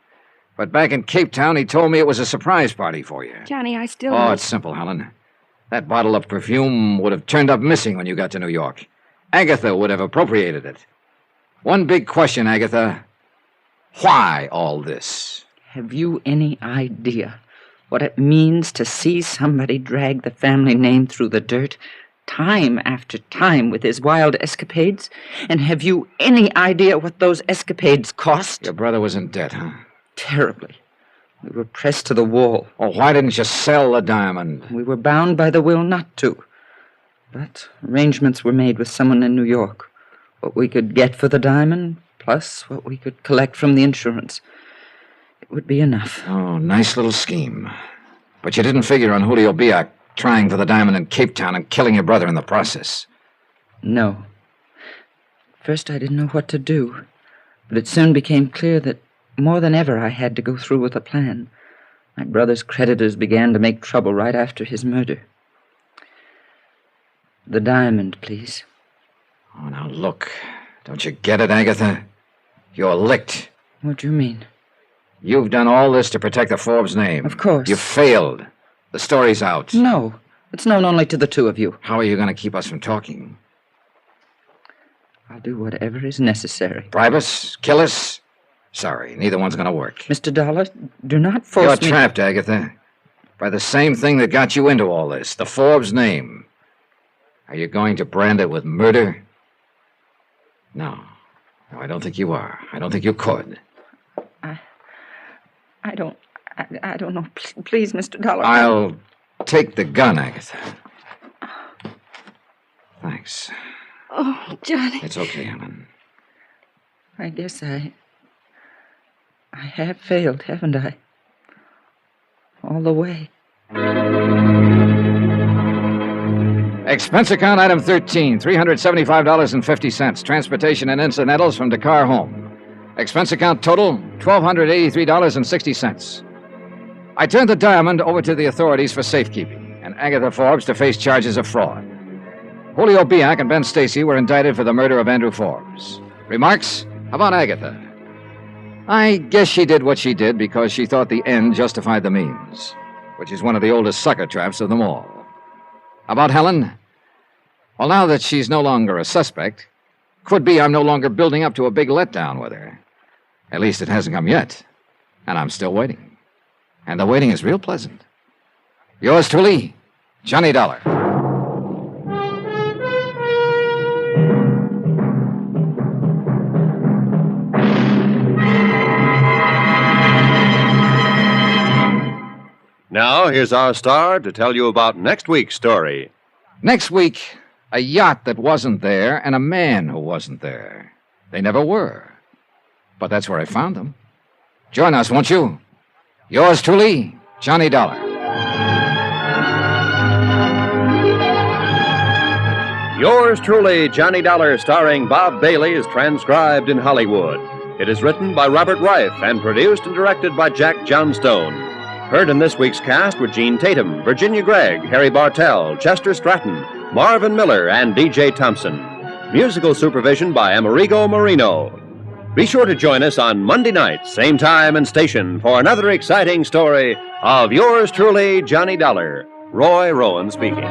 But back in Capetown, he told me it was a surprise party for you. Johnny, I still... Oh, it's simple, Helen. That bottle of perfume would have turned up missing when you got to New York. Agatha would have appropriated it. One big question, Agatha. Why all this? Have you any idea what it means to see somebody drag the family name through the dirt time after time with his wild escapades? And have you any idea what those escapades cost? Your brother was in debt, huh? Terribly. We were pressed to the wall. Oh, why didn't you sell the diamond? We were bound by the will not to. But arrangements were made with someone in New York. What we could get for the diamond, plus what we could collect from the insurance. It would be enough. Oh, nice little scheme. But you didn't figure on Julio Biak trying for the diamond in Capetown and killing your brother in the process. No. First, I didn't know what to do. But it soon became clear that more than ever I had to go through with a plan. My brother's creditors began to make trouble right after his murder. The diamond, please. Oh, now look. Don't you get it, Agatha? You're licked. What do you mean? You've done all this to protect the Forbes name. Of course. You failed. The story's out. No. It's known only to the two of you. How are you going to keep us from talking? I'll do whatever is necessary. Bribe us? Kill us? Sorry, neither one's going to work. Mr. Dollar, do not force me... You're trapped, Agatha, by the same thing that got you into all this, the Forbes name. Are you going to brand it with murder? No. No, I don't think you are. I don't think you could. I don't know. Please, Mr. Dollar. I'll take the gun, Agatha. Thanks. Oh, Johnny. It's okay, Helen. I guess I have failed, haven't I? All the way. Expense account item 13, $375.50. Transportation and incidentals from Dakar home. Expense account total, $1,283.60. I turned the diamond over to the authorities for safekeeping, and Agatha Forbes to face charges of fraud. Julio Biak and Ben Stacy were indicted for the murder of Andrew Forbes. Remarks? How about Agatha? I guess she did what she did because she thought the end justified the means, which is one of the oldest sucker traps of them all. How about Helen? Well, now that she's no longer a suspect, could be I'm no longer building up to a big letdown with her. At least it hasn't come yet, and I'm still waiting. And the waiting is real pleasant. Yours truly, Johnny Dollar. Now, here's our star to tell you about next week's story. Next week, a yacht that wasn't there and a man who wasn't there. They never were. But that's where I found them. Join us, won't you? Yours truly, Johnny Dollar. Yours truly, Johnny Dollar, starring Bob Bailey, is transcribed in Hollywood. It is written by Robert Reif and produced and directed by Jack Johnstone. Heard in this week's cast were Gene Tatum, Virginia Gregg, Harry Bartell, Chester Stratton, Marvin Miller, and D.J. Thompson. Musical supervision by Amerigo Marino. Be sure to join us on Monday night, same time and station, for another exciting story of yours truly, Johnny Dollar. Roy Rowan speaking.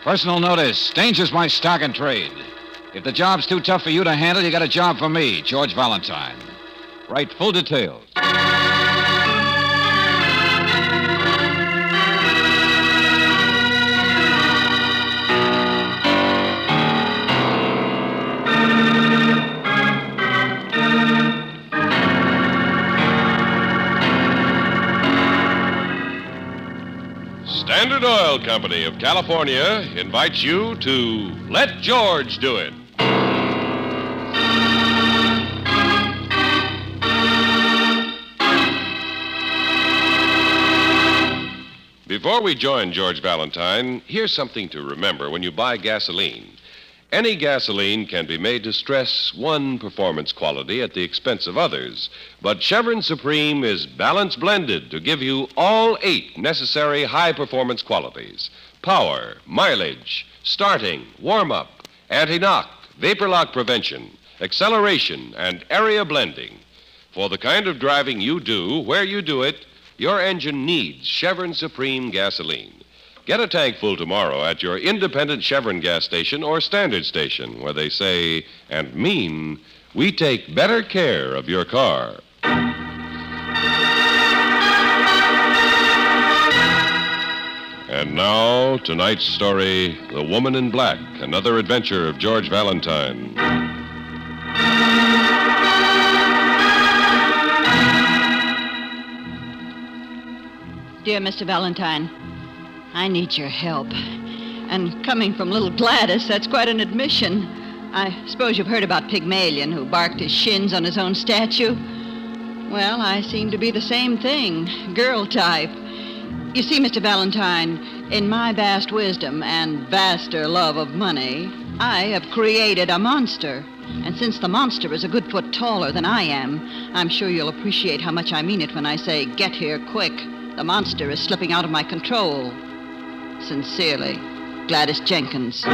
Personal notice. Danger's my stock and trade. If the job's too tough for you to handle, you got a job for me, George Valentine. Write full details. Standard Oil Company of California invites you to Let George Do It. Before we join George Valentine, here's something to remember when you buy gasoline. Any gasoline can be made to stress one performance quality at the expense of others, but Chevron Supreme is balance blended to give you all 8 necessary high-performance qualities: power, mileage, starting, warm-up, anti-knock, vapor lock prevention, acceleration, and area blending. For the kind of driving you do, where you do it, your engine needs Chevron Supreme gasoline. Get a tank full tomorrow at your independent Chevron gas station or standard station, where they say and mean, we take better care of your car. And now, tonight's story, The Woman in Black, another adventure of George Valentine. Dear Mr. Valentine, I need your help. And coming from little Gladys, that's quite an admission. I suppose you've heard about Pygmalion, who barked his shins on his own statue. Well, I seem to be the same thing, girl type. You see, Mr. Valentine, in my vast wisdom and vaster love of money, I have created a monster. And since the monster is a good foot taller than I am, I'm sure you'll appreciate how much I mean it when I say, get here quick. The monster is slipping out of my control. Sincerely, Gladys Jenkins.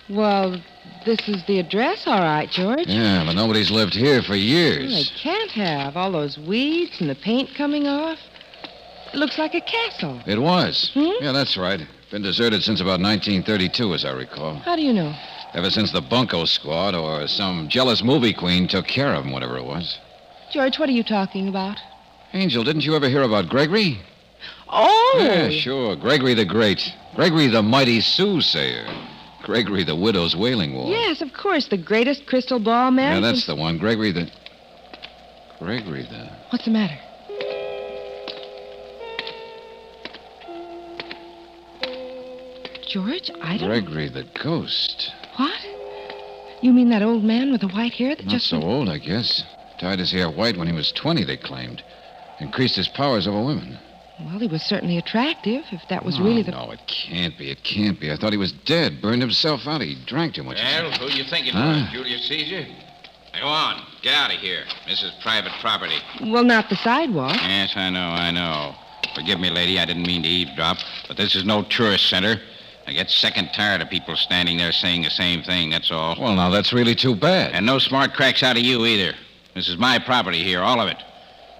Well, this is the address, all right, George. Yeah, but nobody's lived here for years. Well, they can't have. All those weeds and the paint coming off. It looks like a castle. It was. Hmm? Yeah, that's right. Been deserted since about 1932, as I recall. How do you know? Ever since the Bunko Squad or some jealous movie queen took care of him, whatever it was. George, what are you talking about? Angel, didn't you ever hear about Gregory? Oh! Yeah, sure. Gregory the Great. Gregory the Mighty Soothsayer. Gregory the Widow's Wailing Wall. Yes, of course. The greatest crystal ball man. Yeah, that's the one. Gregory the... What's the matter? George, I don't... Gregory the Ghost. What? You mean that old man with the white hair that Not just... so old, I guess. Dyed his hair white when he was 20, they claimed. Increased his powers over women. Well, he was certainly attractive, if that was really the... No, it can't be. It can't be. I thought he was dead. Burned himself out. He drank too much. Well, who you think it Huh? was, Julius Caesar? Now, go on. Get out of here. This is private property. Well, not the sidewalk. Yes, I know. Forgive me, lady. I didn't mean to eavesdrop. But this is no tourist center. I get sick and tired of people standing there saying the same thing, that's all. Well, now, that's really too bad. And no smart cracks out of you, either. This is my property here, all of it.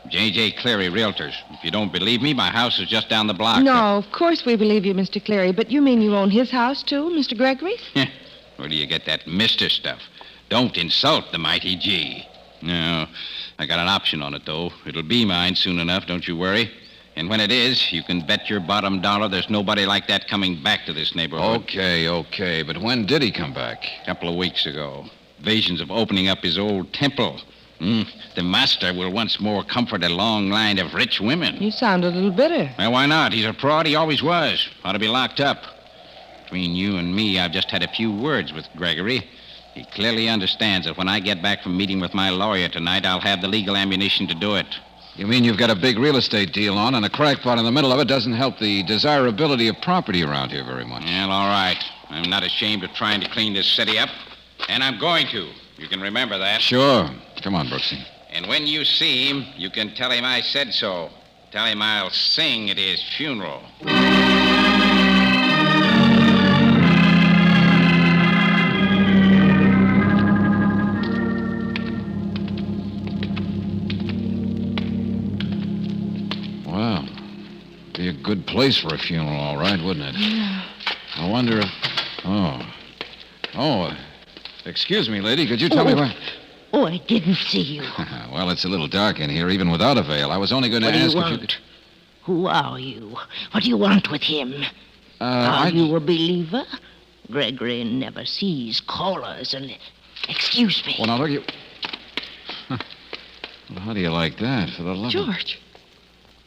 J.J. Cleary, Realtors. If you don't believe me, my house is just down the block. No, of course we believe you, Mr. Cleary, but you mean you own his house, too, Mr. Gregory? Where do you get that Mr. stuff? Don't insult the mighty G. No, I got an option on it, though. It'll be mine soon enough, don't you worry. And when it is, you can bet your bottom dollar there's nobody like that coming back to this neighborhood. Okay, but when did he come back? A couple of weeks ago. Visions of opening up his old temple. The master will once more comfort a long line of rich women. You sound a little bitter. Well, why not? He's a fraud. He always was. Ought to be locked up. Between you and me, I've just had a few words with Gregory. He clearly understands that when I get back from meeting with my lawyer tonight, I'll have the legal ammunition to do it. You mean you've got a big real estate deal on, and a crackpot in the middle of it doesn't help the desirability of property around here very much? Well, all right. I'm not ashamed of trying to clean this city up, and I'm going to. You can remember that. Sure. Come on, Brooksy. And when you see him, you can tell him I said so. Tell him I'll sing at his funeral. Well, be a good place for a funeral, all right, wouldn't it? Yeah. I wonder if... excuse me, lady. Could you tell me where... Oh, I didn't see you. Well, it's a little dark in here, even without a veil. I was only going to What do you ask if you want? could... Who are you? What do you want with him? Are you a believer? Gregory never sees callers and... Excuse me. Well, now, look, you... Well, how do you like that, for the love of...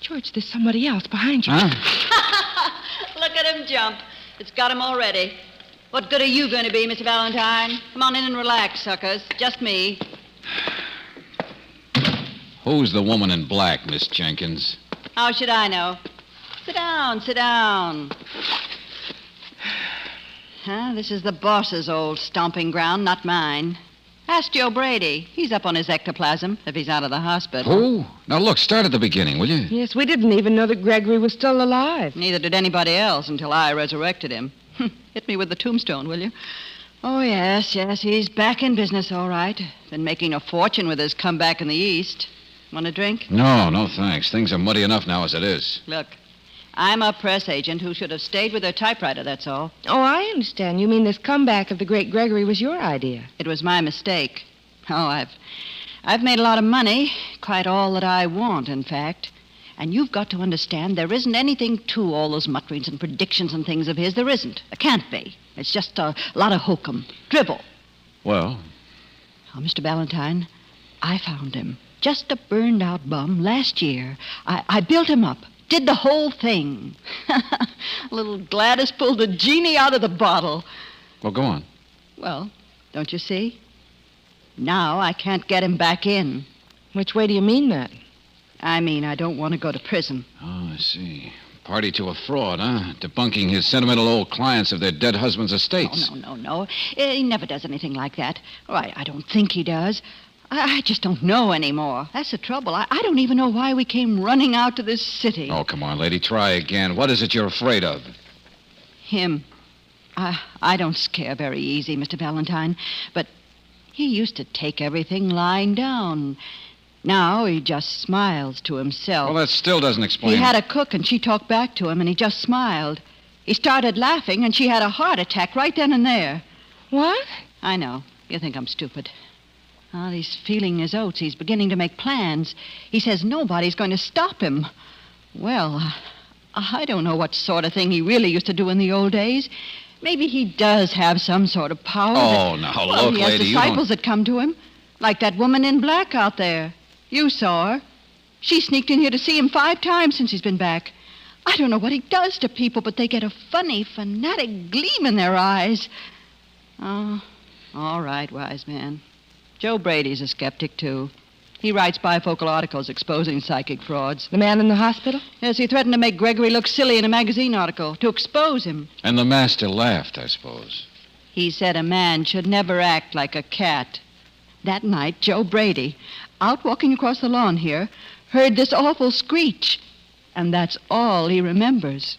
George, there's somebody else behind you. Huh? Look at him jump. It's got him already. What good are you going to be, Mr. Valentine? Come on in and relax, suckers. Just me. Who's the woman in black, Miss Jenkins? How should I know? Sit down. This is the boss's old stomping ground, not mine. Ask Joe Brady. He's up on his ectoplasm, if he's out of the hospital. Who? Now, look, start at the beginning, will you? Yes, we didn't even know that Gregory was still alive. Neither did anybody else until I resurrected him. Hit me with the tombstone, will you? Oh, yes, he's back in business, all right. Been making a fortune with his comeback in the East. Want a drink? No, thanks. Things are muddy enough now as it is. Look, I'm a press agent who should have stayed with her typewriter, that's all. Oh, I understand. You mean this comeback of the great Gregory was your idea. It was my mistake. Oh, I've I've made a lot of money, quite all that I want, in fact. And you've got to understand there isn't anything to all those mutterings and predictions and things of his. There isn't. There can't be. It's just a lot of hokum, dribble. Well? Oh, Mr. Valentine, I found him. Just a burned-out bum last year. I built him up, did the whole thing. Little Gladys pulled the genie out of the bottle. Well, go on. Well, don't you see? Now I can't get him back in. Which way do you mean that? I mean, I don't want to go to prison. Oh, I see. Party to a fraud, huh? Debunking his sentimental old clients of their dead husband's estates. No. He never does anything like that. Or I don't think he does. I just don't know anymore. That's the trouble. I don't even know why we came running out to this city. Oh, come on, lady. Try again. What is it you're afraid of? Him. I don't scare very easy, Mr. Valentine. But he used to take everything lying down. Now he just smiles to himself. Well, that still doesn't explain. He had a cook, and she talked back to him, and he just smiled. He started laughing, and she had a heart attack right then and there. What? I know. You think I'm stupid. Oh, he's feeling his oats. He's beginning to make plans. He says nobody's going to stop him. Well, I don't know what sort of thing he really used to do in the old days. Maybe he does have some sort of power. Oh, now, look, he has lady, disciples that come to him. Like that woman in black out there. You saw her. She sneaked in here to see him 5 times since he's been back. I don't know what he does to people, but they get a funny, fanatic gleam in their eyes. Oh, all right, wise man. Joe Brady's a skeptic, too. He writes bifocal articles exposing psychic frauds. The man in the hospital? Yes, he threatened to make Gregory look silly in a magazine article, to expose him. And the master laughed, I suppose. He said a man should never act like a cat. That night, Joe Brady, out walking across the lawn here, heard this awful screech. And that's all he remembers.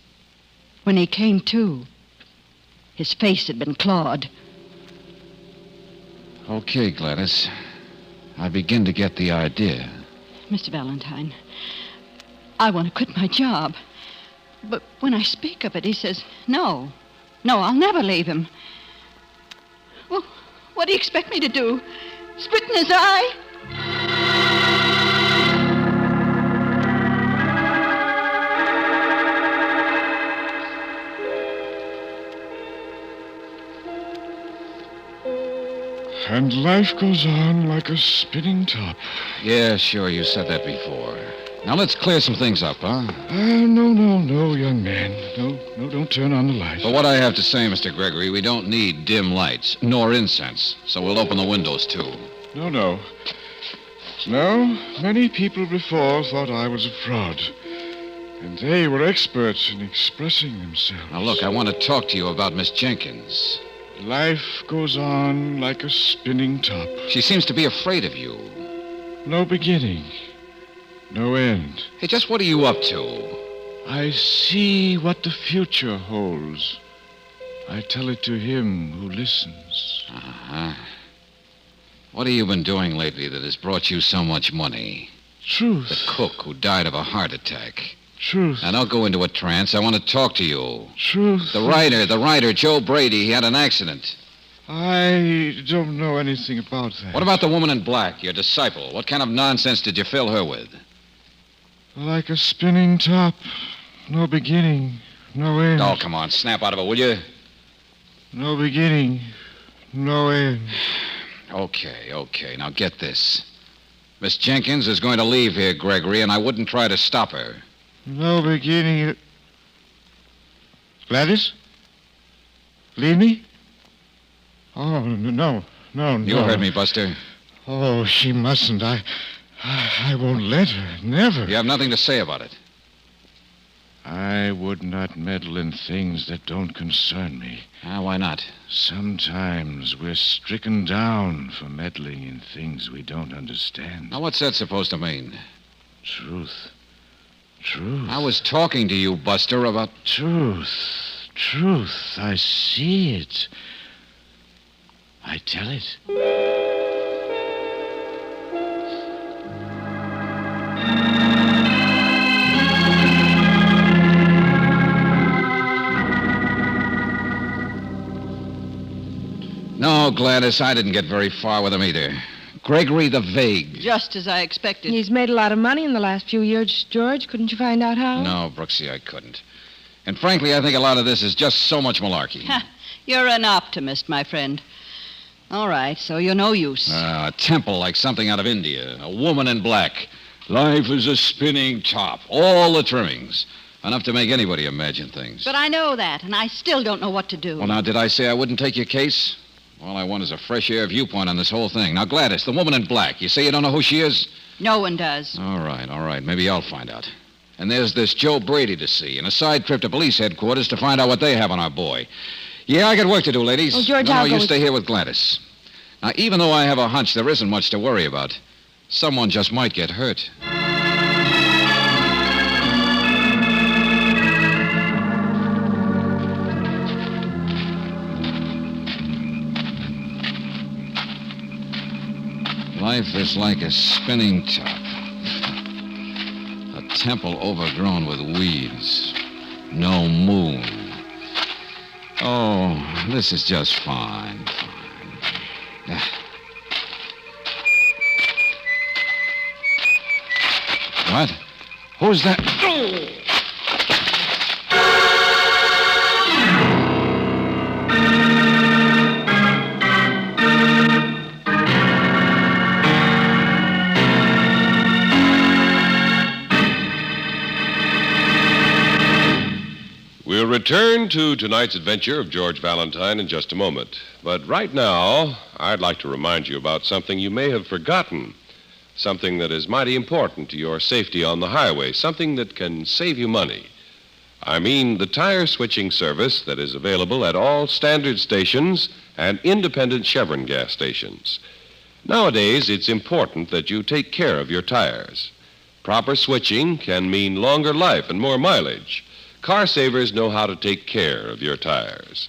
When he came to, his face had been clawed. Okay, Gladys. I begin to get the idea. Mr. Valentine, I want to quit my job. But when I speak of it, he says, no, I'll never leave him. Well, what do you expect me to do? Spit in his eye? And life goes on like a spinning top. Yeah, sure, you said that before. Now let's clear some things up, huh? No, young man. No, don't turn on the lights. But what I have to say, Mr. Gregory, we don't need dim lights, nor incense, so we'll open the windows, too. No. No, many people before thought I was a fraud. And they were experts in expressing themselves. Now, look, I want to talk to you about Miss Jenkins. Life goes on like a spinning top. She seems to be afraid of you. No beginning. No end. Hey, just what are you up to? I see what the future holds. I tell it to him who listens. Uh-huh. What have you been doing lately that has brought you so much money? Truth. The cook who died of a heart attack. Truth. Now, don't go into a trance. I want to talk to you. Truth. The writer, Joe Brady, he had an accident. I don't know anything about that. What about the woman in black, your disciple? What kind of nonsense did you fill her with? Like a spinning top. No beginning, no end. Oh, come on, snap out of it, will you? No beginning, no end. Okay. Now get this. Miss Jenkins is going to leave here, Gregory, and I wouldn't try to stop her. No beginning. Gladys? Leave me? Oh, no. You heard me, Buster. Oh, she mustn't. I won't let her. Never. You have nothing to say about it. I would not meddle in things that don't concern me. Why not? Sometimes we're stricken down for meddling in things we don't understand. Now, what's that supposed to mean? Truth. I was talking to you, Buster, about... Truth. I see it. I tell it. No, Gladys, I didn't get very far with him either. Gregory the Vague. Just as I expected. He's made a lot of money in the last few years, George. Couldn't you find out how? No, Brooksy, I couldn't. And frankly, I think a lot of this is just so much malarkey. You're an optimist, my friend. All right, so you're no use. A temple like something out of India. A woman in black. Life is a spinning top. All the trimmings. Enough to make anybody imagine things. But I know that, and I still don't know what to do. Well, now, did I say I wouldn't take your case? All I want is a fresh air viewpoint on this whole thing. Now, Gladys, the woman in black, you say you don't know who she is? No one does. All right. Maybe I'll find out. And there's this Joe Brady to see, and a side trip to police headquarters to find out what they have on our boy. Yeah, I got work to do, ladies. Oh, George, no, I'll you go stay here with Gladys. Now, even though I have a hunch there isn't much to worry about, someone just might get hurt. Life is like a spinning top. A temple overgrown with weeds. No moon. Oh, this is just fine. What? Who's that? We'll return to tonight's adventure of George Valentine in just a moment. But right now, I'd like to remind you about something you may have forgotten. Something that is mighty important to your safety on the highway. Something that can save you money. I mean the tire switching service that is available at all standard stations and independent Chevron gas stations. Nowadays, it's important that you take care of your tires. Proper switching can mean longer life and more mileage. Car savers know how to take care of your tires.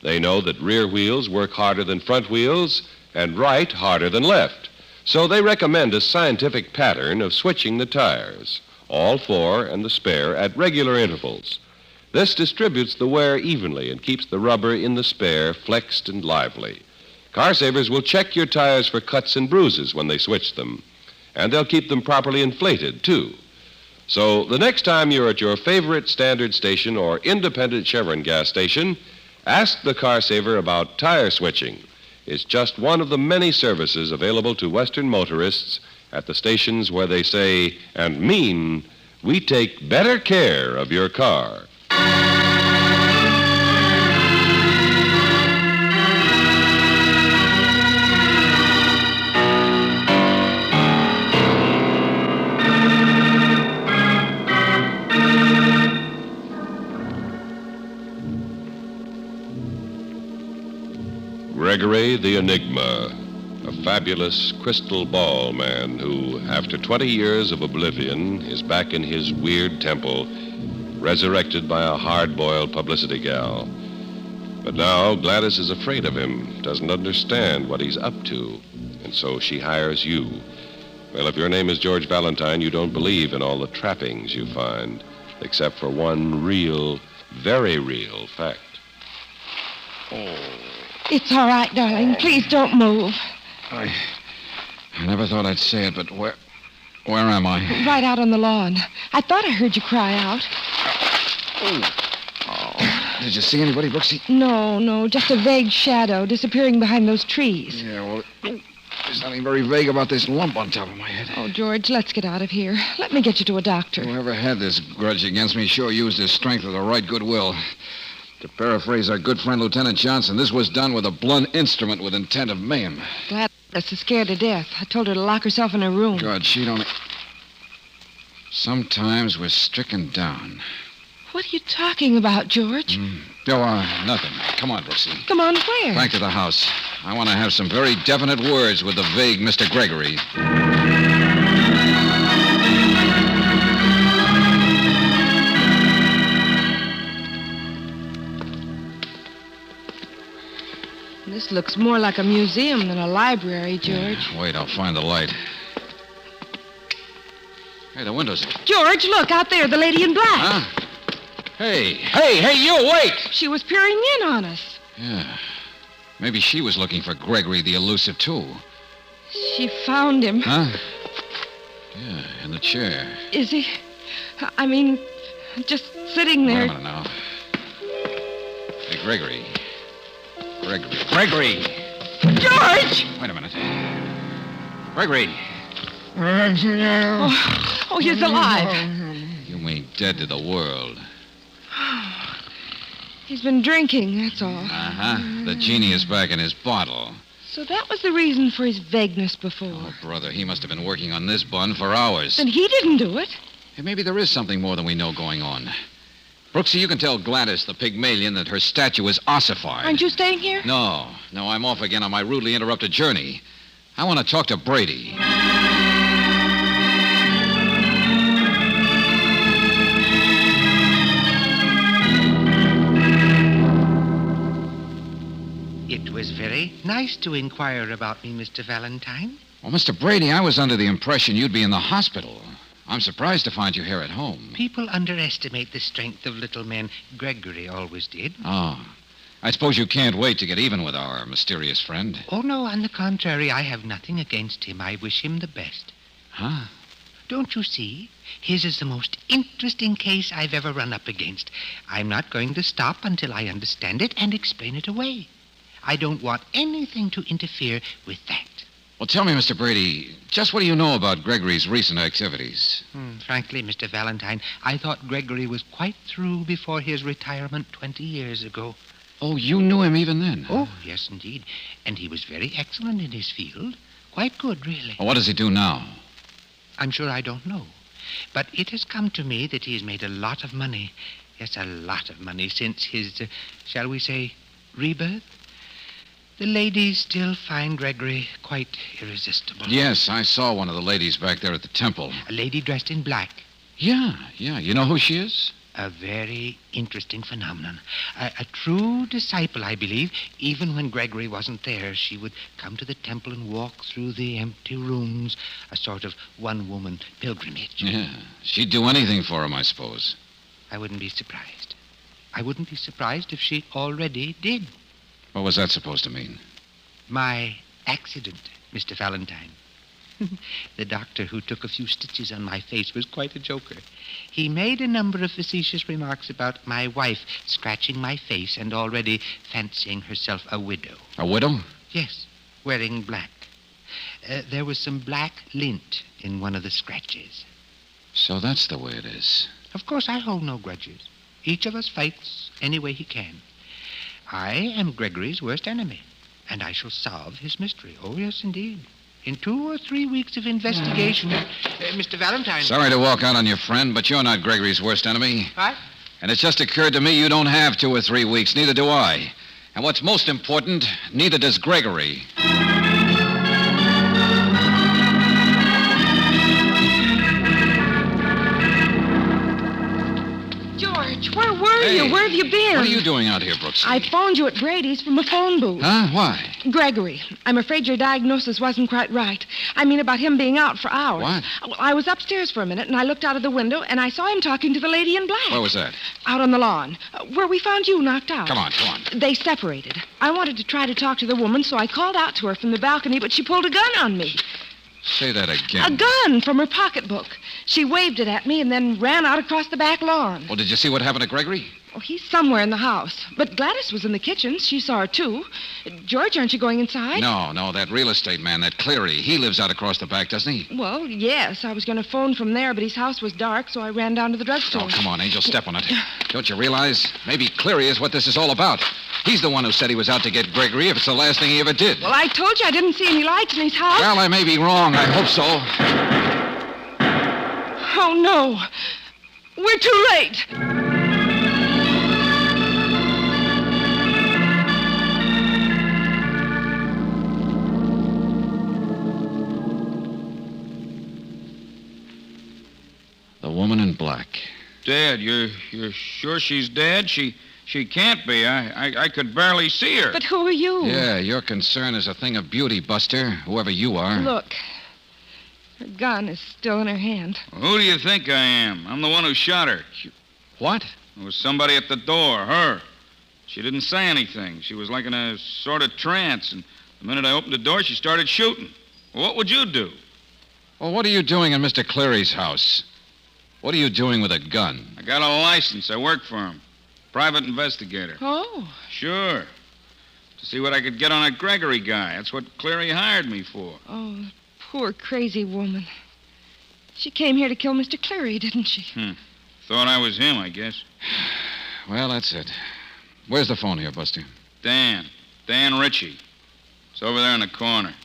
They know that rear wheels work harder than front wheels and right harder than left. So they recommend a scientific pattern of switching the tires, all four and the spare, at regular intervals. This distributes the wear evenly and keeps the rubber in the spare flexed and lively. Car savers will check your tires for cuts and bruises when they switch them, and they'll keep them properly inflated, too. So the next time you're at your favorite standard station or independent Chevron gas station, ask the car saver about tire switching. It's just one of the many services available to Western motorists at the stations where they say and mean, we take better care of your car. Gregory the Enigma, a fabulous crystal ball man who, after 20 years of oblivion, is back in his weird temple, resurrected by a hard-boiled publicity gal. But now Gladys is afraid of him, doesn't understand what he's up to, and so she hires you. Well, if your name is George Valentine, you don't believe in all the trappings you find, except for one real, very real fact. Oh. It's all right, darling. Please don't move. I never thought I'd say it, but where am I? Right out on the lawn. I thought I heard you cry out. Oh. Did you see anybody, Brooksy? No, just a vague shadow disappearing behind those trees. Yeah, well, there's nothing very vague about this lump on top of my head. Oh, George, let's get out of here. Let me get you to a doctor. Whoever had this grudge against me sure used his strength with the right goodwill. To paraphrase our good friend Lieutenant Johnson, this was done with a blunt instrument with intent of mayhem. Gladys is scared to death. I told her to lock herself in her room. God, she don't... Sometimes we're stricken down. What are you talking about, George? Nothing. Come on, Brooksy. Come on, where? Back to the house. I want to have some very definite words with the vague Mr. Gregory. This looks more like a museum than a library, George. Wait, I'll find the light. Hey, the window's... George, look, out there, the lady in black. Huh? Hey, you, wait! She was peering in on us. Yeah. Maybe she was looking for Gregory the Elusive, too. She found him. Huh? Yeah, in the chair. Is he? I mean, just sitting there. Wait a minute now. Hey, Gregory. Gregory! George! Wait a minute. Gregory! Oh, he's alive. You mean dead to the world. He's been drinking, that's all. Uh-huh. The genie is back in his bottle. So that was the reason for his vagueness before. Oh, brother, he must have been working on this bun for hours. Then he didn't do it. Hey, maybe there is something more than we know going on. Brooksy, you can tell Gladys, the Pygmalion, that her statue is ossified. Aren't you staying here? No, I'm off again on my rudely interrupted journey. I want to talk to Brady. It was very nice to inquire about me, Mr. Valentine. Well, Mr. Brady, I was under the impression you'd be in the hospital. I'm surprised to find you here at home. People underestimate the strength of little men. Gregory always did. Oh. I suppose you can't wait to get even with our mysterious friend. Oh, no, on the contrary, I have nothing against him. I wish him the best. Huh? Don't you see? His is the most interesting case I've ever run up against. I'm not going to stop until I understand it and explain it away. I don't want anything to interfere with that. Well, tell me, Mr. Brady, just what do you know about Gregory's recent activities? Frankly, Mr. Valentine, I thought Gregory was quite through before his retirement 20 years ago. Oh, you knew him even then? Oh, yes, indeed. And he was very excellent in his field. Quite good, really. Well, what does he do now? I'm sure I don't know. But it has come to me that he has made a lot of money. Yes, a lot of money since his, shall we say, rebirth. The ladies still find Gregory quite irresistible. Yes, I saw one of the ladies back there at the temple. A lady dressed in black. Yeah. You know who she is? A very interesting phenomenon. A true disciple, I believe. Even when Gregory wasn't there, she would come to the temple and walk through the empty rooms, a sort of one-woman pilgrimage. Yeah. She'd do anything for him, I suppose. I wouldn't be surprised. I wouldn't be surprised if she already did. What was that supposed to mean? My accident, Mr. Valentine. The doctor who took a few stitches on my face was quite a joker. He made a number of facetious remarks about my wife scratching my face and already fancying herself a widow. A widow? Yes, wearing black. There was some black lint in one of the scratches. So that's the way it is. Of course, I hold no grudges. Each of us fights any way he can. I am Gregory's worst enemy, and I shall solve his mystery. Oh, yes, indeed. In 2 or 3 weeks of investigation, Mr. Valentine... Sorry to walk out on your friend, but you're not Gregory's worst enemy. What? And it's just occurred to me you don't have 2 or 3 weeks. Neither do I. And what's most important, neither does Gregory. George, where were you? Where have you been? What are you doing out here, Brooks? I phoned you at Brady's from a phone booth. Huh? Why? Gregory, I'm afraid your diagnosis wasn't quite right. I mean about him being out for hours. What? Well, I was upstairs for a minute, and I looked out of the window, and I saw him talking to the lady in black. Where was that? Out on the lawn, where we found you knocked out. Come on. They separated. I wanted to try to talk to the woman, so I called out to her from the balcony, but she pulled a gun on me. Say that again. A gun from her pocketbook. She waved it at me and then ran out across the back lawn. Well, did you see what happened to Gregory? Oh, he's somewhere in the house. But Gladys was in the kitchen. She saw her, too. George, aren't you going inside? No, that real estate man, that Cleary, he lives out across the back, doesn't he? Well, yes. I was going to phone from there, but his house was dark, so I ran down to the drugstore. Oh, come on, Angel, step on it. Don't you realize? Maybe Cleary is what this is all about. He's the one who said he was out to get Gregory if it's the last thing he ever did. Well, I told you I didn't see any lights in his house. Well, I may be wrong. I hope so. Oh, no. We're too late. The woman in black. Dead? You're sure she's dead? She can't be. I could barely see her. But who are you? Yeah, your concern is a thing of beauty, Buster, whoever you are. Look. Her gun is still in her hand. Who do you think I am? I'm the one who shot her. What? There was somebody at the door, her. She didn't say anything. She was like in a sort of trance, and the minute I opened the door, she started shooting. What would you do? Well, what are you doing in Mr. Cleary's house? What are you doing with a gun? I got a license. I work for him. Private investigator. Oh. Sure. To see what I could get on a Gregory guy. That's what Cleary hired me for. Oh, poor crazy woman. She came here to kill Mr. Cleary, didn't she? Thought I was him, I guess. Well, that's it. Where's the phone here, Buster? Dan Ritchie. It's over there in the corner.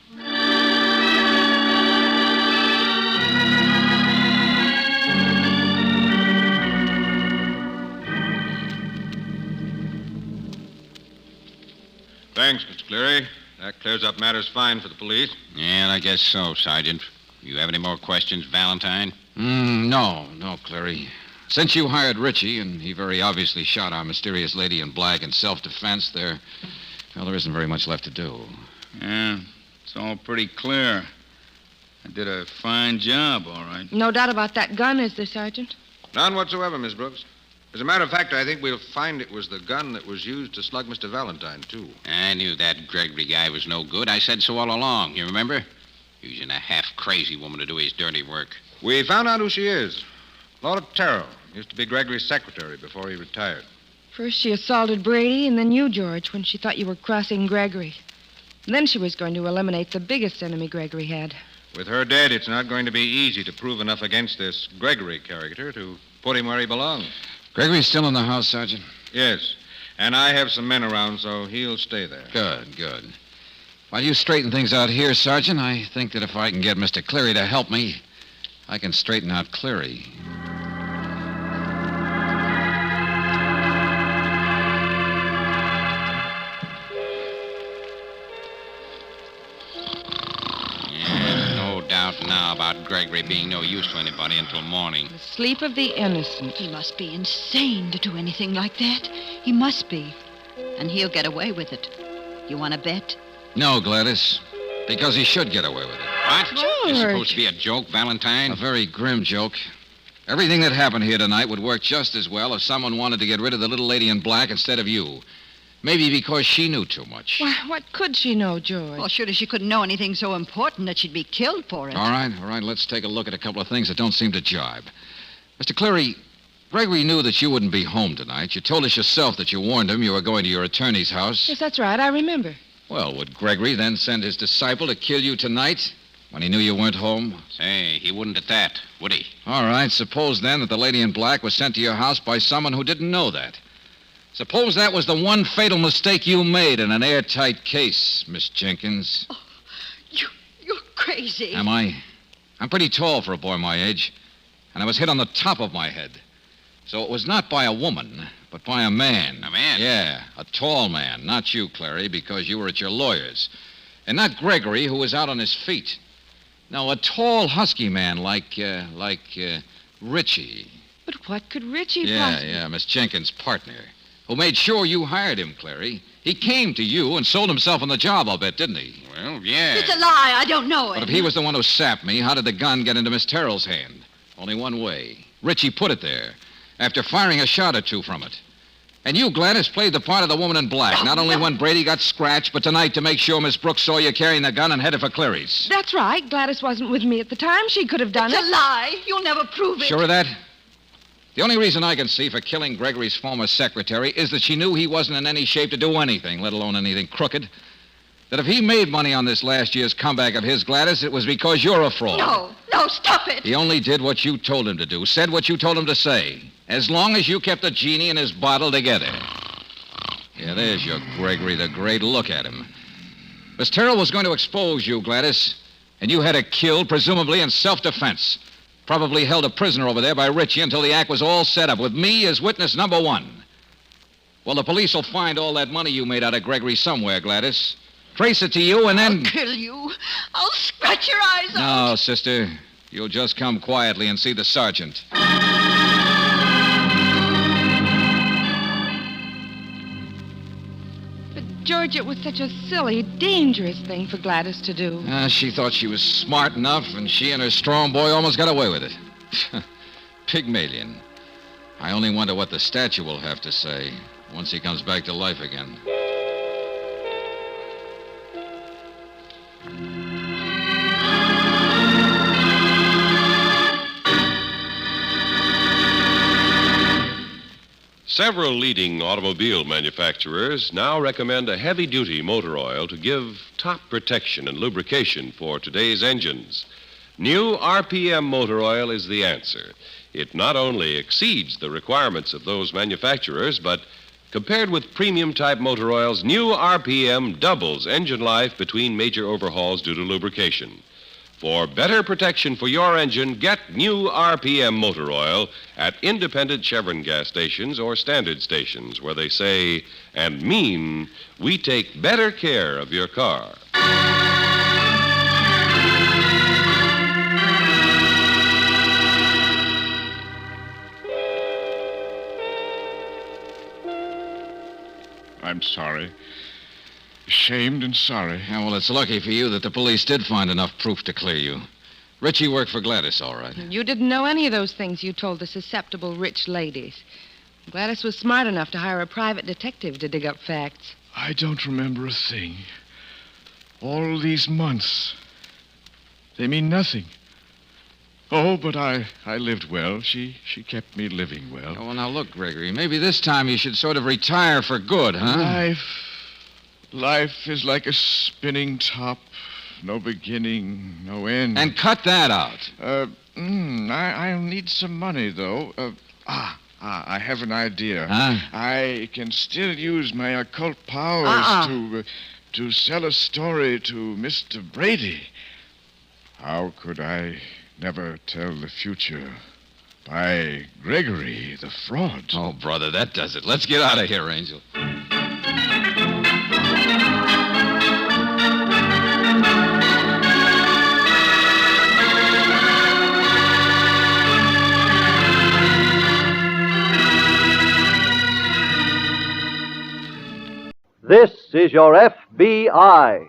Thanks, Mr. Cleary. That clears up matters fine for the police. Yeah, I guess so, Sergeant. You have any more questions, Valentine? No, Cleary. Since you hired Ritchie, and he very obviously shot our mysterious lady in black in self-defense, there isn't very much left to do. Yeah, it's all pretty clear. I did a fine job, all right. No doubt about that gun, is there, Sergeant? None whatsoever, Miss Brooks. As a matter of fact, I think we'll find it was the gun that was used to slug Mr. Valentine, too. I knew that Gregory guy was no good. I said so all along, you remember? Using a half-crazy woman to do his dirty work. We found out who she is. Laura Terrell. Used to be Gregory's secretary before he retired. First she assaulted Brady, and then you, George, when she thought you were crossing Gregory. And then she was going to eliminate the biggest enemy Gregory had. With her dead, it's not going to be easy to prove enough against this Gregory character to put him where he belongs. Gregory's still in the house, Sergeant? Yes. And I have some men around, so he'll stay there. Good. While you straighten things out here, Sergeant, I think that if I can get Mr. Cleary to help me, I can straighten out Cleary. Doubt now about Gregory being no use to anybody until morning. The sleep of the innocent. He must be insane to do anything like that. He must be. And he'll get away with it. You want to bet? No, Gladys. Because he should get away with it. What? It's supposed to be a joke, Valentine? A very grim joke. Everything that happened here tonight would work just as well if someone wanted to get rid of the little lady in black instead of you. Maybe because she knew too much. Why, what could she know, George? Well, surely she couldn't know anything so important that she'd be killed for it. All right. Let's take a look at a couple of things that don't seem to jibe. Mr. Cleary, Gregory knew that you wouldn't be home tonight. You told us yourself that you warned him you were going to your attorney's house. Yes, that's right. I remember. Well, would Gregory then send his disciple to kill you tonight when he knew you weren't home? Hey, he wouldn't at that, would he? All right. Suppose then that the lady in black was sent to your house by someone who didn't know that. Suppose that was the one fatal mistake you made in an airtight case, Miss Jenkins. Oh, you're crazy. Am I? I'm pretty tall for a boy my age, and I was hit on the top of my head. So it was not by a woman, but by a man. A man? Yeah, a tall man. Not you, Clary, because you were at your lawyer's. And not Gregory, who was out on his feet. No, a tall, husky man like Ritchie. But what could Ritchie possibly... Yeah, Miss Jenkins' partner. Who made sure you hired him, Clary. He came to you and sold himself on the job, I'll bet, didn't he? Well, yeah. It's a lie. I don't know it. But if he was the one who sapped me, how did the gun get into Miss Terrell's hand? Only one way. Ritchie put it there, after firing a shot or two from it. And you, Gladys, played the part of the woman in black, not only when Brady got scratched, but tonight to make sure Miss Brooks saw you carrying the gun and headed for Cleary's. That's right. Gladys wasn't with me at the time. She could have done it. It's a lie. You'll never prove it. Sure of that? The only reason I can see for killing Gregory's former secretary is that she knew he wasn't in any shape to do anything, let alone anything crooked. That if he made money on this last year's comeback of his, Gladys, it was because you're a fraud. No, stop it. He only did what you told him to do, said what you told him to say, as long as you kept the genie and his bottle together. Yeah, there's your Gregory the Great. Look at him. Miss Terrell was going to expose you, Gladys, and you had her killed, presumably in self-defense. Probably held a prisoner over there by Ritchie until the act was all set up, with me as witness number one. Well, the police will find all that money you made out of Gregory somewhere, Gladys. Trace it to you, and then... I'll kill you. I'll scratch your eyes out. No, sister. You'll just come quietly and see the sergeant. George, it was such a silly, dangerous thing for Gladys to do. She thought she was smart enough, and she and her strong boy almost got away with it. Pygmalion. I only wonder what the statue will have to say once he comes back to life again. Several leading automobile manufacturers now recommend a heavy-duty motor oil to give top protection and lubrication for today's engines. New RPM motor oil is the answer. It not only exceeds the requirements of those manufacturers, but compared with premium-type motor oils, new RPM doubles engine life between major overhauls due to lubrication. For better protection for your engine, get new RPM motor oil at independent Chevron gas stations or standard stations where they say and mean we take better care of your car. I'm sorry. Ashamed and sorry. Yeah, well, it's lucky for you that the police did find enough proof to clear you. Richie worked for Gladys, all right. You didn't know any of those things you told the susceptible rich ladies. Gladys was smart enough to hire a private detective to dig up facts. I don't remember a thing. All these months. They mean nothing. Oh, but I lived well. She kept me living well. Oh, well, now look, Gregory, maybe this time you should sort of retire for good, huh? Life is like a spinning top. No beginning, no end. And cut that out. I'll need some money, though. I have an idea. Huh? I can still use my occult powers to sell a story to Mr. Brady. How could I never tell the future? By Gregory, the fraud. Oh, brother, that does it. Let's get out of here, Angel. This is your FBI.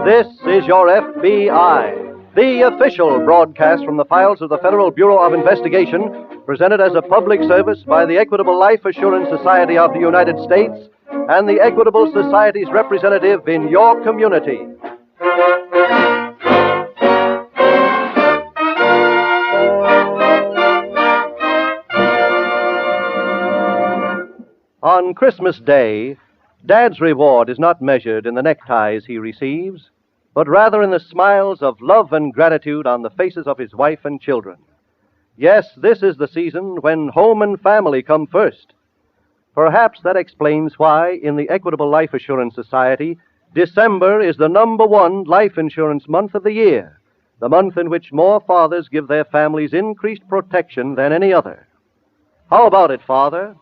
This is your FBI, the official broadcast from the files of the Federal Bureau of Investigation, presented as a public service by the Equitable Life Assurance Society of the United States and the Equitable Society's representative in your community. On Christmas Day, Dad's reward is not measured in the neckties he receives, but rather in the smiles of love and gratitude on the faces of his wife and children. Yes, this is the season when home and family come first. Perhaps that explains why, in the Equitable Life Assurance Society, December is the #1 life insurance month of the year, the month in which more fathers give their families increased protection than any other. How about it, Father?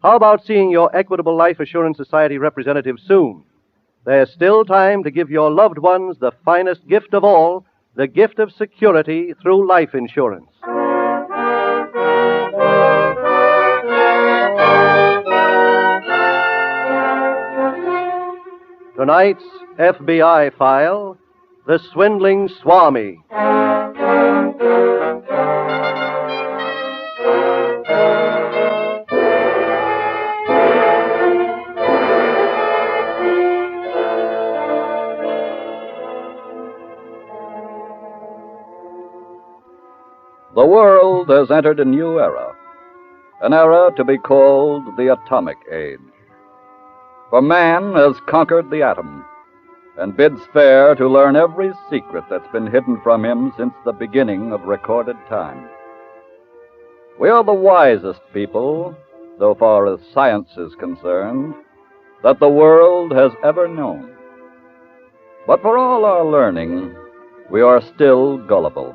How about seeing your Equitable Life Assurance Society representative soon? There's still time to give your loved ones the finest gift of all, the gift of security through life insurance. Tonight's FBI file, The Swindling Swami. The world has entered a new era, an era to be called the Atomic Age. For man has conquered the atom and bids fair to learn every secret that's been hidden from him since the beginning of recorded time. We are the wisest people, so far as science is concerned, that the world has ever known. But for all our learning, we are still gullible.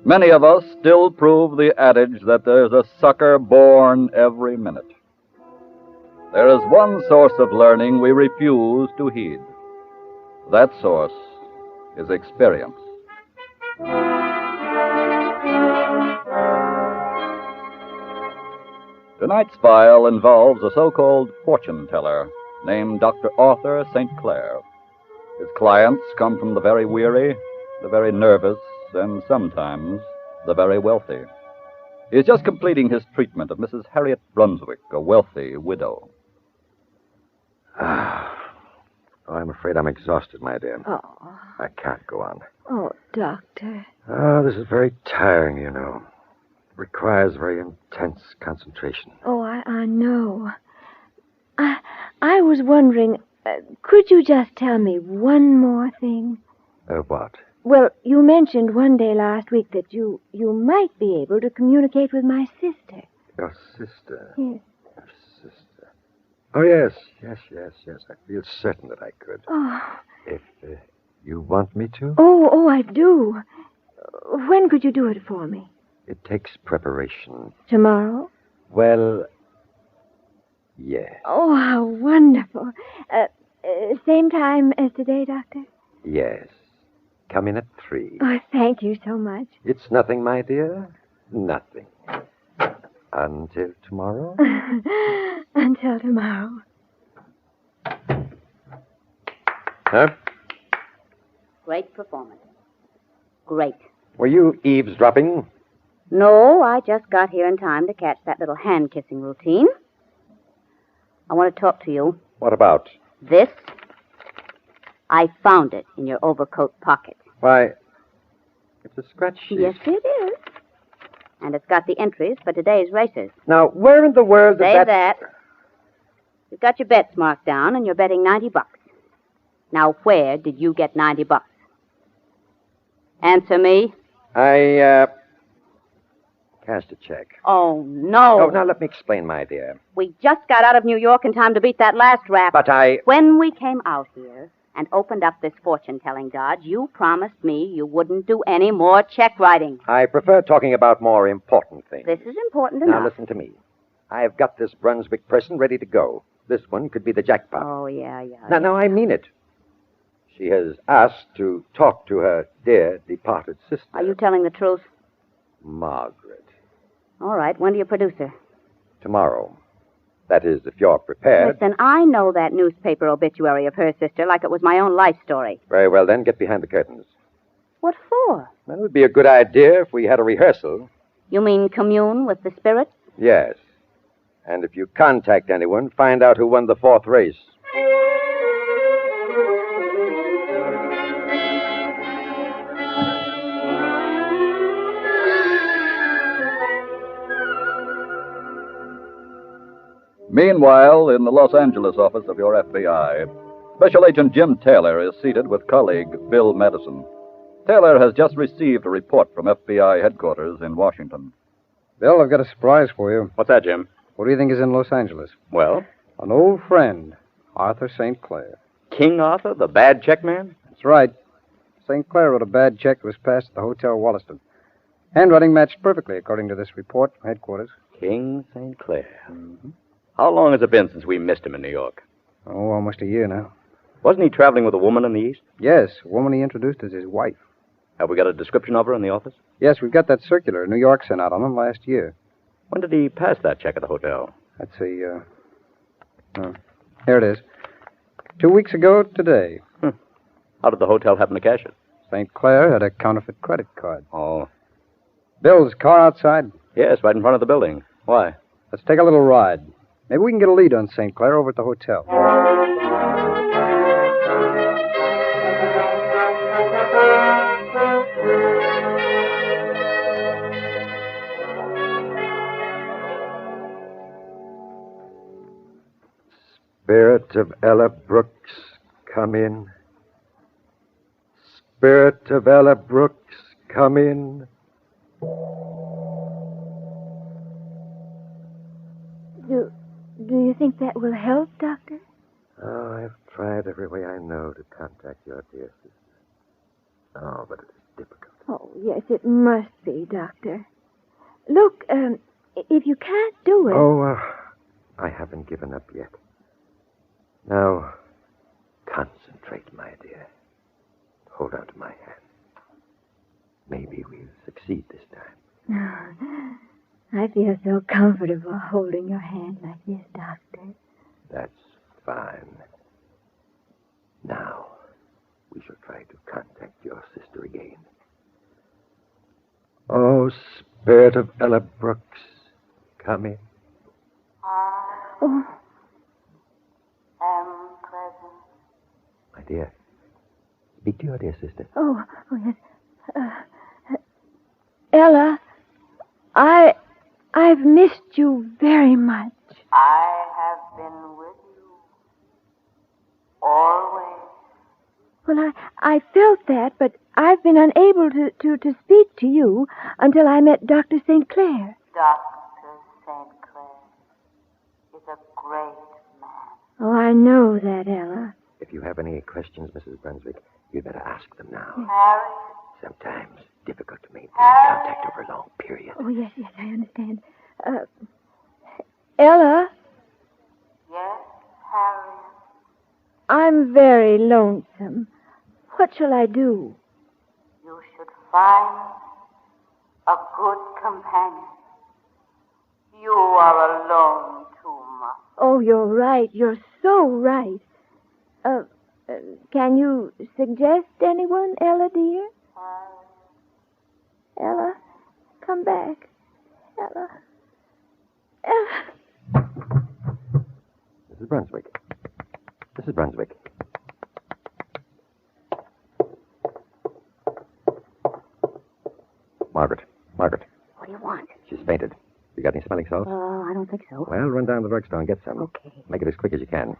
Many of us still prove the adage that there's a sucker born every minute. There is one source of learning we refuse to heed. That source is experience. Tonight's file involves a so-called fortune teller named Dr. Arthur St. Clair. His clients come from the very weary, the very nervous, and sometimes the very wealthy. He is just completing his treatment of Mrs. Harriet Brunswick, a wealthy widow. Oh, I'm afraid I'm exhausted, my dear. Oh. I can't go on. Oh, Doctor. Oh, this is very tiring, you know. It requires very intense concentration. Oh, I know. I was wondering, could you just tell me one more thing? What? Well, you mentioned one day last week that you might be able to communicate with my sister. Your sister? Yes. Your sister. Oh, yes. I feel certain that I could. Oh. If you want me to? Oh, I do. When could you do it for me? It takes preparation. Tomorrow? Well, yes. Oh, how wonderful. Same time as today, Doctor? Yes. Come in at 3. Oh, thank you so much. It's nothing, my dear. Nothing. Until tomorrow? Until tomorrow. Huh? Great performance. Great. Were you eavesdropping? No, I just got here in time to catch that little hand-kissing routine. I want to talk to you. What about? This. I found it in your overcoat pocket. Why, it's a scratch sheet. Yes, it is. And it's got the entries for today's races. Now, where in the world does Say that. You've got your bets marked down, and you're betting $90. Now, where did you get $90? Answer me. I cashed a check. Oh, no. Oh, now let me explain, my dear. We just got out of New York in time to beat that last rap. But When we came out here and opened up this fortune-telling dodge, you promised me you wouldn't do any more check writing. I prefer talking about more important things. This is important enough. Now, listen to me. I've got this Brunswick person ready to go. This one could be the jackpot. Oh, yeah. Now, I mean it. She has asked to talk to her dear departed sister. Are you telling the truth? Margaret. All right. When do you produce her? Tomorrow. That is, if you're prepared. Listen, I know that newspaper obituary of her sister like it was my own life story. Very well, then, get behind the curtains. What for? That would be a good idea if we had a rehearsal. You mean commune with the spirit? Yes. And if you contact anyone, find out who won the 4th race. Meanwhile, in the Los Angeles office of your FBI, Special Agent Jim Taylor is seated with colleague Bill Madison. Taylor has just received a report from FBI headquarters in Washington. Bill, I've got a surprise for you. What's that, Jim? What do you think is in Los Angeles? Well? An old friend, Arthur St. Clair. King Arthur, the bad check man? That's right. St. Clair wrote a bad check that was passed at the Hotel Wollaston. Handwriting matched perfectly, according to this report from headquarters. King St. Clair. Mm-hmm. How long has it been since we missed him in New York? Oh, almost a year now. Wasn't he traveling with a woman in the East? Yes, a woman he introduced as his wife. Have we got a description of her in the office? Yes, we've got that circular New York sent out on him last year. When did he pass that check at the hotel? Let's see, here it is. 2 weeks ago today. How did the hotel happen to cash it? St. Clair had a counterfeit credit card. Oh. Bill's car outside? Yes, right in front of the building. Why? Let's take a little ride. Maybe we can get a lead on St. Clair over at the hotel. Spirit of Ella Brooks, come in. Spirit of Ella Brooks, come in. Do you think that will help, Doctor? Oh, I've tried every way I know to contact your dear sister. Oh, but it is difficult. Oh, yes, it must be, Doctor. Look, if you can't do it... Oh, I haven't given up yet. Now, concentrate, my dear. Hold out my hand. Maybe we'll succeed this time. I feel so comfortable holding your hand like this, Doctor. That's fine. Now, we shall try to contact your sister again. Oh, Spirit of Ella Brooks, come in. Oh. Am present. My dear, speak to your dear sister. Oh, yes. Ella, I've missed you very much. I have been with you always. Well, I felt that, but I've been unable to speak to you until I met Dr. St. Clair. Dr. St. Clair is a great man. Oh, I know that, Ella. If you have any questions, Mrs. Brunswick, you'd better ask them now. Harry? Sometimes difficult to maintain contact over a long period. Oh, yes, I understand. Ella? Yes, Harry? I'm very lonesome. What shall I do? You should find a good companion. You are alone too much. Oh, you're right. You're so right. Can you suggest anyone, Ella, dear? Ella, come back. Ella. Mrs. Brunswick. Mrs. Brunswick. Margaret. What do you want? She's fainted. You got any smelling salts? I don't think so. Well, run down to the drugstore and get some. Okay. Make it as quick as you can.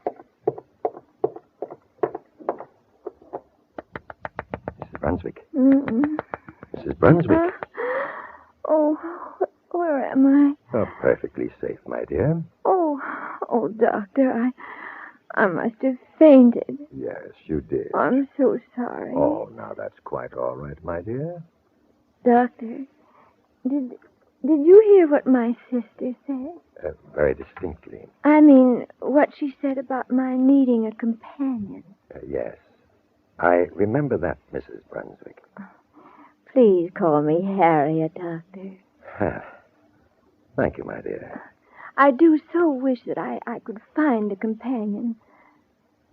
Mrs. Brunswick. Mm-mm. Mrs. Brunswick. Oh, where am I? Oh, perfectly safe, my dear. Oh, Doctor, I must have fainted. Yes, you did. I'm so sorry. Oh, now that's quite all right, my dear. Doctor, did you hear what my sister said? Very distinctly. I mean, what she said about my needing a companion. Yes. I remember that, Mrs. Brunswick. Please call me Harriet, Doctor. Thank you, my dear. I do so wish that I could find a companion.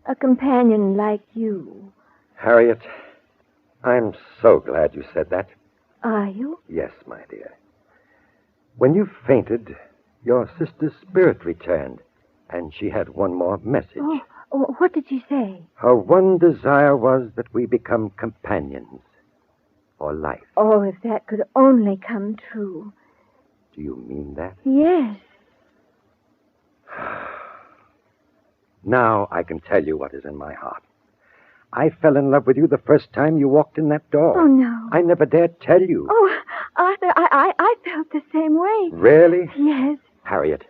A companion like you. Harriet, I'm so glad you said that. Are you? Yes, my dear. When you fainted, your sister's spirit returned, and she had one more message. Oh, what did she say? Her one desire was that we become companions for life. Oh, if that could only come true. Do you mean that? Yes. Now I can tell you what is in my heart. I fell in love with you the first time you walked in that door. Oh, no. I never dared tell you. Oh, Arthur, I felt the same way. Really? Yes. Harriet,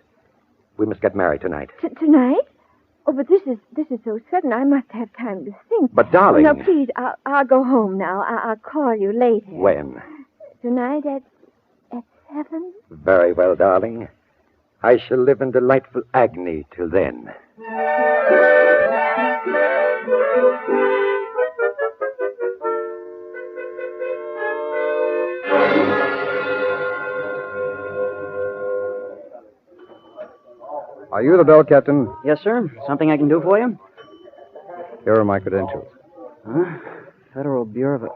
we must get married tonight. Tonight? Oh, but this is so sudden. I must have time to think. But, darling... No, please, I'll go home now. I'll call you later. When? Tonight at 7? Very well, darling. I shall live in delightful agony till then. Are you the bell captain? Yes, sir. Something I can do for you? Here are my credentials. Huh? Federal Bureau of...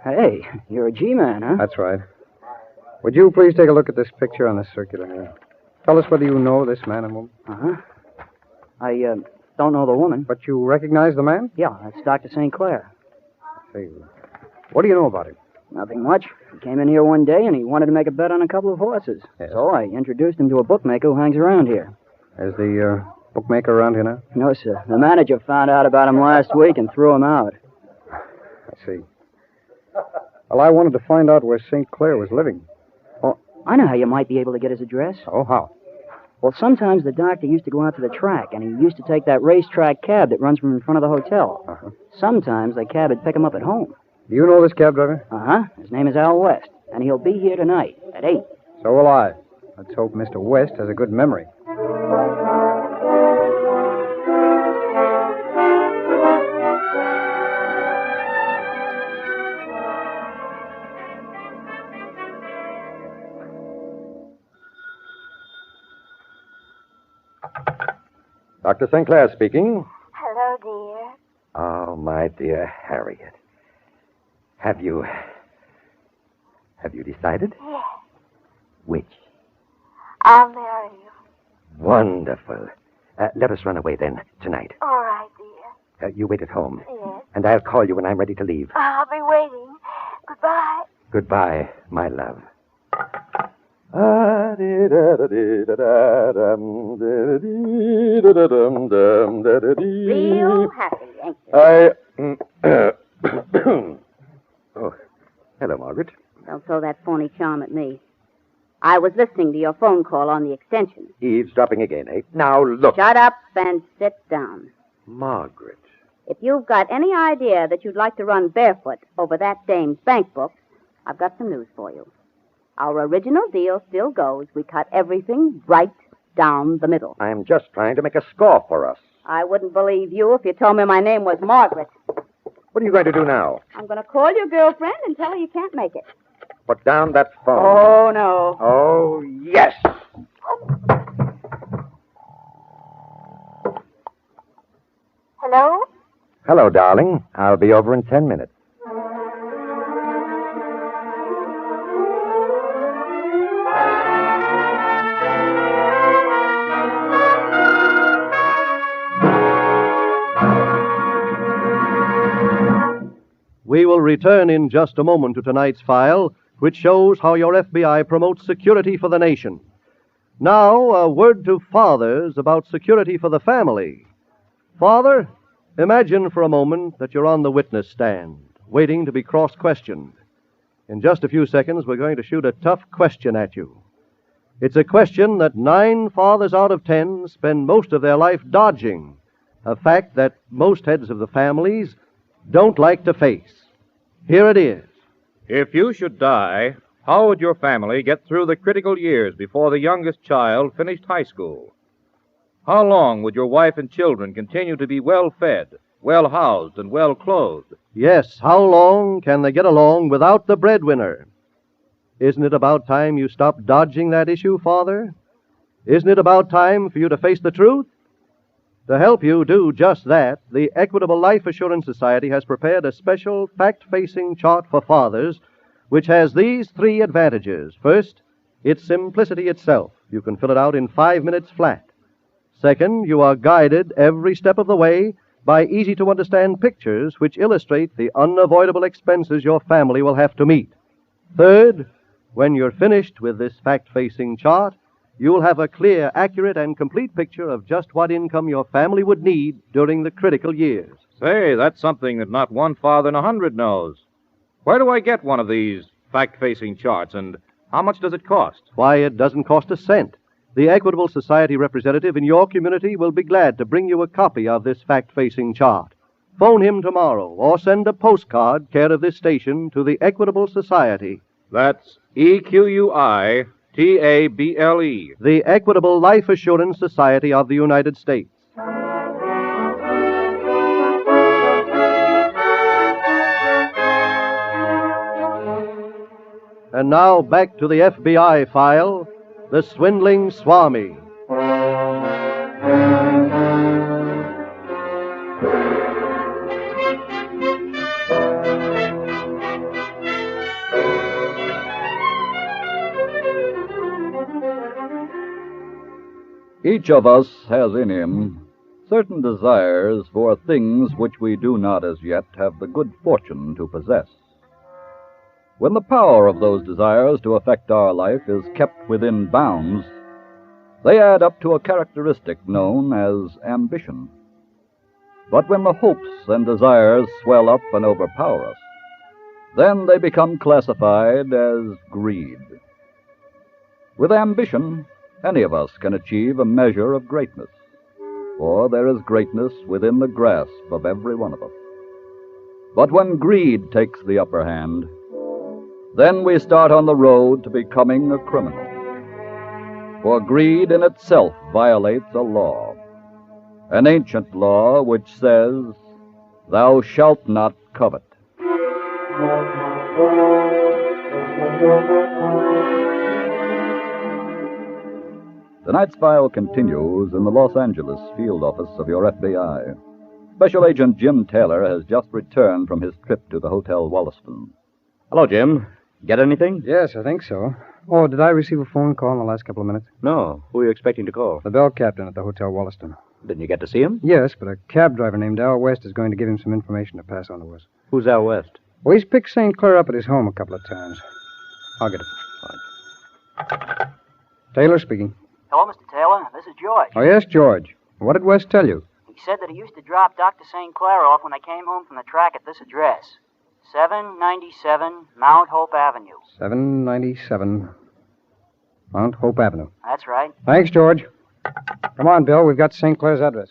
Hey, you're a G-man, huh? That's right. Would you please take a look at this picture on the circular here? Tell us whether you know this man and woman. Uh-huh. I don't know the woman. But you recognize the man? Yeah, that's Dr. St. Clair. I see. What do you know about him? Nothing much. He came in here one day and he wanted to make a bet on a couple of horses. Yes. So I introduced him to a bookmaker who hangs around here. Is the bookmaker around here now? No, sir. The manager found out about him last week and threw him out. I see. Well, I wanted to find out where St. Clair was living. Oh, I know how you might be able to get his address. Oh, how? Well, sometimes the doctor used to go out to the track, and he used to take that racetrack cab that runs from in front of the hotel. Uh-huh. Sometimes the cab would pick him up at home. Do you know this cab driver? Uh-huh. His name is Al West, and he'll be here tonight at 8. So will I. Let's hope Mr. West has a good memory. Dr. St. Clair speaking. Hello, dear. Oh, my dear Harriet. Have you decided? Yes. Which? I'll marry you. Wonderful. Let us run away then, tonight. All right, dear. You wait at home. Yes. And I'll call you when I'm ready to leave. I'll be waiting. Goodbye. Goodbye, my love. Real happy, ain't you? Oh, hello, Margaret. Don't throw that phony charm at me. I was listening to your phone call on the extension. Eavesdropping again, eh? Now, look. Shut up and sit down. Margaret. If you've got any idea that you'd like to run barefoot over that dame's bank book, I've got some news for you. Our original deal still goes. We cut everything right down the middle. I'm just trying to make a score for us. I wouldn't believe you if you told me my name was Margaret. What are you going to do now? I'm going to call your girlfriend and tell her you can't make it. Put down that phone. Oh, no. Oh, yes. Hello? Hello, darling. I'll be over in 10 minutes. We will return in just a moment to tonight's file, which shows how your FBI promotes security for the nation. Now, a word to fathers about security for the family. Father, imagine for a moment that you're on the witness stand, waiting to be cross-questioned. In just a few seconds, we're going to shoot a tough question at you. It's a question that 9 fathers out of 10 spend most of their life dodging, a fact that most heads of the families don't like to face. Here it is. If you should die, how would your family get through the critical years before the youngest child finished high school? How long would your wife and children continue to be well-fed, well-housed, and well-clothed? Yes, how long can they get along without the breadwinner? Isn't it about time you stopped dodging that issue, Father? Isn't it about time for you to face the truth? To help you do just that, the Equitable Life Assurance Society has prepared a special fact-facing chart for fathers, which has these 3 advantages. First, it's simplicity itself. You can fill it out in 5 minutes flat. Second, you are guided every step of the way by easy-to-understand pictures which illustrate the unavoidable expenses your family will have to meet. Third, when you're finished with this fact-facing chart, you'll have a clear, accurate, and complete picture of just what income your family would need during the critical years. Say, that's something that not one father in 100 knows. Where do I get one of these fact-facing charts, and how much does it cost? Why, it doesn't cost a cent. The Equitable Society representative in your community will be glad to bring you a copy of this fact-facing chart. Phone him tomorrow or send a postcard care of this station to the Equitable Society. That's EQUITABLE. The Equitable Life Assurance Society of the United States. And now back to the FBI file, The Swindling Swami. Each of us has in him certain desires for things which we do not as yet have the good fortune to possess. When the power of those desires to affect our life is kept within bounds, they add up to a characteristic known as ambition. But when the hopes and desires swell up and overpower us, then they become classified as greed. With ambition, any of us can achieve a measure of greatness, for there is greatness within the grasp of every one of us. But when greed takes the upper hand, then we start on the road to becoming a criminal. For greed in itself violates a law, an ancient law which says, "Thou shalt not covet." Tonight's file continues in the Los Angeles field office of your FBI. Special Agent Jim Taylor has just returned from his trip to the Hotel Wollaston. Hello, Jim. Get anything? Yes, I think so. Oh, did I receive a phone call in the last couple of minutes? No. Who are you expecting to call? The bell captain at the Hotel Wollaston. Didn't you get to see him? Yes, but a cab driver named Al West is going to give him some information to pass on to us. Who's Al West? Well, he's picked St. Clair up at his home a couple of times. I'll get it. Fine. Taylor speaking. Hello, Mr. Taylor. This is George. Oh, yes, George. What did West tell you? He said that he used to drop Dr. St. Clair off when they came home from the track at this address. 797 Mount Hope Avenue. 797 Mount Hope Avenue. That's right. Thanks, George. Come on, Bill. We've got St. Clair's address.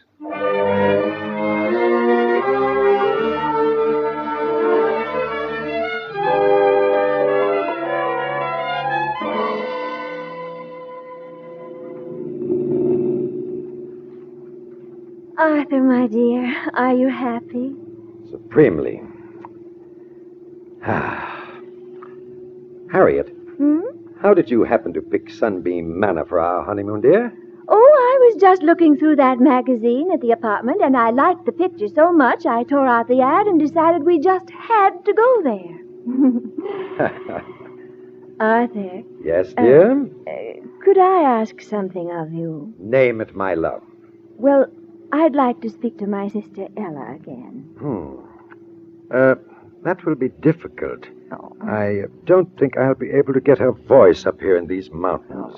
Arthur, my dear, are you happy? Supremely. Harriet, how did you happen to pick Sunbeam Manor for our honeymoon, dear? Oh, I was just looking through that magazine at the apartment, and I liked the picture so much I tore out the ad and decided we just had to go there. Arthur. Yes, dear? Could I ask something of you? Name it, my love. Well, I'd like to speak to my sister Ella again. That will be difficult. I don't think I'll be able to get her voice up here in these mountains.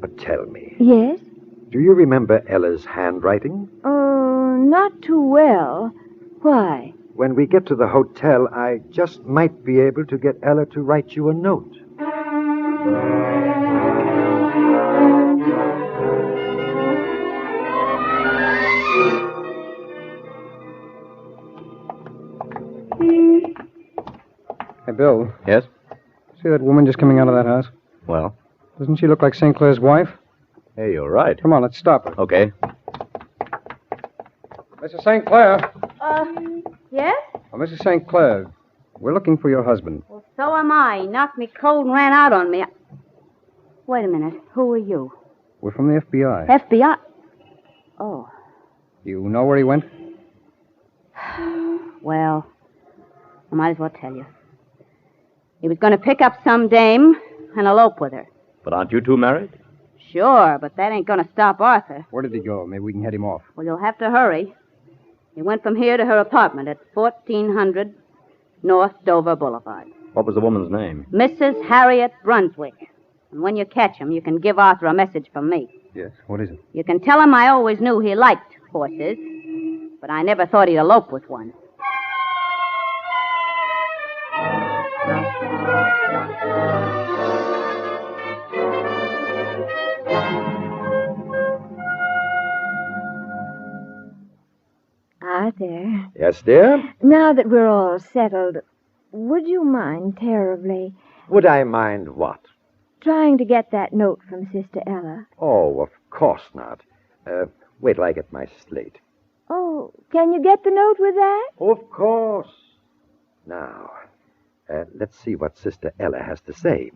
But tell me. Yes? Do you remember Ella's handwriting? Oh, not too well. Why? When we get to the hotel, I just might be able to get Ella to write you a note. Hey, Bill. Yes? See that woman just coming out of that house? Well? Doesn't she look like St. Clair's wife? Hey, you're right. Come on, let's stop her. Okay. Mrs. St. Clair. Yes? Oh, Mrs. St. Clair, we're looking for your husband. Well, so am I. He knocked me cold and ran out on me. Wait a minute. Who are you? We're from the FBI. FBI? Oh. You know where he went? Well, I might as well tell you. He was going to pick up some dame and elope with her. But aren't you two married? Sure, but that ain't going to stop Arthur. Where did he go? Maybe we can head him off. Well, you'll have to hurry. He went from here to her apartment at 1400 North Dover Boulevard. What was the woman's name? Mrs. Harriet Brunswick. And when you catch him, you can give Arthur a message from me. Yes, what is it? You can tell him I always knew he liked horses, but I never thought he'd elope with one. Arthur, Yes, dear? now that we're all settled, would you mind terribly Would I mind what? trying to get that note from Sister Ella? Oh, of course not. Wait till I get my slate. Oh, can you get the note with that? Of course. Now, let's see what Sister Ella has to say.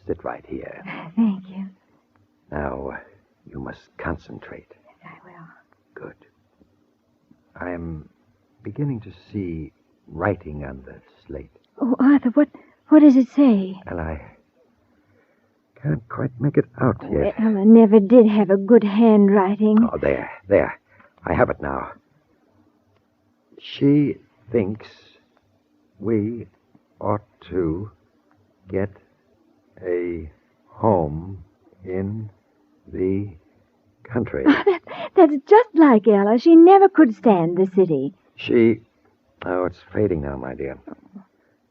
Sit right here. Thank you. Now, you must concentrate. Yes, I will. Good. I'm beginning to see writing on the slate. Oh, Arthur, what does it say? And I can't quite make it out yet. Ella never did have a good handwriting. Oh, there. I have it now. She thinks we ought to get a home in the country. That's just like Ella. She never could stand the city. Oh, it's fading now, my dear.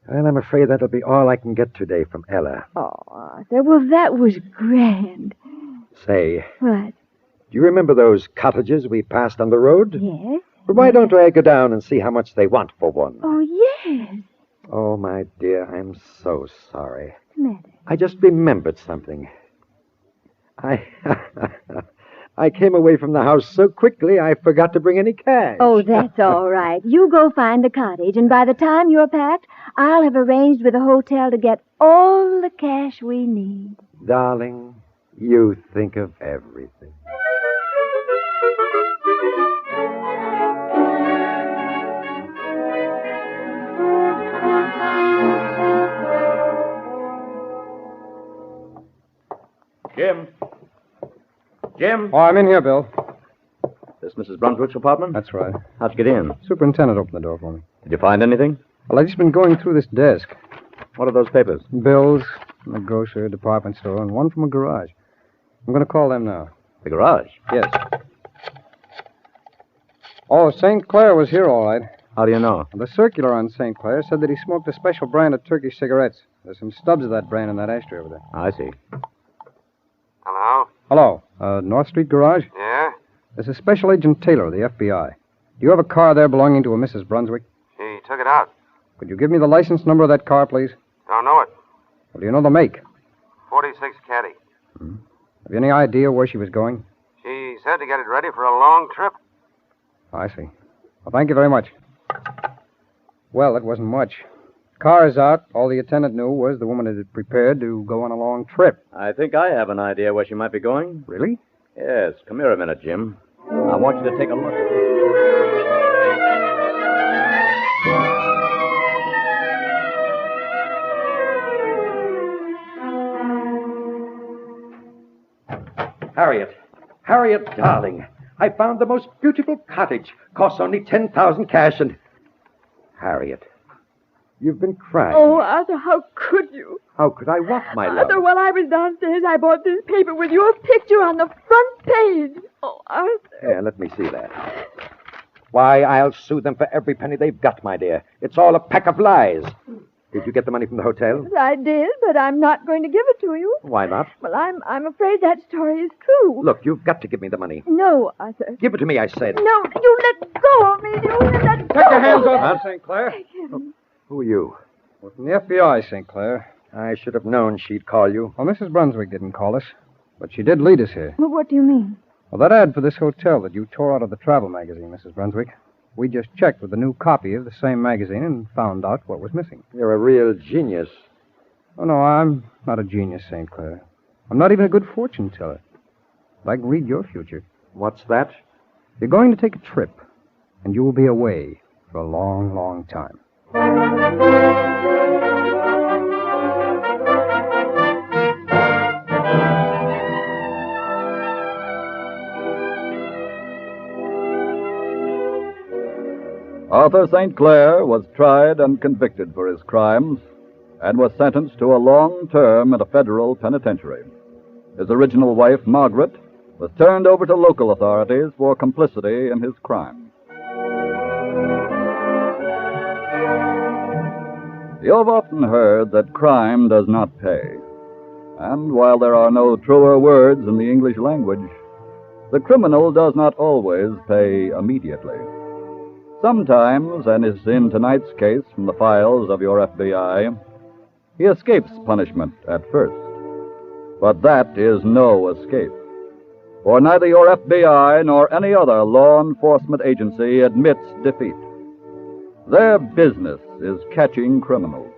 And I'm afraid that'll be all I can get today from Ella. Oh, Arthur, well, that was grand. Say, What? do you remember those cottages we passed on the road? Yes? Well, why don't I go down and see how much they want for one? Oh, yes. Oh, my dear, I'm so sorry. What's the matter? I just remembered something. I came away from the house so quickly I forgot to bring any cash. Oh, that's all right. You go find the cottage, and by the time you're packed, I'll have arranged with the hotel to get all the cash we need. Darling, you think of everything. Jim? Oh, I'm in here, Bill. This Mrs. Brunswick's apartment? That's right. How'd you get in? Superintendent opened the door for me. Did you find anything? Well, I've just been going through this desk. What are those papers? Bills from a grocer, department store, and one from a garage. I'm going to call them now. The garage? Yes. Oh, St. Clair was here, all right. How do you know? The circular on St. Clair said that he smoked a special brand of Turkish cigarettes. There's some stubs of that brand in that ashtray over there. I see. Hello? Hello. North Street Garage? Yeah? This is Special Agent Taylor of the FBI. Do you have a car there belonging to a Mrs. Brunswick? She took it out. Could you give me the license number of that car, please? Don't know it. Well, do you know the make? 46 Caddy. Have you any idea where she was going? She said to get it ready for a long trip. I see. Well, thank you very much. Well, it wasn't much. Car's out. All the attendant knew was the woman had prepared to go on a long trip. I think I have an idea where she might be going. Really? Yes. Come here a minute, Jim. I want you to take a look. Harriet, darling, I found the most beautiful cottage. Costs only 10,000 cash and... Harriet, you've been crying. Oh, Arthur, how could you? How could I what, my love? Arthur, while I was downstairs, I bought this paper with your picture on the front page. Oh, Arthur. Here, let me see that. Why, I'll sue them for every penny they've got, my dear. It's all a pack of lies. Did you get the money from the hotel? I did, but I'm not going to give it to you. Why not? Well, I'm afraid that story is true. Look, you've got to give me the money. No, Arthur. Give it to me, I said. No, you let go of me. You let go. Take your hands off me, St. Clair. Who are you? We're from the FBI, St. Clair. I should have known she'd call you. Well, Mrs. Brunswick didn't call us, but she did lead us here. Well, what do you mean? Well, that ad for this hotel that you tore out of the travel magazine, Mrs. Brunswick. We just checked with a new copy of the same magazine and found out what was missing. You're a real genius. Oh, no, I'm not a genius, St. Clair. I'm not even a good fortune teller. But I can read your future. What's that? You're going to take a trip, and you will be away for a long, long time. Arthur St. Clair was tried and convicted for his crimes and was sentenced to a long term at a federal penitentiary. His original wife, Margaret, was turned over to local authorities for complicity in his crime. You have often heard that crime does not pay. And while there are no truer words in the English language, the criminal does not always pay immediately. Sometimes, and is in tonight's case from the files of your FBI, he escapes punishment at first. But that is no escape. For neither your FBI nor any other law enforcement agency admits defeat. Their business is catching criminals.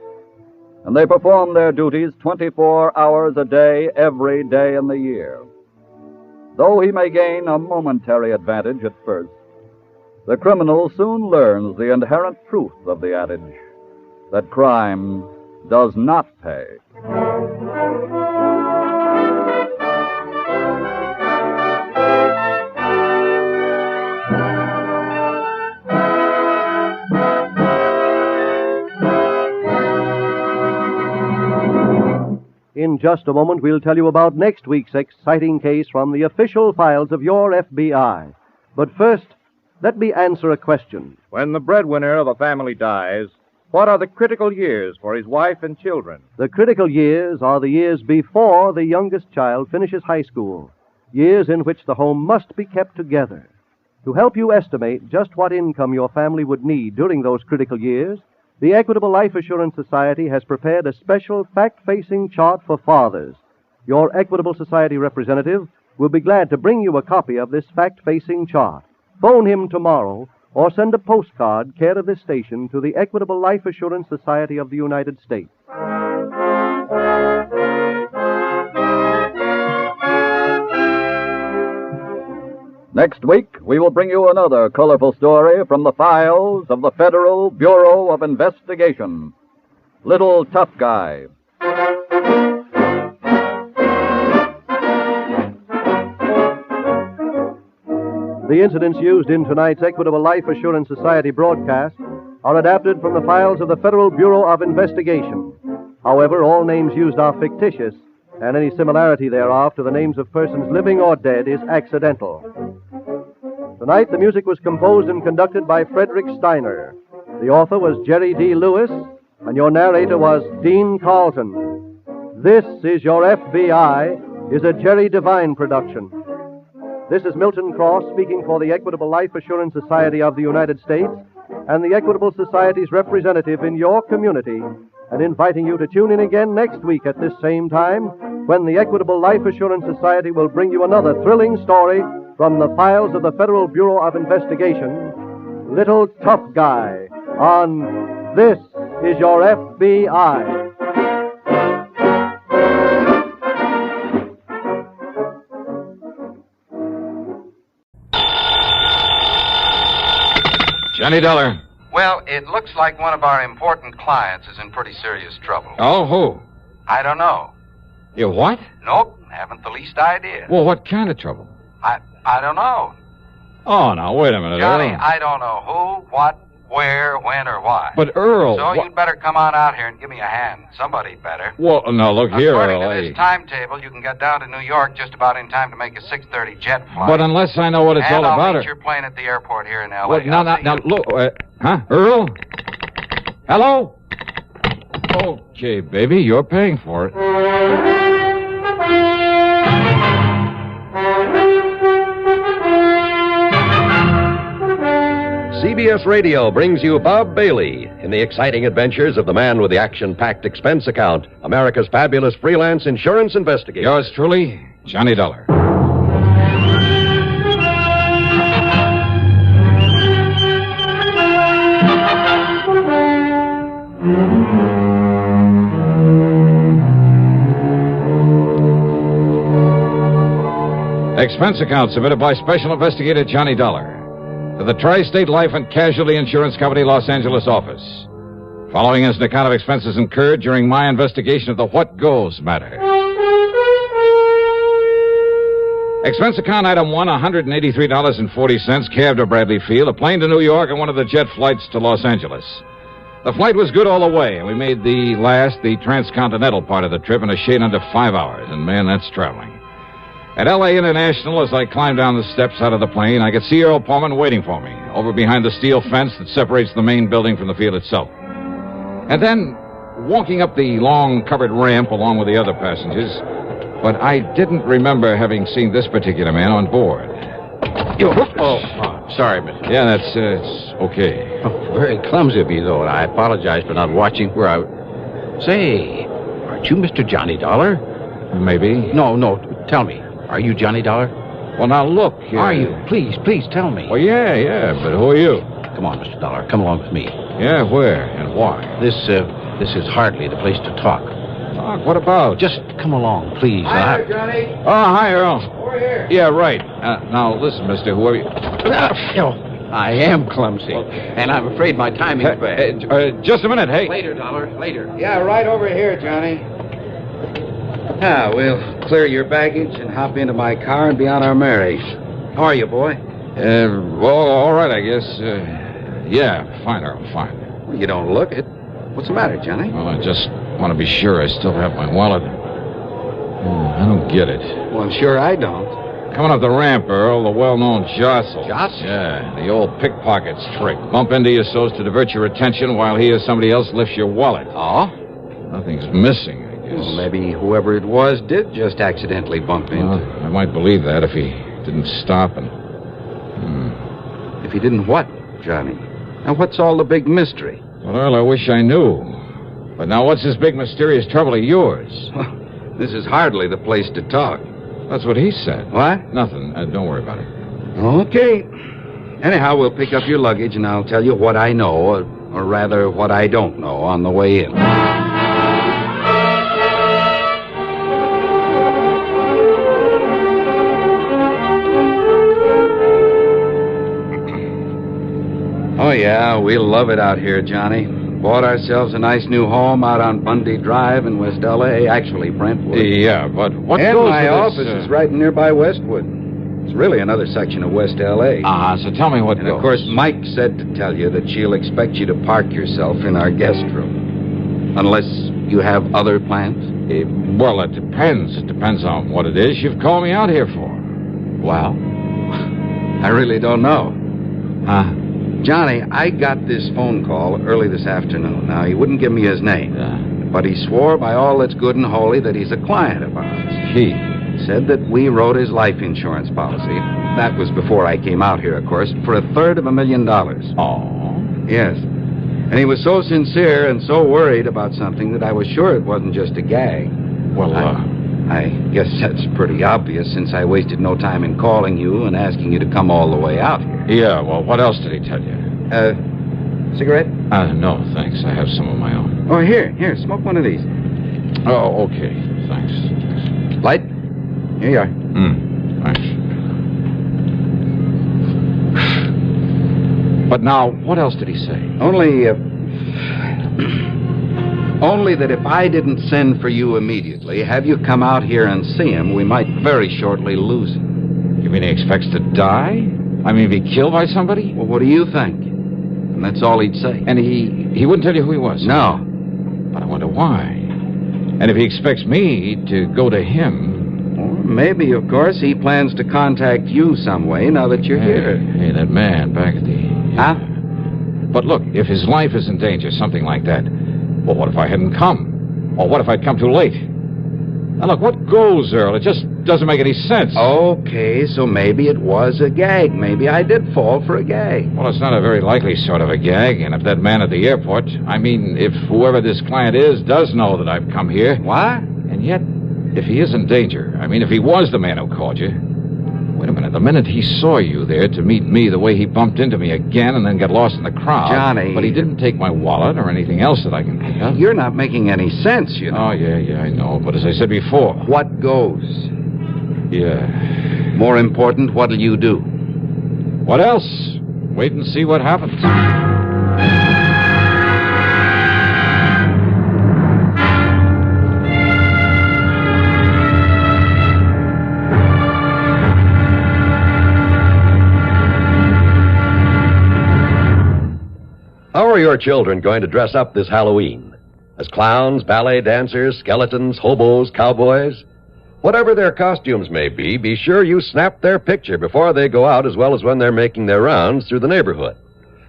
And they perform their duties 24 hours a day, every day in the year. Though he may gain a momentary advantage at first, the criminal soon learns the inherent truth of the adage that crime does not pay. In just a moment, we'll tell you about next week's exciting case from the official files of your FBI. But first, let me answer a question. When the breadwinner of a family dies, what are the critical years for his wife and children? The critical years are the years before the youngest child finishes high school, years in which the home must be kept together. To help you estimate just what income your family would need during those critical years, the Equitable Life Assurance Society has prepared a special fact-facing chart for fathers. Your Equitable Society representative will be glad to bring you a copy of this fact-facing chart. Phone him tomorrow or send a postcard care of this station to the Equitable Life Assurance Society of the United States. Next week, we will bring you another colorful story from the files of the Federal Bureau of Investigation. Little Tough Guy. the incidents used in tonight's Equitable Life Assurance Society broadcast are adapted from the files of the Federal Bureau of Investigation. However, all names used are fictitious, and any similarity thereof to the names of persons living or dead is accidental. Tonight, the music was composed and conducted by Frederick Steiner. The author was Jerry D. Lewis, and your narrator was Dean Carlton. This is Your FBI is a Jerry Devine production. This is Milton Cross speaking for the Equitable Life Assurance Society of the United States and the Equitable Society's representative in your community, and inviting you to tune in again next week at this same time when the Equitable Life Assurance Society will bring you another thrilling story from the files of the Federal Bureau of Investigation, Little Tough Guy, on This is Your FBI. Johnny Dollar. Well, it looks like one of our important clients is in pretty serious trouble. Oh, who? I don't know. You what? Nope, haven't the least idea. Well, what kind of trouble? I don't know. Oh, now, wait a minute, Johnny, Earl. I don't know who, what, where, when, or why. But, Earl... So you'd better come on out here and give me a hand. Somebody better. Well, no, look here, According Earl. to this timetable, you can get down to New York just about in time to make a 6:30 jet flight. But unless I know what it's all I'll about... meet your plane at the airport here in L.A. What? Now, look... huh? Earl? Hello? Okay, baby, you're paying for it. CBS Radio brings you Bob Bailey in the exciting adventures of the man with the action-packed expense account, America's fabulous freelance insurance investigator. Yours truly, Johnny Dollar. Expense account submitted by Special Investigator Johnny Dollar to the Tri-State Life and Casualty Insurance Company, Los Angeles office. Following is an account of expenses incurred during my investigation of the What Goes matter. Expense account item 1, $183.40, cab to Bradley Field, a plane to New York, and one of the jet flights to Los Angeles. The flight was good all the way, and we made the transcontinental part of the trip in a shade under 5 hours, and man, that's traveling. At L.A. International, as I climbed down the steps out of the plane, I could see Earl Pullman waiting for me, over behind the steel fence that separates the main building from the field itself. And then, walking up the long covered ramp along with the other passengers, but I didn't remember having seen this particular man on board. Sorry, mister. Yeah, that's it's okay. Oh, very clumsy of me, though, and I apologize for not watching where I... Say, aren't you Mr. Johnny Dollar? Maybe. No, tell me. Are you Johnny Dollar? Well, now, look. Are you? Please tell me. Well, yeah, but who are you? Come on, Mr. Dollar. Come along with me. Yeah, where and why? This is hardly the place to talk. Talk? What about? Just come along, please. Hi there, Johnny. Oh, hi, Earl. Over here. Yeah, right. Now, listen, mister, whoever you... I am clumsy, and I'm afraid my timing's bad. Just a minute, hey. Later, Dollar, later. Yeah, right over here, Johnny. We'll clear your baggage and hop into my car and be on our merry. How are you, boy? Well, all right, I guess. Yeah, fine, Earl, fine. Well, you don't look it. What's the matter, Johnny? Well, I just want to be sure I still have my wallet. I don't get it. Well, I'm sure I don't. Coming up the ramp, Earl, the well-known jostle. Jostle? Yeah, the old pickpocket's trick. Bump into you so's to divert your attention while he or somebody else lifts your wallet. Oh? Nothing's missing, I guess. Well, maybe whoever it was did just accidentally bump into. Well, I might believe that if he didn't stop and... If he didn't what, Johnny? Now, what's all the big mystery? Well, Earl, I wish I knew. But now what's this big mysterious trouble of yours? This is hardly the place to talk. That's what he said. What? Nothing. Don't worry about it. Okay. Anyhow, we'll pick up your luggage and I'll tell you what I know, or rather what I don't know, on the way in. Oh, yeah, we'll love it out here, Johnny. Bought ourselves a nice new home out on Bundy Drive in West L.A., actually Brentwood. Yeah, but what and goes my with office this, is right in nearby Westwood. It's really another section of West L.A. So tell me what And, goes. of course, Mike said to tell you that she'll expect you to park yourself in our guest room. Unless you have other plans? Well, it depends. It depends on what it is you've called me out here for. Well, I really don't know. Huh? Johnny, I got this phone call early this afternoon. Now, he wouldn't give me his name. But he swore by all that's good and holy that he's a client of ours. He? Said that we wrote his life insurance policy. That was before I came out here, of course, for $350,000. Oh? Yes. And he was so sincere and so worried about something that I was sure it wasn't just a gag. Well, I guess that's pretty obvious since I wasted no time in calling you and asking you to come all the way out here. Yeah, well, what else did he tell you? Cigarette? No, thanks. I have some of my own. Oh, here, smoke one of these. Oh, okay. Thanks. Light? Here you are. Thanks. But now, what else did he say? Only that if I didn't send for you immediately, have you come out here and see him, we might very shortly lose him. You mean he expects to die? I mean, be killed by somebody? Well, what do you think? And that's all he'd say. And he wouldn't tell you who he was? No. But I wonder why. And if he expects me to go to him... Well, maybe, of course, he plans to contact you some way now that you're here. Hey, that man back at the... Huh? But look, if his life is in danger, something like that, well, what if I hadn't come? Or what if I'd come too late? Now, look, what goes, Earl? It just doesn't make any sense. Okay, so maybe it was a gag. Maybe I did fall for a gag. Well, it's not a very likely sort of a gag, and if that man at the airport, I mean, if whoever this client is does know that I've come here... What? And yet, if he is in danger, I mean, if he was the man who called you... Wait a minute, the minute he saw you there to meet me, the way he bumped into me again and then got lost in the crowd... Johnny... But he didn't take my wallet or anything else that I can think of. You're not making any sense, you know. Oh, yeah, I know. But as I said before... What goes? Yeah. More important, what'll you do? What else? Wait and see what happens. How are your children going to dress up this Halloween? As clowns, ballet dancers, skeletons, hobos, cowboys? Whatever their costumes may be sure you snap their picture before they go out as well as when they're making their rounds through the neighborhood.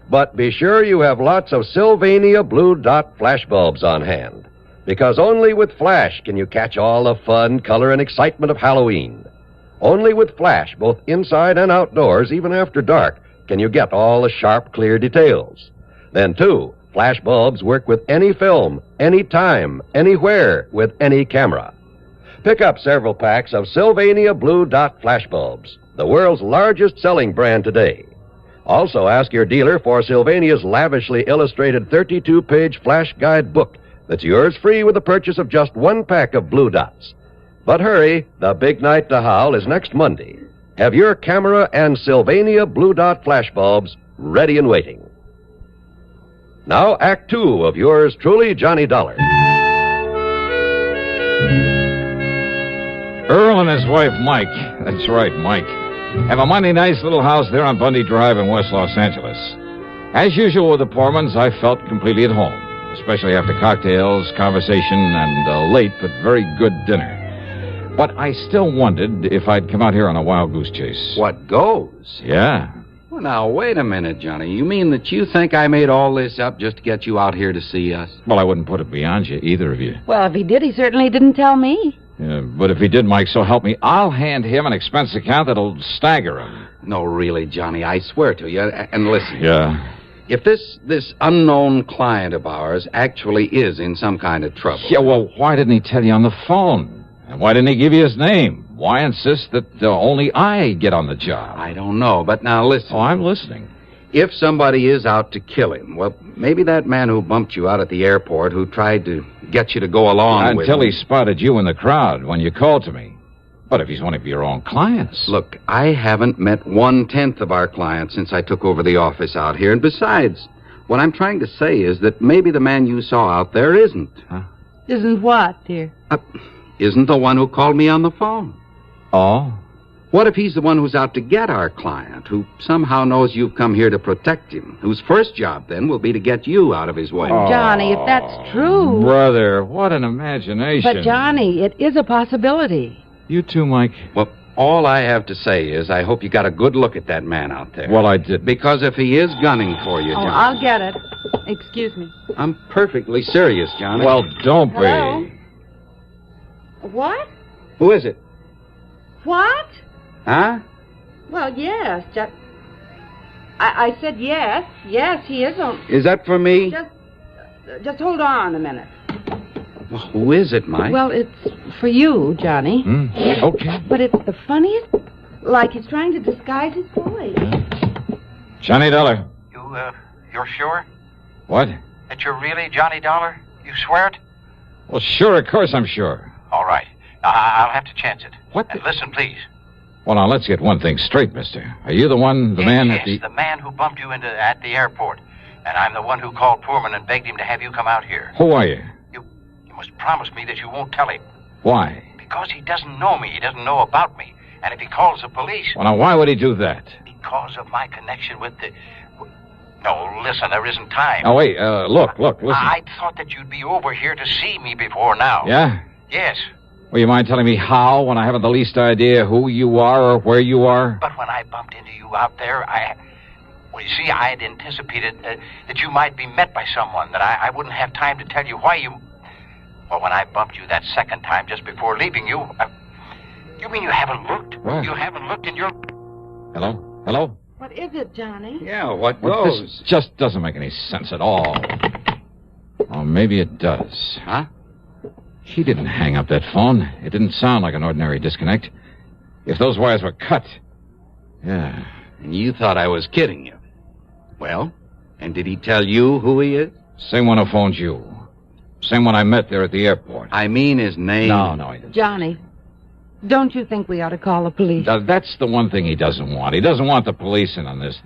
But be sure you have lots of Sylvania Blue Dot flash bulbs on hand, because only with Flash can you catch all the fun, color, and excitement of Halloween. Only with Flash, both inside and outdoors, even after dark, can you get all the sharp, clear details. Then, too, flash bulbs work with any film, any time, anywhere, with any camera. Pick up several packs of Sylvania Blue Dot flash bulbs, the world's largest selling brand today. Also, ask your dealer for Sylvania's lavishly illustrated 32-page flash guide book that's yours free with the purchase of just one pack of Blue Dots. But hurry, the big night to howl is next Monday. Have your camera and Sylvania Blue Dot flash bulbs ready and waiting. Now, Act 2 of yours truly, Johnny Dollar. Earl and his wife, Mike, that's right, Mike, have a mighty nice little house there on Bundy Drive in West Los Angeles. As usual with the Pormans, I felt completely at home, especially after cocktails, conversation, and a late but very good dinner. But I still wondered if I'd come out here on a wild goose chase. What goes? Yeah. Well, now, wait a minute, Johnny. You mean that you think I made all this up just to get you out here to see us? Well, I wouldn't put it beyond you, either of you. Well, if he did, he certainly didn't tell me. Yeah, but if he did, Mike, so help me, I'll hand him an expense account that'll stagger him. No, really, Johnny, I swear to you. And listen. Yeah. If this unknown client of ours actually is in some kind of trouble... Yeah, well, why didn't he tell you on the phone? And why didn't he give you his name? Why insist that only I get on the job? I don't know, but now listen. Oh, I'm listening. If somebody is out to kill him, well, maybe that man who bumped you out at the airport, who tried to get you to go along with him... Until he spotted you in the crowd when you called to me. But if he's one of your own clients... Look, I haven't met 1/10 of our clients since I took over the office out here. And besides, what I'm trying to say is that maybe the man you saw out there isn't. Huh? Isn't what, dear? Isn't the one who called me on the phone. Oh? What if he's the one who's out to get our client, who somehow knows you've come here to protect him, whose first job, then, will be to get you out of his way? Oh, Johnny, if that's true... Brother, what an imagination. But, Johnny, it is a possibility. You too, Mike. Well, all I have to say is I hope you got a good look at that man out there. Well, I did. Because if he is gunning for you, Johnny... I'll get it. Excuse me. I'm perfectly serious, Johnny. Well, don't be. Hello? What? Who is it? What? Huh? Well, yes. I said yes. Yes, he is on... Is that for me? Just hold on a minute. Well, who is it, Mike? Well, it's for you, Johnny. Okay. But it's the funniest... Like he's trying to disguise his voice. Johnny Dollar. You're sure? What? That you're really Johnny Dollar? You swear it? Well, sure, of course I'm sure. All right. I'll have to chance it. What? And listen, please. Well, now, let's get one thing straight, mister. Are you the man at the... Yes, the man who bumped you at the airport. And I'm the one who called Poorman and begged him to have you come out here. Who are you? You must promise me that you won't tell him. Why? Because he doesn't know me. He doesn't know about me. And if he calls the police... Well, now, why would he do that? Because of my connection with the... No, listen, there isn't time. Oh, wait, look, listen. I thought that you'd be over here to see me before now. Yeah? Yes. Well, you mind telling me how when I haven't the least idea who you are or where you are? But when I bumped into you out there, Well, you see, I had anticipated that you might be met by someone, that I wouldn't have time to tell you why you... Well, when I bumped you that second time just before leaving you... You mean you haven't looked? What? You haven't looked in your... Hello? Hello? What is it, Johnny? Yeah, what Well, goes? this just doesn't make any sense at all. Or maybe it does. Huh? He didn't hang up that phone. It didn't sound like an ordinary disconnect. If those wires were cut... Yeah. And you thought I was kidding you. Well, and did he tell you who he is? Same one who phoned you. Same one I met there at the airport. I mean his name. No, he didn't. Johnny, don't you think we ought to call the police? That's the one thing he doesn't want. He doesn't want the police in on this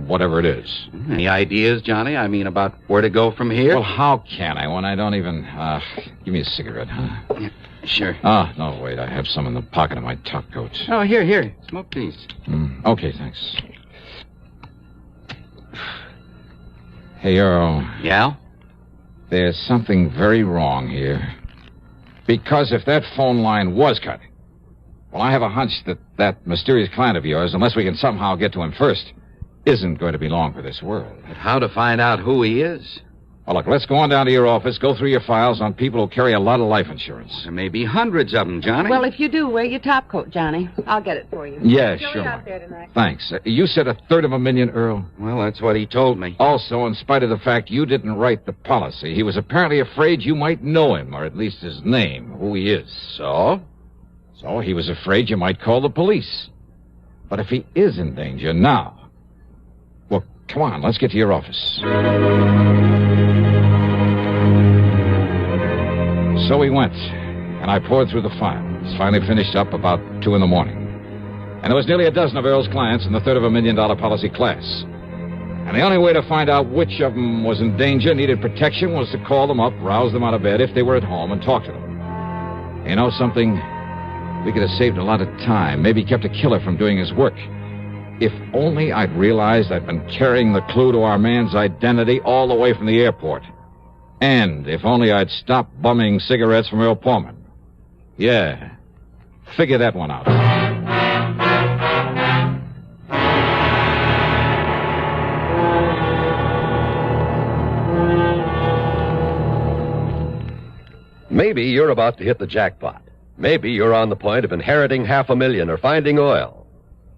whatever it is. Any ideas, Johnny? I mean, about where to go from here? Well, how can I when I don't even... give me a cigarette, huh? Yeah, sure. Oh, no, wait. I have some in the pocket of my top coat. Oh, here. Smoke these. Okay, thanks. Hey, Earl. Yeah? There's something very wrong here. Because if that phone line was cut... Well, I have a hunch that mysterious client of yours, unless we can somehow get to him first, isn't going to be long for this world. But how to find out who he is? Well, look, let's go on down to your office, go through your files on people who carry a lot of life insurance. There may be hundreds of them, Johnny. Well, if you do, wear your top coat, Johnny. I'll get it for you. Yeah, Show sure. it out there tonight. Thanks. You said $1/3 Earl? Well, that's what he told me. Also, in spite of the fact you didn't write the policy, he was apparently afraid you might know him, or at least his name, who he is. So? So he was afraid you might call the police. But if he is in danger now... Well, come on, let's get to your office. So we went, and I poured through the files. Finally finished up about 2 in the morning. And there was nearly a dozen of Earl's clients in the $1/3 policy class. And the only way to find out which of them was in danger, needed protection, was to call them up, rouse them out of bed if they were at home, and talk to them. You know something? We could have saved a lot of time, maybe kept a killer from doing his work. If only I'd realized I'd been carrying the clue to our man's identity all the way from the airport. And if only I'd stopped bumming cigarettes from Earl Poorman. Yeah, figure that one out. Maybe you're about to hit the jackpot. Maybe you're on the point of inheriting $500,000 or finding oil.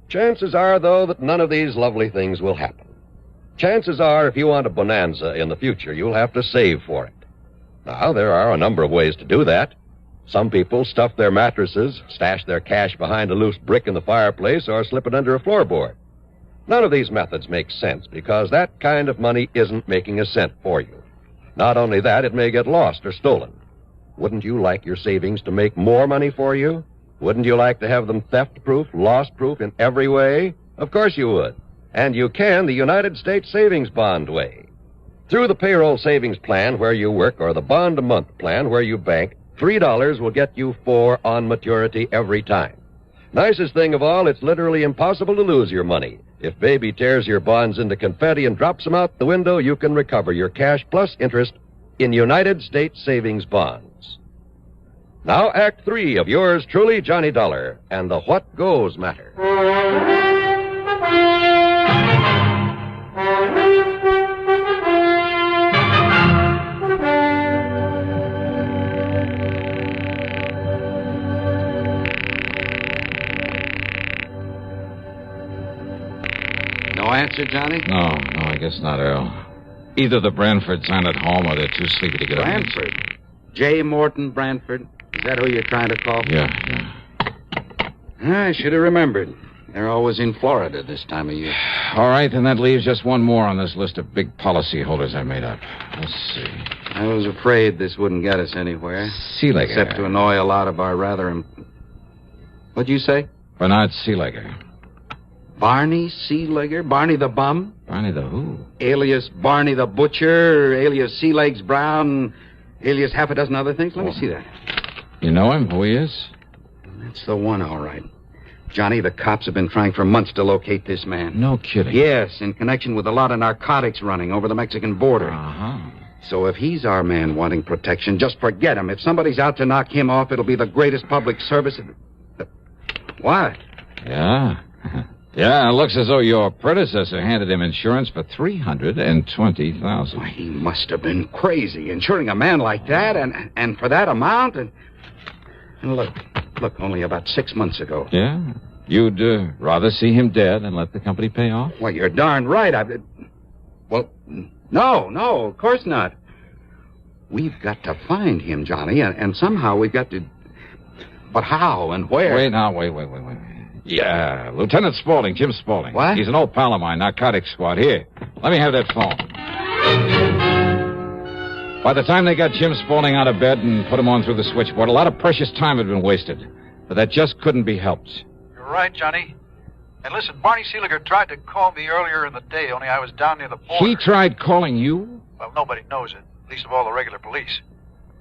Chances are, though, that none of these lovely things will happen. Chances are, if you want a bonanza in the future, you'll have to save for it. Now, there are a number of ways to do that. Some people stuff their mattresses, stash their cash behind a loose brick in the fireplace, or slip it under a floorboard. None of these methods make sense, because that kind of money isn't making a cent for you. Not only that, it may get lost or stolen. Wouldn't you like your savings to make more money for you? Wouldn't you like to have them theft-proof, loss-proof in every way? Of course you would. And you can the United States Savings Bond way. Through the payroll savings plan where you work or the bond-a-month plan where you bank, $3 will get you $4 on maturity every time. Nicest thing of all, it's literally impossible to lose your money. If Baby tears your bonds into confetti and drops them out the window, you can recover your cash plus interest in United States savings bonds. Now, Act 3 of yours truly, Johnny Dollar, and the What Goes matter. No answer, Johnny? No, I guess not, Earl. Either the Branfords aren't at home or they're too sleepy to get up. Branford? J. Morton Branford? Is that who you're trying to call? Yeah. I should have remembered. They're always in Florida this time of year. All right, then that leaves just one more on this list of big policy holders I made up. Let's see. I was afraid this wouldn't get us anywhere. Seelegger. Except to annoy a lot of our rather... What'd you say? Bernard Seelegger. Barney Seelegger? Barney the Bum? Barney the who? Alias Barney the Butcher, alias Sea Legs Brown, alias half a dozen other things. Let me see that. You know him? Who he is? That's the one, all right. Johnny, the cops have been trying for months to locate this man. No kidding. Yes, in connection with a lot of narcotics running over the Mexican border. Uh-huh. So if he's our man wanting protection, just forget him. If somebody's out to knock him off, it'll be the greatest public service. What? Yeah. Yeah, it looks as though your predecessor handed him insurance for $320,000. Why, he must have been crazy, insuring a man like that, and for that amount. And look, only about 6 months ago. Yeah? You'd rather see him dead and let the company pay off? Well, you're darn right. Well, no, of course not. We've got to find him, Johnny, and somehow we've got to... But how and where? Wait. Yeah, Lieutenant Spaulding, Jim Spaulding. What? He's an old pal of mine, narcotics squad. Here, let me have that phone. By the time they got Jim Spaulding out of bed and put him on through the switchboard, a lot of precious time had been wasted. But that just couldn't be helped. You're right, Johnny. And listen, Barney Seelegger tried to call me earlier in the day, only I was down near the border. He tried calling you? Well, nobody knows it, least of all the regular police.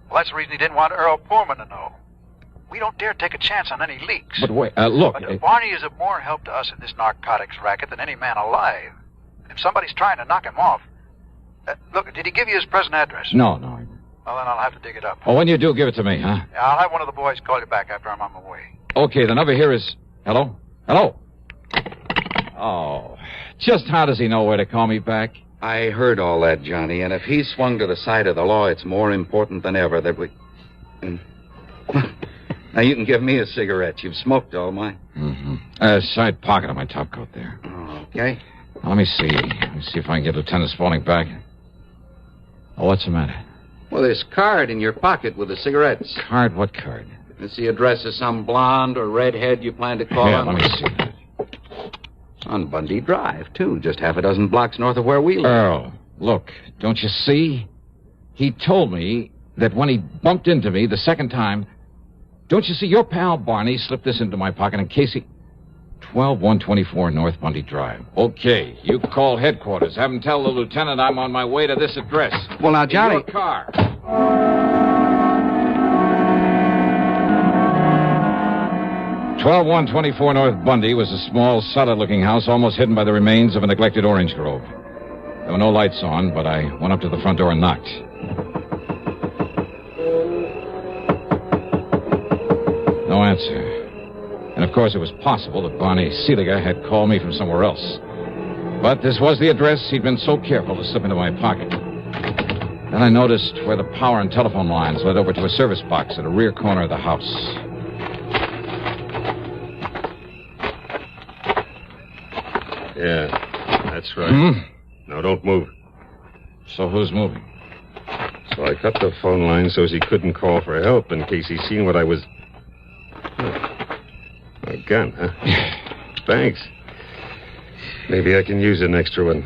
Well, that's the reason he didn't want Earl Poorman to know. We don't dare take a chance on any leaks. But wait, look... But Barney is of more help to us in this narcotics racket than any man alive. If somebody's trying to knock him off... look, did he give you his present address? No. Well, then I'll have to dig it up. Oh, when you do, give it to me, huh? Yeah, I'll have one of the boys call you back after I'm on my way. Okay, the number here is... Hello? Oh, just how does he know where to call me back? I heard all that, Johnny, and if he's swung to the side of the law, it's more important than ever that we... Now, you can give me a cigarette. You've smoked all mine. Mm-hmm. Side pocket of my top coat there. Okay. Now, let me see. Let me see if I can get Lieutenant Spaulding back. Oh, what's the matter? Well, this card in your pocket with the cigarettes. Card? What card? It's the address of some blonde or redhead you plan to call on. Let me see that. On Bundy Drive, too. Just half a dozen blocks north of where we live. Earl, look, don't you see? He told me that when he bumped into me the second time... Don't you see, your pal Barney slipped this into my pocket in case he... 12124 North Bundy Drive. Okay, you call headquarters. Have him tell the lieutenant I'm on my way to this address. Well, now, Johnny... In your car. 12124 North Bundy was a small, solid-looking house almost hidden by the remains of a neglected orange grove. There were no lights on, but I went up to the front door and knocked. No answer. And, of course, it was possible that Barney Seelegger had called me from somewhere else. But this was the address he'd been so careful to slip into my pocket. Then I noticed where the power and telephone lines led over to a service box at a rear corner of the house. Yeah, that's right. No, don't move. So who's moving? So I cut the phone line so he couldn't call for help in case he seen what I was... A gun, huh? Thanks. Maybe I can use an extra one.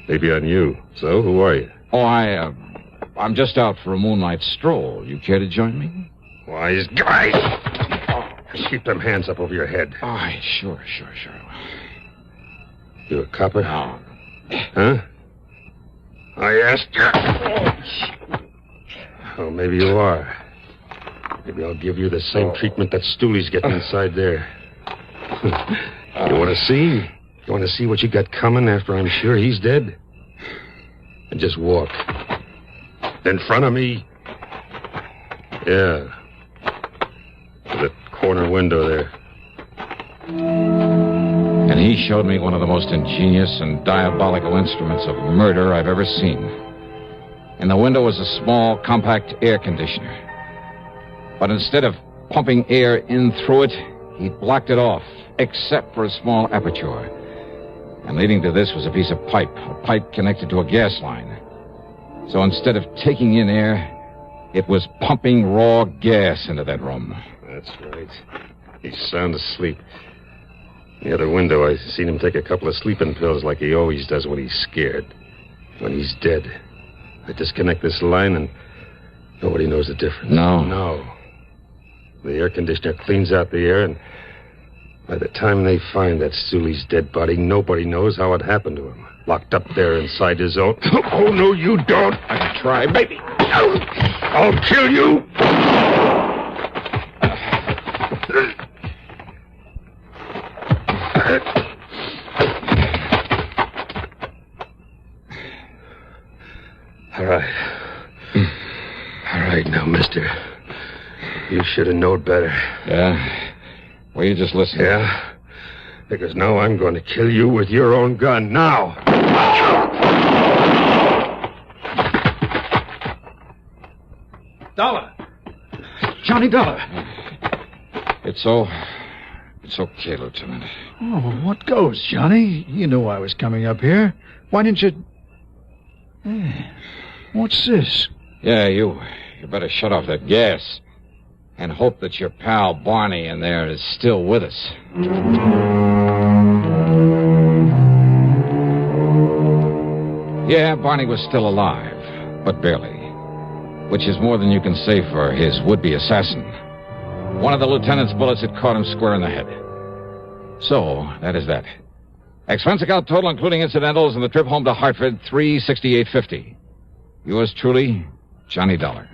Maybe on you. So, who are you? Oh, I'm just out for a moonlight stroll. You care to join me? Wise guy! Just keep them hands up over your head. All right, sure. You a copper? No. Huh? I asked you. Oh, maybe you are. Maybe I'll give you the same treatment that Stooley's getting inside there. You want to see? You want to see what you got coming after I'm sure he's dead? And just walk. In front of me. Yeah. To the corner window there. And he showed me one of the most ingenious and diabolical instruments of murder I've ever seen. In the window was a small, compact air conditioner. But instead of pumping air in through it, he blocked it off, except for a small aperture. And leading to this was a piece of pipe, a pipe connected to a gas line. So instead of taking in air, it was pumping raw gas into that room. That's right. He's sound asleep. The other window, I seen him take a couple of sleeping pills like he always does when he's scared. When he's dead. I disconnect this line and nobody knows the difference. No. The air conditioner cleans out the air, and by the time they find that Sully's dead body, nobody knows how it happened to him. Locked up there inside his own... Oh, no, you don't. I try, baby. I'll kill you. All right. All right now, mister. You should have known better. Yeah? Well, you just listen. Yeah? Because now I'm going to kill you with your own gun. Now! Dollar! Johnny Dollar! It's okay, Lieutenant. Oh, what goes, Johnny? You knew I was coming up here. Why didn't you... Hey, what's this? Yeah, you better shut off that gas. And hope that your pal Barney in there is still with us. Yeah, Barney was still alive, but barely. Which is more than you can say for his would-be assassin. One of the lieutenant's bullets had caught him square in the head. So, that is that. Expense account total, including incidentals, and the trip home to Hartford, $368.50. Yours truly, Johnny Dollar.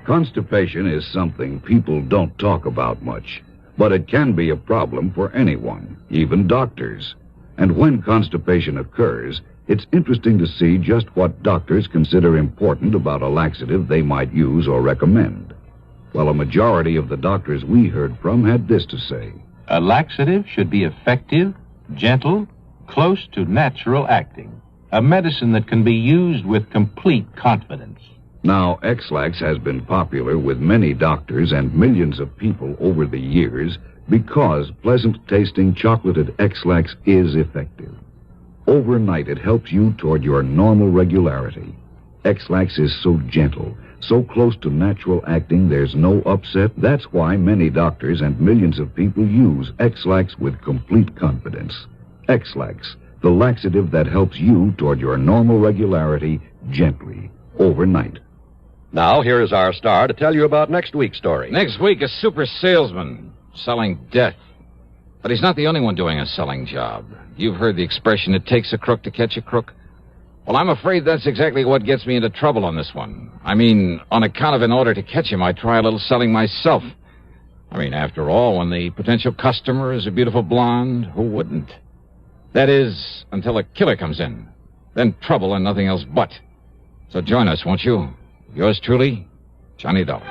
Constipation is something people don't talk about much, but it can be a problem for anyone, even doctors. And when constipation occurs, it's interesting to see just what doctors consider important about a laxative they might use or recommend. Well, a majority of the doctors we heard from had this to say. A laxative should be effective, gentle, close to natural acting. A medicine that can be used with complete confidence. Now, X-Lax has been popular with many doctors and millions of people over the years because pleasant-tasting chocolated X-Lax is effective. Overnight, it helps you toward your normal regularity. X-Lax is so gentle, so close to natural acting, there's no upset. That's why many doctors and millions of people use X-Lax with complete confidence. X-Lax, the laxative that helps you toward your normal regularity gently, overnight. Now, here is our star to tell you about next week's story. Next week, a super salesman selling death. But he's not the only one doing a selling job. You've heard the expression, it takes a crook to catch a crook. Well, I'm afraid that's exactly what gets me into trouble on this one. I mean, on account of in order to catch him, I try a little selling myself. I mean, after all, when the potential customer is a beautiful blonde, who wouldn't? That is, until a killer comes in. Then trouble and nothing else but. So join us, won't you? Yours truly, Johnny Dollar.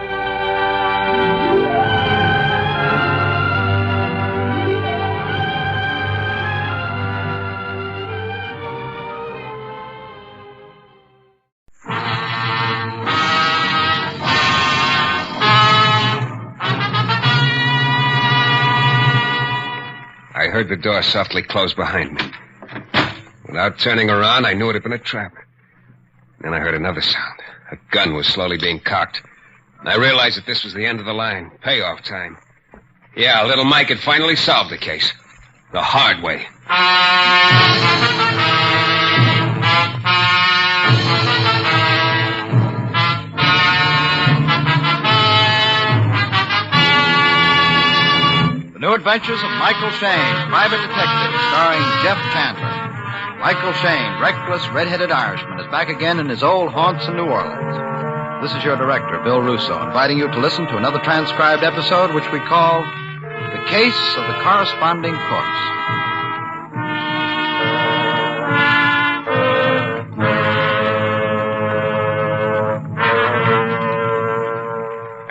I heard the door softly close behind me. Without turning around, I knew it had been a trap. Then I heard another sound. A gun was slowly being cocked. And I realized that this was the end of the line. Payoff time. Yeah, little Mike had finally solved the case. The hard way. The New Adventures of Michael Shayne, Private Detective, starring Jeff Chandler. Michael Shayne, reckless, red-headed Irishman, is back again in his old haunts in New Orleans. This is your director, Bill Russo, inviting you to listen to another transcribed episode which we call The Case of the Corresponding Corpse.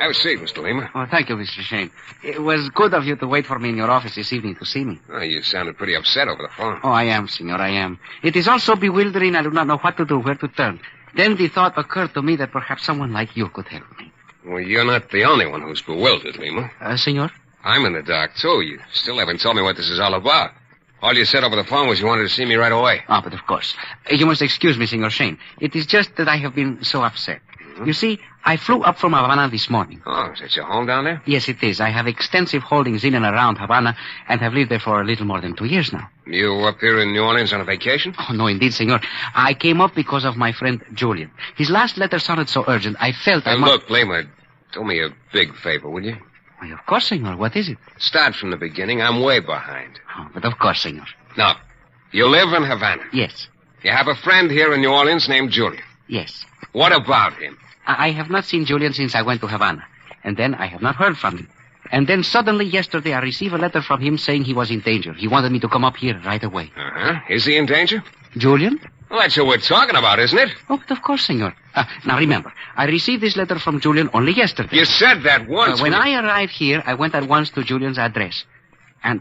Have a seat, Mr. Lima. Oh, thank you, Mr. Shayne. It was good of you to wait for me in your office this evening to see me. Oh, you sounded pretty upset over the phone. Oh, I am, senor, I am. It is all so bewildering, I do not know what to do, where to turn. Then the thought occurred to me that perhaps someone like you could help me. Well, you're not the only one who's bewildered, Lima. Senor? I'm in the dark, too. You still haven't told me what this is all about. All you said over the phone was you wanted to see me right away. Ah, but of course. You must excuse me, Senor Shayne. It is just that I have been so upset. You see, I flew up from Havana this morning. Oh, is that your home down there? Yes, it is. I have extensive holdings in and around Havana and have lived there for a little more than 2 years now. You up here in New Orleans on a vacation? Oh, no, indeed, senor. I came up because of my friend Julian. His last letter sounded so urgent, I felt I must... Look, Lima, do me a big favor, will you? Why, of course, senor. What is it? Start from the beginning. I'm way behind. Oh, but of course, senor. Now, you live in Havana. Yes. You have a friend here in New Orleans named Julian. Yes. What about him? I have not seen Julian since I went to Havana. And then I have not heard from him. And then suddenly yesterday I received a letter from him saying he was in danger. He wanted me to come up here right away. Uh-huh. Is he in danger? Julian? Well, that's what we're talking about, isn't it? Oh, but of course, senor. Now remember, I received this letter from Julian only yesterday. You said that once. When I arrived here, I went at once to Julian's address. And,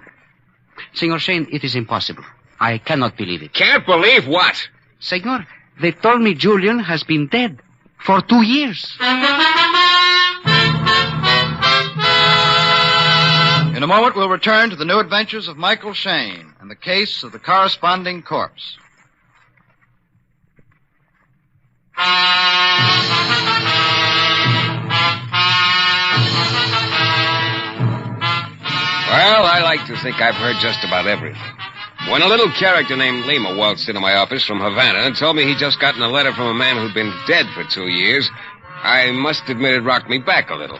Senor Shayne, it is impossible. I cannot believe it. Can't believe what? Senor, they told me Julian has been dead for 2 years. In a moment, we'll return to the new adventures of Michael Shayne and the case of the corresponding corpse. Well, I like to think I've heard just about everything. When a little character named Lima waltzed into my office from Havana and told me he'd just gotten a letter from a man who'd been dead for 2 years, I must admit it rocked me back a little.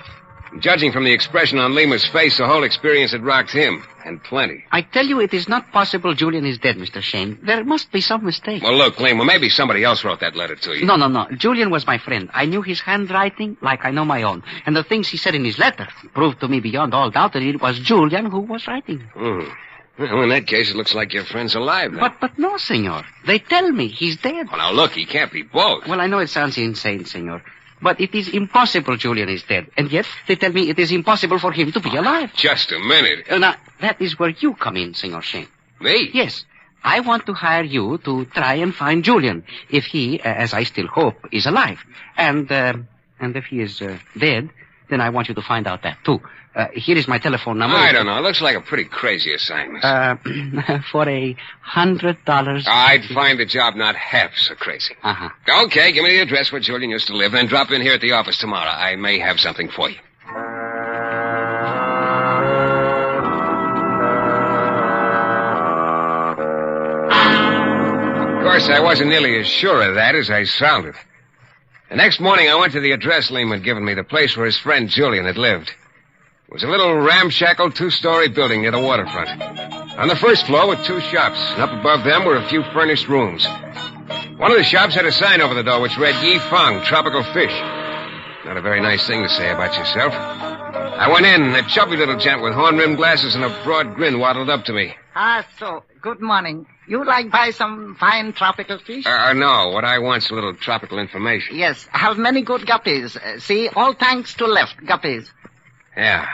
Judging from the expression on Lima's face, the whole experience had rocked him, and plenty. I tell you, it is not possible Julian is dead, Mr. Shayne. There must be some mistake. Well, look, Lima, maybe somebody else wrote that letter to you. No. Julian was my friend. I knew his handwriting like I know my own. And the things he said in his letter proved to me beyond all doubt that it was Julian who was writing. Well, in that case, it looks like your friend's alive now. But no, senor. They tell me he's dead. Well, now, look, he can't be both. Well, I know it sounds insane, senor. But it is impossible Julian is dead. And yet, they tell me it is impossible for him to be alive. Just a minute. Now, that is where you come in, Senor Shayne. Me? Yes. I want to hire you to try and find Julian, if he, as I still hope, is alive. And if he is dead, then I want you to find out that, too. Here is my telephone number. I don't know. It looks like a pretty crazy assignment. For $100. I'd find the job not half so crazy. Uh-huh. Okay, give me the address where Julian used to live, and drop in here at the office tomorrow. I may have something for you. Of course, I wasn't nearly as sure of that as I sounded. The next morning, I went to the address Lima had given me, the place where his friend Julian had lived. It was a little ramshackle 2-story building near the waterfront. On the first floor were 2 shops, and up above them were a few furnished rooms. One of the shops had a sign over the door which read, Yi Fang, Tropical Fish. Not a very nice thing to say about yourself. I went in, and a chubby little gent with horn-rimmed glasses and a broad grin waddled up to me. So, good morning. You like buy some fine tropical fish? No. What I want's a little tropical information. Yes, have many good guppies. See, all tanks to left, guppies. Yeah,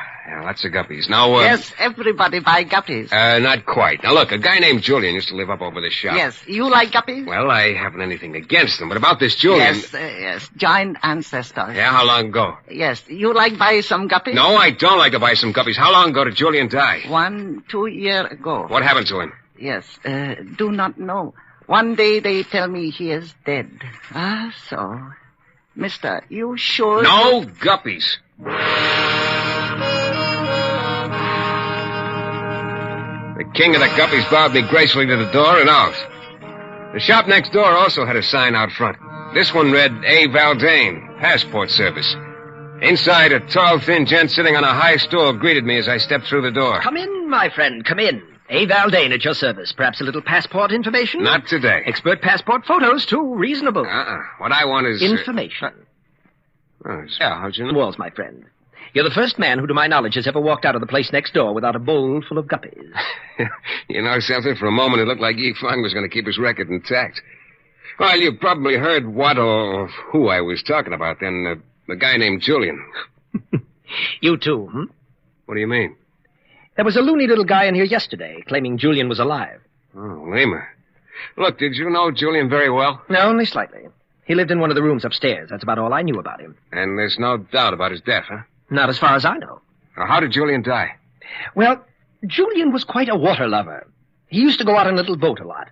lots of guppies. Now, Yes, everybody buy guppies. Not quite. Now, look, a guy named Julian used to live up over this shop. Yes, you like guppies? Well, I haven't anything against them, but about this Julian... Yes, joint ancestors. Yeah, how long ago? Yes, you like buy some guppies? No, I don't like to buy some guppies. How long ago did Julian die? 1-2 years ago. What happened to him? Yes, do not know. One day they tell me he is dead. So. Mister, you sure... No guppies. The king of the guppies bowed me gracefully to the door and out. The shop next door also had a sign out front. This one read, A. Valdane, Passport Service. Inside, a tall, thin gent sitting on a high stool greeted me as I stepped through the door. Come in, my friend, come in. A. Valdane at your service. Perhaps a little passport information? Not today. Expert passport photos, too. Reasonable. What I want is... Information. Yeah, how'd you know? Walls, my friend. You're the first man who, to my knowledge, has ever walked out of the place next door without a bowl full of guppies. You know something? For a moment, it looked like Yi Feng was going to keep his record intact. Well, you probably heard what or who I was talking about then. The guy named Julian. You too, hmm? What do you mean? There was a loony little guy in here yesterday claiming Julian was alive. Oh, Lima. Look, did you know Julian very well? No, only slightly. He lived in one of the rooms upstairs. That's about all I knew about him. And there's no doubt about his death, huh? Not as far as I know. Now, how did Julian die? Well, Julian was quite a water lover. He used to go out on a little boat a lot.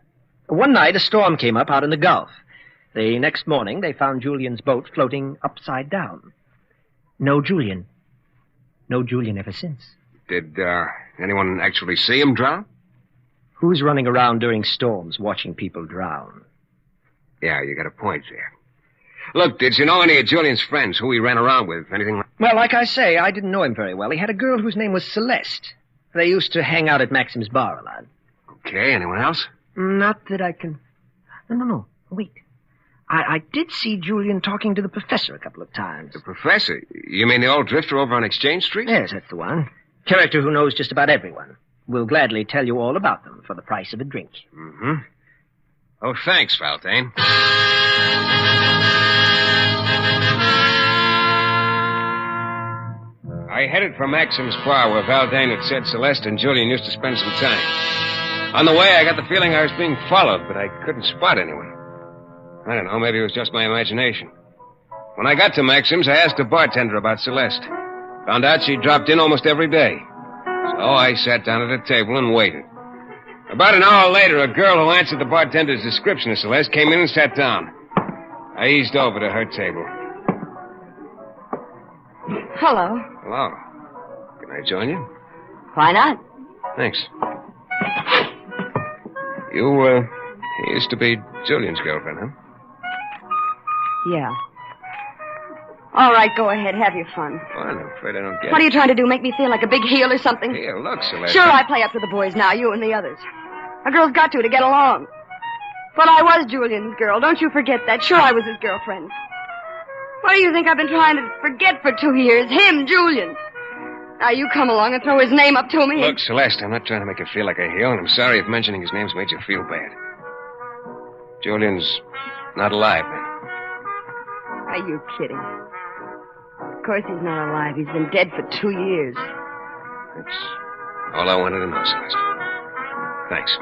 One night, a storm came up out in the Gulf. The next morning, they found Julian's boat floating upside down. No Julian. No Julian ever since. Did anyone actually see him drown? Who's running around during storms watching people drown? Yeah, you got a point there. Look, did you know any of Julian's friends, who he ran around with, anything like... Well, like I say, I didn't know him very well. He had a girl whose name was Celeste. They used to hang out at Maxim's bar a lot. Okay, anyone else? Not that I can... No. Wait. I did see Julian talking to the professor a couple of times. The professor? You mean the old drifter over on Exchange Street? Yes, that's the one. Character who knows just about everyone. Will gladly tell you all about them for the price of a drink. Mm-hmm. Oh, thanks, Valdane. I headed for Maxim's bar where Valdane had said Celeste and Julian used to spend some time. On the way, I got the feeling I was being followed, but I couldn't spot anyone. I don't know, maybe it was just my imagination. When I got to Maxim's, I asked the bartender about Celeste. Found out she dropped in almost every day. So I sat down at a table and waited. About an hour later, a girl who answered the bartender's description of Celeste came in and sat down. I eased over to her table. Hello. Hello. Can I join you? Why not? Thanks. You used to be Julian's girlfriend, huh? Yeah. All right, go ahead. Have your fun. Well, I'm afraid I don't get it. What are you trying to do? Make me feel like a big heel or something? Here, look, Celeste. Sure, I play up to the boys now, you and the others. A girl's got to get along. But I was Julian's girl. Don't you forget that. Sure, I was his girlfriend. What do you think I've been trying to forget for 2 years? Him, Julian. Now you come along and throw his name up to me. Look, Celeste, I'm not trying to make you feel like a heel, and I'm sorry if mentioning his name's made you feel bad. Julian's not alive, man. Are you kidding? Of course he's not alive. He's been dead for 2 years. That's all I wanted to know, Celeste. Thanks.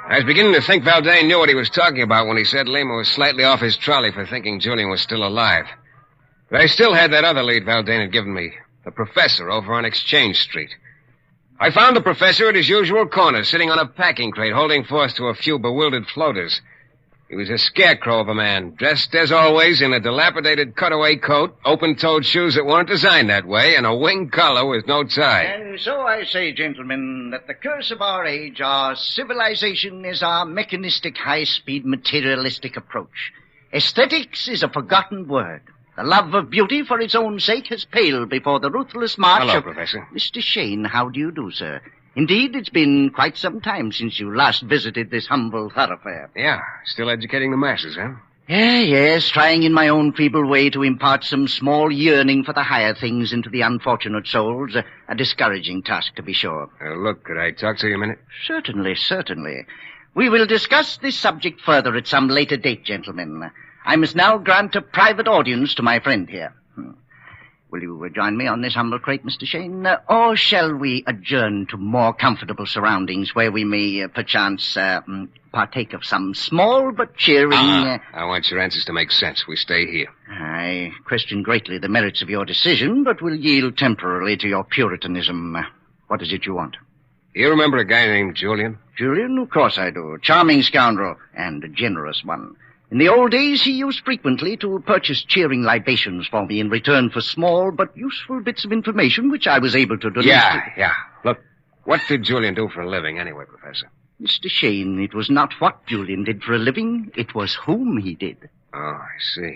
I was beginning to think Valdane knew what he was talking about when he said Lima was slightly off his trolley for thinking Julian was still alive. But I still had that other lead Valdane had given me, the professor over on Exchange Street. I found the professor at his usual corner, sitting on a packing crate, holding forth to a few bewildered floaters. He was a scarecrow of a man, dressed as always in a dilapidated cutaway coat, open-toed shoes that weren't designed that way, and a wing collar with no tie. And so I say, gentlemen, that the curse of our age, our civilization, is our mechanistic, high-speed, materialistic approach. Aesthetics is a forgotten word. The love of beauty for its own sake has paled before the ruthless march Hello, of... Professor. Mr. Shayne, how do you do, sir? Indeed, it's been quite some time since you last visited this humble thoroughfare. Yeah, still educating the masses, huh? Yes, trying in my own feeble way to impart some small yearning for the higher things into the unfortunate souls. A discouraging task, to be sure. Look, could I talk to you a minute? Certainly. We will discuss this subject further at some later date, gentlemen. I must now grant a private audience to my friend here. Will you join me on this humble crate, Mr. Shayne? Or shall we adjourn to more comfortable surroundings where we may, perchance, partake of some small but cheering... I want your answers to make sense. We stay here. I question greatly the merits of your decision, but will yield temporarily to your puritanism. What is it you want? You remember a guy named Julian? Julian? Of course I do. Charming scoundrel, and a generous one. In the old days, he used frequently to purchase cheering libations for me in return for small but useful bits of information which I was able to deliver. Yeah. Look, what did Julian do for a living anyway, Professor? Mr. Shayne, it was not what Julian did for a living, it was whom he did. Oh, I see.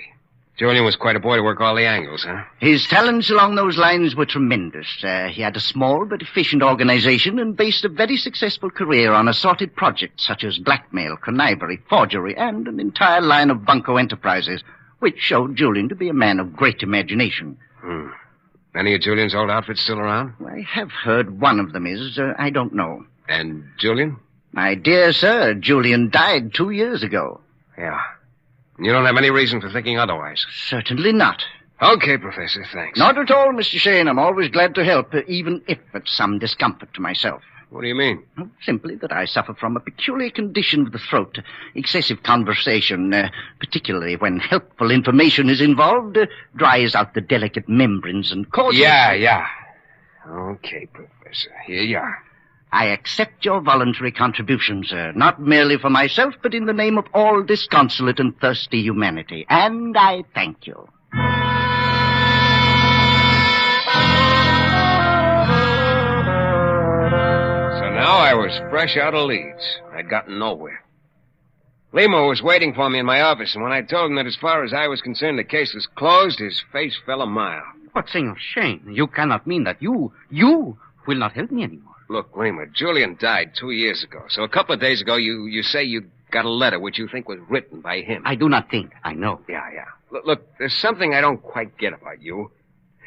Julian was quite a boy to work all the angles, huh? His talents along those lines were tremendous. He had a small but efficient organization and based a very successful career on assorted projects such as blackmail, connivery, forgery, and an entire line of bunco enterprises, which showed Julian to be a man of great imagination. Any of Julian's old outfits still around? I have heard one of them is. I don't know. And Julian? My dear sir, Julian died 2 years ago. Yeah. You don't have any reason for thinking otherwise? Certainly not. Okay, Professor, thanks. Not at all, Mr. Shayne. I'm always glad to help, even if at some discomfort to myself. What do you mean? Simply that I suffer from a peculiar condition of the throat. Excessive conversation, particularly when helpful information is involved, dries out the delicate membranes and causes... Yeah. Okay, Professor. Here you are. I accept your voluntary contribution, sir, not merely for myself, but in the name of all disconsolate and thirsty humanity. And I thank you. So now I was fresh out of Leeds. I'd gotten nowhere. Lima was waiting for me in my office, and when I told him that as far as I was concerned the case was closed, his face fell a mile. But, Senor Shayne, you cannot mean that you will not help me anymore. Look, Lima, Julian died 2 years ago. So a couple of days ago, you say you got a letter which you think was written by him. I do not think. I know. Yeah. Look, there's something I don't quite get about you.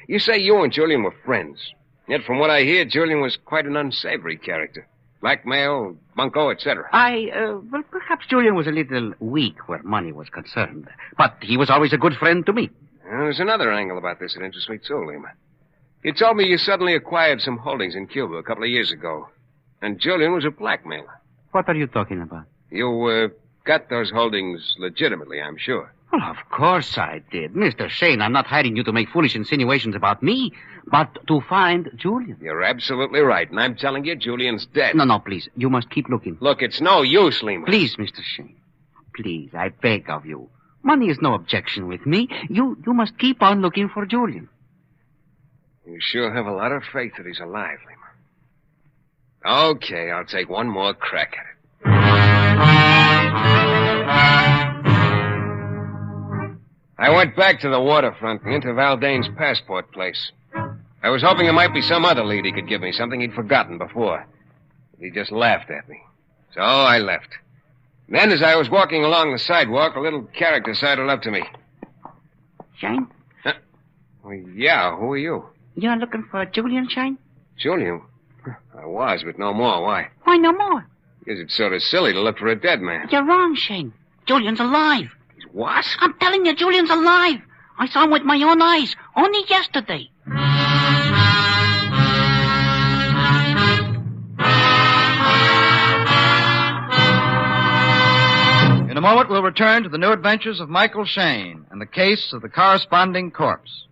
You say you and Julian were friends. Yet from what I hear, Julian was quite an unsavory character. Blackmail, bunco, etc. Well, perhaps Julian was a little weak where money was concerned. But he was always a good friend to me. There's another angle about this that interests me, too, Lima. You told me you suddenly acquired some holdings in Cuba a couple of years ago. And Julian was a blackmailer. What are you talking about? You, got those holdings legitimately, I'm sure. Well, of course I did. Mr. Shayne, I'm not hiring you to make foolish insinuations about me, but to find Julian. You're absolutely right, and I'm telling you, Julian's dead. No, please. You must keep looking. Look, it's no use, Lima. Please, Mr. Shayne. Please, I beg of you. Money is no objection with me. You must keep on looking for Julian. You sure have a lot of faith that he's alive, Lima. Okay, I'll take one more crack at it. I went back to the waterfront and into Valdane's passport place. I was hoping there might be some other lead he could give me, something he'd forgotten before. He just laughed at me. So I left. Then, as I was walking along the sidewalk, a little character sidled up to me. Shayne? Well, yeah, who are you? You're looking for Julian, Shayne? Julian? I was, but no more. Why? Why no more? Because it's sort of silly to look for a dead man. You're wrong, Shayne. Julian's alive. He's what? I'm telling you, Julian's alive. I saw him with my own eyes, only yesterday. In a moment, we'll return to the new adventures of Michael Shayne and the case of the corresponding corpse.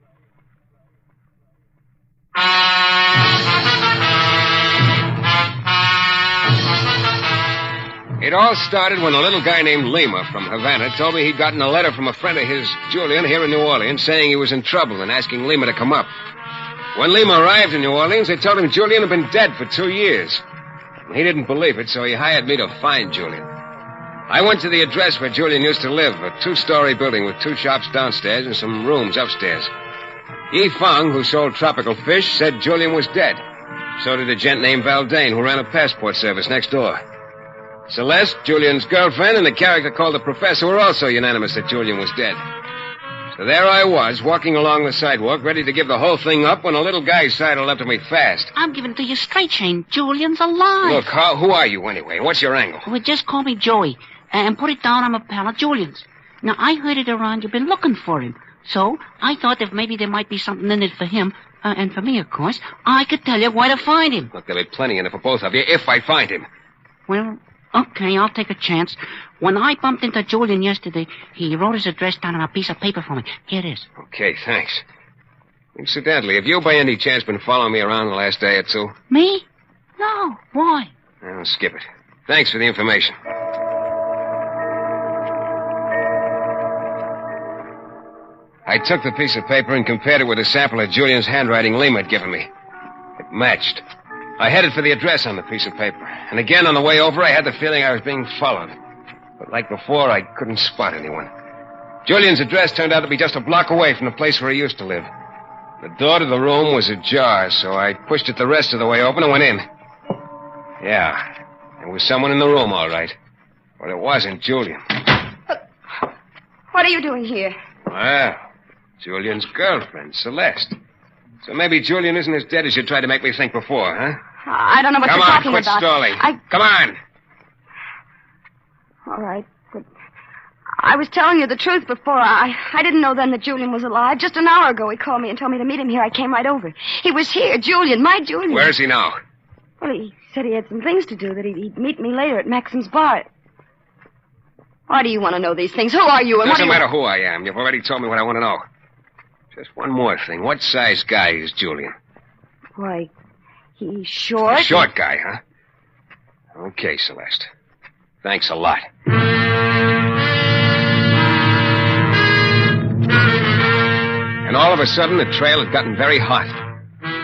It all started when a little guy named Lima from Havana told me he'd gotten a letter from a friend of his, Julian, here in New Orleans, saying he was in trouble and asking Lima to come up. When Lima arrived in New Orleans, they told him Julian had been dead for 2 years. He didn't believe it, so he hired me to find Julian. I went to the address where Julian used to live, a 2-story building with 2 shops downstairs and some rooms upstairs. Yi Feng, who sold tropical fish, said Julian was dead. So did a gent named Valdane, who ran a passport service next door. Celeste, Julian's girlfriend, and the character called the Professor were also unanimous that Julian was dead. So there I was, walking along the sidewalk, ready to give the whole thing up when a little guy sidled up to me fast. I'm giving it to you straight, Shayne. Julian's alive. Look, who are you anyway? What's your angle? Well, just call me Joey, and put it down I'm a pal of Julian's. Now, I heard it around you've been looking for him. So I thought if maybe there might be something in it for him, and for me, of course, I could tell you where to find him. Look, there'll be plenty in it for both of you if I find him. Well, okay, I'll take a chance. When I bumped into Julian yesterday, he wrote his address down on a piece of paper for me. Here it is. Okay, thanks. Incidentally, have you by any chance been following me around the last day or two? Me? No. Why? I'll skip it. Thanks for the information. I took the piece of paper and compared it with a sample of Julian's handwriting Lima had given me. It matched. I headed for the address on the piece of paper. And again, on the way over, I had the feeling I was being followed. But like before, I couldn't spot anyone. Julian's address turned out to be just a block away from the place where he used to live. The door to the room was ajar, so I pushed it the rest of the way open and went in. Yeah, there was someone in the room, all right. But it wasn't Julian. What are you doing here? Well, Julian's girlfriend, Celeste. So maybe Julian isn't as dead as you tried to make me think before, huh? I don't know what you're talking quit about. stalling. Come on. All right, but I was telling you the truth before. I didn't know then that Julian was alive. Just an hour ago he called me and told me to meet him here. I came right over. He was here, Julian, my Julian. Where is he now? Well, he said he had some things to do, that he'd meet me later at Maxim's bar. Why do you want to know these things? Who are you and Doesn't matter who I am. You've already told me what I want to know. Just one more thing. What size guy is Julian? Why, he's short. A short guy, huh? Okay, Celeste. Thanks a lot. And all of a sudden, the trail had gotten very hot.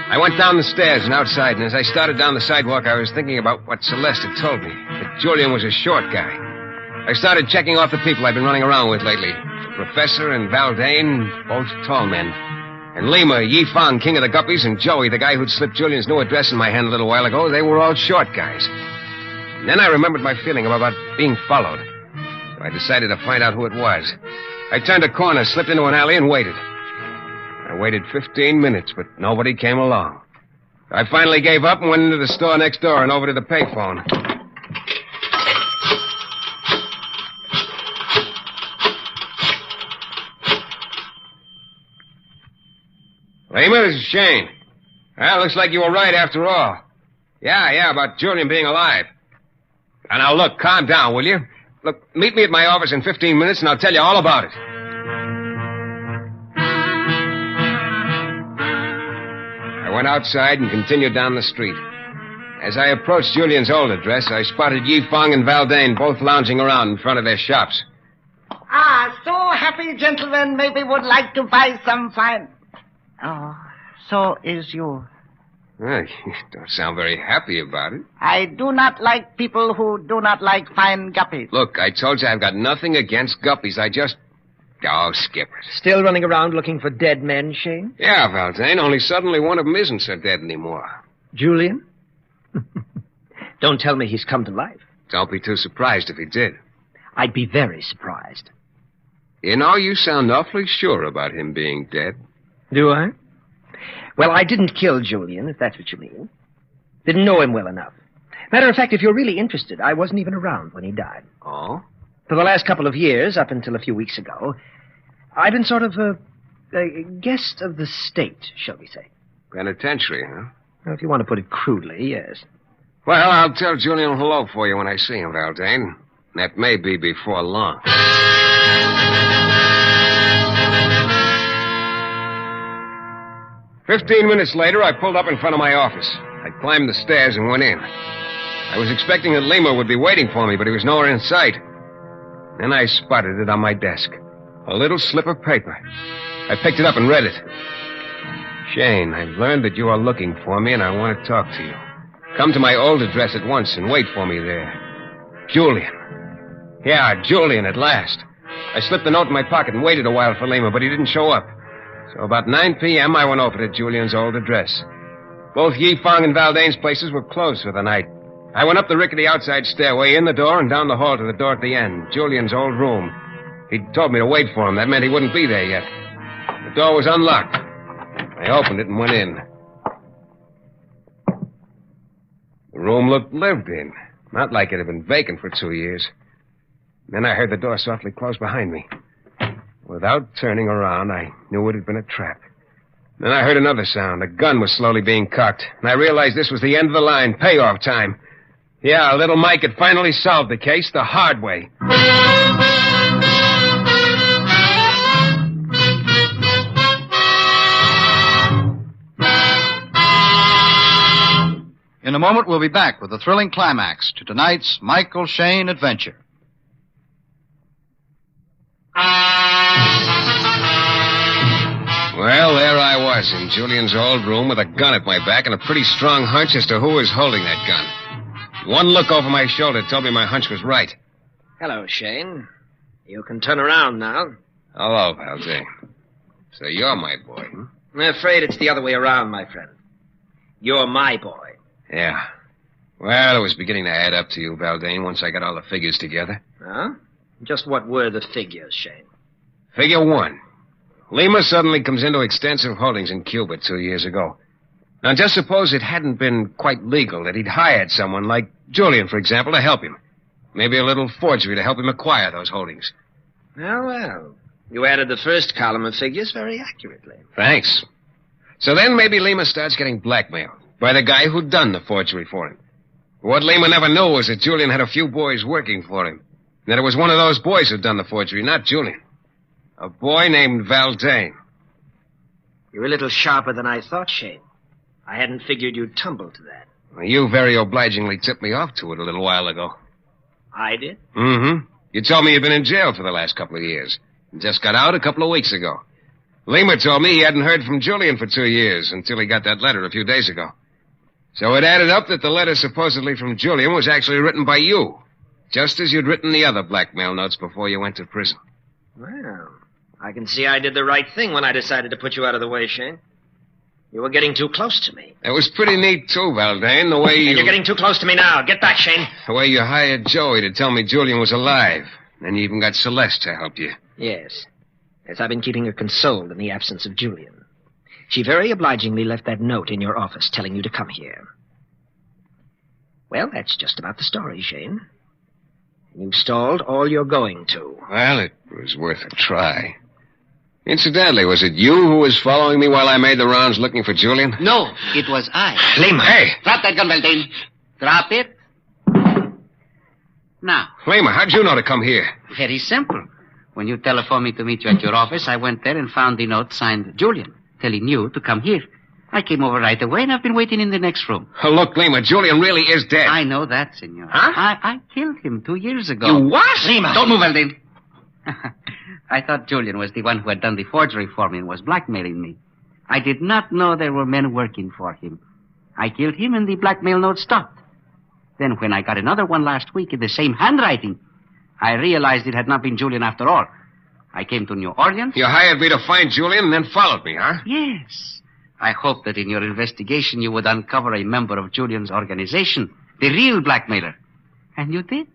I went down the stairs and outside, and as I started down the sidewalk, I was thinking about what Celeste had told me, that Julian was a short guy. I started checking off the people I'd been running around with lately. The Professor and Valdane, both tall men. And Lima, Yifang, King of the Guppies, and Joey, the guy who'd slipped Julian's new address in my hand a little while ago, they were all short guys. And then I remembered my feeling about being followed. So I decided to find out who it was. I turned a corner, slipped into an alley, and waited. I waited 15 minutes, but nobody came along. I finally gave up and went into the store next door and over to the payphone. Lima, this is Shayne. Well, looks like you were right after all. Yeah, about Julian being alive. Now, look, calm down, will you? Look, meet me at my office in 15 minutes, and I'll tell you all about it. I went outside and continued down the street. As I approached Julian's old address, I spotted Yifang and Valdane both lounging around in front of their shops. So happy gentlemen maybe would like to buy some fine. Oh, so is you. Well, you don't sound very happy about it. I do not like people who do not like fine guppies. Look, I told you I've got nothing against guppies. I just... Oh, skip it. Still running around looking for dead men, Shayne? Yeah, Valdane, only suddenly one of them isn't so dead anymore. Julian? Don't tell me he's come to life. Don't be too surprised if he did. I'd be very surprised. You know, you sound awfully sure about him being dead. Do I? Well, I didn't kill Julian, if that's what you mean. Didn't know him well enough. Matter of fact, if you're really interested, I wasn't even around when he died. Oh? For the last couple of years, up until a few weeks ago, I've been sort of a guest of the state, shall we say. Penitentiary, huh? Well, if you want to put it crudely, yes. Well, I'll tell Julian hello for you when I see him, Valdane. That may be before long. 15 minutes later, I pulled up in front of my office. I climbed the stairs and went in. I was expecting that Lima would be waiting for me, but he was nowhere in sight. Then I spotted it on my desk. A little slip of paper. I picked it up and read it. Shayne, I've learned that you are looking for me, and I want to talk to you. Come to my old address at once and wait for me there. Julian. Yeah, Julian at last. I slipped the note in my pocket and waited a while for Lima, but he didn't show up. So about 9 p.m., I went over to Julian's old address. Both Yifang and Valdane's places were closed for the night. I went up the rickety outside stairway, in the door, and down the hall to the door at the end, Julian's old room. He'd told me to wait for him. That meant he wouldn't be there yet. The door was unlocked. I opened it and went in. The room looked lived in. Not like it had been vacant for 2 years. Then I heard the door softly close behind me. Without turning around, I knew it had been a trap. Then I heard another sound. A gun was slowly being cocked. And I realized this was the end of the line, payoff time. Yeah, little Mike had finally solved the case the hard way. In a moment, we'll be back with a thrilling climax to tonight's Michael Shayne adventure. Well, there I was in Julian's old room with a gun at my back and a pretty strong hunch as to who was holding that gun. One look over my shoulder told me my hunch was right. Hello, Shayne. You can turn around now. Hello, Valdane. So you're my boy, huh? I'm afraid it's the other way around, my friend. You're my boy. Yeah. Well, it was beginning to add up to you, Valdane, once I got all the figures together. Huh? Just what were the figures, Shayne? Figure 1. Lima suddenly comes into extensive holdings in Cuba 2 years ago. Now, just suppose it hadn't been quite legal that he'd hired someone like Julian, for example, to help him. Maybe a little forgery to help him acquire those holdings. Well. You added the first column of figures very accurately. Thanks. So then maybe Lima starts getting blackmailed by the guy who'd done the forgery for him. What Lima never knew was that Julian had a few boys working for him. That it was one of those boys who'd done the forgery, not Julian. A boy named Valdane. You're a little sharper than I thought, Shayne. I hadn't figured you'd tumble to that. Well, you very obligingly tipped me off to it a little while ago. I did? Mm-hmm. You told me you'd been in jail for the last couple of years. And just got out a couple of weeks ago. Lima told me he hadn't heard from Julian for 2 years until he got that letter a few days ago. So it added up that the letter supposedly from Julian was actually written by you, just as you'd written the other blackmail notes before you went to prison. Well, I can see I did the right thing when I decided to put you out of the way, Shayne. You were getting too close to me. It was pretty neat, too, Valdane, the way you... And you're getting too close to me now. Get back, Shayne. The way you hired Joey to tell me Julian was alive. And you even got Celeste to help you. Yes. Yes, I've been keeping her consoled in the absence of Julian. She very obligingly left that note in your office telling you to come here. Well, that's just about the story, Shayne. You stalled all you're going to. Well, it was worth a try. Incidentally, was it you who was following me while I made the rounds looking for Julian? No, it was I. Lima! Hey! Drop that gun, Valdane. Drop it. Now. Lima, how'd you know to come here? Very simple. When you telephoned me to meet you at your office, I went there and found the note signed Julian, telling you to come here. I came over right away, and I've been waiting in the next room. Oh, look, Lima, Julian really is dead. I know that, senor. Huh? I killed him 2 years ago. You what? Lima, don't move, Valdane. I thought Julian was the one who had done the forgery for me and was blackmailing me. I did not know there were men working for him. I killed him, and the blackmail note stopped. Then when I got another one last week in the same handwriting, I realized it had not been Julian after all. I came to New Orleans. You hired me to find Julian and then followed me, huh? Yes. I hoped that in your investigation you would uncover a member of Julian's organization, the real blackmailer. And you did.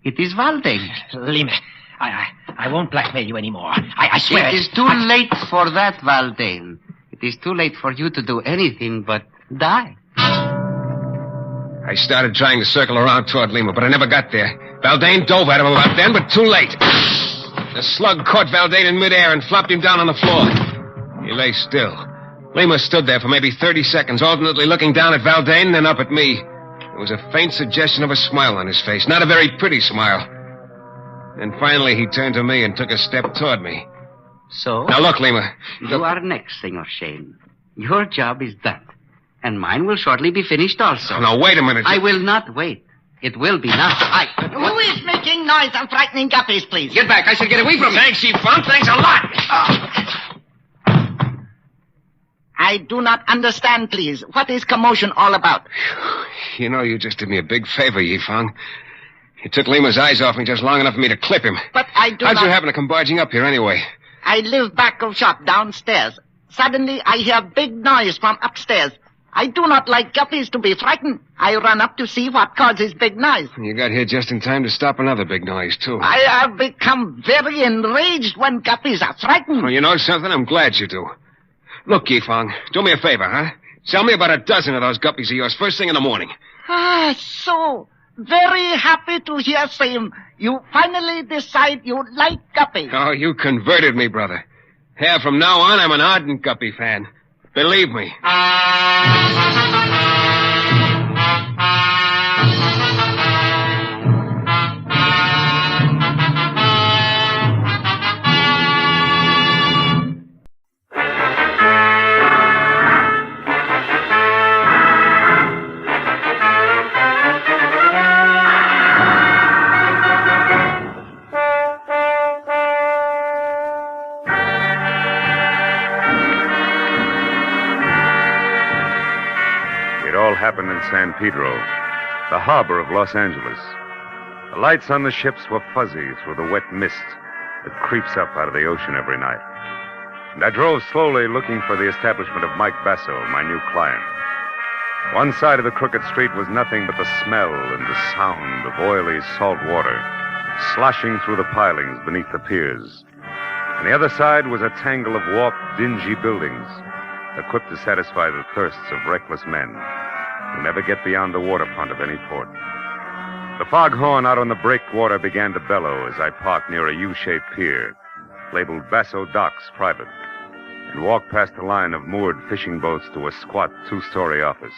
It is Valdane. Lima, I won't blackmail you anymore. I swear. It is too late for that, Valdane. It is too late for you to do anything but die. I started trying to circle around toward Lima, but I never got there. Valdane dove at him about then, but too late. The slug caught Valdane in midair and flopped him down on the floor. He lay still. Lima stood there for maybe 30 seconds, alternately looking down at Valdane and then up at me. There was a faint suggestion of a smile on his face, not a very pretty smile. Then finally he turned to me and took a step toward me. So? Now look, Lima. You are next, Senor Shayne. Your job is done. And mine will shortly be finished also. Now, wait a minute. I will not wait. It will be now. Who is making noise and frightening guppies, please? Get back. I said get away from me. Thanks, Chief-Funk. Thanks a lot. I do not understand, please. What is commotion all about? You know, you just did me a big favor, Yifang. You took Lima's eyes off me just long enough for me to clip him. But I do How'd not... you happen to come barging up here anyway? I live back of shop downstairs. Suddenly, I hear big noise from upstairs. I do not like guppies to be frightened. I run up to see what causes big noise. You got here just in time to stop another big noise, too. I have become very enraged when guppies are frightened. Well, you know something? I'm glad you do. Look, Yifang, do me a favor, huh? Sell me about a dozen of those guppies of yours first thing in the morning. Ah, so very happy to hear, Sam. You finally decide you like guppies. Oh, you converted me, brother. Yeah, from now on, I'm an ardent guppy fan. Believe me. Happened in San Pedro, the harbor of Los Angeles. The lights on the ships were fuzzy through the wet mist that creeps up out of the ocean every night. And I drove slowly looking for the establishment of Mike Basso, my new client. One side of the crooked street was nothing but the smell and the sound of oily salt water sloshing through the pilings beneath the piers. On the other side was a tangle of warped, dingy buildings, equipped to satisfy the thirsts of reckless men who never get beyond the waterfront of any port. The foghorn out on the breakwater began to bellow as I parked near a U-shaped pier, labeled Basso Docks Private, and walked past a line of moored fishing boats to a squat two-story office.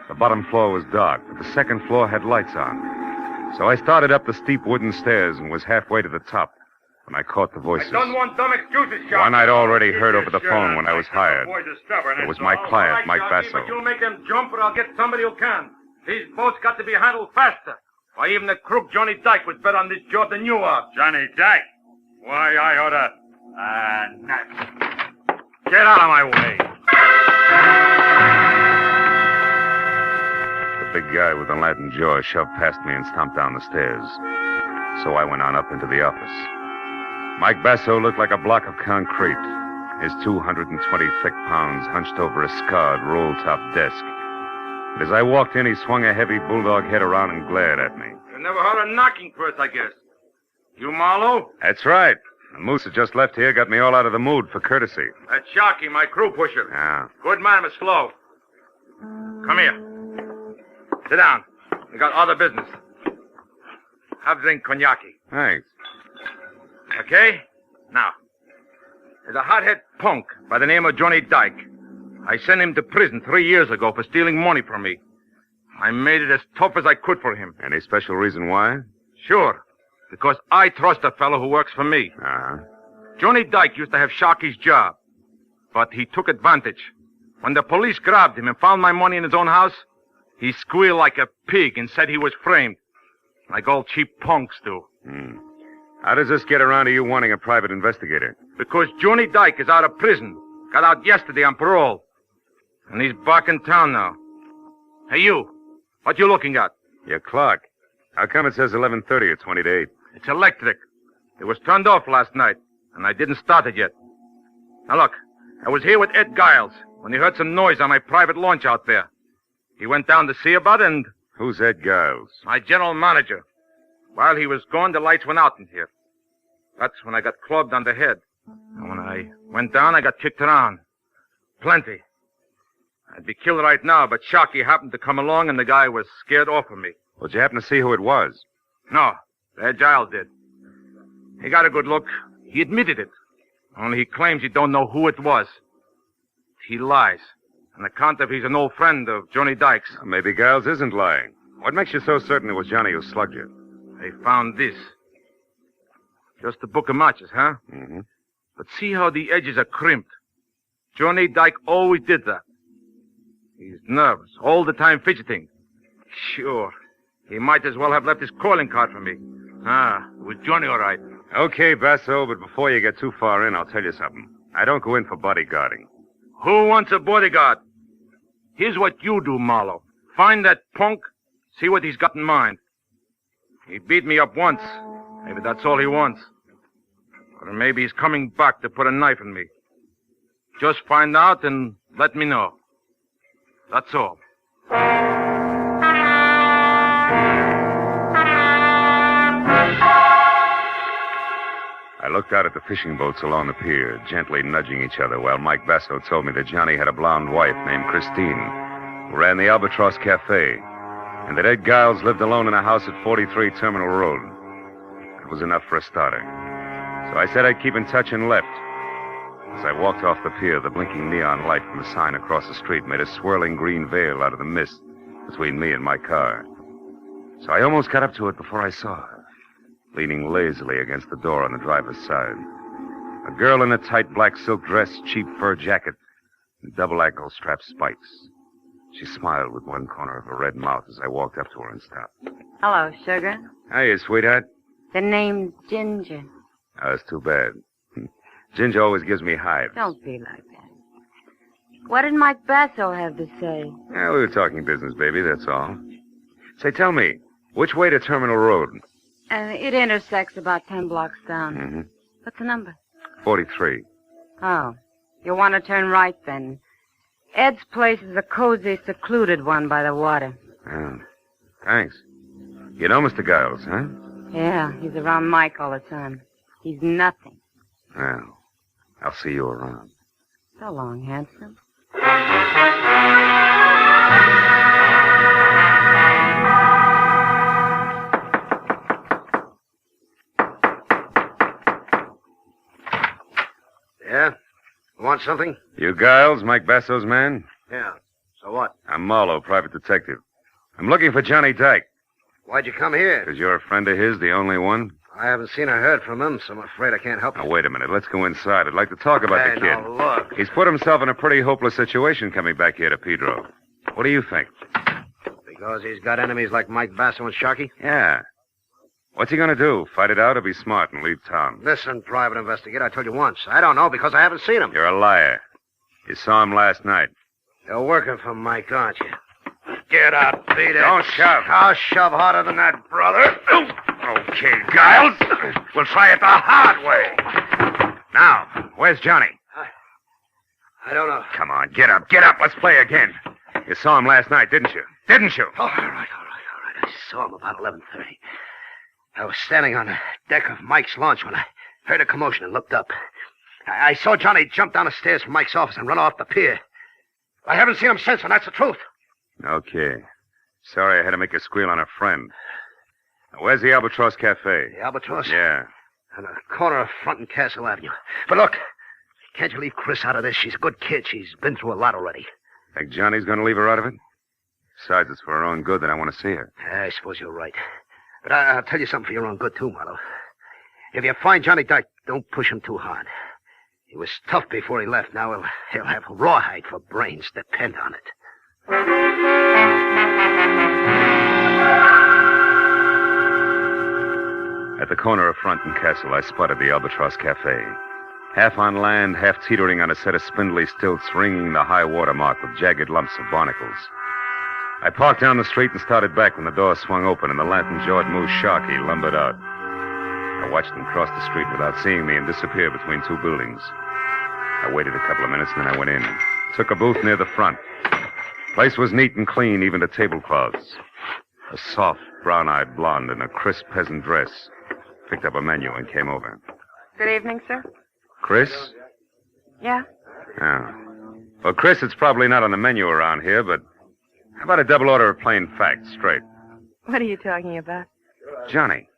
The bottom floor was dark, but the second floor had lights on. So I started up the steep wooden stairs and was halfway to the top when I caught the voices. I don't want dumb excuses, Sharp. One I'd already heard over the phone when I was hired. It was my client, Mike Basso. But you'll make them jump or I'll get somebody who can. These boats got to be handled faster. Why, even the crook Johnny Dyke was better on this job than you are. Johnny Dyke? Why, I ought to... nuts. Get out of my way. The big guy with the Latin jaw shoved past me and stomped down the stairs. So I went on up into the office. Mike Basso looked like a block of concrete, his 220 thick pounds hunched over a scarred, roll-top desk. And as I walked in, he swung a heavy bulldog head around and glared at me. You never heard of knocking first, I guess. You Marlowe? That's right. The moose that just left here got me all out of the mood for courtesy. That's Sharky, my crew pusher. Yeah. Good man, but slow. Come here. Sit down. We got other business. Have a drink cognac. Thanks. Okay? Now, there's a hothead punk by the name of Johnny Dyke. I sent him to prison 3 years ago for stealing money from me. I made it as tough as I could for him. Any special reason why? Sure. Because I trust a fellow who works for me. Uh-huh. Johnny Dyke used to have Sharky's job, but he took advantage. When the police grabbed him and found my money in his own house, he squealed like a pig and said he was framed, like all cheap punks do. How does this get around to you wanting a private investigator? Because Johnny Dyke is out of prison. Got out yesterday on parole. And he's back in town now. Hey, you. What you looking at? Your clock. How come it says 11:30 at 20 to 8? It's electric. It was turned off last night, and I didn't start it yet. Now, look. I was here with Ed Giles when he heard some noise on my private launch out there. He went down to see about it, and... Who's Ed Giles? My general manager. While he was gone, the lights went out in here. That's when I got clubbed on the head. And when I went down, I got kicked around. Plenty. I'd be killed right now, but Sharky happened to come along, and the guy was scared off of me. Did you happen to see who it was? No, Ed Giles did. He got a good look. He admitted it. Only he claims he don't know who it was. He lies. On account of he's an old friend of Johnny Dyke's. Maybe Giles isn't lying. What makes you so certain it was Johnny who slugged you? They found this. Just a book of matches, huh? Mm-hmm. But see how the edges are crimped. Johnny Dyke always did that. He's nervous, all the time fidgeting. Sure. He might as well have left his calling card for me. It was Johnny all right. Okay, Basso, but before you get too far in, I'll tell you something. I don't go in for bodyguarding. Who wants a bodyguard? Here's what you do, Marlowe. Find that punk, see what he's got in mind. He beat me up once. Maybe that's all he wants. Or maybe he's coming back to put a knife in me. Just find out and let me know. That's all. I looked out at the fishing boats along the pier, gently nudging each other, while Mike Basso told me that Johnny had a blonde wife named Christine, who ran the Albatross Cafe, and that Ed Giles lived alone in a house at 43 Terminal Road. It was enough for a starter. So I said I'd keep in touch and left. As I walked off the pier, the blinking neon light from the sign across the street made a swirling green veil out of the mist between me and my car. So I almost got up to it before I saw her, leaning lazily against the door on the driver's side. A girl in a tight black silk dress, cheap fur jacket, and double ankle-strap spikes. She smiled with one corner of her red mouth as I walked up to her and stopped. Hello, sugar. Hiya, sweetheart. The name's Ginger. Oh, that's too bad. Ginger always gives me hives. Don't be like that. What did Mike Basso have to say? We were talking business, baby, that's all. Say, tell me, which way to Terminal Road? It intersects about 10 blocks down. Mm-hmm. What's the number? 43. Oh, you want to turn right then. Ed's place is a cozy, secluded one by the water. Oh, thanks. You know Mr. Giles, huh? Yeah, he's around Mike all the time. He's nothing. Well, I'll see you around. So long, handsome. Yeah? Want something? You Giles, Mike Basso's man? Yeah. So what? I'm Marlowe, private detective. I'm looking for Johnny Dyke. Why'd you come here? Is you're a friend of his, the only one? I haven't seen or heard from him, so I'm afraid I can't help you. Now, wait a minute. Let's go inside. I'd like to talk about the kid. Now, look. He's put himself in a pretty hopeless situation coming back here to Pedro. What do you think? Because he's got enemies like Mike Basso and Sharkey? Yeah. What's he going to do? Fight it out or be smart and leave town? Listen, private investigator, I told you once. I don't know because I haven't seen him. You're a liar. You saw him last night. You're working for Mike, aren't you? Get out, beat it. Don't shove. I'll shove harder than that, brother. Okay, Giles. We'll try it the hard way. Now, where's Johnny? I don't know. Come on, get up, get up. Let's play again. You saw him last night, didn't you? Didn't you? Oh, all right. I saw him about 11:30. I was standing on the deck of Mike's launch when I heard a commotion and looked up. I saw Johnny jump down the stairs from Mike's office and run off the pier. I haven't seen him since, and that's the truth. Okay. Sorry I had to make a squeal on a friend. Now, where's the Albatross Cafe? The Albatross? Yeah. On the corner of Front and Castle Avenue. But look, can't you leave Chris out of this? She's a good kid. She's been through a lot already. Think Johnny's going to leave her out of it? Besides, it's for her own good that I want to see her. I suppose you're right. But I'll tell you something for your own good, too, Marlowe. If you find Johnny Dyke, don't push him too hard. He was tough before he left. Now he'll have rawhide for brains. Depend on it. At the corner of Front and Castle, I spotted the Albatross Cafe. Half on land, half teetering on a set of spindly stilts, ringing the high water mark with jagged lumps of barnacles. I parked down the street and started back when the door swung open and the lantern-jawed moose Sharkey lumbered out. I watched him cross the street without seeing me and disappear between two buildings. I waited a couple of minutes and then I went in. Took a booth near the front. Place was neat and clean, even to tablecloths. A soft, brown-eyed blonde in a crisp peasant dress picked up a menu and came over. Good evening, sir. Chris? Yeah? Oh. Well, Chris, it's probably not on the menu around here, but how about a double order of plain facts, straight? What are you talking about? Johnny.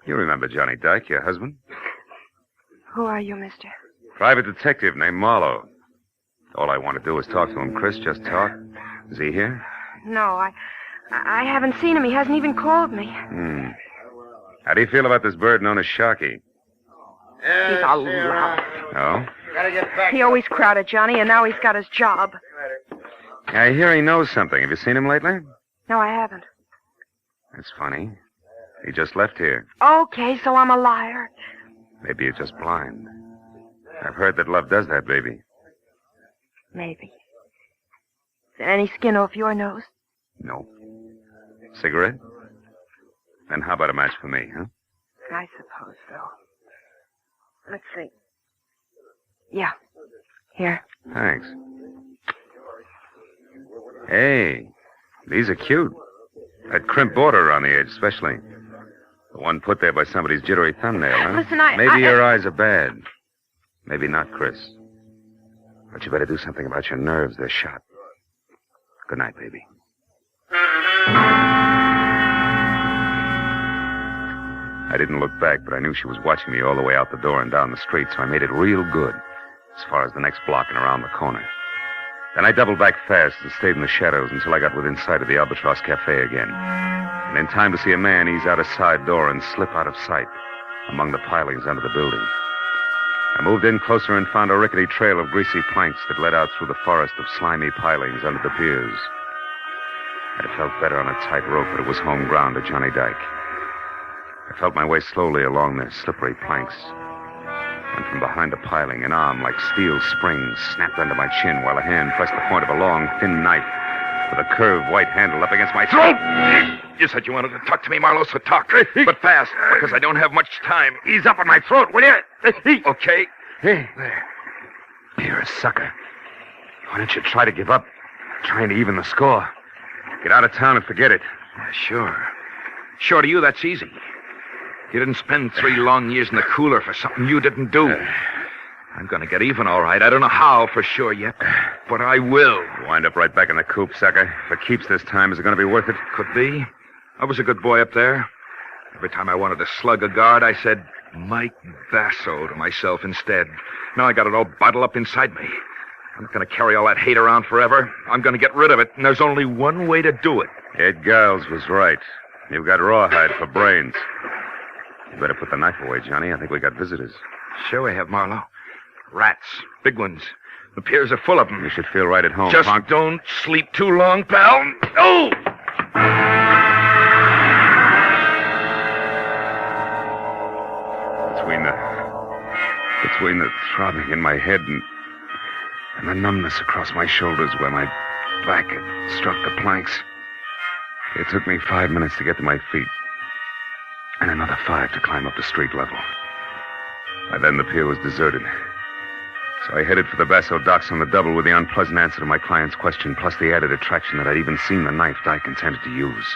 You remember Johnny Dyke, your husband? Who are you, mister? Private detective named Marlowe. All I want to do is talk to him, Chris. Just talk. Is he here? No, I haven't seen him. He hasn't even called me. How do you feel about this bird known as Sharky? He's a lout. Oh? Gotta get back. He always crowded Johnny, and now he's got his job. I hear he knows something. Have you seen him lately? No, I haven't. That's funny. He just left here. Okay, so I'm a liar. Maybe you're just blind. I've heard that love does that, baby. Maybe. Is there any skin off your nose? No. Cigarette? Then how about a match for me, huh? I suppose so. Let's see. Yeah. Here. Thanks. Hey, these are cute. That crimp border around the edge, especially. The one put there by somebody's jittery thumbnail, huh? Listen, Maybe your eyes are bad. Maybe not, Chris. But you better do something about your nerves. They're shot. Good night, baby. I didn't look back, but I knew she was watching me all the way out the door and down the street, so I made it real good, as far as the next block and around the corner. Then I doubled back fast and stayed in the shadows until I got within sight of the Albatross Cafe again. And in time to see a man ease out a side door and slip out of sight among the pilings under the building. I moved in closer and found a rickety trail of greasy planks that led out through the forest of slimy pilings under the piers. I felt better on a tight rope, but it was home ground to Johnny Dyke. I felt my way slowly along the slippery planks. And from behind a piling, an arm like steel springs snapped under my chin while a hand pressed the point of a long, thin knife with a curved white handle up against my throat. You said you wanted to talk to me, Marlowe, so talk. But fast, because I don't have much time. Ease up on my throat, will you? Okay. There. You're a sucker. Why don't you try to give up? Trying to even the score. Get out of town and forget it. Yeah, sure. Sure, to you, that's easy. You didn't spend 3 long years in the cooler for something you didn't do. I'm going to get even, all right. I don't know how for sure yet, but I will. Wind up right back in the coop, sucker. If it keeps this time, is it going to be worth it? Could be. I was a good boy up there. Every time I wanted to slug a guard, I said, Mike Basso to myself instead. Now I got it all bottled up inside me. I'm not going to carry all that hate around forever. I'm going to get rid of it, and there's only one way to do it. Ed Giles was right. You've got rawhide for brains. You better put the knife away, Johnny. I think we got visitors. Sure we have, Marlowe. Rats. Big ones. The piers are full of them. You should feel right at home, Just punk. don't sleep too long, pal. Oh! Between the throbbing in my head and the numbness across my shoulders where my back had struck the planks, it took me 5 minutes to get to my feet, and another 5 to climb up to street level. By then, the pier was deserted. So I headed for the Basso docks on the double with the unpleasant answer to my client's question, plus the added attraction that I'd even seen the knife Dyke intended to use.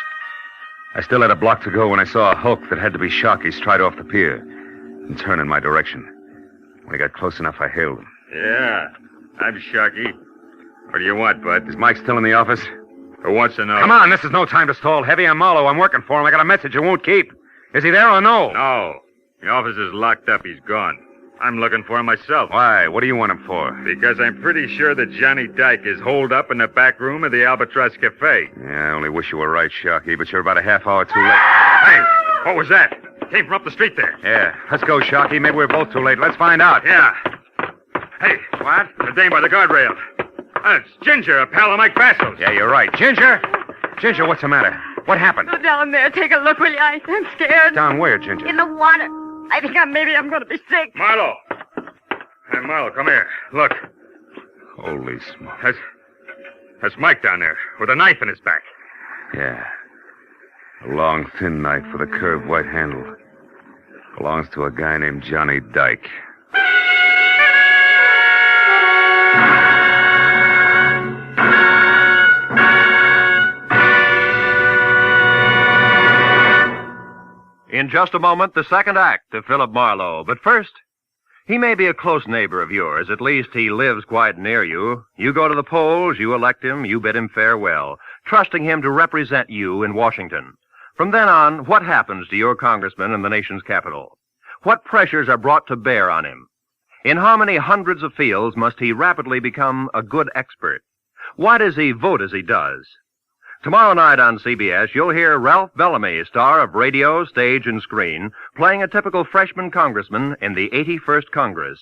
I still had a block to go when I saw a hulk that had to be Sharkey stride off the pier and turn in my direction. When he got close enough, I hailed him. Yeah, I'm Sharkey. What do you want, bud? Is Mike still in the office? Who wants to know? Come on, this is no time to stall. Heavy on Marlowe. I'm working for him. I got a message you won't keep. Is he there or no? No. The office is locked up. He's gone. I'm looking for him myself. Why? What do you want him for? Because I'm pretty sure that Johnny Dyke is holed up in the back room of the Albatross Cafe. Yeah, I only wish you were right, Sharkey, but you're about a half hour too late. Hey, what was that? Came from up the street there. Yeah, let's go, Sharkey. Maybe we're both too late. Let's find out. Yeah. Hey, what? The dame by the guardrail. That's Ginger, a pal of Mike Basso's. Yeah, you're right. Ginger? Ginger, what's the matter? What happened? Go down there. Take a look, will you? I'm scared. Down where, Ginger? In the water. I think maybe I'm going to be sick. Marlowe. Hey, Marlowe, come here. Look. Holy smoke. That's Mike down there with a knife in his back. Yeah. A long, thin knife with a curved white handle. Belongs to a guy named Johnny Dyke. In just a moment, the second act of Philip Marlowe. But first, he may be a close neighbor of yours. At least he lives quite near you. You go to the polls, you elect him, you bid him farewell, trusting him to represent you in Washington. From then on, what happens to your congressman in the nation's capital? What pressures are brought to bear on him? In how many hundreds of fields must he rapidly become a good expert? Why does he vote as he does? Tomorrow night on CBS, you'll hear Ralph Bellamy, star of radio, stage, and screen, playing a typical freshman congressman in the 81st Congress.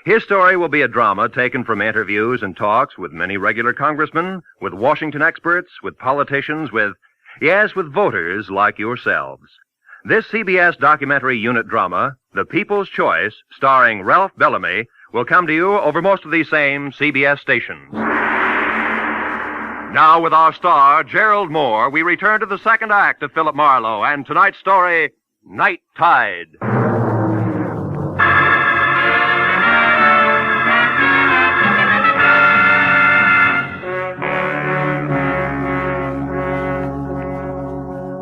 His story will be a drama taken from interviews and talks with many regular congressmen, with Washington experts, with politicians, with voters like yourselves. This CBS documentary unit drama, The People's Choice, starring Ralph Bellamy, will come to you over most of these same CBS stations. Now, with our star, Gerald Moore, we return to the second act of Philip Marlowe and tonight's story, Night Tide.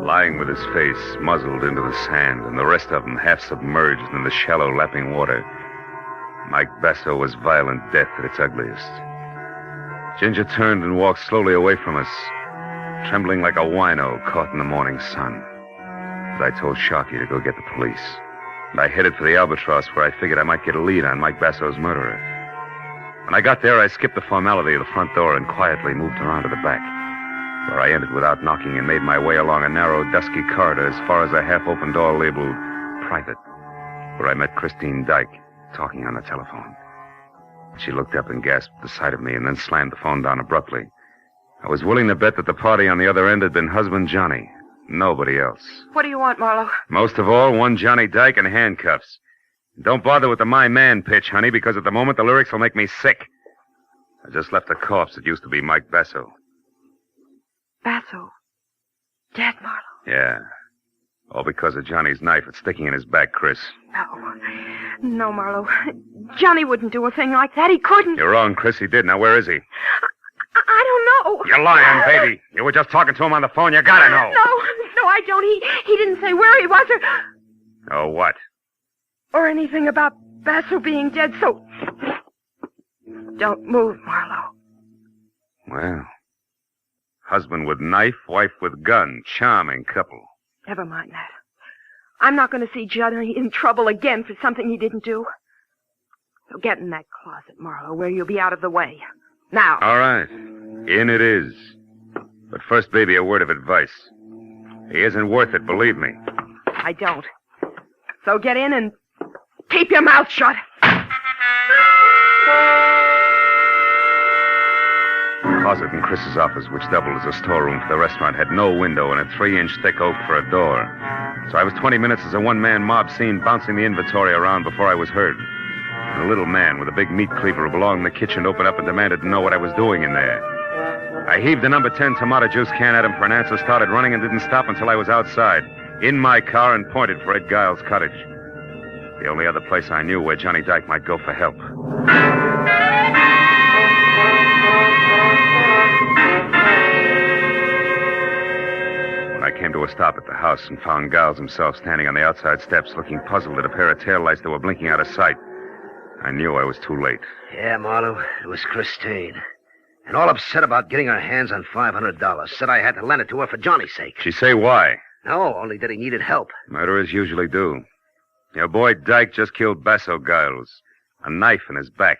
Lying with his face muzzled into the sand and the rest of him half submerged in the shallow lapping water, Mike Basso was violent death at its ugliest. Ginger turned and walked slowly away from us, trembling like a wino caught in the morning sun. But I told Sharkey to go get the police. And I headed for the Albatross, where I figured I might get a lead on Mike Basso's murderer. When I got there, I skipped the formality of the front door and quietly moved around to the back, where I entered without knocking and made my way along a narrow, dusky corridor as far as a half-open door labeled Private, where I met Christine Dyke talking on the telephone. She looked up and gasped at the sight of me and then slammed the phone down abruptly. I was willing to bet that the party on the other end had been husband Johnny. Nobody else. What do you want, Marlowe? Most of all, one Johnny Dyke in handcuffs. Don't bother with the my man pitch, honey, because at the moment the lyrics will make me sick. I just left a corpse that used to be Mike Basso. Basso. Dead, Marlowe. Yeah. All because of Johnny's knife that's sticking in his back, Chris. No. No, Marlowe. Johnny wouldn't do a thing like that. He couldn't. You're wrong, Chris. He did. Now, where is he? I don't know. You're lying, baby. You were just talking to him on the phone. You gotta know. No, I don't. He didn't say where he was Oh, what? or anything about Basso being dead, so... Don't move, Marlowe. Well, husband with knife, wife with gun. Charming couple. Never mind that. I'm not going to see Johnny in trouble again for something he didn't do. So get in that closet, Marlowe, where you'll be out of the way. Now. All right. In it is. But first, baby, a word of advice. He isn't worth it, believe me. I don't. So get in and keep your mouth shut. The closet in Chris's office, which doubled as a storeroom for the restaurant, had no window and a 3-inch thick oak for a door. So I was 20 minutes as a one-man mob scene bouncing the inventory around before I was heard. And a little man with a big meat cleaver who belonged in the kitchen opened up and demanded to know what I was doing in there. I heaved the number 10 tomato juice can at him for an answer, started running, and didn't stop until I was outside, in my car, and pointed for Ed Giles' cottage. The only other place I knew where Johnny Dyke might go for help. When I came to a stop at the house and found Giles himself standing on the outside steps looking puzzled at a pair of taillights that were blinking out of sight, I knew I was too late. Yeah, Marlowe, it was Christine. And all upset about getting her hands on $500. Said I had to lend it to her for Johnny's sake. She say why? No, only that he needed help. Murderers usually do. Your boy Dyke just killed Basso Giles. A knife in his back.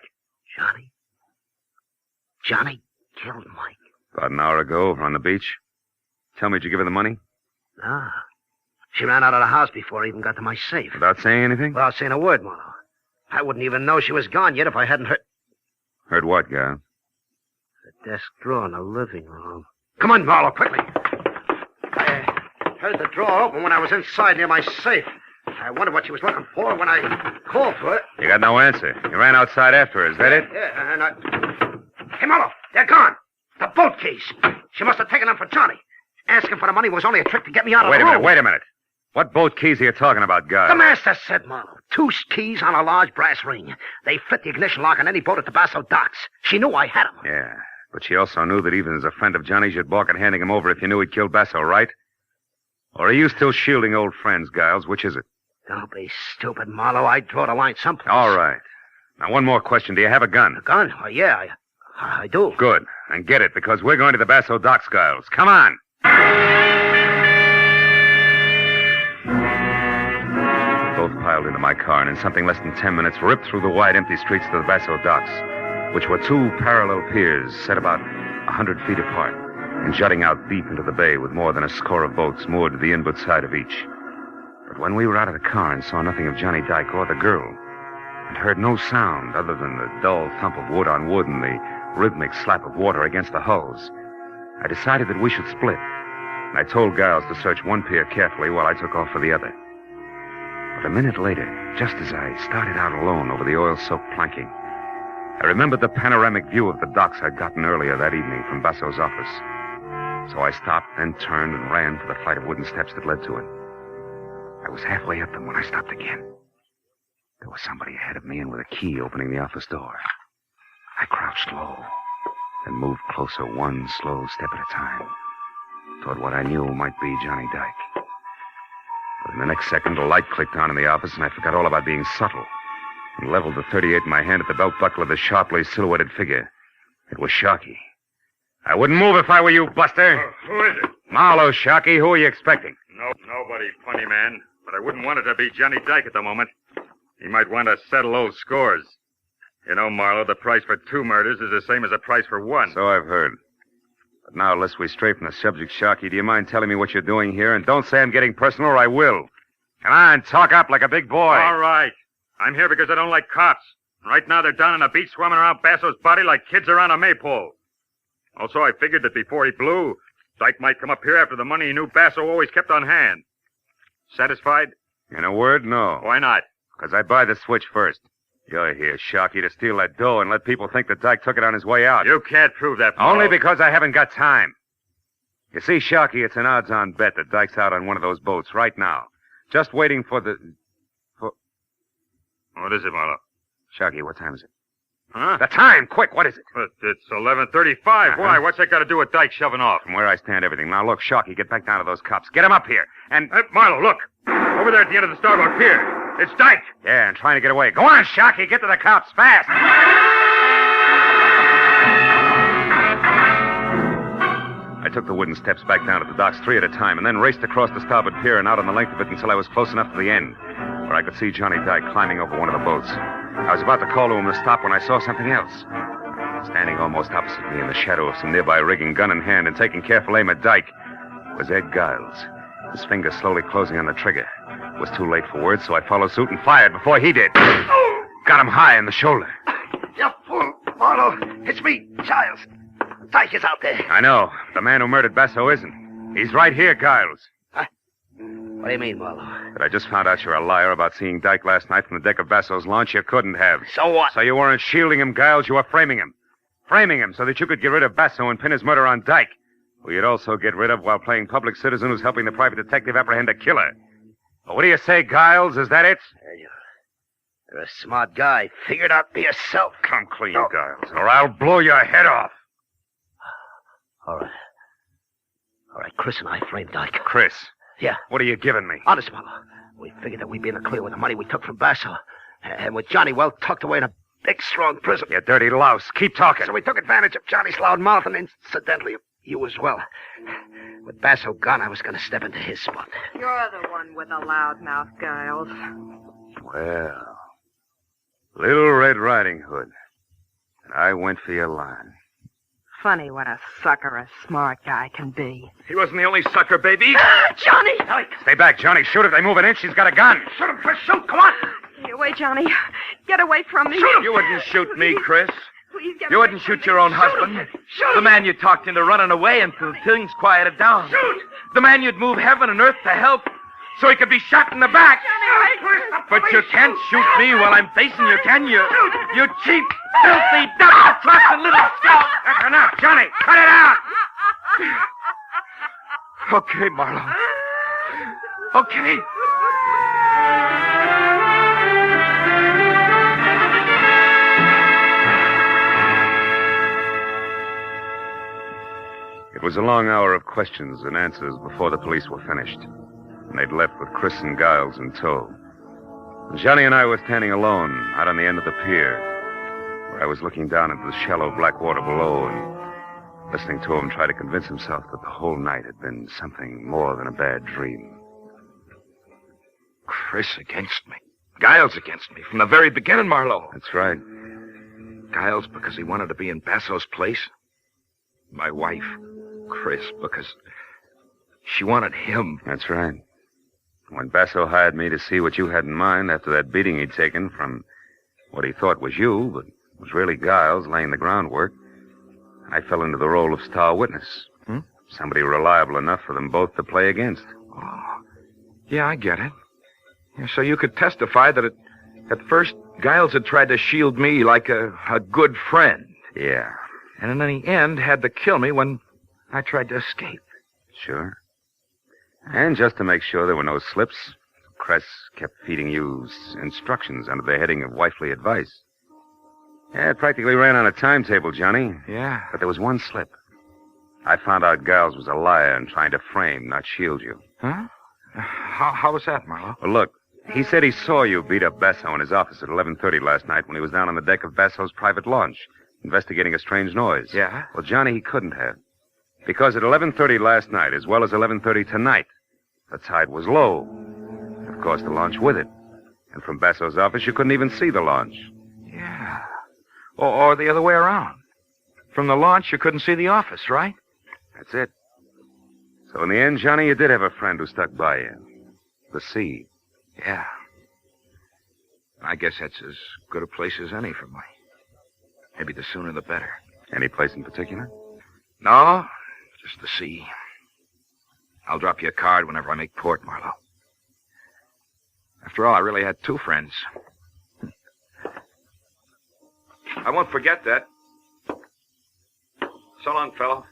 Johnny killed Mike. About an hour ago over on the beach. Tell me, did you give her the money? Ah. She ran out of the house before I even got to my safe. Without saying anything? Without saying a word, Marlowe. I wouldn't even know she was gone yet if I hadn't heard... Heard what, Giles? The desk drawer in the living room. Come on, Marlowe, quickly. I heard the drawer open when I was inside near my safe. I wondered what she was looking for when I called for it. You got no answer. You ran outside after her, is that it? Yeah, and I... Hey, Marlowe, they're gone. The boat keys. She must have taken them for Johnny. Asking for the money was only a trick to get me out of the room. Wait a minute. What boat keys are you talking about, Giles? The master said, Marlowe. 2 keys on a large brass ring. They fit the ignition lock on any boat at the Basso docks. She knew I had them. Yeah, but she also knew that even as a friend of Johnny's, you'd balk at handing him over if you knew he'd killed Basso, right? Or are you still shielding old friends, Giles? Which is it? Don't be stupid, Marlowe. I'd draw the line someplace. All right. Now, one more question. Do you have a gun? A gun? Oh, yeah, I do. Good. And get it, because we're going to the Basso docks, Giles. Come on! Both piled into my car, and in something less than 10 minutes, ripped through the wide, empty streets to the Basso docks, which were 2 parallel piers set about 100 feet apart and jutting out deep into the bay with more than a score of boats moored to the inward side of each. But when we were out of the car and saw nothing of Johnny Dyke or the girl, and heard no sound other than the dull thump of wood on wood and the rhythmic slap of water against the hulls, I decided that we should split. And I told Giles to search one pier carefully while I took off for the other. But a minute later, just as I started out alone over the oil-soaked planking, I remembered the panoramic view of the docks I'd gotten earlier that evening from Basso's office. So I stopped, then turned and ran for the flight of wooden steps that led to it. I was halfway up them when I stopped again. There was somebody ahead of me and with a key opening the office door. I crouched low, then moved closer one slow step at a time toward what I knew might be Johnny Dyke. But in the next second, a light clicked on in the office, and I forgot all about being subtle and leveled the .38 in my hand at the belt buckle of the sharply silhouetted figure. It was Sharkey. I wouldn't move if I were you, Buster. Who is it? Marlowe, Sharkey. Who are you expecting? Nobody, funny man. But I wouldn't want it to be Johnny Dyke at the moment. He might want to settle old scores. You know, Marlowe, the price for 2 murders is the same as the price for 1. So I've heard. But now, lest we stray from the subject, Sharkey, do you mind telling me what you're doing here? And don't say I'm getting personal or I will. Come on, talk up like a big boy. All right. I'm here because I don't like cops. Right now, they're down on the beach swimming around Basso's body like kids around a maypole. Also, I figured that before he blew, Dyke might come up here after the money he knew Basso always kept on hand. Satisfied? In a word, no. Why not? Because I buy the switch first. You're here, Sharkey, to steal that dough and let people think that Dyke took it on his way out. You can't prove that, Only Marlowe. because I haven't got time. You see, Sharky, it's an odds-on bet that Dyke's out on one of those boats right now. Just waiting for the... What is it, Marlowe? Sharky, what time is it? Huh? The time! Quick, what is it? It's 11:35. Why? What's that got to do with Dyke shoving off? From where I stand, everything. Now, look, Sharky, get back down to those cops. Get them up here. And... Marlowe, look. Over there at the end of the starboard pier. It's Dyke. Yeah, and trying to get away. Go on, Sharky. Get to the cops fast. I took the wooden steps back down to the docks 3 at a time and then raced across the starboard pier and out on the length of it until I was close enough to the end, where I could see Johnny Dyke climbing over one of the boats. I was about to call to him to stop when I saw something else. Standing almost opposite me in the shadow of some nearby rigging, gun in hand and taking careful aim at Dyke, was Ed Giles, his fingers slowly closing on the trigger. It was too late for words, so I followed suit and fired before he did. Got him high in the shoulder. You fool, Marlowe. It's me, Giles. Dyke is out there. I know. The man who murdered Basso isn't. He's right here, Giles. Huh? What do you mean, Marlowe? But I just found out you're a liar about seeing Dyke last night from the deck of Basso's launch. You couldn't have. So what? So you weren't shielding him, Giles. You were framing him. Framing him so that you could get rid of Basso and pin his murder on Dyke, who you'd also get rid of while playing public citizen who's helping the private detective apprehend a killer. But what do you say, Giles? Is that it? You're a smart guy. Figure it out for yourself. Come clean, Giles, or I'll blow your head off. All right, Chris and I framed Dyke. Chris? Yeah. What are you giving me? Honest, Marlowe. We figured that we'd be in the clear with the money we took from Basso. And with Johnny well tucked away in a big, strong prison. You dirty louse. Keep talking. So we took advantage of Johnny's loud mouth and incidentally you as well. With Basso gone, I was going to step into his spot. You're the one with the loud mouth, Giles. Well, Little Red Riding Hood. And I went for your line. Funny what a sucker a smart guy can be. He wasn't the only sucker, baby. Johnny! Stay back, Johnny. Shoot if they move an inch. She's got a gun. Shoot him, Chris. Shoot. Come on. Get away, Johnny. Get away from me. Shoot him. You wouldn't shoot me, Chris. Please get You away wouldn't from shoot me. your own Shoot husband. him. Shoot The him. man you talked into running away until things quieted down. Shoot! The man you'd move heaven and earth to help so he could be shot in the back. But you can't shoot me while I'm facing you, can you? You cheap, filthy, double-crossing little scout. That's enough, Johnny. Cut it out. Okay, Marlowe. Okay. It was a long hour of questions and answers before the police were finished. And they'd left with Chris and Giles in tow. And Johnny and I were standing alone out on the end of the pier, where I was looking down into the shallow black water below and listening to him try to convince himself that the whole night had been something more than a bad dream. Chris against me. Giles against me from the very beginning, Marlowe. That's right. Giles because he wanted to be in Basso's place. My wife, Chris, because she wanted him. That's right. When Basso hired me to see what you had in mind after that beating he'd taken from what he thought was you, but was really Giles laying the groundwork, I fell into the role of star witness. Somebody reliable enough for them both to play against. Oh, yeah, I get it. Yeah, so you could testify that at first Giles had tried to shield me like a good friend. Yeah. And in the end had to kill me when I tried to escape. Sure. And just to make sure there were no slips, Cress kept feeding you instructions under the heading of wifely advice. Yeah, it practically ran on a timetable, Johnny. Yeah. But there was one slip. I found out Giles was a liar and trying to frame, not shield you. Huh? How was that, Marlowe? Well, look, he said he saw you beat up Basso in his office at 11:30 last night when he was down on the deck of Basso's private launch, investigating a strange noise. Yeah? Well, Johnny, he couldn't have. Because at 11:30 last night, as well as 11:30 tonight, the tide was low. And of course, the launch with it. And from Basso's office, you couldn't even see the launch. Yeah. Or the other way around. From the launch, you couldn't see the office, right? That's it. So in the end, Johnny, you did have a friend who stuck by you. The sea. Yeah. I guess that's as good a place as any for me. Maybe the sooner the better. Any place in particular? No, just the sea. I'll drop you a card whenever I make port, Marlowe. After all, I really had two friends. I won't forget that. So long, fellow.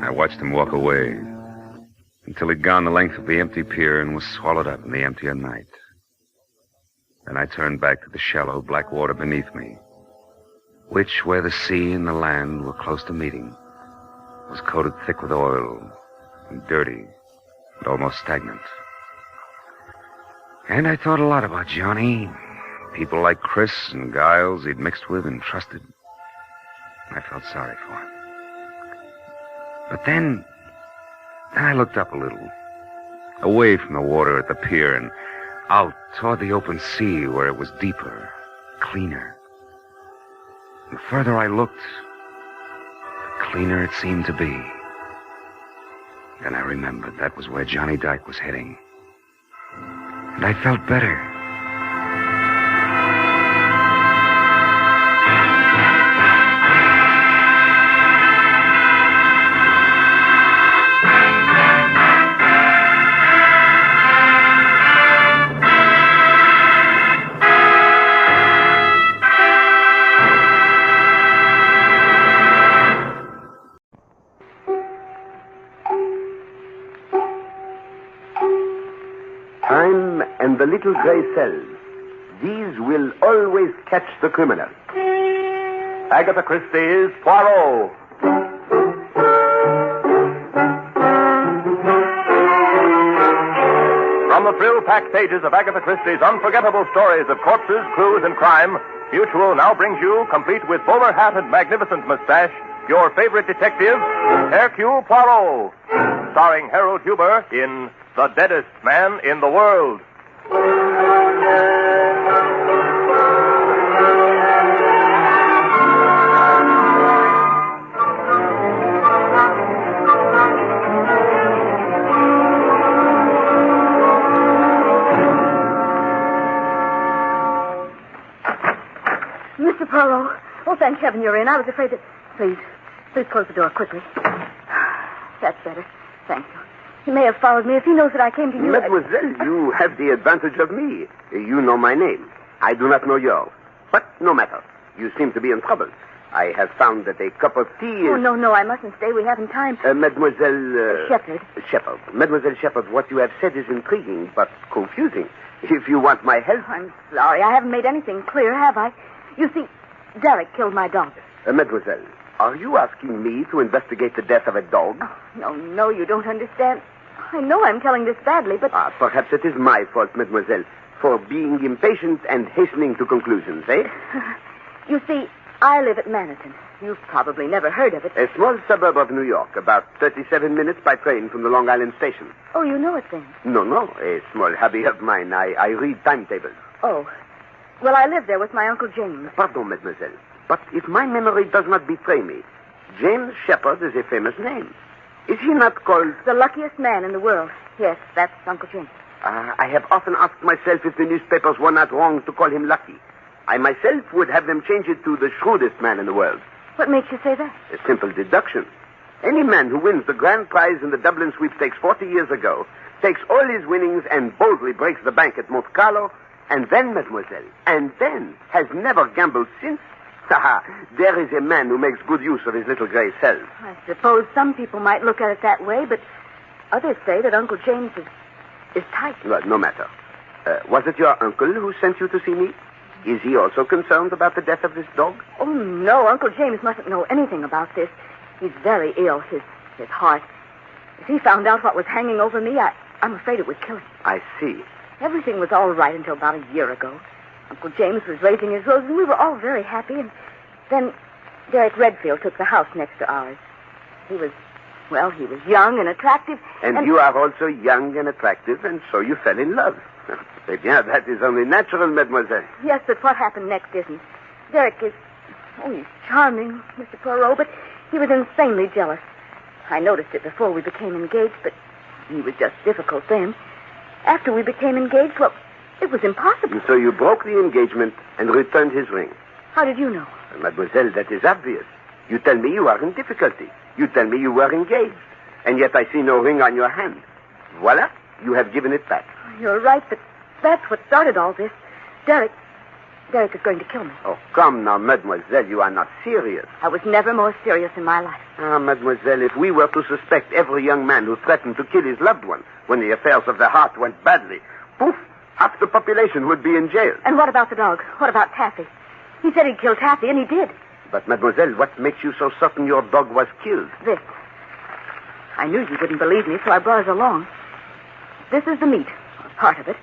I watched him walk away until he'd gone the length of the empty pier and was swallowed up in the emptier night. Then I turned back to the shallow black water beneath me, which, where the sea and the land were close to meeting, was coated thick with oil and dirty and almost stagnant. And I thought a lot about Johnny, people like Chris and Giles he'd mixed with and trusted. I felt sorry for him. But then I looked up a little, away from the water at the pier and out toward the open sea where it was deeper, cleaner. The further I looked, the cleaner it seemed to be. Then I remembered that was where Johnny Dyke was heading. And I felt better. And the little gray cells. These will always catch the criminal. Agatha Christie's Poirot. From the thrill-packed pages of Agatha Christie's unforgettable stories of corpses, clues, and crime, Mutual now brings you, complete with bowler hat and magnificent mustache, your favorite detective, Hercule Poirot, starring Harold Huber in The Deadest Man in the World. Mr. Poirot. Oh, thank heaven you're in. I was afraid that... Please close the door quickly. That's better. Thank you. He may have followed me if he knows that I came to you. Mademoiselle, you have the advantage of me. You know my name. I do not know yours. But no matter. You seem to be in trouble. I have found that a cup of tea is... Oh, no, I mustn't stay. We haven't time. Mademoiselle... Shepherd. Shepherd. Mademoiselle Shepherd, what you have said is intriguing, but confusing. If you want my help... I'm sorry. I haven't made anything clear, have I? You see, Derek killed my dog. Mademoiselle, are you asking me to investigate the death of a dog? Oh, no, you don't understand. I know I'm telling this badly, but... Perhaps it is my fault, Mademoiselle, for being impatient and hastening to conclusions, eh? You see, I live at Manor. You've probably never heard of it. A small suburb of New York, about 37 minutes by train from the Long Island station. Oh, you know it then? No, a small hobby of mine. I read timetables. Oh. Well, I live there with my Uncle James. Pardon, Mademoiselle, but if my memory does not betray me, James Shepherd is a famous name. Is he not called... The luckiest man in the world. Yes, that's Uncle James. I have often asked myself if the newspapers were not wrong to call him lucky. I myself would have them change it to the shrewdest man in the world. What makes you say that? A simple deduction. Any man who wins the grand prize in the Dublin sweepstakes 40 years ago takes all his winnings and boldly breaks the bank at Monte Carlo, and then, Mademoiselle, has never gambled since. There is a man who makes good use of his little gray cells. I suppose some people might look at it that way, but others say that Uncle James is tight. Well, no matter. Was it your uncle who sent you to see me? Is he also concerned about the death of this dog? Oh, no, Uncle James mustn't know anything about this. He's very ill, his heart. If he found out what was hanging over me, I'm afraid it would kill him. I see. Everything was all right until about a year ago. Uncle James was raising his roses, and we were all very happy, and then Derek Redfield took the house next to ours. He was young and attractive. And you are also young and attractive, and so you fell in love. Yeah, that is only natural, Mademoiselle. Yes, but what happened next isn't. Derek is... Oh, he's charming, Mr. Poirot, but he was insanely jealous. I noticed it before we became engaged, but he was just difficult then. After we became engaged, well, it was impossible. And so you broke the engagement and returned his ring. How did you know? Mademoiselle, that is obvious. You tell me you are in difficulty. You tell me you were engaged. And yet I see no ring on your hand. Voila, you have given it back. You're right, but that's what started all this. Derek Derek is going to kill me. Oh, come now, mademoiselle, you are not serious. I was never more serious in my life. Ah, mademoiselle, if we were to suspect every young man who threatened to kill his loved one when the affairs of the heart went badly, poof, half the population would be in jail. And what about the dog? What about Taffy? He said he'd kill Taffy, and he did. But, mademoiselle, what makes you so certain your dog was killed? This. I knew you wouldn't believe me, so I brought it along. This is the meat, or part of it,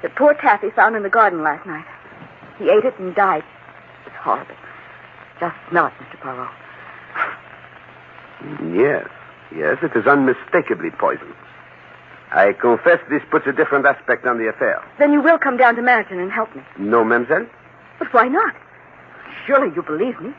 that poor Taffy found in the garden last night. He ate it and died. It's horrible. Just smell it, Mr. Poirot. Yes, it is unmistakably poison. I confess this puts a different aspect on the affair. Then you will come down to Manor and help me. No, mademoiselle? But why not? Surely you believe me.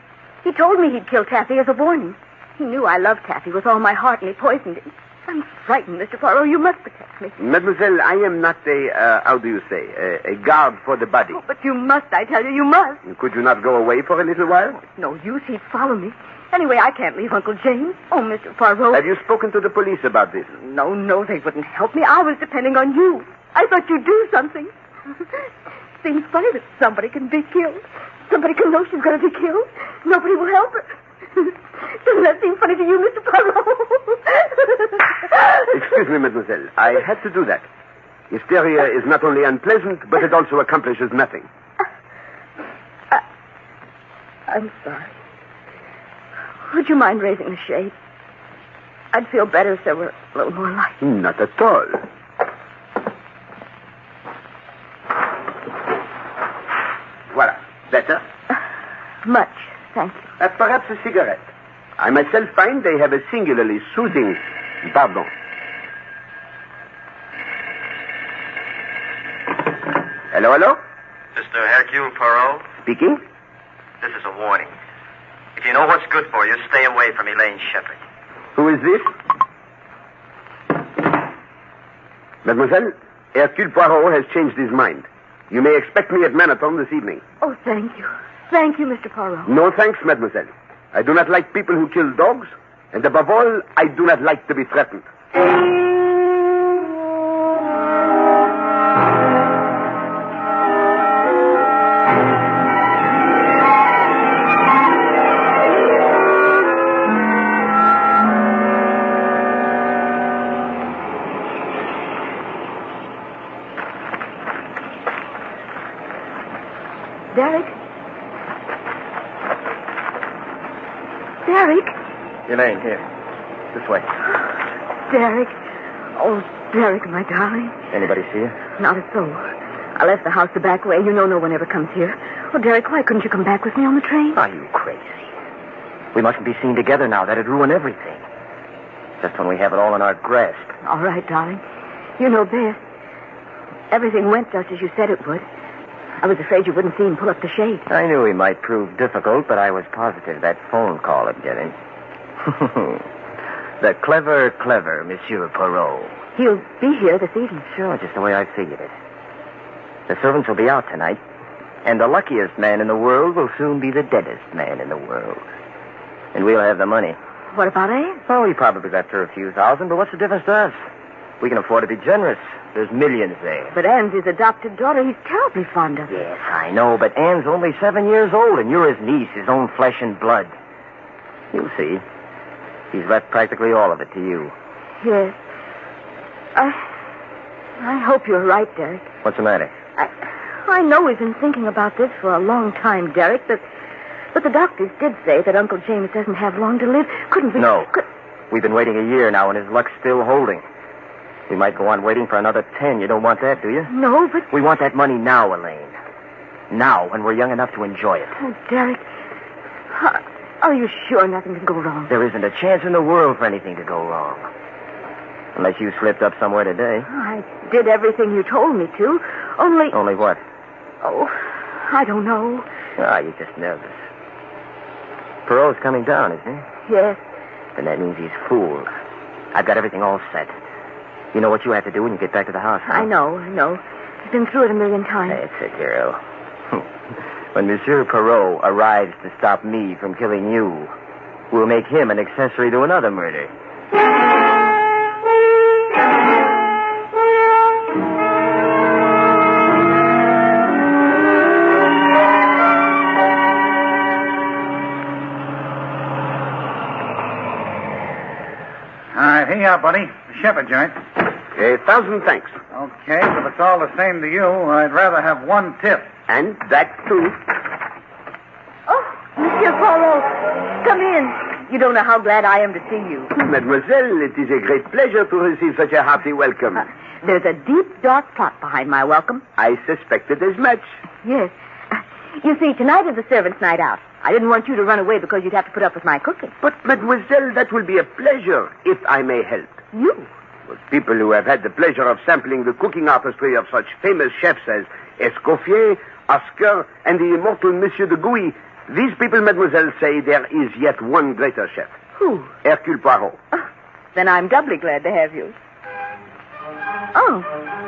He told me he'd kill Taffy as a warning. He knew I loved Taffy with all my heart, and he poisoned him. I'm frightened, Mr. Poirot. You must protect me. Mademoiselle, I am not a guard for the body. Oh, but you must, I tell you, you must. Could you not go away for a little while? It's no use. He'd follow me. Anyway, I can't leave Uncle James. Oh, Mr. Poirot. Have you spoken to the police about this? No, they wouldn't help me. I was depending on you. I thought you'd do something. Seems funny that somebody can be killed. Somebody can know she's going to be killed. Nobody will help her. Doesn't that seem funny to you, Mr. Poirot? Excuse me, mademoiselle. I had to do that. Hysteria is not only unpleasant, but it also accomplishes nothing. I'm sorry. Would you mind raising the shade? I'd feel better if there were a little more light. Not at all. Voilà. Better? Much, thank you. Perhaps a cigarette. I myself find they have a singularly soothing... Pardon. Hello? Mr. Hercule Poirot? Speaking? This is a warning. If you know what's good for you, stay away from Elaine Shepherd. Who is this? Mademoiselle, Hercule Poirot has changed his mind. You may expect me at Manor this evening. Oh, thank you. Thank you, Mr. Poirot. No thanks, mademoiselle. I do not like people who kill dogs, and above all, I do not like to be threatened. Derek? Elaine, here. This way. Derek. Oh, Derek, my darling. Anybody see you? Not a soul. I left the house the back way. You know no one ever comes here. Oh, Derek, why couldn't you come back with me on the train? Are you crazy? We mustn't be seen together now. That'd ruin everything. Just when we have it all in our grasp. All right, darling. You know best. Everything went just as you said it would. I was afraid you wouldn't see him pull up the shade. I knew he might prove difficult, but I was positive that phone call would get him. The clever Monsieur Poirot. He'll be here this evening. Sure, just the way I figured it. The servants will be out tonight, and the luckiest man in the world will soon be the deadest man in the world. And we'll have the money. What about Anne? Oh, he probably got her a few thousand, but what's the difference to us? We can afford to be generous. There's millions there. But Anne's his adopted daughter. He's terribly fond of her. Yes, I know, but Anne's only 7 years old, and you're his niece, his own flesh and blood. You'll see. He's left practically all of it to you. Yes. I hope you're right, Derek. What's the matter? I know we've been thinking about this for a long time, Derek, but the doctors did say that Uncle James doesn't have long to live. Couldn't we... No. We've been waiting a year now, and his luck's still holding. We might go on waiting for another 10. You don't want that, do you? No, but... We want that money now, Elaine. Now, when we're young enough to enjoy it. Oh, Derek, are you sure nothing can go wrong? There isn't a chance in the world for anything to go wrong. Unless you slipped up somewhere today. I did everything you told me to, only... Only what? Oh, I don't know. You're just nervous. Poirot's coming down, isn't he? Yes. Then that means he's fooled. I've got everything all set. You know what you have to do when you get back to the house, huh? I know. I've been through it a million times. That's it, girl. When Monsieur Poirot arrives to stop me from killing you, we'll make him an accessory to another murder. right. Here you are, buddy. The shepherd joint. 1,000 thanks. Okay, but it's all the same to you. I'd rather have one tip. And that, too. Monsieur Poirot, come in. You don't know how glad I am to see you. Mademoiselle, it is a great pleasure to receive such a hearty welcome. There's a deep, dark plot behind my welcome. I suspected as much. Yes. You see, tonight is the servants' night out. I didn't want you to run away because you'd have to put up with my cooking. But, mademoiselle, that will be a pleasure, if I may help. You? Well, people who have had the pleasure of sampling the cooking artistry of such famous chefs as Escoffier, Oscar, and the immortal Monsieur de Gouy, these people, mademoiselle, say there is yet one greater chef. Who? Hercule Poirot. Then I'm doubly glad to have you. Oh,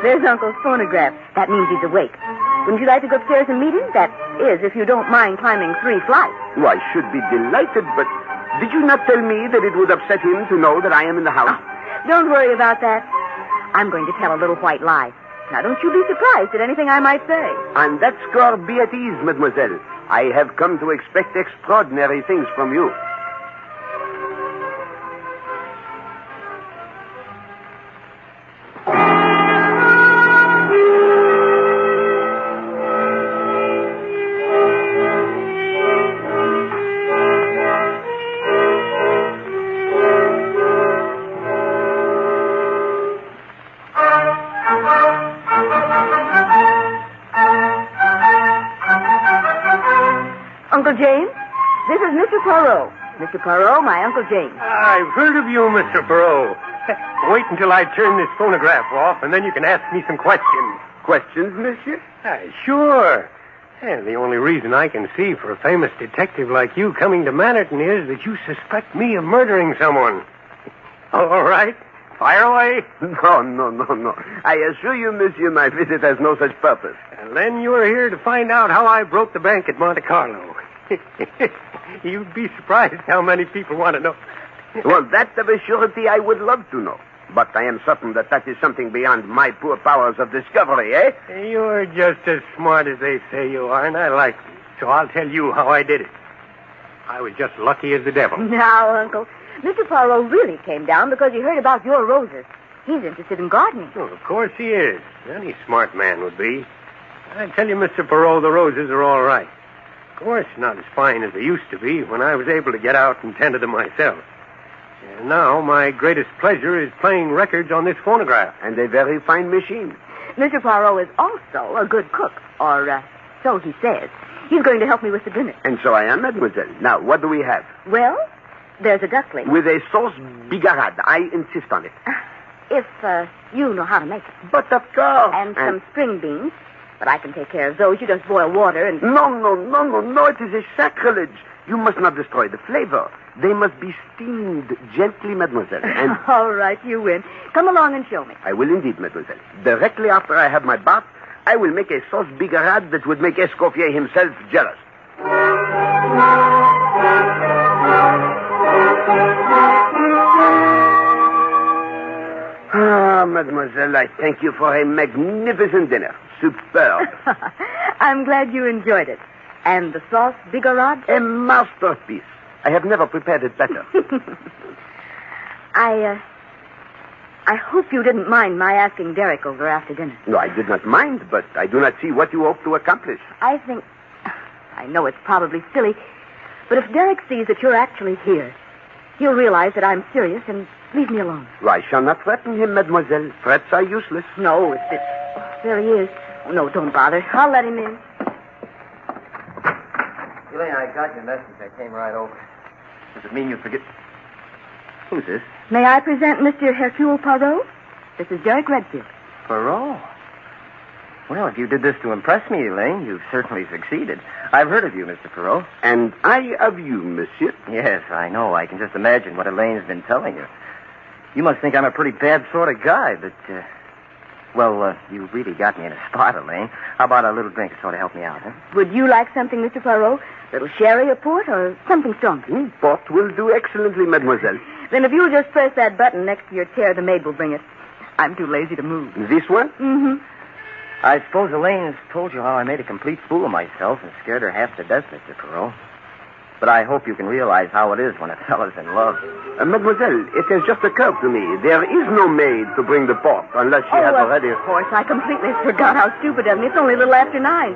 there's Uncle's phonograph. That means he's awake. Wouldn't you like to go upstairs and meet him? That is, if you don't mind climbing 3 flights. Oh, I should be delighted, but did you not tell me that it would upset him to know that I am in the house? Oh, don't worry about that. I'm going to tell a little white lie. Now, don't you be surprised at anything I might say. On that score, be at ease, mademoiselle. I have come to expect extraordinary things from you. Uncle James, this is Mr. Poirot. Mr. Poirot, my Uncle James. I've heard of you, Mr. Poirot. Wait until I turn this phonograph off, and then you can ask me some questions. Questions, monsieur? Sure. And the only reason I can see for a famous detective like you coming to Manorton is that you suspect me of murdering someone. All right. Fire away. No. I assure you, monsieur, my visit has no such purpose. And then you are here to find out how I broke the bank at Monte Carlo. You'd be surprised how many people want to know. Well, that of a surety I would love to know. But I am certain that that is something beyond my poor powers of discovery, eh? You're just as smart as they say you are, and I like you. So I'll tell you how I did it. I was just lucky as the devil. Now, Uncle, Mr. Poirot really came down because he heard about your roses. He's interested in gardening. Oh, of course he is. Any smart man would be. I tell you, Mr. Poirot, the roses are all right. Of course, not as fine as they used to be when I was able to get out and tend to them myself. And now my greatest pleasure is playing records on this phonograph. And a very fine machine. Mr. Poirot is also a good cook, or so he says. He's going to help me with the dinner. And so I am, mademoiselle. Now, what do we have? Well, there's a duckling. With a sauce bigarade. I insist on it. If you know how to make it. But of course. And some string beans. But I can take care of those. You just boil water and... No. It is a sacrilege. You must not destroy the flavor. They must be steamed gently, mademoiselle. And... All right, you win. Come along and show me. I will indeed, mademoiselle. Directly after I have my bath, I will make a sauce bigarade that would make Escoffier himself jealous. Ah, mademoiselle, I thank you for a magnificent dinner. Superb. I'm glad you enjoyed it. And the sauce bigarade? A masterpiece. I have never prepared it better. I hope you didn't mind my asking Derek over after dinner. No, I did not mind, but I do not see what you hope to accomplish. I know it's probably silly, but if Derek sees that you're actually here, he'll realize that I'm serious and leave me alone. Well, I shall not threaten him, mademoiselle. Threats are useless. No, there he is. Oh, no, don't bother. I'll let him in. Elaine, I got your message. I came right over. Does it mean you forget... Who's this? May I present Mr. Hercule Poirot? This is Derek Redfield. Poirot? Well, if you did this to impress me, Elaine, you've certainly succeeded. I've heard of you, Mr. Poirot. And I of you, monsieur. Yes, I know. I can just imagine what Elaine's been telling you. You must think I'm a pretty bad sort of guy, but, you really got me in a spot, Elaine. How about a little drink to sort of help me out, huh? Would you like something, Mr. Poirot? A little sherry or port or something stronger? Port will do excellently, mademoiselle. Then if you'll just press that button next to your chair, the maid will bring it. I'm too lazy to move. This one? Mm-hmm. I suppose Elaine has told you how I made a complete fool of myself and scared her half to death, Mr. Poirot. But I hope you can realize how it is when a fella's in love. Mademoiselle, it has just occurred to me. There is no maid to bring the port unless she has already... Of course, I completely forgot how stupid of me. It's only a little after 9.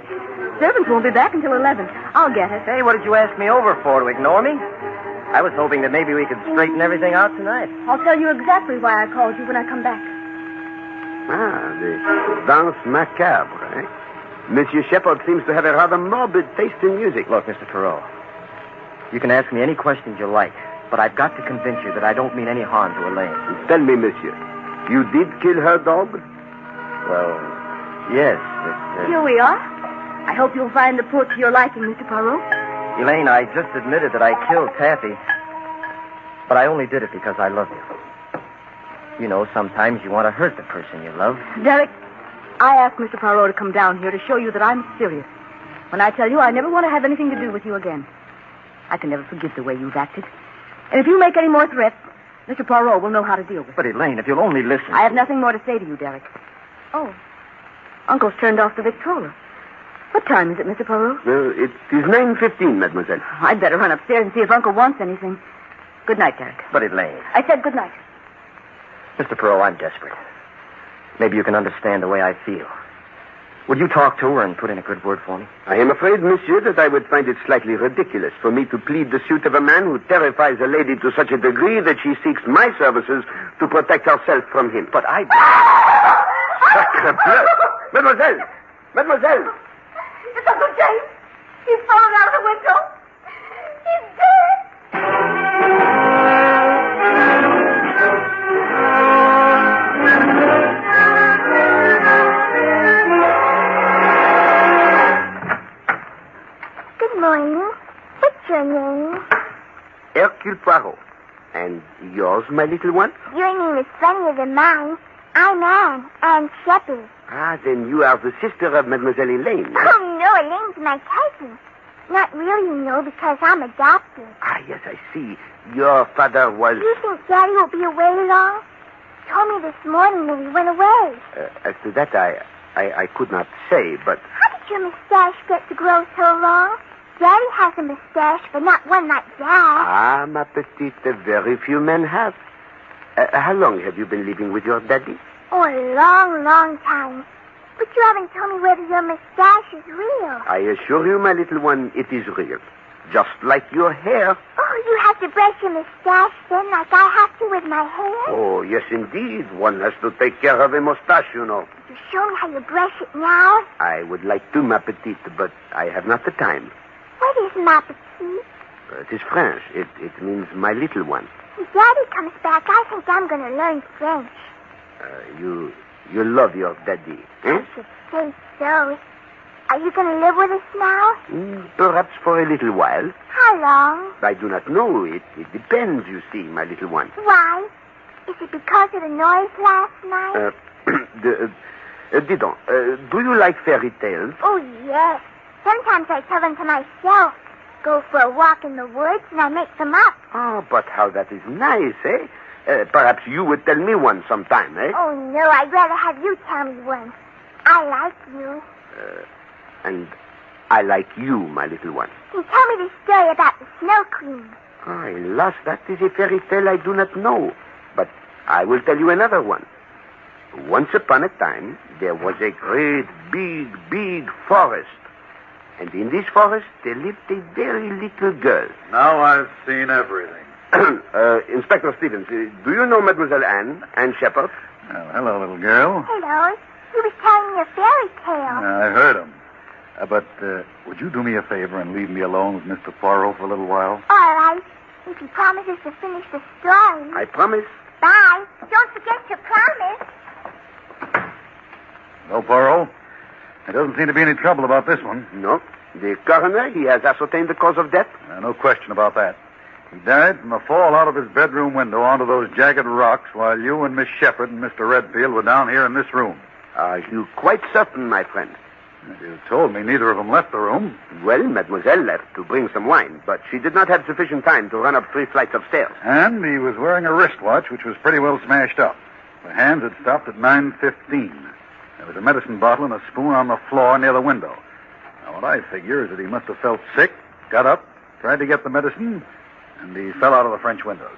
Servants won't be back until 11. I'll get it. Hey, what did you ask me over for? To ignore me? I was hoping that maybe we could straighten everything out tonight. I'll tell you exactly why I called you when I come back. The danse macabre, eh? Monsieur Shepard seems to have a rather morbid taste in music. Look, Mr. Poirot, you can ask me any questions you like, but I've got to convince you that I don't mean any harm to Elaine. Tell me, monsieur, you did kill her dog? Well, yes. Here we are. I hope you'll find the port to your liking, Mr. Poirot. Elaine, I just admitted that I killed Taffy, but I only did it because I love you. You know, sometimes you want to hurt the person you love. Derek, I asked Mr. Poirot to come down here to show you that I'm serious. When I tell you I never want to have anything to do with you again. I can never forgive the way you've acted. And if you make any more threats, Mr. Poirot will know how to deal with it. But, Elaine, if you'll only listen... I have nothing more to say to you, Derek. Oh, Uncle's turned off the Victrola. What time is it, Mr. Poirot? It is 9:15, mademoiselle. I'd better run upstairs and see if Uncle wants anything. Good night, Derek. But, Elaine... I said good night. Mr. Poirot, I'm desperate. Maybe you can understand the way I feel. Would you talk to her and put in a good word for me? I am afraid, monsieur, that I would find it slightly ridiculous for me to plead the suit of a man who terrifies a lady to such a degree that she seeks my services to protect herself from him. But I... Sacre bleu! Mademoiselle! Mademoiselle! It's Uncle James. He's fallen out of the window. He's dead. Good morning. What's your name? Hercule Poirot. And yours, my little one? Your name is funnier than mine. I'm Anne Shepard. Ah, then you are the sister of Mademoiselle Elaine. Oh, no, Elaine's my cousin. Not really, you know, because I'm adopted. Ah, yes, I see. Your father was... Do you think Daddy will be away long? He told me this morning that he went away. As to that, I could not say, but... How did your mustache get to grow so long? Daddy has a mustache, but not one like that. Ah, ma petite, very few men have. How long have you been living with your daddy? Oh, a long, long time. But you haven't told me whether your mustache is real. I assure you, my little one, it is real. Just like your hair. Oh, you have to brush your mustache then, like I have to with my hair? Oh, yes, indeed. One has to take care of a mustache, you know. Could you show me how you brush it now? I would like to, ma petite, but I have not the time. What is ma petite? It is French. It means my little one. When Daddy comes back, I think I'm going to learn French. You love your daddy, eh? I should say so. Are you going to live with us now? Perhaps for a little while. How long? I do not know. It depends, you see, my little one. Why? Is it because of the noise last night? Dis donc, do you like fairy tales? Oh, yes. Sometimes I tell them to myself. Go for a walk in the woods and I make them up. Oh, but how that is nice, eh? Perhaps you would tell me one sometime, eh? Oh, no, I'd rather have you tell me one. I like you. And I like you, my little one. Then tell me the story about the Snow Queen. Oh, alas, that is a fairy tale I do not know. But I will tell you another one. Once upon a time, there was a great, big forest. And in this forest, there lived a very little girl. Now I've seen everything. Inspector Stevens, do you know Mademoiselle Anne Shepard? Oh, hello, little girl. Hello. He was telling me a fairy tale. I heard him. But would you do me a favor and leave me alone with Mr. Poirot for a little while? All right. If he promises to finish the story. I promise. Bye. Don't forget to promise. No, Poirot. There doesn't seem to be any trouble about this one. No. The coroner, he has ascertained the cause of death? No question about that. He died from a fall out of his bedroom window onto those jagged rocks while you and Miss Shepard and Mr. Redfield were down here in this room. Are you quite certain, my friend? You told me neither of them left the room. Well, Mademoiselle left to bring some wine, but she did not have sufficient time to run up 3 flights of stairs. And he was wearing a wristwatch, which was pretty well smashed up. The hands had stopped at 9:15. There was a medicine bottle and a spoon on the floor near the window. Now, what I figure is that he must have felt sick, got up, tried to get the medicine, and he fell out of the French windows.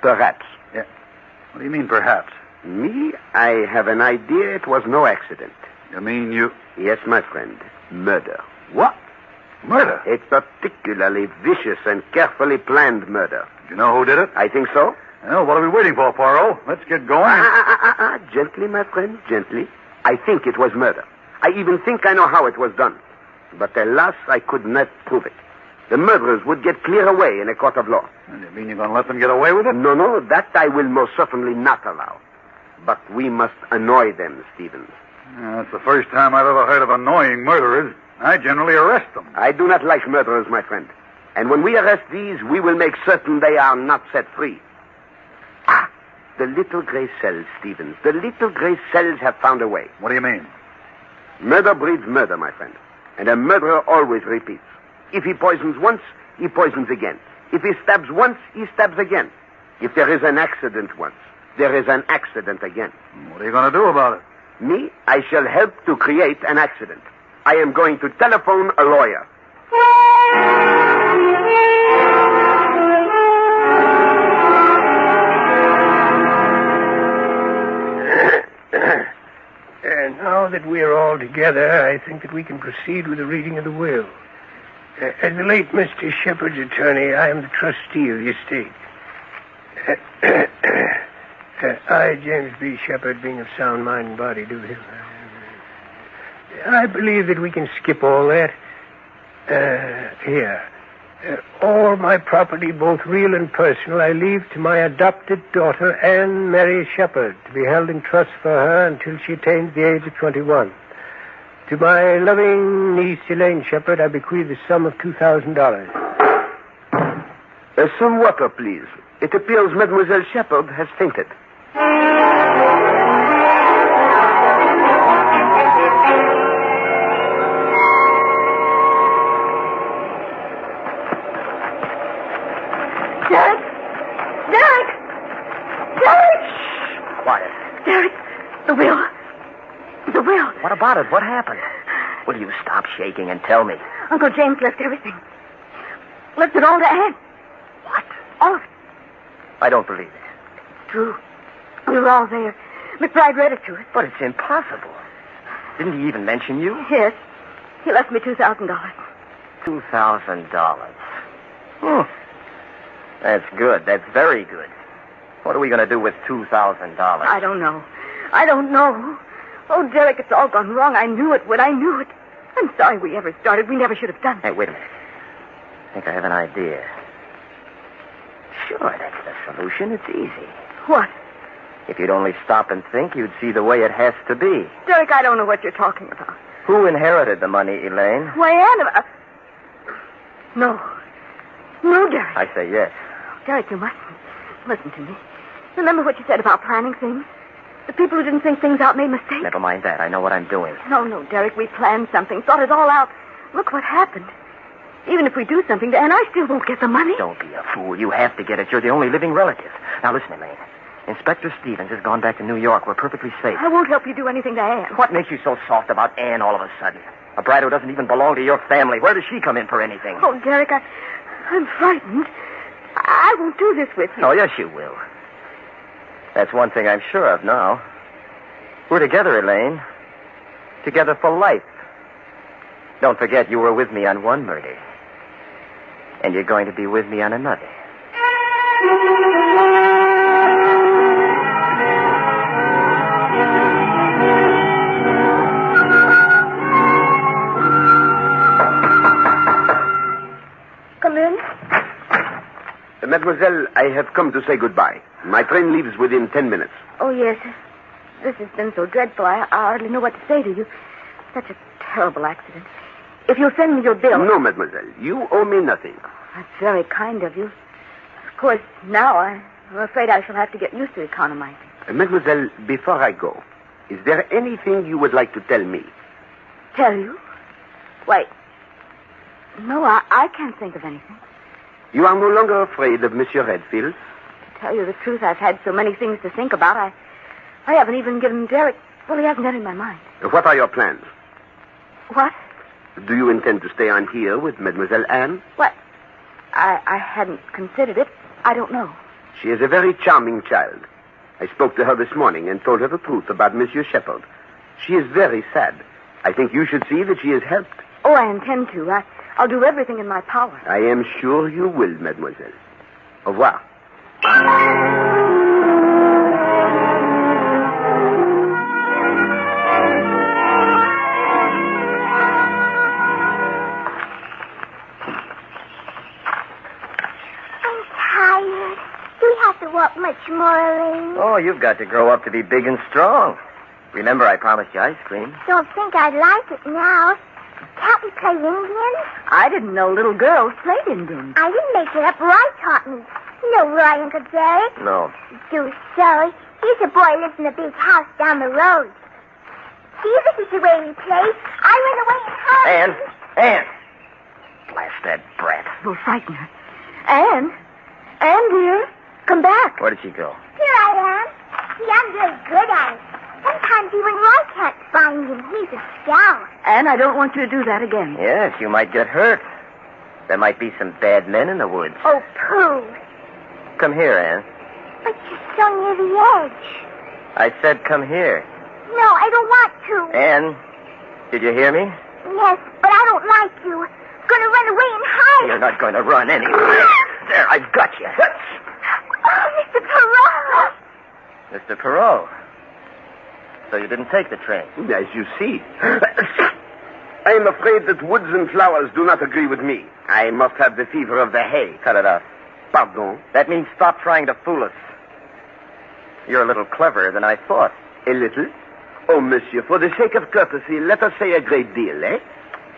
Perhaps. Yeah. What do you mean, perhaps? Me, I have an idea it was no accident. You mean you... Yes, my friend. Murder. What? Murder? A particularly vicious and carefully planned murder. Do you know who did it? I think so. Well, what are we waiting for, Poirot? Let's get going. Gently, my friend, gently. I think it was murder. I even think I know how it was done. But alas, I could not prove it. The murderers would get clear away in a court of law. You mean you're going to let them get away with it? No, that I will most certainly not allow. But we must annoy them, Stevens. That's the first time I've ever heard of annoying murderers. I generally arrest them. I do not like murderers, my friend. And when we arrest these, we will make certain they are not set free. Ah, the little gray cells, Stevens. The little gray cells have found a way. What do you mean? Murder breeds murder, my friend. And a murderer always repeats. If he poisons once, he poisons again. If he stabs once, he stabs again. If there is an accident once, there is an accident again. What are you going to do about it? Me, I shall help to create an accident. I am going to telephone a lawyer. And now that we are all together, I think that we can proceed with the reading of the will. As the late Mr. Shepard's attorney, I am the trustee of the estate. I, James B. Shepard, being of sound mind and body, do him. I believe that we can skip all that. Here. All my property, both real and personal, I leave to my adopted daughter, Anne Mary Shepard, to be held in trust for her until she attains the age of 21. To my loving niece, Elaine Shepard, I bequeath the sum of $2,000. Some water, please. It appears Mademoiselle Shepard has fainted. The will. The will. What about it? What happened? Will you stop shaking and tell me? Uncle James left everything. Left it all to Anne. What? All of it. I don't believe it. It's true. We were all there. McBride read it to us. But it's impossible. Didn't he even mention you? Yes. He left me $2,000. $2,000. That's good. That's very good. What are we going to do with $2,000? I don't know. Oh, Derek, it's all gone wrong. I knew it would. I knew it. I'm sorry we ever started. We never should have done it. Hey, wait a minute. I think I have an idea. Sure, that's the solution. It's easy. What? If you'd only stop and think, you'd see the way it has to be. Derek, I don't know what you're talking about. Who inherited the money, Elaine? Why, Anne... No. No, Derek. I say yes. Derek, you mustn't. Listen to me. Remember what you said about planning things? The people who didn't think things out made mistakes. Never mind that. I know what I'm doing. No, Derek, we planned something, thought it all out. Look what happened. Even if we do something to Anne, I still won't get the money. Don't be a fool. You have to get it. You're the only living relative. Now, listen, Elaine. Inspector Stevens has gone back to New York. We're perfectly safe. I won't help you do anything to Anne. What makes you so soft about Anne all of a sudden? A bride who doesn't even belong to your family. Where does she come in for anything? Oh, Derek, I'm frightened. I won't do this with you. Oh, yes, you will. That's one thing I'm sure of now. We're together, Elaine. Together for life. Don't forget you were with me on one murder. And you're going to be with me on another. Come in. Mademoiselle, I have come to say goodbye. My train leaves within 10 minutes. Oh, yes. This has been so dreadful, I hardly know what to say to you. Such a terrible accident. If you'll send me your bill... No, mademoiselle. You owe me nothing. That's very kind of you. Of course, now I'm afraid I shall have to get used to economizing. Mademoiselle, before I go, is there anything you would like to tell me? Tell you? Why, no, I can't think of anything. You are no longer afraid of Monsieur Redfield? To tell you the truth, I've had so many things to think about, I haven't even given Derek... Well, he hasn't entered my mind. What are your plans? What? Do you intend to stay on here with Mademoiselle Anne? What? I hadn't considered it. I don't know. She is a very charming child. I spoke to her this morning and told her the truth about Monsieur Shepherd. She is very sad. I think you should see that she is helped. Oh, I intend to. I'll do everything in my power. I am sure you will, mademoiselle. Au revoir. Walk much more, Elaine. Oh, you've got to grow up to be big and strong. Remember, I promised you ice cream. Don't think I'd like it now. Can't we play Indian? I didn't know little girls played Indian. I didn't make it up. Roy taught me. You know Roy, Uncle Jerry? No. Do so. He's a boy who lives in a big house down the road. See, this is the way we play. I run away and hide. Anne! Blast that brat. We'll frighten her. Anne, dear. Come back. Where did she go? Here I am. See, I'm very good at it. Sometimes even Roy can't find him. He's a scout. Anne, I don't want you to do that again. Yes, you might get hurt. There might be some bad men in the woods. Oh, pooh. Come here, Anne. But you're so near the edge. I said come here. No, I don't want to. Anne, did you hear me? Yes, but I don't like you. Gonna run away and hide. You're not going to run anywhere. There, I've got you. Oh, Mr. Poirot! Mr. Poirot. So you didn't take the train? As you see. I am afraid that woods and flowers do not agree with me. I must have the fever of the hay. Cut it out. Pardon? That means stop trying to fool us. You're a little cleverer than I thought. A little? Oh, monsieur, for the sake of courtesy, let us say a great deal, eh?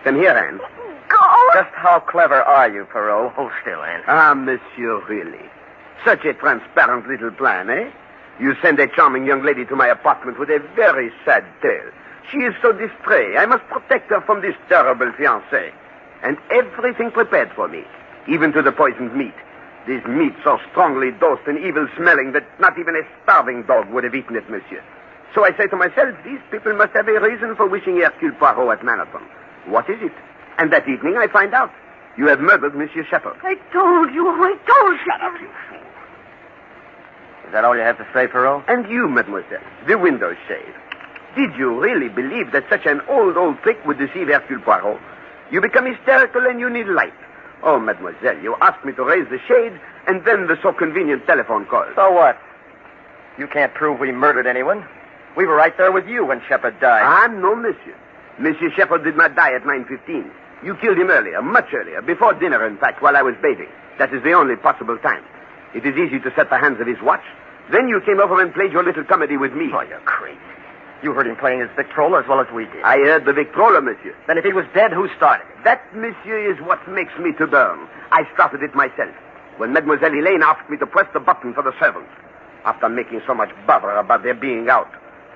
Come here, Anne. Go! Just how clever are you, Poirot? Hold still, Anne. Ah, monsieur, really. Such a transparent little plan, eh? You send a charming young lady to my apartment with a very sad tale. She is so distrait. I must protect her from this terrible fiancé. And everything prepared for me, even to the poisoned meat. This meat so strongly dosed and evil-smelling that not even a starving dog would have eaten it, monsieur. So I say to myself, these people must have a reason for wishing Hercule Poirot at Manor. What is it? And that evening I find out. You have murdered Monsieur Shepherd. I told you. Shut up, you fool. Is that all you have to say, Poirot? And you, mademoiselle, the window shade. Did you really believe that such an old trick would deceive Hercule Poirot? You become hysterical and you need light. Oh, mademoiselle, you asked me to raise the shade and then the so convenient telephone call. So what? You can't prove we murdered anyone. We were right there with you when Shepherd died. Ah, no, monsieur. Monsieur Shepherd did not die at 9:15. You killed him earlier, much earlier, before dinner, in fact, while I was bathing. That is the only possible time. It is easy to set the hands of his watch. Then you came over and played your little comedy with me. Oh, you're crazy. You heard him playing his Victrola as well as we did. I heard the Victrola, monsieur. Then if he was dead, who started it? That, monsieur, is what makes me to burn. I started it myself. When Mademoiselle Elaine asked me to press the button for the servants. After making so much bother about their being out.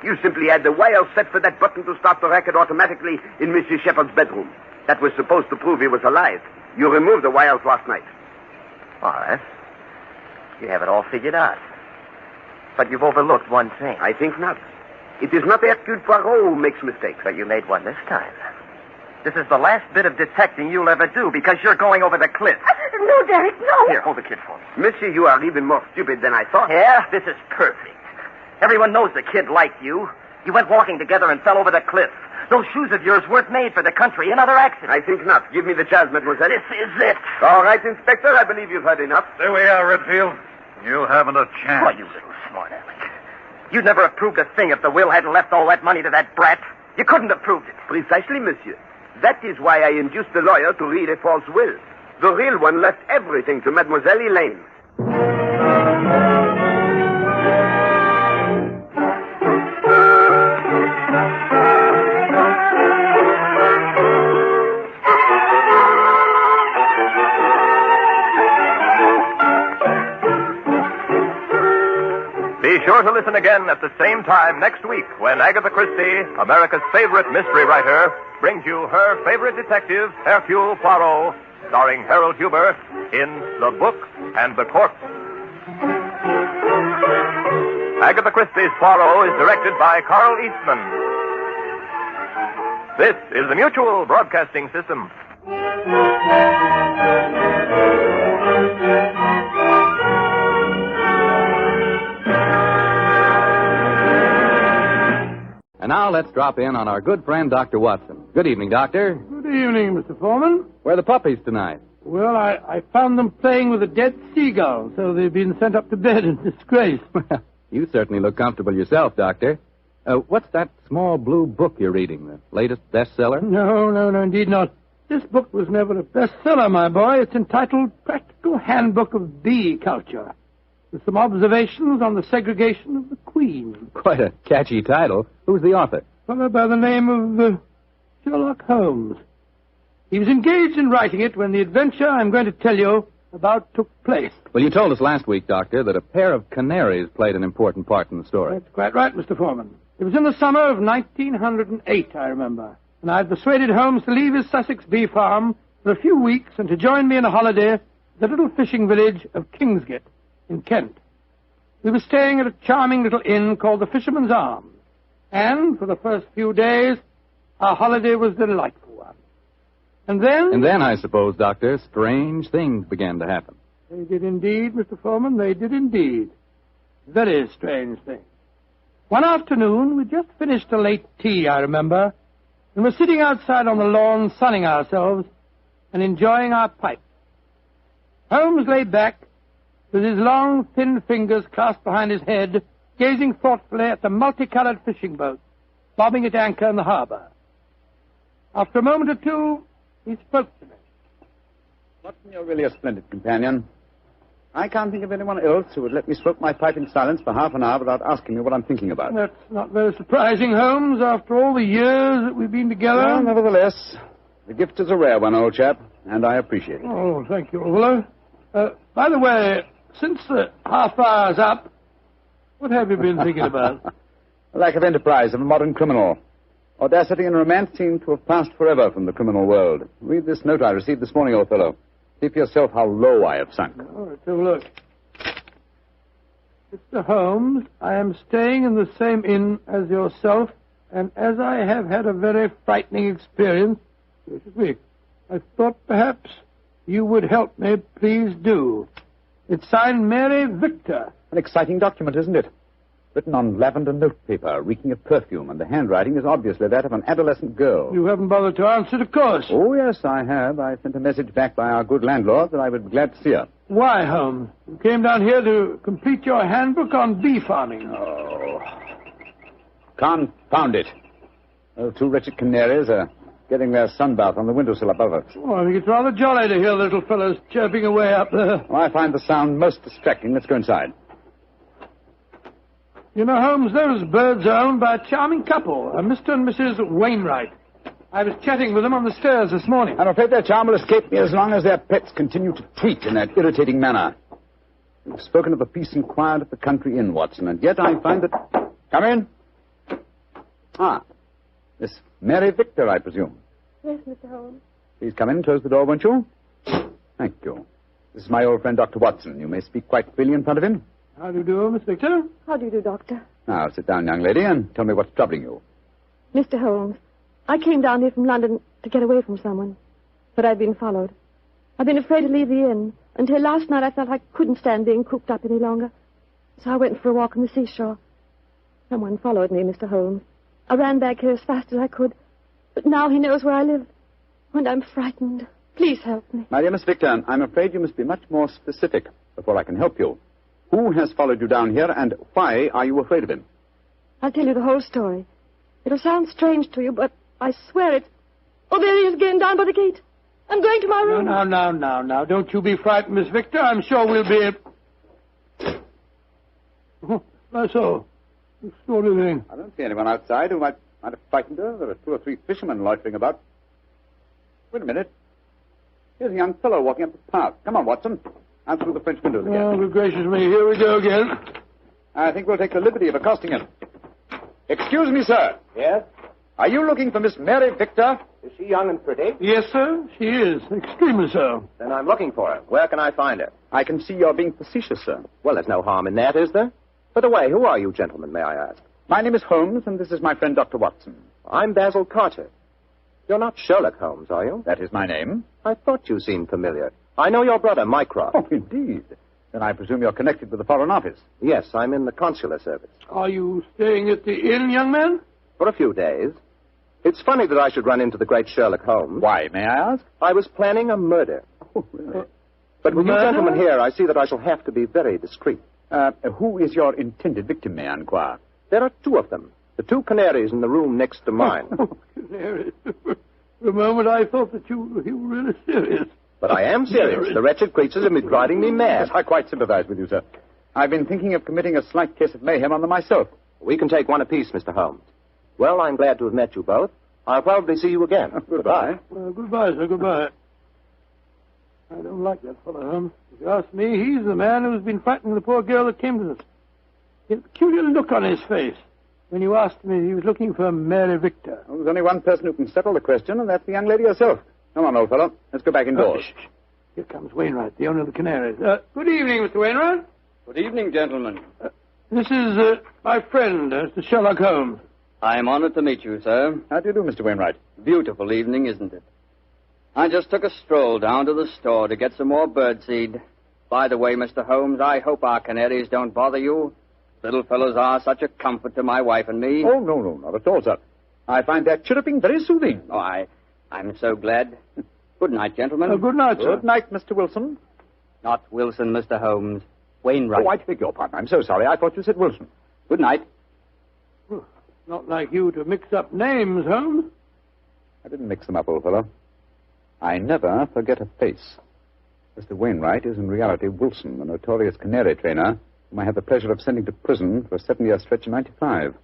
You simply had the wire set for that button to start the record automatically in Monsieur Shepherd's bedroom. That was supposed to prove he was alive. You removed the wires last night. All right. You have it all figured out. But you've overlooked one thing. I think not. It is not Hercule Poirot who makes mistakes. But you made one this time. This is the last bit of detecting you'll ever do because you're going over the cliff. No, Derek, no. Here, hold the kid for me. Monsieur, you are even more stupid than I thought. Yeah, this is perfect. Everyone knows the kid liked you. You went walking together and fell over the cliff. Those shoes of yours weren't made for the country. Another accident. I think not. Give me the child, mademoiselle. This is it. All right, Inspector. I believe you've heard enough. There we are, Redfield. You haven't a chance. Oh, you little smart aleck. You'd never have proved a thing if the will hadn't left all that money to that brat. You couldn't have proved it. Precisely, monsieur. That is why I induced the lawyer to read a false will. The real one left everything to Mademoiselle Elaine. Be sure to listen again at the same time next week when Agatha Christie, America's favorite mystery writer, brings you her favorite detective, Hercule Poirot, starring Harold Huber in The Book and the Corpse. Agatha Christie's Poirot is directed by Carl Eastman. This is the Mutual Broadcasting System. now let's drop in on our good friend, Dr. Watson. Good evening, Doctor. Good evening, Mr. Foreman. Where are the puppies tonight? Well, I found them playing with a dead seagull, so they've been sent up to bed in disgrace. You certainly look comfortable yourself, Doctor. What's that small blue book you're reading, the latest bestseller? No, indeed not. This book was never a bestseller, my boy. It's entitled Practical Handbook of Bee Culture, with some observations on the segregation of the queen. Quite a catchy title. Who's the author? A fellow by the name of Sherlock Holmes. He was engaged in writing it when the adventure I'm going to tell you about took place. Well, you told us last week, Doctor, that a pair of canaries played an important part in the story. That's quite right, Mr. Foreman. It was in the summer of 1908, I remember, and I'd persuaded Holmes to leave his Sussex bee farm for a few weeks and to join me in a holiday at the little fishing village of Kingsgate in Kent. We were staying at a charming little inn called the Fisherman's Arms, and for the first few days, our holiday was a delightful one. And then, I suppose, Doctor, strange things began to happen. They did indeed, Mr. Foreman, they did indeed. Very strange things. One afternoon, we just finished a late tea, I remember, and were sitting outside on the lawn sunning ourselves and enjoying our pipes. Holmes lay back with his long, thin fingers clasped behind his head, gazing thoughtfully at the multicolored fishing boats bobbing at anchor in the harbor. After a moment or two, he spoke to me. Watson, you're really a splendid companion. I can't think of anyone else who would let me smoke my pipe in silence for half an hour without asking me what I'm thinking about. That's not very surprising, Holmes, after all the years that we've been together. Well, nevertheless, the gift is a rare one, old chap, and I appreciate it. Oh, thank you, old fellow. By the way, since the half hour's up, what have you been thinking about? The lack of enterprise of a modern criminal. Audacity and romance seem to have passed forever from the criminal world. Read this note I received this morning, old fellow. See for yourself how low I have sunk. Oh, let's have a look. Mr. Holmes, I am staying in the same inn as yourself, and as I have had a very frightening experience, I thought perhaps you would help me. Please do. It's signed Mary Victor. An exciting document, isn't it? Written on lavender notepaper, reeking of perfume, and the handwriting is obviously that of an adolescent girl. You haven't bothered to answer it, of course. Oh, yes, I have. I sent a message back by our good landlord that I would be glad to see her. Why, Holmes? You came down here to complete your handbook on bee farming. Oh. Confound it. Those two wretched canaries are getting their sunbath on the windowsill above us. Oh, I think it's rather jolly to hear little fellows chirping away up there. Well, I find the sound most distracting. Let's go inside. You know, Holmes, those birds are owned by a charming couple, Mr. and Mrs. Wainwright. I was chatting with them on the stairs this morning. I'm afraid their charm will escape me as long as their pets continue to tweet in that irritating manner. You've spoken of the peace and quiet at the country inn, Watson, and yet I find that... Come in. Ah, Miss Mary Victor, I presume. Yes, Mr. Holmes. Please come in and close the door, won't you? Thank you. This is my old friend, Dr. Watson. You may speak quite freely in front of him. How do you do, Miss Victor? How do you do, Doctor? Now, sit down, young lady, and tell me what's troubling you. Mr. Holmes, I came down here from London to get away from someone, but I've been followed. I've been afraid to leave the inn. Until last night I felt I couldn't stand being cooped up any longer. So I went for a walk on the seashore. Someone followed me, Mr. Holmes. I ran back here as fast as I could, but now he knows where I live, and I'm frightened. Please help me. My dear Miss Victor, I'm afraid you must be much more specific before I can help you. Who has followed you down here, and why are you afraid of him? I'll tell you the whole story. It'll sound strange to you, but I swear it's... Oh, there he is again, down by the gate. I'm going to my room. Now. Don't you be frightened, Miss Victor. I'm sure we'll be... Oh, that's all. Extraordinary. I don't see anyone outside who might have frightened her. There are 2 or 3 fishermen loitering about. Wait a minute. Here's a young fellow walking up the path. Come on, Watson. Out through the French windows again. Oh, good gracious me. Here we go again. I think we'll take the liberty of accosting him. Excuse me, sir. Yes? Are you looking for Miss Mary Victor? Is she young and pretty? Yes, sir. She is. Extremely so. Then I'm looking for her. Where can I find her? I can see you're being facetious, sir. Well, there's no harm in that, is there? By the way, who are you gentlemen, may I ask? My name is Holmes, and this is my friend Dr. Watson. I'm Basil Carter. You're not Sherlock Holmes, are you? That is my name. I thought you seemed familiar. I know your brother, Mycroft. Oh, indeed. Then I presume you're connected with the Foreign Office. Yes, I'm in the consular service. Are you staying at the inn, young man? For a few days. It's funny that I should run into the great Sherlock Holmes. Why, may I ask? I was planning a murder. Oh, really? But with you gentlemen here, I see that I shall have to be very discreet. Who is your intended victim, may I inquire? There are two of them. The two canaries in the room next to mine. Canary. For a moment I thought that you were really serious. But I am serious. The wretched creatures have been driving me mad. Yes, I quite sympathize with you, sir. I've been thinking of committing a slight case of mayhem on them myself. We can take one apiece, Mr. Holmes. Well, I'm glad to have met you both. I'll probably see you again. Goodbye. Goodbye, sir, goodbye. I don't like that fellow, Holmes. If you ask me, he's the man who's been frightening the poor girl that came to us. He had a peculiar look on his face when you asked me if he was looking for Mary Victor. Well, there's only one person who can settle the question, and that's the young lady herself. Come on, old fellow. Let's go back indoors. Shh. Here comes Wainwright, the owner of the Canaries. Good evening, Mr. Wainwright. Good evening, gentlemen. This is my friend, Mr. Sherlock Holmes. I'm honored to meet you, sir. How do you do, Mr. Wainwright? Beautiful evening, isn't it? I just took a stroll down to the store to get some more birdseed. By the way, Mr. Holmes, I hope our canaries don't bother you. Little fellows are such a comfort to my wife and me. Oh, no, not at all, sir. I find their chirruping very soothing. Oh, I'm so glad. Good night, gentlemen. Good night, sir. Good night, Mr. Wilson. Not Wilson, Mr. Holmes. Wainwright. Oh, I beg your pardon. I'm so sorry. I thought you said Wilson. Good night. Not like you to mix up names, Holmes. I didn't mix them up, old fellow. I never forget a face. Mr. Wainwright is in reality Wilson, the notorious canary trainer, whom I had the pleasure of sending to prison for a 7-year stretch in '95.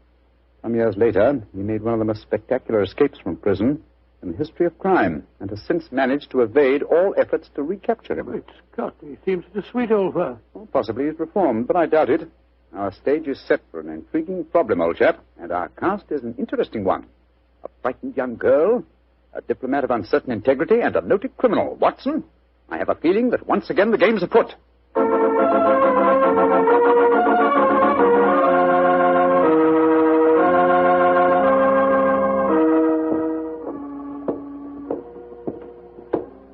Some years later, he made one of the most spectacular escapes from prison in the history of crime, and has since managed to evade all efforts to recapture him. Great Scott, he seems such a sweet old fellow. Well, possibly he's reformed, but I doubt it. Our stage is set for an intriguing problem, old chap, and our cast is an interesting one. A frightened young girl, a diplomat of uncertain integrity, and a noted criminal. Watson, I have a feeling that once again the game's afoot.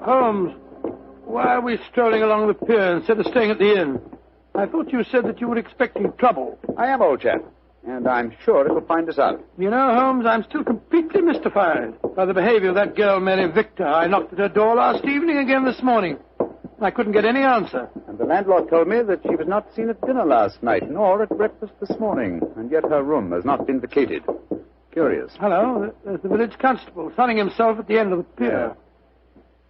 Holmes, why are we strolling along the pier instead of staying at the inn? I thought you said that you were expecting trouble. I am, old chap, and I'm sure it will find us out. You know, Holmes, I'm still completely mystified by the behavior of that girl, Mary Victor. I knocked at her door last evening, again this morning. I couldn't get any answer. And the landlord told me that she was not seen at dinner last night, nor at breakfast this morning, and yet her room has not been vacated. Curious. Hello, there's the village constable sunning himself at the end of the pier. Yeah.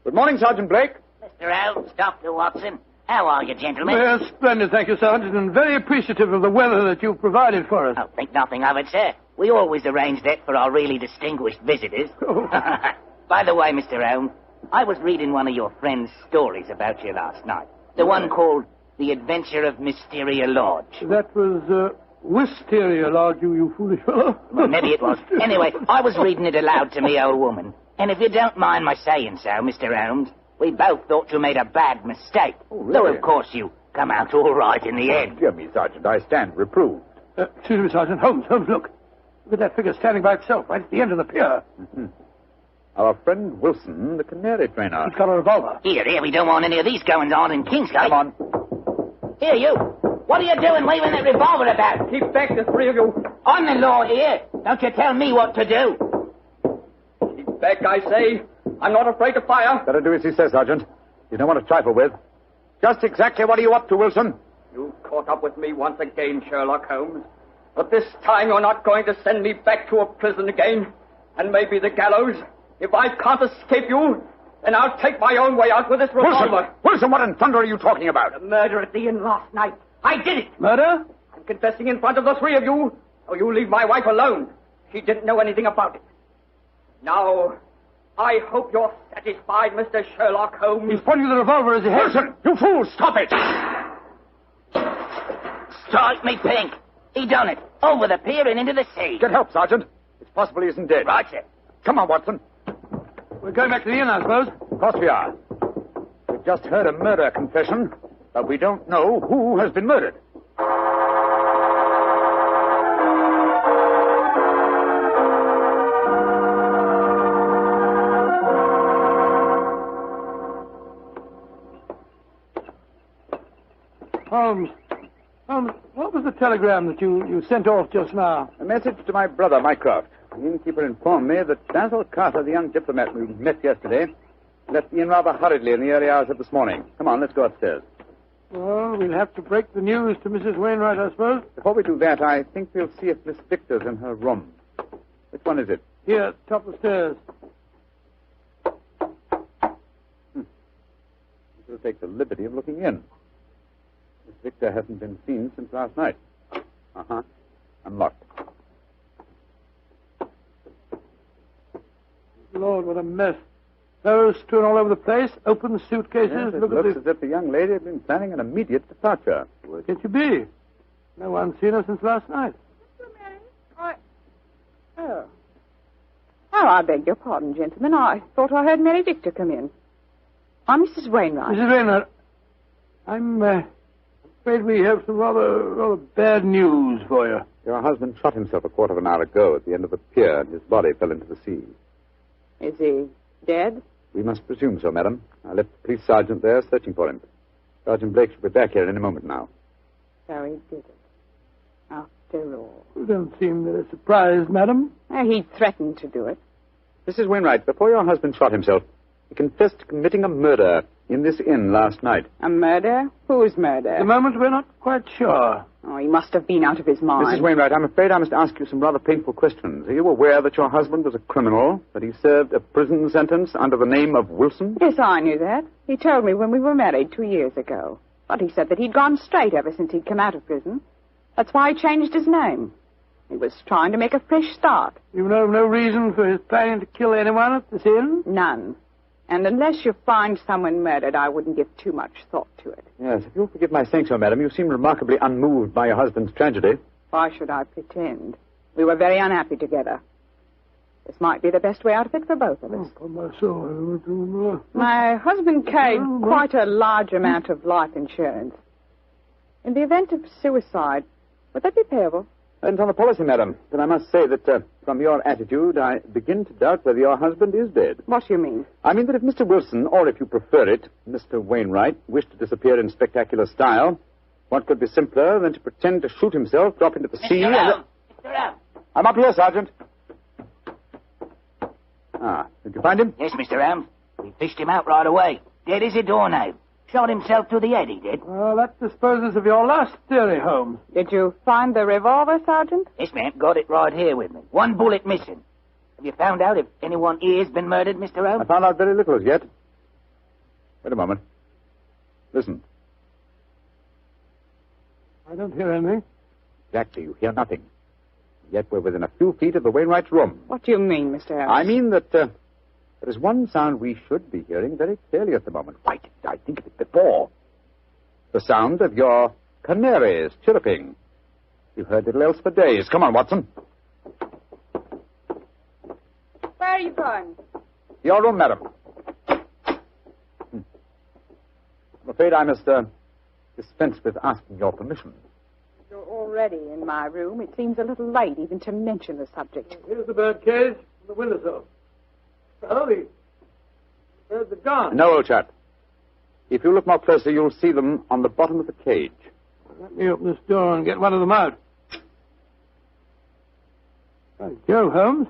Good morning, Sergeant Blake. Mr. Holmes, Dr. Watson. How are you, gentlemen? Well, splendid, thank you, Sergeant, and very appreciative of the weather that you've provided for us. Oh, think nothing of it, sir. We always arrange that for our really distinguished visitors. Oh. By the way, Mr. Holmes, I was reading one of your friend's stories about you last night. The one called The Adventure of Mysteria Lodge. That was, Wisteria Lodge, you foolish fellow. Well, maybe it was. Anyway, I was reading it aloud to me old woman. And if you don't mind my saying so, Mr. Holmes, we both thought you made a bad mistake. Oh, really? Though, of course, you come out all right in the end. Dear me, Sergeant, I stand reproved. Excuse me, Sergeant. Holmes, look. Look at that figure standing by itself right at the end of the pier. Mm-hmm. Our friend Wilson, the canary trainer. He's got a revolver. Here, we don't want any of these goings on in Kingsgate. Come on. Here, you. What are you doing waving that revolver about? Keep back, the three of you. I'm the law here. Don't you tell me what to do. Keep back, I say. I'm not afraid to fire. Better do as he says, Sergeant. You don't want to trifle with. Just exactly what are you up to, Wilson? You caught up with me once again, Sherlock Holmes. But this time you're not going to send me back to a prison again. And maybe the gallows. If I can't escape you, then I'll take my own way out with this revolver. Wilson, what in thunder are you talking about? The murder at the inn last night. I did it. Murder? I'm confessing in front of the three of you. So you leave my wife alone. She didn't know anything about it. Now, I hope you're satisfied, Mr. Sherlock Holmes. He's pointing the revolver as he heads. Wilson, you fool, stop it! Strike me pink. He done it. Over the pier and into the sea. Get help, Sergeant. It's possible he isn't dead. Right, sir. Come on, Watson. We're going back to the inn, I suppose. Of course we are. We've just heard a murder confession, but we don't know who has been murdered. Holmes, what was the telegram that you sent off just now? A message to my brother, Mycroft. The innkeeper informed me that Basil Carter, the young diplomat we met yesterday, left the inn rather hurriedly in the early hours of this morning. Come on, let's go upstairs. Well, we'll have to break the news to Mrs. Wainwright, I suppose. Before we do that, I think we'll see if Miss Victor's in her room. Which one is it? Here, top of the stairs. We'll take the liberty of looking in. Miss Victor hasn't been seen since last night. Uh-huh. Unlocked. Lord, what a mess. Clothes strewn all over the place, open suitcases. Yes, it Look looks at as if the young lady had been planning an immediate departure. Where can she be? No one's seen her since last night. Oh. Oh, I beg your pardon, gentlemen. I thought I heard Mary Victor come in. I'm Mrs. Wainwright. Mrs. Wainwright, I'm afraid we have some rather bad news for you. Your husband shot himself a quarter of an hour ago at the end of the pier, and his body fell into the sea. Is he dead? We must presume so, madam. I left the police sergeant there searching for him. Sergeant Blake should be back here any moment now. So he did it. After all. You don't seem very surprised, madam. He threatened to do it. Mrs. Wainwright, before your husband shot himself, he confessed to committing a murder in this inn last night. A murder? Whose murder? At the moment, we're not quite sure. Oh, he must have been out of his mind. Mrs. Wainwright, I'm afraid I must ask you some rather painful questions. Are you aware that your husband was a criminal, that he served a prison sentence under the name of Wilson? Yes, I knew that. He told me when we were married 2 years ago. But he said that he'd gone straight ever since he'd come out of prison. That's why he changed his name. He was trying to make a fresh start. You know no reason for his planning to kill anyone at this inn? None. And unless you find someone murdered, I wouldn't give too much thought to it. Yes, if you'll forgive my saying so, madam, you seem remarkably unmoved by your husband's tragedy. Why should I pretend? We were very unhappy together. This might be the best way out of it for both of us. Oh, my soul. My husband carried quite a large amount of life insurance. In the event of suicide, would that be payable? And on the policy, madam, then I must say that from your attitude, I begin to doubt whether your husband is dead. What do you mean? I mean that if Mr. Wilson, or if you prefer it, Mr. Wainwright, wished to disappear in spectacular style, what could be simpler than to pretend to shoot himself, drop into the sea, and... Mr. Elm. I'm up here, Sergeant. Ah, did you find him? Yes, Mr. Elm. We fished him out right away. Dead as a doornail. Shot himself through the head, he did. Well, that disposes of your last theory, Holmes. Did you find the revolver, Sergeant? Yes, ma'am. Got it right here with me. One bullet missing. Have you found out if anyone here's been murdered, Mr. Holmes? I found out very little as yet. Wait a moment. Listen. I don't hear anything. Exactly. You hear nothing. Yet we're within a few feet of the Wainwright's room. What do you mean, Mr. Elm? I mean that there is one sound we should be hearing very clearly at the moment. Why didn't I think of it before? The sound of your canaries chirruping. You've heard little else for days. Come on, Watson. Where are you going? Your room, madam. I'm afraid I must dispense with asking your permission. You're already in my room. It seems a little late even to mention the subject. Here's the bird cage and the windowsill. Oh, the birds are gone. No, old chap. If you look more closely, you'll see them on the bottom of the cage. Let me open this door and get one of them out. By Jove, Holmes.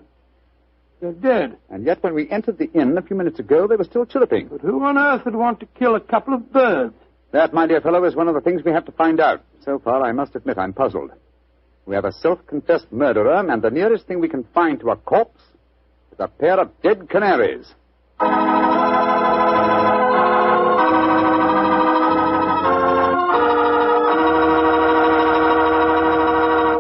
They're dead. And yet when we entered the inn a few minutes ago, they were still chirruping. But who on earth would want to kill a couple of birds? That, my dear fellow, is one of the things we have to find out. So far, I must admit, I'm puzzled. We have a self-confessed murderer, and the nearest thing we can find to a corpse is a pair of dead canaries.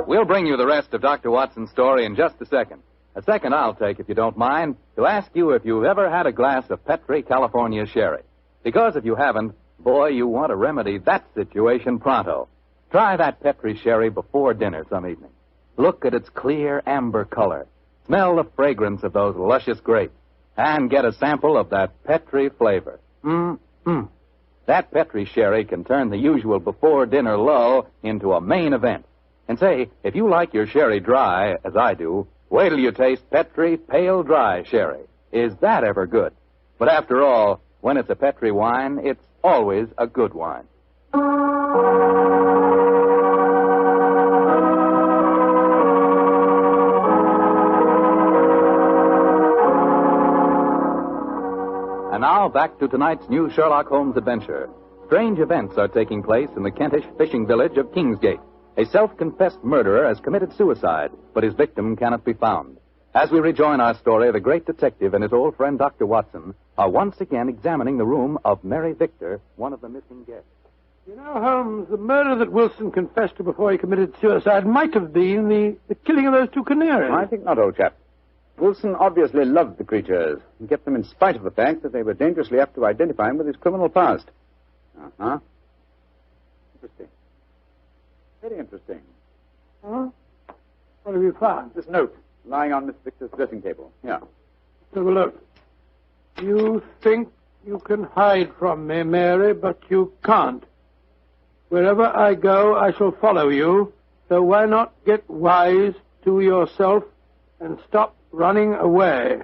We'll bring you the rest of Dr. Watson's story in just a second. A second I'll take, if you don't mind, to ask you if you've ever had a glass of Petri California Sherry. Because if you haven't, boy, you want to remedy that situation pronto. Try that Petri Sherry before dinner some evening. Look at its clear amber color. Smell the fragrance of those luscious grapes. And get a sample of that Petri flavor. That Petri Sherry can turn the usual before-dinner lull into a main event. And say, if you like your sherry dry, as I do, wait till you taste Petri Pale Dry Sherry. Is that ever good? But after all, when it's a Petri wine, it's always a good wine. now back to tonight's new Sherlock Holmes adventure. Strange events are taking place in the Kentish fishing village of Kingsgate. A self-confessed murderer has committed suicide, but his victim cannot be found. As we rejoin our story, the great detective and his old friend Dr. Watson are once again examining the room of Mary Victor, one of the missing guests. You know, Holmes, the murder that Wilson confessed to before he committed suicide might have been the killing of those two canaries. I think not, old chap. Wilson obviously loved the creatures and kept them in spite of the fact that they were dangerously apt to identify him with his criminal past. Uh-huh. Interesting. Very interesting. Huh? What have you found? This note lying on Miss Victor's dressing table. Here. Have a look. You think you can hide from me, Mary, but you can't. Wherever I go, I shall follow you. So why not get wise to yourself and stop running away?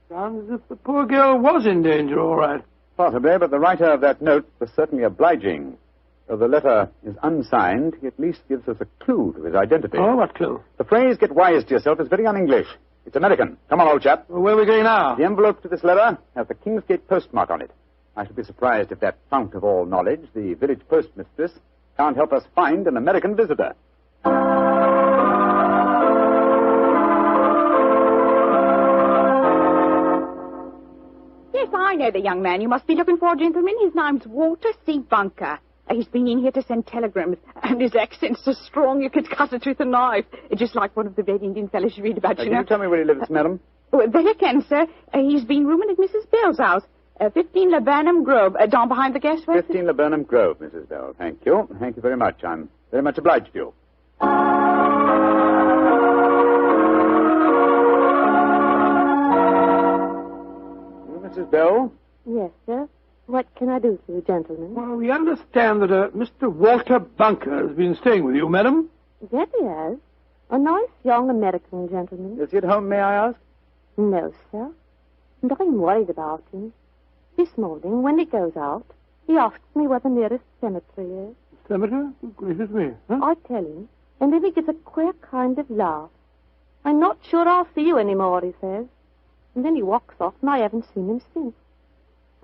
Sounds as if the poor girl was in danger, all right. Possibly, but the writer of that note was certainly obliging. Though the letter is unsigned, he at least gives us a clue to his identity. Oh, what clue? The phrase, get wise to yourself, is very un-English. It's American. Come on, old chap. Well, where are we going now? The envelope to this letter has the Kingsgate postmark on it. I should be surprised if that fount of all knowledge, the village postmistress, can't help us find an American visitor. Yes, I know the young man you must be looking for, gentlemen. His name's Walter C. Bunker. He's been in here to send telegrams, and his accent's so strong you could cut it with a knife. Just like one of the Red Indian fellows you read about, you know. Can you tell me where he lives, madam? Well, there you can, sir. He's been rooming at Mrs. Bell's house. 15 Laburnum Grove, down behind the gas works. 15 Laburnum Grove, Mrs. Bell. Thank you. Thank you very much. I'm very much obliged to you. Mrs. Bell? Yes, sir. What can I do for you, gentlemen? Well, we understand that Mr. Walter Bunker has been staying with you, madam. Yes, he has. A nice young American gentleman. Is he at home, may I ask? No, sir. And I'm worried about him. This morning, when he goes out, he asks me where the nearest cemetery is. Cemetery? Oh, gracious me. Huh? I tell him, and then he gives a queer kind of laugh. I'm not sure I'll see you anymore, he says. And then he walks off, and I haven't seen him since.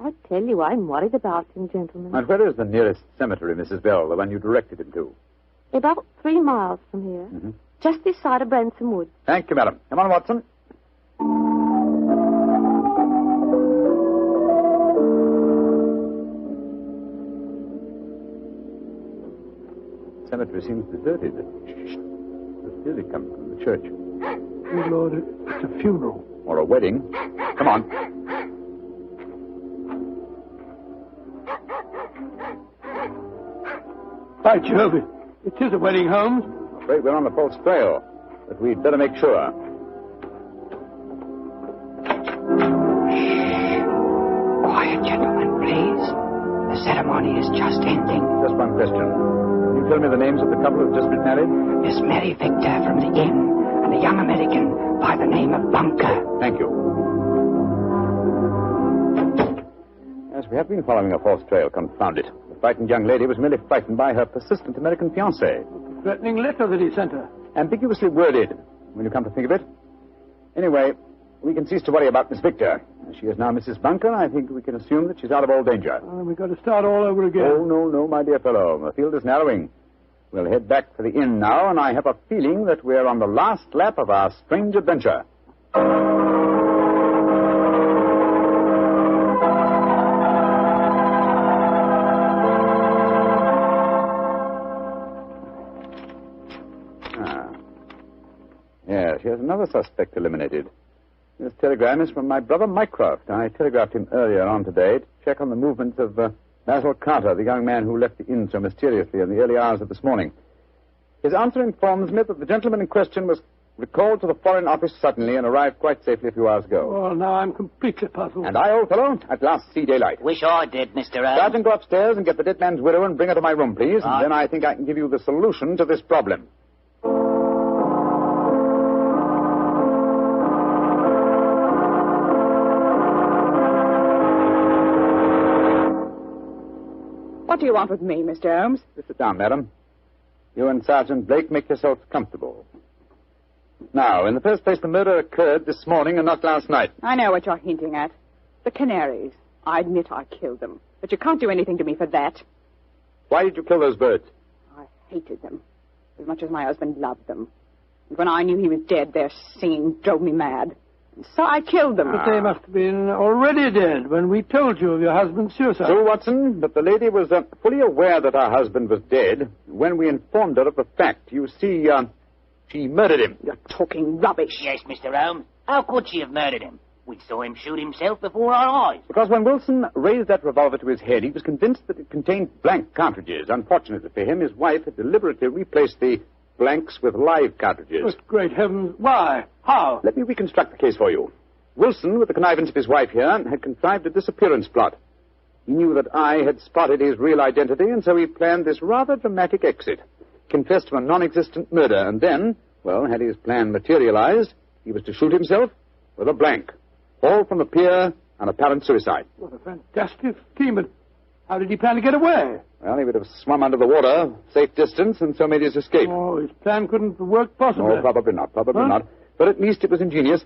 I tell you, I'm worried about him, gentlemen. And where is the nearest cemetery, Mrs. Bell, the one you directed him to? About 3 miles from here. Mm-hmm. Just this side of Branson Wood. Thank you, madam. Come on, Watson. The cemetery seems deserted. The music comes from the church. Oh, Lord, it's a funeral. Or a wedding. Come on. By Jove, it is a wedding, Holmes. I'm afraid we're on the false trail, but we'd better make sure. Quiet, gentlemen, please. The ceremony is just ending. Just one question. Can you tell me the names of the couple who've just been married? Miss Mary Victor from the inn, and a young American by the name of Bunker. Thank you. Yes, we have been following a false trail, confound it. The frightened young lady was merely frightened by her persistent American fiancé. The threatening letter that he sent her. Ambiguously worded, when you come to think of it. Anyway, we can cease to worry about Miss Victor. As she is now Mrs. Bunker, I think we can assume that she's out of all danger. We've got to start all over again. Oh, no, my dear fellow. The field is narrowing. We'll head back for the inn now, and I have a feeling that we're on the last lap of our strange adventure. Yes, here's another suspect eliminated. This telegram is from my brother Mycroft. I telegraphed him earlier on today to check on the movements of Basil Carter, the young man who left the inn so mysteriously in the early hours of this morning. His answer informs me that the gentleman in question was recalled to the Foreign Office suddenly and arrived quite safely a few hours ago. Well, now I'm completely puzzled. And I, old fellow, at last see daylight. Wish I did, Mr. Holmes. Sergeant, go upstairs and get the dead man's widow and bring her to my room, please. Right. And then I think I can give you the solution to this problem. What do you want with me, Mr. Holmes? Sit down, madam. You and Sergeant Blake make yourselves comfortable. Now, in the first place, the murder occurred this morning and not last night. I know what you're hinting at. The Canaries. I admit I killed them. But you can't do anything to me for that. Why did you kill those birds? I hated them. As much as my husband loved them. And when I knew he was dead, their singing drove me mad. And so I killed them. But they must have been already dead when we told you of your husband's suicide. True, Watson, but the lady was fully aware that her husband was dead when we informed her of the fact. You see, she murdered him. You're talking rubbish. Yes, Mr. Holmes. How could she have murdered him? We saw him shoot himself before our eyes. Because when Wilson raised that revolver to his head, he was convinced that it contained blank cartridges. Unfortunately for him, his wife had deliberately replaced the blanks with live cartridges. But great heavens, why? How? Let me reconstruct the case for you. Wilson, with the connivance of his wife here, had contrived a disappearance plot. He knew that I had spotted his real identity, and so he planned this rather dramatic exit. Confessed to a non-existent murder, and then, well, had his plan materialized, he was to shoot himself with a blank. Fall from the pier, and apparent suicide. What a fantastic scheme, but how did he plan to get away? Well, he would have swum under the water, safe distance, and so made his escape. Oh, his plan couldn't work possibly. No, probably not, not. But at least it was ingenious.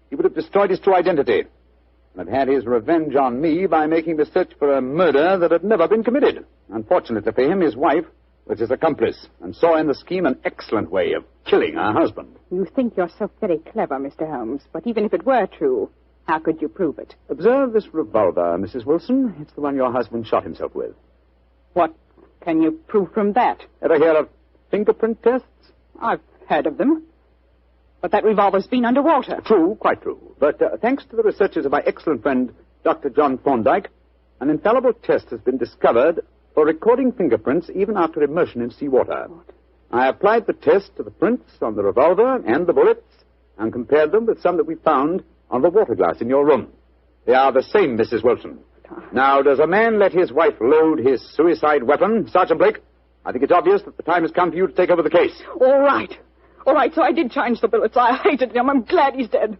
He would have destroyed his true identity, and have had his revenge on me by making the search for a murder that had never been committed. Unfortunately for him, his wife was his accomplice, and saw in the scheme an excellent way of killing her husband. You think you're so very clever, Mr. Holmes, but even if it were true, how could you prove it? Observe this revolver, Mrs. Wilson. It's the one your husband shot himself with. What can you prove from that? Ever hear of fingerprint tests? I've heard of them. But that revolver's been underwater. True, quite true. But thanks to the researches of my excellent friend, Dr. John Thorndyke, an infallible test has been discovered for recording fingerprints even after immersion in seawater. I applied the test to the prints on the revolver and the bullets and compared them with some that we found on the water glass in your room. They are the same, Mrs. Wilson. Now, does a man let his wife load his suicide weapon? Sergeant Blake, I think it's obvious that the time has come for you to take over the case. All right, so I did change the bullets. I hated him. I'm glad he's dead.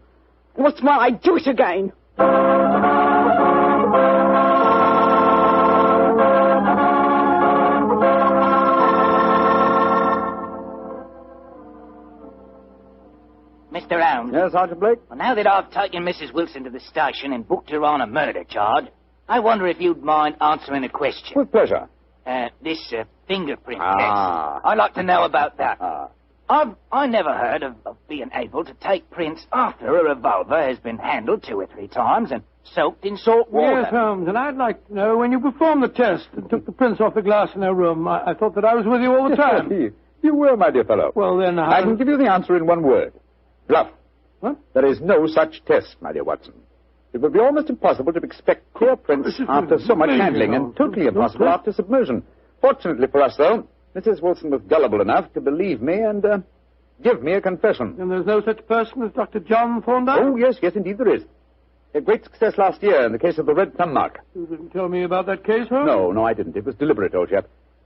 And what's more, I'd do it again. Mr. Holmes. Yes, Sergeant Blake? Well, now that I've taken Mrs. Wilson to the station and booked her on a murder charge, I wonder if you'd mind answering a question. With pleasure. This fingerprint test. I'd like to know about that. I never heard of being able to take prints after a revolver has been handled 2 or 3 times and soaked in salt water. Yes, Holmes, and I'd like to know when you performed the test and took the prints off the glass in her room. I thought that I was with you all the time. You were, my dear fellow. Well, then, I can give you the answer in one word. Bluff. What? There is no such test, my dear Watson. It would be almost impossible to expect clear prints after so much handling, and totally impossible after submersion. Fortunately for us, though, Mrs. Wilson was gullible enough to believe me and give me a confession. And there's no such person as Dr. John Thorndyke? Oh, yes, indeed there is. A great success last year in the case of the red thumb mark. You didn't tell me about that case, Holmes? No, I didn't. It was deliberate, old chap.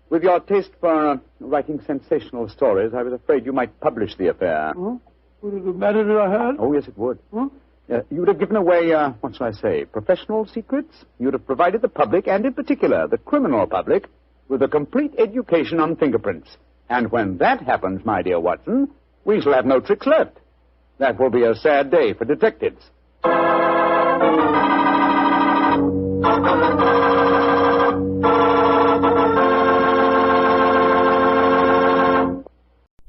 With your taste for writing sensational stories, I was afraid you might publish the affair. Oh? Would it have mattered if I heard? Oh, yes, it would. Hmm? You would have given away, what shall I say, professional secrets. You would have provided the public, and in particular the criminal public, with a complete education on fingerprints. And when that happens, my dear Watson, we shall have no tricks left. That will be a sad day for detectives.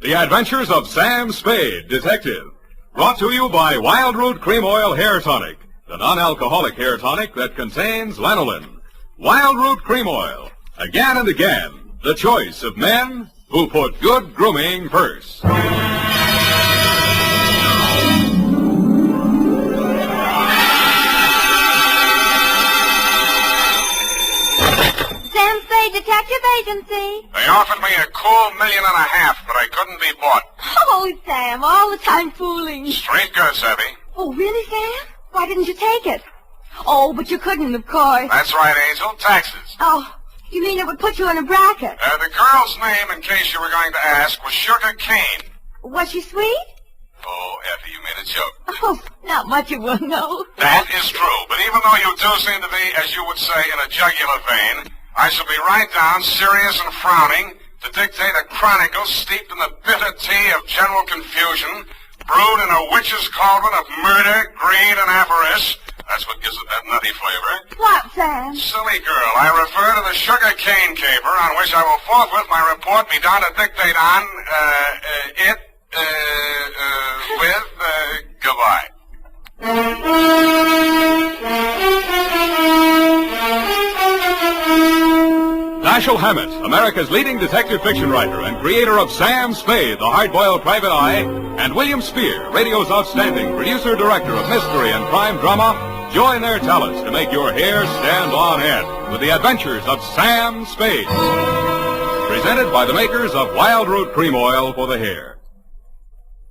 The Adventures of Sam Spade, Detective. Brought to you by Wild Root Cream Oil Hair Tonic, the non-alcoholic hair tonic that contains lanolin. Wild Root Cream Oil. Again and again, the choice of men who put good grooming first. Sam Spade Detective Agency. They offered me a cool $1.5 million, but I couldn't be bought. Oh, Sam, all the time fooling. Straight goods, Abby. Oh, really, Sam? Why didn't you take it? Oh, but you couldn't, of course. That's right, Angel. Taxes. Oh, you mean it would put you in a bracket? The girl's name, in case you were going to ask, was Sugar Kane. Was she sweet? Oh, Effie, you made a joke. Oh, not much of one, no. That is true, but even though you do seem to be, as you would say, in a jugular vein, I shall be right down, serious and frowning, to dictate a chronicle steeped in the bitter tea of general confusion, brewed in a witch's cauldron of murder, greed, and avarice, That's what gives it that nutty flavor. What, Sam? Silly girl, I refer to the sugar cane caper on which I will forthwith my report be down to dictate on, goodbye. Dashiell Hammett, America's leading detective fiction writer and creator of Sam Spade, the hard-boiled private eye, and William Spear, radio's outstanding producer-director of mystery and crime drama, join their talents to make your hair stand on end with the adventures of Sam Spade. Presented by the makers of Wild Root Cream Oil for the hair.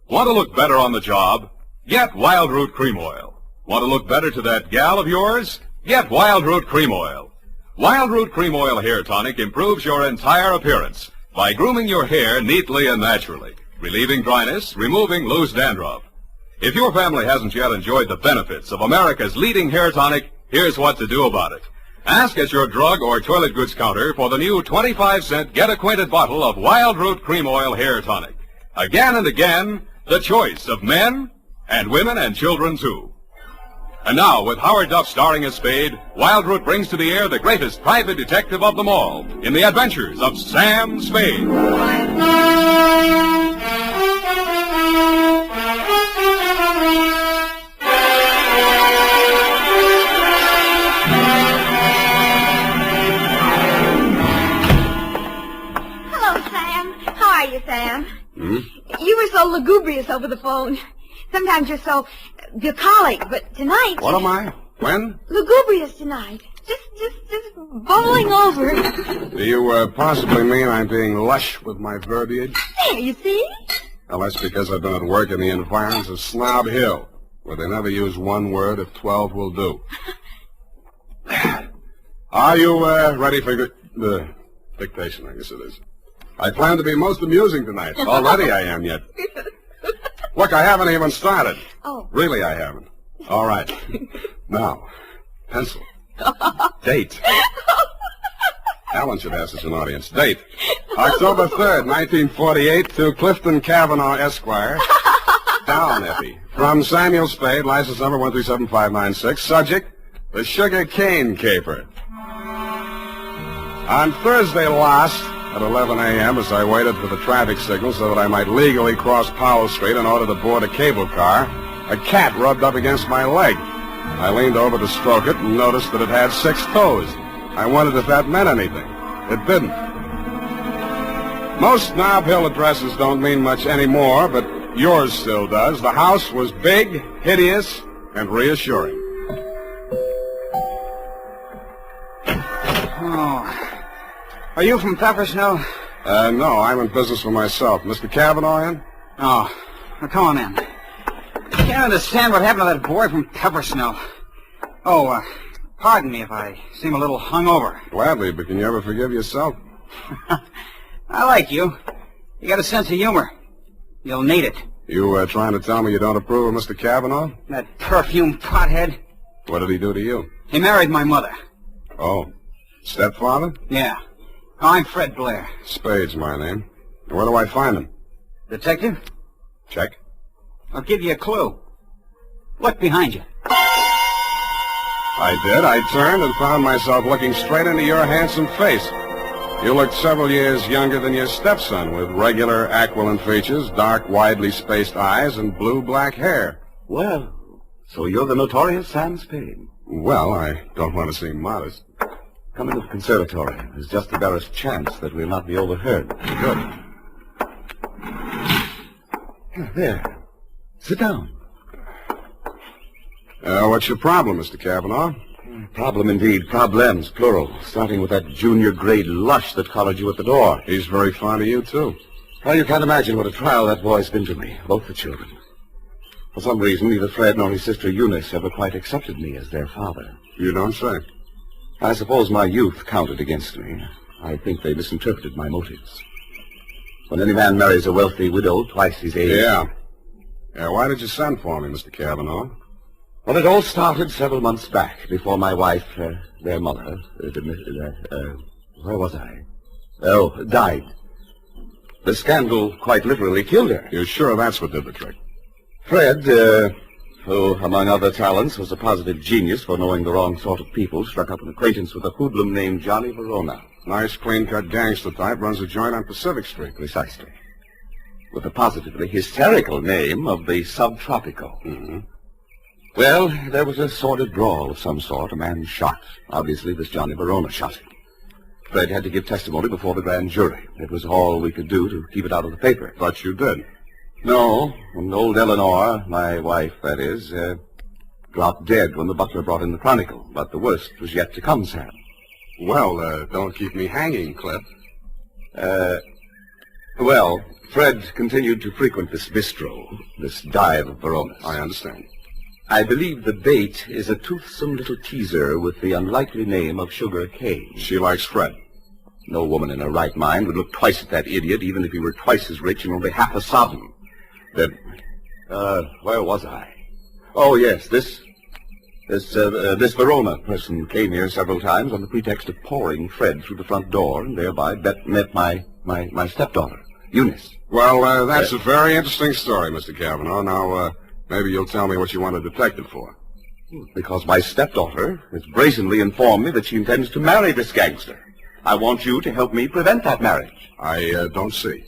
Want to look better on the job? Get Wild Root Cream Oil. Want to look better to that gal of yours? Get Wild Root Cream Oil. Wild Root Cream Oil Hair Tonic improves your entire appearance by grooming your hair neatly and naturally, relieving dryness, removing loose dandruff. If your family hasn't yet enjoyed the benefits of America's leading hair tonic, here's what to do about it. Ask at your drug or toilet goods counter for the new 25-cent get-acquainted bottle of Wild Root Cream Oil Hair Tonic. Again and again, the choice of men and women and children, too. And now, with Howard Duff starring as Spade, Wild Root brings to the air the greatest private detective of them all in the adventures of Sam Spade. Hello, Sam. How are you, Sam? You were so lugubrious over the phone. Sometimes you're so bucolic, but tonight... What am I? When? Lugubrious tonight. Just bubbling over. Do you possibly mean I'm being lush with my verbiage? There, you see? Well, that's because I've been at work in the environs of Snob Hill, where they never use one word if 12 will do. Are you ready for the dictation, I guess it is? I plan to be most amusing tonight. Already I am yet. Look, I haven't even started. Oh. Really, I haven't. All right. Now, pencil. Date. Alan should have such an audience. Date. October 3rd, 1948, to Clifton Cavanaugh, Esquire. Down, Effie. From Samuel Spade, license number 137596. Subject, the sugar cane caper. On Thursday last, at 11 a.m., as I waited for the traffic signal so that I might legally cross Powell Street in order to board a cable car, a cat rubbed up against my leg. I leaned over to stroke it and noticed that it had 6 toes. I wondered if that meant anything. It didn't. Most Snob Hill addresses don't mean much anymore, but yours still does. The house was big, hideous, and reassuring. Oh. Are you from Peppersnell? No, I'm in business for myself. Mr. Cavanaugh in? Oh. Well, come on in. I can't understand what happened to that boy from Peppersnell. Oh, pardon me if I seem a little hungover. Gladly, but can you ever forgive yourself? I like you. You got a sense of humor. You'll need it. You trying to tell me you don't approve of Mr. Cavanaugh? That perfume pothead. What did he do to you? He married my mother. Oh. Stepfather? Yeah. I'm Fred Blair. Spade's my name. Where do I find him? Detective? Check. I'll give you a clue. Look behind you. I did. I turned and found myself looking straight into your handsome face. You looked several years younger than your stepson, with regular aquiline features, dark, widely spaced eyes, and blue-black hair. Well, so you're the notorious Sam Spade. Well, I don't want to seem modest. Come into the conservatory. There's just the barest chance that we'll not be overheard. Good. There. Sit down. What's your problem, Mr. Cavanaugh? Problem indeed. Problems, plural. Starting with that junior-grade lush that collared you at the door. He's very fond of you, too. Well, you can't imagine what a trial that boy's been to me. Both the children. For some reason, neither Fred nor his sister Eunice ever quite accepted me as their father. You don't say. I suppose my youth counted against me. I think they misinterpreted my motives. When any man marries a wealthy widow twice his age... Yeah, why did you send for me, Mr. Cavanaugh? Well, it all started several months back, before my wife, their mother, where was I? Oh, died. The scandal quite literally killed her. You're sure that's what did the trick? Fred who, among other talents, was a positive genius for knowing the wrong sort of people, struck up an acquaintance with a hoodlum named Johnny Verona. Nice, clean-cut gangster type, runs a joint on Pacific Street. Precisely. With the positively hysterical name of the Subtropico. Mm-hmm. Well, there was a sordid brawl of some sort. A man shot. Obviously, this Johnny Verona shot him. Fred had to give testimony before the grand jury. It was all we could do to keep it out of the paper. But you did. No, and old Eleanor, my wife, that is, dropped dead when the butler brought in the Chronicle. But the worst was yet to come, Sam. Well, don't keep me hanging, Cliff. Well, Fred continued to frequent this bistro, this dive of Verona's. I understand. I believe the bait is a toothsome little teaser with the unlikely name of Sugar Kane. She likes Fred. No woman in her right mind would look twice at that idiot, even if he were twice as rich and only half a sovereign. Where was I? Oh, yes, this Verona person came here several times on the pretext of pouring Fred through the front door, and thereby met my stepdaughter, Eunice. Well, that's a very interesting story, Mr. Cavanaugh. Now, maybe you'll tell me what you want a detective for. Because my stepdaughter has brazenly informed me that she intends to marry this gangster. I want you to help me prevent that marriage. I don't see.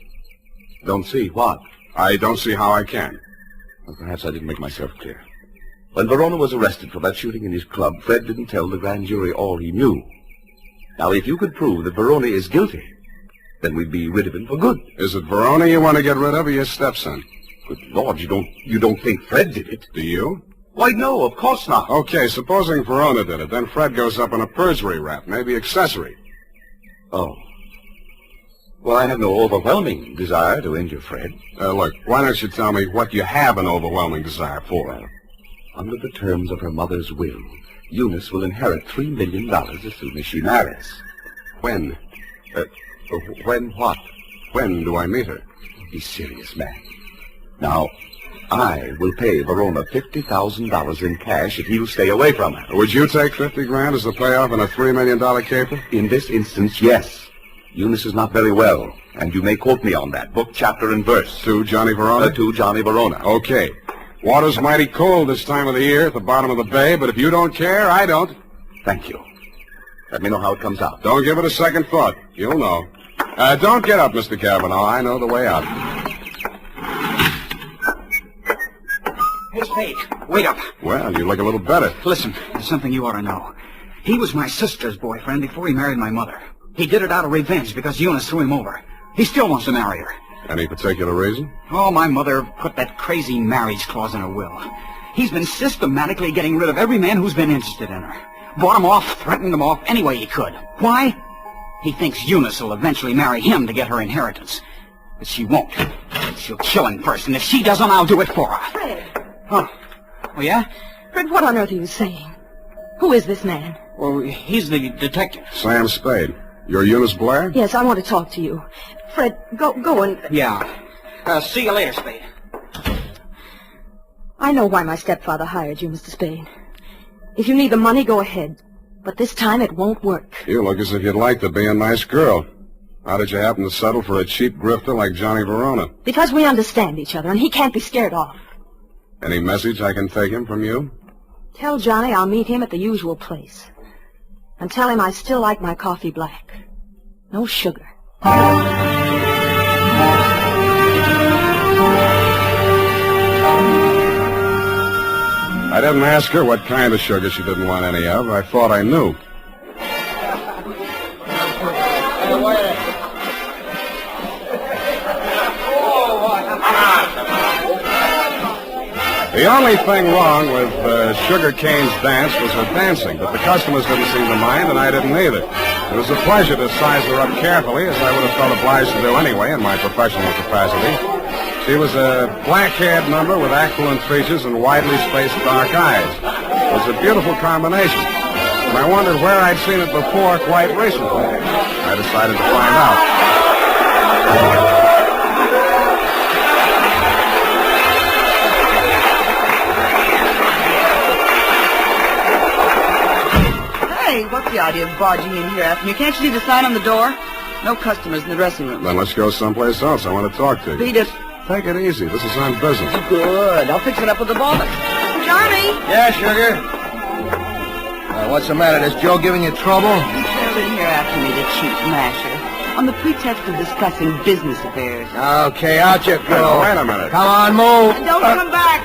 Don't see what? I don't see how I can. Well, perhaps I didn't make myself clear. When Verona was arrested for that shooting in his club, Fred didn't tell the grand jury all he knew. Now, if you could prove that Verona is guilty, then we'd be rid of him for good. Is it Verona you want to get rid of, or your stepson? Good Lord, you don't think Fred did it? Do you? Why, no, of course not. Okay, supposing Verona did it, then Fred goes up on a perjury rap, maybe accessory. Oh. Well, I have no overwhelming desire to injure Fred. Look, why don't you tell me what you have an overwhelming desire for? Well, under the terms of her mother's will, Eunice will inherit $3 million as soon as she marries. When? When what? When do I meet her? Be serious, man. Now, I will pay Verona $50,000 in cash if he'll stay away from her. Would you take $50,000 as the payoff in a $3 million caper? In this instance, yes. Eunice is not very well, and you may quote me on that, book, chapter, and verse. To Johnny Verona? To Johnny Verona. Okay. Water's mighty cold this time of the year at the bottom of the bay, but if you don't care, I don't. Thank you. Let me know how it comes out. Don't give it a second thought. You'll know. Don't get up, Mr. Cavanaugh. I know the way out. Hey, Spade, wait up. Well, you look a little better. Listen, there's something you ought to know. He was my sister's boyfriend before he married my mother. He did it out of revenge because Eunice threw him over. He still wants to marry her. Any particular reason? Oh, my mother put that crazy marriage clause in her will. He's been systematically getting rid of every man who's been interested in her. Bought him off, threatened him off any way he could. Why? He thinks Eunice will eventually marry him to get her inheritance. But she won't. She'll kill him first, and if she doesn't, I'll do it for her. Fred. Huh? Oh, yeah? Fred, what on earth are you saying? Who is this man? Well, he's the detective. Sam Spade. You're Eunice Blair? Yes, I want to talk to you. Fred, go and... Yeah. See you later, Spade. I know why my stepfather hired you, Mr. Spade. If you need the money, go ahead. But this time it won't work. You look as if you'd like to be a nice girl. How did you happen to settle for a cheap grifter like Johnny Verona? Because we understand each other, and he can't be scared off. Any message I can take him from you? Tell Johnny I'll meet him at the usual place. And tell him I still like my coffee black. No sugar. I didn't ask her what kind of sugar she didn't want any of. I thought I knew. The only thing wrong with Sugar Kane's dance was her dancing, but the customers didn't seem to mind, and I didn't either. It was a pleasure to size her up carefully, as I would have felt obliged to do anyway in my professional capacity. She was a black-haired number with aquiline features and widely spaced dark eyes. It was a beautiful combination, and I wondered where I'd seen it before quite recently. I decided to find out. Hey, what's the idea of barging in here after me? Can't you see the sign on the door? No customers in the dressing room. Then let's go someplace else. I want to talk to you. Beat it. Take it easy. This is on business. Good. I'll fix it up with the boss. Johnny! Yeah, Sugar? What's the matter? Is Joe giving you trouble? He trailed in here after me, the cheap masher, on the pretext of discussing business affairs. Okay, out you go. Wait a minute. Come on, move. Don't come back.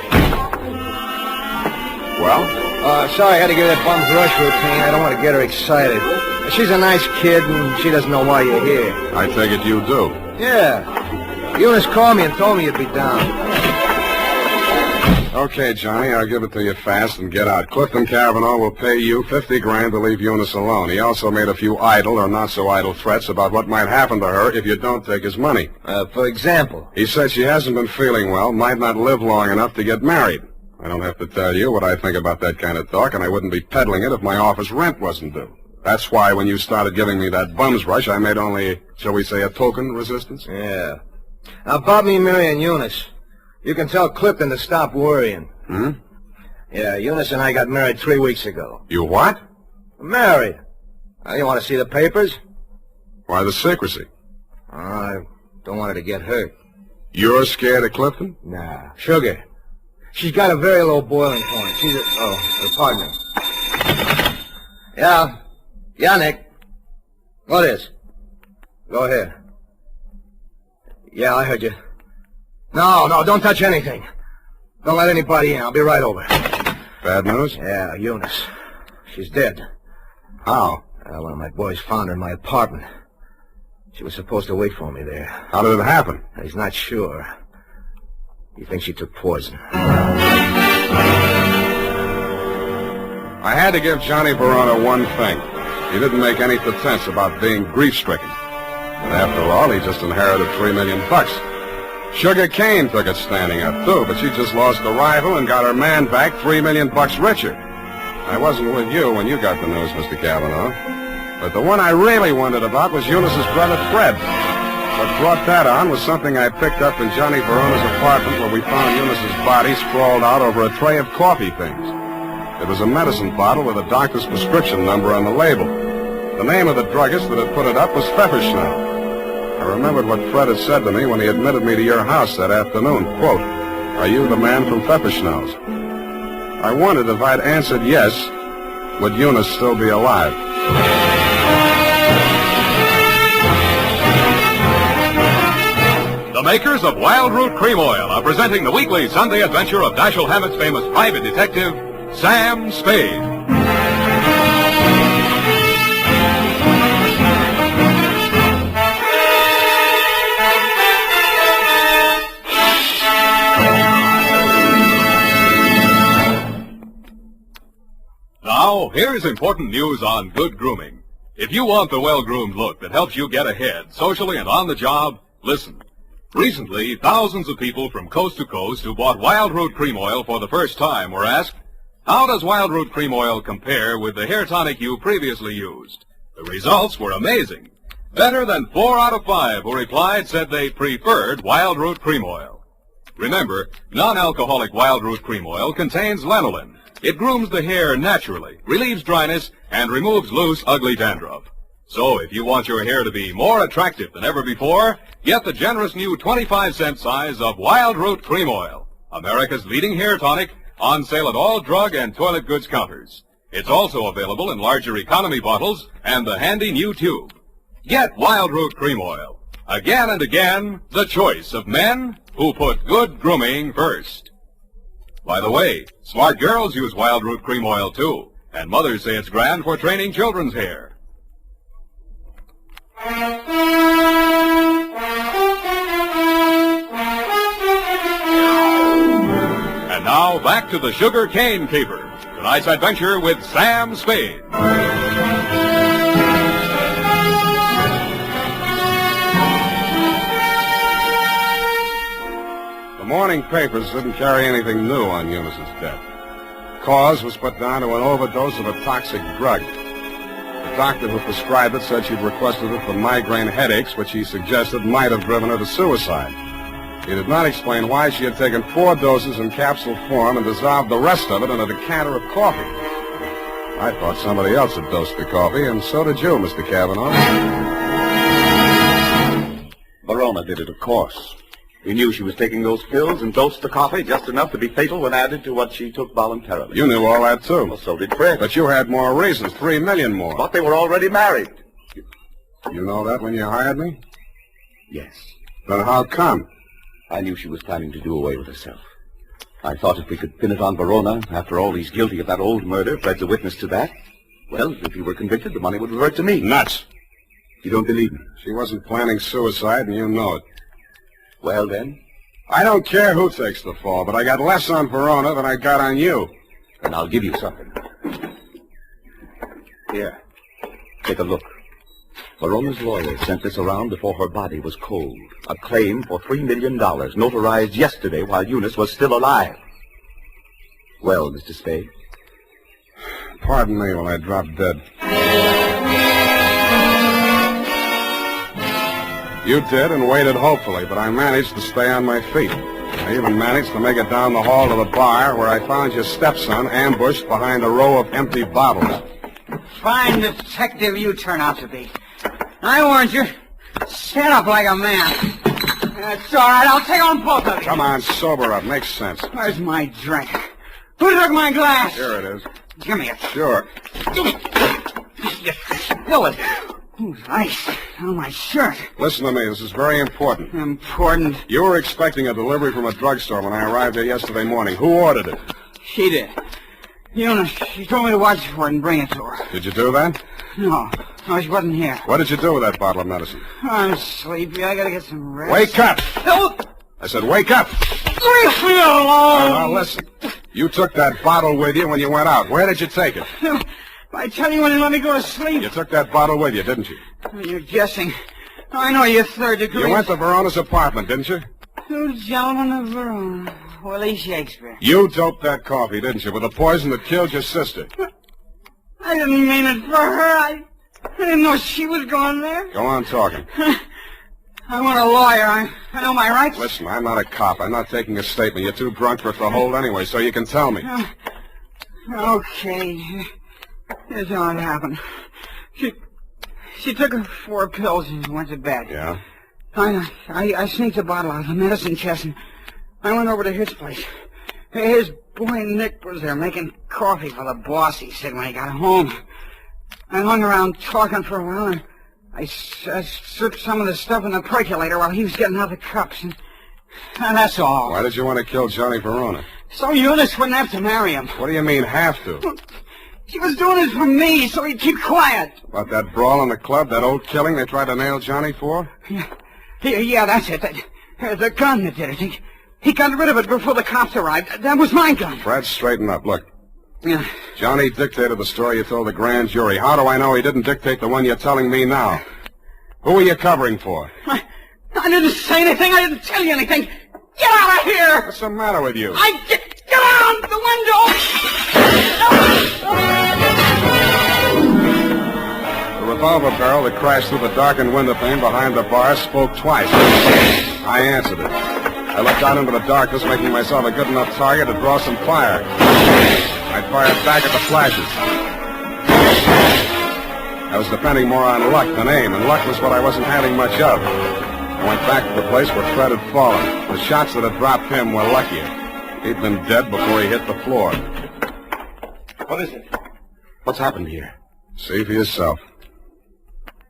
Well? Sorry I had to give that bum's rush routine. I don't want to get her excited. She's a nice kid, and she doesn't know why you're here. I take it you do. Yeah. Eunice called me and told me you'd be down. Okay, Johnny, I'll give it to you fast and get out. Clifton Cavanaugh will pay you $50,000 to leave Eunice alone. He also made a few idle or not-so-idle threats about what might happen to her if you don't take his money. For example? He said she hasn't been feeling well, might not live long enough to get married. I don't have to tell you what I think about that kind of talk, and I wouldn't be peddling it if my office rent wasn't due. That's why when you started giving me that bum's rush, I made only, shall we say, a token resistance? Yeah. Now, about me marrying Eunice, you can tell Clifton to stop worrying. Hmm? Yeah, Eunice and I got married 3 weeks ago. You what? Married. You want to see the papers? Why the secrecy? I don't want her to get hurt. You're scared of Clifton? Nah. Sugar. She's got a very low boiling point. She's pardon me. Yeah. Yeah, Nick. What is? Go ahead. Yeah, I heard you. No, don't touch anything. Don't let anybody in. I'll be right over. Bad news? Yeah, Eunice. She's dead. How? One of my boys found her in my apartment. She was supposed to wait for me there. How did it happen? He's not sure. He thinks she took poison. I had to give Johnny Verona one thing. He didn't make any pretense about being grief-stricken. But after all, he just inherited $3 million. Sugar Kane took it standing up, too, but she just lost a rival and got her man back $3 million richer. I wasn't with you when you got the news, Mr. Cavanaugh. But the one I really wondered about was Eunice's brother, Fred. What brought that on was something I picked up in Johnny Verona's apartment where we found Eunice's body sprawled out over a tray of coffee things. It was a medicine bottle with a doctor's prescription number on the label. The name of the druggist that had put it up was Pfefferschnell. I remembered what Fred had said to me when he admitted me to your house that afternoon. Quote, "Are you the man from Pfefferschnell's?" I wondered if I'd answered yes, would Eunice still be alive? The makers of Wild Root Cream Oil are presenting the weekly Sunday adventure of Dashiell Hammett's famous private detective, Sam Spade. Now, here's important news on good grooming. If you want the well-groomed look that helps you get ahead socially and on the job, listen. Recently, thousands of people from coast to coast who bought Wild Root Cream Oil for the first time were asked, how does Wild Root Cream Oil compare with the hair tonic you previously used? The results were amazing. Better than 4 out of 5 who replied said they preferred Wild Root Cream Oil. Remember, non-alcoholic Wild Root Cream Oil contains lanolin. It grooms the hair naturally, relieves dryness, and removes loose, ugly dandruff. So if you want your hair to be more attractive than ever before, get the generous new 25-cent size of Wild Root Cream Oil, America's leading hair tonic, on sale at all drug and toilet goods counters. It's also available in larger economy bottles and the handy new tube. Get Wild Root Cream Oil. Again and again, the choice of men who put good grooming first. By the way, smart girls use Wild Root Cream Oil too, and mothers say it's grand for training children's hair. And now, back to the Sugar Cane Caper. Tonight's adventure with Sam Spade. The morning papers didn't carry anything new on Eunice's death. Cause was put down to an overdose of a toxic drug. The doctor who prescribed it said she'd requested it for migraine headaches, which he suggested might have driven her to suicide. He did not explain why she had taken 4 doses in capsule form and dissolved the rest of it in a decanter of coffee. I thought somebody else had dosed the coffee, and so did you, Mr. Cavanaugh. Verona did it, of course. We knew she was taking those pills and dosed the coffee just enough to be fatal when added to what she took voluntarily. You knew all that, too. Well, so did Fred. But you had more reasons, 3 million more. But they were already married. You know that when you hired me? Yes. Then how come? I knew she was planning to do away with herself. I thought if we could pin it on Verona, after all, he's guilty of that old murder. Fred's a witness to that. Well, if he were convicted, the money would revert to me. Nuts. You don't believe me? She wasn't planning suicide, and you know it. Well, then? I don't care who takes the fall, but I got less on Verona than I got on you. Then I'll give you something. Here. Take a look. Verona's lawyer sent this around before her body was cold. A claim for $3 million, notarized yesterday while Eunice was still alive. Well, Mr. Spade? Pardon me while I drop dead. You did and waited hopefully, but I managed to stay on my feet. I even managed to make it down the hall to the bar where I found your stepson ambushed behind a row of empty bottles. Fine detective you turn out to be. I warned you. Stand up like a man. It's all right. I'll take on both of you. Come on, sober up. Makes sense. Where's my drink? Who took my glass? Here it is. Give me it. Sure. You spill it. Ooh, ice on my shirt. Listen to me. This is very important. Important? You were expecting a delivery from a drugstore when I arrived there yesterday morning. Who ordered it? She did. Eunice, she told me to watch for it and bring it to her. Did you do that? No, she wasn't here. What did you do with that bottle of medicine? I'm sleepy. I gotta get some rest. Wake up! No! I said wake up! Leave me alone! Now, listen. You took that bottle with you when you went out. Where did you take it? I tell you when you let me go to sleep. You took that bottle with you, didn't you? You're guessing. I know you're third degree. You went to Verona's apartment, didn't you? Two gentlemen of Verona. Willie Shakespeare. You doped that coffee, didn't you, with the poison that killed your sister? I didn't mean it for her. I didn't know she was going there. Go on talking. I want a lawyer. I know my rights. Listen, I'm not a cop. I'm not taking a statement. You're too drunk for it to hold anyway, so you can tell me. Okay. Here's how it happened. She took her 4 pills and went to bed. Yeah? I sneaked a bottle out of the medicine chest and I went over to his place. His boy Nick was there making coffee for the boss, he said, when he got home. I hung around talking for a while and I stripped some of the stuff in the percolator while he was getting out the cups. And that's all. Why did you want to kill Johnny Verona? So Eunice wouldn't have to marry him. What do you mean, have to? She was doing it for me, so he'd keep quiet. About that brawl in the club, that old killing they tried to nail Johnny for? Yeah, that's it. The gun that did it. He got rid of it before the cops arrived. That was my gun. Fred, straighten up. Look. Yeah. Johnny dictated the story you told the grand jury. How do I know he didn't dictate the one you're telling me now? Who are you covering for? I didn't say anything. I didn't tell you anything. Get out of here! What's the matter with you? Get out the window! The revolver barrel that crashed through the darkened window pane behind the bar spoke twice. I answered it. I looked out into the darkness, making myself a good enough target to draw some fire. I fired back at the flashes. I was depending more on luck than aim, and luck was what I wasn't having much of. I went back to the place where Fred had fallen. The shots that had dropped him were luckier. He'd been dead before he hit the floor. What is it? What's happened here? See for yourself.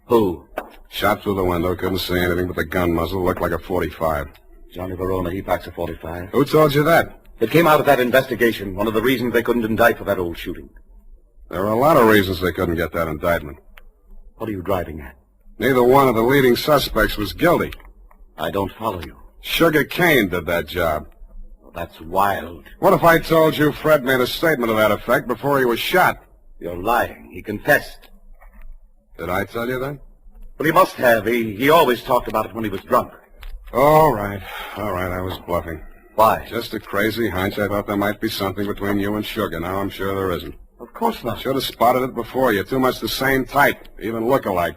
Who? Shot through the window, couldn't see anything but the gun muzzle. Looked like a .45. Johnny Verona, he packs a .45. Who told you that? It came out of that investigation, one of the reasons they couldn't indict for that old shooting. There were a lot of reasons they couldn't get that indictment. What are you driving at? Neither one of the leading suspects was guilty. I don't follow you. Sugar Kane did that job. Well, that's wild. What if I told you Fred made a statement to that effect before he was shot? You're lying. He confessed. Did I tell you that? Well, he must have. He always talked about it when he was drunk. All right, I was bluffing. Why? Just a crazy hunch. I thought there might be something between you and Sugar. Now I'm sure there isn't. Of course not. Should have spotted it before. You're too much the same type. Even look alike.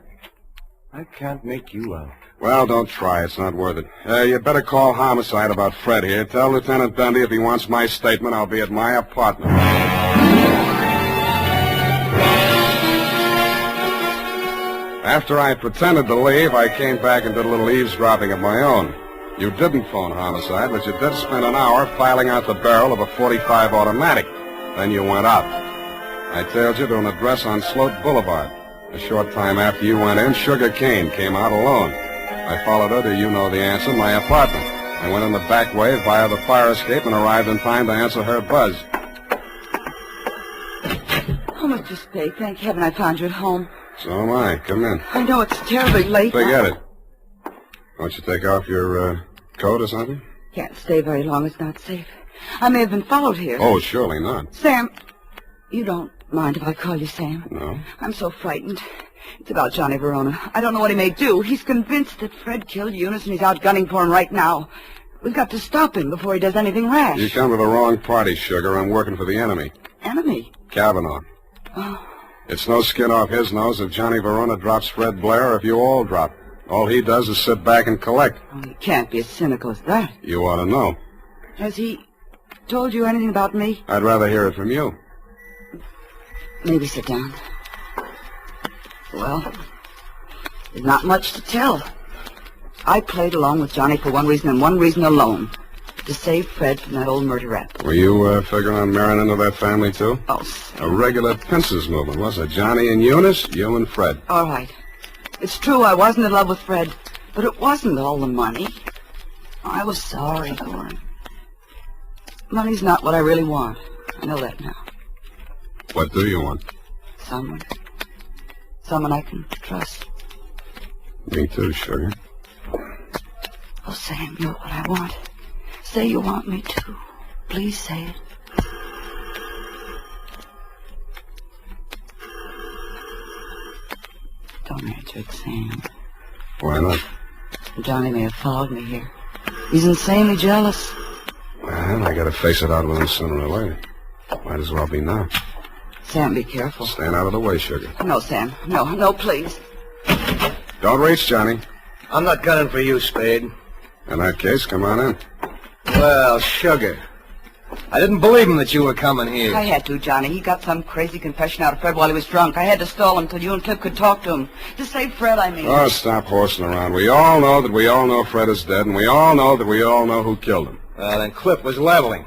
I can't make you out. Well, don't try. It's not worth it. You better call homicide about Fred here. Tell Lieutenant Dundee if he wants my statement, I'll be at my apartment. After I pretended to leave, I came back and did a little eavesdropping of my own. You didn't phone homicide, but you did spend an hour filing out the barrel of a .45 automatic. Then you went out. I tailed you to an address on Sloat Boulevard. A short time after you went in, Sugar Kane came out alone. I followed her to, you know the answer, my apartment. I went in the back way via the fire escape and arrived in time to answer her buzz. Oh, Mr. Spade, thank heaven I found you at home. So am I. Come in. I know it's terribly late. Forget it. Won't you take off your coat or something? Can't stay very long. It's not safe. I may have been followed here. Oh, surely not. Sam, you don't mind if I call you Sam? No. I'm so frightened. It's about Johnny Verona. I don't know what he may do. He's convinced that Fred killed Eunice, and he's out gunning for him right now. We've got to stop him before he does anything rash. You come to the wrong party, Sugar. I'm working for the enemy. Enemy? Kavanaugh. Oh. It's no skin off his nose if Johnny Verona drops Fred Blair or if you all drop. All he does is sit back and collect. Oh, he can't be as cynical as that. You ought to know. Has he told you anything about me? I'd rather hear it from you. Maybe sit down. Well, there's not much to tell. I played along with Johnny for one reason and one reason alone. To save Fred from that old murder rap. Were you figuring on marrying into that family, too? Oh, a regular pincers movement, was it? Johnny and Eunice, you and Fred. All right. It's true I wasn't in love with Fred, but it wasn't all the money. I was sorry for him. Money's not what I really want. I know that now. What do you want? Someone. Someone I can trust. Me too, Sugar. Oh, Sam, you're what I want. Say you want me to. Please say it. Don't answer it, Sam. Why not? Johnny may have followed me here. He's insanely jealous. Well, I gotta face it out with him sooner or later. Might as well be now. Sam, be careful. Stand out of the way, Sugar. No, Sam. No, please. Don't reach, Johnny. I'm not gunning for you, Spade. In that case, come on in. Well, Sugar, I didn't believe him that you were coming here. I had to, Johnny. He got some crazy confession out of Fred while he was drunk. I had to stall him till you and Cliff could talk to him. To save Fred, I mean. Oh, stop horsing around. We all know that we all know Fred is dead, and we all know that we all know who killed him. Well, then Cliff was leveling.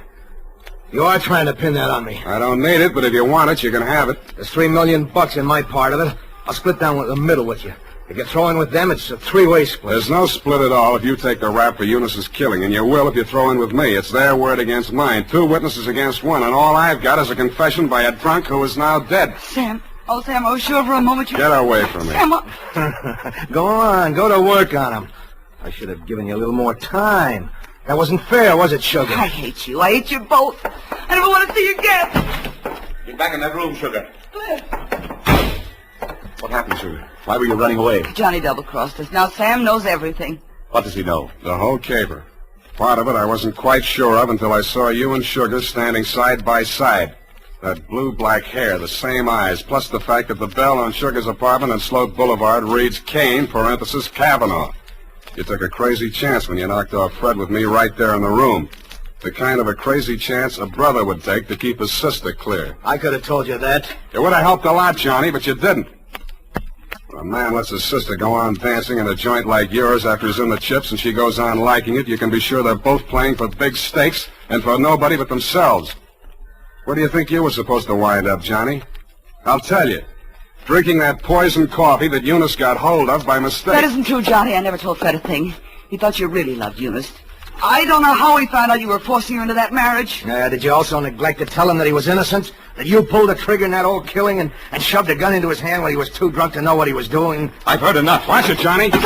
You are trying to pin that on me. I don't need it, but if you want it, you can have it. There's $3 million in my part of it. I'll split down the middle with you. If you throw in with them, it's a three-way split. There's no split at all if you take the rap for Eunice's killing, and you will if you throw in with me. It's their word against mine. 2 witnesses against 1, and all I've got is a confession by a drunk who is now dead. Sam, I was sure for a moment you... Get away from me. Sam, Go on, go to work on him. I should have given you a little more time. That wasn't fair, was it, Sugar? I hate you. I hate you both. I never want to see you again. Get back in that room, Sugar. Cliff. What happened, Sugar? Why were you running away? Johnny double-crossed us. Now Sam knows everything. What does he know? The whole caper. Part of it I wasn't quite sure of until I saw you and Sugar standing side by side. That blue-black hair, the same eyes, plus the fact that the bell on Sugar's apartment on Sloat Boulevard reads Kane, parenthesis, Kavanaugh. You took a crazy chance when you knocked off Fred with me right there in the room. The kind of a crazy chance a brother would take to keep his sister clear. I could have told you that. It would have helped a lot, Johnny, but you didn't. When a man lets his sister go on dancing in a joint like yours after he's in the chips and she goes on liking it, you can be sure they're both playing for big stakes and for nobody but themselves. Where do you think you were supposed to wind up, Johnny? I'll tell you. Drinking that poisoned coffee that Eunice got hold of by mistake. That isn't true, Johnny. I never told Fred a thing. He thought you really loved Eunice. I don't know how he found out you were forcing her into that marriage. Did you also neglect to tell him that he was innocent? That you pulled the trigger in that old killing and shoved a gun into his hand when he was too drunk to know what he was doing? I've heard enough. Watch it, Johnny. No!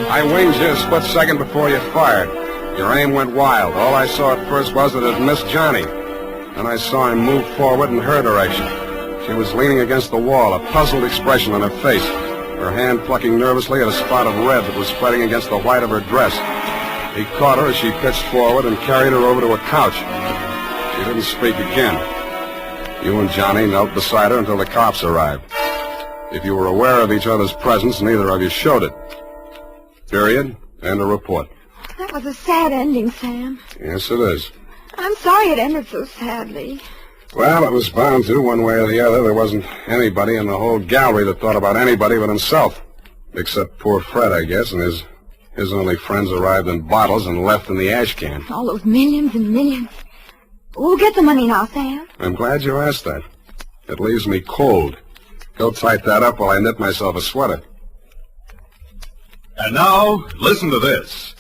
I winged you a split second before you fired. Your aim went wild. All I saw at first was that it missed Johnny. Then I saw him move forward in her direction. She was leaning against the wall, a puzzled expression on her face, her hand plucking nervously at a spot of red that was spreading against the white of her dress. He caught her as she pitched forward and carried her over to a couch. She didn't speak again. You and Johnny knelt beside her until the cops arrived. If you were aware of each other's presence, neither of you showed it. Period. End of report. That was a sad ending, Sam. Yes, it is. I'm sorry it ended so sadly. Well, it was bound to, one way or the other. There wasn't anybody in the whole gallery that thought about anybody but himself. Except poor Fred, I guess, and his only friends arrived in bottles and left in the ash can. All those millions and millions. We'll get the money now, Sam. I'm glad you asked that. It leaves me cold. Go tight that up while I knit myself a sweater. And now, listen to this.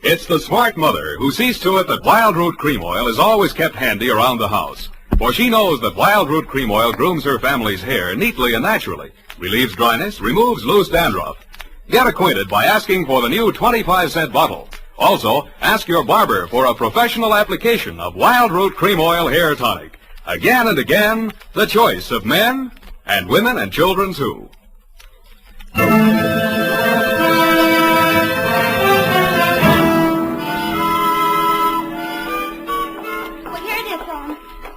It's the smart mother who sees to it that Wild Root Cream Oil is always kept handy around the house. For she knows that Wild Root Cream Oil grooms her family's hair neatly and naturally, relieves dryness, removes loose dandruff. Get acquainted by asking for the new 25-cent bottle. Also, ask your barber for a professional application of Wild Root Cream Oil Hair Tonic. Again and again, the choice of men and women and children, too.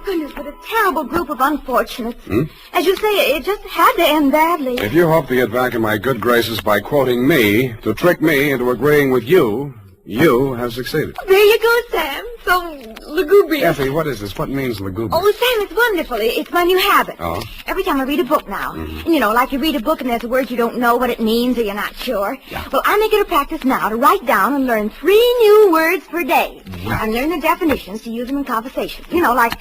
Goodness, what a terrible group of unfortunates. As you say, it just had to end badly. If you hope to get back in my good graces by quoting me, to trick me into agreeing with you, you have succeeded. There you go, Sam. So lugubrious. Effie, what is this? What means lugubrious? Oh, Sam, it's wonderful. It's my new habit. Oh? Every time I read a book now, and you know, like you read a book and there's a word you don't know what it means or you're not sure. Yeah. Well, I make it a practice now to write down and learn 3 new words per day. Wow. And learn the definitions to use them in conversation. You know, like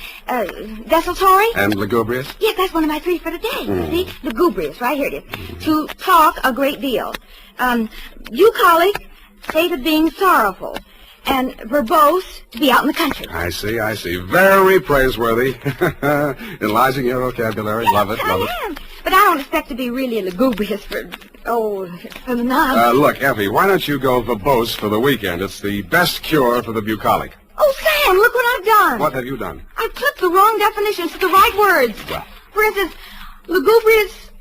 desultory. And lugubrious? Yes, that's one of my 3 for today. You see? Lugubrious, right here it is. To talk a great deal. Bucolic, state of being sorrowful. And verbose, to be out in the country. I see. Very praiseworthy. Enlarging your vocabulary. Yes, Love it. I am. But I don't expect to be really lugubrious for the knob. Look, Effie, why don't you go verbose for the weekend? It's the best cure for the bucolic. Oh, Sam, look what I've done. What have you done? I've clipped the wrong definitions to the right words. Well. For instance, lugubrious,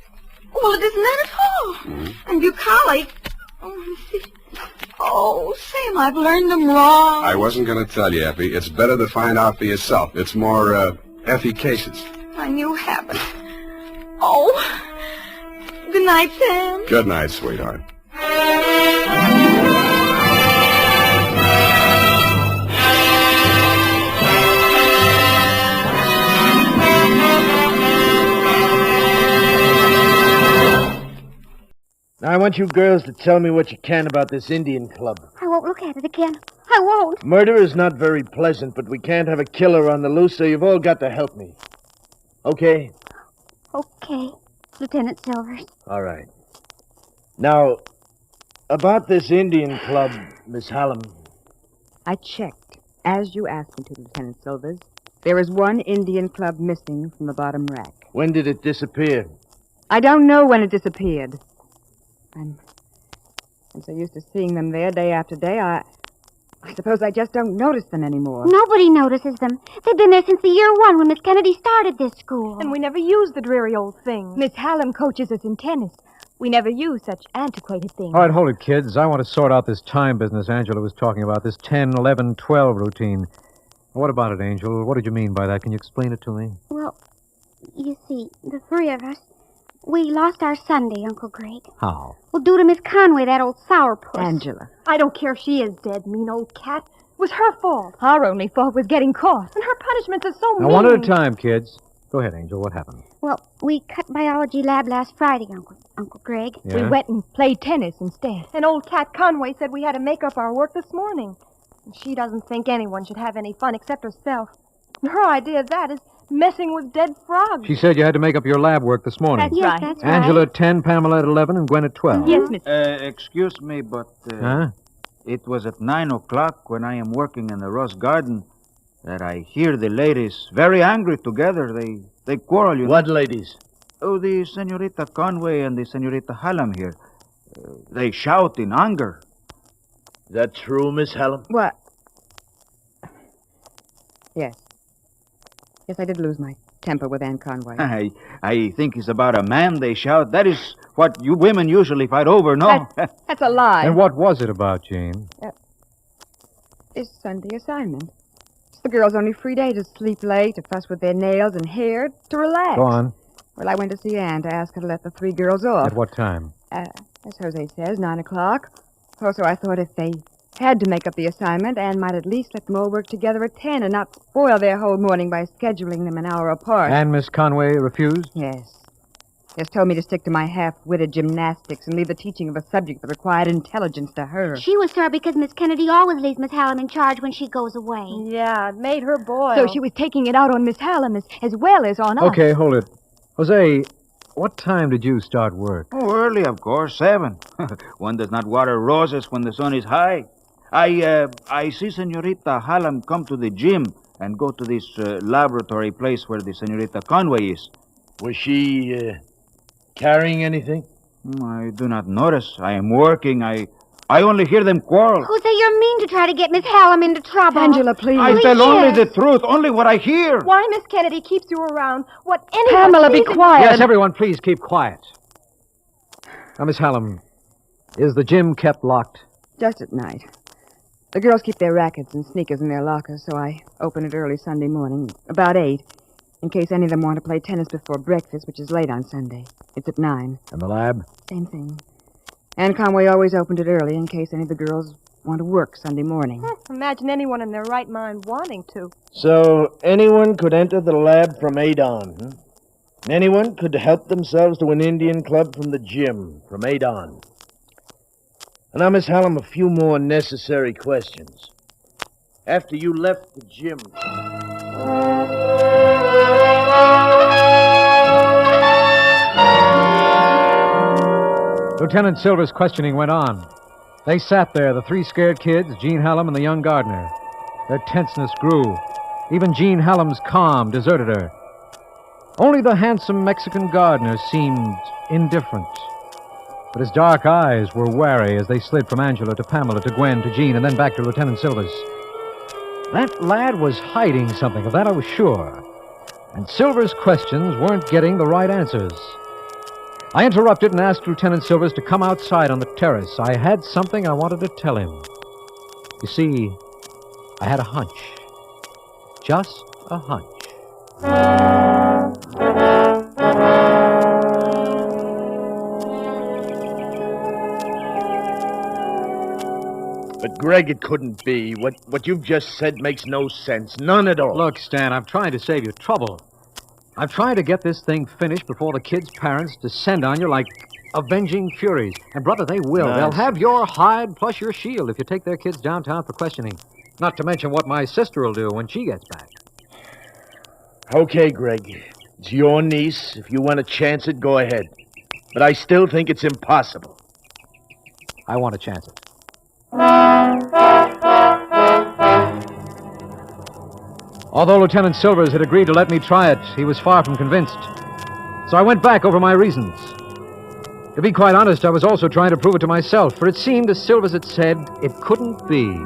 well, it isn't that at all. And bucolic, oh, Sam, I've learned them wrong. I wasn't going to tell you, Effie. It's better to find out for yourself. It's more, efficacious. My new habit. Oh, good night, Sam. Good night, sweetheart. Now, I want you girls to tell me what you can about this Indian club. I won't look at it again. I won't. Murder is not very pleasant, but we can't have a killer on the loose, so you've all got to help me. Okay? Okay, Lieutenant Silvers. All right. Now, about this Indian club, Miss Hallam. I checked, as you asked me to, Lieutenant Silvers. There is one Indian club missing from the bottom rack. When did it disappear? I don't know when it disappeared. I'm so used to seeing them there day after day, I suppose I just don't notice them anymore. Nobody notices them. They've been there since the year 1 when Miss Kennedy started this school. And we never use the dreary old things. Miss Hallam coaches us in tennis. We never use such antiquated things. All right, hold it, kids. I want to sort out this time business Angela was talking about, this 10, 11, 12 routine. What about it, Angel? What did you mean by that? Can you explain it to me? Well, you see, the 3 of us, we lost our Sunday, Uncle Greg. How? Well, due to Miss Conway, that old sourpuss. Angela. I don't care if she is dead, mean old cat. It was her fault. Our only fault was getting caught. And her punishments are so mean. Now, one at a time, kids. Go ahead, Angel. What happened? Well, we cut biology lab last Friday, Uncle Greg. Yeah? We went and played tennis instead. And old Cat Conway said we had to make up our work this morning. And she doesn't think anyone should have any fun except herself. Her idea of that is messing with dead frogs. She said you had to make up your lab work this morning. That's right. That's Angela at 10, Pamela at 11, and Gwen at 12. Yes, Miss. Excuse me, but Huh? it was at 9 o'clock when I am working in the Rose Garden that I hear the ladies very angry together. They quarrel, you know. What ladies? Oh, the Senorita Conway and the Senorita Hallam here. They shout in anger. Is that true, Miss Hallam? What? Yes. Yes, I did lose my temper with Anne Conway. I think it's about a man they shout. That is what you women usually fight over, no? That's a lie. And what was it about, Jane? This Sunday assignment. It's the girls' only free day to sleep late, to fuss with their nails and hair, to relax. Go on. Well, I went to see Anne to ask her to let the 3 girls off. At what time? As Jose says, 9 o'clock. Also, I thought if they had to make up the assignment, Anne might at least let them all work together at 10 and not spoil their whole morning by scheduling them an hour apart. And Miss Conway refused? Yes. Just told me to stick to my half-witted gymnastics and leave the teaching of a subject that required intelligence to her. She was sore because Miss Kennedy always leaves Miss Hallam in charge when she goes away. Yeah, it made her boil. So she was taking it out on Miss Hallam as well as on us. Okay, hold it. Jose, what time did you start work? Oh, early, of course, 7. One does not water roses when the sun is high. I see Senorita Hallam come to the gym and go to this laboratory place where the Senorita Conway is. Was she, carrying anything? I do not notice. I am working. I only hear them quarrel. Jose, you're mean to try to get Miss Hallam into trouble. Angela, please. I tell only the truth, only what I hear. Why Miss Kennedy keeps you around? What anyone Pamela, be quiet. Yes, everyone, please keep quiet. Now, Miss Hallam, is the gym kept locked? Just at night. The girls keep their rackets and sneakers in their lockers, so I open it early Sunday morning, about 8, in case any of them want to play tennis before breakfast, which is late on Sunday. It's at 9. And the lab? Same thing. Anne Conway always opened it early in case any of the girls want to work Sunday morning. Imagine anyone in their right mind wanting to. So anyone could enter the lab from 8 on, huh? Anyone could help themselves to an Indian club from the gym from 8 on. And now, Miss Hallam, a few more necessary questions. After you left the gym... Lieutenant Silver's questioning went on. They sat there, the 3 scared kids, Jean Hallam and the young gardener. Their tenseness grew. Even Jean Hallam's calm deserted her. Only the handsome Mexican gardener seemed indifferent. But his dark eyes were wary as they slid from Angela to Pamela to Gwen to Jean and then back to Lieutenant Silver's. That lad was hiding something, of that I was sure. And Silver's questions weren't getting the right answers. I interrupted and asked Lieutenant Silvers to come outside on the terrace. I had something I wanted to tell him. You see, I had a hunch. Just a hunch. But, Greg, it couldn't be. What you've just said makes no sense. None at all. Look, Stan, I'm trying to save you trouble. I'm trying to get this thing finished before the kids' parents descend on you like avenging furies. And, brother, they will. Nice. They'll have your hide plus your shield if you take their kids downtown for questioning. Not to mention what my sister will do when she gets back. Okay, Greg. It's your niece. If you want to chance it, go ahead. But I still think it's impossible. I want to chance it. Although Lieutenant Silvers had agreed to let me try it, he was far from convinced. So I went back over my reasons. To be quite honest, I was also trying to prove it to myself, for it seemed, as Silvers had said, it couldn't be.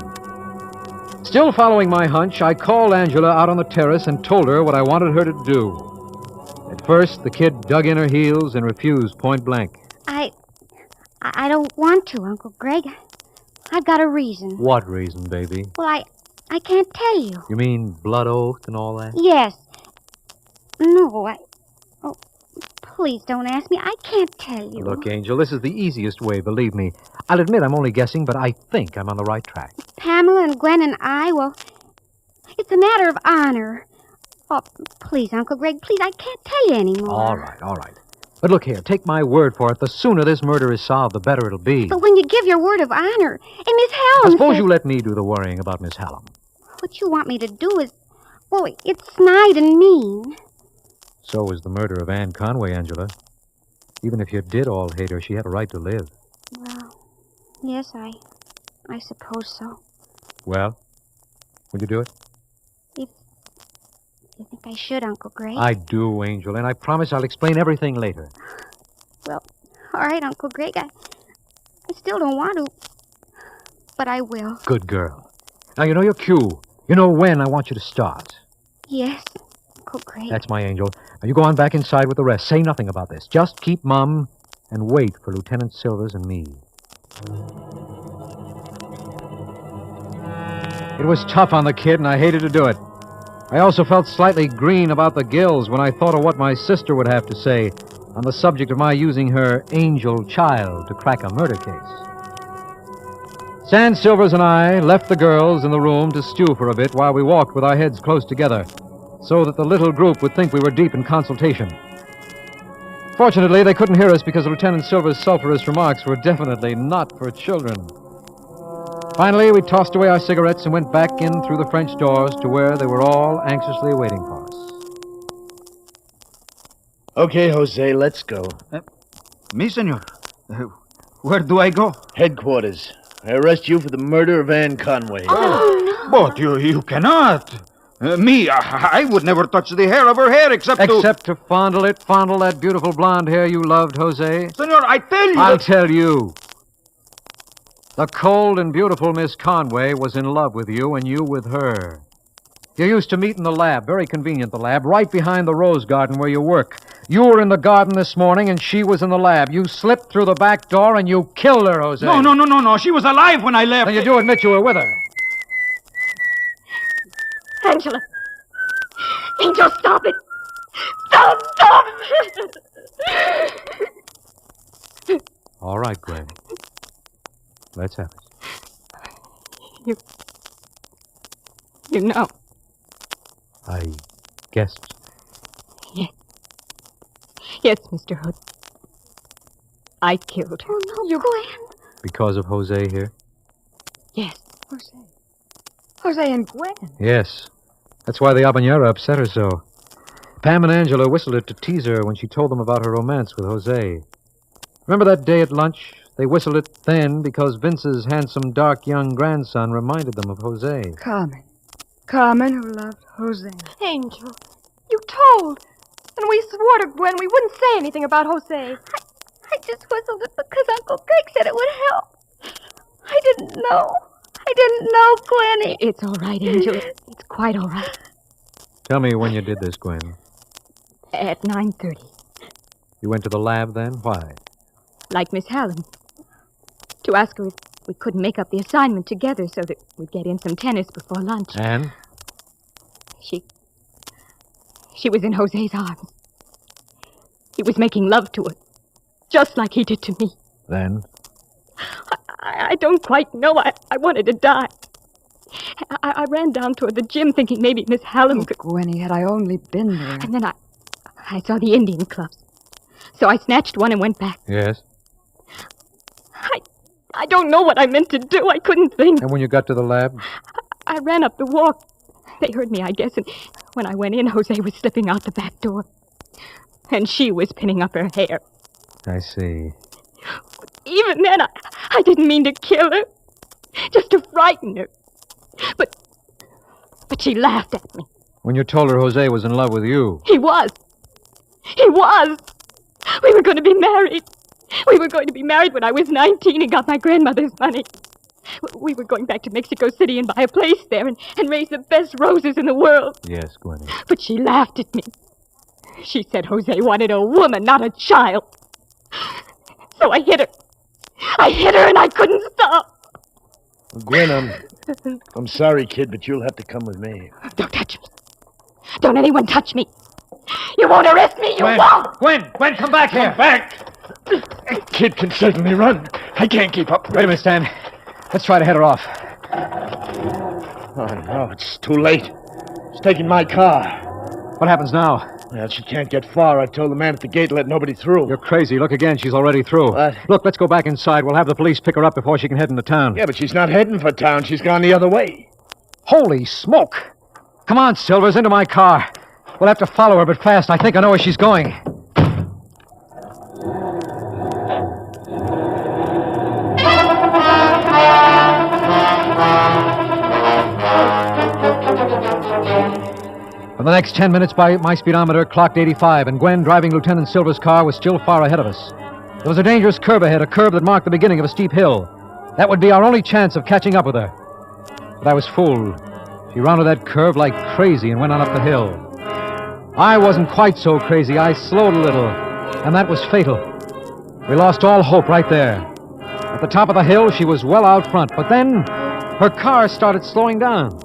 Still following my hunch, I called Angela out on the terrace and told her what I wanted her to do. At first, the kid dug in her heels and refused point blank. I don't want to, Uncle Greg. I've got a reason. What reason, baby? Well, I can't tell you. You mean blood oath and all that? Yes. No, Oh, please don't ask me. I can't tell you. Look, Angel, this is the easiest way, believe me. I'll admit I'm only guessing, but I think I'm on the right track. Pamela and Gwen and I, well, it's a matter of honor. Oh, please, Uncle Greg, please, I can't tell you anymore. All right. But look here, take my word for it. The sooner this murder is solved, the better it'll be. But when you give your word of honor, and Miss Hallam I suppose says... you let me do the worrying about Miss Hallam. What you want me to do is... Well, it's snide and mean. So is the murder of Anne Conway, Angela. Even if you did all hate her, she had a right to live. Well, yes, I suppose so. Well, will you do it? You think I should, Uncle Greg? I do, Angel, and I promise I'll explain everything later. Well, all right, Uncle Greg. I still don't want to, but I will. Good girl. Now, you know your cue. You know when I want you to start. Yes, Uncle Greg. That's my angel. Now, you go on back inside with the rest. Say nothing about this. Just keep mum and wait for Lieutenant Silvers and me. It was tough on the kid, and I hated to do it. I also felt slightly green about the gills when I thought of what my sister would have to say on the subject of my using her angel child to crack a murder case. Stan Silvers and I left the girls in the room to stew for a bit while we walked with our heads close together, so that the little group would think we were deep in consultation. Fortunately, they couldn't hear us because Lieutenant Silver's sulphurous remarks were definitely not for children. Finally, we tossed away our cigarettes and went back in through the French doors to where they were all anxiously waiting for us. Okay, Jose, let's go. Me, senor? Where do I go? Headquarters. I arrest you for the murder of Anne Conway. Oh, no. But you cannot. I would never touch the hair of her hair except to fondle that beautiful blonde hair you loved, Jose. Senor, I tell you... I'll tell you. The cold and beautiful Miss Conway was in love with you and you with her. You used to meet in the lab, very convenient, the lab, right behind the rose garden where you work. You were in the garden this morning and she was in the lab. You slipped through the back door and you killed her, Jose. No. She was alive when I left. Then you do admit you were with her. Angela. Angel, stop it. Stop. All right, Gwen. Let's have it. You know. I guessed. Yes, Mr. Hood. I killed her. Oh, no, Gwen. Because of Jose here? Yes. Jose and Gwen. Yes. That's why the habanera upset her so. Pam and Angela whistled it to tease her when she told them about her romance with Jose. Remember that day at lunch? They whistled it then because Vince's handsome, dark, young grandson reminded them of Jose. Carmen, who loved Jose. Angel, you told. And we swore to Gwen we wouldn't say anything about Jose. I just whistled it because Uncle Greg said it would help. I didn't know, Gwen. It's all right, Angel. It's quite all right. Tell me when you did this, Gwen. At 9:30. You went to the lab then? Why? Like Miss Hallam. To ask her if we couldn't make up the assignment together so that we'd get in some tennis before lunch. And? She was in Jose's arms. He was making love to her, just like he did to me. Then? I don't quite know. I wanted to die. I ran down toward the gym thinking maybe Miss Hallam could... Gwenny, had I only been there. And then I saw the Indian clubs. So I snatched one and went back. Yes? I don't know what I meant to do. I couldn't think. And when you got to the lab? I ran up the walk. They heard me, I guess, and when I went in, Jose was slipping out the back door. And she was pinning up her hair. I see. Even then, I didn't mean to kill her. Just to frighten her. But she laughed at me. When you told her Jose was in love with you? He was. We were going to be married. We were going to be married when I was 19 and got my grandmother's money. We were going back to Mexico City and buy a place there and raise the best roses in the world. Yes, Gwenny. But she laughed at me. She said Jose wanted a woman, not a child. So I hit her. And I couldn't stop. Gwen, I'm sorry, kid, but you'll have to come with me. Don't touch me. Don't anyone touch me. You won't arrest me. You won't. Gwen, come back here. Come back. A kid can certainly run. I can't keep up. Wait a minute, Stan. Let's try to head her off. Oh, no, it's too late. She's taking my car. What happens now? Well, she can't get far. I told the man at the gate to let nobody through. You're crazy. Look again. She's already through. What? Look, let's go back inside. We'll have the police pick her up before she can head into town. Yeah, but she's not heading for town. She's gone the other way. Holy smoke! Come on, Silvers, into my car. We'll have to follow her, but fast. I think I know where she's going. For the next 10 minutes, my speedometer clocked 85, and Gwen, driving Lieutenant Silver's car, was still far ahead of us. There was a dangerous curve ahead, a curve that marked the beginning of a steep hill. That would be our only chance of catching up with her. But I was fooled. She rounded that curve like crazy and went on up the hill. I wasn't quite so crazy. I slowed a little, and that was fatal. We lost all hope right there. At the top of the hill, she was well out front, but then her car started slowing down.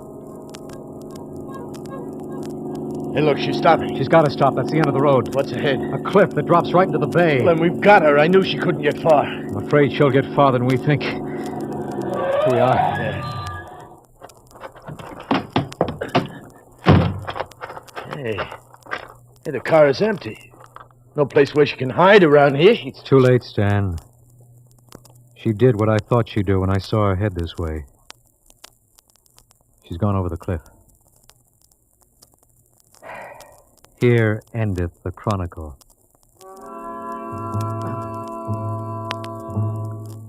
Hey, look, she's stopping. She's got to stop. That's the end of the road. What's ahead? A cliff that drops right into the bay. Well, then we've got her. I knew she couldn't get far. I'm afraid she'll get farther than we think. Here we are. Hey, the car is empty. No place where she can hide around here. It's too late, Stan. She did what I thought she'd do when I saw her head this way. She's gone over the cliff. Here endeth the chronicle.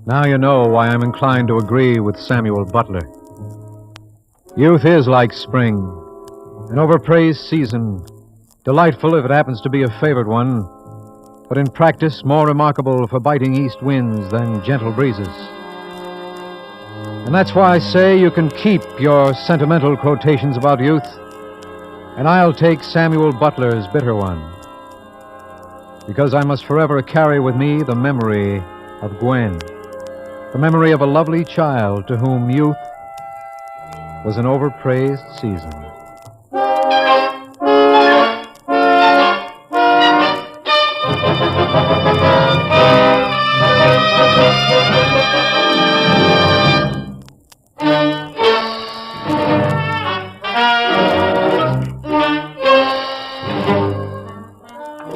Now you know why I'm inclined to agree with Samuel Butler. Youth is like spring, an overpraised season, delightful if it happens to be a favored one, but in practice more remarkable for biting east winds than gentle breezes. And that's why I say you can keep your sentimental quotations about youth, and I'll take Samuel Butler's bitter one, because I must forever carry with me the memory of Gwen, the memory of a lovely child to whom youth was an overpraised season.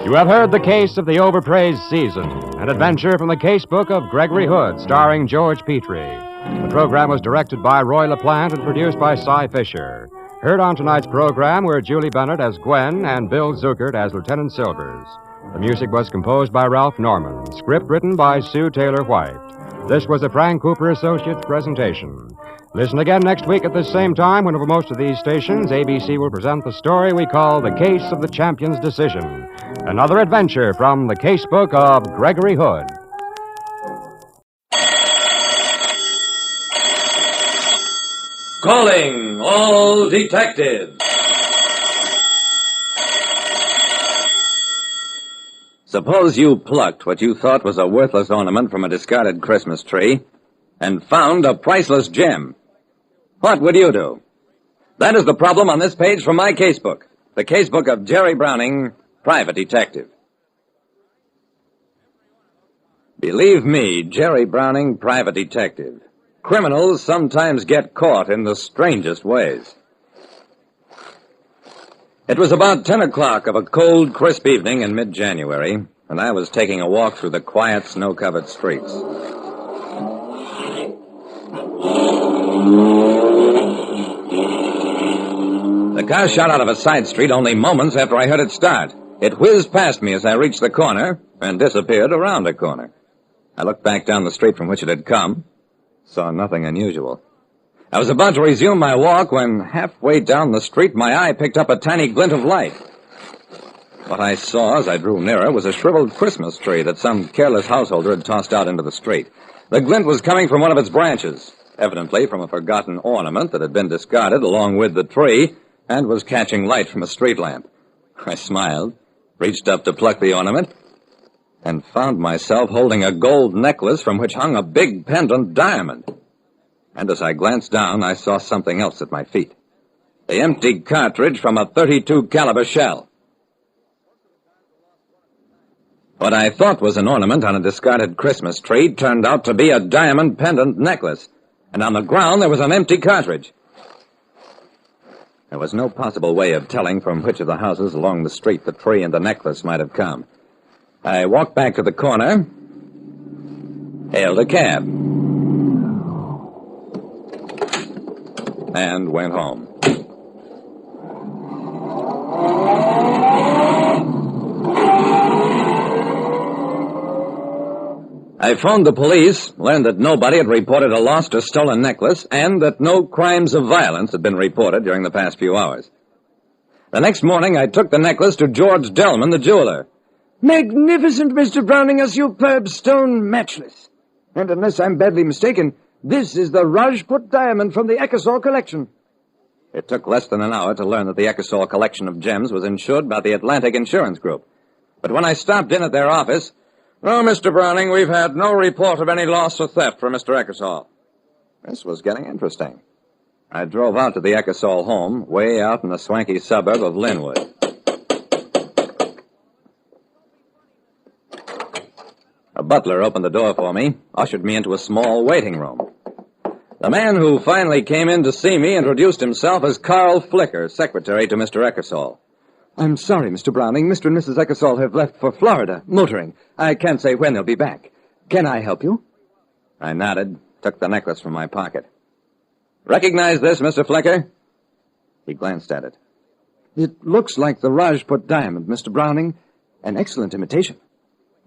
You have heard the case of the overpraised season, an adventure from the casebook of Gregory Hood, starring George Petrie. The program was directed by Roy LaPlante and produced by Cy Fisher. Heard on tonight's program were Julie Bennett as Gwen and Bill Zuckert as Lieutenant Silvers. The music was composed by Ralph Norman. Script written by Sue Taylor White. This was a Frank Cooper Associates presentation. Listen again next week at this same time when over most of these stations, ABC will present the story we call The Case of the Champion's Decision. Another adventure from the casebook of Gregory Hood. Calling all detectives. Suppose you plucked what you thought was a worthless ornament from a discarded Christmas tree and found a priceless gem. What would you do? That is the problem on this page from my casebook, the casebook of Jerry Browning, private detective. Believe me, Jerry Browning, private detective. Criminals sometimes get caught in the strangest ways. It was about 10 o'clock of a cold, crisp evening in mid-January, and I was taking a walk through the quiet, snow-covered streets. The car shot out of a side street only moments after I heard it start. It whizzed past me as I reached the corner and disappeared around a corner. I looked back down the street from which it had come, saw nothing unusual. I was about to resume my walk when, halfway down the street, my eye picked up a tiny glint of light. What I saw as I drew nearer was a shriveled Christmas tree that some careless householder had tossed out into the street. The glint was coming from one of its branches, evidently from a forgotten ornament that had been discarded along with the tree and was catching light from a street lamp. I smiled, reached up to pluck the ornament, and found myself holding a gold necklace from which hung a big pendant diamond. And as I glanced down, I saw something else at my feet. The empty cartridge from a .32 caliber shell. What I thought was an ornament on a discarded Christmas tree turned out to be a diamond pendant necklace. And on the ground there was an empty cartridge. There was no possible way of telling from which of the houses along the street the tree and the necklace might have come. I walked back to the corner, hailed a cab, and went home. I phoned the police, learned that nobody had reported a lost or stolen necklace, and that no crimes of violence had been reported during the past few hours. The next morning, I took the necklace to George Delman, the jeweler. Magnificent, Mr. Browning, a superb stone matchless. And unless I'm badly mistaken, this is the Rajput diamond from the Ekersall collection. It took less than an hour to learn that the Ekersall collection of gems was insured by the Atlantic Insurance Group. But when I stopped in at their office, "No, Mr. Browning, we've had no report of any loss or theft from Mr. Ekersall." This was getting interesting. I drove out to the Ekersall home, way out in the swanky suburb of Linwood. A butler opened the door for me, ushered me into a small waiting room. The man who finally came in to see me introduced himself as Carl Flicker, secretary to Mr. Eckersall. I'm sorry, Mr. Browning. Mr. and Mrs. Eckersall have left for Florida, motoring. I can't say when they'll be back. Can I help you? I nodded, took the necklace from my pocket. Recognize this, Mr. Flicker? He glanced at it. It looks like the Rajput diamond, Mr. Browning. An excellent imitation.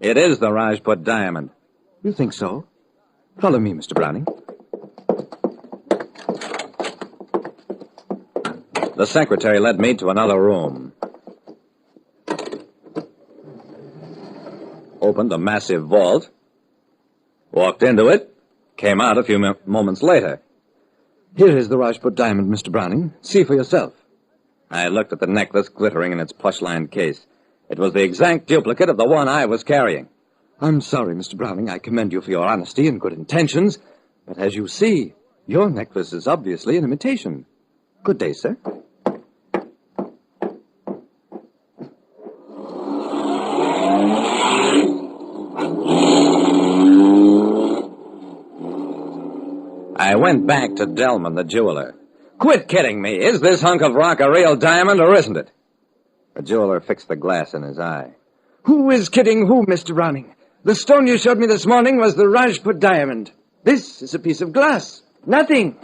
It is the Rajput diamond. You think so? Follow me, Mr. Browning. The secretary led me to another room. Opened a massive vault. Walked into it. Came out a few moments later. Here is the Rajput diamond, Mr. Browning. See for yourself. I looked at the necklace glittering in its plush-lined case. It was the exact duplicate of the one I was carrying. I'm sorry, Mr. Browning. I commend you for your honesty and good intentions. But as you see, your necklace is obviously an imitation. Good day, sir. I went back to Delman, the jeweler. Quit kidding me. Is this hunk of rock a real diamond or isn't it? The jeweler fixed the glass in his eye. Who is kidding who, Mr. Browning? The stone you showed me this morning was the Rajput diamond. This is a piece of glass. Nothing.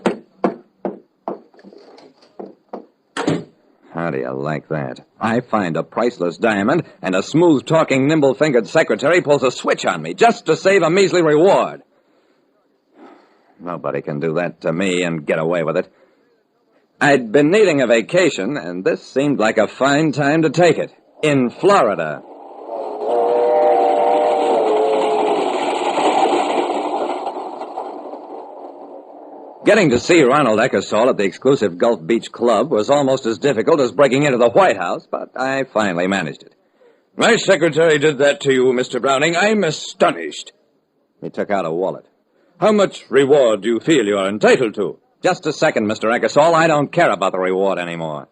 How do you like that? I find a priceless diamond, and a smooth-talking, nimble-fingered secretary pulls a switch on me just to save a measly reward. Nobody can do that to me and get away with it. I'd been needing a vacation, and this seemed like a fine time to take it. In Florida. Getting to see Ronald Eckersall at the exclusive Gulf Beach Club was almost as difficult as breaking into the White House, but I finally managed it. My secretary did that to you, Mr. Browning. I'm astonished. He took out a wallet. How much reward do you feel you are entitled to? Just a second, Mr. Eckersall. I don't care about the reward anymore.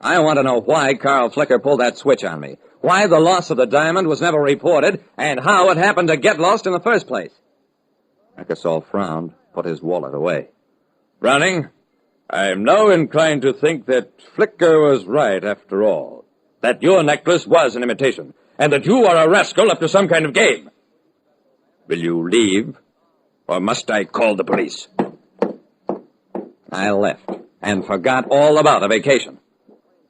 I want to know why Carl Flicker pulled that switch on me, why the loss of the diamond was never reported, and how it happened to get lost in the first place. Eckersall frowned, put his wallet away. Browning, I'm now inclined to think that Flicker was right after all, that your necklace was an imitation, and that you are a rascal up to some kind of game. Will you leave, or must I call the police? I left and forgot all about a vacation.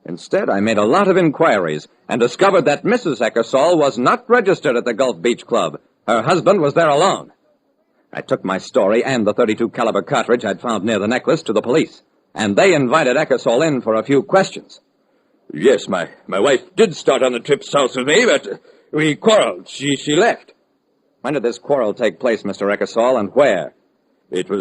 Instead, I made a lot of inquiries and discovered that Mrs. Eckersall was not registered at the Gulf Beach Club. Her husband was there alone. I took my story and the .32 caliber cartridge I'd found near the necklace to the police, and they invited Eckersall in for a few questions. Yes, my wife did start on the trip south with me, but we quarreled. She left. When did this quarrel take place, Mr. Eckersall, and where? It was